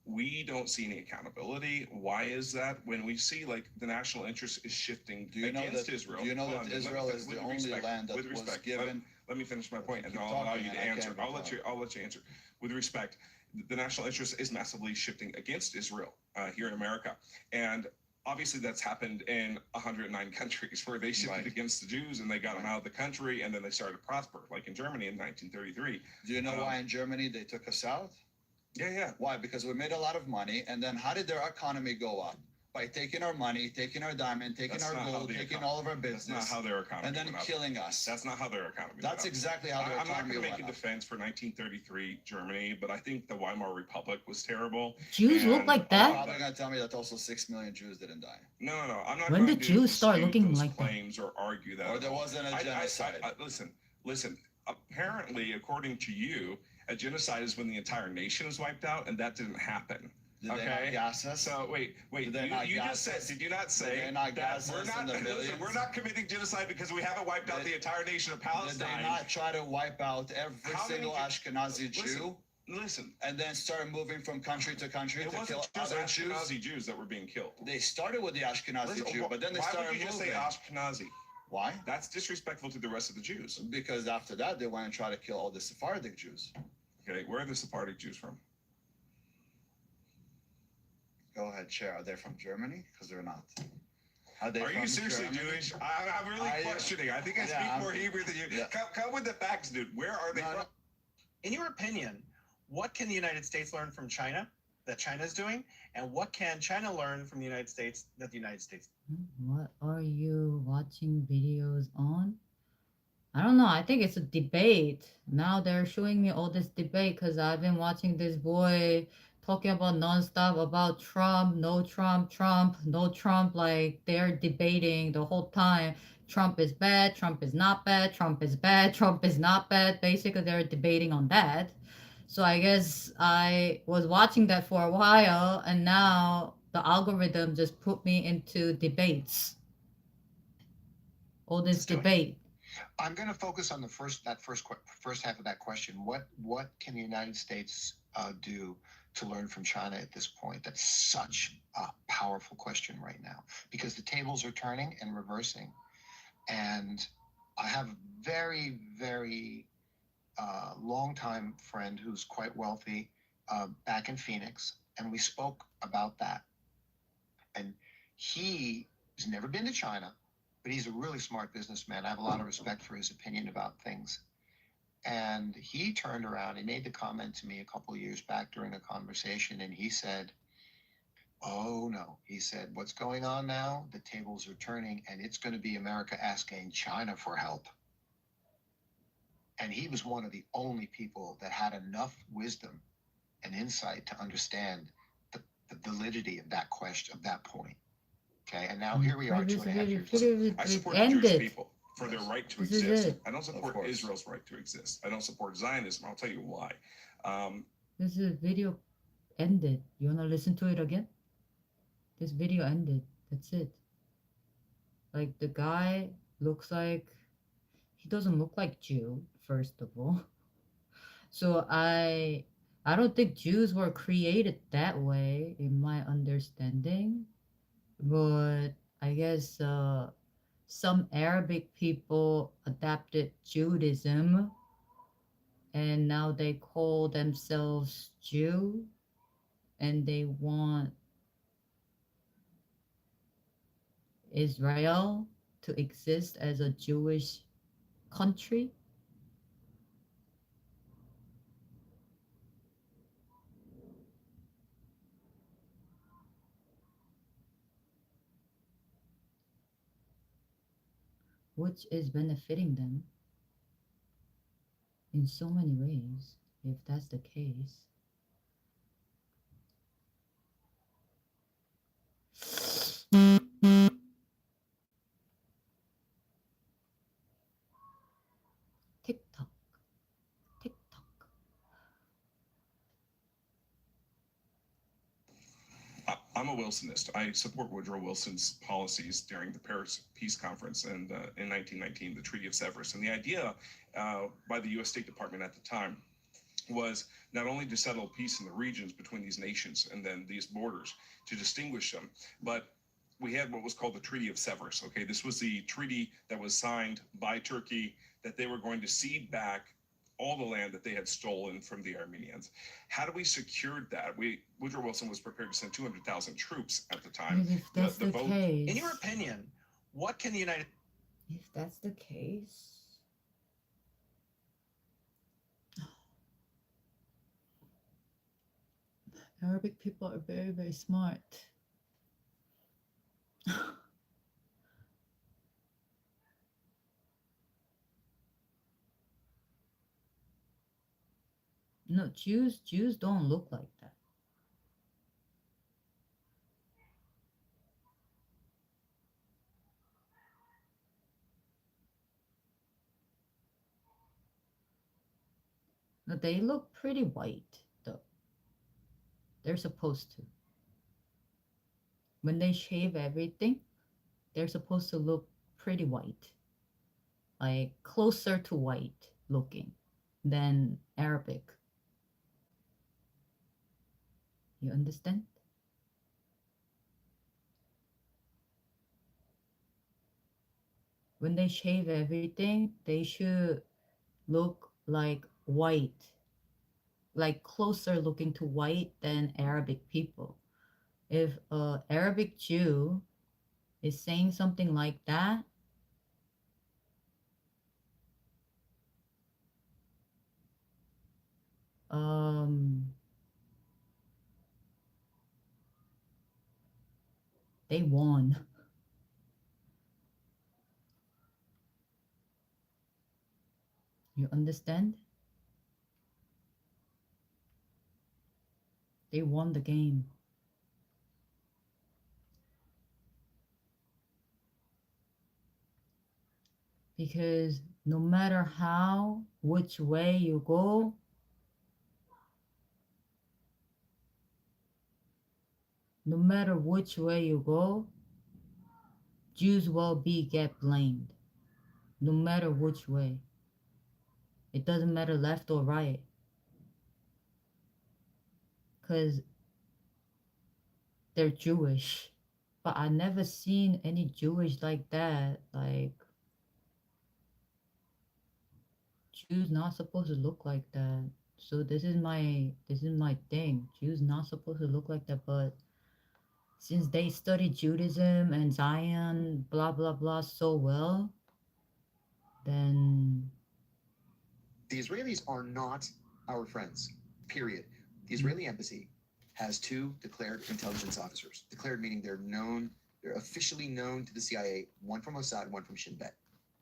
S5: we don't see any accountability. Why is that? When we see like the national interest is shifting against Israel.
S13: Do you know that Israel is the only land that was given?
S5: Let me finish my point, and I'll allow you to answer. I'll let you answer. With respect, the national interest is massively shifting against Israel here in America, and obviously that's happened in 109 countries where they shifted against the Jews and they got them out of the country, and then they started to prosper, like in Germany in 1933.
S13: Do you know why in Germany they took us out?
S5: Yeah.
S13: Why? Because we made a lot of money, and then how did their economy go up? By taking our money, taking our diamond, taking our gold, taking all of our business.
S5: That's not how their economy
S13: and then killing us.
S5: That's not how their economy
S13: That's exactly how their
S5: I'm not
S13: economy
S5: going to make
S13: went
S5: a defense for 1933 Germany, but I think the Weimar Republic was terrible.
S1: Jews look like that?
S13: You're probably going to tell me that also 6 million Jews didn't die.
S5: No. I'm not
S1: When
S5: going
S1: did
S5: to
S1: Jews start
S5: dispute
S1: looking
S5: those
S1: like that?
S5: claims or argue that.
S13: Or there wasn't a genocide.
S5: Listen. Apparently, according to you, a genocide is when the entire nation is wiped out, and that didn't happen.
S13: Did they not gas us?
S5: So wait.
S13: Did they not
S5: You
S13: gas
S5: just said,
S13: us?
S5: did you not say
S13: Did they not
S5: that
S13: gas
S5: we're
S13: us
S5: not?
S13: in the
S5: Listen,
S13: millions?
S5: we're not committing genocide because we haven't wiped out the entire nation of
S13: Did
S5: Palestine.
S13: they not try to wipe out every single Ashkenazi Jew?
S5: Listen.
S13: And then start moving from country to country
S5: It
S13: to kill
S5: wasn't just
S13: other
S5: Ashkenazi Jews that were being killed.
S13: They started with the Ashkenazi Jew, but then they started
S5: Why would you just say
S13: moving.
S5: Ashkenazi?
S13: Why?
S5: That's disrespectful to the rest of the Jews.
S13: Because after that, they went and tried to kill all the Sephardic Jews.
S5: Okay, where are the Sephardic Jews from?
S13: Go ahead, Chair. Are they from Germany? Because they're not.
S5: Are you seriously Jewish? I'm really questioning. I think I speak more Hebrew than you.
S13: Yeah.
S5: Come with the facts, dude. Where are they from?
S9: In your opinion, what can the United States learn from China that China is doing, and what can China learn from the United States that the United States?
S1: What are you watching videos on? I don't know. I think it's a debate. Now they're showing me all this debate because I've been watching this boy talking about nonstop about Trump, no Trump, Trump, no Trump. Like they're debating the whole time. Trump is bad, Trump is not bad, Trump is bad, Trump is not bad. Basically, they're debating on that. So I guess I was watching that for a while, and now the algorithm just put me into debates. All this debate.
S14: I'm going to focus on the first half of that question. What can the United States do to learn from China at this point? That's such a powerful question right now because the tables are turning and reversing. And I have a very, very long-time friend who's quite wealthy back in Phoenix, and we spoke about that. And he has never been to China, but he's a really smart businessman. I have a lot of respect for his opinion about things. And he turned around, he made the comment to me a couple of years back during a conversation, and he said, "Oh no," he said, "what's going on now? The tables are turning, and it's going to be America asking China for help." And he was one of the only people that had enough wisdom and insight to understand the validity of that question, of that point. Okay, and now here we are, 2.5 years later.
S5: I support the Jewish people for their right to exist. I don't support Israel's right to exist. I don't support Zionism. I'll tell you why.
S1: This video ended. You wanna listen to it again? This video ended. That's it. Like the guy looks like he doesn't look like Jew, first of all. So I don't think Jews were created that way in my understanding. But I guess some Arabic people adapted Judaism and now they call themselves Jew and they want Israel to exist as a Jewish country. Which is benefiting them in so many ways, if that's the case. TikTok. TikTok.
S5: I'm a Wilsonist. I support Woodrow Wilson's policies during the Paris Peace Conference and in 1919, the Treaty of Sevres. And the idea by the U.S. State Department at the time was not only to settle peace in the regions between these nations and then these borders to distinguish them, but we had what was called the Treaty of Sevres. Okay, this was the treaty that was signed by Turkey that they were going to cede back all the land that they had stolen from the Armenians. How do we secure that? Woodrow Wilson was prepared to send 200,000 troops at the time.
S1: If that's the case.
S9: In your opinion, what can the United
S1: If that's the case. Arabic people are very, very smart. No, Jews don't look like that. No, they look pretty white though. They're supposed to. When they shave everything, they're supposed to look pretty white. Like closer to white looking than Arabic. You understand? When they shave everything, they should look like white, like closer looking to white than Arabic people. If a Arabic Jew is saying something like that, they won. You understand? They won the game. Because no matter how, which way you go, no matter which way you go, Jews will get blamed. No matter which way. It doesn't matter left or right. Because they're Jewish. But I never seen any Jewish like that. Like, Jews not supposed to look like that. So this is my thing. Jews not supposed to look like that, but since they study Judaism and Zion, blah blah blah so well, then
S2: The Israelis are not our friends, period. The Israeli embassy has 2 declared intelligence officers. Declared meaning they're officially known to the CIA, one from Mossad, one from Shin Bet.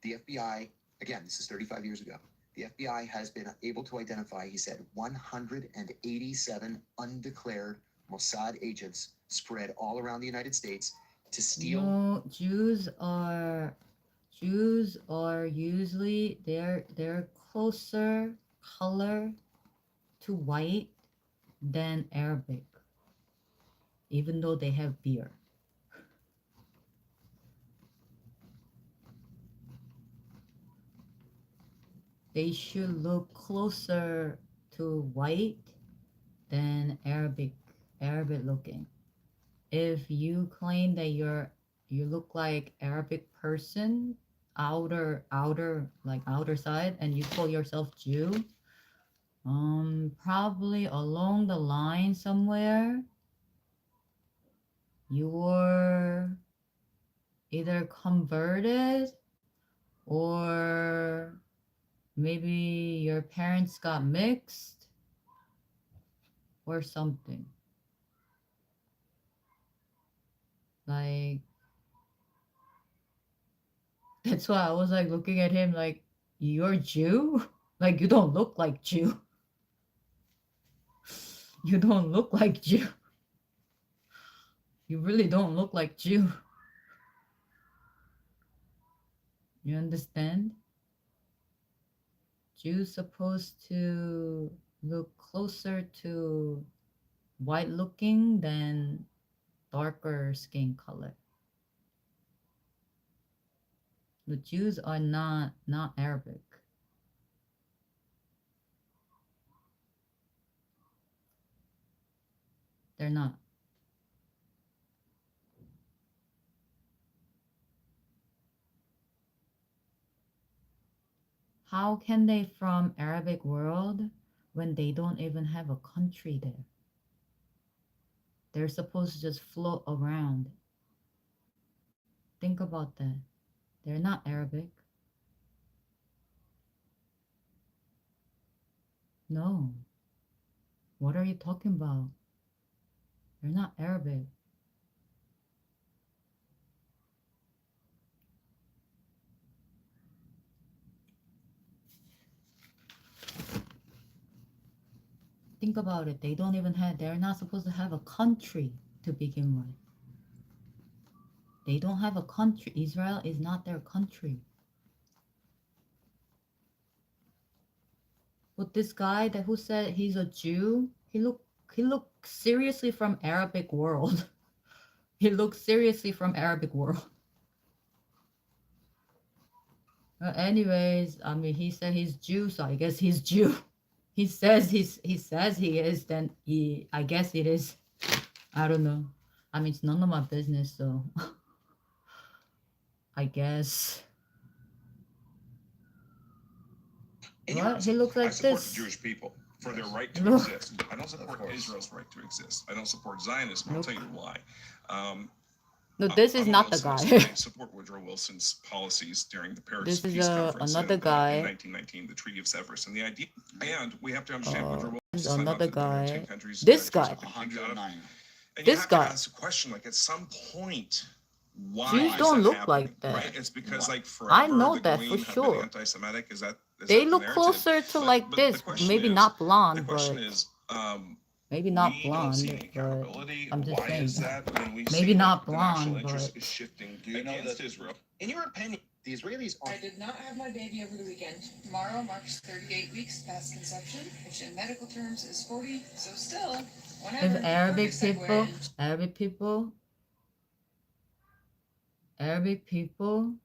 S2: The FBI, again, this is 35 years ago, the FBI has been able to identify, he said, 187 undeclared Mossad agents spread all around the United States to steal.
S1: No, Jews are usually they're closer color to white than Arabic, even though they have beard. They should look closer to white than Arabic looking. If you claim that you look like Arabic person, outer side, and you call yourself Jew, probably along the line somewhere, you were either converted or maybe your parents got mixed or something. Like, that's why I was like looking at him like, you're Jew? Like, you don't look like Jew. You don't look like Jew. You really don't look like Jew. You understand? Jews supposed to look closer to white looking than darker skin color. The Jews are not Arabic. They're not. How can they from Arabic world when they don't even have a country there? They're supposed to just float around. Think about that. They're not Arabic. No. What are you talking about? They're not Arabic. Think about it. They're not supposed to have a country to begin with. They don't have a country. Israel is not their country. But this guy who said he's a Jew, he looked seriously from Arabic world. He looks seriously from Arabic world. Anyways, I mean, he said he's Jew, so I guess he's Jew. He says he is, then I guess it is. I don't know. I mean, it's none of my business, so I guess. What? He looks like
S5: I support
S1: this.
S5: the Jewish people for their right to exist. I don't support Israel's right to exist. I don't support Zionism. I'll tell you why.
S1: No, this is not the guy.
S5: I support Woodrow Wilson's policies during the Paris Peace Conference
S1: another guy.
S5: in 1919, the Treaty of Severus, and the idea. And we have to understand Woodrow Wilson
S1: This is
S5: is
S1: another guy.
S5: countries.
S1: This guy.
S13: 109.
S5: And
S1: This
S5: you have
S1: guy.
S5: to ask the question, like, at some point, why
S1: Jews
S5: is
S1: don't
S5: that
S1: look
S5: happening,
S1: like that.
S5: Right? It's because, like, forever,
S1: I know
S5: the
S1: that
S5: Goyim
S1: for
S5: have been
S1: sure.
S5: anti-Semitic. Is
S1: They
S5: the
S1: look
S5: narrative?
S1: closer to like
S5: But
S1: this.
S5: the question
S1: Maybe
S5: is-
S1: not blonde,
S5: The question
S1: but
S5: is,
S1: maybe not
S5: we don't see
S1: blonde.
S5: any
S1: But
S5: accountability.
S1: I'm just
S5: Why
S1: saying.
S5: is that when we
S1: Maybe
S5: see
S1: not
S5: the national
S1: blonde,
S5: interest
S1: but
S5: is shifting
S13: Do you know
S5: against
S13: that-
S5: Israel?
S9: In your opinion,
S2: The Israelis are.
S17: I did not have my baby over the weekend. Tomorrow marks 38 weeks past conception, which in medical terms is 40. So still, whenever.
S1: if Arabic
S17: perfect segue.
S1: Arabic people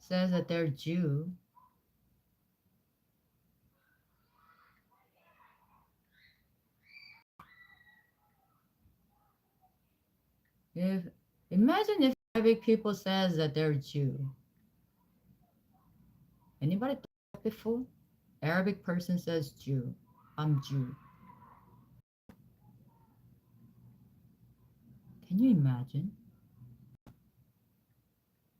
S1: says that they're Jew. Imagine if Arabic people says that they're Jew. Anybody thought that before? Arabic person says Jew. I'm Jew. Can you imagine?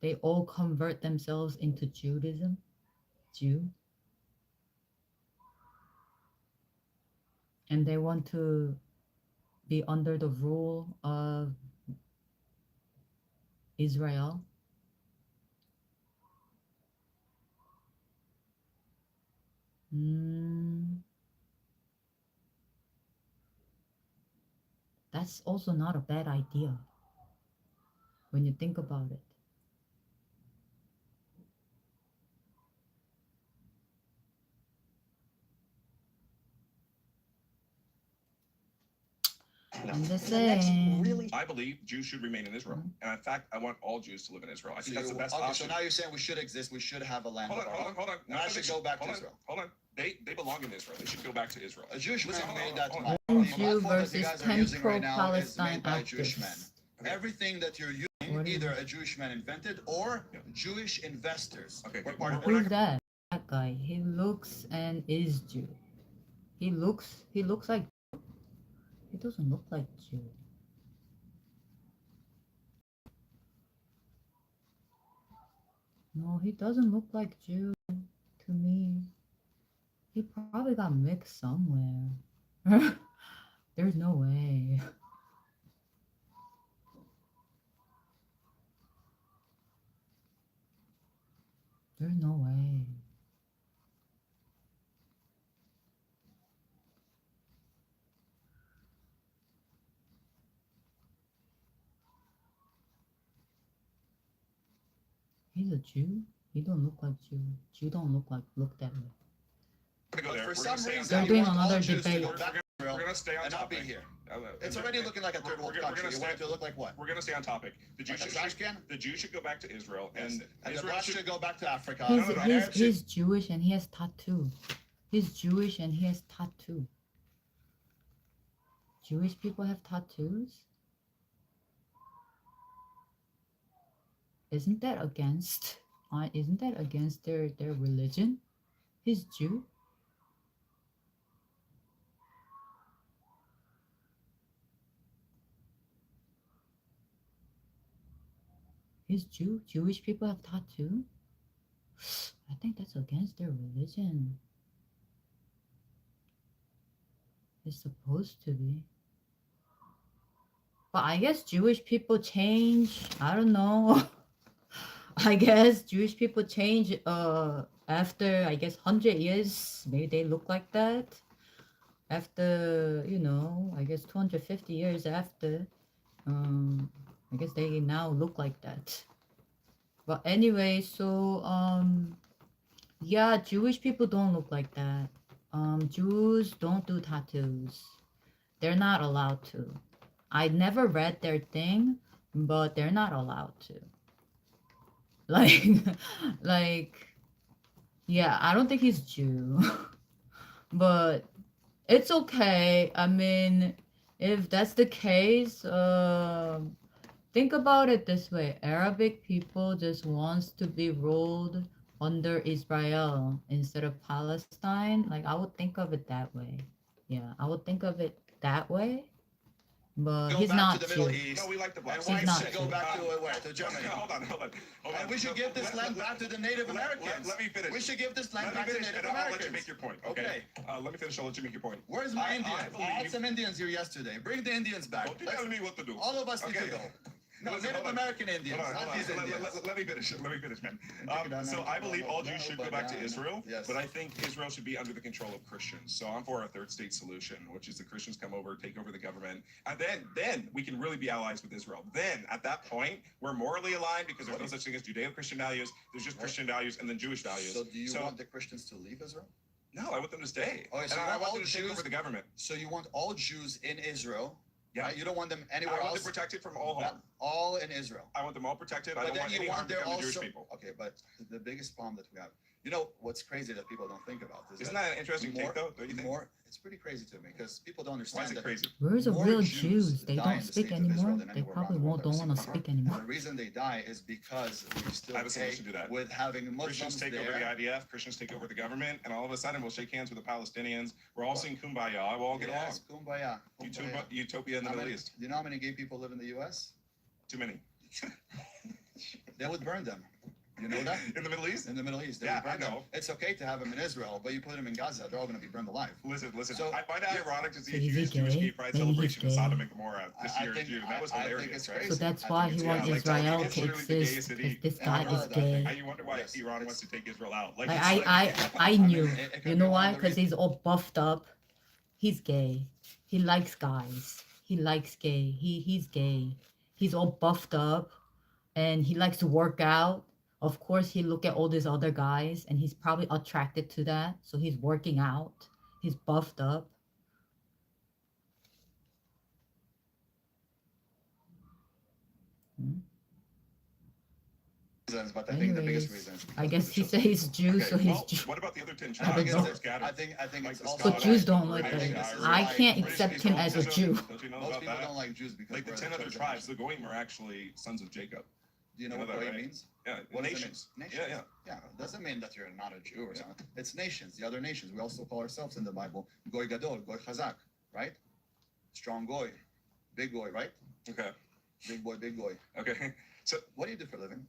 S1: They all convert themselves into Judaism. Jew. And they want to be under the rule of Israel. That's also not a bad idea when you think about it. I'm just saying.
S5: I believe Jews should remain in Israel, and in fact, I want all Jews to live in Israel. I think that's the best
S13: Okay,
S5: option.
S13: so now you're saying we should exist. We should have a land.
S5: Hold on.
S13: And I should go back to Israel.
S5: Hold on. They belong in Israel. They should go back to Israel.
S13: A Jewish man made that.
S1: One Jew versus 10 pro-Palestine activists.
S13: Everything that you're using, either a Jewish man invented or Jewish investors.
S5: Okay.
S1: Who's that? That guy. He looks and is Jew. He looks like Jew. He doesn't look like Jew. No, he doesn't look like Jew to me. He probably got mixed somewhere. There's no way. There's no way. He's a Jew? He don't look like Jew. Jew don't look that way.
S13: For some reason,
S1: they're doing another debate.
S5: We're gonna stay on
S13: and not be
S5: topic.
S13: here. It's already looking like a third world country. You want it to look like what?
S5: We're gonna stay on topic. The Jews
S13: Like a trash can?
S5: The Jews should go back to Israel, and
S13: the
S5: Israel
S13: black should go back to Africa.
S1: He's Jewish and he has tattoo. He's Jewish and he has tattoo. Jewish people have tattoos? Isn't that against their religion? He's Jew. He's Jew. Jewish people have tattoo. I think that's against their religion. It's supposed to be. But I guess Jewish people change. I don't know. I guess Jewish people change after 100 years. Maybe they look like that. After, I guess 250 years after. I guess they now look like that. But anyway, so yeah, Jewish people don't look like that. Jews don't do tattoos. They're not allowed to. I never read their thing, but they're not allowed to. Yeah, I don't think he's Jew. But it's okay. I mean, if that's the case, think about it this way. Arabic people just wants to be ruled under Israel instead of Palestine. I would think of it that way. Yeah, I would think of it that way. But he's not
S13: to the Middle
S1: Jew.
S13: East.
S5: No, we like the blacks.
S13: And
S1: He's
S13: whites
S1: not
S13: should go
S1: Jew.
S13: back to where? To Germany.
S5: Hold on.
S13: And we should give this land back to the Native Americans.
S5: Let me finish.
S13: We should give this land
S5: Let me
S13: back to
S5: finish,
S13: Native
S5: and I'll
S13: Americans.
S5: let you make your point. Okay. Let me finish. I'll let you make your point.
S13: Where's my Indians? I had
S5: believe-
S13: some Indians here yesterday. Bring the Indians back.
S5: Don't you tell me what to do.
S13: All of us need to go. No,
S5: Listen,
S13: Native
S5: hold on.
S13: American Indians,
S5: Hold on,
S13: not
S5: hold on.
S13: these Indians.
S5: Let me finish, man. So I believe all Jews should go back to Israel, but I think Israel should be under the control of Christians. So I'm for a third state solution, which is the Christians come over, take over the government, and then we can really be allies with Israel. Then at that point, we're morally aligned because there's no such thing as Judeo-Christian values. There's just Christian values and then Jewish values.
S13: So do you want the Christians to leave Israel?
S5: No, I want them to stay.
S13: Okay, so
S5: and I want
S13: all
S5: them to take
S13: Jews-
S5: over the government.
S13: So you want all Jews in Israel?
S5: Yeah.
S13: Right? You don't want them anywhere
S5: I want
S13: else?
S5: them protected from all harm.
S13: All in Israel.
S5: I want them all protected. I
S13: But
S5: don't
S13: then
S5: want
S13: you
S5: any harm
S13: want
S5: to
S13: there
S5: come to Jewish
S13: also.
S5: people.
S13: Okay, but the biggest problem that we have. You know what's crazy that people don't think about is
S5: Isn't that an interesting take, though? Don't you think?
S13: It's pretty crazy to me because people don't
S5: Why
S13: understand
S5: is it
S13: that
S5: crazy?
S1: Where's the
S13: more
S1: real
S13: Jews
S1: Jews? They
S13: die
S1: don't
S13: in the
S1: speak
S13: state of Israel
S1: anymore.
S13: than
S1: They
S13: anywhere
S1: probably
S13: around the world
S1: don't
S13: every
S1: want to
S13: single
S1: speak
S13: time.
S1: anymore.
S13: And the reason they die is because we still
S5: I have a
S13: okay
S5: solution to that.
S13: with having
S5: Christians
S13: Muslims
S5: take
S13: there.
S5: over the IDF, Christians take over the government, and all of a sudden we'll shake hands with the Palestinians. We're all singing Kumbaya. We'll all get
S13: Yes, kumbaya.
S5: along. Utopia in the Middle East.
S13: Do you know how many gay people live in the U.S.?
S5: Too many.
S13: They would burn them. You know that?
S5: In the Middle East?
S13: In the Middle East. They
S5: Yeah,
S13: would burn
S5: I know.
S13: them. It's okay to have them in Israel, but you put them in Gaza, they're all going to be burned alive.
S5: Listen.
S13: So-
S5: I find it ironic to see
S1: So
S5: a
S1: is he
S5: huge Jewish
S1: gay?
S5: gay pride
S1: Maybe he's
S5: celebration in
S1: gay.
S5: Sodom and Gomorrah this
S13: I
S5: year in
S13: think-
S5: June. That was
S13: I think
S5: hilarious,
S13: it's
S5: right?
S13: crazy.
S1: So that's
S13: I
S1: why
S13: think
S1: he
S13: it's
S1: wants
S13: crazy.
S1: Israel
S5: It's literally
S1: takes
S5: the
S1: this
S5: gayest
S1: because
S5: city
S1: this
S13: in
S1: guy
S13: the
S1: is
S13: world, I
S1: gay.
S13: think.
S5: And you wonder why
S13: Yes,
S5: Iran
S13: it's-
S5: wants to take Israel out. Like,
S1: Like,
S5: it's
S1: I knew.
S13: it could
S1: You
S13: be
S1: know
S13: one
S1: why?
S13: of the
S1: Because he's all buffed up. He's gay. He likes guys. He likes gay. He's gay. He's all buffed up, and he likes to work out. Of course, he look at all these other guys, and he's probably attracted to that. So he's working out. He's buffed up.
S13: reasons, but I think the biggest
S1: Anyways,
S13: reason is
S1: I
S13: because
S1: guess
S13: of
S1: he
S13: the
S1: says he's Jew,
S5: Okay,
S1: so he's
S5: well,
S1: Jew.
S5: what about the other 10
S13: I
S5: tribes
S13: think
S5: that
S13: it's,
S5: are scattered?
S13: I think
S5: Like
S13: it's
S5: the
S13: also
S1: But
S5: Scottish,
S1: Jews
S5: the
S1: don't like
S5: British,
S1: it.
S5: the
S13: this is
S1: I
S5: Irish,
S1: can't
S13: British
S1: accept
S5: people
S1: him
S5: don't
S1: as a
S5: deserve
S1: Jew.
S5: it. Don't you know
S13: most
S5: about
S13: people
S5: that?
S13: don't like Jews because
S5: Like the
S13: we're
S5: 10 other
S13: chosen
S5: tribes,
S13: nation.
S5: the Goyim are actually sons of Jacob.
S13: Do you know
S5: You know
S13: what
S5: that,
S13: Goy
S5: right?
S13: means?
S5: Yeah,
S13: What does it
S5: nations.
S13: mean?
S5: Yeah,
S13: Nations. Yeah, it doesn't mean that you're not a Jew or
S5: Yeah.
S13: something. It's nations, the other nations. We also call ourselves in the Bible Goy Gadol, Goy Chazak, right? Strong Goy, big Goy, right?
S5: Okay.
S13: Big boy, big Goy.
S5: Okay. So
S13: What do you do for a living?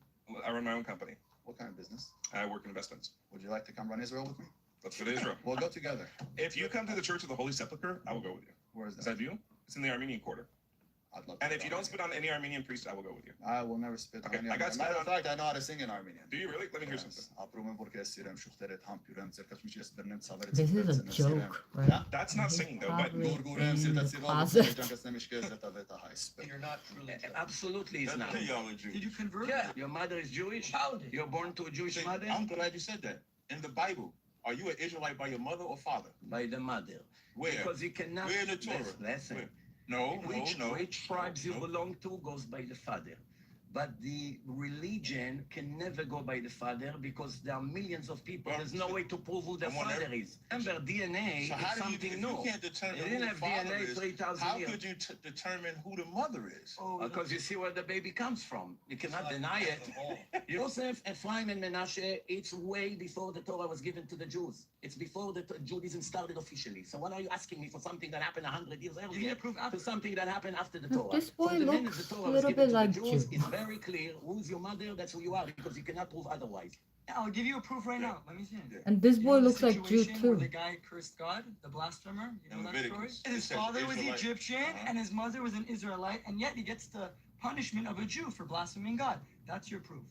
S5: I run my own company.
S13: What kind of business?
S5: I work in investments.
S13: Would you like to come run Israel with me?
S5: Let's go to Israel.
S13: We'll go together.
S5: If you come to the Church of the Holy Sepulchre, I will go with you.
S13: Where is
S5: Is
S13: that?
S5: that you? It's in the Armenian quarter.
S13: I'd love to
S5: And if
S13: go
S5: you don't spit on any Armenian priest, I will go with you.
S13: I will never spit
S5: Okay,
S13: on you.
S5: I got
S13: Matter
S5: spit
S13: of fact, I know how to sing in Armenian.
S5: Do you really? Let me hear something.
S1: This is a joke, right?
S13: Yeah.
S5: That's not
S1: He's
S5: singing though, but
S1: probably
S13: Gurgurem,
S1: in the
S13: Sitatsiro,
S1: closet.
S22: You're not truly Jewish.
S6: Absolutely is not.
S22: Did you convert?
S6: Yeah, your mother is Jewish. You're born to a Jewish mother.
S8: I'm glad you said that. In the Bible, are you an Israelite by your mother or father?
S6: By the mother.
S8: Where?
S6: Because you cannot.
S8: Where in the Torah?
S6: Listen.
S8: Where? No,
S6: Which tribes you
S8: no.
S6: belong to goes by the father. But the religion can never go by the father because there are millions of people. There's no way to prove who the
S8: I'm on
S6: father
S8: there.
S6: is. Remember, DNA
S8: So
S6: is
S8: how do you,
S6: something
S8: if
S6: new.
S8: you can't determine
S6: They
S8: who
S6: didn't
S8: the
S6: have
S8: father
S6: DNA
S8: is,
S6: 3,000
S8: how
S6: years.
S8: could you determine who the mother is?
S6: Because you see where the baby comes from. You cannot deny it. Joseph, Ephraim, and Menashe, it's way before the Torah was given to the Jews. It's before the Judaism started officially. So what are you asking me for something that happened 100 years earlier? To something that happened after the Torah.
S1: This boy
S6: From the minute
S1: looks
S6: the Torah
S1: a
S6: was
S1: little
S6: given
S1: bit
S6: to
S1: like
S6: the Jews,
S1: Jew.
S6: it's very clear who's your mother, that's who you are, because you cannot prove otherwise.
S22: I'll give you a proof right now. Let me see.
S1: And this
S22: You
S1: boy
S22: know the
S1: looks like Jew
S22: situation where
S1: too.
S22: the guy cursed God, the blasphemer. You know
S8: In
S22: that story?
S8: Leviticus,
S22: And
S8: it
S22: his
S8: says
S22: father was
S8: Israelite.
S22: Egyptian,
S8: Uh-huh.
S22: and his mother was an Israelite, and yet he gets the punishment of a Jew for blaspheming God. That's your proof.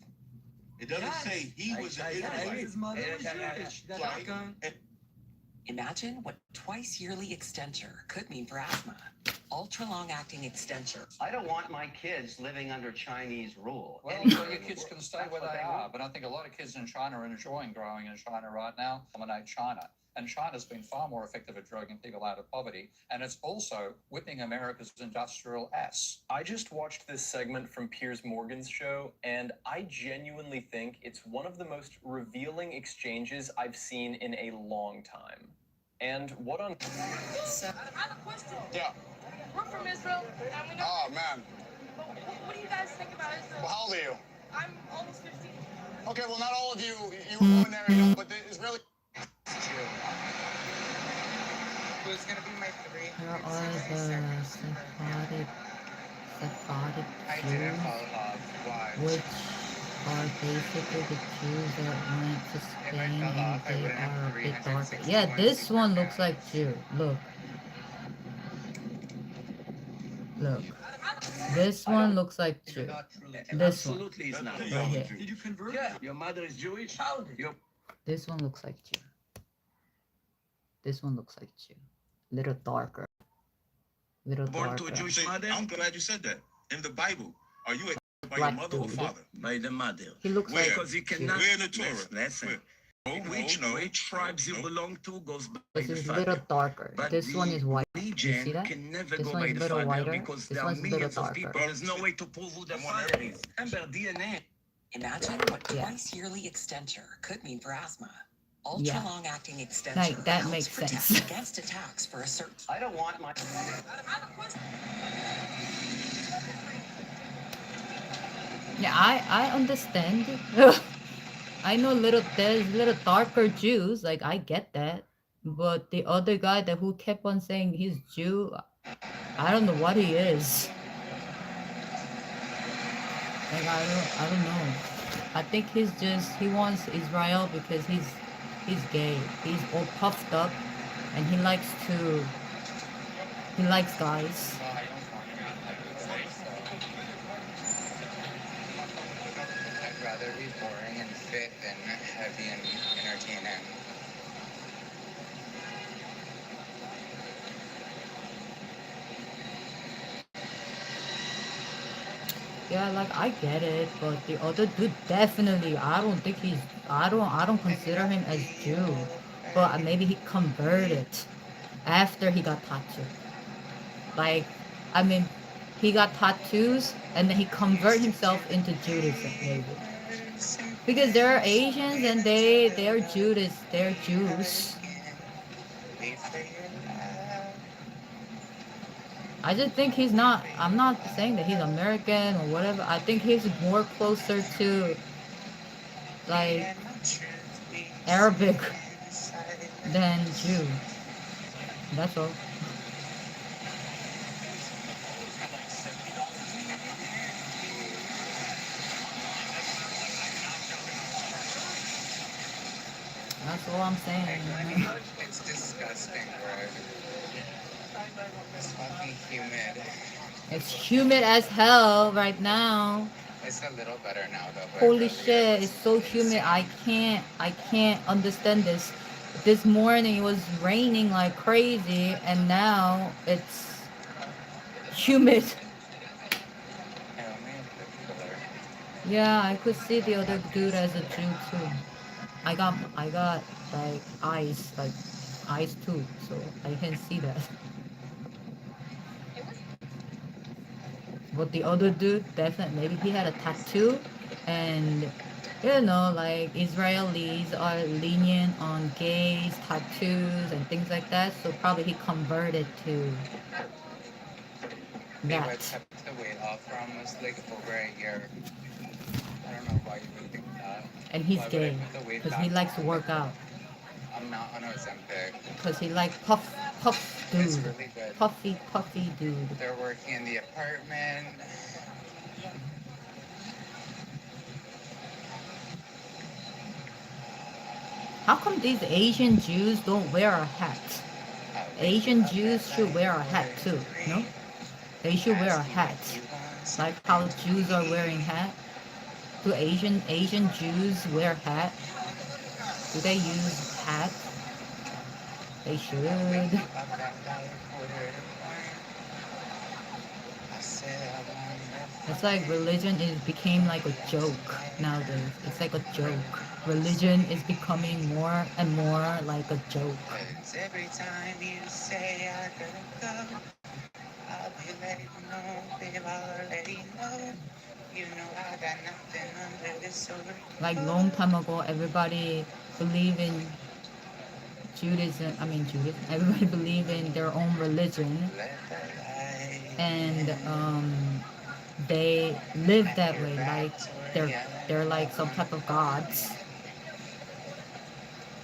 S8: It doesn't
S22: Yes.
S8: say he was an
S22: Yes,
S8: Israelite.
S22: his mother was Jewish. That's
S8: Right.
S22: gun.
S15: Imagine what twice yearly extension could mean for asthma. Ultra long acting extension.
S20: I don't want my kids living under Chinese rule.
S7: Well,
S20: anywhere
S7: your
S20: in the
S7: kids
S20: world.
S7: can stay
S20: That's
S7: where
S20: what
S7: they
S20: want.
S7: are, but I think a lot of kids in China are enjoying growing in China right now. Dominate China. And China's been far more effective at dragging people out of poverty, and it's also whipping America's industrial ass.
S24: I just watched this segment from Piers Morgan's show, and I genuinely think it's one of the most revealing exchanges I've seen in a long time. And what on...
S17: I have a question.
S25: Yeah.
S17: We're from Israel, and we know.
S25: Oh, man.
S17: But what do you guys think about Israel?
S25: Well, how old are you?
S17: I'm almost 15.
S25: Okay, well, not all of you were born there, you know, but the Israeli...
S18: Who's gonna be my three?
S1: There are the Sephardic
S18: I
S1: Jews,
S18: didn't fall off. Why?
S1: which are basically the Jews that went to Spain and they are a bit darker. Yeah, this one looks like Jew. Look. Look. This one looks like Jew. This one.
S6: Absolutely is not.
S1: Right here.
S22: Did you convert?
S6: Yeah, your mother is Jewish. Your
S1: This one looks like Jew. This one looks like Jew. Little darker. Little
S6: born to a
S1: darker.
S6: Jewish mother.
S8: I'm glad you said that. In the Bible, are you a by
S1: Black
S8: your mother or
S1: dude.
S8: father?
S6: By the mother.
S1: He looks
S8: Where?
S1: like
S6: Because you
S1: Jew.
S6: cannot.
S8: Where in the Torah?
S6: Listen.
S8: Where?
S6: Which tribes you belong to goes by
S1: This
S6: the
S1: is
S6: father.
S1: little darker.
S6: But
S1: This one
S6: the
S1: is white. You see
S6: Religion
S1: that?
S6: can never
S1: This
S6: go
S1: one
S6: by
S1: is
S6: the
S1: little
S6: father
S1: whiter.
S6: because
S1: This
S6: there are
S1: one's little
S6: millions of
S1: darker.
S6: people. There's no way to prove who the
S8: I'm on
S6: father
S8: that.
S6: is. Remember, DNA.
S15: Imagine what
S1: Yeah.
S15: twice yearly extension could mean for asthma. Ultra
S1: Yeah.
S15: long acting extension
S1: That
S15: helps
S1: makes
S15: protect
S1: sense.
S15: against attacks for a certain.
S20: I don't want my.
S17: I have a question.
S1: Yeah, I understand. I know there's little darker Jews, like I get that. But the other guy that who kept on saying he's Jew, I don't know what he is. Like I don't know. I think he wants Israel because he's gay. He's all puffed up, and he likes guys.
S18: Well, I don't want to be Hollywood, so I'd rather be boring and fit than heavy and entertaining.
S1: Yeah, like I get it, but the other dude definitely, I don't consider him as Jew, but maybe he converted after he got tattooed. Like, I mean, he got tattoos and then he convert himself into Judaism, maybe. Because they're Asians and they're Judas, they're Jews. I just think I'm not saying that he's American or whatever. I think he's more closer to like Arabic than Jew. That's all. That's all I'm saying.
S18: It's disgusting, Greg. It's fucking humid.
S1: It's humid as hell right now.
S18: It's a little better now, though. But
S1: Holy shit, it's so humid. I can't understand this. This morning it was raining like crazy and now it's humid. Yeah, I could see the other dude as a Jew too. I got like eyes too, so I can see that. But the other dude, definitely, maybe he had a tattoo, and you know, like Israelis are lenient on gays, tattoos, and things like that. So probably he converted to
S18: Wait, what
S1: that.
S18: kept the weight off for almost like over a year. I don't know why you would think that.
S1: And he's
S18: Why would I
S1: gay
S18: put the weight
S1: because
S18: back
S1: he likes to
S18: on?
S1: work out.
S18: I'm not on Ozempic.
S1: Because he like puff
S18: It's
S1: dude,
S18: really good.
S1: puffy dude.
S18: They're working in the apartment.
S1: How come these Asian Jews don't wear a hat? Asian Jews should wear a hat too, no? They should wear a hat. Like how Jews are wearing hat. Do Asian Jews wear hat? Do they use hat? They should. It's like religion became like a joke nowadays. It's like a joke. Religion is becoming more and more like a joke.
S18: Every time you say I gotta go, I'll be letting you know, babe, I'll let you know. You know I got nothing under this sword.
S1: Like long time ago, everybody believed in Judaism. Everybody believed in their own religion, and they live that way. Like they're like some type of gods.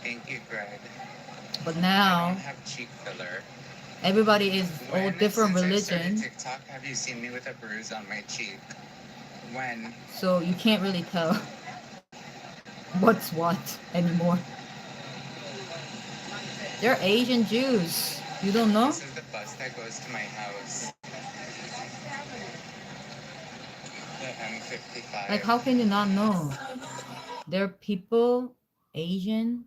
S18: Thank you, Greg.
S1: But
S18: I
S1: now
S18: don't have cheek filler.
S1: everybody is all different
S18: Since I started
S1: religion,
S18: TikTok, have you seen me with a bruise on my cheek? When?
S1: so you can't really tell what's what anymore. They're Asian Jews. You don't know?
S18: This is the bus that goes to my house. The M55.
S1: Like how can you not know? There are people, Asian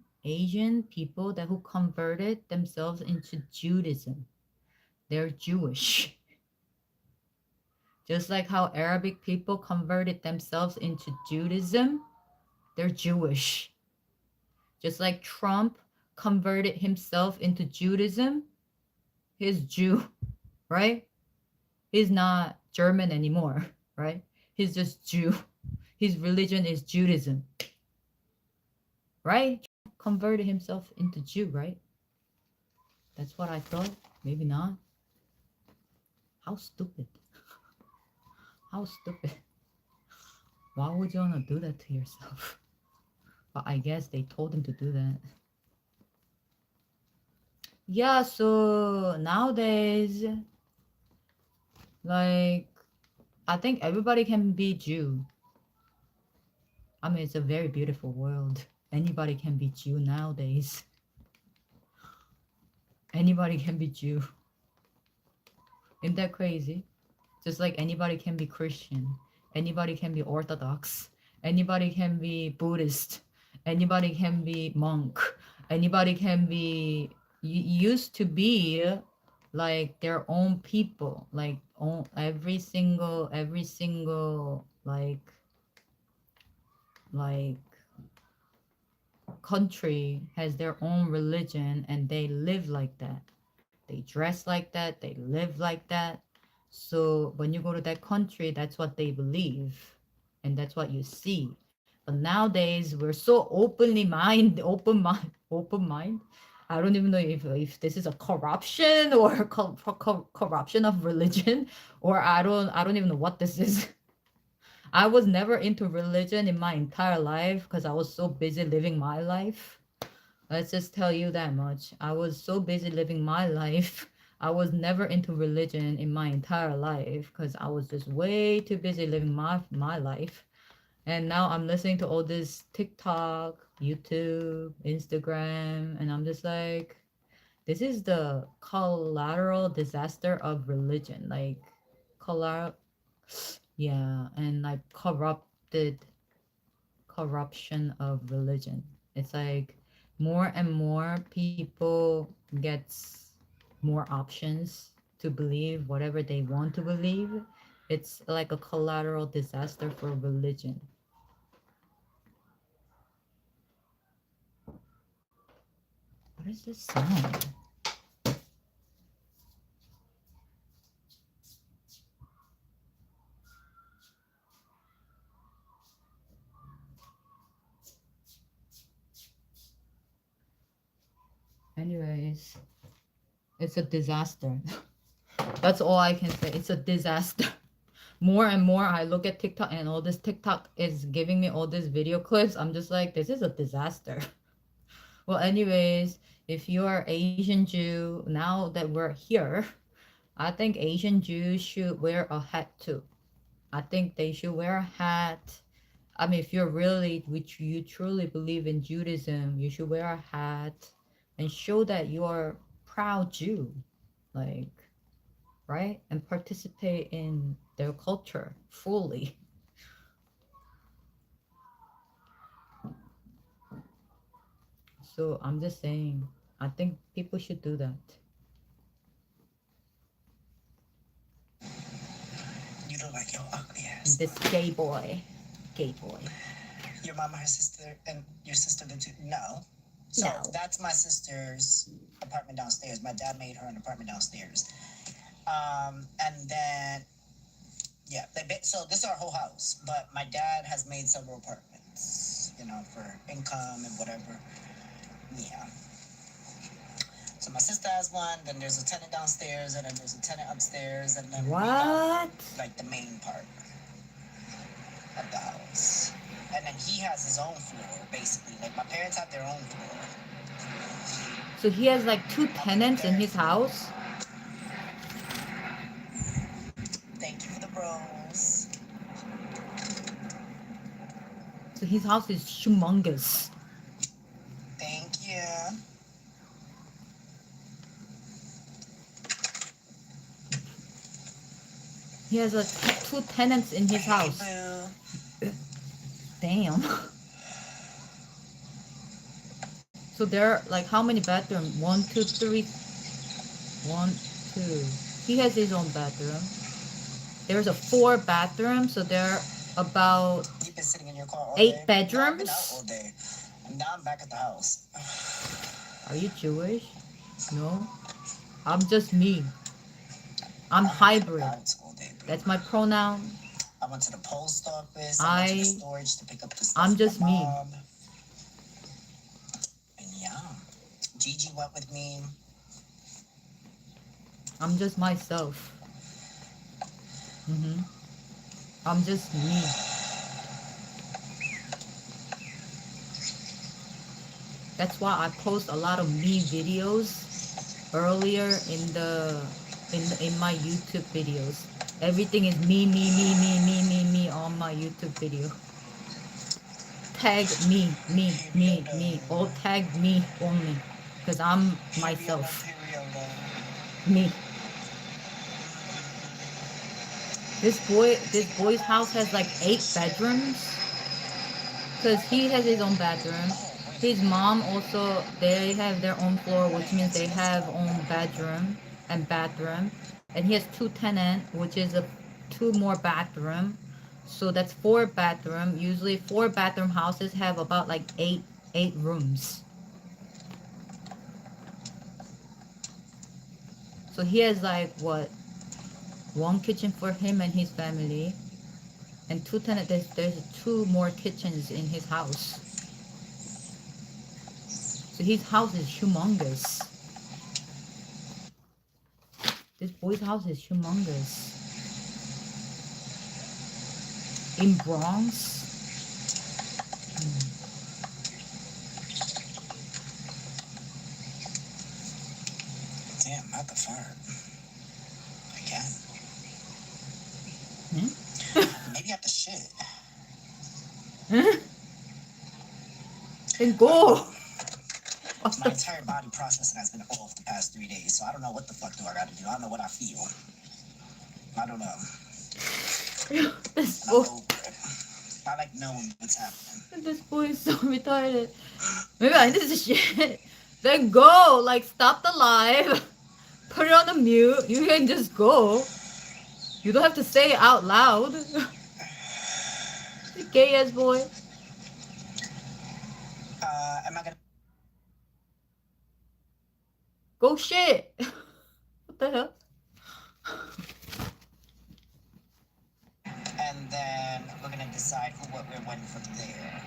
S1: people that who converted themselves into Judaism. They're Jewish. Just like how Arabic people converted themselves into Judaism, they're Jewish. Just like Trump converted himself into Judaism, he's Jew, right? He's not German anymore, right? He's just Jew. His religion is Judaism, right? Trump converted himself into Jew, right? That's what I thought. Maybe not. How stupid. How stupid. Why would you want to do that to yourself? But I guess they told him to do that. Yeah, so nowadays, like, I think everybody can be Jew. I mean, it's a very beautiful world. Anybody can be Jew nowadays. Anybody can be Jew. Isn't that crazy? Just like anybody can be Christian. Anybody can be Orthodox. Anybody can be Buddhist. Anybody can be monk. Anybody can be used to be like their own people, like every single like country has their own religion and they live like that. They dress like that, they live like that. So when you go to that country, that's what they believe and that's what you see. But nowadays we're so open mind. I don't even know if this is a corruption or corruption of religion, or I don't even know what this is. I was never into religion in my entire life because I was so busy living my life. Let's just tell you that much. I was so busy living my life. I was never into religion in my entire life because I was just way too busy living my life. And now I'm listening to all this TikTok, YouTube, Instagram, and I'm just like, this is the collateral disaster of religion. Like, yeah, and like corruption of religion. It's like more and more people gets more options to believe whatever they want to believe. It's like a collateral disaster for religion. What is this sound? Anyways, it's a disaster. That's all I can say. It's a disaster. More and more I look at TikTok and all this TikTok is giving me all these video clips. I'm just like, this is a disaster. Well, anyways, if you are Asian Jew, now that we're here, I think Asian Jews should wear a hat too. I think they should wear a hat. I mean, if you're really, which you truly believe in Judaism, you should wear a hat and show that you're proud Jew, like, right? And participate in their culture fully. So I'm just saying, I think people should do that.
S4: You look like your ugly ass.
S1: This gay boy.
S4: Your mama, her sister, and your sister did too? No. So that's my sister's apartment downstairs. My dad made her an apartment downstairs. And then, yeah, so this is our whole house. But my dad has made several apartments, you know, for income and whatever. Yeah. So my sister has one, then there's a tenant downstairs, and then there's a tenant upstairs, and then we got, like, the main part of the house. And then he has his own floor, basically. Like, my parents have their own floor.
S1: So he has like 2 tenants in his house?
S4: Thank you for the rose.
S1: So his house is humongous.
S4: Thank you.
S1: He has 2 tenants in his house. Damn. So there are like how many bathrooms? 1, 2, 3. 1, 2. He has his own bathroom. There's a 4 bathrooms, so there are about 8 bedrooms.
S4: All day. And now I'm back at the house.
S1: Are you Jewish? No. I'm just me. I'm hybrid. That's my pronoun.
S4: I went to the post office. I went to the storage to pick up the stuff.
S1: I'm just me.
S4: And yeah, Gigi went with me.
S1: I'm just myself. I'm just me. That's why I post a lot of me videos earlier in my YouTube videos. Everything is me on my YouTube video. Tag me. All tag me only. Because I'm myself. Me. This boy's house has like 8 bedrooms. Because he has his own bedroom. His mom also, they have their own floor, which means they have own bedroom and bathroom. And he has 2 tenants, which is 2 more bathroom. So that's 4 bedroom. Usually 4 bedroom houses have about like 8 rooms. So he has like what, 1 kitchen for him and his family, and 2 tenants. There's 2 more kitchens in his house. So his house is humongous. This boy's house is humongous. In Bronx.
S4: Damn, not the fart. Again. Maybe I have to shit.
S1: Then go.
S4: My entire body processing has been off the past 3 days, so I don't know what the fuck do I gotta do. I don't know what I feel. I don't know.
S1: This
S4: I'm over it. I like knowing what's happening.
S1: This boy is so retarded. Maybe I need to shit. Then go. Like, stop the live. Put it on the mute. You can just go. You don't have to say it out loud. Gay ass boy.
S4: Am I gonna...
S1: Go shit. What the hell?
S4: And then we're gonna decide what we're winning from there.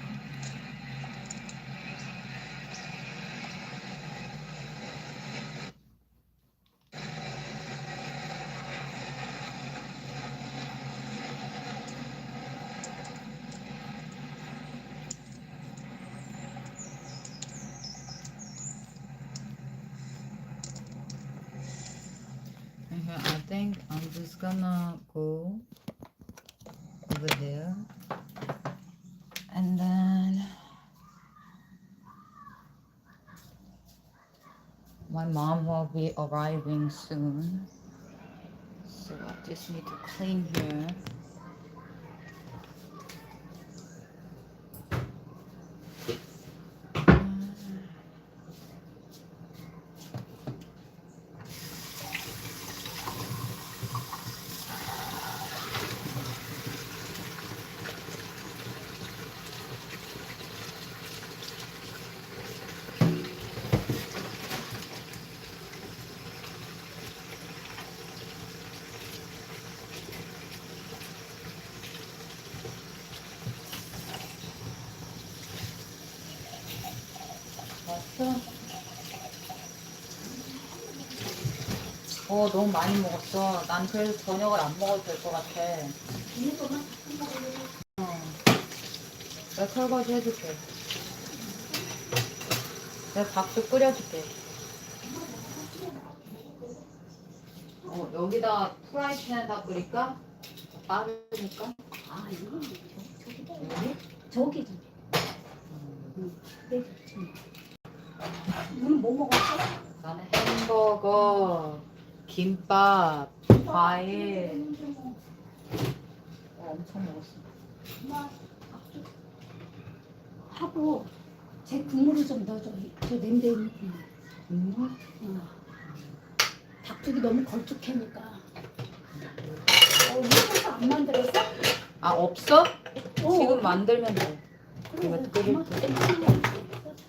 S1: I think I'm just gonna go over there. And then my mom will be arriving soon. So I just need to clean here. 너무 많이 먹었어. 난 그래서 저녁을 안 먹어도 될 것 같아. 내가 설거지 해줄게. 내가 밥도 끓여줄게. 여기다 프라이팬에다 끓일까? 빠르니까.
S10: 이거 저기. 너는 뭐 먹었어?
S1: 나는 햄버거, 김밥, 과일. 엄청 먹었어.
S10: 하고 제 국물을 좀 넣어줘. 저 냄새 있는 국물. 닭죽이 너무 걸쭉하니까. 이거 안 만들었어?
S1: 없어? 지금 만들면 돼.
S10: 그래,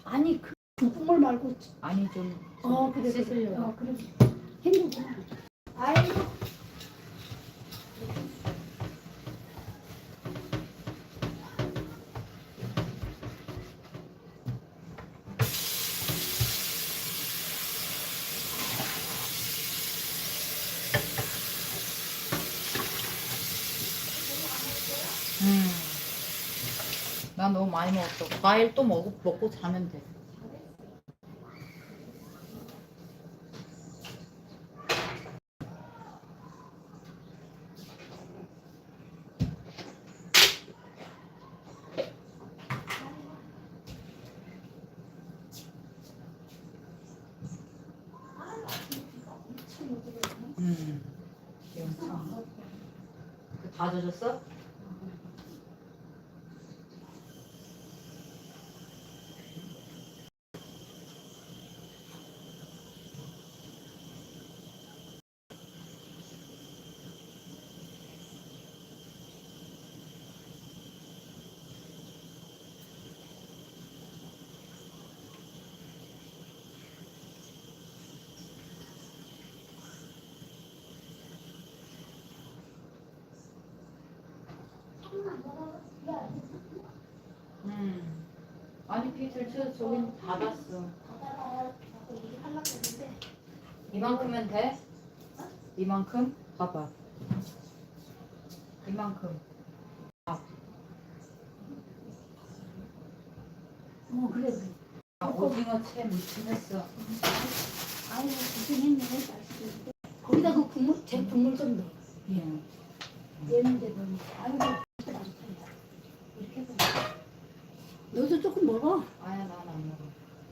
S10: 아니 그 국물 말고.
S1: 아니 좀.
S10: 그래. 그래. 힘들구나. 아이고.
S1: 난 너무 많이 먹었어. 과일 또 먹고 자면 돼. 다 젖었어? 아니 피들 저긴 닫았어. 이만큼은 돼? 이만큼? 봐봐. 이만큼.
S10: 그래.
S1: 오징어 채 무침했어.
S10: 아이고 고생했네. 맛있겠는데. 거기다 그 국물, 제 국물 좀 넣어. 얘는 이제 너무 아이고 많다. 이렇게 해서 너도 조금 먹어.
S1: 아야 난 안 먹어.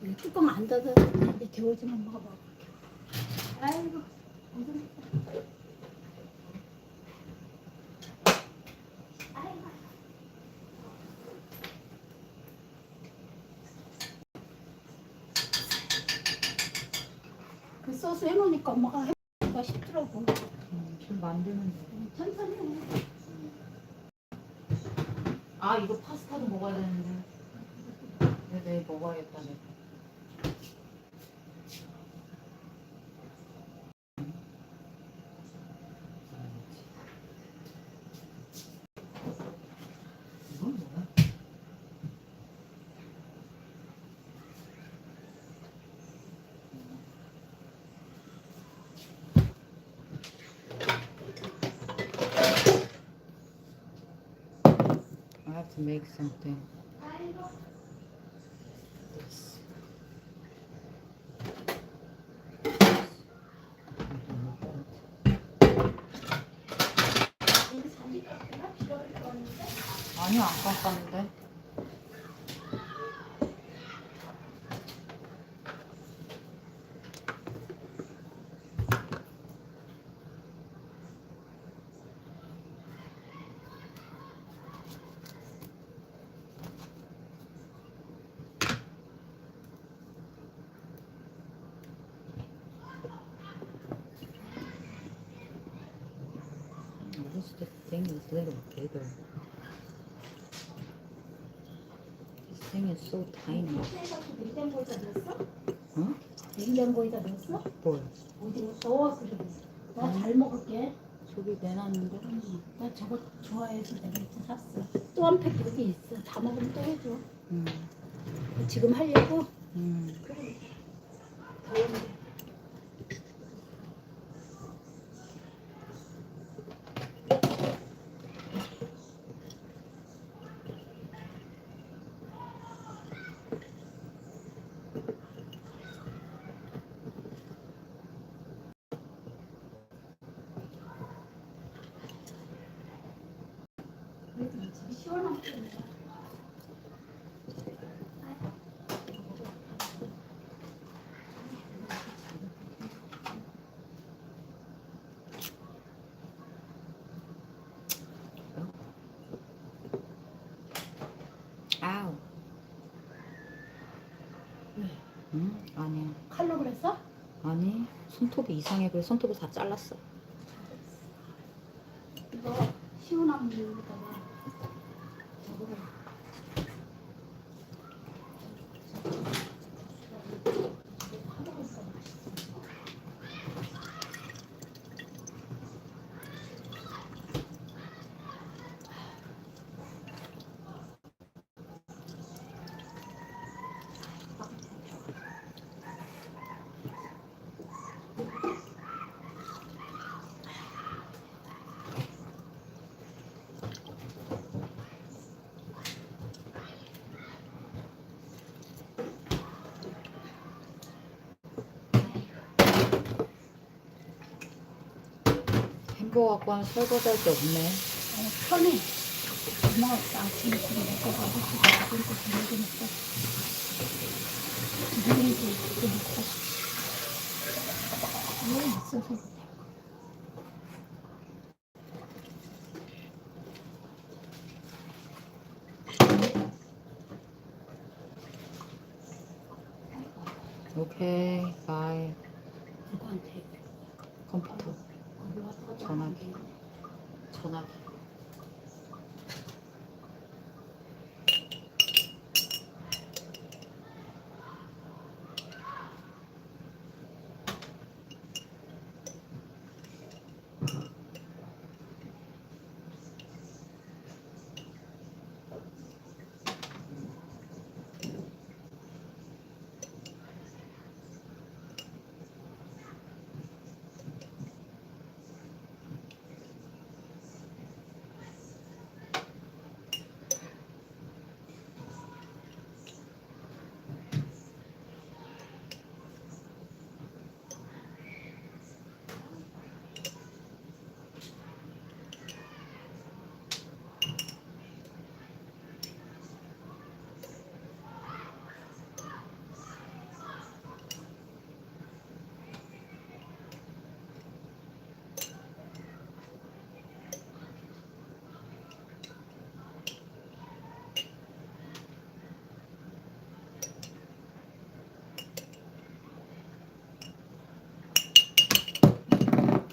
S10: 이 뚜껑 안 닫아. 이제 데워지면 먹어봐. 아이고 고생했다. 아이고. 그 소스 해놓으니까 엄마가 해보기가 쉽더라고.
S1: 좀 만들면 돼.
S10: 천천히 해.
S1: 아 이거 파스타도 먹어야 되는데. 내일 먹어야겠다 내가. 이건 뭐야? I have to make something. This. 아니야 안 깎았는데. I wish this thing was a little bigger. This thing is so tiny.
S10: 냉장고에다 넣었어?
S1: 응?
S10: 냉장고에다 넣었어?
S1: 뭘?
S10: 어디 넣어? 그래. 나 잘 먹을게.
S1: 저기 내놨는데?
S10: 나 저거 좋아해서 내가 이렇게 샀어. 또 한 팩 여기 있어. 다 먹으면 또 해줘. 지금 하려고? 그래. 더운데. 시원하게.
S1: 아우. 응? 아니야.
S10: 칼로 그랬어?
S1: 아니 손톱이 이상해. 그래서 손톱을 다 잘랐어.
S10: 이거 시원한 물에다가 저거를
S1: 햄버거 갖고 하면 설거지 할 게 없네.
S10: 편해. 엄마가 아침에 집에 먹고 가고 집에 먹고 저녁에 먹고 누구인지 그렇게 먹고 왜 있어서
S1: 오케이, 바이.
S10: 누구한테?
S1: 컴퓨터. 전화기. 전화기.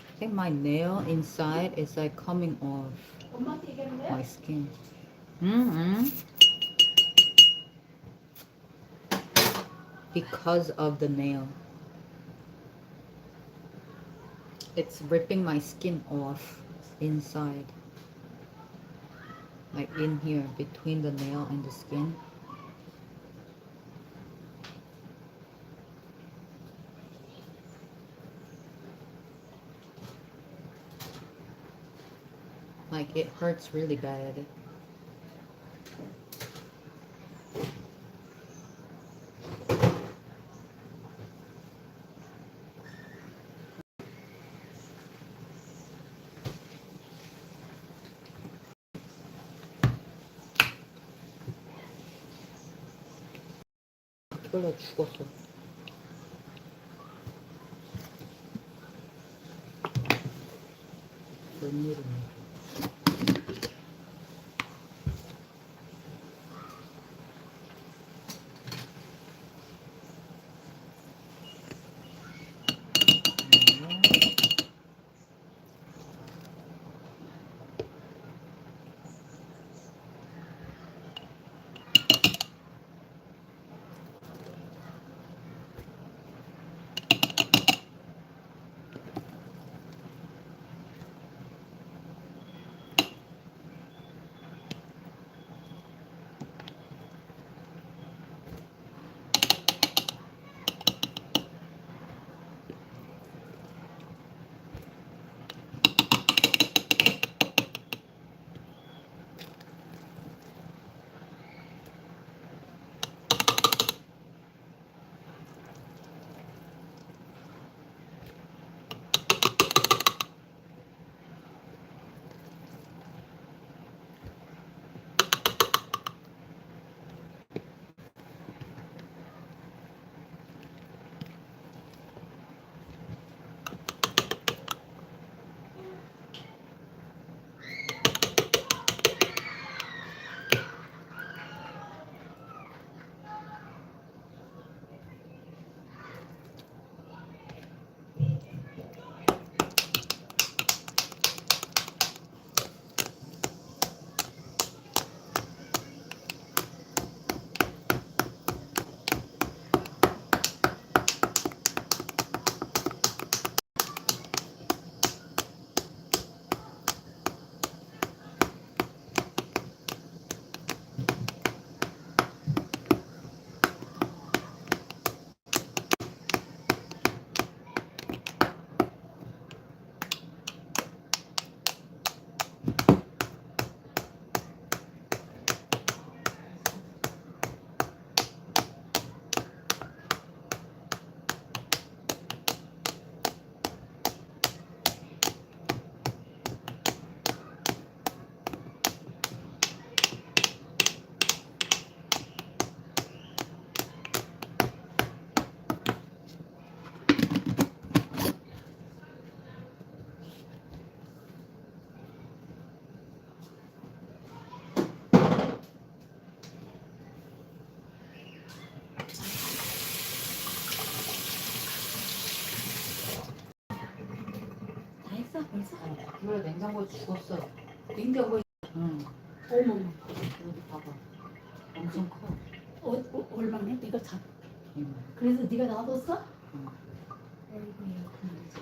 S1: I think my nail inside is like coming off my skin. Because of the nail. It's ripping my skin off inside. Like in here, between the nail and the skin. Like it hurts really bad. 졸라 죽었어. 웬일이냐.
S10: 벌써?
S1: 그래 냉장고에 죽었어.
S10: 냉장고에.
S1: 응.
S10: 어머.
S1: 여기 봐봐. 엄청 커.
S10: 얼마나? 네가 자.
S1: 응.
S10: 그래서 네가 놔뒀어?
S1: 응.
S10: 아이고야, 그만이지.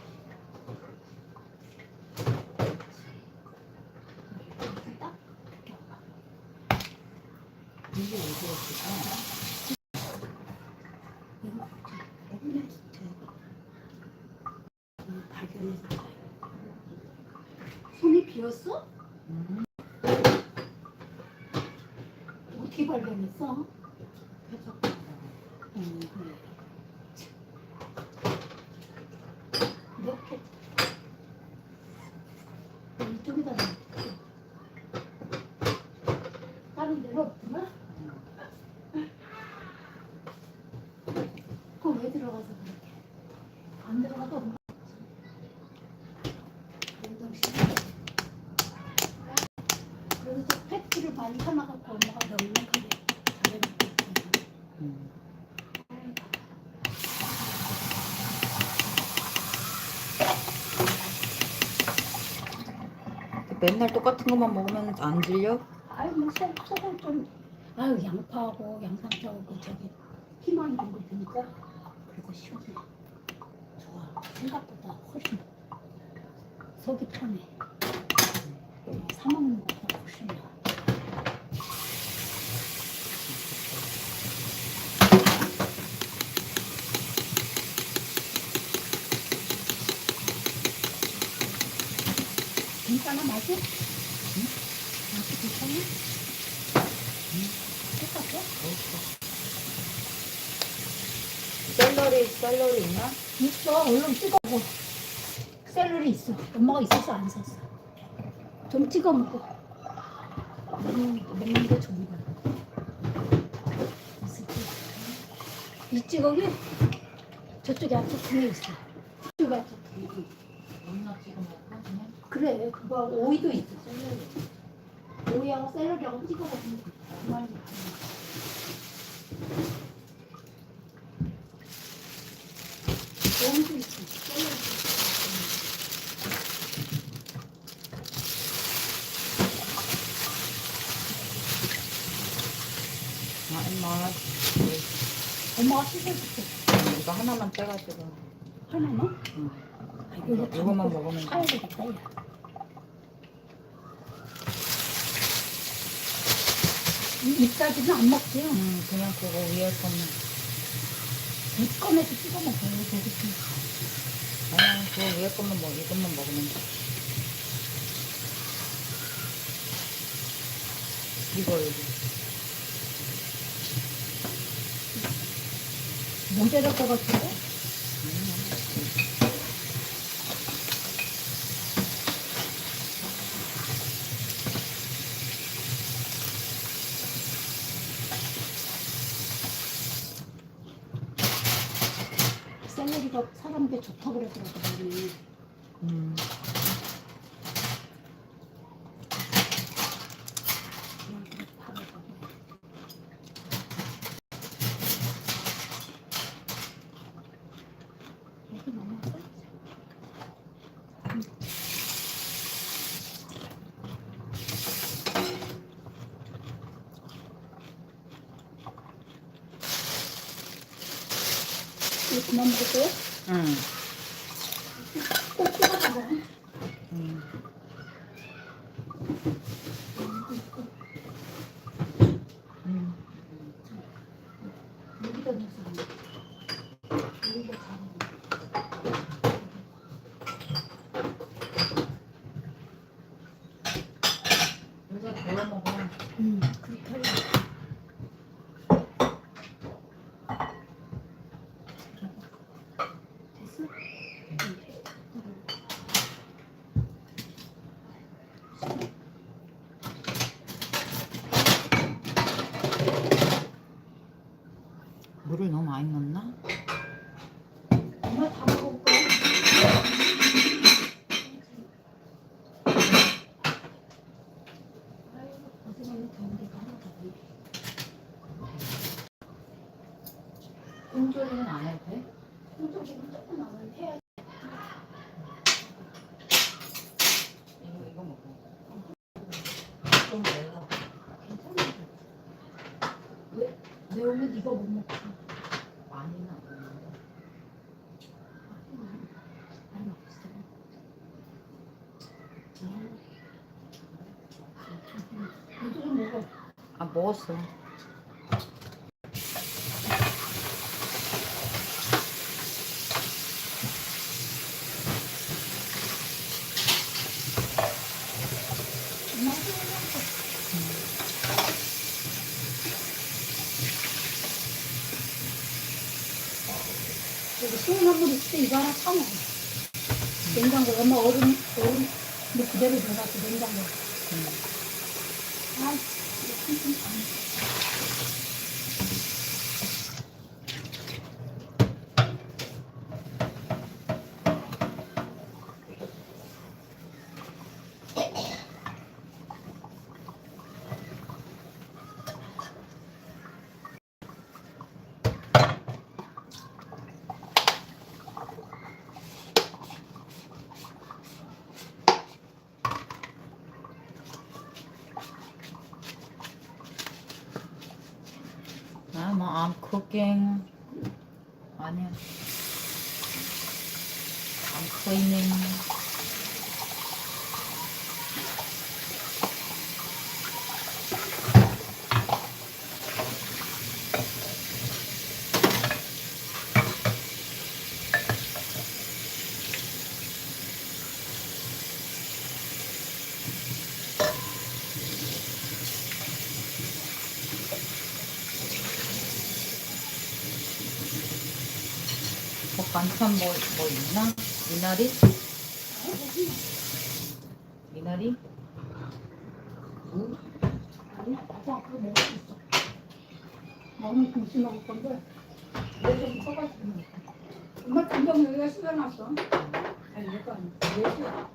S10: 딱
S1: 이게 왜 그랬을까?
S10: 맨날 발견했어. 손이 비었어? 어떻게 발견했어? 그래. 이렇게 이쪽에다 놔둘게. 다른 데는 없구나? 그거 왜 들어가서 그렇게? 안 들어가도 엄마 그래서 저 팩트를 많이 사놔갖고 엄마가 넉넉하게 잘해놓고
S1: 맨날 똑같은 것만 먹으면 안 질려?
S10: 아유 뭐 속은 좀 아유 양파하고 양상추하고 그 저기 희망이 좀 드니까 그래서 시원해. 좋아. 생각보다 훨씬 속이 편해. 사 먹는 것보다 훨씬 나아. 괜찮아 맛이? 응? 맛이 괜찮아? 똑같아?
S1: 샐러리 있나?
S10: 있어. 얼른 찍어 먹어. 샐러리 있어. 엄마가 있어서 안 샀어. 좀 찍어 먹어. 먹는 게 좋은 거야. 이 찌꺼기 저쪽에 앞쪽에 있어. 저쪽에 앞쪽에.
S1: 얼마나 찍어 먹을까 그냥?
S10: 그래. 그거 오이도 있어. 샐러리. 오이하고 샐러리하고 찍어 먹으면 돼. 그만. 오이도 있어. 샐러리. 엄마가 씻어줄게.
S1: 이거 하나만 떼가지고.
S10: 하나만?
S1: 응.
S10: 이거만
S1: 먹으면
S10: 사야 되겠다. 야. 잎사귀는 안 먹지?
S1: 그냥 그거 위에 거면.
S10: 꺼내서 찍어 먹어. 거기
S1: 아니야, 그거 위에 것만 먹어. 이것만 먹으면 돼. 이거 여기.
S10: 모자랄 것 같은데? 샐러리가 사람에게 좋다고 그러더라고요. 이거 그만 먹을 거야?
S1: 응.
S10: 꼭 찍어서 먹어. 여기다 넣어서 여기다
S1: 여기다 걸어 먹어.
S10: 그렇게 하려. 됐어?
S1: 물을 너무 많이 넣나?
S10: 엄마 다 먹을 거야? 아이고, 어제는 더운데가 하나도 없네.
S1: 콩조리는 안 해도 돼?
S10: 콩조림은 조금 나면 해야
S1: 좀 매워.
S10: 괜찮아. 왜 매우면 이거 못 먹지?
S1: 많이는 안 먹는데.
S10: 안 먹었어. 이거 좀 먹어.
S1: 아, 먹었어.
S10: 여기 시원한 물 있을 때 이거 하나 사 먹어. 냉장고에 엄마 얼음 뭐 그대로 들어가서 냉장고에. 아, 이거 참
S1: I'm cooking. 아니야. I'm cleaning. 뭐 반찬 뭐 있나? 미나리? 미나리?
S10: 아니, 아빠 그거 먹을 수 있어. 먹으면 김치 먹을 건데, 내좀 써가지고 먹을게. 엄마 간장 여기다 씹어놨어. 아니, 내거 아니야. 내 거야.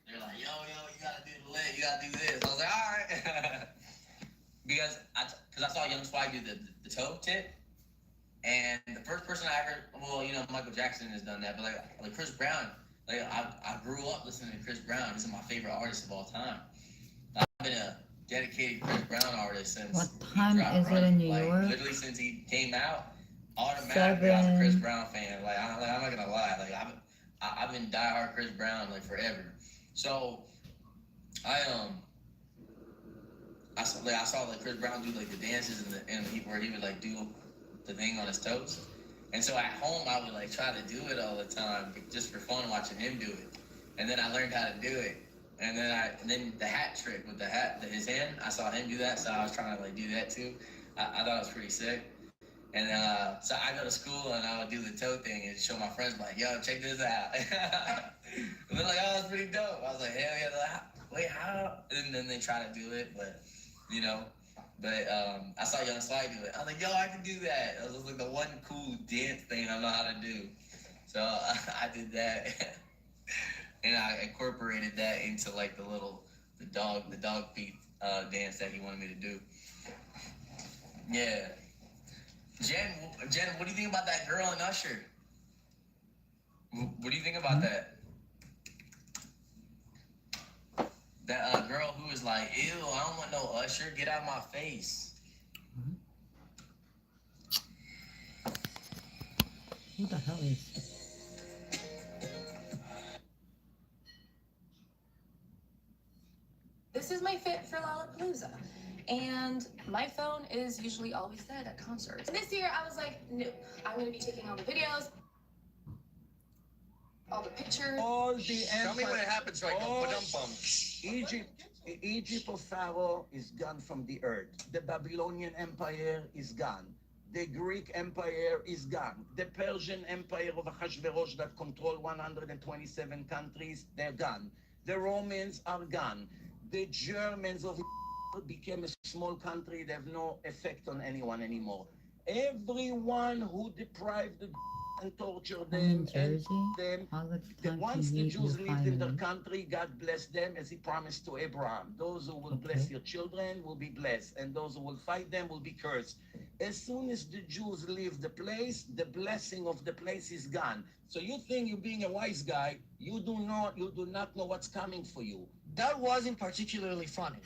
S11: They're like, yo, you gotta do the lit, you gotta do this. I was like, all right. because I saw Young Swag do the toe tip, and the first person I ever, well, you know, Michael Jackson has done that, but like Chris Brown, like I grew up listening to Chris Brown. He's my favorite artist of all time. I've been a dedicated Chris Brown artist since.
S1: What time is it in New York?
S11: Literally since he came out, automatically I was a Chris Brown fan. Like I'm not gonna lie, like I've been diehard Chris Brown like forever. So I saw like Chris Brown do like the dances and where he would like do the thing on his toes. And so at home I would like try to do it all the time just for fun watching him do it. And then I learned how to do it. And then the hat trick with his hand, I saw him do that, so I was trying to like do that too. I thought it was pretty sick. And so I go to school and I would do the toe thing and show my friends like, yo, check this out. And they're like, oh, that's pretty dope. I was like, hell yeah. Like, wait, how? And then they try to do it, but you know. But I saw Young Sly do it. I was like, yo, I can do that. It was like the one cool dance thing I know how to do. So I did that, and I incorporated that into like the dog feet dance that he wanted me to do. Yeah. Jen, what do you think about that girl in Usher? What do you think about that? That girl who was like, ew, I don't want no Usher, get out of my face.
S1: Who the hell is
S3: This is my fit for Lollapalooza. And my phone is usually always dead at concerts. And this year I was like, no, I'm gonna be taking all the videos, all the pictures.
S6: All the
S14: Tell me when it happens right now. Ba-dum-bum.
S6: Egypt of Pharaoh is gone from the earth. The Babylonian Empire is gone. The Greek Empire is gone. The Persian Empire of Ahasuerus that control 127 countries, they're gone. The Romans are gone. The Germans of became a small country. They have no effect on anyone anymore. Everyone who deprived the and torture them and them. Once the Jews lived in their country, God blessed them as he promised to Abraham. Those who will bless your children will be blessed, and those who will fight them will be cursed. As soon as the Jews leave the place, the blessing of the place is gone. So you think you're being a wise guy, you do not know what's coming for you.
S22: That wasn't particularly funny.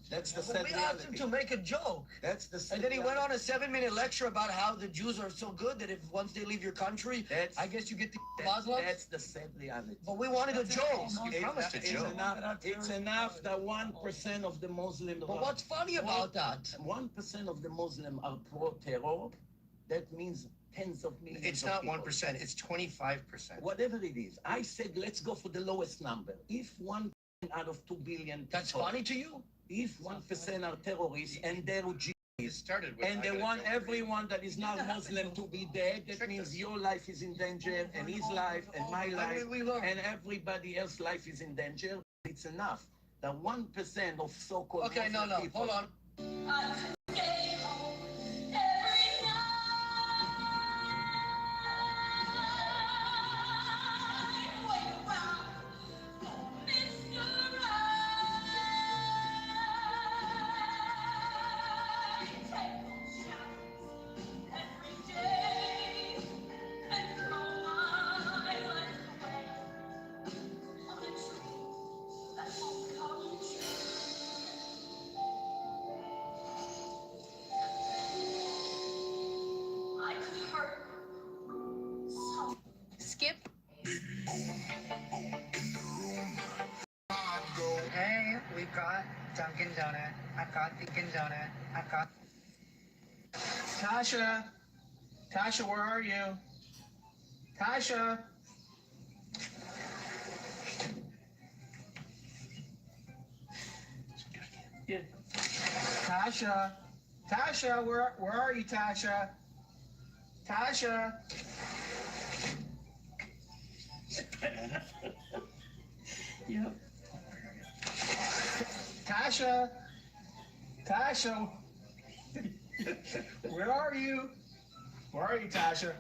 S6: That's the
S22: But
S6: sad
S22: we asked him
S6: reality.
S22: to make a joke.
S6: That's the sad
S22: And then he went on a
S6: reality.
S22: 7-minute lecture about how the Jews are so good that if once they leave your country, I guess you get the Muslims.
S6: That's the sad reality.
S22: But we wanted a joke.
S6: You promised a joke. It's enough that 1% of the Muslims.
S22: But what's funny about that?
S6: 1% of the Muslims are pro-terror. That means tens of millions.
S22: It's
S6: of
S22: not
S6: people.
S22: 1%, it's 25%.
S6: Whatever it is, I said let's go for the lowest number. If 1 out of 2 billion people,
S22: That's funny to you?
S6: if 1% are terrorists and they're Jews,
S14: started with,
S6: and
S14: I
S6: they
S14: gotta
S6: want
S14: go.
S6: everyone that is not Muslim to be dead, that means your life is in danger, and his life, and my life, and everybody else's life is in danger. It's enough. The 1% of so-called
S22: Okay, no,
S6: Muslim people.
S22: hold on.
S3: Skip.
S4: Hey, we've got Dunkin' Donut. I've got Dunkin' Donut. I've got.
S9: Tasha, where are you? Tasha. Tasha, where are you, Tasha? Tasha. Yep. Tasha, where are you? Where are you, Tasha?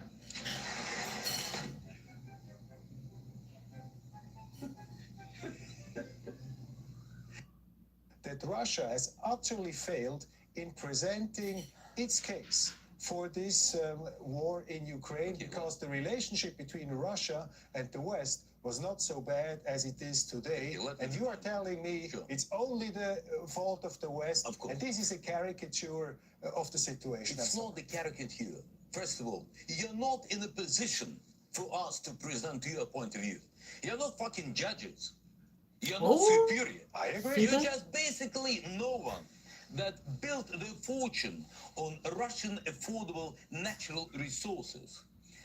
S12: That Russia has utterly failed in presenting its case for this war in Ukraine, because the relationship between Russia and the West was not so bad as it is today. And you are telling me it's only the fault of the West.
S8: Of course.
S12: And this is a caricature of the situation.
S8: It's not a caricature. First of all, you're not in a position for us to present your point of view. You're not fucking judges. You're not superior.
S12: I agree.
S8: You're just basically no one that built their fortune on Russian affordable natural resources,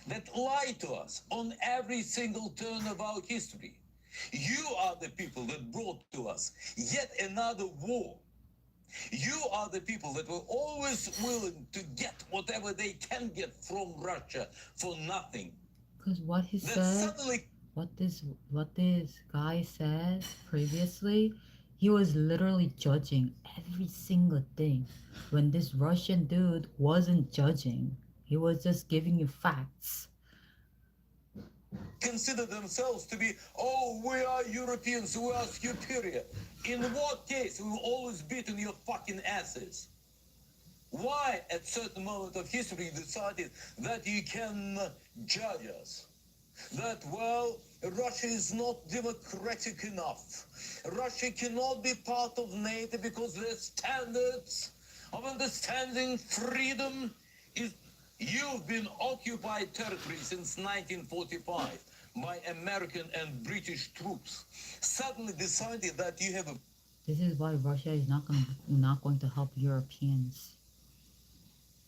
S8: that lie to us on every single turn of our history. You are the people that brought to us yet another war. You are the people that were always willing to get whatever they can get from Russia for nothing.
S1: Because what he
S8: That
S1: said,
S8: suddenly
S1: what this guy said previously, He was literally judging every single thing when this Russian dude wasn't judging. He was just giving you facts.
S8: Consider themselves to be, oh, we are Europeans, we are superior. In what case we will always beaten your fucking asses? Why at certain moment of history you decided that you can judge us? That, well, Russia is not democratic enough. Russia cannot be part of NATO because their standards of understanding freedom is... You've been occupied territory since 1945 by American and British troops. Suddenly decided that you have a...
S1: This is why Russia is not going to help Europeans.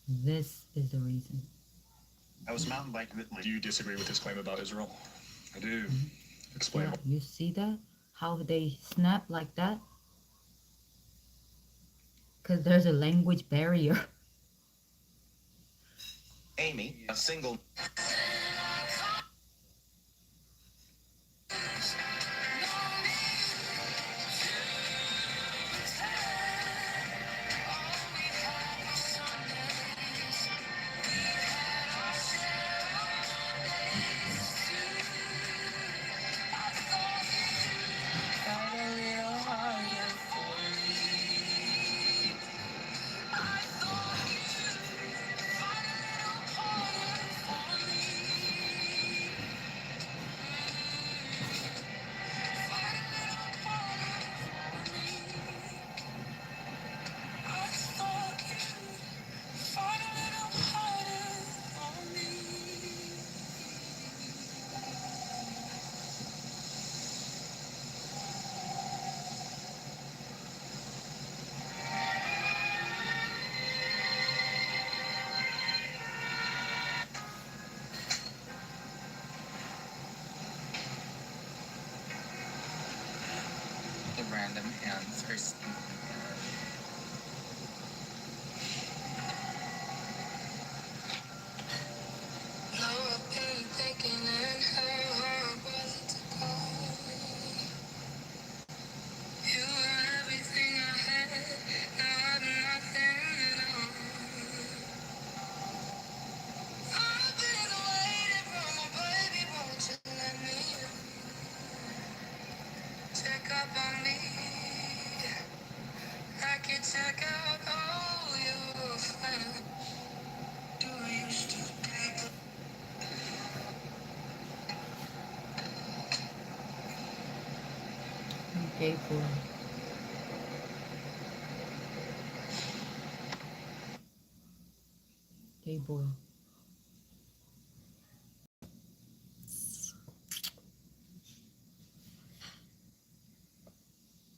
S1: This is the reason.
S9: I was mountain biking with my.
S2: Do you disagree with his claim about Israel?
S5: I do.
S2: Explain.
S1: Yeah, you see that? How they snap like that? Because there's a language barrier.
S6: Amy, a single.
S18: The random hands are speaking.
S3: Check up on me. I can check out all your friends. Do you still take
S1: Okay, boy. Okay, boy.